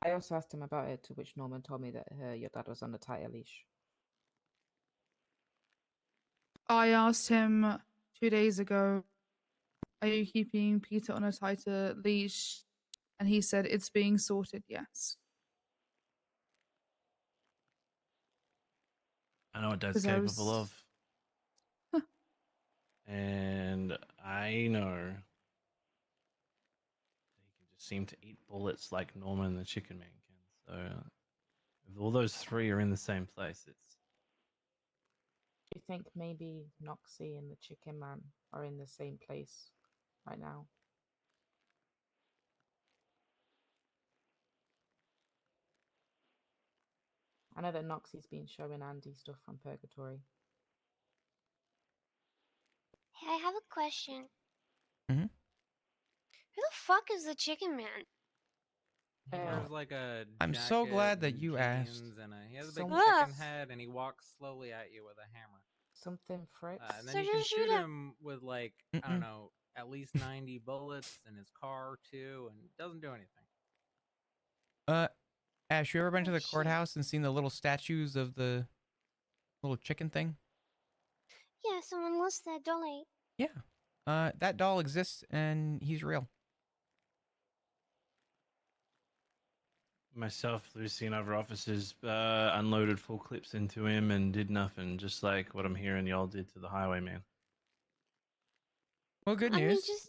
G: I also asked him about it, to which Norman told me that your dad was on a tighter leash.
M: I asked him 2 days ago, are you keeping Peter on a tighter leash? And he said it's being sorted, yes.
T: I know what Dad's
M: 'Cause I
T: capable
M: was-
T: of. And I know he can just seem to eat bullets like Norman the Chicken Man can. So if all those three are in the same place, it's
G: Do you think maybe Noxie and the Chicken Man are in the same place right now? I know that Noxie's been showing Andy stuff from Purgatory.
H: Hey, I have a question.
A: Mhm.
H: Who the fuck is the Chicken Man?
Q: He wears like a
A: I'm
Q: jacket
A: so glad that
Q: and
A: you asked.
Q: jeans, and he has a big
G: Some-
Q: chicken head, and he walks slowly at you with a hammer.
G: Something Fritz.
Q: And
H: So
Q: then you can
H: just
Q: shoot
H: shoot him.
Q: him with like I
A: Mm-mm.
Q: don't know, at least 90 bullets in his car too, and it doesn't do anything.
A: Ash, you ever been to
H: Oh,
A: the
H: shit.
A: courthouse and seen the little statues of the little chicken thing?
H: Yeah, someone lost their dolly.
A: Yeah. That doll exists and he's real.
T: myself, Lucy, and other officers unloaded full clips into him and did nothing, just like what I'm hearing y'all did to the highwayman.
A: Well, good
H: I mean,
A: news.
H: just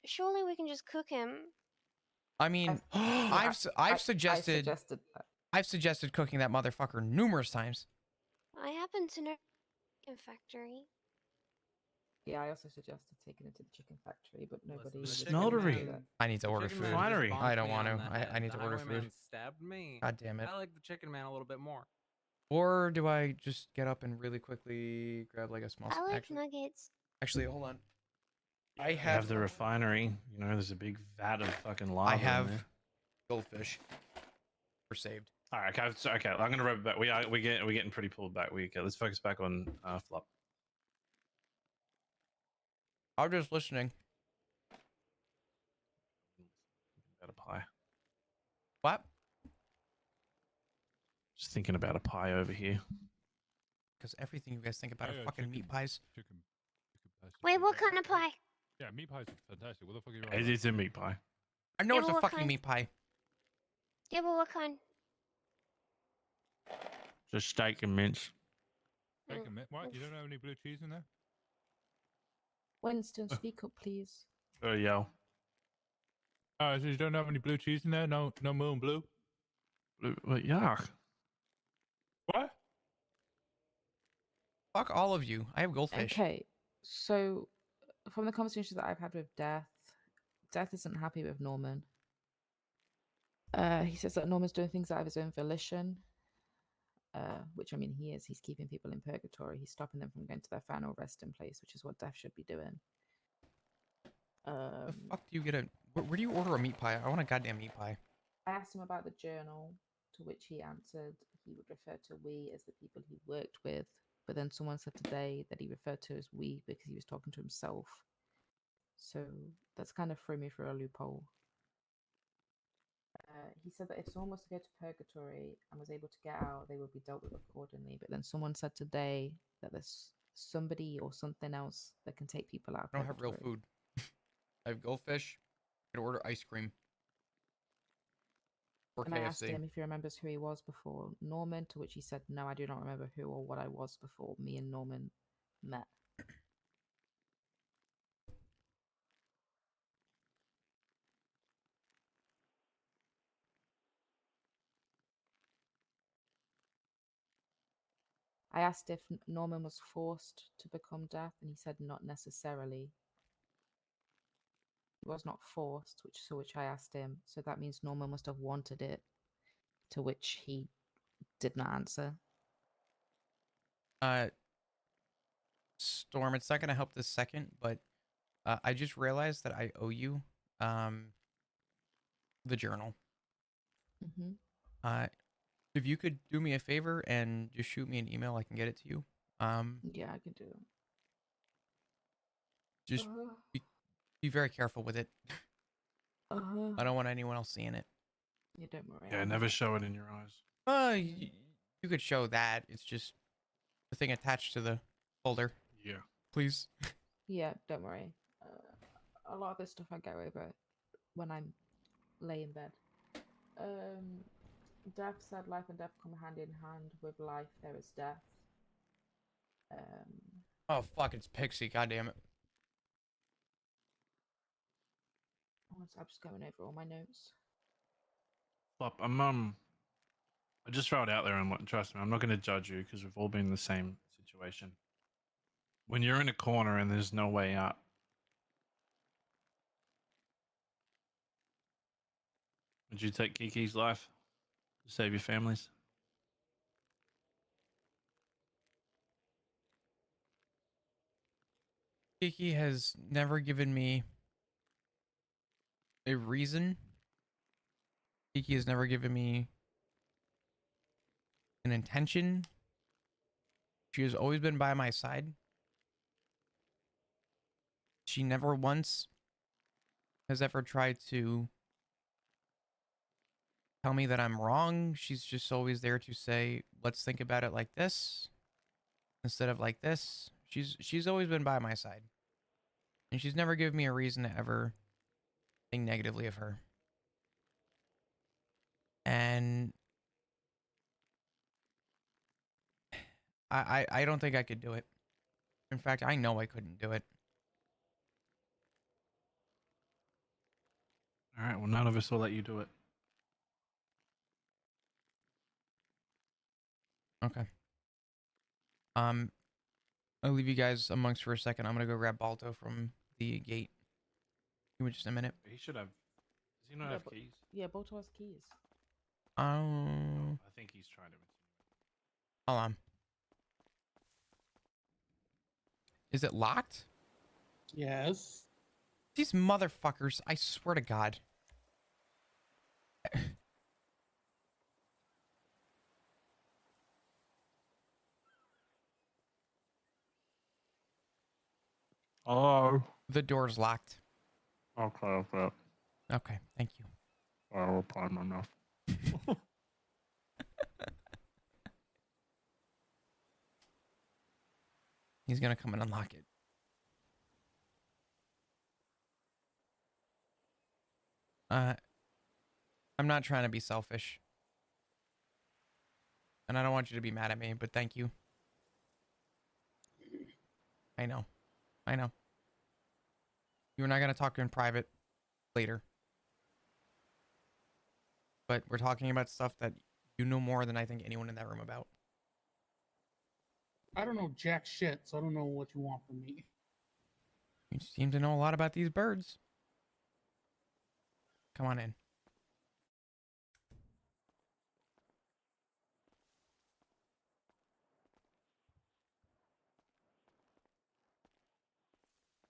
H: surely we can just cook him.
A: I mean, I've suggested
G: that.
A: I've suggested cooking that motherfucker numerous times.
H: I happen to know chicken factory.
G: Yeah, I also suggested taking it to the chicken factory, but nobody. was
T: Smeltery.
G: willing to do that.
A: I need to order
Q: Chicken
A: food.
Q: Man just bonked
A: I don't
Q: me
A: want
Q: on
A: to.
Q: the
A: I
Q: head.
A: need to
Q: The
A: order
Q: highwayman
A: food.
Q: stabbed me.
A: God damn it.
Q: I like the Chicken Man a little bit more.
A: Or do I just get up and really quickly grab like a small?
H: I like
A: Actually,
H: nuggets.
A: hold on. I
T: You have the refinery. You know, there's a big vat of fucking lava.
A: I have
T: in there.
A: goldfish. We're saved.
T: All right, okay, so, okay. I'm gonna rub it back. We're getting pretty pulled back. Let's focus back on Flop.
A: I'm just listening.
T: About a pie.
A: What?
T: Just thinking about a pie over here.
A: Because everything you guys think about
B: Oh,
A: are fucking meat pies.
B: Chicken pies.
H: Wait, what kind of pie?
B: Yeah, meat pies are fantastic. What the fuck are you on
T: It
B: about?
T: is a meat pie.
A: I know
H: Yeah,
A: it's a
H: but what
A: fucking
H: kind?
A: meat pie.
H: Yeah, but what kind?
T: Just steak and mince.
B: Steak and mince. What? You don't have any blue cheese in there?
G: Winston, speak up, please.
T: Yo.
B: Oh, so you don't have any blue cheese in there? No moon blue?
T: What? Yuck.
B: What?
A: Fuck all of you. I have goldfish.
G: Okay, so from the conversations that I've had with Death isn't happy with Norman. He says that Norman's doing things out of his own volition, which I mean he is. He's keeping people in purgatory. He's stopping them from going to their final resting place, which is what Death should be doing.
A: The fuck do you get a? Where do you order a meat pie? I want a goddamn meat pie.
G: I asked him about the journal, to which he answered he would refer to we as the people he worked with. But then someone said today that he referred to as we because he was talking to himself. So that's kind of threw me through a loophole. He said that if someone was to go to purgatory and was able to get out, they would be dealt with accordingly. But then someone said today that there's somebody or something else that can take people out of
A: I don't have real
G: purgatory.
A: food. I have goldfish. I could order ice cream. Or
G: And I asked
A: KFC.
G: him if he remembers who he was before Norman, to which he said, no, I do not remember who or what I was before me and Norman met. I asked if Norman was forced to become Death, and he said not necessarily. He was not forced, which I asked him. So that means Norman must have wanted it, to which he did not answer.
A: Storm, it's not gonna help this second, but I just realized that I owe you the journal.
G: Mm-hmm.
A: If you could do me a favor and just shoot me an email, I can get it to you.
G: Yeah, I can do it.
A: Just be very careful with it. I don't want anyone else seeing it.
G: You don't worry.
T: Yeah, never show it in your eyes.
A: You could show that. It's just the thing attached to the folder.
T: Yeah.
A: Please.
G: Yeah, don't worry. A lot of this stuff I go over when I'm lay in bed. Death said life and death come hand in hand. With life, there is death.
A: Oh fuck! It's Pixie. God damn it.
G: I'm just going over all my notes.
T: Flop, I just throw it out there and trust me, I'm not going to judge you because we've all been in the same situation. When you're in a corner and there's no way out, would you take Kiki's life to save your families?
A: Kiki has never given me a reason. Kiki has never given me an intention. She has always been by my side. She never once has ever tried to tell me that I'm wrong. She's just always there to say, let's think about it like this instead of like this. She's always been by my side. And she's never given me a reason to ever think negatively of her. And I don't think I could do it. In fact, I know I couldn't do it.
T: All right, well, none of us will let you do it.
A: Okay. I'll leave you guys amongst for a second. I'm gonna go grab Balto from the gate. Give me just a minute.
T: He should have. Does he not have keys?
G: Yeah, Bolto has keys.
T: I think he's trying to.
A: Hold on. Is it locked?
S: Yes.
A: These motherfuckers, I swear to God.
T: Oh.
A: The door's locked.
T: Okay, okay.
A: Okay, thank you.
T: I will apply my mouth.
A: He's gonna come and unlock it. I'm not trying to be selfish. And I don't want you to be mad at me, but thank you. I know. I know. You and I gonna talk in private later. But we're talking about stuff that you know more than I think anyone in that room about.
S: I don't know jack shit, so I don't know what you want from me.
A: You seem to know a lot about these birds. Come on in.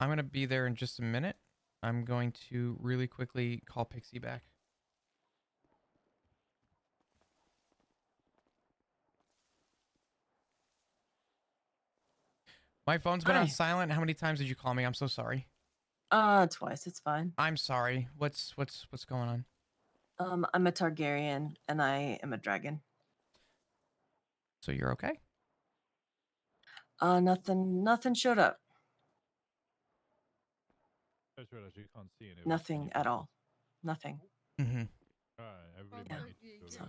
A: I'm going to be there in just a minute. I'm going to really quickly call Pixie back. My phone's been on
R: Hi.
A: silent. How many times did you call me? I'm so sorry.
R: Twice. It's fine.
A: I'm sorry. What's going on?
R: I'm a Targaryen and I am a dragon.
A: So you're okay?
R: Nothing showed up.
B: I just realized you can't see any of it.
R: Nothing at all. Nothing.
A: Mm-hmm.
B: Alright, everybody
R: Yeah.
B: might need to go.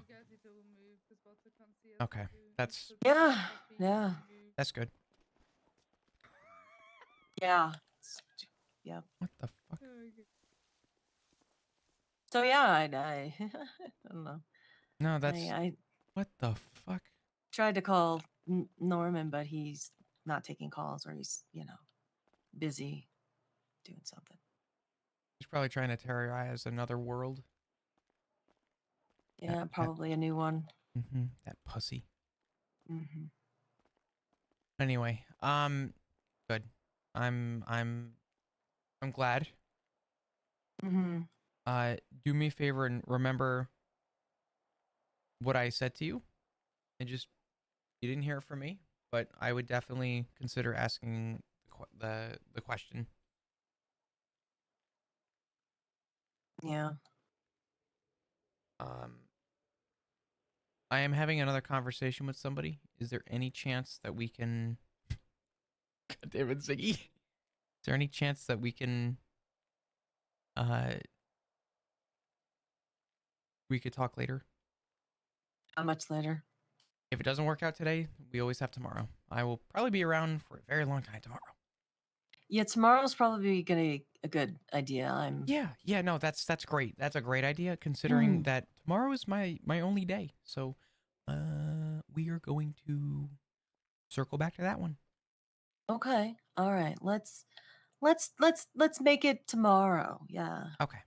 A: Okay. That's
R: Yeah.
A: That's good.
R: Yeah. Yeah.
A: What the fuck?
R: So yeah, I don't know.
A: No, that's
R: I
A: what the fuck?
R: tried to call Norman, but he's not taking calls, or he's busy doing something.
A: He's probably trying to terrorize another world.
R: Yeah, probably a new one.
A: Mm-hmm. That pussy.
R: Mm-hmm.
A: Anyway, good. I'm glad.
R: Mm-hmm.
A: Do me a favor and remember what I said to you. And just, you didn't hear it from me. but I would definitely consider asking the question.
R: Yeah.
A: I am having another conversation with somebody. Is there any chance that we can... God damn it, Ziggy. Is there any chance that we can... we could talk later?
R: How much later?
A: If it doesn't work out today, we always have tomorrow. I will probably be around for a very long time tomorrow.
R: Yeah, tomorrow's probably gonna a good idea.
A: Yeah, no, that's great. That's a great idea, considering that tomorrow is my only day. So, we are going to circle back to that one.
R: Okay. All right. Let's make it tomorrow. Yeah.
A: Okay.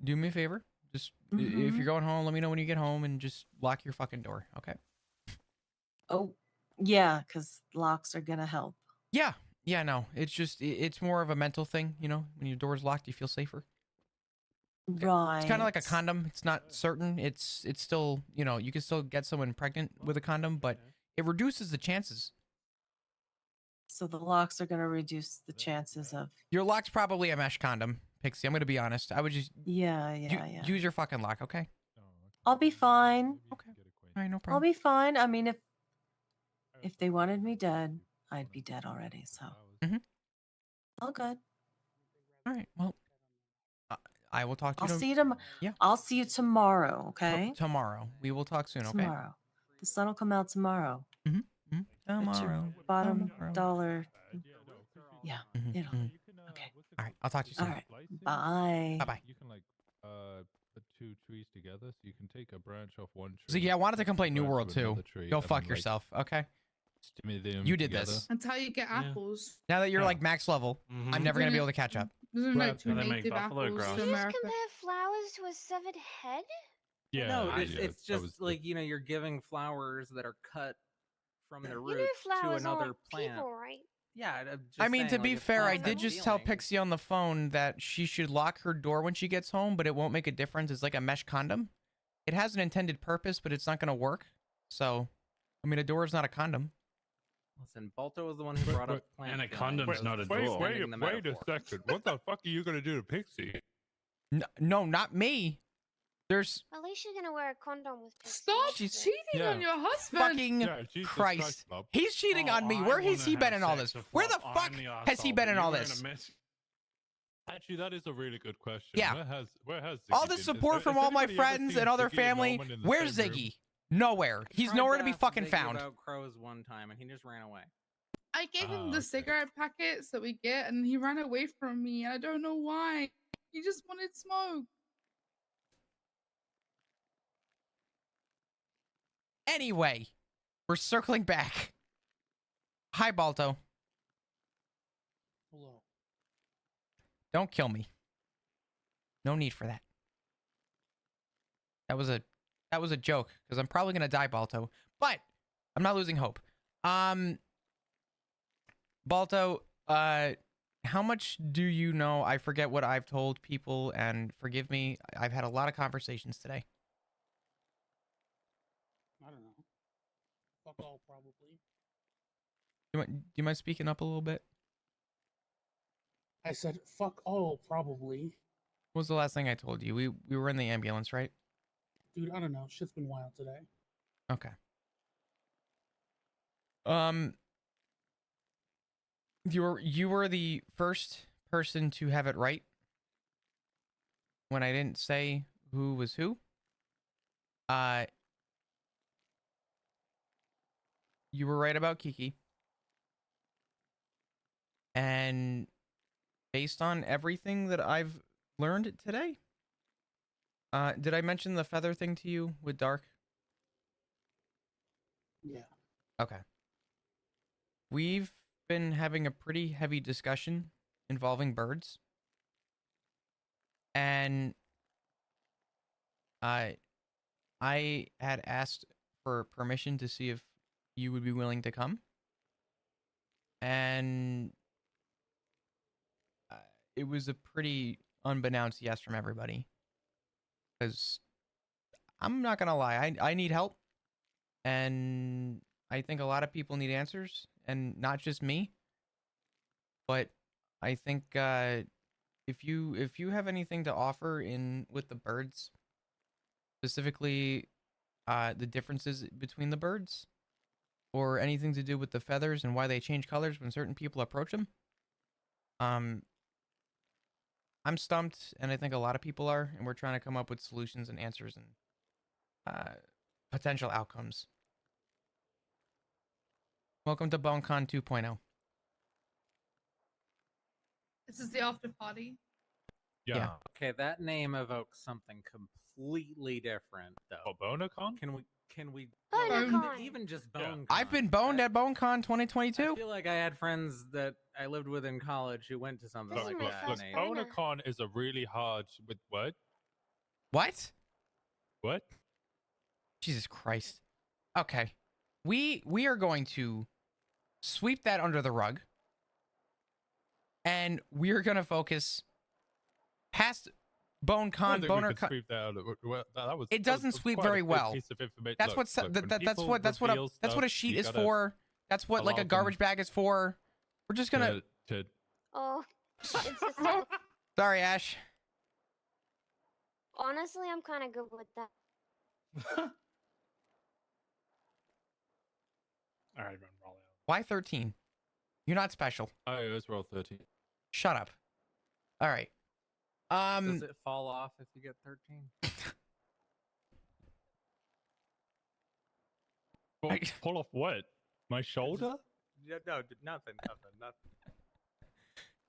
A: Do me a favor. Just if you're going home, let me know when you get home, and just lock your fucking door. Okay.
R: Oh, yeah, because locks are gonna help.
A: Yeah, no. It's just it's more of a mental thing, you know. When your door's locked, you feel safer.
R: Right.
A: It's kind of like a condom. It's not certain. It's still, you know, you can still get someone pregnant with a condom, but it reduces the chances.
R: So the locks are gonna reduce the chances of.
A: Your lock's probably a mesh condom, Pixie. I'm gonna be honest. I would just
R: Yeah.
A: use your fucking lock, okay?
R: I'll be fine.
A: Okay. All right, no
R: I'll
A: problem.
R: be fine. I mean, if they wanted me dead, I'd be dead already. So. All good.
A: All right. Well, I will talk to
R: I'll
A: you.
R: see you tomorrow.
A: Yeah.
R: I'll see you tomorrow. Okay.
A: Tomorrow. We will talk soon. Okay.
R: Tomorrow. The sun will come out tomorrow. At your
A: Tomorrow.
R: bottom dollar. Yeah. It'll. Okay.
A: All right. I'll talk to you soon.
R: All right. Bye.
A: Bye. Bye.
B: You can put two trees together, so you can take a branch off one tree.
A: Ziggy, I wanted to come play New
B: branch
A: World
B: to
A: too.
B: another tree,
A: Go
B: and
A: fuck
B: then,
A: yourself. Okay.
B: Stimulate them
A: You did
B: together.
A: this.
M: That's how you get apples.
A: Now that you're like max level, I'm never gonna be able to catch up.
M: Isn't
T: Well,
M: like two
T: they make
M: native
T: buffalo
M: apples
T: grass.
M: to
H: Did you just
M: America?
H: compare flowers to a severed head?
B: Yeah.
Q: No,
B: yeah,
Q: it's
B: that was
Q: just like, you know, you're giving flowers that are cut from the
H: You
Q: root
H: know
Q: to
H: flowers are
Q: another
H: like
Q: plant.
H: people, right?
Q: Yeah, I'm just
A: I mean, to
Q: saying,
A: be
Q: like, if
A: fair, I
Q: plants
A: did
Q: have
A: just tell
Q: feelings-
A: Pixie on the phone that she should lock her door when she gets home, but it won't make a difference. It's like a mesh condom. It has an intended purpose, but it's not going to work. So, I mean, a door is not a condom.
Q: Listen, Balto was the one who brought up plant
T: And a
Q: feelings.
T: condom's not a door.
B: Wait
Q: Extending the
B: a
Q: metaphor.
B: second. What the fuck are you gonna do to Pixie?
A: No, not me. There's
H: At least you're gonna wear a condom with Pixie.
M: Stop
A: She's-
M: cheating on your husband.
A: fucking
B: Jesus
A: Christ.
B: Christ, Bob.
A: He's cheating on me.
T: I
A: Where has
T: wanna
A: he been
T: have
A: in all
T: sex
A: this?
T: with
A: Where the
T: Flop.
A: fuck
T: I'm the
A: has he
T: arsehole,
A: been
T: but
A: in all
T: you're a
A: this?
T: mess.
B: Actually, that is a really good question.
A: Yeah.
B: Where has
A: All
B: Ziggy
A: this
B: been?
A: support
B: Has
A: from all my
B: anybody ever
A: friends
B: seen
A: and other
B: Ziggy and
A: family.
B: Norman in the
A: Where's
B: same room?
A: Ziggy? Nowhere. He's
Q: Tried
A: nowhere to be
Q: ask
A: fucking
Q: Ziggy
A: found.
Q: About crows one time, and he just ran away.
M: I gave him the
B: okay.
M: cigarette packets that we get, and he ran away from me. I don't know why. He just wanted smoke.
A: Anyway, we're circling back. Hi, Balto.
S: Hello.
A: Don't kill me. No need for that. That was a joke, because I'm probably gonna die, Balto. But I'm not losing hope. Balto, how much do you know? I forget what I've told people, and forgive me. I've had a lot of conversations today.
S: I don't know. Fuck all, probably.
A: Do you mind speaking up a little bit?
S: I said fuck all, probably.
A: What was the last thing I told you? We were in the ambulance, right?
S: Dude, I don't know. Shit's been wild today.
A: Okay. You were the first person to have it right when I didn't say who was who. You were right about Kiki. And based on everything that I've learned today, did I mention the feather thing to you with Dark?
S: Yeah.
A: Okay. We've been having a pretty heavy discussion involving birds. And I had asked for permission to see if you would be willing to come. And it was a pretty unbeknownst yes from everybody. Because I'm not going to lie, I need help. And I think a lot of people need answers, and not just me. But I think if you have anything to offer in with the birds, specifically the differences between the birds, or anything to do with the feathers and why they change colors when certain people approach them, I'm stumped, and I think a lot of people are, and we're trying to come up with solutions and answers and potential outcomes. Welcome to BoneCon 2.0.
M: This is the after party.
A: Yeah.
J: Okay, that name evokes something completely different, though.
B: Oh, BoneCon?
J: Can we?
H: BoneCon.
J: Even just BoneCon.
A: I've been boned at BoneCon 2022.
J: I feel like I had friends that I lived with in college who went to something like that.
B: Look,
J: name.
B: BoneCon is a really hard with what?
A: What?
B: What?
A: Jesus Christ. Okay. We are going to sweep that under the rug. And we're going to focus past BoneCon, BonerCon.
B: Sweep that out. Well, that was,
A: It doesn't sweep
B: quite a
A: very
B: big
A: well.
B: piece of information.
A: That's
B: Look,
A: that's what a sheet is for. That's what like a garbage bag is for. We're just gonna.
H: Oh, it's just so...
A: Sorry, Ash.
H: Honestly, I'm kind of good with that.
B: All right, roll out.
A: Why 13? You're not special.
B: Oh, it was roll 13.
A: Shut up. All right.
J: Does it fall off if you get 13?
B: Pull off what? My shoulder?
J: No, nothing.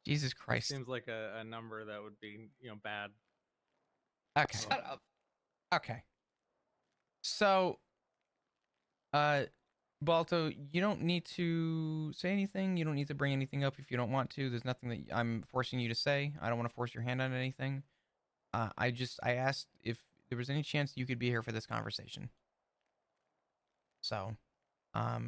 A: Jesus Christ.
J: Seems like a number that would be, bad.
A: Okay. Shut up. Okay. So, Balto, you don't need to say anything. You don't need to bring anything up if you don't want to. There's nothing that I'm forcing you to say. I don't want to force your hand on anything. I asked if there was any chance you could be here for this conversation. So,
S: The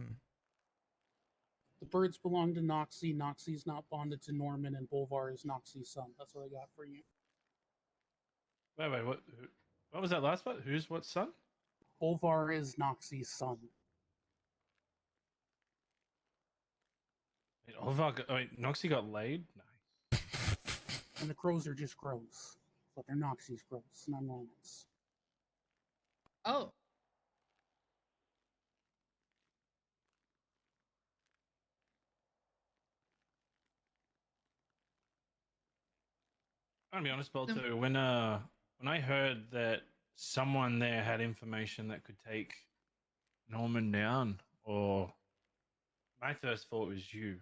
S: birds belong to Noxie. Noxie's not bonded to Norman, and Bolvar is Noxie's son. That's what I got for you.
T: Wait, what was that last part? Who's what son?
S: Bolvar is Noxie's son.
T: Wait, Noxie got laid? Nice.
S: And the crows are just crows. But they're Noxie's crows, not Norman's.
M: Oh.
T: I'm gonna be honest, Balto. When I heard that someone there had information that could take Norman down, or my first thought was you.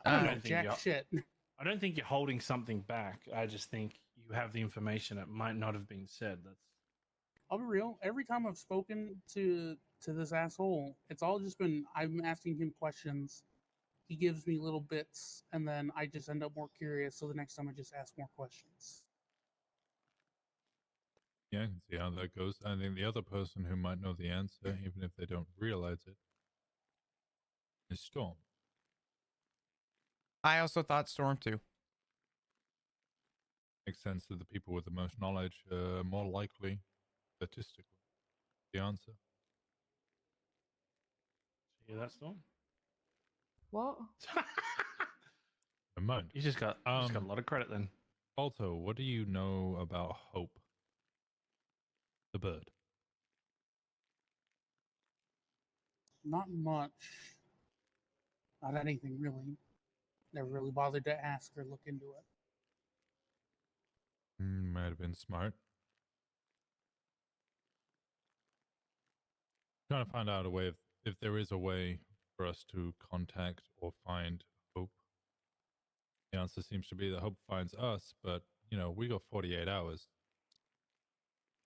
S: I don't know jack shit.
T: I don't think you're holding something back. I just think you have the information that might not have been said.
S: I'll be real. Every time I've spoken to this asshole, it's all just been I'm asking him questions. He gives me little bits, and then I just end up more curious. So the next time I just ask more questions.
B: Yeah, I can see how that goes. I think the other person who might know the answer, even if they don't realize it, is Storm.
A: I also thought Storm too.
B: Makes sense that the people with the most knowledge are more likely, statistically, the answer.
T: Yeah, that's Storm.
G: What?
B: Never mind.
T: You just got a lot of credit then.
B: Also, what do you know about Hope, the bird?
S: Not much. Not anything really. Never really bothered to ask or look into it.
B: Might have been smart. Trying to find out a way if there is a way for us to contact or find Hope. The answer seems to be that Hope finds us, but we got 48 hours.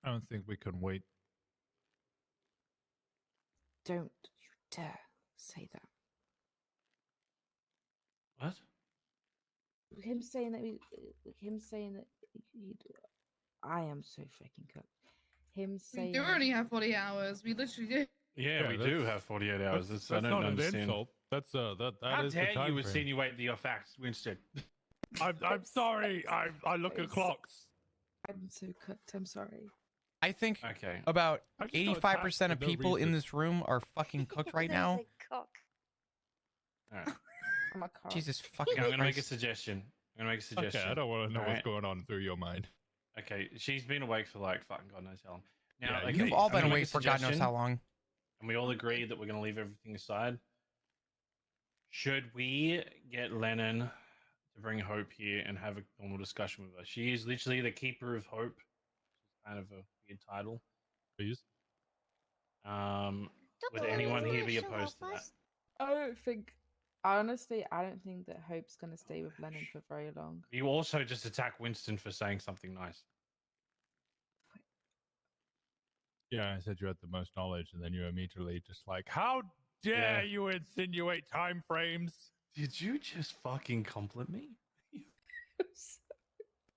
B: I don't think we can wait.
G: Don't you dare say that.
T: What?
G: Him saying that I am so freaking cooked. Him saying
M: We do already have 40 hours. We literally do.
T: Yeah, we do have 48 hours.
B: That's
T: I don't
B: not
T: understand.
B: an insult. That's that
T: How
B: is the
T: dare
B: time
T: you
B: frame.
T: insinuate your facts, Winston?
B: I'm sorry. I look at clocks.
G: I'm so cooked. I'm sorry.
A: I think
T: Okay.
A: about
B: I just got
A: 85%
B: attacked
A: of
B: for no
A: people in
B: reason.
A: this room are fucking cooked right now.
H: Cock.
T: All right.
G: I'm a cock.
A: Jesus fucking
T: Okay, I'm gonna make a
A: Christ.
T: suggestion. I'm gonna make a suggestion.
B: Okay, I don't want to know what's
T: Alright?
B: going on through your mind.
T: Okay, she's been awake for like fucking God knows how long. Now,
B: Yeah,
T: okay,
A: You've all
T: I'm
A: been
T: gonna make
A: awake
T: a
A: for God knows
T: suggestion,
A: how long.
T: and we all agree that we're gonna leave everything aside. Should we get Lennon to bring Hope here and have a normal discussion with her? She is literally the keeper of hope. Kind of a weird title.
B: Please.
T: Would anyone here be opposed to that?
G: I don't think. Honestly, I don't think that Hope's gonna stay with Lennon for very long.
T: You also just attack Winston for saying something nice.
B: Yeah, I said you had the most knowledge, and then you immediately just like, how dare you insinuate time frames?
T: Did you just fucking compliment me?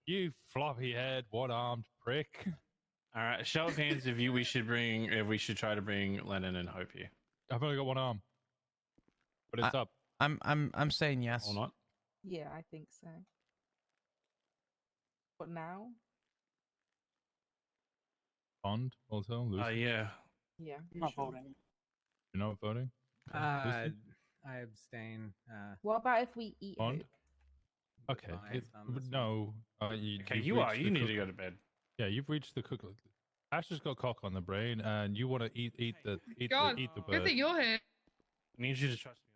B: You floppy head, one-armed prick.
T: All right, show of hands if we should try to bring Lennon and Hope here.
B: I've only got one arm, but it's up.
A: I'm saying yes.
T: Or not?
G: Yeah, I think so. But now?
B: Bond also. Lucy.
T: Yeah.
G: Yeah.
S: I'm not voting.
B: You're not voting.
J: I
B: Lucy?
J: abstain.
G: What about if we eat
B: Bond.
G: Hope?
B: Okay.
J: Biased on this
B: No.
T: Okay,
B: you've
T: you are.
B: reached
T: You
B: the
T: need
B: cook-
T: to go to bed.
B: Yeah, you've reached the cook. Ash has got cock on the brain, and you want to eat the
M: God,
B: bird.
M: good that you're here.
T: I need you to trust me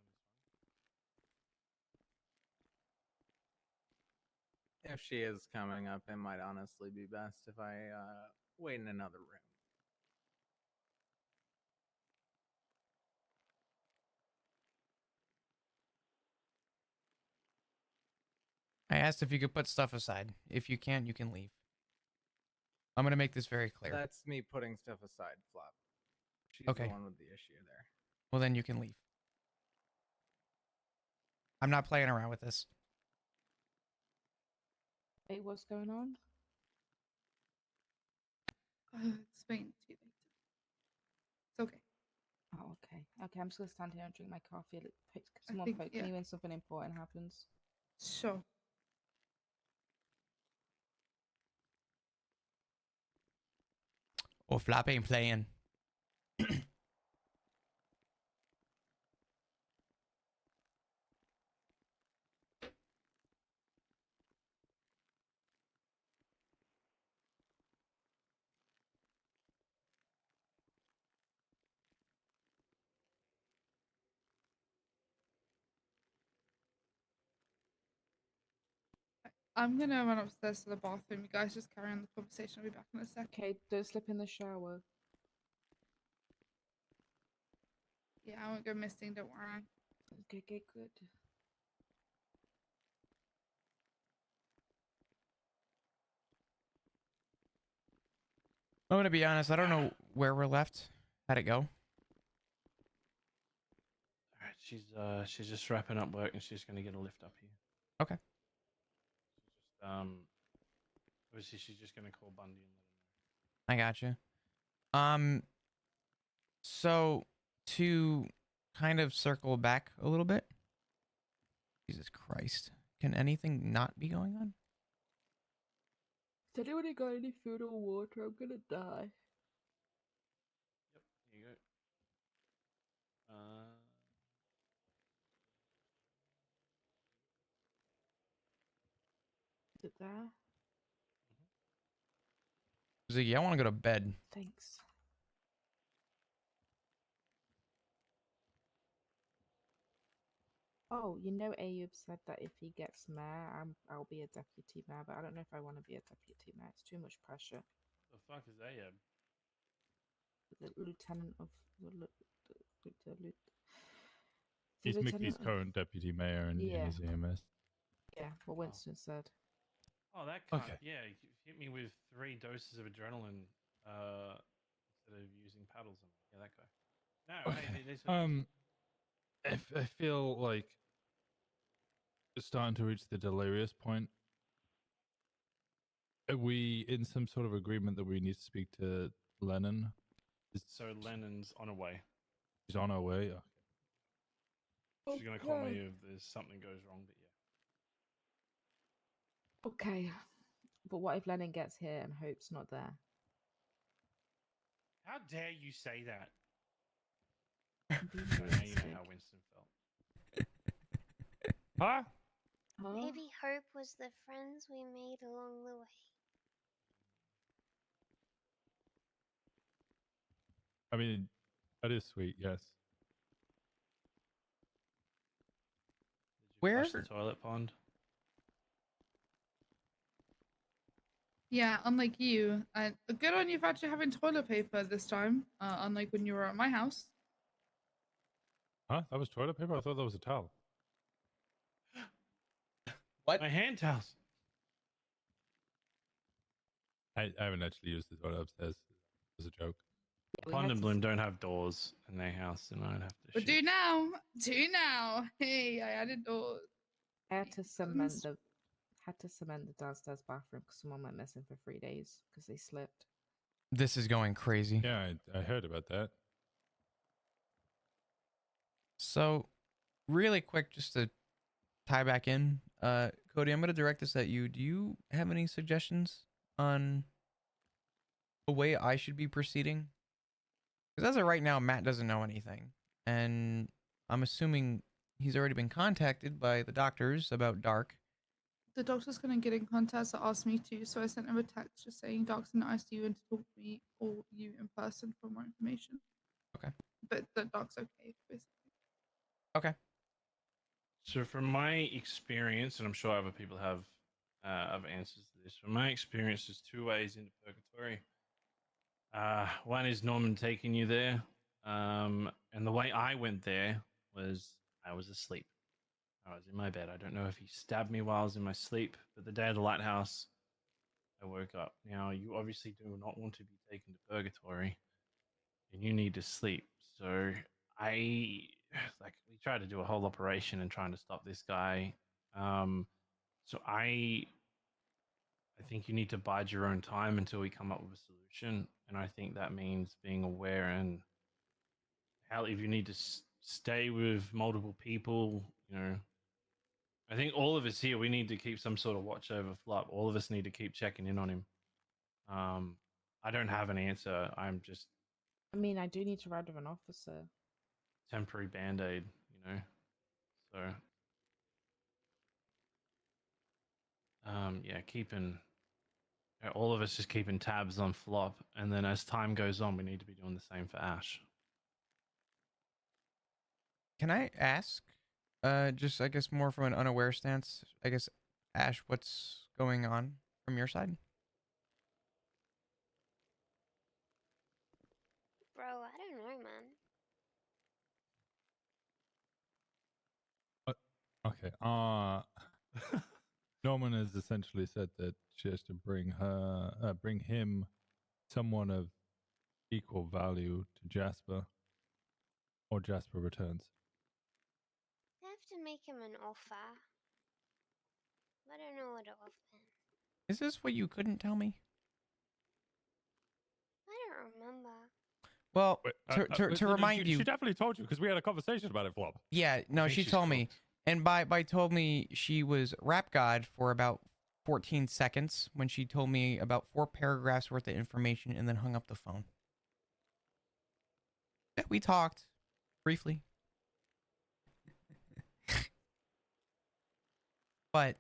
T: on this.
J: If she is coming up, it might honestly be best if I wait in another room.
A: I asked if you could put stuff aside. If you can't, you can leave. I'm going to make this very clear.
J: That's me putting stuff aside, Flop. She's
A: Okay.
J: the one with the issue there.
A: Well, then you can leave. I'm not playing around with this.
G: Hey, what's going on?
M: I'll explain to you later. It's okay.
G: Oh, okay. Okay, I'm just gonna stand here and drink my coffee. Someone
M: think-
G: poke
M: yeah.
G: me when something important happens.
M: Sure.
A: Oh, Flop ain't playing.
M: I'm gonna run upstairs to the bathroom. You guys just carry on the conversation. I'll be back in a sec.
G: Okay, don't slip in the shower.
M: Yeah, I won't go missing, don't worry.
G: Okay, good.
A: I'm going to be honest. I don't know where we're left. How'd it go?
T: All right, she's just wrapping up work and she's gonna get a lift up here.
A: Okay.
T: Obviously she's just gonna call Bundy and
A: I got you. So to kind of circle back a little bit. Jesus Christ. Can anything not be going on?
G: Has anybody got any food or water? I'm gonna die.
T: Yep, here you go.
G: Is it there?
A: He's like, yeah, I want to go to bed.
G: Thanks. Oh, you know, Ayub said that if he gets mayor, I'll be a deputy mayor, but I don't know if I want to be a deputy mayor. It's too much pressure.
T: The fuck is that?
G: The lieutenant of the
B: He's Mickey's
G: lieutenant of-
B: current deputy mayor and
G: Yeah.
B: his EMS.
G: Yeah, what Winston said.
T: Oh, that cunt.
B: Okay.
T: Yeah, you hit me with 3 doses of adrenaline instead of using paddles on me. Yeah, that guy. No, hey, these are-
B: I feel like it's starting to reach the delirious point. Are we in some sort of agreement that we need to speak to Lennon?
T: So Lennon's on her way.
B: She's on her way. Okay.
T: She's gonna call me if there's something goes wrong, but yeah.
G: Okay, but what if Lennon gets here and Hope's not there?
T: How dare you say that?
G: I'm being
T: So now you know
G: realistic.
T: how Winston felt. Huh?
H: Maybe Hope was the friends we made along the way.
B: I mean, that is sweet, yes.
A: Where?
T: Flush the toilet pond.
M: Yeah, unlike you. And good on you for actually having toilet paper this time, unlike when you were at my house.
B: Huh? That was toilet paper? I thought that was a towel.
A: What?
T: My hand towels.
B: I haven't actually used the toilet upstairs. It was a joke.
T: Pond and Bloom don't have doors in their house, and I'd have to
M: But
T: shit.
M: do now. Do now. Hey, I added doors.
G: I had to cement the downstairs bathroom because someone went missing for 3 days because they slipped.
A: This is going crazy.
B: Yeah, I heard about that.
A: So, really quick, just to tie back in, Cody, I'm going to direct this at you. Do you have any suggestions on the way I should be proceeding? Because as of right now, Matt doesn't know anything. And I'm assuming he's already been contacted by the doctors about Dark.
M: The doctor's gonna get in contact to ask me to, so I sent him a text just saying Doc's in ICU and to talk to me or you in person for more information.
A: Okay.
M: But the Doc's okay, basically.
A: Okay.
T: So, from my experience, and I'm sure other people have other answers to this. From my experience, there's two ways into purgatory. One is Norman taking you there, and the way I went there was I was asleep. I was in my bed. I don't know if he stabbed me while I was in my sleep, but the day of the lighthouse, I woke up. Now, you obviously do not want to be taken to purgatory, and you need to sleep. So we tried to do a whole operation and trying to stop this guy. So I think you need to bide your own time until we come up with a solution, and I think that means being aware and hell, if you need to stay with multiple people, I think all of us here, we need to keep some sort of watch over Flop. All of us need to keep checking in on him. I don't have an answer. I'm just
G: I mean, I do need to ride with an officer.
T: temporary band-aid, So, yeah, all of us just keeping tabs on Flop, and then as time goes on, we need to be doing the same for Ash.
A: Can I ask, just I guess more from an unaware stance, I guess, Ash, what's going on from your side?
H: Bro, I don't know, man.
B: Okay. Norman has essentially said that she has to bring him someone of equal value to Jasper, or Jasper returns.
H: I have to make him an offer. I don't know what to offer him.
A: Is this what you couldn't tell me?
H: I don't remember.
A: Well, to remind you,
B: she definitely told you because we had a conversation about it, Flop.
A: yeah, no, she told me, and by told me she was rap god for about 14 seconds when she told me about 4 paragraphs worth of information and then hung up the phone. Yeah, we talked briefly, but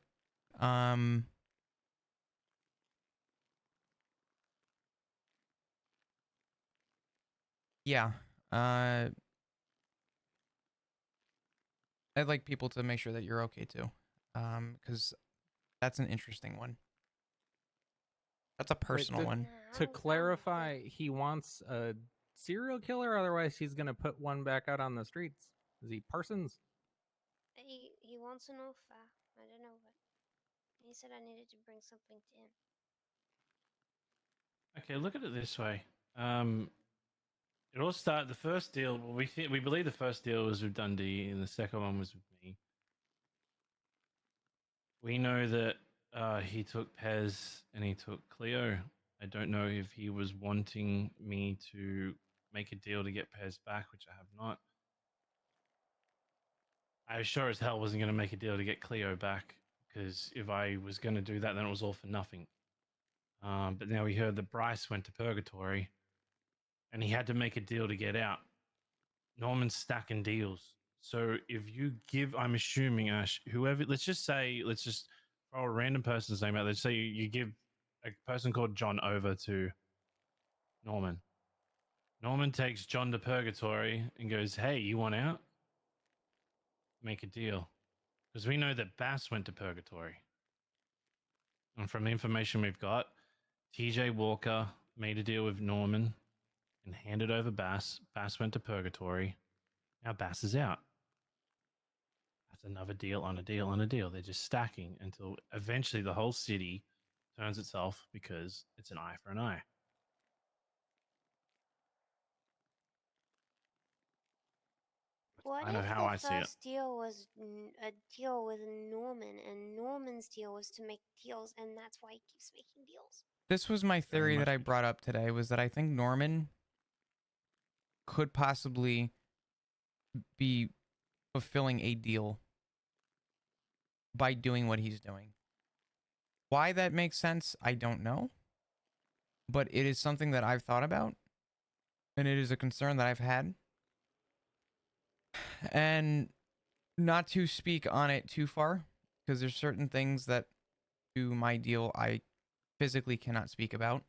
A: yeah, I'd like people to make sure that you're okay too, because that's an interesting one. That's a personal one.
J: To clarify, he wants a serial killer. Otherwise, he's gonna put one back out on the streets. Is he Parsons?
H: He wants an offer. I don't know what. He said I needed to bring something to him.
T: Okay, look at it this way. It all started. The first deal. We believe the first deal was with Dundee, and the second one was with me. We know that he took Pez and he took Cleo. I don't know if he was wanting me to make a deal to get Pez back, which I have not. I sure as hell wasn't going to make a deal to get Cleo back, because if I was going to do that, then it was all for nothing. But now we heard that Bryce went to purgatory. and he had to make a deal to get out. Norman's stacking deals. So if you give, I'm assuming, Ash, whoever, let's just throw a random person's name out. Let's say you give a person called John over to Norman. Norman takes John to purgatory and goes, hey, you want out? Make a deal. Because we know that Bass went to purgatory. And from the information we've got, TJ Walker made a deal with Norman and handed over Bass. Bass went to purgatory. Now Bass is out. That's another deal on a deal on a deal. They're just stacking until eventually the whole city turns itself because it's an eye for an eye.
H: What
T: I know
H: if
T: how
H: the
T: I see it.
H: first deal was a deal with Norman, and Norman's deal was to make deals, and that's why he keeps making deals?
A: This was my theory that I brought up today, was that I think Norman could possibly be fulfilling a deal by doing what he's doing. Why that makes sense, I don't know. But it is something that I've thought about, and it is a concern that I've had. And not to speak on it too far, because there's certain things that to my deal I physically cannot speak about.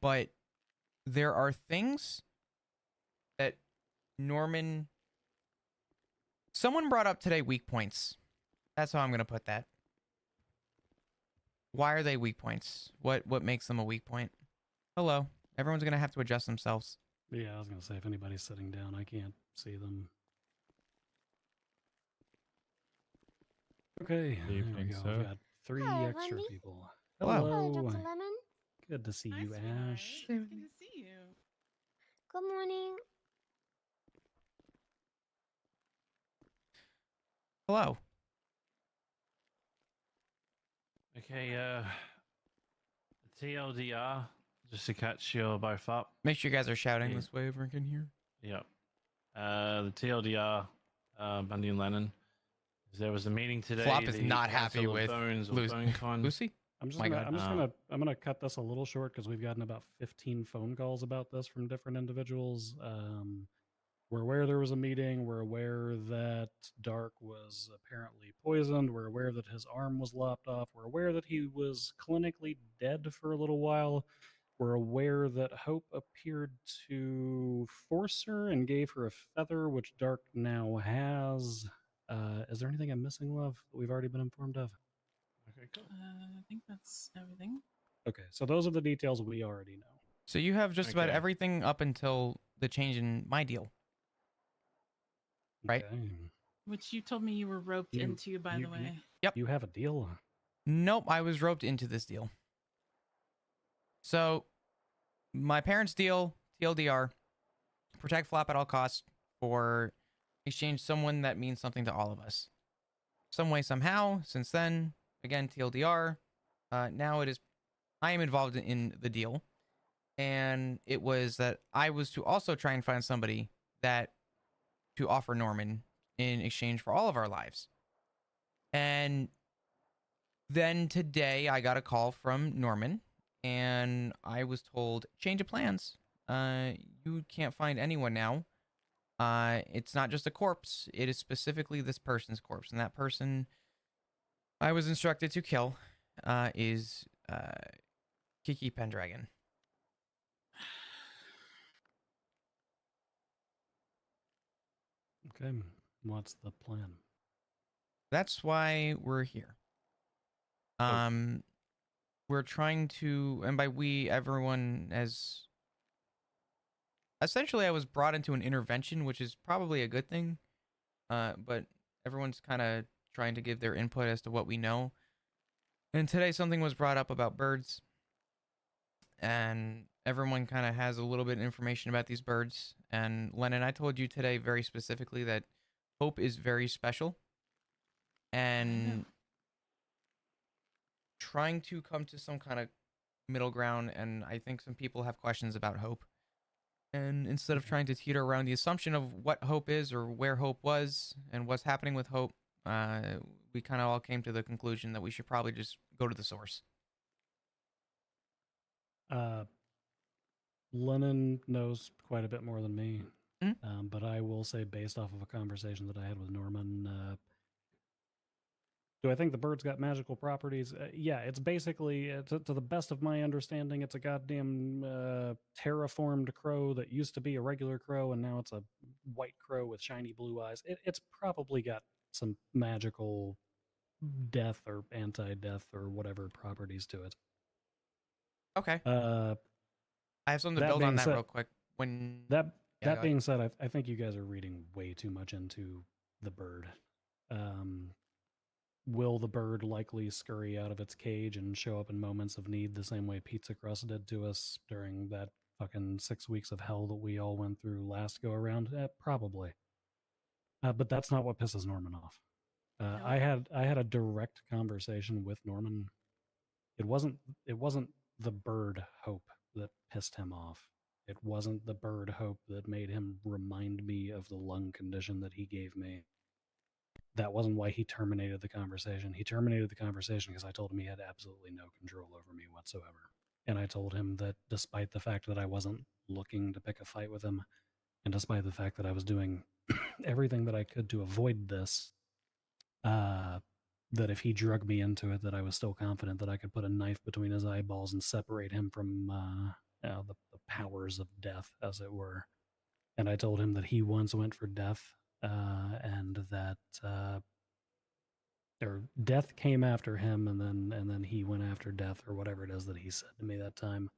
A: But there are things that Norman... Someone brought up today weak points. That's how I'm going to put that. Why are they weak points? What makes them a weak point? Hello. Everyone's going to have to adjust themselves.
L: Yeah, I was gonna say, if anybody's sitting down, I can't see them. Okay, there we
B: Evening,
L: go.
B: sir.
L: We've got 3
H: Hi,
L: extra
H: Bundy.
L: people.
A: Hello.
H: Hello, Dr. Lemon.
L: Good to see you, Ash.
N: Good to see you.
H: Good morning.
A: Hello.
T: Okay, TLDR, just to catch you both up.
A: Make sure you guys are shouting this way everyone can hear.
T: Yep. The TLDR, Bundy and Lennon. There was a meeting today.
A: Flop is
T: the
A: not
T: Council
A: happy
T: of
A: with
T: Bones or
A: Lucy.
T: BoneCon.
A: Lucy?
L: I'm
A: My God.
L: gonna cut this a little short because we've gotten about 15 phone calls about this from different individuals. We're aware there was a meeting. We're aware that Dark was apparently poisoned. We're aware that his arm was lopped off. We're aware that he was clinically dead for a little while. We're aware that Hope appeared to force her and gave her a feather, which Dark now has. Is there anything I'm missing, love, that we've already been informed of?
T: Okay, cool.
N: I think that's everything.
L: Okay, so those are the details we already know.
A: So you have just about
T: Okay.
A: everything up until the change in my deal. Right?
L: Okay.
N: Which you told me you were roped into, by the way.
A: Yep.
L: You have a deal?
A: Nope, I was roped into this deal. So, my parents' deal, TLDR, protect Flop at all costs for exchange someone that means something to all of us. Some way, somehow, since then, again, TLDR, now it is, I am involved in the deal. And it was that I was to also try and find somebody that to offer Norman in exchange for all of our lives. And then today I got a call from Norman and I was told, change of plans. You can't find anyone now. It's not just a corpse. It is specifically this person's corpse. And that person I was instructed to kill is Kiki Pendragon.
L: Okay, what's the plan?
A: That's why we're here. We're trying to, and by we, everyone has... Essentially, I was brought into an intervention, which is probably a good thing. But everyone's kind of trying to give their input as to what we know. And today something was brought up about birds. And everyone kind of has a little bit of information about these birds. And Lennon, I told you today very specifically that Hope is very special. And trying to come to some kind of middle ground. And I think some people have questions about Hope. And instead of trying to teeter around the assumption of what Hope is or where Hope was and what's happening with Hope, we kind of all came to the conclusion that we should probably just go to the source.
L: Lennon knows quite a bit more than me,
A: Mhm.
L: but I will say, based off of a conversation that I had with Norman, do I think the bird's got magical properties? Yeah, it's basically, to the best of my understanding, it's a goddamn terraformed crow that used to be a regular crow, and now it's a white crow with shiny blue eyes. It's probably got some magical death or anti-death or whatever properties to it.
A: Okay.
L: Uh,
A: I have something to
L: that
A: build on
L: being
A: that
L: said-
A: real quick. When
L: That
A: Yeah,
L: that
A: go
L: being said, I think you guys are reading way too much into the bird. Will the bird likely scurry out of its cage and show up in moments of need the same way Pizza Crust did to us during that fucking 6 weeks of hell that we all went through last go around? Probably. But that's not what pisses Norman off. I had a direct conversation with Norman. It wasn't the bird hope that pissed him off. It wasn't the bird hope that made him remind me of the lung condition that he gave me. That wasn't why he terminated the conversation. He terminated the conversation because I told him he had absolutely no control over me whatsoever. And I told him that despite the fact that I wasn't looking to pick a fight with him, and despite the fact that I was doing everything that I could to avoid this, that if he drug me into it, that I was still confident that I could put a knife between his eyeballs and separate him from the powers of death, as it were. And I told him that he once went for death, and that or death came after him, and then he went after death, or whatever it is that he said to me that time.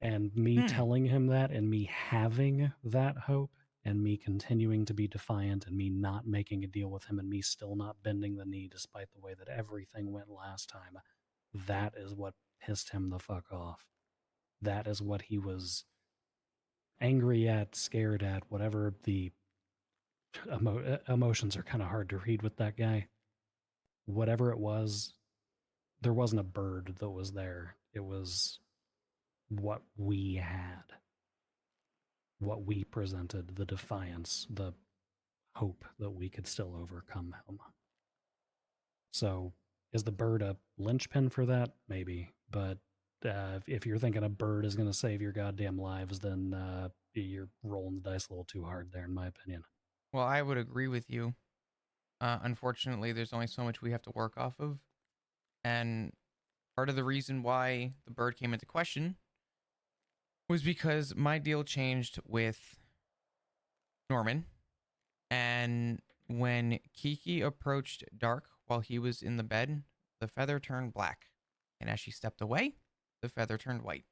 L: And me telling him that, and me having that hope, and me continuing to be defiant, and me not making a deal with him, and me still not bending the knee despite the way that everything went last time, that is what pissed him the fuck off. That is what he was angry at, scared at, whatever the emotions are kind of hard to read with that guy. Whatever it was, there wasn't a bird that was there. It was what we had, what we presented, the defiance, the hope that we could still overcome him. So, is the bird a linchpin for that? Maybe. But if you're thinking a bird is going to save your goddamn lives, then you're rolling the dice a little too hard there, in my opinion.
A: Well, I would agree with you. Unfortunately, there's only so much we have to work off of. And part of the reason why the bird came into question was because my deal changed with Norman. And when Kiki approached Dark while he was in the bed, the feather turned black. And as she stepped away, the feather turned white.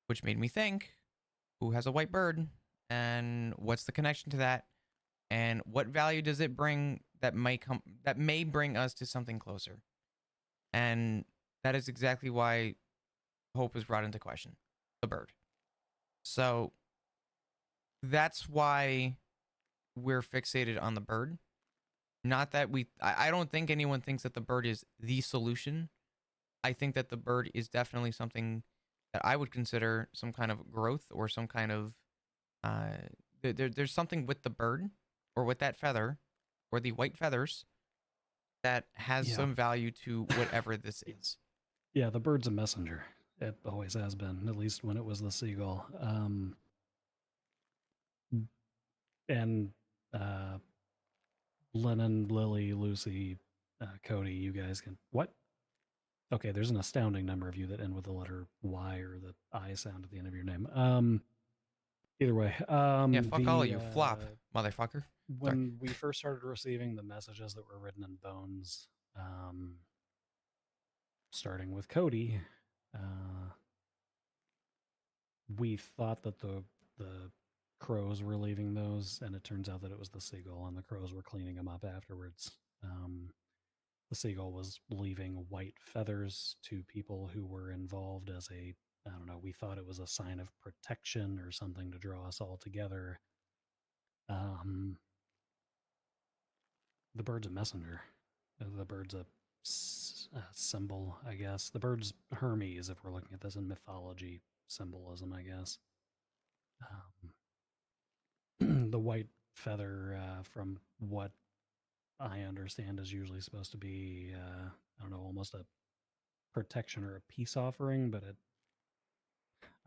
A: Which made me think, who has a white bird? And what's the connection to that? And what value does it bring that may bring us to something closer? And that is exactly why hope was brought into question. The bird. So that's why we're fixated on the bird. Not that I don't think anyone thinks that the bird is the solution. I think that the bird is definitely something that I would consider some kind of growth, or some kind of there's something with the bird, or with that feather, or the white feathers, that has some value to whatever this is.
L: Yeah, the bird's a messenger. It always has been, at least when it was the seagull. And Lennon, Lily, Lucy, Cody, you guys can... What? Okay, there's an astounding number of you that end with the letter Y or the I sound at the end of your name. Either way.
A: Yeah, fuck all of you. Flop, motherfucker.
L: When we first started receiving the messages that were written in Bones, starting with Cody, we thought that the crows were leaving those, and it turns out that it was the seagull, and the crows were cleaning them up afterwards. The seagull was leaving white feathers to people who were involved as I don't know, we thought it was a sign of protection or something to draw us all together. The bird's a messenger. The bird's a symbol, I guess. The bird's Hermes, if we're looking at this in mythology symbolism, I guess. The white feather, from what I understand, is usually supposed to be, I don't know, almost a protection or a peace offering, but it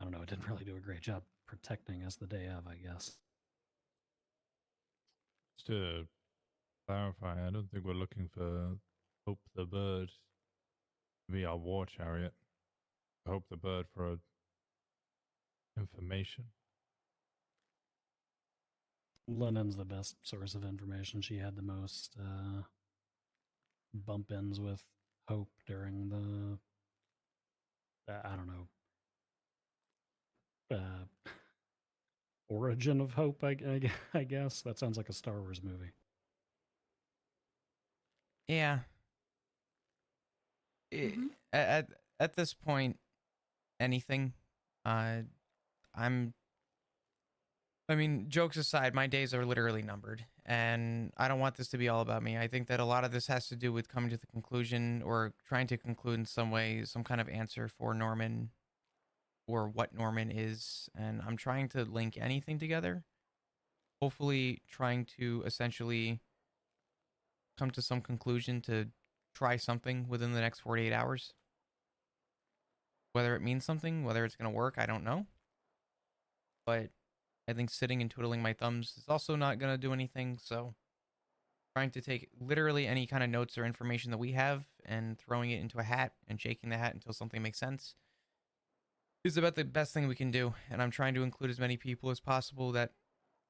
L: I don't know, it didn't really do a great job protecting us the day of, I guess.
B: Just to clarify, I don't think we're looking for Hope the Bird to be our war chariot. Hope the Bird for information.
L: Lennon's the best source of information. She had the most bump-ins with Hope during the, I don't know, origin of Hope, I guess. That sounds like a Star Wars movie.
A: Yeah. At this point, anything. I mean, jokes aside, my days are literally numbered, and I don't want this to be all about me. I think that a lot of this has to do with coming to the conclusion or trying to conclude in some way, some kind of answer for Norman or what Norman is, and I'm trying to link anything together. Hopefully trying to essentially come to some conclusion to try something within the next 48 hours. Whether it means something, whether it's going to work, I don't know. But I think sitting and twiddling my thumbs is also not going to do anything. So trying to take literally any kind of notes or information that we have and throwing it into a hat and shaking the hat until something makes sense is about the best thing we can do. And I'm trying to include as many people as possible that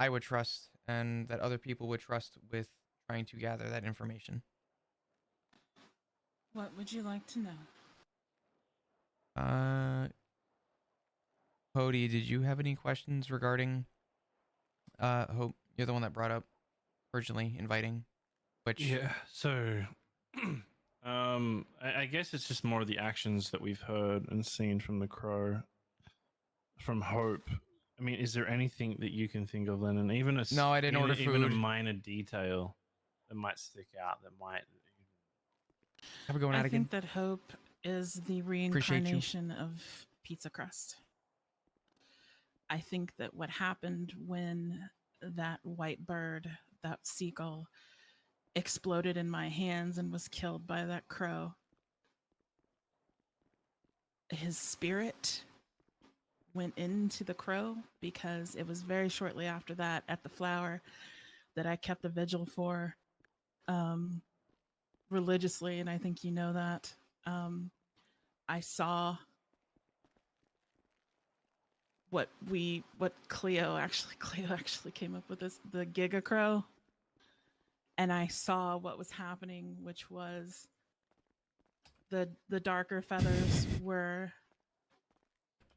A: I would trust and that other people would trust with trying to gather that information.
N: What would you like to know?
A: Cody, did you have any questions regarding Hope? You're the one that brought up originally inviting, which
T: Yeah, so I guess it's just more of the actions that we've heard and seen from the Crow, from Hope. I mean, is there anything that you can think of, Lennon? Even
A: No, I didn't order
T: even a
A: food.
T: minor detail that might stick out, that might.
A: Have a go,
N: I
A: Madigan.
N: think that Hope is the reincarnation of pizza crust. I think that what happened when that white bird, that seagull, exploded in my hands and was killed by that crow, his spirit went into the crow, because it was very shortly after that at the flower that I kept the vigil for religiously, and I think you know that. I saw what Cleo actually came up with, this, the Giga Crow, and I saw what was happening, which was the darker feathers were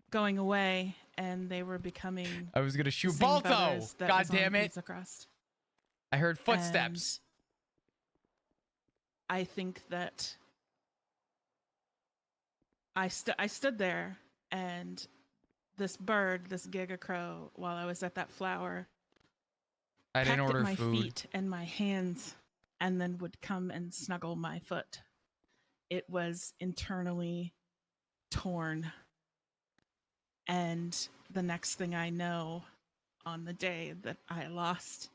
N: going away and they were becoming.
A: I was gonna shoot
N: the same
A: Balto.
N: feathers that
A: God
N: was on
A: damn it!
N: Pizza crust.
A: I heard footsteps.
N: And I think that I stood there, and this bird, this Giga Crow, while I was at that flower,
A: I didn't
N: pecked
A: order
N: at my
A: food.
N: feet and my hands, and then would come and snuggle my foot. It was internally torn. And the next thing I know, on the day that I lost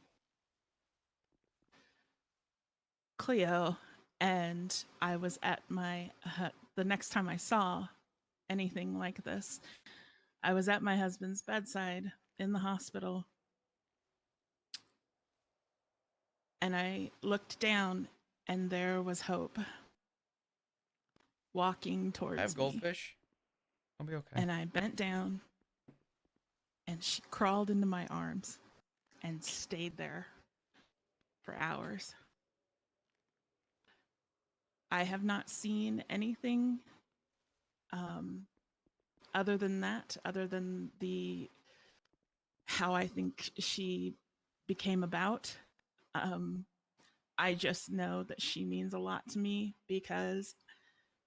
N: Cleo, and I was at my, the next time I saw anything like this, I was at my husband's bedside in the hospital. And I looked down, and there was Hope walking towards me.
A: I have goldfish. I'll be okay.
N: And I bent down, and she crawled into my arms and stayed there for hours. I have not seen anything other than that, other than how I think she became about. I just know that she means a lot to me, because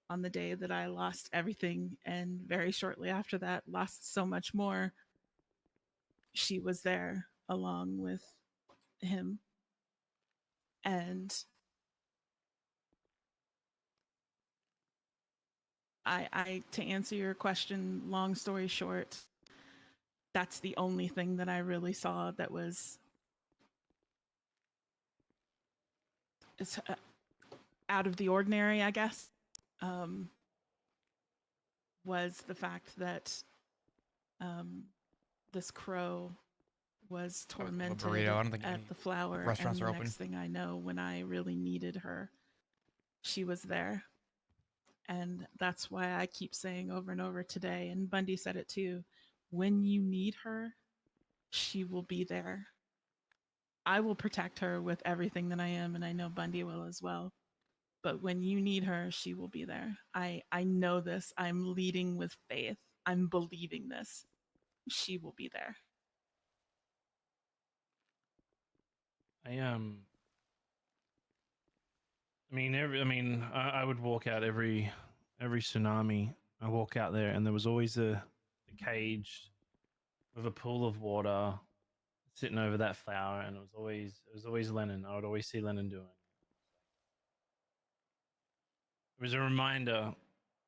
N: on the day that I lost everything, and very shortly after that lost so much more, she was there along with him. And I to answer your question, long story short, that's the only thing that I really saw that was out of the ordinary, I guess, was the fact that this crow was
A: I would love a
N: tormented
A: burrito. I don't think
N: at
A: any
N: the flower,
A: restaurants
N: and
A: are
N: the
A: open.
N: next thing I know, when I really needed her, she was there. And that's why I keep saying over and over today, and Bundy said it too, when you need her, she will be there. I will protect her with everything that I am, and I know Bundy will as well. But when you need her, she will be there. I know this. I'm leading with faith. I'm believing this. She will be there.
T: I would walk out every tsunami. I walk out there, and there was always a cage with a pool of water sitting over that flower, and it was always Lennon. I would always see Lennon doing it. It was a reminder,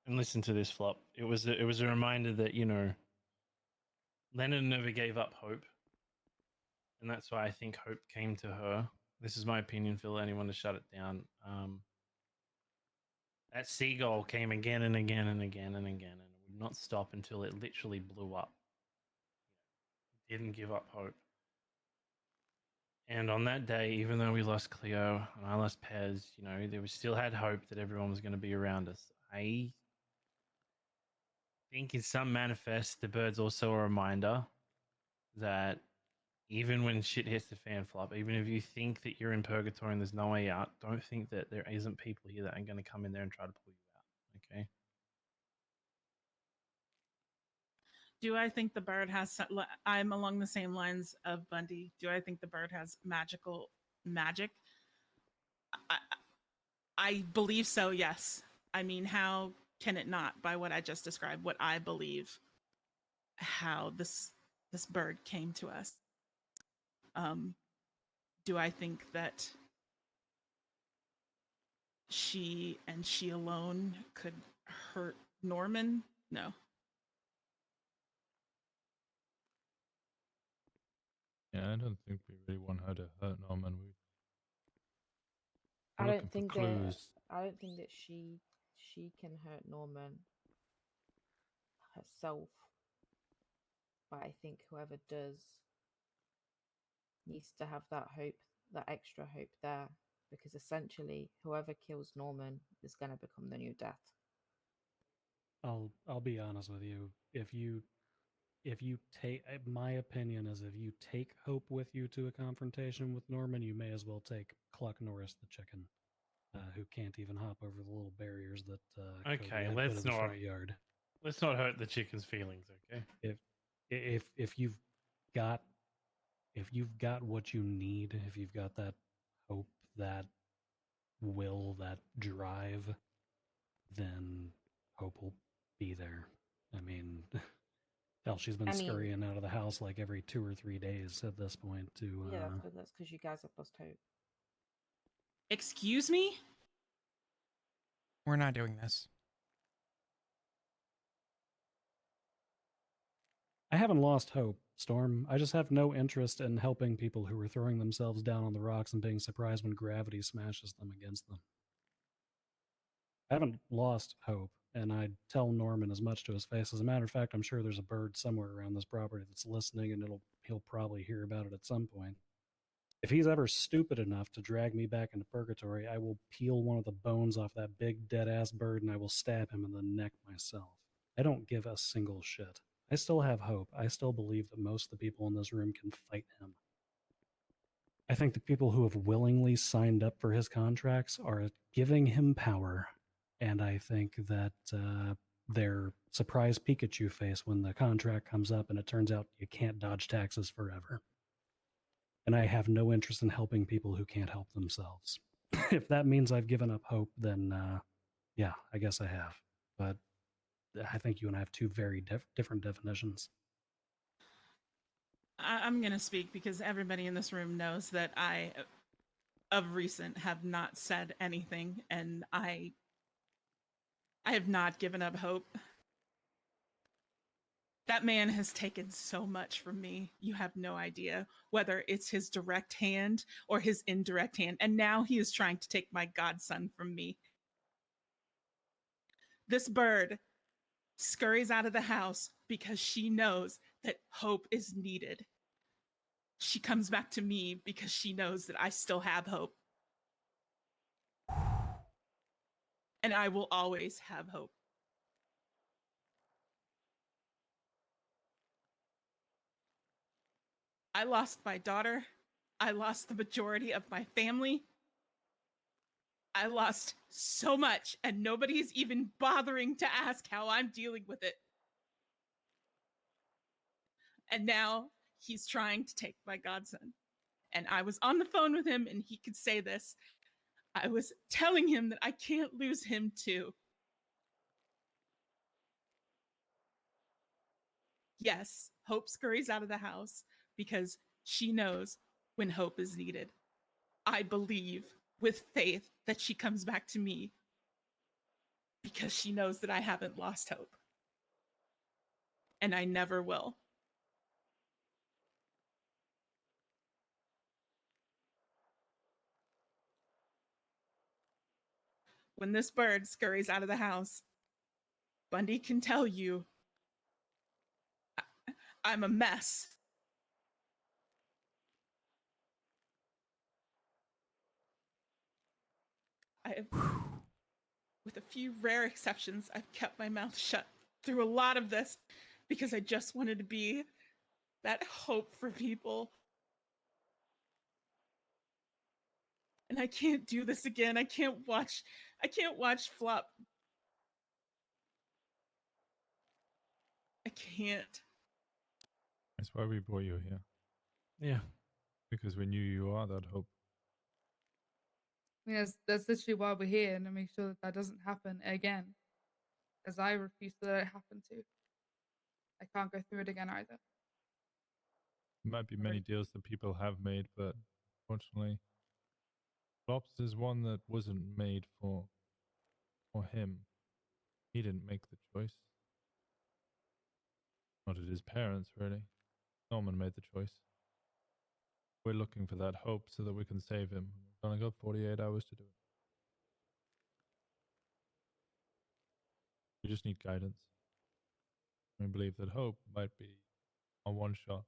T: and listen to this, Flop. It was a reminder that, you know, Lennon never gave up hope, and that's why I think hope came to her. This is my opinion, Phil. Anyone to shut it down. That seagull came again and again and again and again, and it would not stop until it literally blew up. Didn't give up hope. And on that day, even though we lost Cleo and I lost Pez, you know, we still had hope that everyone was going to be around us. I think in some manifest, the bird's also a reminder that even when shit hits the fan, Flop, even if you think that you're in purgatory and there's no way out, don't think that there isn't people here that are going to come in there and try to pull you out. Okay?
N: Do I think the bird has? I'm along the same lines of Bundy. Do I think the bird has magic? I believe so. Yes. I mean, how can it not? By what I just described, what I believe, how this bird came to us. Do I think that she and she alone could hurt Norman? No.
B: Yeah, I don't think we really want her to hurt Norman.
G: I
B: We're looking
G: don't
B: for
G: think
B: clues.
G: that I don't think that she can hurt Norman herself. But I think whoever does needs to have that hope, that extra hope there, because essentially whoever kills Norman is going to become the new Death.
L: I'll be honest with you. If you take, my opinion is, if you take Hope with you to a confrontation with Norman, you may as well take Cluck Norris the chicken, who can't even hop over the little barriers that Cody
T: Okay,
L: had put in
T: let's
L: the
T: not
L: front yard.
T: hurt the chicken's feelings. Okay.
L: If you've got what you need, if you've got that hope, that will, that drive, then Hope will be there. I mean, hell, she's been scurrying out of the house like every 2 or 3 days at this point.
G: Yeah, that's because you guys have lost hope.
N: Excuse me?
A: We're not doing this.
L: I haven't lost hope, Storm. I just have no interest in helping people who are throwing themselves down on the rocks and being surprised when gravity smashes them against them. I haven't lost hope, and I tell Norman as much to his face. As a matter of fact, I'm sure there's a bird somewhere around this property that's listening, and he'll probably hear about it at some point. If he's ever stupid enough to drag me back into purgatory, I will peel one of the bones off that big dead-ass bird, and I will stab him in the neck myself. I don't give a single shit. I still have hope. I still believe that most of the people in this room can fight him. I think the people who have willingly signed up for his contracts are giving him power, and I think that their surprise Pikachu face when the contract comes up and it turns out you can't dodge taxes forever. And I have no interest in helping people who can't help themselves. If that means I've given up hope, then yeah, I guess I have. But I think you and I have two very different definitions.
N: I'm going to speak because everybody in this room knows that I, of recent, have not said anything, and I have not given up hope. That man has taken so much from me. You have no idea, whether it's his direct hand or his indirect hand. And now he is trying to take my godson from me. This bird scurries out of the house because she knows that hope is needed. She comes back to me because she knows that I still have hope. And I will always have hope. I lost my daughter. I lost the majority of my family. I lost so much, and nobody's even bothering to ask how I'm dealing with it. And now he's trying to take my godson. And I was on the phone with him, and he could say this. I was telling him that I can't lose him too. Yes, Hope scurries out of the house because she knows when hope is needed. I believe with faith that she comes back to me because she knows that I haven't lost hope. And I never will. When this bird scurries out of the house, Bundy can tell you I'm a mess. I have, with a few rare exceptions, I've kept my mouth shut through a lot of this because I just wanted to be that hope for people. And I can't do this again. I can't watch Flop. I can't.
B: That's why we brought you here.
T: Yeah.
B: Because we knew you are that hope.
M: I mean, that's literally why we're here, and to make sure that that doesn't happen again, as I refuse to let it happen too. I can't go through it again either.
B: There might be many deals that people have made, but unfortunately, Flops is one that wasn't made for him. He didn't make the choice. Not at his parents, really. Norman made the choice. We're looking for that hope so that we can save him. We've only got 48 hours to do it. We just need guidance. We believe that hope might be a one shot.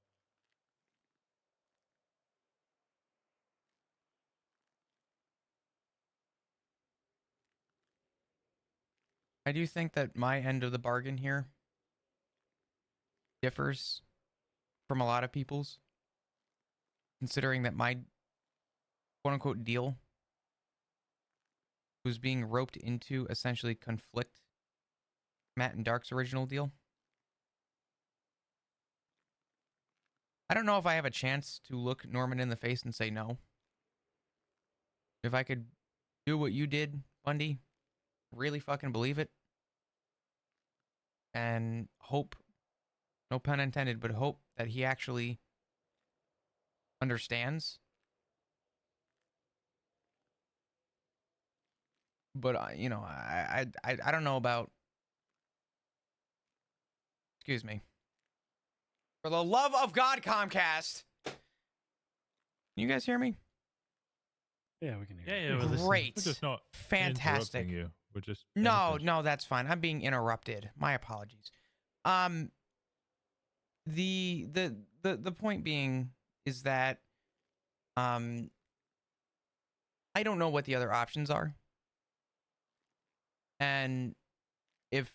A: I do think that my end of the bargain here differs from a lot of people's, considering that my quote-unquote deal was being roped into essentially conflict Matt and Dark's original deal. I don't know if I have a chance to look Norman in the face and say no. If I could do what you did, Bundy, really fucking believe it, and hope, no pun intended, but hope that he actually understands. But you know, I don't know about. Excuse me. For the love of God, Comcast. Can you guys hear me?
L: Yeah, we can hear.
T: Yeah, we're listening.
A: Great.
B: We're just not
A: Fantastic.
B: interrupting you. We're just
A: No, that's fine. I'm being interrupted. My apologies. The point being is that I don't know what the other options are. And if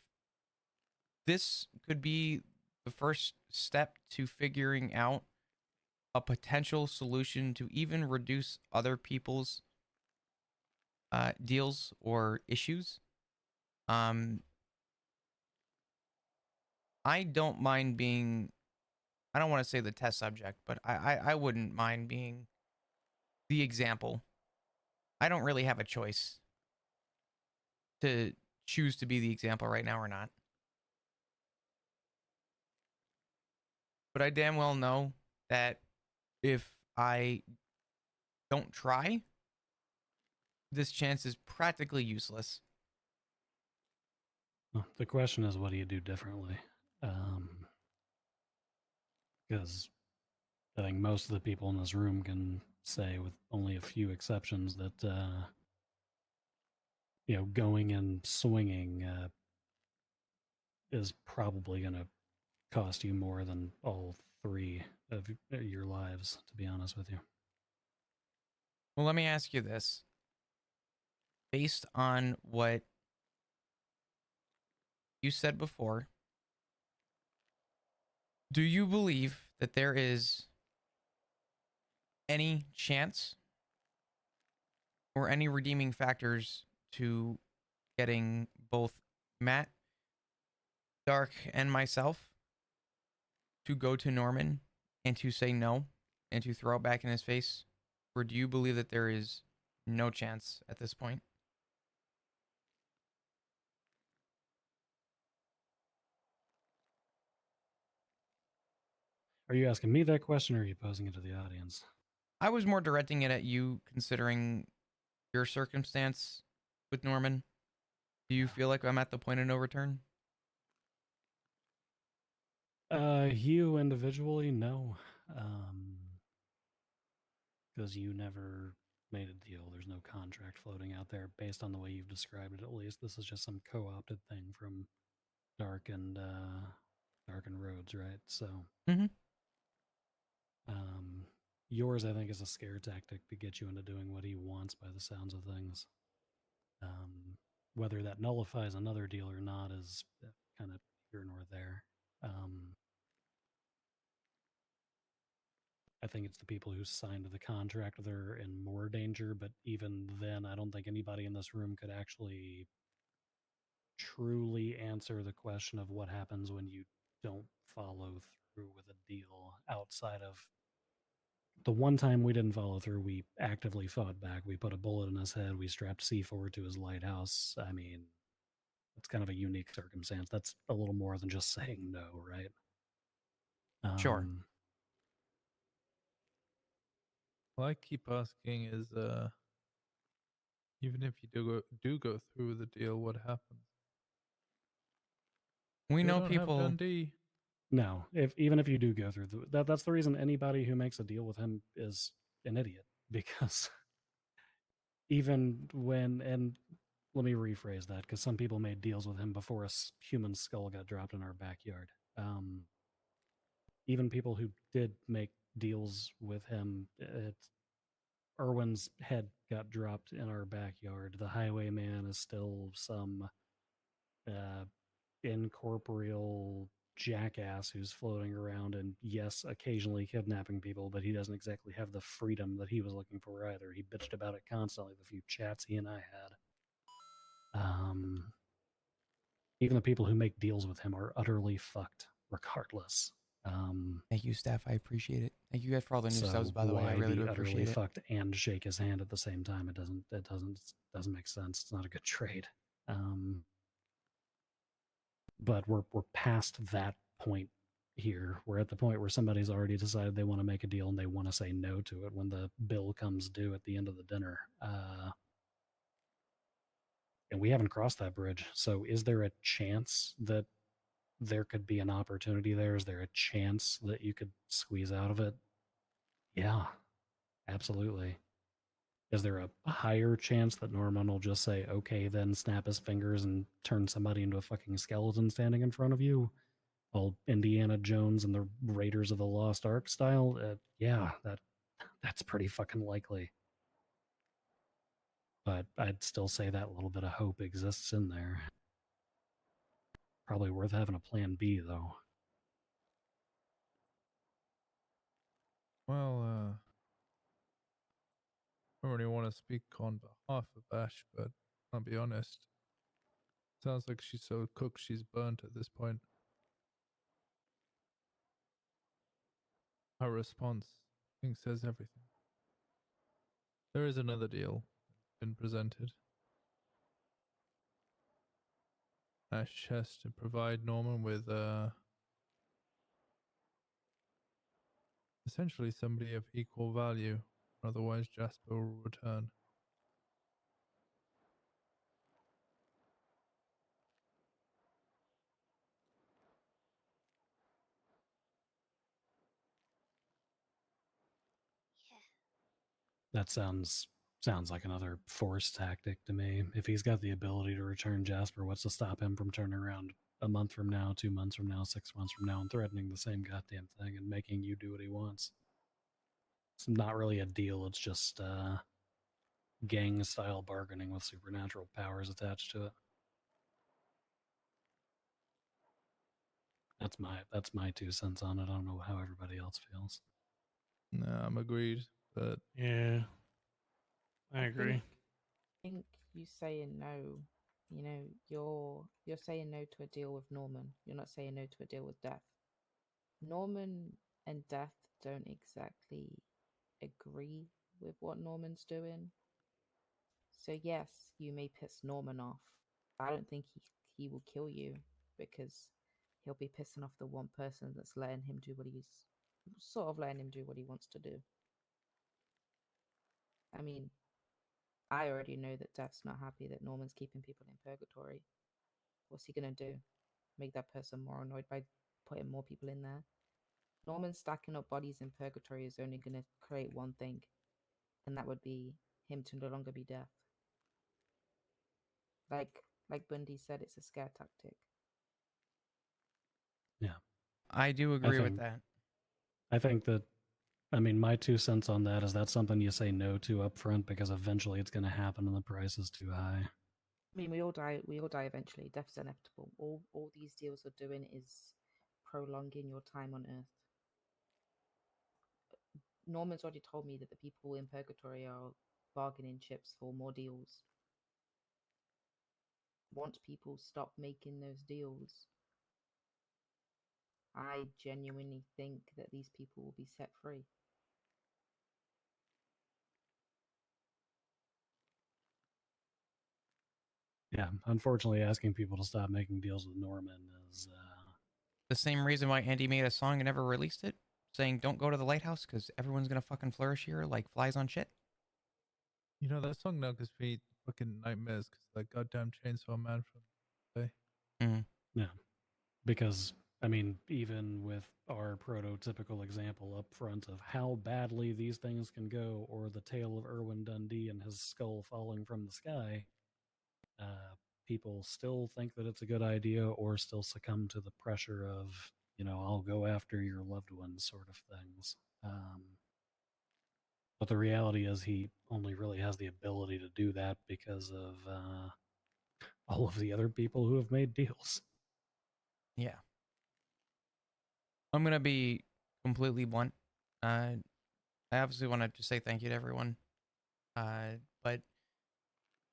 A: this could be the first step to figuring out a potential solution to even reduce other people's deals or issues, I don't mind being, I don't want to say the test subject, but I wouldn't mind being the example. I don't really have a choice to choose to be the example right now or not. But I damn well know that if I don't try, this chance is practically useless.
L: Well, the question is, what do you do differently? Because I think most of the people in this room can say, with only a few exceptions, that going and swinging is probably going to cost you more than all 3 of your lives, to be honest with you.
A: Well, let me ask you this. Based on what you said before, do you believe that there is any chance or any redeeming factors to getting both Matt, Dark, and myself to go to Norman and to say no and to throw it back in his face? Or do you believe that there is no chance at this point?
L: Are you asking me that question, or are you posing it to the audience?
A: I was more directing it at you, considering your circumstance with Norman. Do you feel like I'm at the point of no return?
L: You individually, no. Because you never made a deal. There's no contract floating out there based on the way you've described it, at least. This is just some co-opted thing from Dark and Rhodes, right? So yours, I think, is a scare tactic to get you into doing what he wants by the sounds of things. Whether that nullifies another deal or not is kind of here nor there. I think it's the people who signed the contract that are in more danger, but even then, I don't think anybody in this room could actually truly answer the question of what happens when you don't follow through with a deal outside of the one time we didn't follow through. We actively fought back. We put a bullet in his head. We strapped C4 to his lighthouse. I mean, it's kind of a unique circumstance. That's a little more than just saying no, right?
A: Sure.
B: What I keep asking is, even if you do go through with the deal, what happens?
A: We know
B: don't have
A: people.
B: Dundee.
L: No, even if you do go through that's the reason anybody who makes a deal with him is an idiot, because even when, and let me rephrase that, because some people made deals with him before a human skull got dropped in our backyard. Even people who did make deals with him, Irwin's head got dropped in our backyard. The highwayman is still some incorporeal jackass who's floating around and, yes, occasionally kidnapping people, but he doesn't exactly have the freedom that he was looking for either. He bitched about it constantly the few chats he and I had. Even the people who make deals with him are utterly fucked regardless.
A: Thank you, Steph. I appreciate it. Thank you guys for all the new
L: So
A: subs, by the way. I
L: why
A: really
L: be
A: do
L: utterly
A: appreciate it.
L: fucked and shake his hand at the same time? It doesn't make sense. It's not a good trade. But we're past that point here. We're at the point where somebody's already decided they want to make a deal and they want to say no to it when the bill comes due at the end of the dinner. And we haven't crossed that bridge. So is there a chance that there could be an opportunity there? Is there a chance that you could squeeze out of it? Yeah, absolutely. Is there a higher chance that Norman will just say, okay, then snap his fingers and turn somebody into a fucking skeleton standing in front of you? All Indiana Jones and the Raiders of the Lost Ark style? Yeah, that's pretty fucking likely. But I'd still say that little bit of hope exists in there. Probably worth having a plan B, though.
B: Well, I don't really want to speak on behalf of Ash, but I'll be honest. Sounds like she's so cooked she's burnt at this point. Her response, I think, says everything. There is another deal that's been presented. Ash has to provide Norman with essentially somebody of equal value, otherwise Jasper will return.
L: That sounds like another force tactic to me. If he's got the ability to return Jasper, what's to stop him from turning around a month from now, 2 months from now, 6 months from now, and threatening the same goddamn thing and making you do what he wants. It's not really a deal. It's just gang style bargaining with supernatural powers attached to it. That's my 2 cents on it. I don't know how everybody else feels.
B: No, I'm agreed, but
T: yeah, I agree.
G: think you saying no, you know, you're saying no to a deal with Norman. You're not saying no to a deal with Death. Norman and Death don't exactly agree with what Norman's doing. So yes, you may piss Norman off. I don't think he will kill you because he'll be pissing off the one person that's letting him do what he's sort of letting him do what he wants to do. I mean, I already know that Death's not happy that Norman's keeping people in purgatory. What's he gonna do? Make that person more annoyed by putting more people in there? Norman stacking up bodies in purgatory is only gonna create one thing, and that would be him to no longer be Death. Like Bundy said, it's a scare tactic.
L: Yeah.
A: I do agree with that.
L: I think that, I mean, my 2 cents on that is that's something you say no to up front because eventually it's going to happen and the price is too high.
G: I mean, we all die eventually. Death's inevitable. All these deals are doing is prolonging your time on Earth. Norman's already told me that the people in purgatory are bargaining chips for more deals. Once people stop making those deals, I genuinely think that these people will be set free.
L: Yeah, unfortunately, asking people to stop making deals with Norman is
A: The same reason why Andy made a song and never released it, saying don't go to the lighthouse because everyone's gonna fucking flourish here like flies on shit.
B: you know that song now gives me fucking nightmares because that goddamn Chainsaw Man from today.
L: yeah, because I mean, even with our prototypical example up front of how badly these things can go, or the tale of Irwin Dundee and his skull falling from the sky, people still think that it's a good idea or still succumb to the pressure of, you know, I'll go after your loved ones sort of things. But the reality is he only really has the ability to do that because of all of the other people who have made deals.
A: Yeah. I'm gonna be completely blunt. I obviously want to just say thank you to everyone. But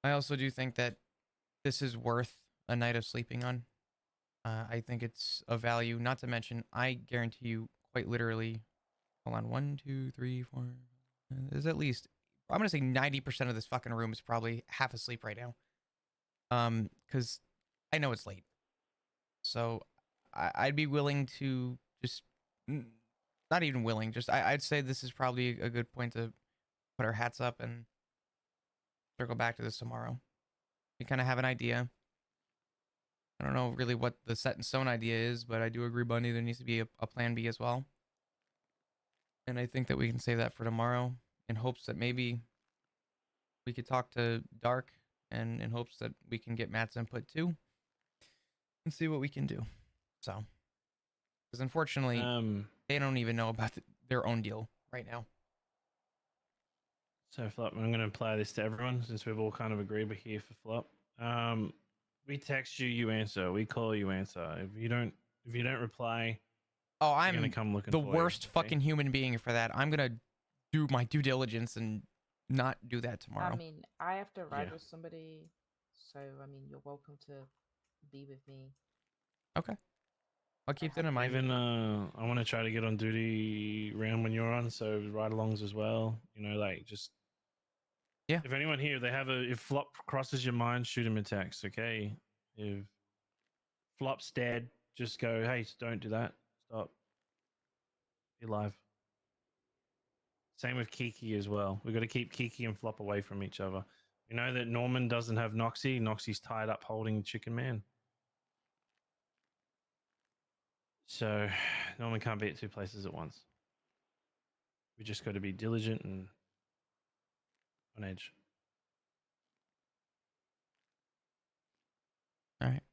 A: I also do think that this is worth a night of sleeping on. I think it's of value. Not to mention, I guarantee you, quite literally, hold on, 1, 2, 3, 4. There's at least, I'm gonna say 90% of this fucking room is probably half asleep right now. Because I know it's late. So I'd be willing to just, not even willing, just I'd say this is probably a good point to put our hats up and circle back to this tomorrow. We kind of have an idea. I don't know really what the set in stone idea is, but I do agree, Bundy, there needs to be a plan B as well. And I think that we can save that for tomorrow in hopes that maybe we could talk to Dark and in hopes that we can get Matt's input too and see what we can do. So, because unfortunately, they don't even know about their own deal right now.
T: So Flop, I'm going to apply this to everyone since we've all kind of agreed we're here for Flop. We text you, you answer. We call you, answer. If you don't reply,
A: Oh,
T: we're
A: I'm
T: gonna come looking
A: the
T: for
A: worst
T: you, okay?
A: fucking human being for that. I'm gonna do my due diligence and not do that tomorrow.
G: I mean, I have to ride
A: Yeah.
G: with somebody, so I mean, you're welcome to be with me.
A: Okay. I'll keep that in mind.
T: Even I want to try to get on duty around when you're on, so ride-alongs as well. You know, like just
A: yeah.
T: If anyone here, if Flop crosses your mind, shoot him a text, okay? If Flop's dead, just go, hey, don't do that. Stop. Be live. Same with Kiki as well. We've got to keep Kiki and Flop away from each other. You know that Norman doesn't have Noxie. Noxie's tied up holding Chicken Man. So Norman can't be at two places at once. We just got to be diligent and on edge.
A: All right.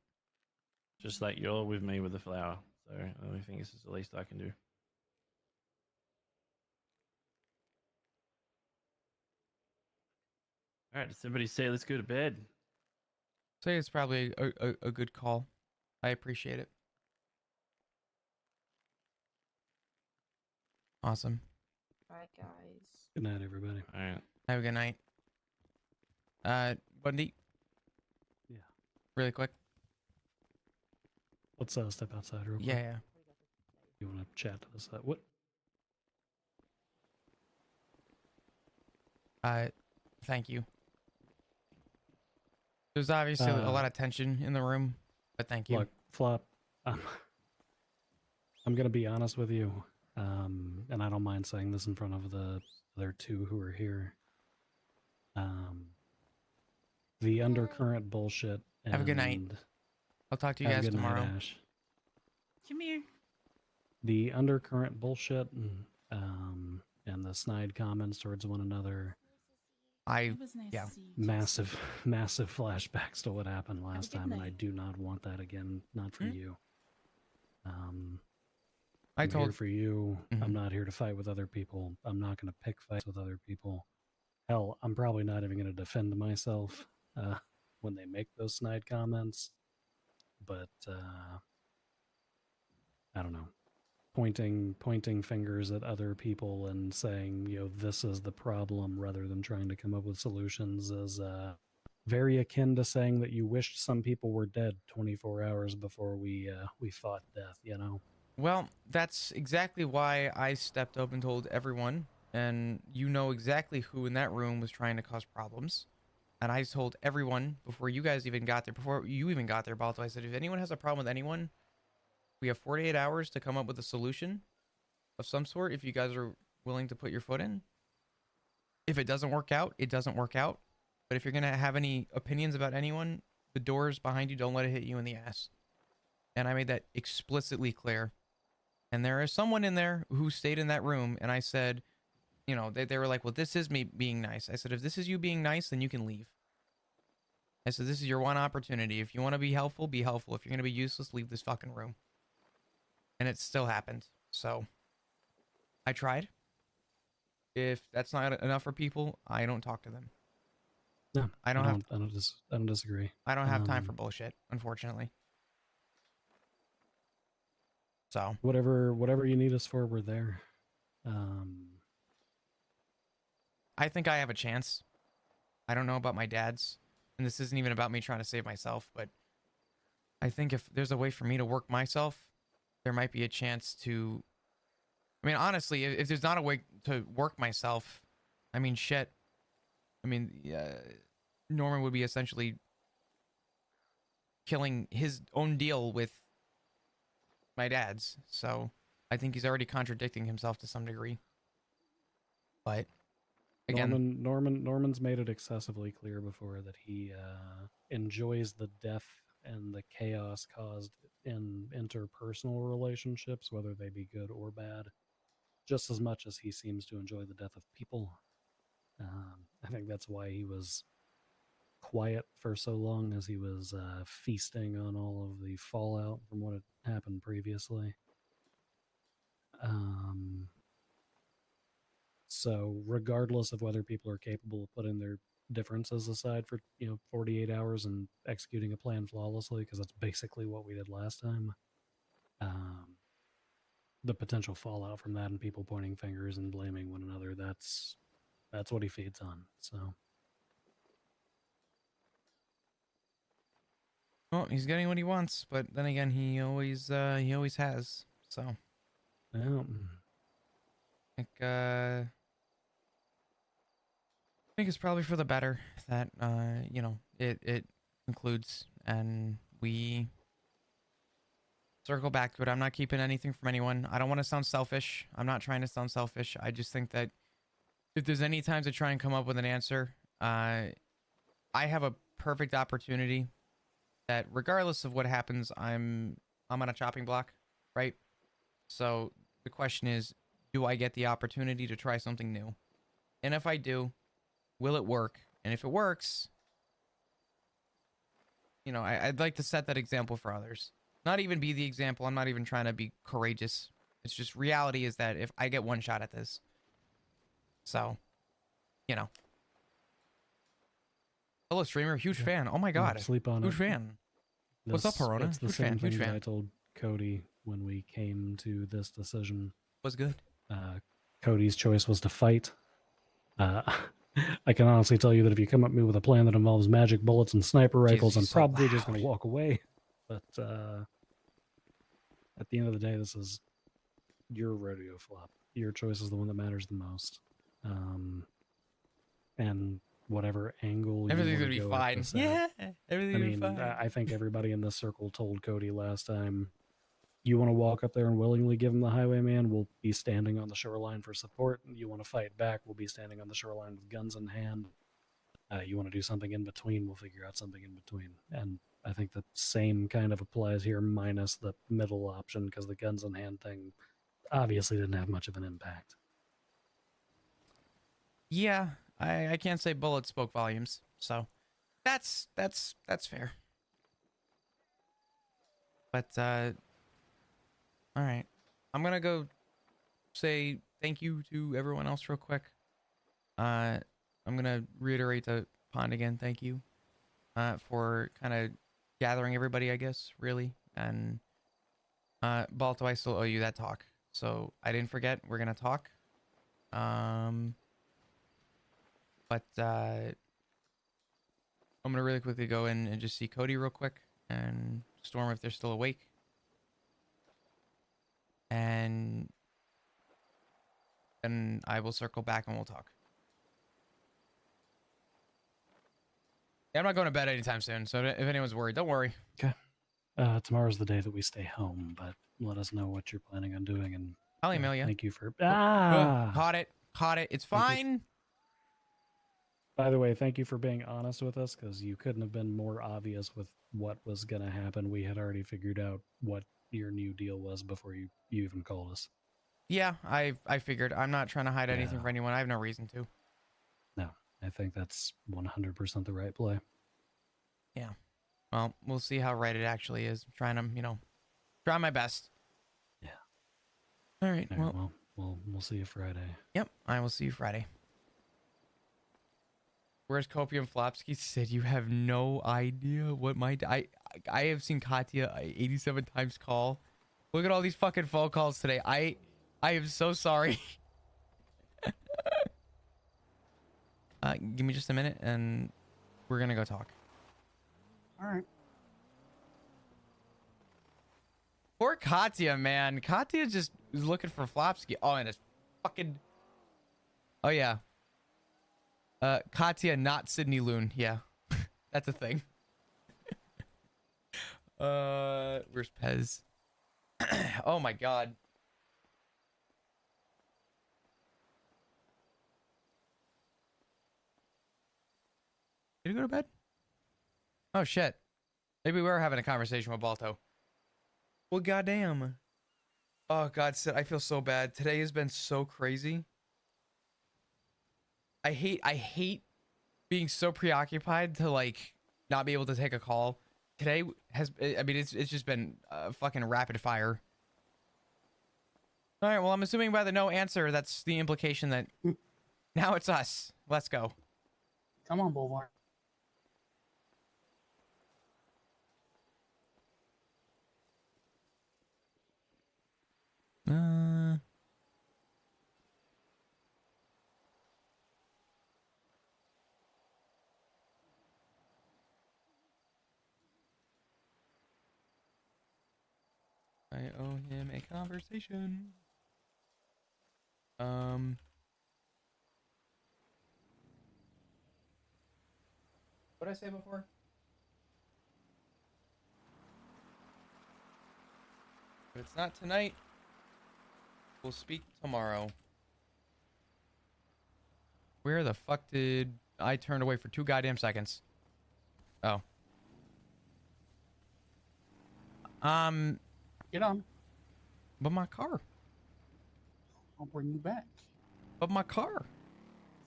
T: just like you're with me with the flower. So I think this is the least I can do. All right, does everybody say let's go to bed?
A: Say it's probably a good call. I appreciate it. Awesome.
G: Bye, guys.
L: Good night, everybody.
T: All right.
A: Have a good night. Bundy.
L: Yeah.
A: Really quick.
L: Let's step outside real quick.
A: Yeah.
L: You want to chat to the side? What?
A: Thank you. There's obviously a lot of tension in the room, but thank you.
L: Look, Flop, I'm going to be honest with you, and I don't mind saying this in front of the other two who are here. The undercurrent bullshit.
A: Have a good night. I'll talk to you guys tomorrow.
L: Night, Ash.
N: Come here.
L: The undercurrent bullshit and the snide comments towards one another.
N: It was nice to see you,
L: Massive flashbacks to what happened last time, and I do not want that again. Not for you. I'm here for you. I'm not here to fight with other people. I'm not going to pick fights with other people. Hell, I'm probably not even going to defend myself when they make those snide comments. But I don't know. Pointing fingers at other people and saying, this is the problem, rather than trying to come up with solutions, is very akin to saying that you wished some people were dead 24 hours before we fought death.
A: Well, that's exactly why I stepped up and told everyone, and you know exactly who in that room was trying to cause problems. And I told everyone before you guys even got there, before you even got there, Balto, I said, if anyone has a problem with anyone, we have 48 hours to come up with a solution of some sort if you guys are willing to put your foot in. If it doesn't work out, it doesn't work out. But if you're going to have any opinions about anyone, the doors behind you, don't let it hit you in the ass. And I made that explicitly clear. And there is someone in there who stayed in that room, and I said, they were like, well, this is me being nice. I said, if this is you being nice, then you can leave. I said, this is your one opportunity. If you want to be helpful, be helpful. If you're going to be useless, leave this fucking room. And it still happened. So I tried. If that's not enough for people, I don't talk to them.
L: No,
A: I don't
L: disagree.
A: I don't have time for bullshit, unfortunately. So
L: whatever you need us for, we're there.
A: I think I have a chance. I don't know about my dad's, and this isn't even about me trying to save myself, but I think if there's a way for me to work myself, there might be a chance to... I mean, honestly, if there's not a way to work myself, I mean, shit. I mean, Norman would be essentially killing his own deal with my dad's. So I think he's already contradicting himself to some degree. But again,
L: Norman's made it excessively clear before that he enjoys the death and the chaos caused in interpersonal relationships, whether they be good or bad, just as much as he seems to enjoy the death of people. I think that's why he was quiet for so long, as he was feasting on all of the fallout from what had happened previously. So regardless of whether people are capable of putting their differences aside for 48 hours and executing a plan flawlessly, because that's basically what we did last time, the potential fallout from that and people pointing fingers and blaming one another, that's what he feeds on. So
A: well, he's getting what he wants, but then again, he always has. So
L: yeah.
A: I think it's probably for the better that it concludes and we circle back to it. I'm not keeping anything from anyone. I don't want to sound selfish. I'm not trying to sound selfish. I just think that if there's any time to try and come up with an answer, I have a perfect opportunity that regardless of what happens, I'm on a chopping block, right? So the question is, do I get the opportunity to try something new? And if I do, will it work? And if it works, I'd like to set that example for others. Not even be the example. I'm not even trying to be courageous. It's just reality is that if I get one shot at this. So, you know. Hello, streamer. Huge fan. Oh my god.
L: Sleep on
A: Huge
L: it.
A: fan. What's up, Corona?
L: It's the
A: Huge
L: same
A: fan.
L: thing
A: Huge
L: that
A: fan.
L: I told Cody when we came to this decision.
A: Was good.
L: Cody's choice was to fight. I can honestly tell you that if you come at me with a plan that involves magic bullets and sniper rifles, I'm probably just going to walk away. But at the end of the day, this is your rodeo flop. Your choice is the one that matters the most. And whatever angle
A: Everything's
L: you
A: gonna be
L: want to go
A: fine.
L: at this at,
A: Yeah, everything's
L: I
A: gonna be
L: mean,
A: fine.
L: I think everybody in this circle told Cody last time, you want to walk up there and willingly give him the highwayman, we'll be standing on the shoreline for support. You want to fight back, we'll be standing on the shoreline with guns in hand. You want to do something in between, we'll figure out something in between. And I think the same kind of applies here, minus the middle option, because the guns in hand thing obviously didn't have much of an impact.
A: Yeah, I can't say bullets spoke volumes, so that's fair. But all right, I'm gonna go say thank you to everyone else real quick. I'm gonna reiterate to Pond again, thank you for kind of gathering everybody, I guess, really. And Balto, I still owe you that talk, so I didn't forget. We're gonna talk. But I'm gonna really quickly go in and just see Cody real quick and Storm if they're still awake. And then I will circle back and we'll talk. Yeah, I'm not going to bed anytime soon, so if anyone's worried, don't worry.
L: Okay. Tomorrow's the day that we stay home, but let us know what you're planning on doing. And
A: I'll email you.
L: Thank you for...
A: Caught it. It's fine.
L: By the way, thank you for being honest with us, because you couldn't have been more obvious with what was going to happen. We had already figured out what your new deal was before you even called us.
A: Yeah, I figured. I'm not trying to hide anything from anyone. I have no reason to.
L: No, I think that's 100% the right play.
A: Yeah. Well, we'll see how right it actually is. I'm trying to, try my best.
L: Yeah.
A: All right. Well,
L: we'll see you Friday.
A: Yep, I will see you Friday. Where's Copium Flopsky said you have no idea what my I have seen Katya 87 times call. Look at all these fucking phone calls today. I am so sorry. Give me just a minute and we're gonna go talk.
S: All right.
A: Poor Katya, man. Katya just is looking for Flopsky. Oh, and it's fucking. Oh yeah. Katya, not Sydney Loon. Yeah, that's a thing. Where's Pez? Oh my god. Did you go to bed? Oh shit. Maybe we were having a conversation with Balto. Well, goddamn. Oh god, Sid, I feel so bad. Today has been so crazy. I hate being so preoccupied to like not be able to take a call. Today has, I mean, it's just been fucking rapid fire. All right, well, I'm assuming by the no answer, that's the implication that now it's us. Let's go.
S: Come on, Boulevard.
A: I owe him a conversation. What did I say before? If it's not tonight, we'll speak tomorrow. Where the fuck did I turn away for 2 goddamn seconds? Oh.
S: Get on.
A: But my car.
S: I'll bring you back.
A: But my car.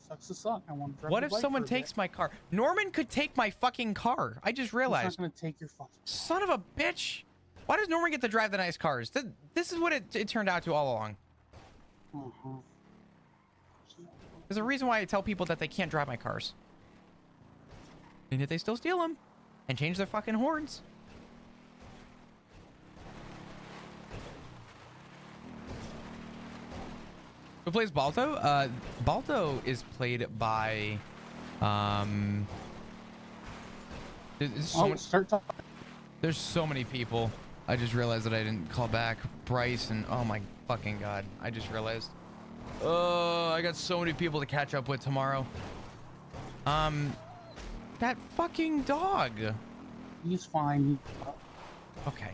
S: Sucks to suck. I want to drive
A: What
S: the
A: if
S: bike
A: someone
S: for a bit.
A: takes my car? Norman could take my fucking car. I just realized.
S: He's not going to take your fucking
A: Son of a bitch. Why does Norman get to drive the nice cars? This is what it turned out to all along. There's a reason why I tell people that they can't drive my cars. And yet they still steal them and change their fucking horns. Who plays Balto? Balto is played by there's so many people. I just realized that I didn't call back Bryce, and oh my fucking god, I just realized. Oh, I got so many people to catch up with tomorrow. That fucking dog.
S: He's fine.
A: Okay.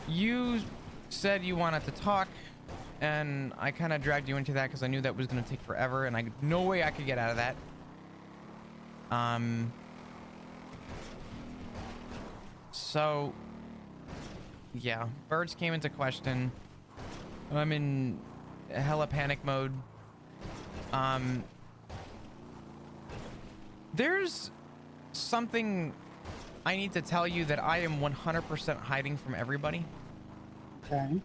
A: You said you wanted to talk, and I kind of dragged you into that because I knew that was going to take forever, and no way I could get out of that. So, yeah, birds came into question. I'm in hella panic mode. There's something I need to tell you that I am 100% hiding from everybody.
S: Okay.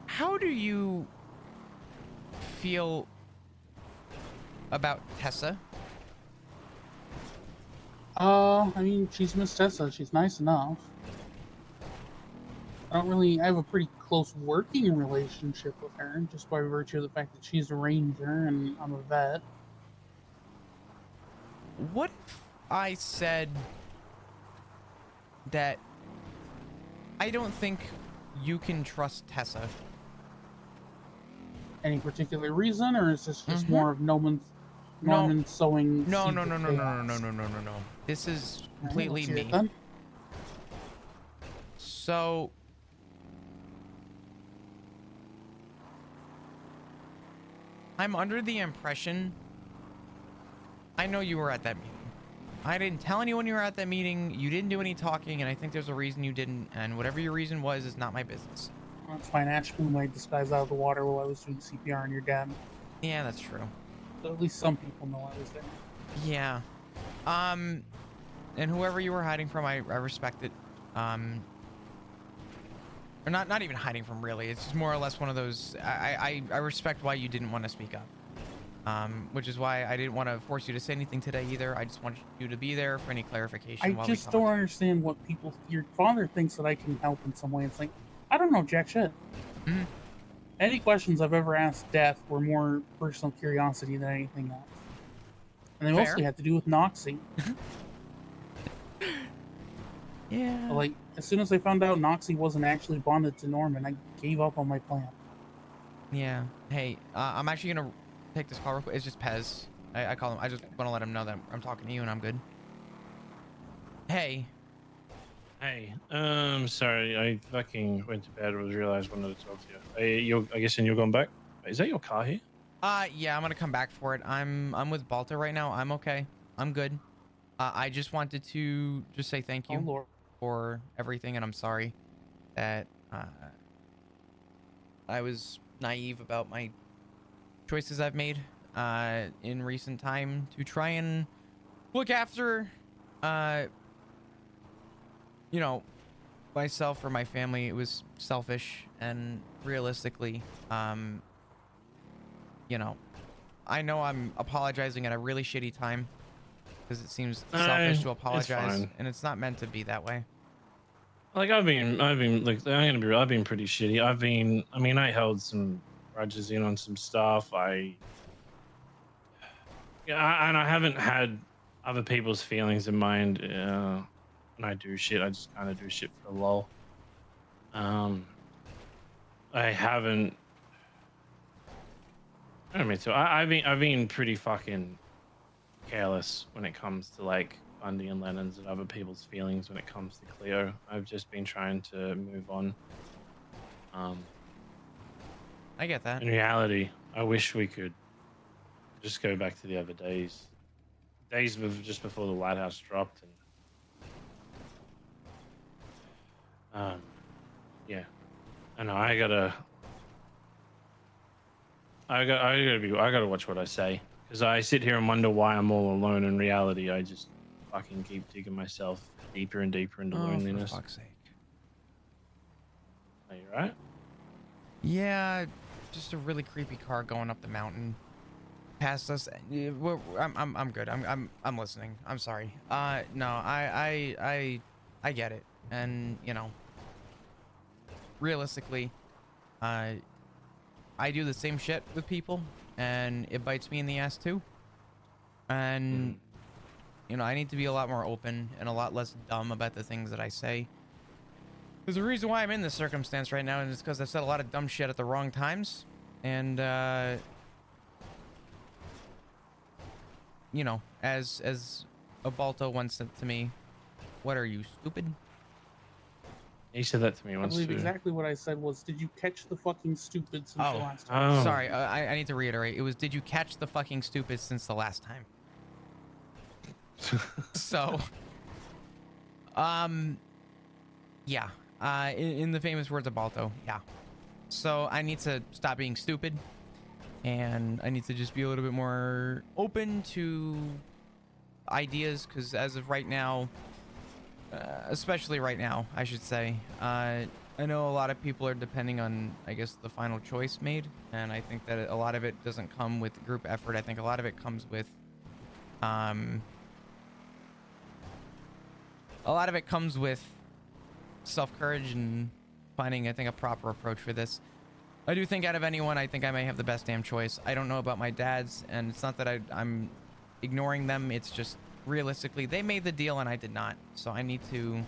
A: How do you feel about Tessa?
S: I mean, she's Miss Tessa. She's nice enough. I have a pretty close working relationship with her, just by virtue of the fact that she's a ranger and I'm a vet.
A: What if I said that I don't think you can trust Tessa?
S: Any particular reason, or is this just more of Norman sowing seeds of chaos?
A: No. This is
S: Okay,
A: completely
S: let's hear it
A: me.
S: then.
A: So I'm under the impression, I know you were at that meeting. I didn't tell anyone you were at that meeting. You didn't do any talking, and I think there's a reason you didn't, and whatever your reason was is not my business.
S: That's fine. Ash blew my disguise out of the water while I was doing CPR on your dad.
A: Yeah, that's true.
S: So at least some people know I was there.
A: Yeah. And whoever you were hiding from, I respect it. Or not even hiding from, really. It's just more or less one of those, I respect why you didn't want to speak up. Which is why I didn't want to force you to say anything today either. I just wanted you to be there for any clarification.
S: I
A: while
S: just
A: we
S: don't
A: talk.
S: understand what people. Your father thinks that I can help in some way. It's like, I don't know jack shit. Any questions I've ever asked Death were more personal curiosity than anything else. And they
A: Fair.
S: mostly had to do with Noxie.
A: Yeah.
S: Like, as soon as I found out Noxie wasn't actually bonded to Norman, I gave up on my plan.
A: Yeah. Hey, I'm actually gonna take this call real quick. It's just Pez. I call him. I just want to let him know that I'm talking to you and I'm good. Hey.
T: Hey, sorry, I fucking went to bed and realized I wanted to talk to you. I guess you're going back? Is that your car here?
A: Yeah, I'm gonna come back for it. I'm with Balta right now. I'm okay. I'm good. I just wanted to just say thank you for everything, and I'm sorry that I was naive about my choices I've made in recent time to try and look after you know, myself or my family. It was selfish, and realistically, you know, I know I'm apologizing at a really shitty time because it seems selfish to apologize, and it's not meant to be that way.
T: Like I've been like I'm gonna be real, I've been pretty shitty. I mean I held some grudges in on some stuff. And I haven't had other people's feelings in mind. When I do shit, I just kind of do shit for a lol. I haven't. I don't mean to. I've been pretty fucking careless when it comes to like Bundy and Lennon's and other people's feelings when it comes to Cleo. I've just been trying to move on.
A: I get that.
T: In reality, I wish we could just go back to the other days just before the lighthouse dropped, and yeah, I know I gotta watch what I say Because I sit here and wonder why I'm all alone. In reality, I just fucking keep digging myself deeper and deeper into loneliness.
A: For fuck's sake.
T: Are you right?
A: Yeah, just a really creepy car going up the mountain past us. I'm good. I'm listening. I'm sorry. No, I get it. And, you know, realistically, I do the same shit with people, and it bites me in the ass too. And, you know, I need to be a lot more open and a lot less dumb about the things that I say. There's a reason why I'm in this circumstance right now, and it's because I've said a lot of dumb shit at the wrong times. And, you know, as Obalto once said to me, what are you, stupid?
T: He said that to me
S: I
T: once
S: believe
T: too.
S: exactly what I said was, did you catch the fucking stupid since the last time?
T: Oh.
A: Sorry, I need to reiterate. It was, did you catch the fucking stupid since the last time? So, yeah. In the famous words of Balto, yeah. So I need to stop being stupid, and I need to just be a little bit more open to ideas, because as of right now, especially right now, I should say, I know a lot of people are depending on, I guess, the final choice made, and I think that a lot of it doesn't come with group effort. I think a lot of it comes with, self-courage and finding, I think, a proper approach for this. I do think out of anyone, I think I may have the best damn choice. I don't know about my dad's, and it's not that I'm ignoring them. It's just realistically, they made the deal and I did not. So I need to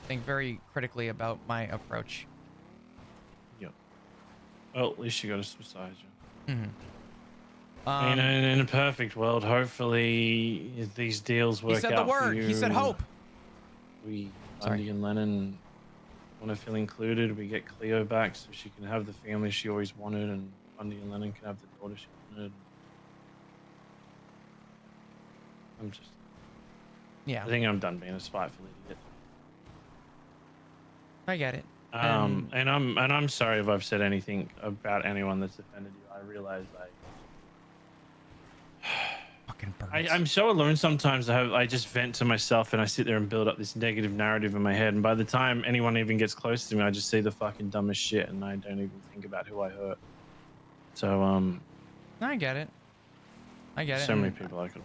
A: think very critically about my approach.
T: Yep. Well, at least you got us beside you.
A: Mm-hmm.
T: In a perfect world, hopefully these deals work out.
A: He said the word.
T: For you.
A: He said hope.
T: We, Bundy and Lennon, want to feel included. We get Cleo back so she can have the family she always wanted, and Bundy and Lennon can have the daughter she wanted. I'm just...
A: Yeah.
T: I think I'm done being a spiteful idiot.
A: I get it.
T: And I'm sorry if I've said anything about anyone that's offended you. I realize I'm so alone sometimes. I just vent to myself and I sit there and build up this negative narrative in my head. And by the time anyone even gets close to me, I just see the fucking dumbest shit and I don't even think about who I hurt. So
A: I get it. I get it.
T: So many people I could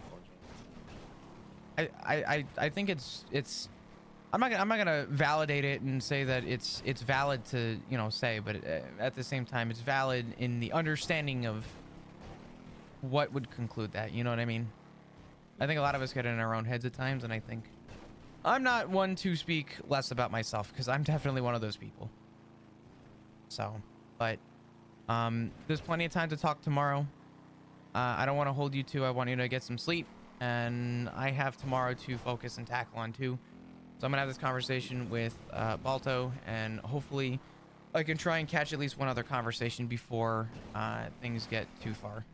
T: apologize.
A: I think it's I'm not gonna validate it and say that it's valid to, you know, say, but at the same time it's valid in the understanding of what would conclude that, you know what I mean? I think a lot of us get in our own heads at times, and I think I'm not one to speak less about myself because I'm definitely one of those people. So, but there's plenty of time to talk tomorrow. I don't want to hold you to. I want you to get some sleep, and I have tomorrow to focus and tackle on too. So I'm gonna have this conversation with Balto, and hopefully I can try and catch at least one other conversation before things get too far.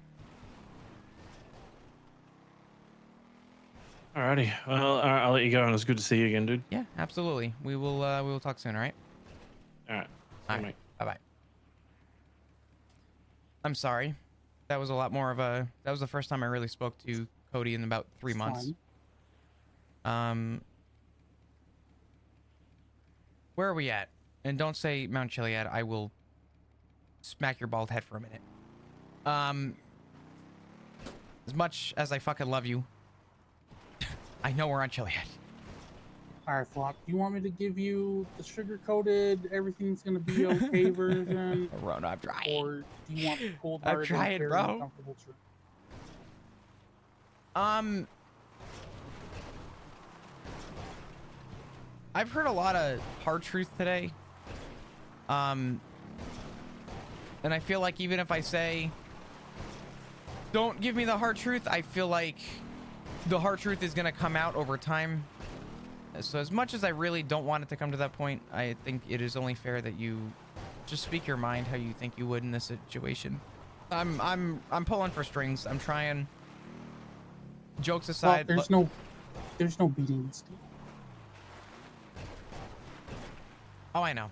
T: Alrighty. Well, I'll let you go, and it's good to see you again, dude.
A: Yeah, absolutely. We will talk soon. All right.
T: All right.
A: All right. Bye bye. I'm sorry. That was a lot more of a. That was the first time I really spoke to Cody in about 3 months. Where are we at? And don't say Mount Chiliad. I will smack your bald head for a minute. As much as I fucking love you, I know we're on Chiliad.
S: Alright, Flock, do you want me to give you the sugar-coated, everything's gonna be okay version?
A: Rona, I'm trying.
S: Or do you want the cold
A: I'm trying, bro.
S: Truth?
A: I've heard a lot of hard truth today. And I feel like even if I say, don't give me the hard truth, I feel like the hard truth is going to come out over time. So as much as I really don't want it to come to that point, I think it is only fair that you just speak your mind how you think you would in this situation. I'm pulling for strings. I'm trying. Jokes aside,
S: well, there's no beating this deal.
A: Oh, I know.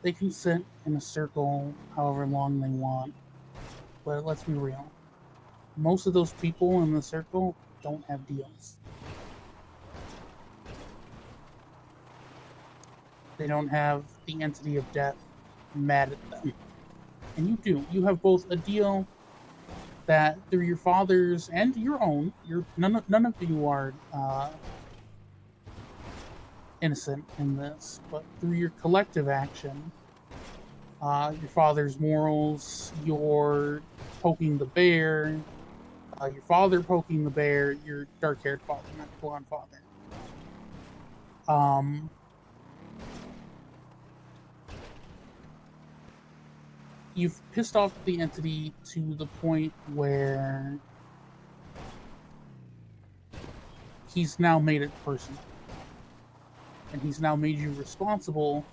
S: They can sit in a circle however long they want. But let's be real. Most of those people in the circle don't have deals. They don't have the entity of death mad at them. And you do. You have both a deal that through your father's and your own, none of you are innocent in this, but through your collective action, your father's morals, your poking the bear, your father poking the bear, your dark-haired father, not your blonde father. You've pissed off the entity to the point where he's now made it personal. And he's now made you responsible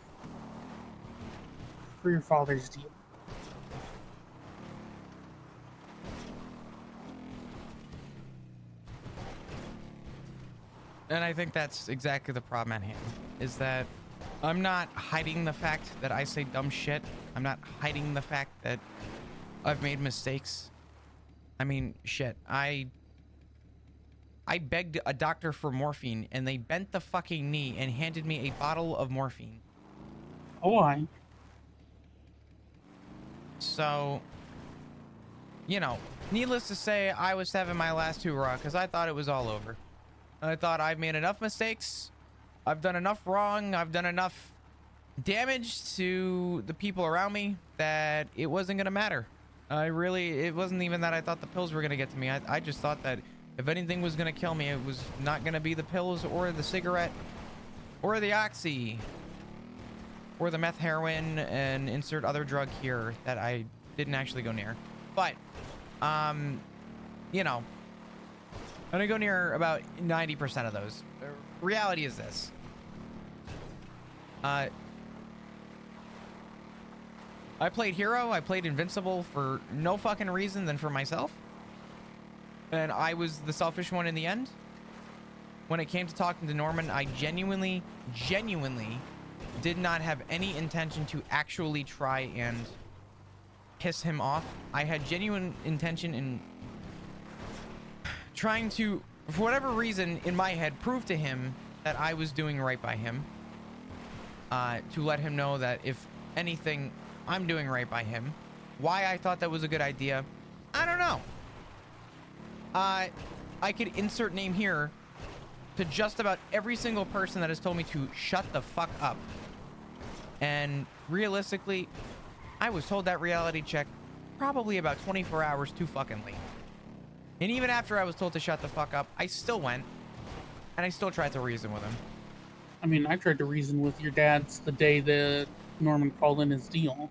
S: for your father's deal.
A: And I think that's exactly the problem at hand, is that I'm not hiding the fact that I say dumb shit. I'm not hiding the fact that I've made mistakes. I mean, shit, I begged a doctor for morphine, and they bent the fucking knee and handed me a bottle of morphine.
S: Oh, why?
A: So, you know, needless to say, I was having my last hurrah because I thought it was all over. I thought I've made enough mistakes. I've done enough wrong. I've done enough damage to the people around me that it wasn't going to matter. It wasn't even that I thought the pills were going to get to me. I just thought that if anything was going to kill me, it was not going to be the pills or the cigarette or the oxy or the meth, heroin, and insert other drug here that I didn't actually go near. But, you know, I'm going to go near about 90% of those. The reality is this. I played hero. I played invincible for no fucking reason than for myself. And I was the selfish one in the end. When it came to talking to Norman, I genuinely did not have any intention to actually try and piss him off. I had genuine intention in trying to, for whatever reason, in my head, prove to him that I was doing right by him. To let him know that if anything, I'm doing right by him. Why I thought that was a good idea, I don't know. I could insert name here to just about every single person that has told me to shut the fuck up. And realistically, I was told that reality check probably about 24 hours too fucking late. And even after I was told to shut the fuck up, I still went. And I still tried to reason with him.
S: I mean, I tried to reason with your dad's the day that Norman called in his deal.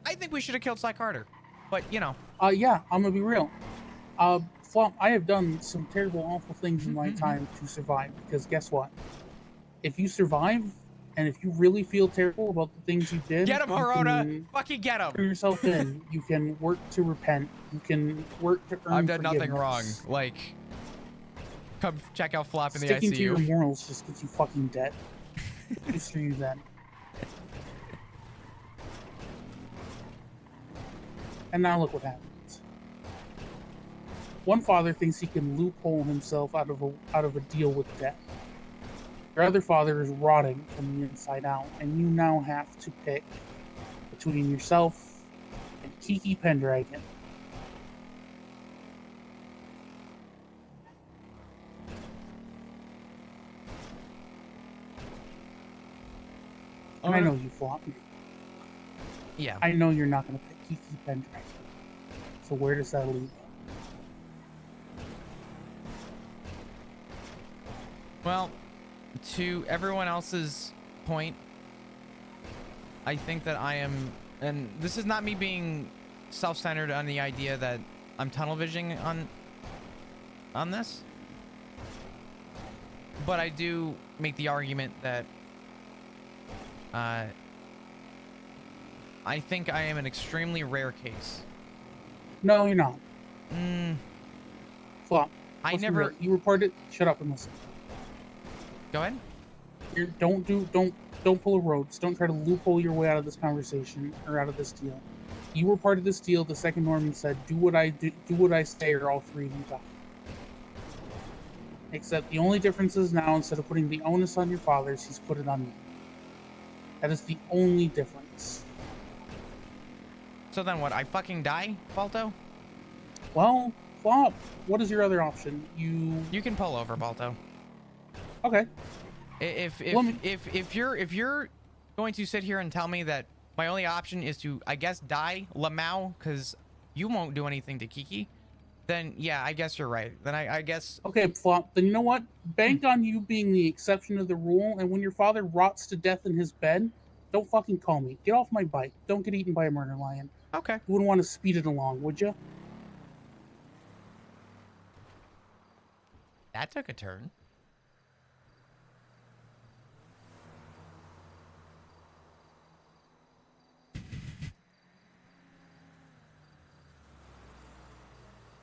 A: I think we should have killed Sly Carter. But, you know.
S: Yeah, I'm gonna be real. Flop, I have done some terrible, awful things in my time to survive. Because guess what? If you survive, and if you really feel terrible about the things you did...
A: Get him, Horona! Fucking get him!
S: Turn yourself in. You can work to repent. You can work to earn
A: I've done nothing
S: forgiveness.
A: wrong. Like, come check out Flop in the
S: Sticking
A: ICU.
S: to your morals just gets you fucking dead. Just for you then. And now look what happens. One father thinks he can loophole himself out of a deal with death. Your other father is rotting from the inside out, and you now have to pick between yourself and Kiki Pendragon. And I know you flop.
A: Yeah.
S: I know you're not going to pick Kiki Pendragon. So where does that leave you?
A: Well, to everyone else's point, I think that I am, and this is not me being self-centered on the idea that I'm tunnel visioning on this, but I do make the argument that I think I am an extremely rare case.
S: No, you're not. Flop.
A: I never.
S: You reported. Shut up and listen.
A: Go ahead.
S: Don't don't pull a Rhodes. Don't try to loophole your way out of this conversation or out of this deal. You were part of this deal the second Norman said, do what I say, or all three of you die. Except the only difference is now, instead of putting the onus on your fathers, he's put it on you. That is the only difference.
A: So then what? I fucking die, Balto?
S: Well, Flop, what is your other option? You
A: can pull over, Balto.
S: Okay.
A: If you're going to sit here and tell me that my only option is to, I guess, die Lamau because you won't do anything to Kiki, then yeah, I guess you're right. Then I guess.
S: Okay, Flop, then you know what? Bank on you being the exception to the rule, and when your father rots to death in his bed, don't fucking call me. Get off my bike. Don't get eaten by a murder lion.
A: Okay.
S: You wouldn't want to speed it along, would you?
A: That took a turn.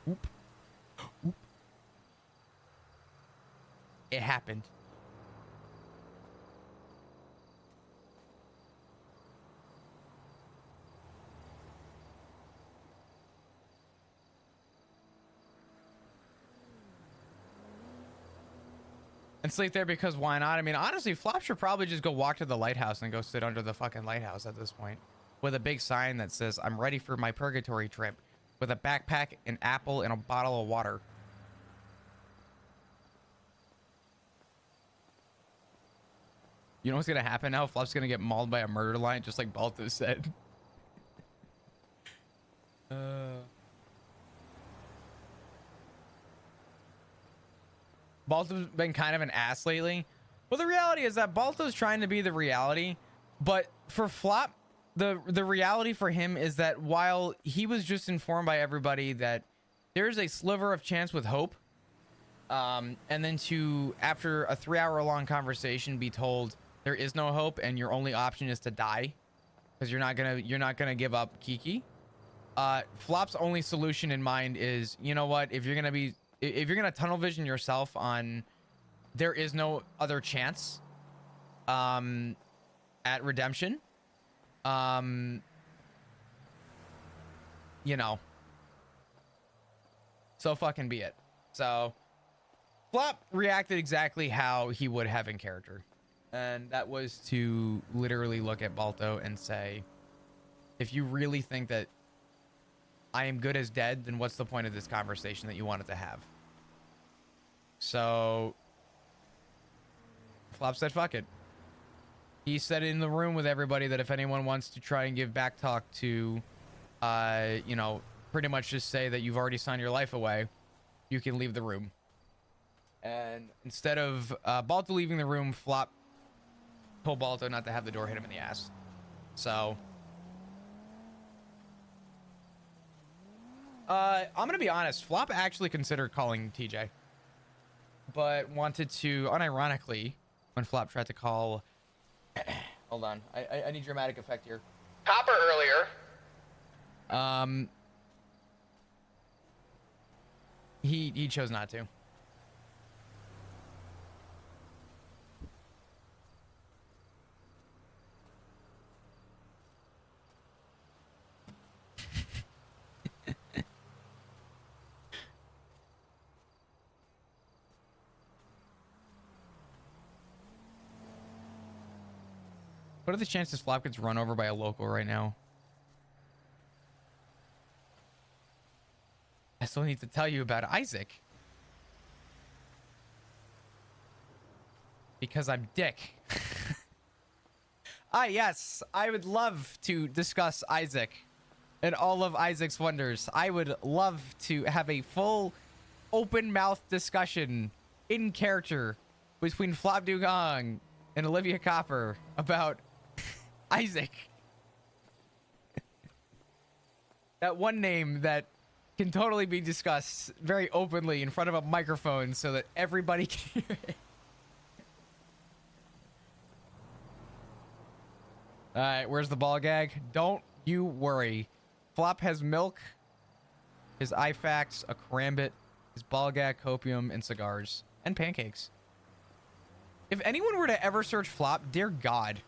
A: Oop. Oop. It happened. And sleep there because why not? I mean, honestly, Flop should probably just go walk to the lighthouse and go sit under the fucking lighthouse at this point with a big sign that says, I'm ready for my purgatory trip, with a backpack, an apple, and a bottle of water. You know what's going to happen now? Flop's going to get mauled by a murder lion, just like Balto said. Balto's been kind of an ass lately. Well, the reality is that Balto's trying to be the reality, but for Flop, the reality for him is that while he was just informed by everybody that there's a sliver of chance with hope, and then to, after a 3-hour-long conversation, be told there is no hope and your only option is to die because you're not gonna give up Kiki. Flop's only solution in mind is, you know what, if you're gonna tunnel vision yourself on there is no other chance at redemption, you know, so fucking be it. So Flop reacted exactly how he would have in character, and that was to literally look at Balto and say, if you really think that I am good as dead, then what's the point of this conversation that you wanted to have? So Flop said, fuck it. He said in the room with everybody that if anyone wants to try and give back talk to, you know, pretty much just say that you've already signed your life away, you can leave the room. And instead of Balto leaving the room, Flop told Balto not to have the door hit him in the ass. So I'm gonna be honest, Flop actually considered calling TJ, but wanted to, unironically, when Flop tried to call hold on, I need dramatic effect here. Copper earlier. He chose not to. What are the chances Flop gets run over by a local right now? I still need to tell you about Isaac. Because I'm Dick. Yes, I would love to discuss Isaac and all of Isaac's wonders. I would love to have a full open mouth discussion in character between Flop Dugong and Olivia Copper about Isaac. That one name that can totally be discussed very openly in front of a microphone so that everybody can hear it. All right, where's the ball gag? Don't you worry. Flop has milk, his IFAX, a karambit, his ball gag, copium, and cigars, and pancakes. If anyone were to ever search Flop, dear God,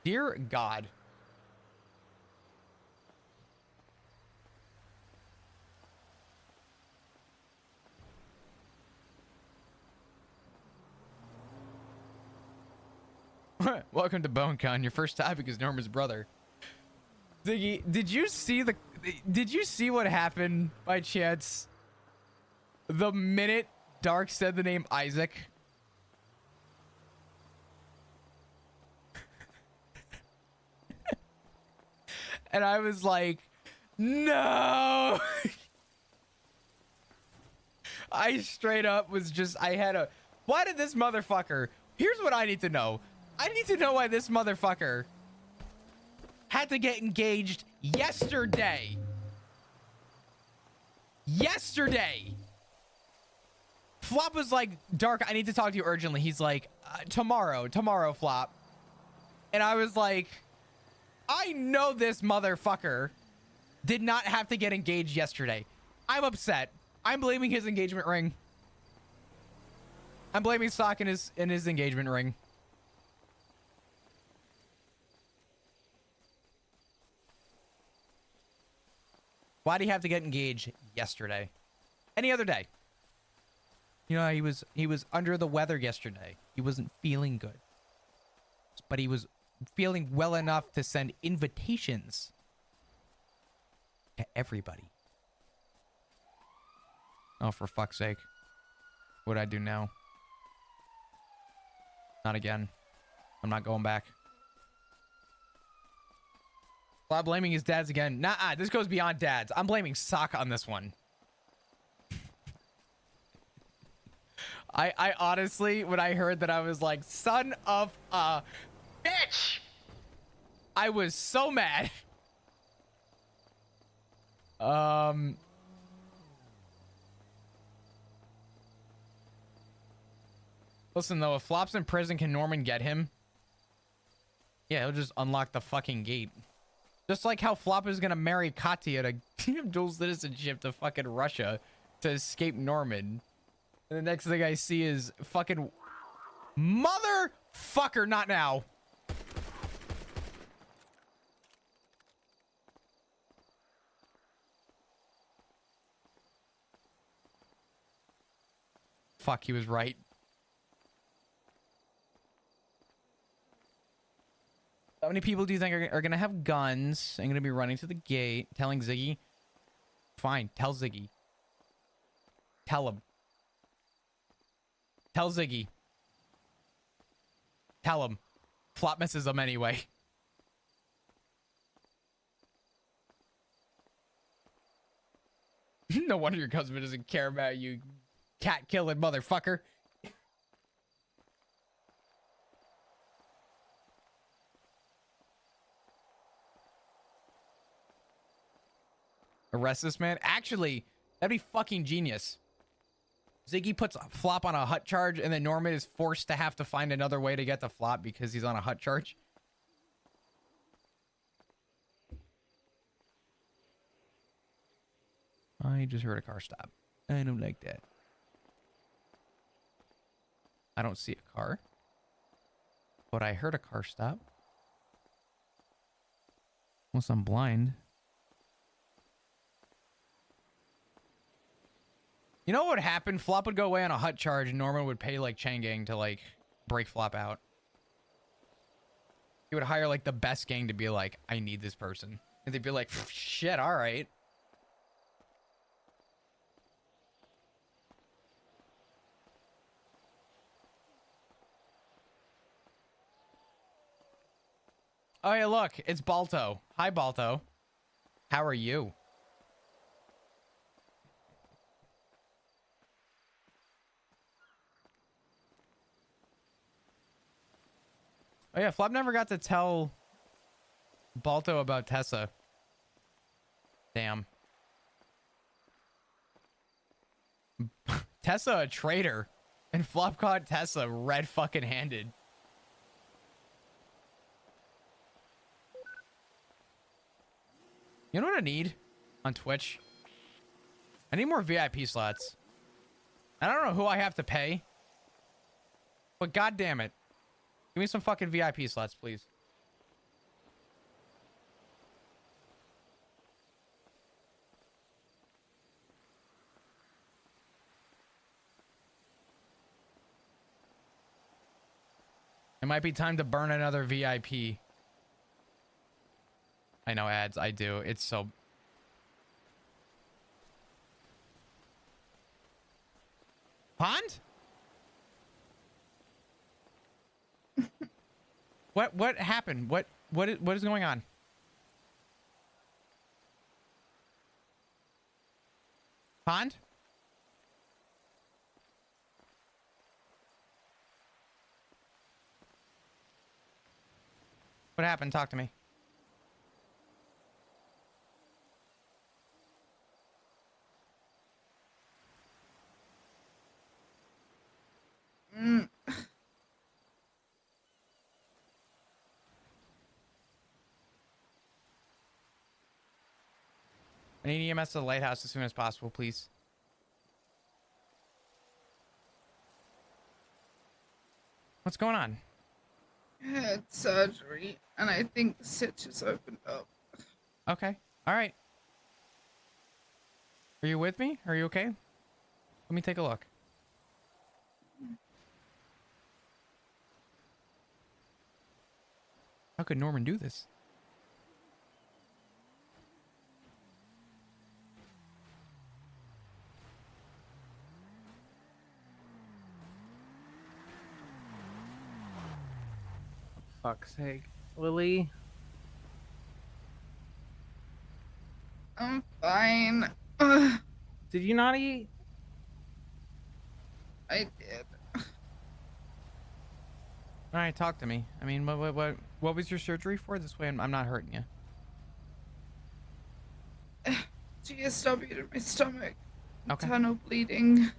A: Dear God. Welcome to BoneCon. Your first topic is Norma's brother. Ziggy, did you see what happened by chance? The minute Dark said the name Isaac. And I was like, no. I straight up was just, why did this motherfucker, here's what I need to know. I need to know why this motherfucker had to get engaged yesterday. Yesterday. Flop was like, Dark, I need to talk to you urgently. He's like, tomorrow, Flop. And I was like, I know this motherfucker did not have to get engaged yesterday. I'm upset. I'm blaming his engagement ring. I'm blaming Sock in his engagement ring. Why'd he have to get engaged yesterday? Any other day. You know, he was under the weather yesterday. He wasn't feeling good. But he was feeling well enough to send invitations to everybody. Oh, for fuck's sake. What'd I do now? Not again. I'm not going back. Well, I'm blaming his dads again. Nah, this goes beyond dads. I'm blaming Sock on this one. I honestly, when I heard that, I was like, son of a bitch! I was so mad. Listen, though, if Flop's in prison, can Norman get him? Yeah, he'll just unlock the fucking gate. Just like how Flop is gonna marry Katya to give dual citizenship to fucking Russia to escape Norman. And the next thing I see is fucking motherfucker, not now. Fuck, he was right. How many people do you think are going to have guns and going to be running to the gate, telling Ziggy? Fine, tell Ziggy. Tell him. Tell Ziggy. Tell him. Flop misses him anyway. No wonder your husband doesn't care about you, cat-killing motherfucker. Arrest this man? Actually, that'd be fucking genius. Ziggy puts Flop on a hut charge, and then Norman is forced to have to find another way to get to Flop because he's on a hut charge. I just heard a car stop. I don't like that. I don't see a car, but I heard a car stop. Unless I'm blind. You know what would happen? Flop would go away on a hut charge and Norman would pay like Chain Gang to like break Flop out. He would hire like the best gang to be like, I need this person. And they'd be like, shit, all right. Oh yeah, look, it's Balto. Hi, Balto. How are you? Oh yeah, Flop never got to tell Balto about Tessa. Damn. Tessa a traitor. And Flop caught Tessa red fucking handed. You know what I need on Twitch? I need more VIP slots. I don't know who I have to pay. But god damn it. Give me some fucking VIP slots, please. might be time to burn another VIP. I know ads. I do. It's so... Pond? What happened? What is going on? Pond? What happened? Talk to me. I need EMS to the lighthouse as soon as possible, please. What's going on?
M: I had surgery, and I think the stitch has opened up.
A: Okay. All right. Are you with me? Are you okay? Let me take a look. How could Norman do this?
J: Fuck's sake. Lily?
M: I'm fine. Ugh,
J: Did you not eat?
M: I did.
A: All right, talk to me. I mean, what was your surgery for? This way I'm not hurting you.
M: GSW to my stomach.
A: Okay.
M: Internal bleeding.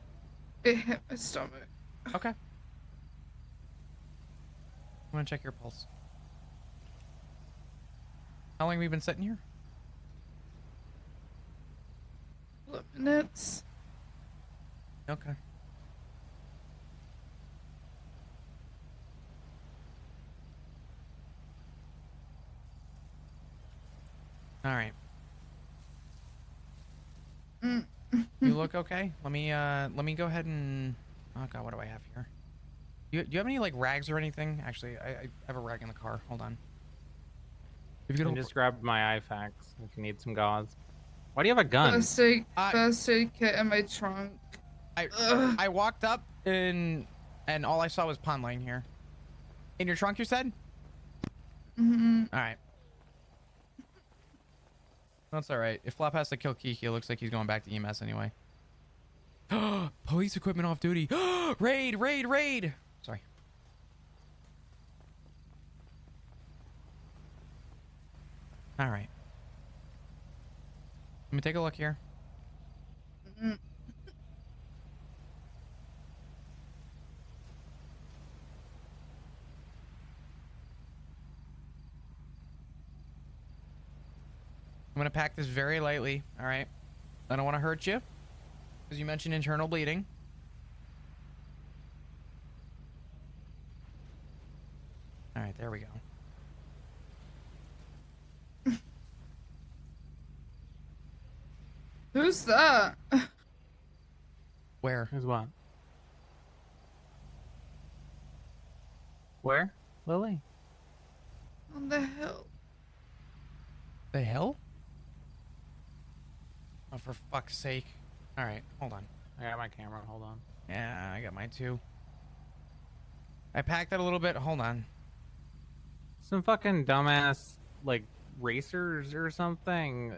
M: It hit my stomach.
A: Okay. I'm gonna check your pulse. How long have you been sitting here?
M: Couple of minutes.
A: Okay. All right. You look okay? Let me go ahead and... Oh god, what do I have here? Do you have any like rags or anything? Actually, I have a rag in the car. Hold on. If you
J: I
A: could
J: just grabbed my IFAX if you need some gauze. Why do you have a gun?
M: First aid kit in my trunk.
A: I walked up and all I saw was Pond laying here. In your trunk, you said?
M: Mm-hmm.
A: All right. That's all right. If Flop has to kill Kiki, it looks like he's going back to EMS anyway. Police equipment off duty. Raid, raid, raid. Sorry. All right. Let me take a look here. I'm gonna pack this very lightly. All right. I don't want to hurt you, because you mentioned internal bleeding. All right, there we go.
M: Who's that?
A: Where?
J: Who's what? Where? Lily?
M: On the hill.
A: The hell? Oh, for fuck's sake. All right, hold on.
J: I got my camera. Hold on.
A: Yeah, I got mine too. I packed it a little bit. Hold on.
J: Some fucking dumbass, like, racers or something.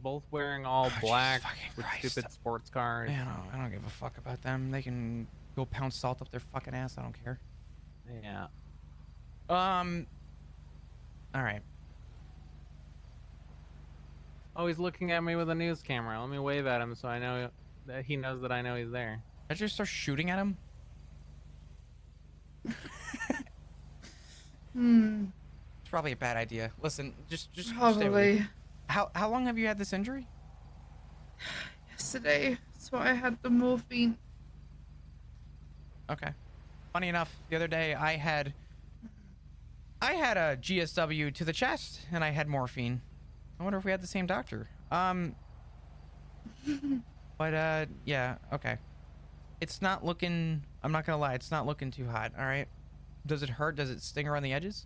J: Both wearing all black with stupid sports cars.
A: Man, I don't give a fuck about them. They can go pound salt up their fucking ass. I don't care.
J: Yeah.
A: All right.
J: Oh, he's looking at me with a news camera. Let me wave at him so I know that he knows that I know he's there.
A: I just start shooting at him. It's probably a bad idea. Listen, just stay with
M: Probably.
A: me. How long have you had this injury?
M: Yesterday. That's why I had the morphine.
A: Okay. Funny enough, the other day I had a GSW to the chest and I had morphine. I wonder if we had the same doctor. But yeah, okay. It's not looking, I'm not gonna lie, it's not looking too hot, all right? Does it hurt? Does it sting around the edges?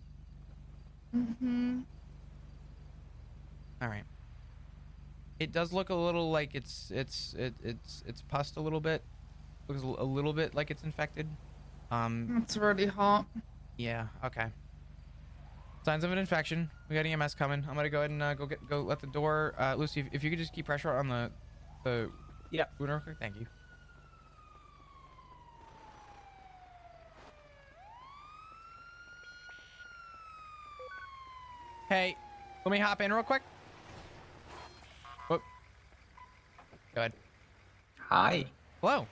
M: Mm-hmm.
A: All right. It does look a little like it's pussed a little bit. Looks a little bit like it's infected.
M: It's really hot.
A: Yeah. Okay. Signs of an infection. We got EMS coming. I'm gonna go ahead and go let the door. Lucy, if you could just keep pressure on the
J: Yep.
A: wound real quick. Thank you. Hey, let me hop in real quick. Whoop. Go ahead.
C: Hi.
A: Hello.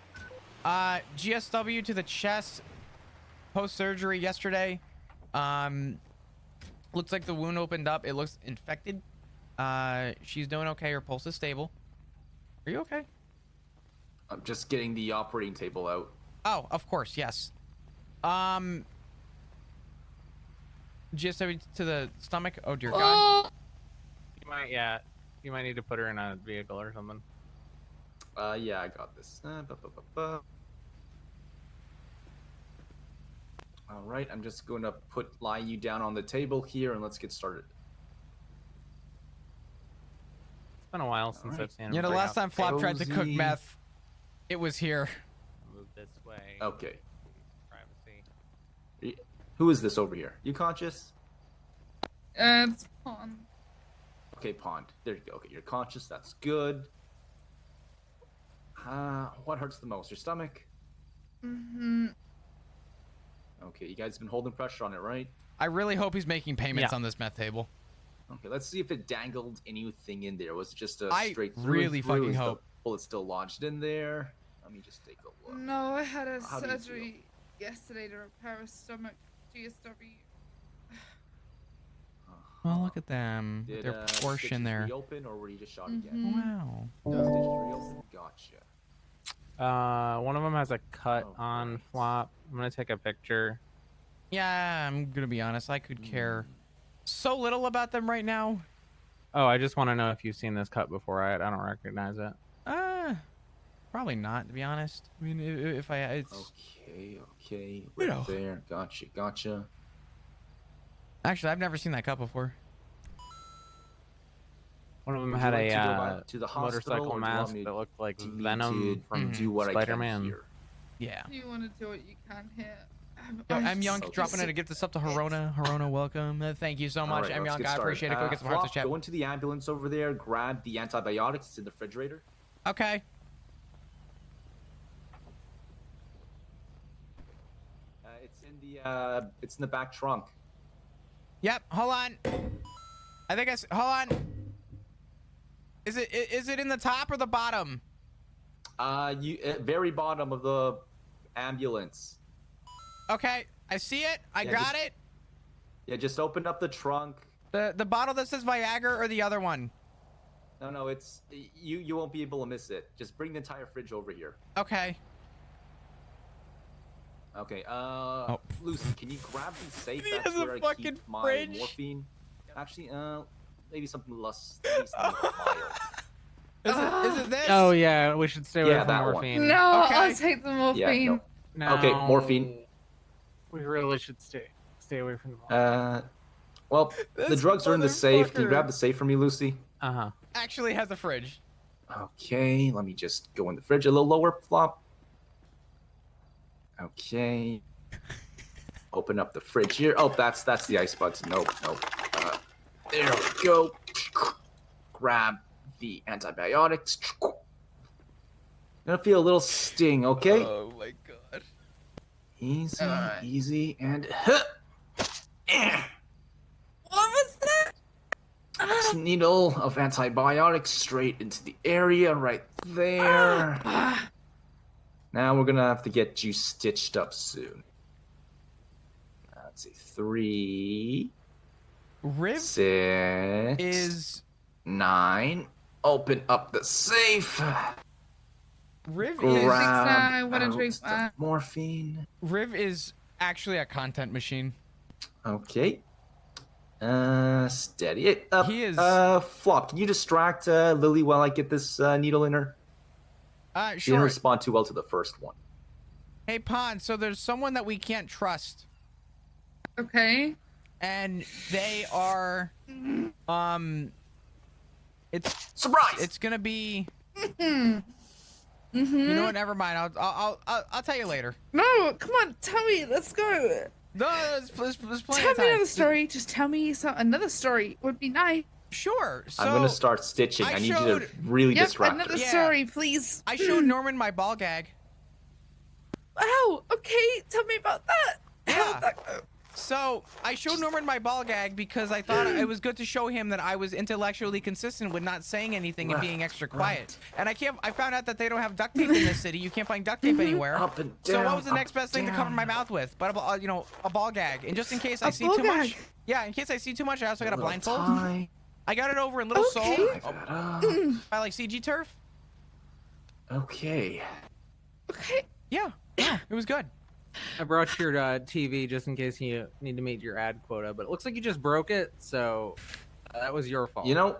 A: GSW to the chest. Post-surgery yesterday. Looks like the wound opened up. It looks infected. She's doing okay. Her pulse is stable. Are you okay?
C: I'm just getting the operating table out.
A: Oh, of course. Yes. GSW to the stomach. Oh, dear God.
J: You might need to put her in a vehicle or something.
C: Yeah, I got this. All right, I'm just going to lie you down on the table here, and let's get started.
J: It's been a while since I've seen him.
A: Yeah, the
J: bring
A: last
J: out
A: time Flop tried to cook
C: cozy.
A: meth, it was here.
J: Move this way.
C: Okay.
J: Privacy.
C: Who is this over here? You conscious?
M: It's Pond.
C: Okay, Pond. There you go. Okay, you're conscious. That's good. What hurts the most? Your stomach?
M: Mm-hmm.
C: Okay, you guys been holding pressure on it, right?
A: I really hope he's making payments on this meth table.
C: Okay, let's see if it dangled anything in there. Was it just a
A: I
C: straight through?
A: really
C: and through?
A: fucking
C: Is the
A: hope.
C: bullet still lodged in there? Let me just take a look.
M: No, I had a
C: How do you
M: surgery yesterday to repair a stomach. GSW.
A: Oh, look at them.
C: Did
A: Their portion
C: stitches
A: there.
C: reopen, or were you just shot
M: Mm-hmm.
C: again?
A: Wow.
C: Stitches reopen. Gotcha.
J: One of them has a cut on Flop. I'm gonna take a picture.
A: Yeah, I'm gonna be honest. I could care so little about them right now.
J: Oh, I just want to know if you've seen this cut before. I don't recognize it.
A: Probably not, to be honest. I mean, if I, it's
C: Okay. Right there. Gotcha.
A: actually I've never seen that cut before.
J: One of them
C: Would you
J: had
C: like to go
J: a
C: back to the hospital,
J: motorcycle
C: or do you
J: mask
C: want me
J: that looked like
C: to me
J: Venom from
C: do what I can
J: Spider-Man.
C: here?
A: Yeah.
M: You want to do what you can here.
A: Yo,
M: I
A: M. Young
M: just-
A: dropping in to get this up to Harona. Harona, welcome. Thank you so much,
C: All right,
A: M.
C: let's
A: Young.
C: get
A: I
C: started.
A: appreciate it. Go get some hearts to
C: Flop,
A: chat.
C: go into the ambulance over there. Grab the antibiotics. It's in the refrigerator.
A: Okay.
C: It's in the back trunk.
A: Yep. Hold on. I think hold on. Is it in the top or the bottom?
C: Very bottom of the ambulance.
A: Okay, I see it. I got it.
C: Yeah, just open up the trunk.
A: The bottle that says Viagra or the other one?
C: No, it's you won't be able to miss it. Just bring the entire fridge over here.
A: Okay.
C: Okay. Lucy, can you grab the safe?
A: He
C: That's
A: has a
C: where I
A: fucking
C: keep my
A: fridge.
C: morphine. Actually, maybe something less mild.
A: Is it this?
J: Oh yeah, we should stay away from
C: that one.
J: morphine.
M: No,
A: Okay.
M: I'll take the morphine.
J: No.
C: Okay, morphine.
J: We really should stay away from the morphine.
C: Well, the
A: This
C: drugs are in the safe. Can you
A: motherfucker.
C: grab the safe for me, Lucy?
A: Actually has a fridge.
C: Okay, let me just go in the fridge a little lower, Flop. Okay. Open up the fridge here. Oh, that's the ice buds. Nope. There we go. Grab the antibiotics. Gonna feel a little sting, okay?
A: Oh my god.
C: Easy, and
M: What was that?
C: this needle of antibiotics straight into the area right there. Now we're gonna have to get you stitched up soon. Let's see, 3,
A: Riv
C: 6
A: is
C: 9. Open up the safe.
A: Riv
C: Grab
M: what a
C: out
M: drink,
C: the morphine.
A: Riv is actually a content machine.
C: Okay. Steady it up.
A: He is-
C: Flop, can you distract Lily while I get this needle in her? She didn't
A: Sure.
C: respond too well to the first one.
A: Hey Pond, so there's someone that we can't trust.
M: Okay.
A: And they are, it's
C: surprise.
A: It's gonna be.
M: Mm-hmm.
A: You know what? Never mind. I'll tell you later.
M: No, come on, tell me. Let's go.
A: No, there's plenty
M: Tell
A: of
M: me
A: time.
M: another story. Just tell me another story. Would be nice.
A: Sure. So
C: I'm gonna start stitching. I need you to really
M: Yep,
C: distract
M: another
C: her.
M: story, please.
A: I showed Norman my ball gag.
M: Wow. Okay, tell me about that.
A: Yeah. So I showed Norman my ball gag because I thought it was good to show him that I was intellectually consistent with not saying anything and being extra quiet. And I found out that they don't have duct tape in this city. You can't find duct tape anywhere.
C: Up and
A: So
C: down,
A: what was the
C: up
A: next best thing to
C: and
A: cover my
C: down.
A: mouth with? But a ball gag. And just in case I
M: A
A: see
M: ball
A: too much.
M: gag.
A: Yeah, in case I see too much, I also got a
C: Little
A: blindfold.
C: tie.
A: I got it over in Little
M: Okay.
A: Seoul. By like CG Turf.
C: Okay.
M: Okay.
A: Yeah. Yeah, it was good.
J: I brought your TV just in case you need to meet your ad quota, but it looks like you just broke it, so that was your fault.
C: You know,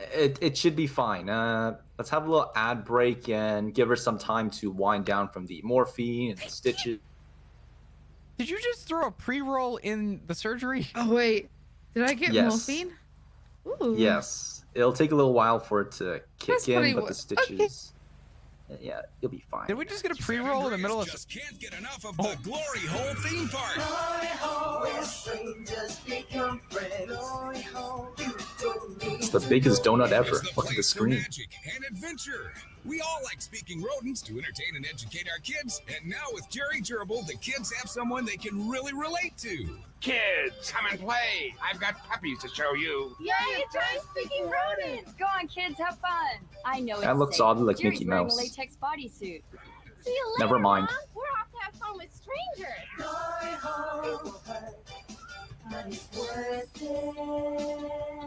C: it should be fine. Let's have a little ad break and give her some time to wind down from the morphine and stitches.
A: Did you just throw a pre-roll in the surgery?
M: Oh wait, did I get
C: Yes.
M: morphine? Ooh.
C: Yes, it'll take a little while for it to kick
M: That's
C: in,
M: funny
C: but
M: what-
C: the stitches. Yeah, you'll be fine.
A: Did we just get a pre-roll in the middle of?
F: Just can't get enough of the Glory Hole theme park.
C: It's the biggest donut ever.
F: It's the
C: Look at the
F: place for
C: screen.
F: magic and adventure. We all like speaking rodents to entertain and educate our kids, and now with Jerry Gerbil, the kids have someone they can really relate to.
O: Kids, come and play. I've got puppies to show you.
V: Yay, try speaking rodents! Go on, kids, have fun. I know
C: That
V: it's
C: looks
V: safe.
C: oddly like
V: Jerry's
C: Mickey
V: wearing
C: Mouse.
V: a latex bodysuit. See you
C: Never
V: later,
C: mind.
V: Mom. We're off to have fun with strangers.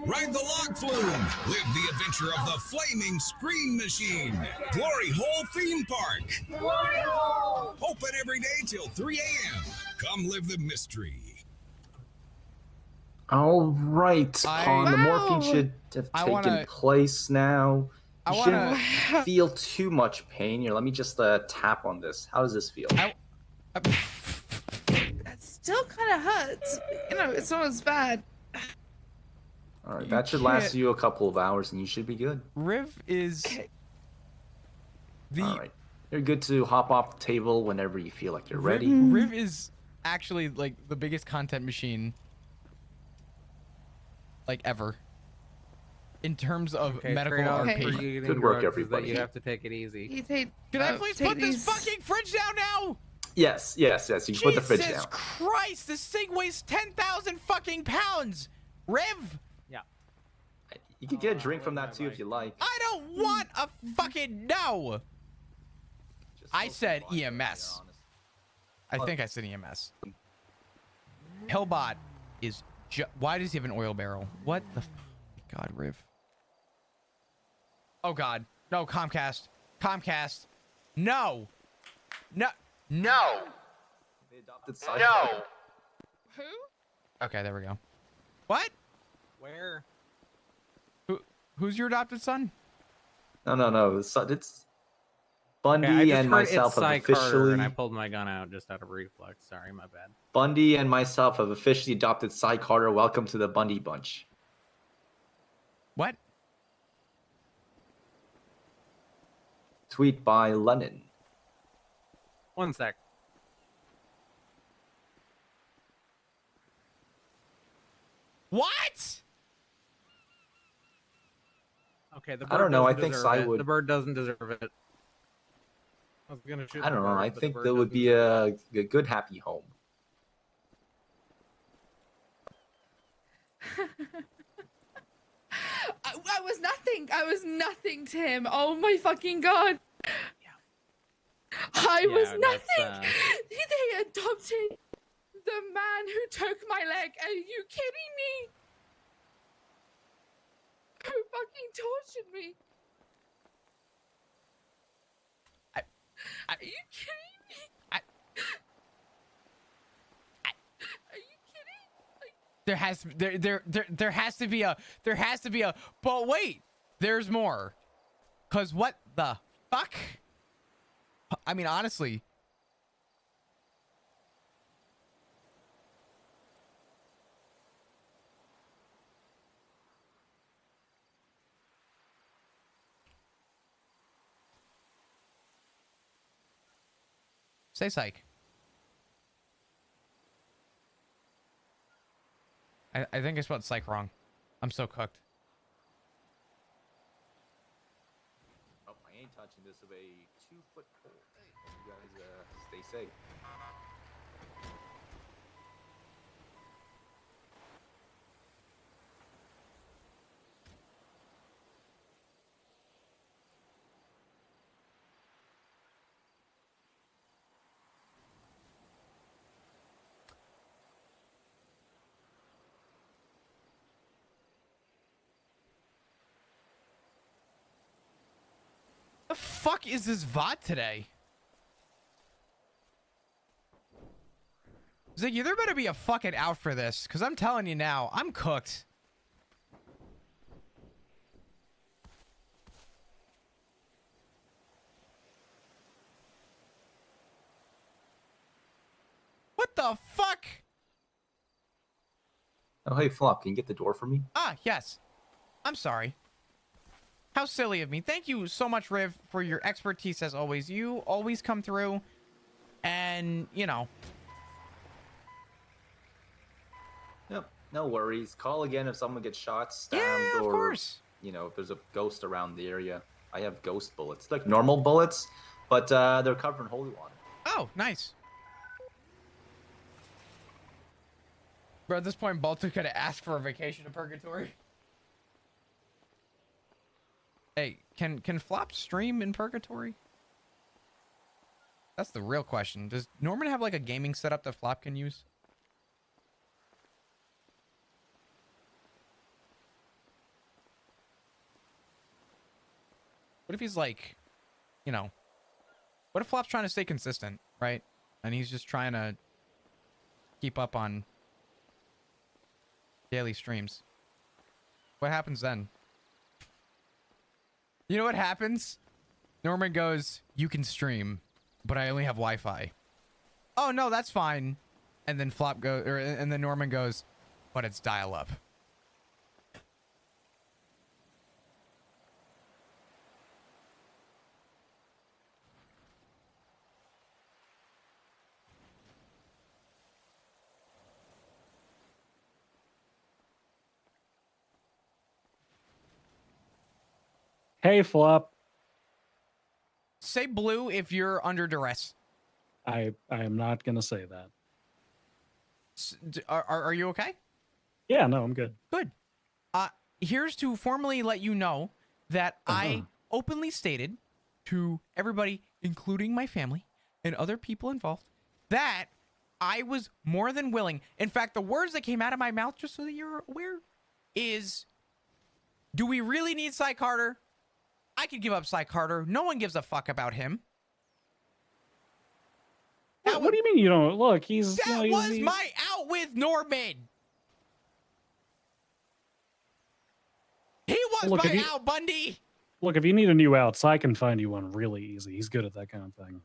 F: Ride the log flume. Live the adventure of the flaming screen machine. Glory Hole theme park.
V: Glory Hole!
F: Open every day till 3 a.m. Come live the mystery.
C: All right, Pawn. The morphine
M: Wow.
C: should have
A: I
C: taken
A: wanna-
C: place now.
A: I
C: You
A: wanna-
C: shouldn't feel too much pain. Here, let me just tap on this. How does this feel?
M: That still kind of hurts. You know, it's not as bad.
C: All right, that should last you a couple of hours, and you should be good.
A: Riv is
C: All right, you're good to hop off the table whenever you feel like you're ready.
A: Riv is actually like the biggest content machine like ever. In terms of
J: Okay,
A: medical
J: trade-off
A: RP.
J: for you getting
C: Good work,
J: drugs is that
C: everybody.
J: you have to take it easy.
A: Can I please put this fucking fridge down now?
C: Yes. You can put the fridge
A: Jesus
C: down.
A: Christ, this thing weighs 10,000 fucking pounds. Riv,
J: Yeah.
C: You can get a drink from that too if you like.
A: I don't want a fucking no. I said EMS. I think I said EMS. Hellbot is why does he have an oil barrel? What the God, Riv. Oh God. No, Comcast. Comcast. No. No. No.
C: They adopted
A: No. Who? Okay, there we go. What?
J: Where?
A: Who's your adopted son?
C: No. It's Bundy
J: Okay, I just
C: and
J: heard
C: myself
J: it's Cy
C: have
J: Carter,
C: officially.
J: and I pulled my gun out just out of reflex. Sorry, my bad.
C: Bundy and myself have officially adopted Cy Carter. Welcome to the Bundy Bunch.
A: What?
C: Tweet by Lennon.
J: One sec.
A: What?
J: Okay, the
C: I
J: bird
C: don't know,
J: doesn't
C: I think
J: deserve
C: Cy
J: it.
C: would-
J: The bird doesn't deserve it. I was gonna shoot
C: I don't
J: the
C: know.
J: bird,
C: I
J: but the
C: think
J: bird
C: that would
J: doesn't
C: be
J: deserve
C: a good happy home.
M: I was nothing. I was nothing to him. Oh my fucking God. I was
J: Yeah,
M: nothing.
J: that's,
M: They adopted the man who took my leg. Are you kidding me? Who fucking tortured me? Are you kidding me? Are you kidding?
A: There has to be a but wait, there's more. Cause what the fuck? I mean honestly. Say psych. I think I spelled psych wrong. I'm so cooked.
C: Oh, I ain't touching this with a 2-foot pole. You guys stay safe.
A: The fuck is this VOD today? Ziggy, there better be a fucking out for this, because I'm telling you now, I'm cooked. What the fuck?
C: Oh, hey, Flop, can you get the door for me?
A: Ah, yes. I'm sorry. How silly of me. Thank you so much, Riv, for your expertise as always. You always come through and, you know.
C: Yep, no worries. Call again if someone gets shot, stabbed,
A: yeah, of
C: or,
A: course.
C: you know, if there's a ghost around the area. I have ghost bullets. Like normal bullets, but they're covered in holy water.
A: Oh, nice. Bro, at this point, Balto could have asked for a vacation to Purgatory. Hey, can Flop stream in Purgatory? That's the real question. Does Norman have like a gaming setup that Flop can use? What if he's like, you know, what if Flop's trying to stay consistent, right? And he's just trying to keep up on daily streams. What happens then? You know what happens? Norman goes, you can stream, but I only have Wi-Fi. Oh, no, that's fine. And then Flop goes, and then Norman goes, but it's dial-up.
L: Hey, Flop.
A: Say blue if you're under duress.
L: I am not gonna say that.
A: Are you okay?
L: Yeah, no, I'm good.
A: Good. Here's to formally let you know that I openly stated to everybody, including my family and other people involved, that I was more than willing. In fact, the words that came out of my mouth, just so that you're aware, is, do we really need Cy Carter? I could give up Cy Carter. No one gives a fuck about him.
L: What do you mean you don't? Look, he's...
A: That
L: you know,
A: was my out with Norman. He was
L: Look,
A: my out, Bundy.
L: Look, if you need a new outs, I can find you one really easy. He's good at that kind of thing.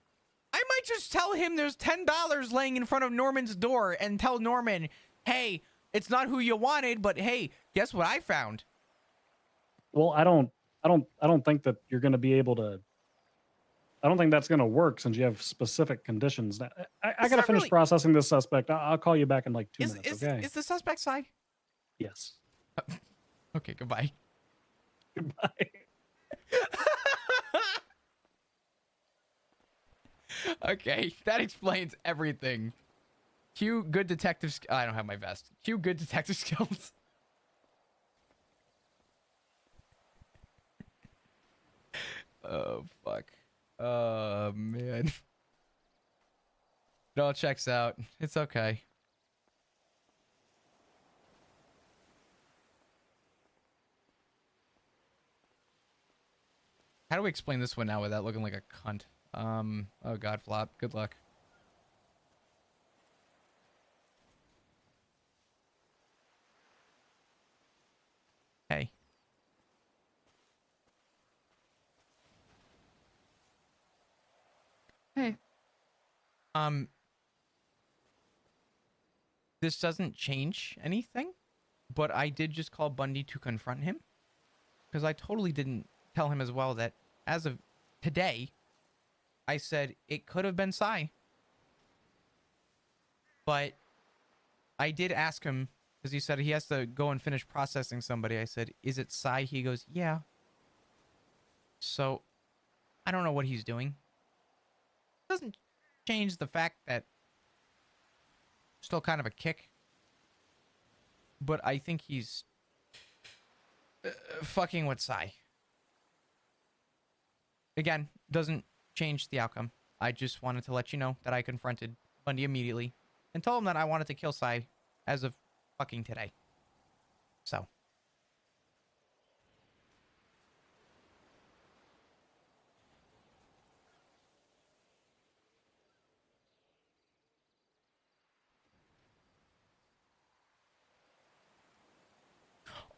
A: I might just tell him there's $10 laying in front of Norman's door and tell Norman, hey, it's not who you wanted, but hey, guess what I found?
L: Well, I don't think that you're going to be able to. I don't think that's going to work since you have specific conditions. I got to finish processing this suspect. I'll call you back in like 2 minutes, okay?
A: Is the suspect Cy?
L: Yes.
A: Okay, goodbye.
L: Goodbye.
A: Okay, that explains everything. Cue good detective... I don't have my vest. Cue good detective skills. Oh, fuck. Oh, man. It all checks out. It's okay. How do we explain this one now without looking like a cunt? Oh god, Flop. Good luck. Hey.
M: Hey.
A: This doesn't change anything, but I did just call Bundy to confront him. Because I totally didn't tell him as well that as of today, I said it could have been Cy. But I did ask him, because he said he has to go and finish processing somebody. I said, is it Psy? He goes, yeah. So I don't know what he's doing. Doesn't change the fact that still kind of a kick. But I think he's fucking with Psy. Again, doesn't change the outcome. I just wanted to let you know that I confronted Bundy immediately and told him that I wanted to kill Psy as of fucking today. So.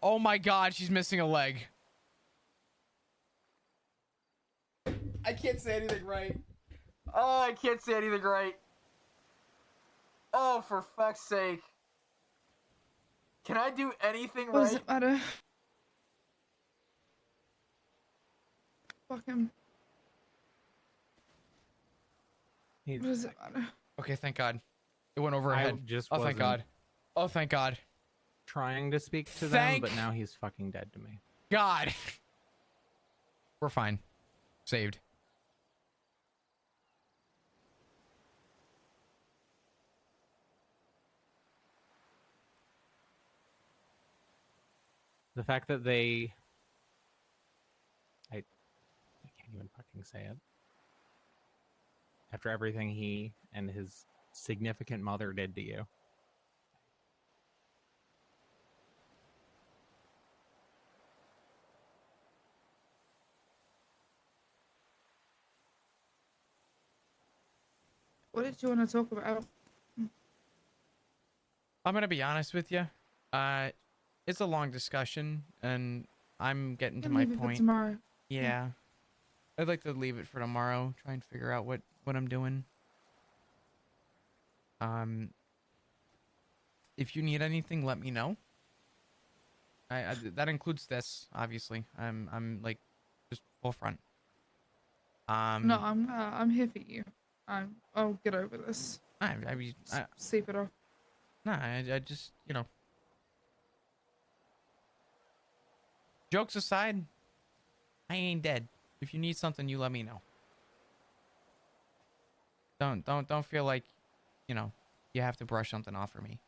A: Oh my god, she's missing a leg. I can't say anything right. Oh, I can't say anything right. Oh, for fuck's sake. Can I do anything right?
M: What does it matter? Fuck him. What does it matter?
A: Okay, thank God. It went over her
J: I
A: head.
J: just
A: Oh, thank
J: wasn't
A: God. Oh, thank God.
J: Trying to speak to them,
A: Thank
J: but now he's fucking dead to me.
A: God. We're fine. Saved.
J: The fact that they... I can't even fucking say it. After everything he and his significant mother did to you.
M: What did you want to talk about?
A: I'm going to be honest with you. It's a long discussion, and I'm getting to
M: Can
A: my
M: leave it for
A: point.
M: tomorrow.
A: Yeah. I'd like to leave it for tomorrow. Try and figure out what I'm doing. If you need anything, let me know. I that includes this, obviously. I'm like just full front.
M: No, I'm here for you. I'll get over this.
A: I
M: Sleep it off.
A: Nah, I just, you know. Jokes aside, I ain't dead. If you need something, you let me know. Don't feel like, you know, you have to brush something off for me.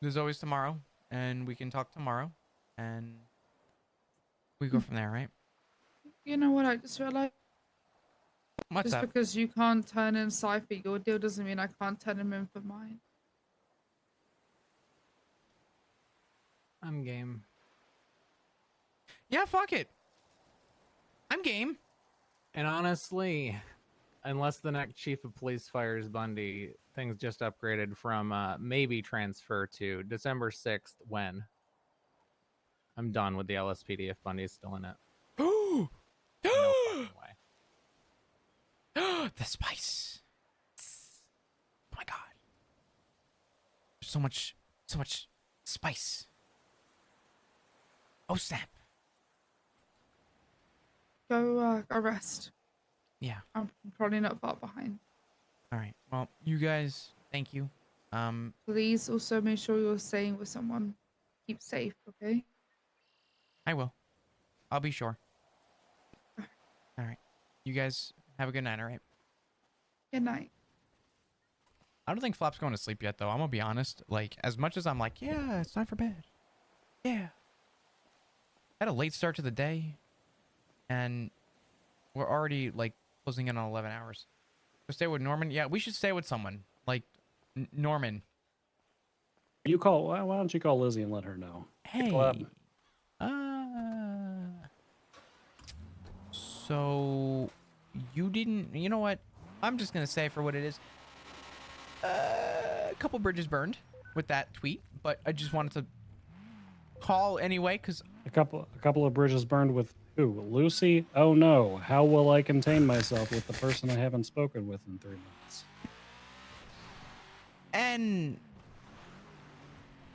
A: There's always tomorrow, and we can talk tomorrow, and we go from there, right?
M: You know what? I just realized.
A: What's
M: just
A: up?
M: because you can't turn in Psy for your deal doesn't mean I can't turn him in for mine.
J: I'm game.
A: Yeah, fuck it. I'm game.
J: And honestly, unless the next chief of police fires Bundy, things just upgraded from maybe transfer to December 6th when I'm done with the LSPD if Bundy's still in it.
A: No
J: fucking way.
A: The spice. Oh my god. There's so much spice. Oh snap.
M: Go rest.
A: Yeah.
M: I'm probably not far behind.
A: All right. Well, you guys, thank you.
M: Please also make sure you're staying with someone. Keep safe, okay?
A: I will. I'll be sure. All right. You guys have a good night, all right?
M: Good night.
A: I don't think Flop's going to sleep yet, though. I'm going to be honest. Like, as much as I'm like, yeah, it's time for bed. Yeah. I had a late start to the day, and we're already, like, closing in on 11 hours. So stay with Norman? Yeah, we should stay with someone. Like, Norman.
L: You call. Why don't you call Lizzie and let her know?
A: Hey. So, you didn't... You know what? I'm just going to say for what it is. A couple bridges burned with that tweet, but I just wanted to call anyway, because...
L: A couple of bridges burned with who? Lucy? Oh no. How will I contain myself with the person I haven't spoken with in 3 months?
A: And...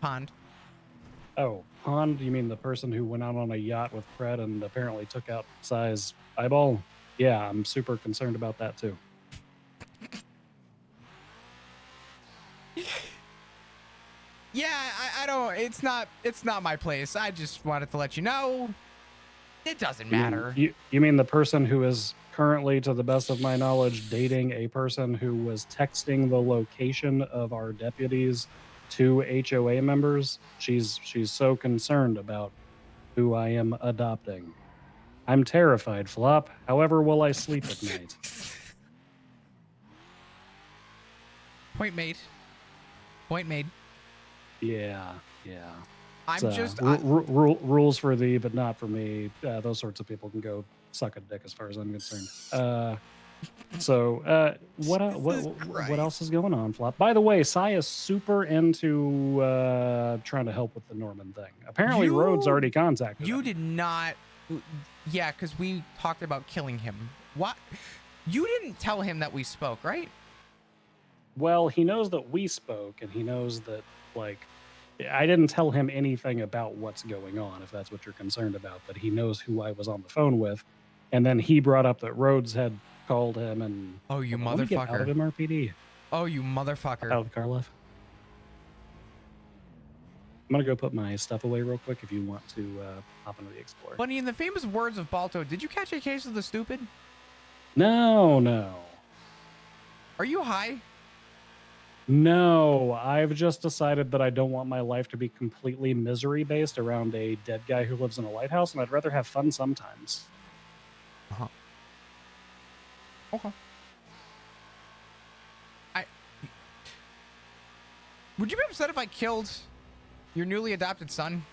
A: Pond.
L: Oh, Pond? You mean the person who went out on a yacht with Pred and apparently took out Sai's eyeball? Yeah, I'm super concerned about that too.
A: Yeah, I don't. It's not my place. I just wanted to let you know. It doesn't matter.
L: You mean the person who is currently, to the best of my knowledge, dating a person who was texting the location of our deputies to HOA members? She's so concerned about who I am adopting. I'm terrified, Flop. However, will I sleep at night?
A: Point made. Point made.
L: Yeah.
A: I'm
L: So,
A: just
L: rules for thee, but not for me. Those sorts of people can go suck a dick, as far as I'm concerned. What else is going on, Flop? By the way, Sai is super into trying to help with the Norman thing. Apparently, Rhodes already contacted him.
A: You did not. Yeah, because we talked about killing him. What? You didn't tell him that we spoke, right?
L: Well, he knows that we spoke, and he knows that, like, I didn't tell him anything about what's going on, if that's what you're concerned about, but he knows who I was on the phone with. And then he brought up that Rhodes had called him and...
A: Oh, you
L: Let me get out of
A: motherfucker.
L: MRPD.
A: Oh, you motherfucker.
L: Out of the car left. I'm going to go put my stuff away real quick if you want to hop into the Explorer.
A: Bunny, in the famous words of Balto, did you catch a case of the stupid?
L: No.
A: Are you high?
L: No, I've just decided that I don't want my life to be completely misery-based around a dead guy who lives in a lighthouse, and I'd rather have fun sometimes.
A: Uh-huh. Okay. Would you be upset if I killed your newly adopted son?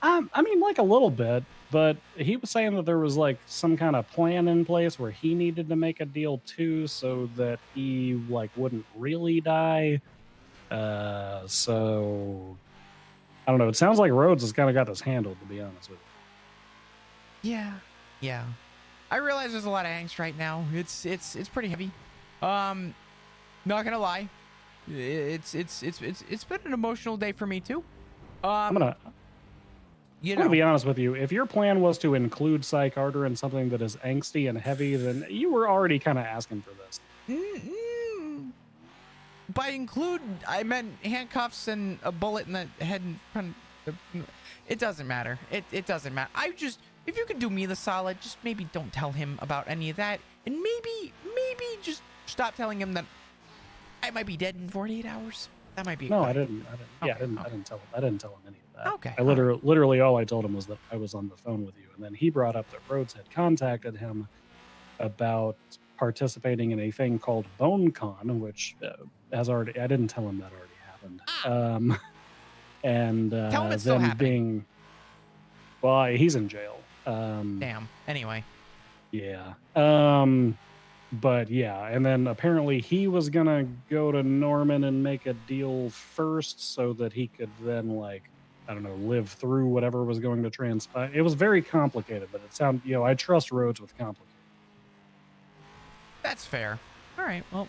L: I mean, like a little bit, but he was saying that there was like some kind of plan in place where he needed to make a deal too, so that he like wouldn't really die. So I don't know. It sounds like Rhodes has kind of got this handled, to be honest with you.
A: Yeah. I realize there's a lot of angst right now. It's pretty heavy. Not gonna lie. It's been an emotional day for me too.
L: I'm gonna be honest with you. If your plan was to include Cy Carter in something that is angsty and heavy, then you were already kind of asking for this.
A: By include, I meant handcuffs and a bullet in the head and front. It doesn't matter. It doesn't matter. If you could do me the solid, just maybe don't tell him about any of that, and maybe just stop telling him that I might be dead in 48 hours. That might be.
L: No,
A: okay.
L: I didn't. Yeah, I didn't tell him. I didn't tell him any of that.
A: Okay.
L: I literally all I told him was that I was on the phone with you, and then he brought up that Rhodes had contacted him about participating in a thing called BoneCon, which has already. I didn't tell him that already happened. And
A: tell him it's still
L: them
A: happening.
L: Well, he's in jail.
A: Damn. Anyway.
L: Yeah. But yeah, and then apparently he was gonna go to Norman and make a deal first so that he could then, like, I don't know, live through whatever was going to transpire. It was very complicated, but it sounded, I trust Rhodes with complicated.
A: That's fair. All right. Well,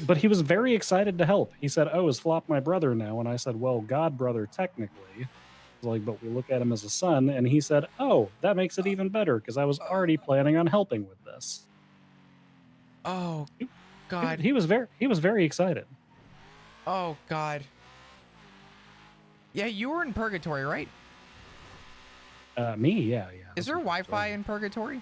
L: but he was very excited to help. He said, "Oh, is Flop my brother now?" And I said, "Well, God brother technically." Like, but we look at him as a son. And he said, "Oh, that makes it even better because I was already planning on helping with this."
A: Oh, God.
L: He was very excited.
A: Oh, God. Yeah, you were in purgatory, right?
L: Me, yeah.
A: Is there Wi-Fi in purgatory?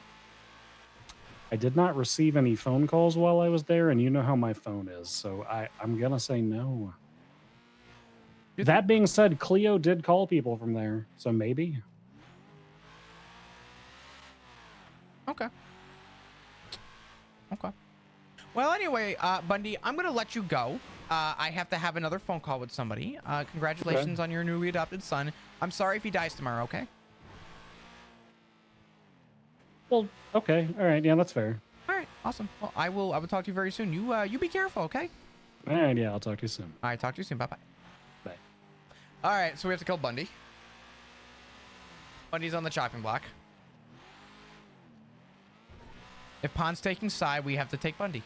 L: I did not receive any phone calls while I was there, and you know how my phone is, so I'm gonna say no. That being said, Cleo did call people from there, so maybe.
A: Okay. Well, anyway, Bundy, I'm going to let you go. I have to have another phone call with somebody. Congratulations on your newly adopted son. I'm sorry if he dies tomorrow, okay?
L: Well, okay. All right. Yeah, that's fair.
A: All right. Awesome. Well, I will talk to you very soon. You be careful, okay?
L: All right. Yeah, I'll talk to you soon.
A: All right. Talk to you soon. Bye-bye.
L: Bye.
A: All right. So we have to kill Bundy. Bundy's on the chopping block. If Pond's taking side, we have to take Bundy.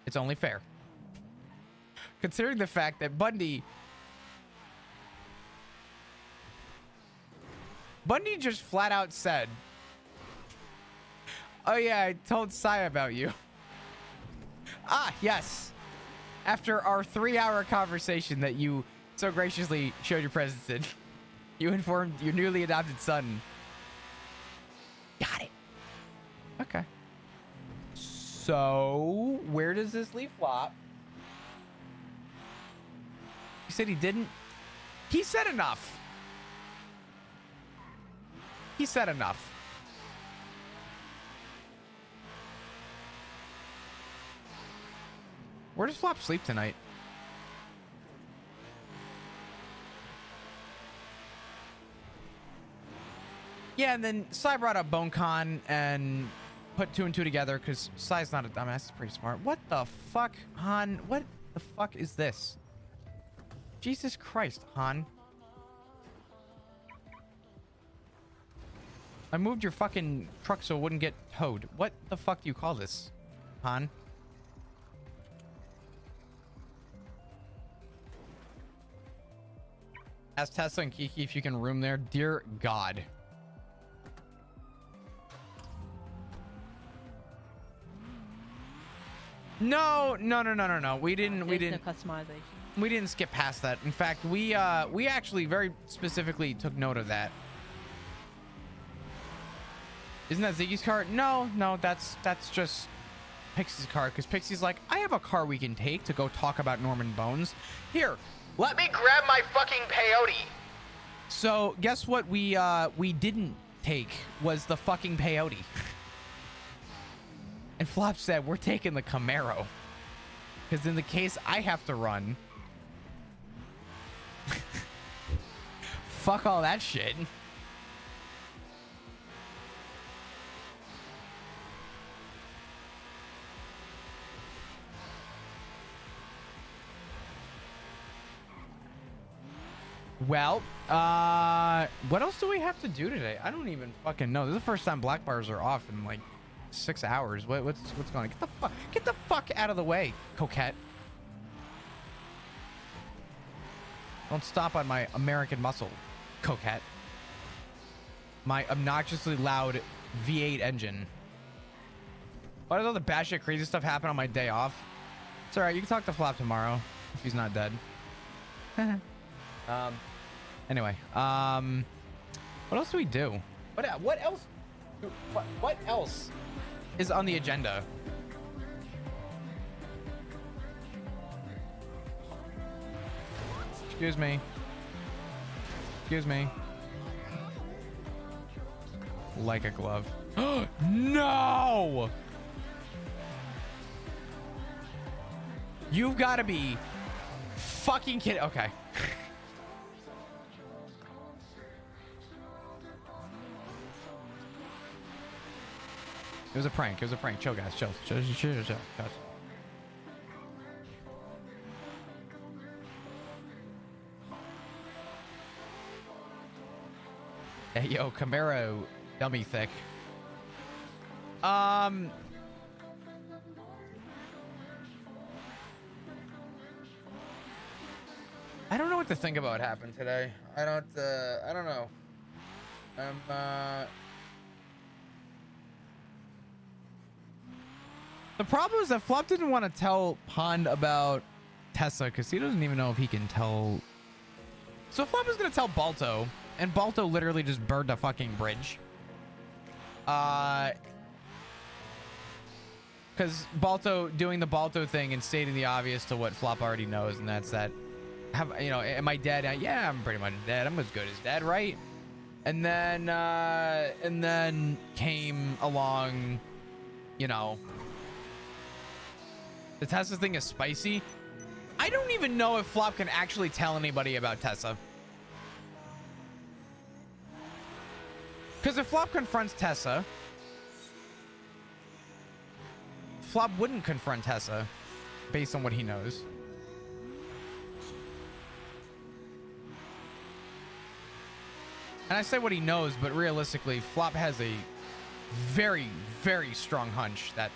A: It's only fair. Considering the fact that Bundy just flat out said, "Oh yeah, I told Sai about you." Ah, yes. After our 3-hour conversation that you so graciously showed your presence in, you informed your newly adopted son. Got it. Okay. So, where does this leave Flop? He said he didn't. He said enough. He said enough. Where does Flop sleep tonight? Yeah, and then Sai brought up BoneCon and put 2 and 2 together because Sai's not a dumbass. He's pretty smart. What the fuck, Han? What the fuck is this? Jesus Christ, Han. I moved your fucking truck so it wouldn't get towed. What the fuck do you call this, Han? Ask Tessa and Kiki if you can room there. Dear God. No. We didn't.
G: No customization.
A: We didn't skip past that. In fact, we actually very specifically took note of that. Isn't that Ziggy's car? No, that's just Pixie's car, because Pixie's like, I have a car we can take to go talk about Norman Bones. Here, let me grab my fucking peyote. So guess what we didn't take was the fucking peyote. And Flop said, we're taking the Camaro. Because in the case I have to run. Fuck all that shit. Well, what else do we have to do today? I don't even fucking know. This is the first time black bars are off in like 6 hours. What's going on? Get the fuck out of the way, coquette. Don't stop on my American muscle, coquette. My obnoxiously loud V8 engine. Why does all the batshit crazy stuff happen on my day off? It's all right. You can talk to Flop tomorrow if he's not dead. Anyway, what else do we do? What else is on the agenda? Excuse me. Like a glove. No! You've got to be fucking kidding. Okay. It was a prank. Chill, guys. Chill. Hey, yo, Camaro, dummy thick. I don't know what to think about what happened today. I don't know. The problem is that Flop didn't want to tell Pond about Tessa because he doesn't even know if he can tell. So Flop was going to tell Balto, and Balto literally just burned a fucking bridge. Because Balto doing the Balto thing and stating the obvious to what Flop already knows, and that's that, am I dead? Yeah, I'm pretty much dead. I'm as good as dead, right? And then came along, the Tessa thing is spicy. I don't even know if Flop can actually tell anybody about Tessa. Because if Flop confronts Tessa, Flop wouldn't confront Tessa based on what he knows. And I say what he knows, but realistically, Flop has a very, very strong hunch that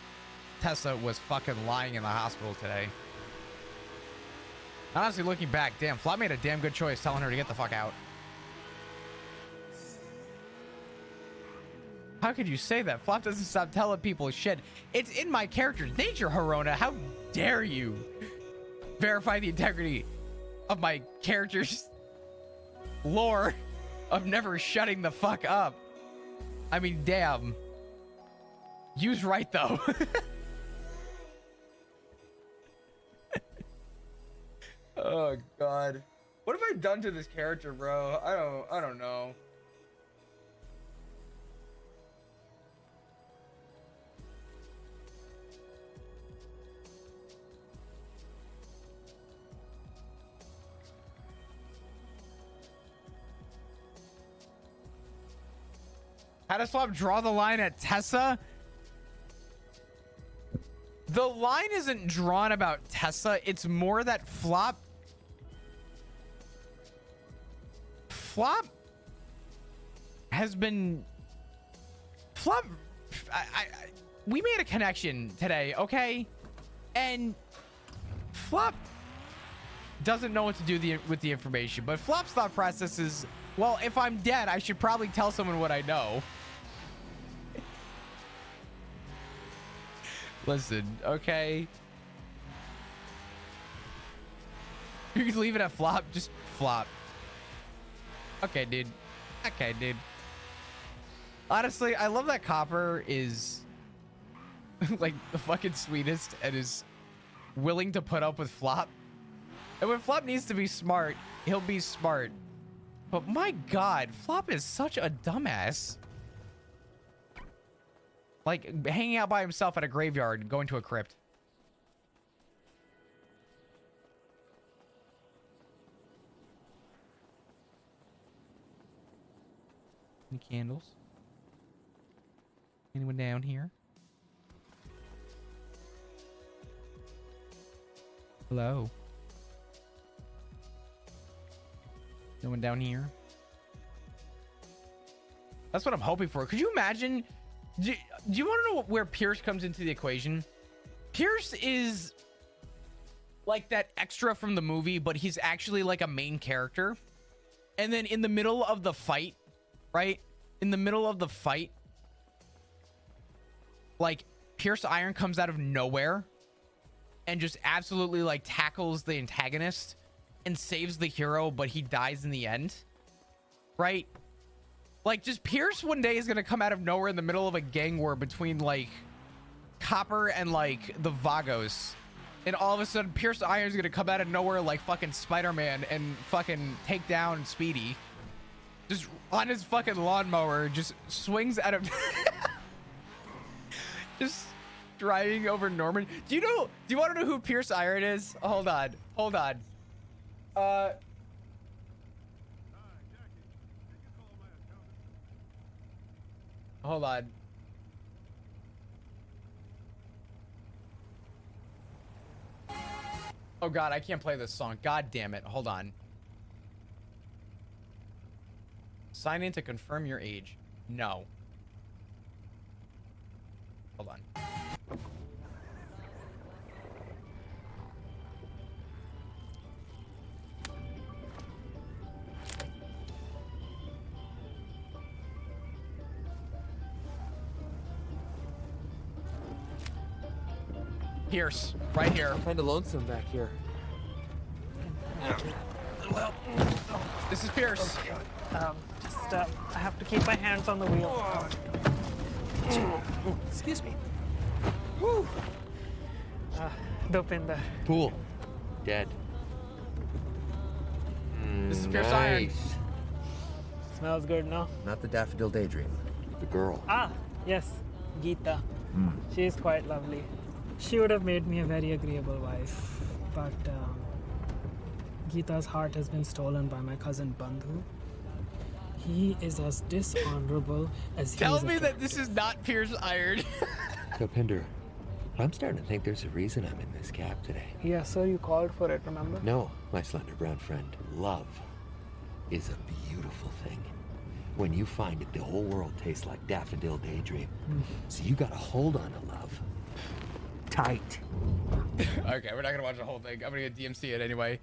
A: Tessa was fucking lying in the hospital today. Honestly, looking back, damn, Flop made a damn good choice telling her to get the fuck out. How could you say that? Flop doesn't stop telling people shit. It's in my character's nature, Harona. How dare you verify the integrity of my character's lore of never shutting the fuck up? I mean, damn. You's right, though. Oh, God. What have I done to this character, bro? I don't know. How does Flop draw the line at Tessa? The line isn't drawn about Tessa. It's more that Flop has been we made a connection today, okay? And Flop doesn't know what to do with the information, but Flop's thought process is, well, if I'm dead, I should probably tell someone what I know. Listen, okay? You can leave it at Flop, just Flop. Okay, dude. Okay, dude. Honestly, I love that Copper is like the fucking sweetest and is willing to put up with Flop. And when Flop needs to be smart, he'll be smart. But my God, Flop is such a dumbass. Like hanging out by himself at a graveyard, going to a crypt. Any candles? Anyone down here? Hello? No one down here? That's what I'm hoping for. Could you imagine? Do you want to know where Pierce comes into the equation? Pierce is like that extra from the movie, but he's actually like a main character. And then in the middle of the fight, right? In the middle of the fight, like Pierce Iron comes out of nowhere and just absolutely like tackles the antagonist and saves the hero, but he dies in the end, right? Like, just Pierce one day is gonna come out of nowhere in the middle of a gang war between like Copper and like the Vagos, and all of a sudden Pierce Iron's gonna come out of nowhere like fucking Spider-Man and fucking take down Speedy, just on his fucking lawnmower, just swings out of just driving over Norman. Do you want to know who Pierce Iron is? Hold on. Hold on. Oh God, I can't play this song. God damn it. Hold on. Sign in to confirm your age. No. Hold on. Pierce, right here.
E: Kind of lonesome back here.
A: Well, this is Pierce.
E: I have to keep my hands on the wheel.
O: Excuse me.
E: Woo! Dopinder.
O: Cool. Dead.
A: This is Pierce Iron.
E: Smells good, no?
O: Not the Daffodil Daydream. The girl.
E: Ah, yes, Geeta. She is quite lovely. She would have made me a very agreeable wife, but Geeta's heart has been stolen by my cousin Bandhu. He is as dishonorable as he
A: Tell
E: is
A: me that this is not Pierce Iron.
O: Dopinder, I'm starting to think there's a reason I'm in this cab today.
E: Yes, sir, you called for it, remember?
O: No, my slender brown friend. Love is a beautiful thing. When you find it, the whole world tastes like Daffodil Daydream. So you gotta hold on to love. Tight.
A: Okay, we're not gonna watch the whole thing. I'm gonna get DMC it anyway.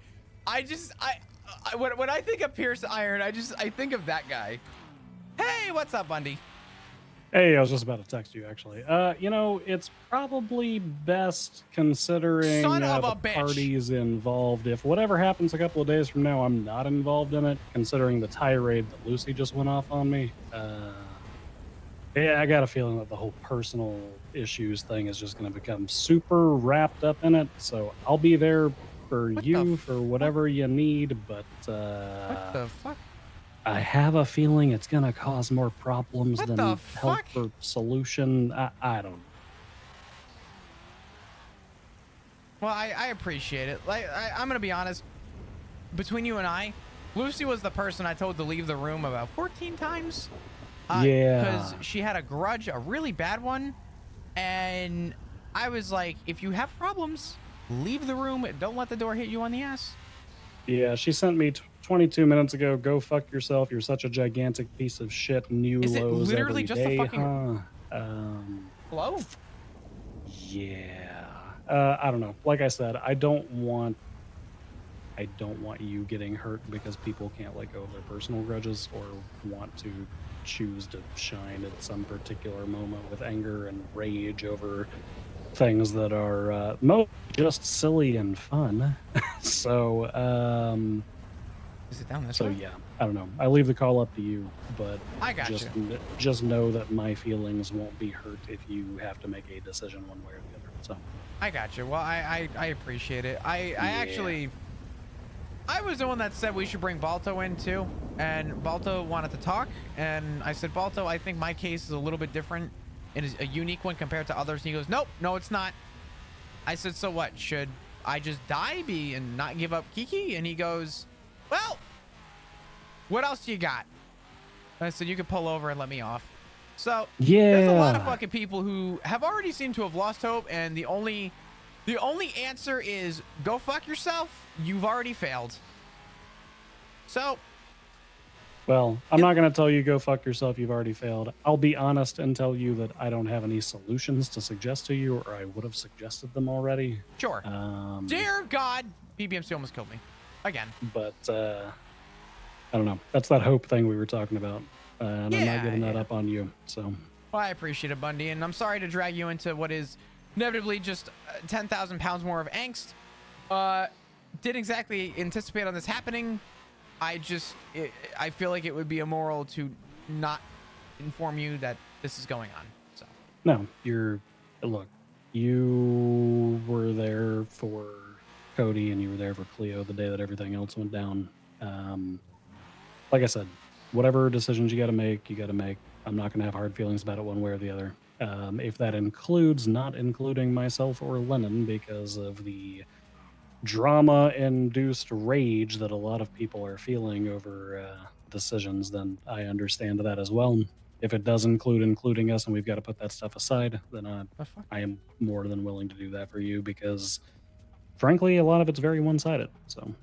A: When I think of Pierce Iron, I think of that guy. Hey, what's up, Bundy?
L: Hey, I was just about to text you actually. You know, it's probably best considering
A: Son of
L: the
A: a bitch.
L: parties involved. If whatever happens a couple of days from now, I'm not involved in it, considering the tirade that Lucy just went off on me. Yeah, I got a feeling that the whole personal issues thing is just going to become super wrapped up in it. So I'll be there for you for whatever you need, but
A: What the fuck?
L: I have a feeling it's going to cause more problems
A: What
L: than
A: the
L: help
A: fuck?
L: or solution. I don't know.
A: Well, I appreciate it. Like, I'm gonna be honest. Between you and I, Lucy was the person I told to leave the room about 14 times.
L: Yeah.
A: Because she had a grudge, a really bad one, and I was like, if you have problems, leave the room. Don't let the door hit you on the ass.
L: Yeah, she sent me 22 minutes ago, go fuck yourself. You're such a gigantic piece of shit. New
A: Is it
L: lows
A: literally
L: every
A: just a
L: day,
A: fucking-
L: huh?
A: Hello?
L: Yeah. I don't know. Like I said, I don't want you getting hurt because people can't let go of their personal grudges or want to choose to shine at some particular moment with anger and rage over things that are most just silly and fun. So,
A: is it down this
L: so
A: way?
L: yeah, I don't know. I leave the call up to you, but
A: I got
L: just know that my feelings won't be hurt if you have to make a decision one way or the other. So
A: I got you. Well, I appreciate it. I actually, I was the one that said we should bring Balto in too, and Balto wanted to talk, and I said, Balto, I think my case is a little bit different. It is a unique one compared to others. And he goes, nope, no, it's not. I said, so what? Should I just die and not give up Kiki? And he goes, well, what else you got? And I said, you can pull over and let me off. So there's a lot of fucking people who have already seemed to have lost hope, and the only answer is go fuck yourself. You've already failed. So,
L: well, I'm not going to tell you go fuck yourself. You've already failed. I'll be honest and tell you that I don't have any solutions to suggest to you, or I would have suggested them already.
A: Sure. Dear God, BBMC almost killed me again.
L: But I don't know. That's that hope thing we were talking about, and I'm not giving that up on you. So.
A: Well, I appreciate it, Bundy, and I'm sorry to drag you into what is inevitably just 10,000 pounds more of angst. Didn't exactly anticipate on this happening. I feel like it would be immoral to not inform you that this is going on. So.
L: No, look, you were there for Cody and you were there for Cleo the day that everything else went down. Like I said, whatever decisions you got to make, you got to make. I'm not going to have hard feelings about it one way or the other. If that includes not including myself or Lennon because of the drama-induced rage that a lot of people are feeling over decisions, then I understand that as well. If it does include including us and we've got to put that stuff aside, then I am more than willing to do that for you because, frankly, a lot of it's very one-sided. So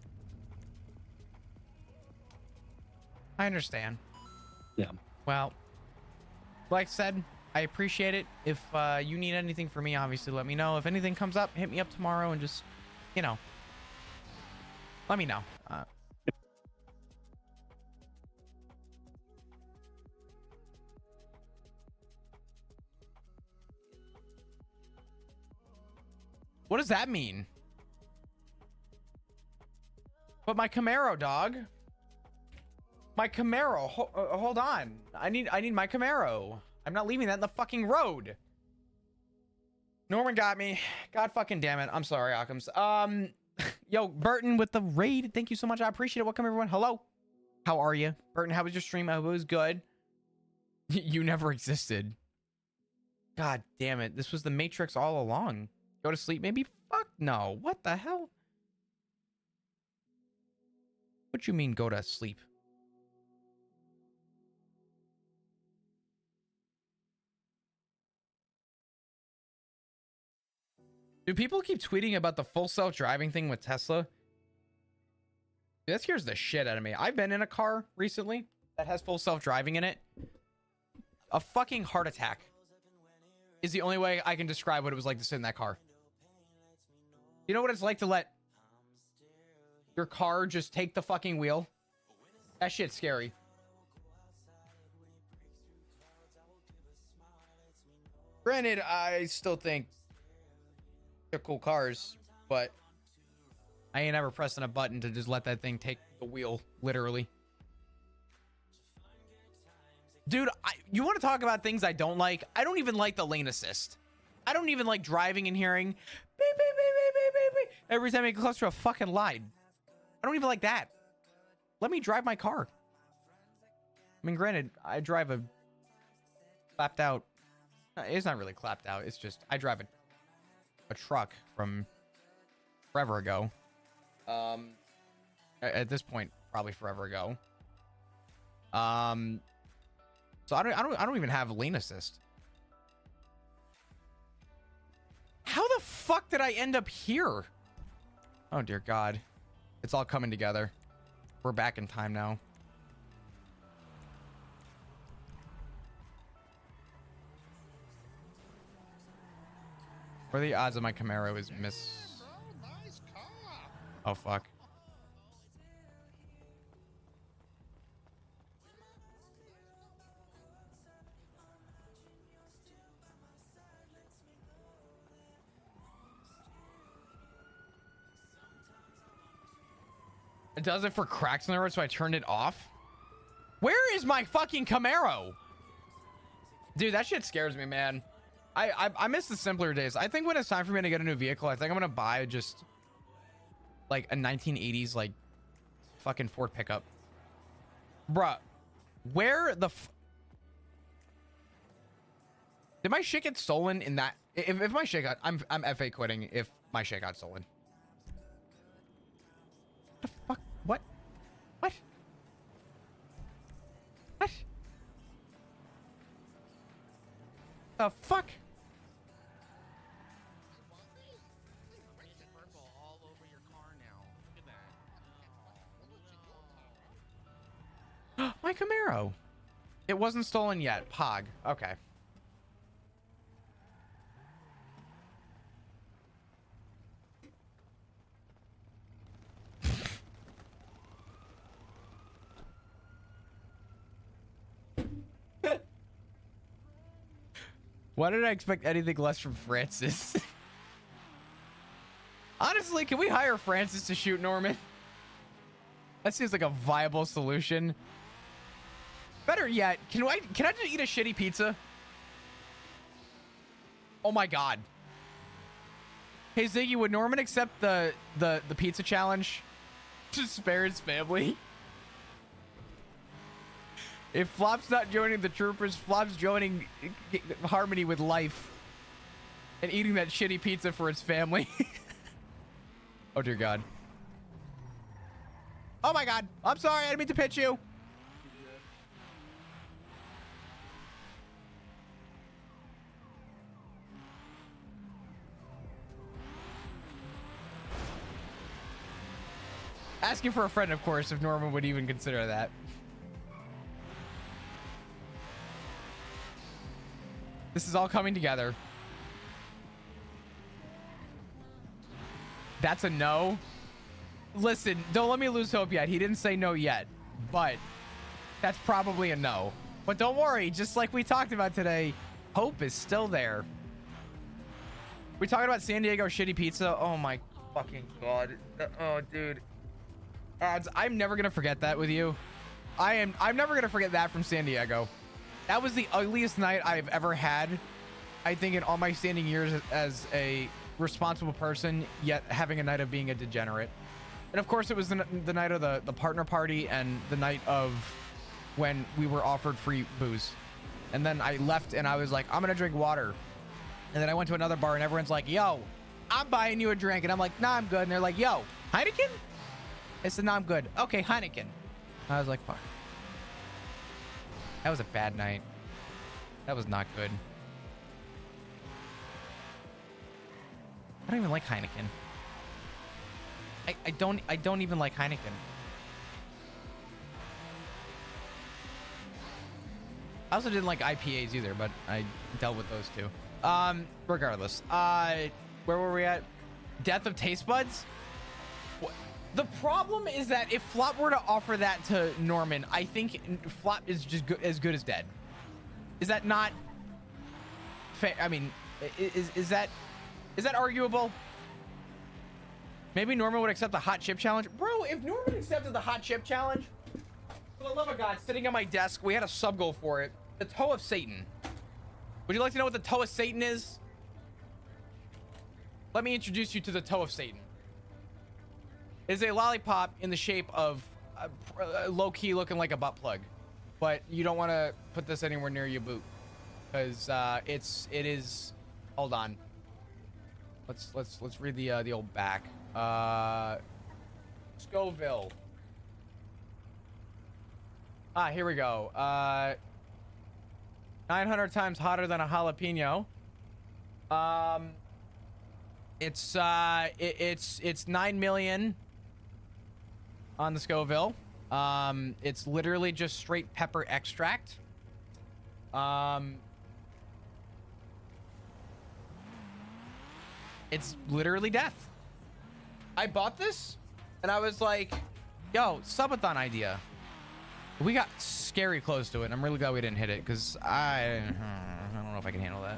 A: I understand.
L: Yeah.
A: Well, like I said, I appreciate it. If you need anything from me, obviously let me know. If anything comes up, hit me up tomorrow and just, let me know. What does that mean? But my Camaro, dog. My Camaro. Hold on. I need my Camaro. I'm not leaving that in the fucking road. Norman got me. God fucking damn it. I'm sorry, Occams. Yo, Burton with the raid. Thank you so much. I appreciate it. Welcome, everyone. Hello. How are you? Burton, how was your stream? I hope it was good. You never existed. God damn it. This was the Matrix all along. Go to sleep, maybe? Fuck no. What the hell? What you mean go to sleep? Do people keep tweeting about the full self-driving thing with Tesla? That scares the shit out of me. I've been in a car recently that has full self-driving in it. A fucking heart attack is the only way I can describe what it was like to sit in that car. You know what it's like to let your car just take the fucking wheel. That shit's scary. Granted, I still think they're cool cars, but I ain't ever pressing a button to just let that thing take the wheel, literally. Dude, you want to talk about things I don't like? I don't even like the lane assist. I don't even like driving and hearing beep, beep, beep, beep, beep, beep, beep, every time I get close to a fucking light. I don't even like that. Let me drive my car. I mean, granted, I drive a clapped out. It's not really clapped out. It's just I drive a truck from forever ago. At this point, probably forever ago. So I don't even have lane assist. How the fuck did I end up here? Oh dear God. It's all coming together. We're back in time now. What are the odds of my Camaro is miss? Oh fuck. It does it for cracks in the road, so I turned it off. Where is my fucking Camaro? Dude, that shit scares me, man. I miss the simpler days. I think when it's time for me to get a new vehicle, I think I'm gonna buy just like a 1980s like fucking Ford pickup. Bruh, where the did my shit get stolen in that? If my shit got, I'm FA quitting if my shit got stolen. What the fuck? What? What? What? The fuck? My Camaro. It wasn't stolen yet. Pog. Okay. Why did I expect anything less from Francis? Honestly, can we hire Francis to shoot Norman? That seems like a viable solution. Better yet, can I just eat a shitty pizza? Oh my God. Hey Ziggy, would Norman accept the pizza challenge to spare his family? If Flop's not joining the troopers, Flop's joining Harmony with life and eating that shitty pizza for his family. Oh dear God. Oh my God. I'm sorry. I didn't mean to pitch you. Asking for a friend, of course, if Norman would even consider that. This is all coming together. That's a no. Listen, don't let me lose hope yet. He didn't say no yet, but that's probably a no. But don't worry, just like we talked about today, hope is still there. We talking about San Diego shitty pizza? Oh my fucking God. Oh, dude. I'm never gonna forget that with you. I'm never gonna forget that from San Diego. That was the ugliest night I've ever had, I think, in all my standing years as a responsible person, yet having a night of being a degenerate. And of course, it was the night of the partner party and the night of when we were offered free booze. And then I left and I was like, I'm gonna drink water. And then I went to another bar and everyone's like, yo, I'm buying you a drink. And I'm like, nah, I'm good. And they're like, yo, Heineken? I said, nah, I'm good. Okay, Heineken. I was like, fuck. That was a bad night. That was not good. I don't even like Heineken. I don't even like Heineken. I also didn't like IPAs either, but I dealt with those too. Regardless. Where were we at? Death of taste buds? The problem is that if Flop were to offer that to Norman, I think Flop is just as good as dead. Is that not fair? I mean, is that arguable? Maybe Norman would accept the hot chip challenge. Bro, if Norman accepted the hot chip challenge, for the love of God, sitting on my desk, we had a sub goal for it. The toe of Satan. Would you like to know what the toe of Satan is? Let me introduce you to the toe of Satan. It's a lollipop in the shape of low-key looking like a butt plug, but you don't want to put this anywhere near your boot because it is. Hold on. Let's read the old back. Scoville. Here we go. 900 times hotter than a jalapeno. It's 9 million on the Scoville. It's literally just straight pepper extract. It's literally death. I bought this and I was like, yo, subathon idea. We got scary close to it, and I'm really glad we didn't hit it because I don't know if I can handle that.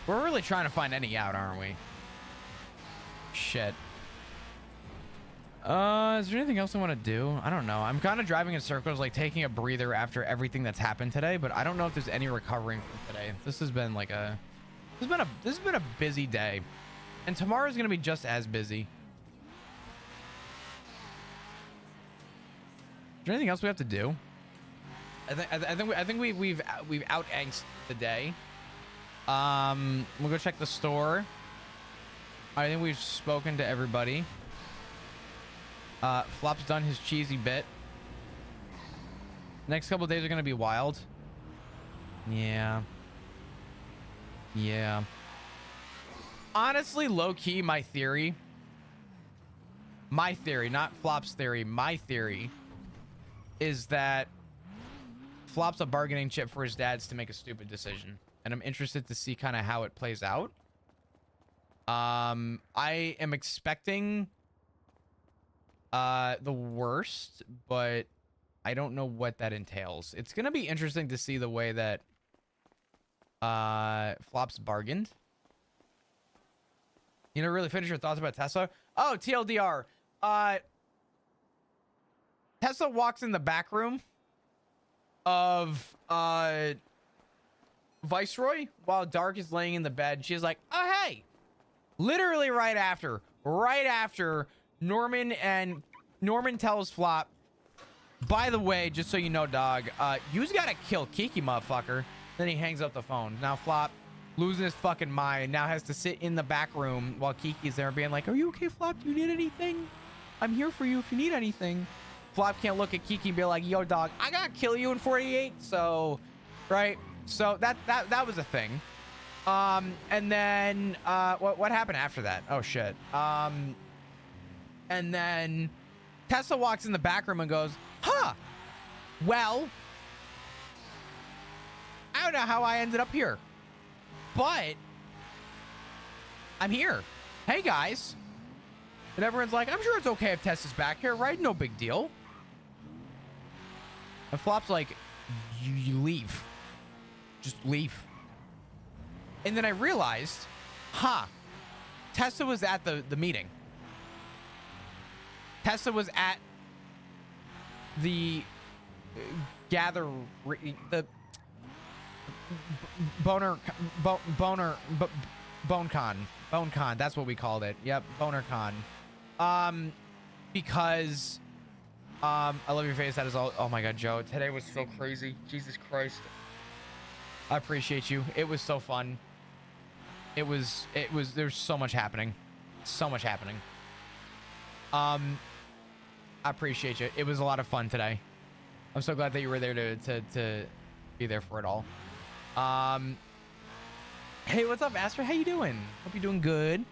A: We're really trying to find any out, aren't we? Shit. Is there anything else I want to do? I don't know. I'm kind of driving in circles, like taking a breather after everything that's happened today, but I don't know if there's any recovering from today. This has been like this has been a busy day, and tomorrow's gonna be just as busy. Is there anything else we have to do? I think we've out angst the day. We'll go check the store. I think we've spoken to everybody. Flop's done his cheesy bit. Next couple of days are gonna be wild. Yeah. Honestly, low-key, my theory, not Flop's theory, my theory is that Flop's a bargaining chip for his dad's to make a stupid decision, and I'm interested to see kind of how it plays out. I am expecting the worst, but I don't know what that entails. It's gonna be interesting to see the way that Flop's bargained. You know, really finish your thoughts about Tesla? Oh, TLDR. Tesla walks in the back room of Viceroy while Dark is laying in the bed. She's like, oh, hey. Literally right after Norman tells Flop, by the way, just so you know, dog, you's gotta kill Kiki, motherfucker. Then he hangs up the phone. Now Flop, losing his fucking mind, now has to sit in the back room while Kiki's there being like, are you okay, Flop? Do you need anything? I'm here for you if you need anything. Flop can't look at Kiki and be like, yo, dog, I gotta kill you in 48. So, right? So that was a thing. And then what happened after that? Oh shit. And then Tesla walks in the back room and goes, huh, well, I don't know how I ended up here, but I'm here. Hey guys. And everyone's like, I'm sure it's okay if Tess is back here, right? No big deal. And Flop's like, you leave. Just leave. And then I realized, Tessa was at the meeting. Tessa was at the the BoneCon. That's what we called it. Yep, BonerCon. Because I love your face. That is all. Oh my God, Joe. Today was so crazy. Jesus Christ. I appreciate you. It was so fun. There's so much happening. I appreciate you. It was a lot of fun today. I'm so glad that you were there to be there for it all. Hey, what's up, Aster? How you doing? Hope you're doing good.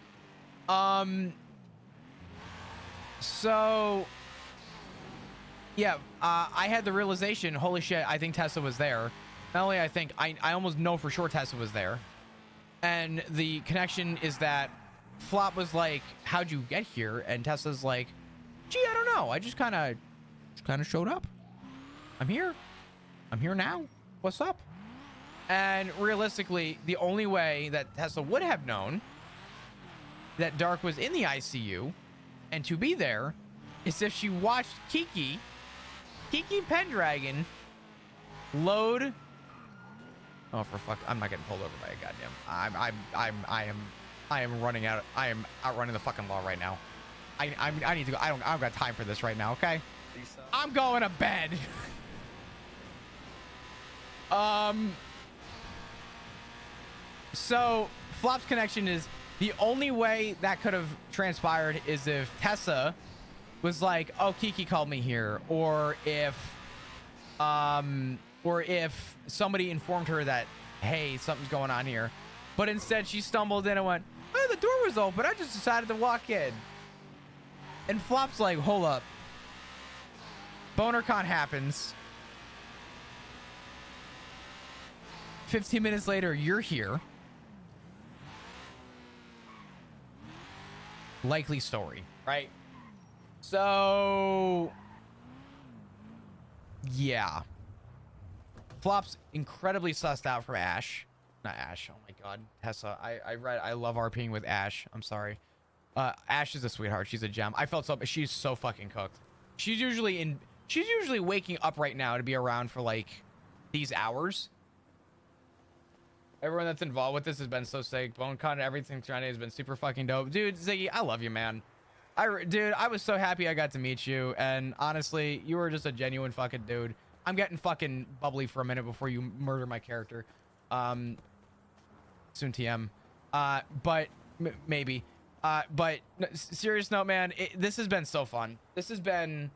A: So Yeah, I had the realization, holy shit, I think Tessa was there. Not only I think, I almost know for sure Tessa was there. And the connection is that Flop was like, how'd you get here? And Tessa's like, gee, I don't know. I just kind of showed up. I'm here. I'm here now. What's up? And realistically, the only way that Tessa would have known that Dark was in the ICU and to be there is if she watched Kiki Pendragon load. Oh, for fuck! I'm not getting pulled over by a goddamn. I am running out. I am outrunning the fucking law right now. I need to go. I don't got time for this right now. Okay. I'm going to bed. So Flop's connection is the only way that could have transpired is if Tessa was like, oh, Kiki called me here, or if somebody informed her that, hey, something's going on here. But instead she stumbled in and went, oh, the door was open. I just decided to walk in. And Flop's like, hold up. BoneCon happens. 15 minutes later, you're here. Likely story, right? So, yeah. Flop's incredibly sussed out from Ash. Not Ash. Oh my god. Tessa. I love RPing with Ash. I'm sorry. Ash is a sweetheart. She's a gem. I felt so, she's so fucking cooked. She's usually waking up right now to be around for like these hours. Everyone that's involved with this has been so sick. BoneCon and everything surrounding has been super fucking dope. Dude, Ziggy, I love you, man. Dude, I was so happy I got to meet you. And honestly, you were just a genuine fucking dude. I'm getting fucking bubbly for a minute before you murder my character. Soon TM. But maybe. But serious note, man, this has been so fun. This has been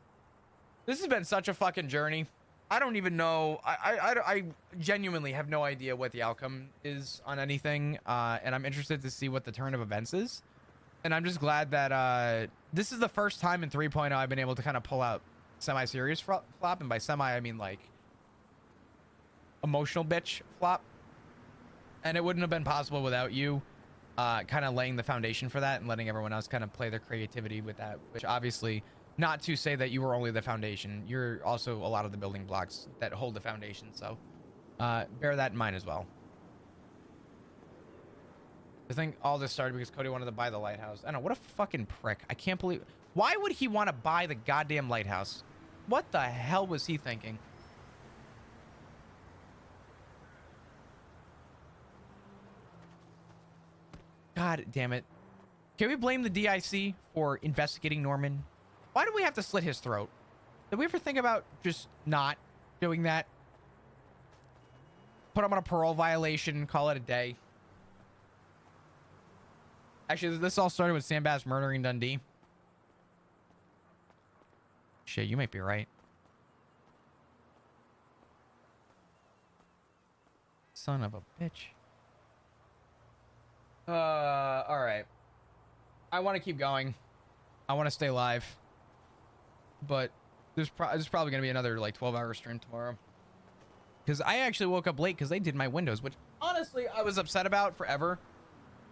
A: such a fucking journey. I don't even know. I genuinely have no idea what the outcome is on anything. And I'm interested to see what the turn of events is. And I'm just glad that this is the first time in 3.0 I've been able to kind of pull out semi-serious Flop. And by semi, I mean like emotional bitch Flop. And it wouldn't have been possible without you kind of laying the foundation for that and letting everyone else kind of play their creativity with that, which obviously, not to say that you were only the foundation, you're also a lot of the building blocks that hold the foundation. So bear that in mind as well. I think all this started because Cody wanted to buy the lighthouse. I don't know, what a fucking prick. I can't believe, why would he want to buy the goddamn lighthouse? What the hell was he thinking? God damn it. Can we blame the DIC for investigating Norman? Why do we have to slit his throat? Did we ever think about just not doing that? Put him on a parole violation, call it a day. Actually, this all started with Sam Bass murdering Dundee. Shit, you might be right. Son of a bitch. All right. I want to keep going. I want to stay live. But there's probably going to be another like 12-hour stream tomorrow. Because I actually woke up late because they did my windows, which honestly I was upset about forever.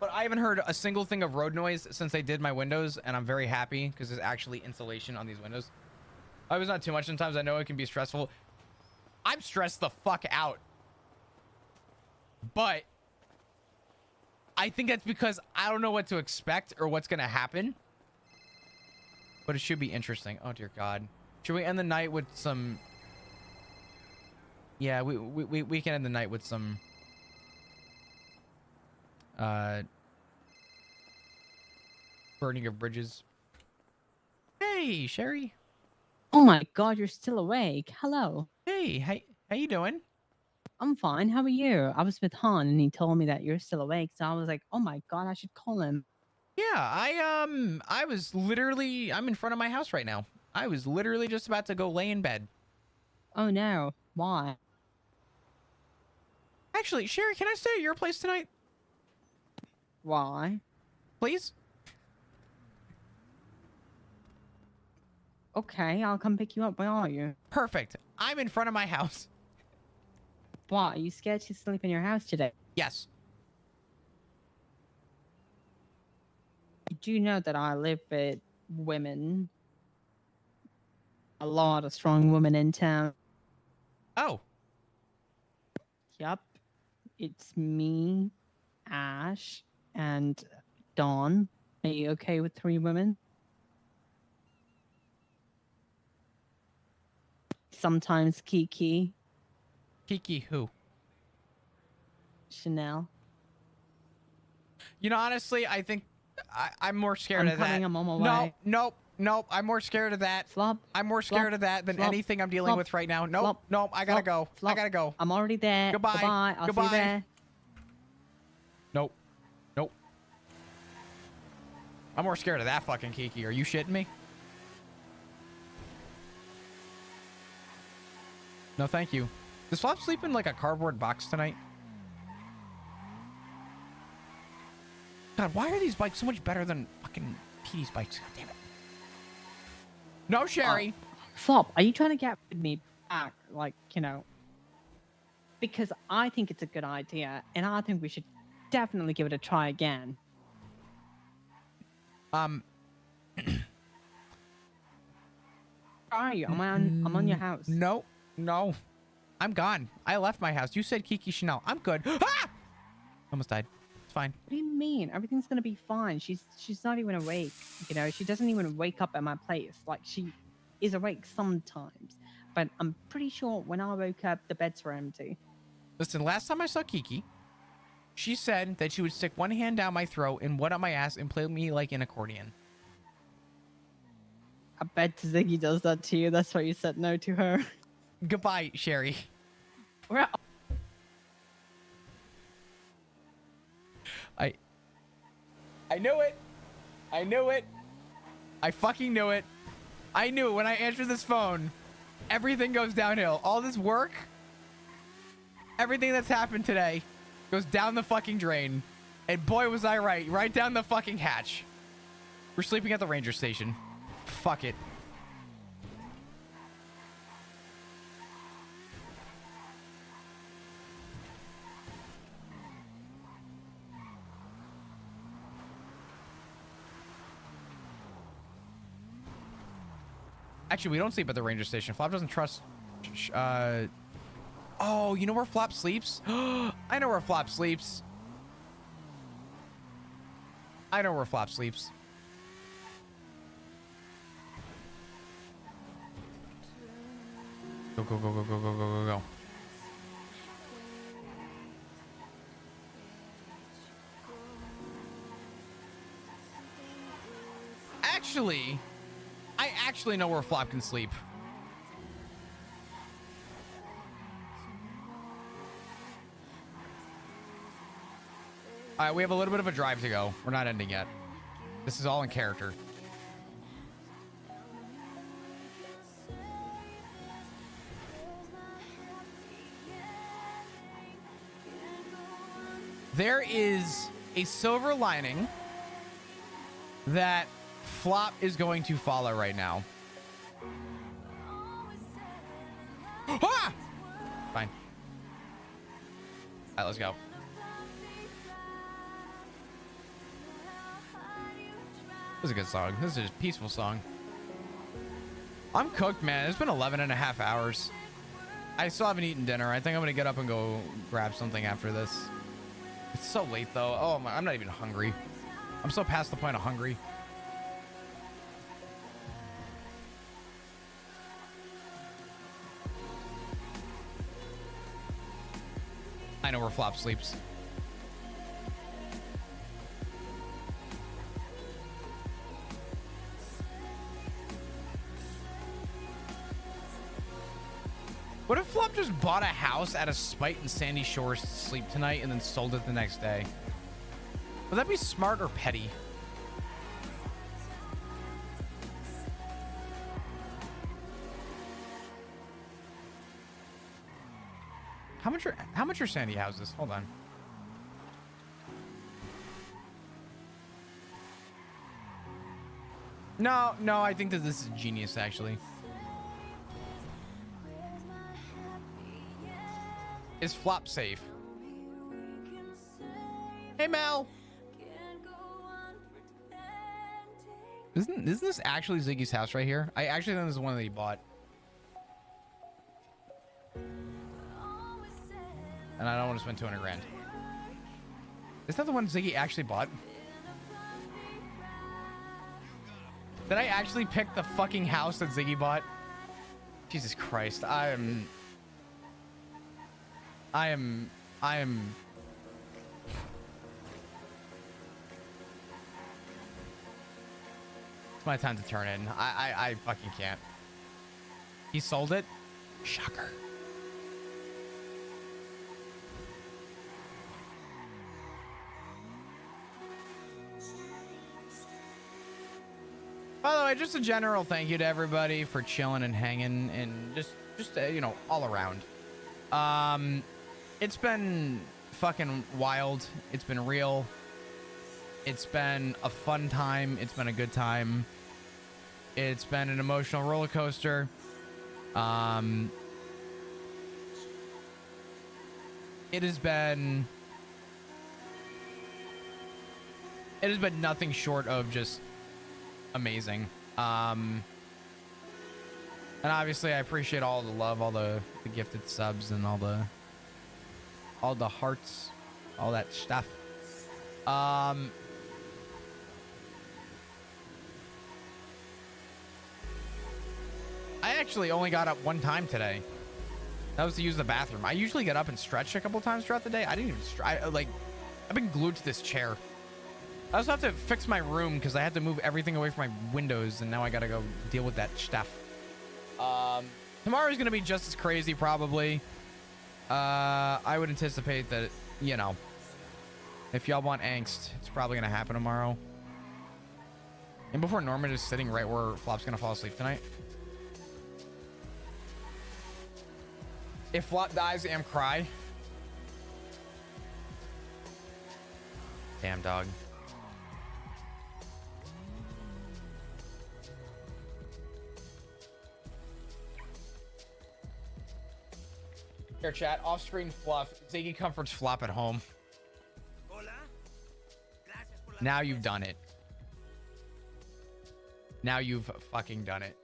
A: But I haven't heard a single thing of road noise since they did my windows, and I'm very happy because there's actually insulation on these windows. I was not too much. Sometimes I know it can be stressful. I'm stressed the fuck out. But I think that's because I don't know what to expect or what's going to happen. But it should be interesting. Oh, dear God. Should we end the night with some... Yeah, we can end the night with some... burning of bridges. Hey, Sherry.
D: Oh my God, you're still awake. Hello.
A: Hey, how you doing?
D: I'm fine. How are you? I was with Han and he told me that you're still awake. So I was like, oh my God, I should call him.
A: Yeah, I was literally, I'm in front of my house right now. I was literally just about to go lay in bed.
D: Oh no, why?
A: Actually, Sherry, can I stay at your place tonight?
D: Why?
A: Please?
D: Okay, I'll come pick you up. Where are you?
A: Perfect. I'm in front of my house.
D: What? Are you scared to sleep in your house today?
A: Yes.
D: You do know that I live with women. A lot of strong women in town.
A: Oh.
D: Yep. It's me, Ash, and Dawn. Are you okay with 3 women? Sometimes Kiki.
A: Kiki who?
D: Chanel.
A: You know, honestly, I think I'm more scared
D: I'm
A: of that.
D: coming, I'm on my
A: No,
D: way.
A: nope. I'm more scared of that.
D: Flop.
A: I'm more scared of that than
D: flop,
A: anything I'm dealing
D: flop,
A: with right now. Nope.
D: flop,
A: Nope. I gotta
D: flop,
A: go.
D: flop.
A: I gotta go.
D: I'm already there.
A: Goodbye.
D: Goodbye. I'll see you there.
A: Nope. Nope. I'm more scared of that fucking Kiki. Are you shitting me? No, thank you. Does Flop sleep in like a cardboard box tonight? God, why are these bikes so much better than fucking Petey's bikes? God damn it. No, Sherry.
D: Flop, are you trying to get me back? Like, you know, because I think it's a good idea, and I think we should definitely give it a try again.
A: Where
D: are you? I'm on your house.
A: No. I'm gone. I left my house. You said Kiki Chanel. I'm good. Ah! Almost died. It's fine.
D: What do you mean? Everything's gonna be fine. She's not even awake. You know, she doesn't even wake up at my place. Like, she is awake sometimes, but I'm pretty sure when I woke up, the beds were empty.
A: Listen, last time I saw Kiki, she said that she would stick one hand down my throat and one up my ass and play me like an accordion.
D: I bet Ziggy does that to you. That's why you said no to her.
A: Goodbye, Sherry.
D: We're
A: I knew it. I knew it. I fucking knew it. I knew when I answered this phone, everything goes downhill. All this work, everything that's happened today goes down the fucking drain. And boy, was I right. Right down the fucking hatch. We're sleeping at the ranger station. Fuck it. Actually, we don't sleep at the ranger station. Flop doesn't trust... Oh, you know where Flop sleeps? I know where Flop sleeps. I know where Flop sleeps. Go, go, go, go, go, go, go, go, go. Actually... I actually know where Flop can sleep. All right, we have a little bit of a drive to go. We're not ending yet. This is all in character. There is a silver lining that Flop is going to follow right now. Ah! Fine. All right, let's go. This is a good song. This is a peaceful song. I'm cooked, man. It's been 11 and a half hours. I still haven't eaten dinner. I think I'm going to get up and go grab something after this. It's so late, though. Oh, I'm not even hungry. I'm so past the point of hungry. I know where Flop sleeps. What if Flop just bought a house out of spite in Sandy Shores to sleep tonight and then sold it the next day? Would that be smart or petty? How much are Sandy houses? Hold on. No, I think that this is genius, actually. Is Flop safe? Hey, Mel. Isn't this actually Ziggy's house right here? I actually think this is one that he bought. And I don't want to spend 200 grand. Is that the one Ziggy actually bought? Did I actually pick the fucking house that Ziggy bought? Jesus Christ. I am... It's my time to turn in. I fucking can't. He sold it? Shocker. By the way, just a general thank you to everybody for chilling and hanging and just you know, all around. It's been fucking wild. It's been real. It's been a fun time. It's been a good time. It's been an emotional roller coaster. It has been nothing short of just amazing. And obviously I appreciate all the love, all the gifted subs and all the hearts, all that stuff. I actually only got up one time today. That was to use the bathroom. I usually get up and stretch a couple times throughout the day. I didn't even stretch. I've been glued to this chair. I also have to fix my room because I had to move everything away from my windows, and now I gotta go deal with that stuff. Tomorrow's gonna be just as crazy, probably. I would anticipate that, you know, if y'all want angst, it's probably gonna happen tomorrow. And before Norman is sitting right where Flop's gonna fall asleep tonight. If Flop dies, Am cry. Damn, dog. Here, chat. Off-screen fluff. Ziggy comforts Flop at home. Now you've done it. Now you've fucking done it.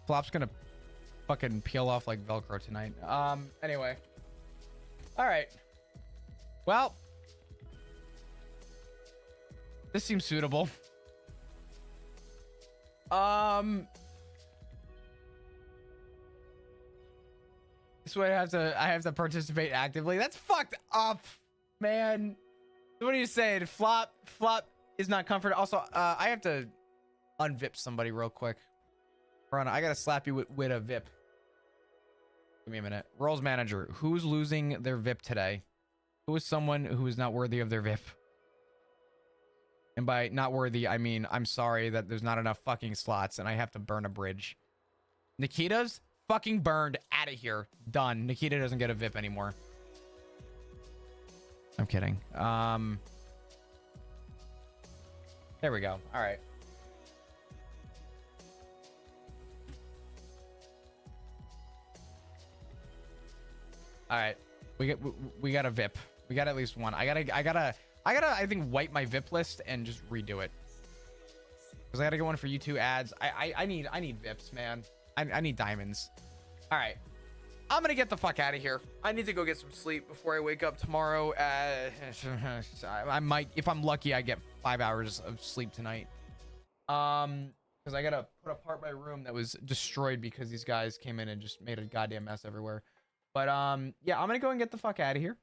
A: Flop's gonna fucking peel off like Velcro tonight. Anyway. All right. Well, this seems suitable. This way I have to participate actively. That's fucked up, man. What are you saying? Flop is not comforted. Also, I have to unvip somebody real quick. Run, I gotta slap you with a VIP. Give me a minute. Roles manager, who's losing their VIP today? Who is someone who is not worthy of their VIP? And by not worthy, I mean I'm sorry that there's not enough fucking slots and I have to burn a bridge. Nikita's fucking burned. Out of here. Done. Nikita doesn't get a VIP anymore. I'm kidding. There we go. All right. All right, we got a VIP. We got at least one. I gotta I think wipe my VIP list and just redo it because I gotta get one for YouTube ads. I need VIPs, man. I need diamonds. All right, I'm gonna get the fuck out of here. I need to go get some sleep before I wake up tomorrow. I might, if I'm lucky, I get 5 hours of sleep tonight. Because I gotta put apart my room that was destroyed because these guys came in and just made a goddamn mess everywhere. But yeah, I'm gonna go and get the fuck out of here.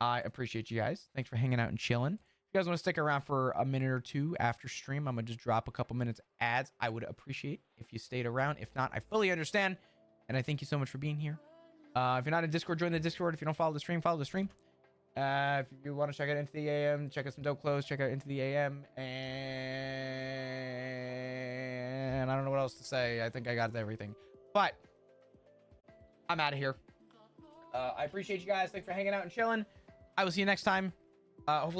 A: I appreciate you guys. Thanks for hanging out and chilling. If you guys want to stick around for a minute or two after stream, I'm gonna just drop a couple minutes ads. I would appreciate if you stayed around. If not, I fully understand. And I thank you so much for being here. If you're not in Discord, join the Discord. If you don't follow the stream, follow the stream. If you want to check out Into the AM, check out some dope clothes, check out Into the AM. And I don't know what else to say. I think I got everything. But I'm out of here. I appreciate you guys. Thanks for hanging out and chilling. I will see you next time. Hopefully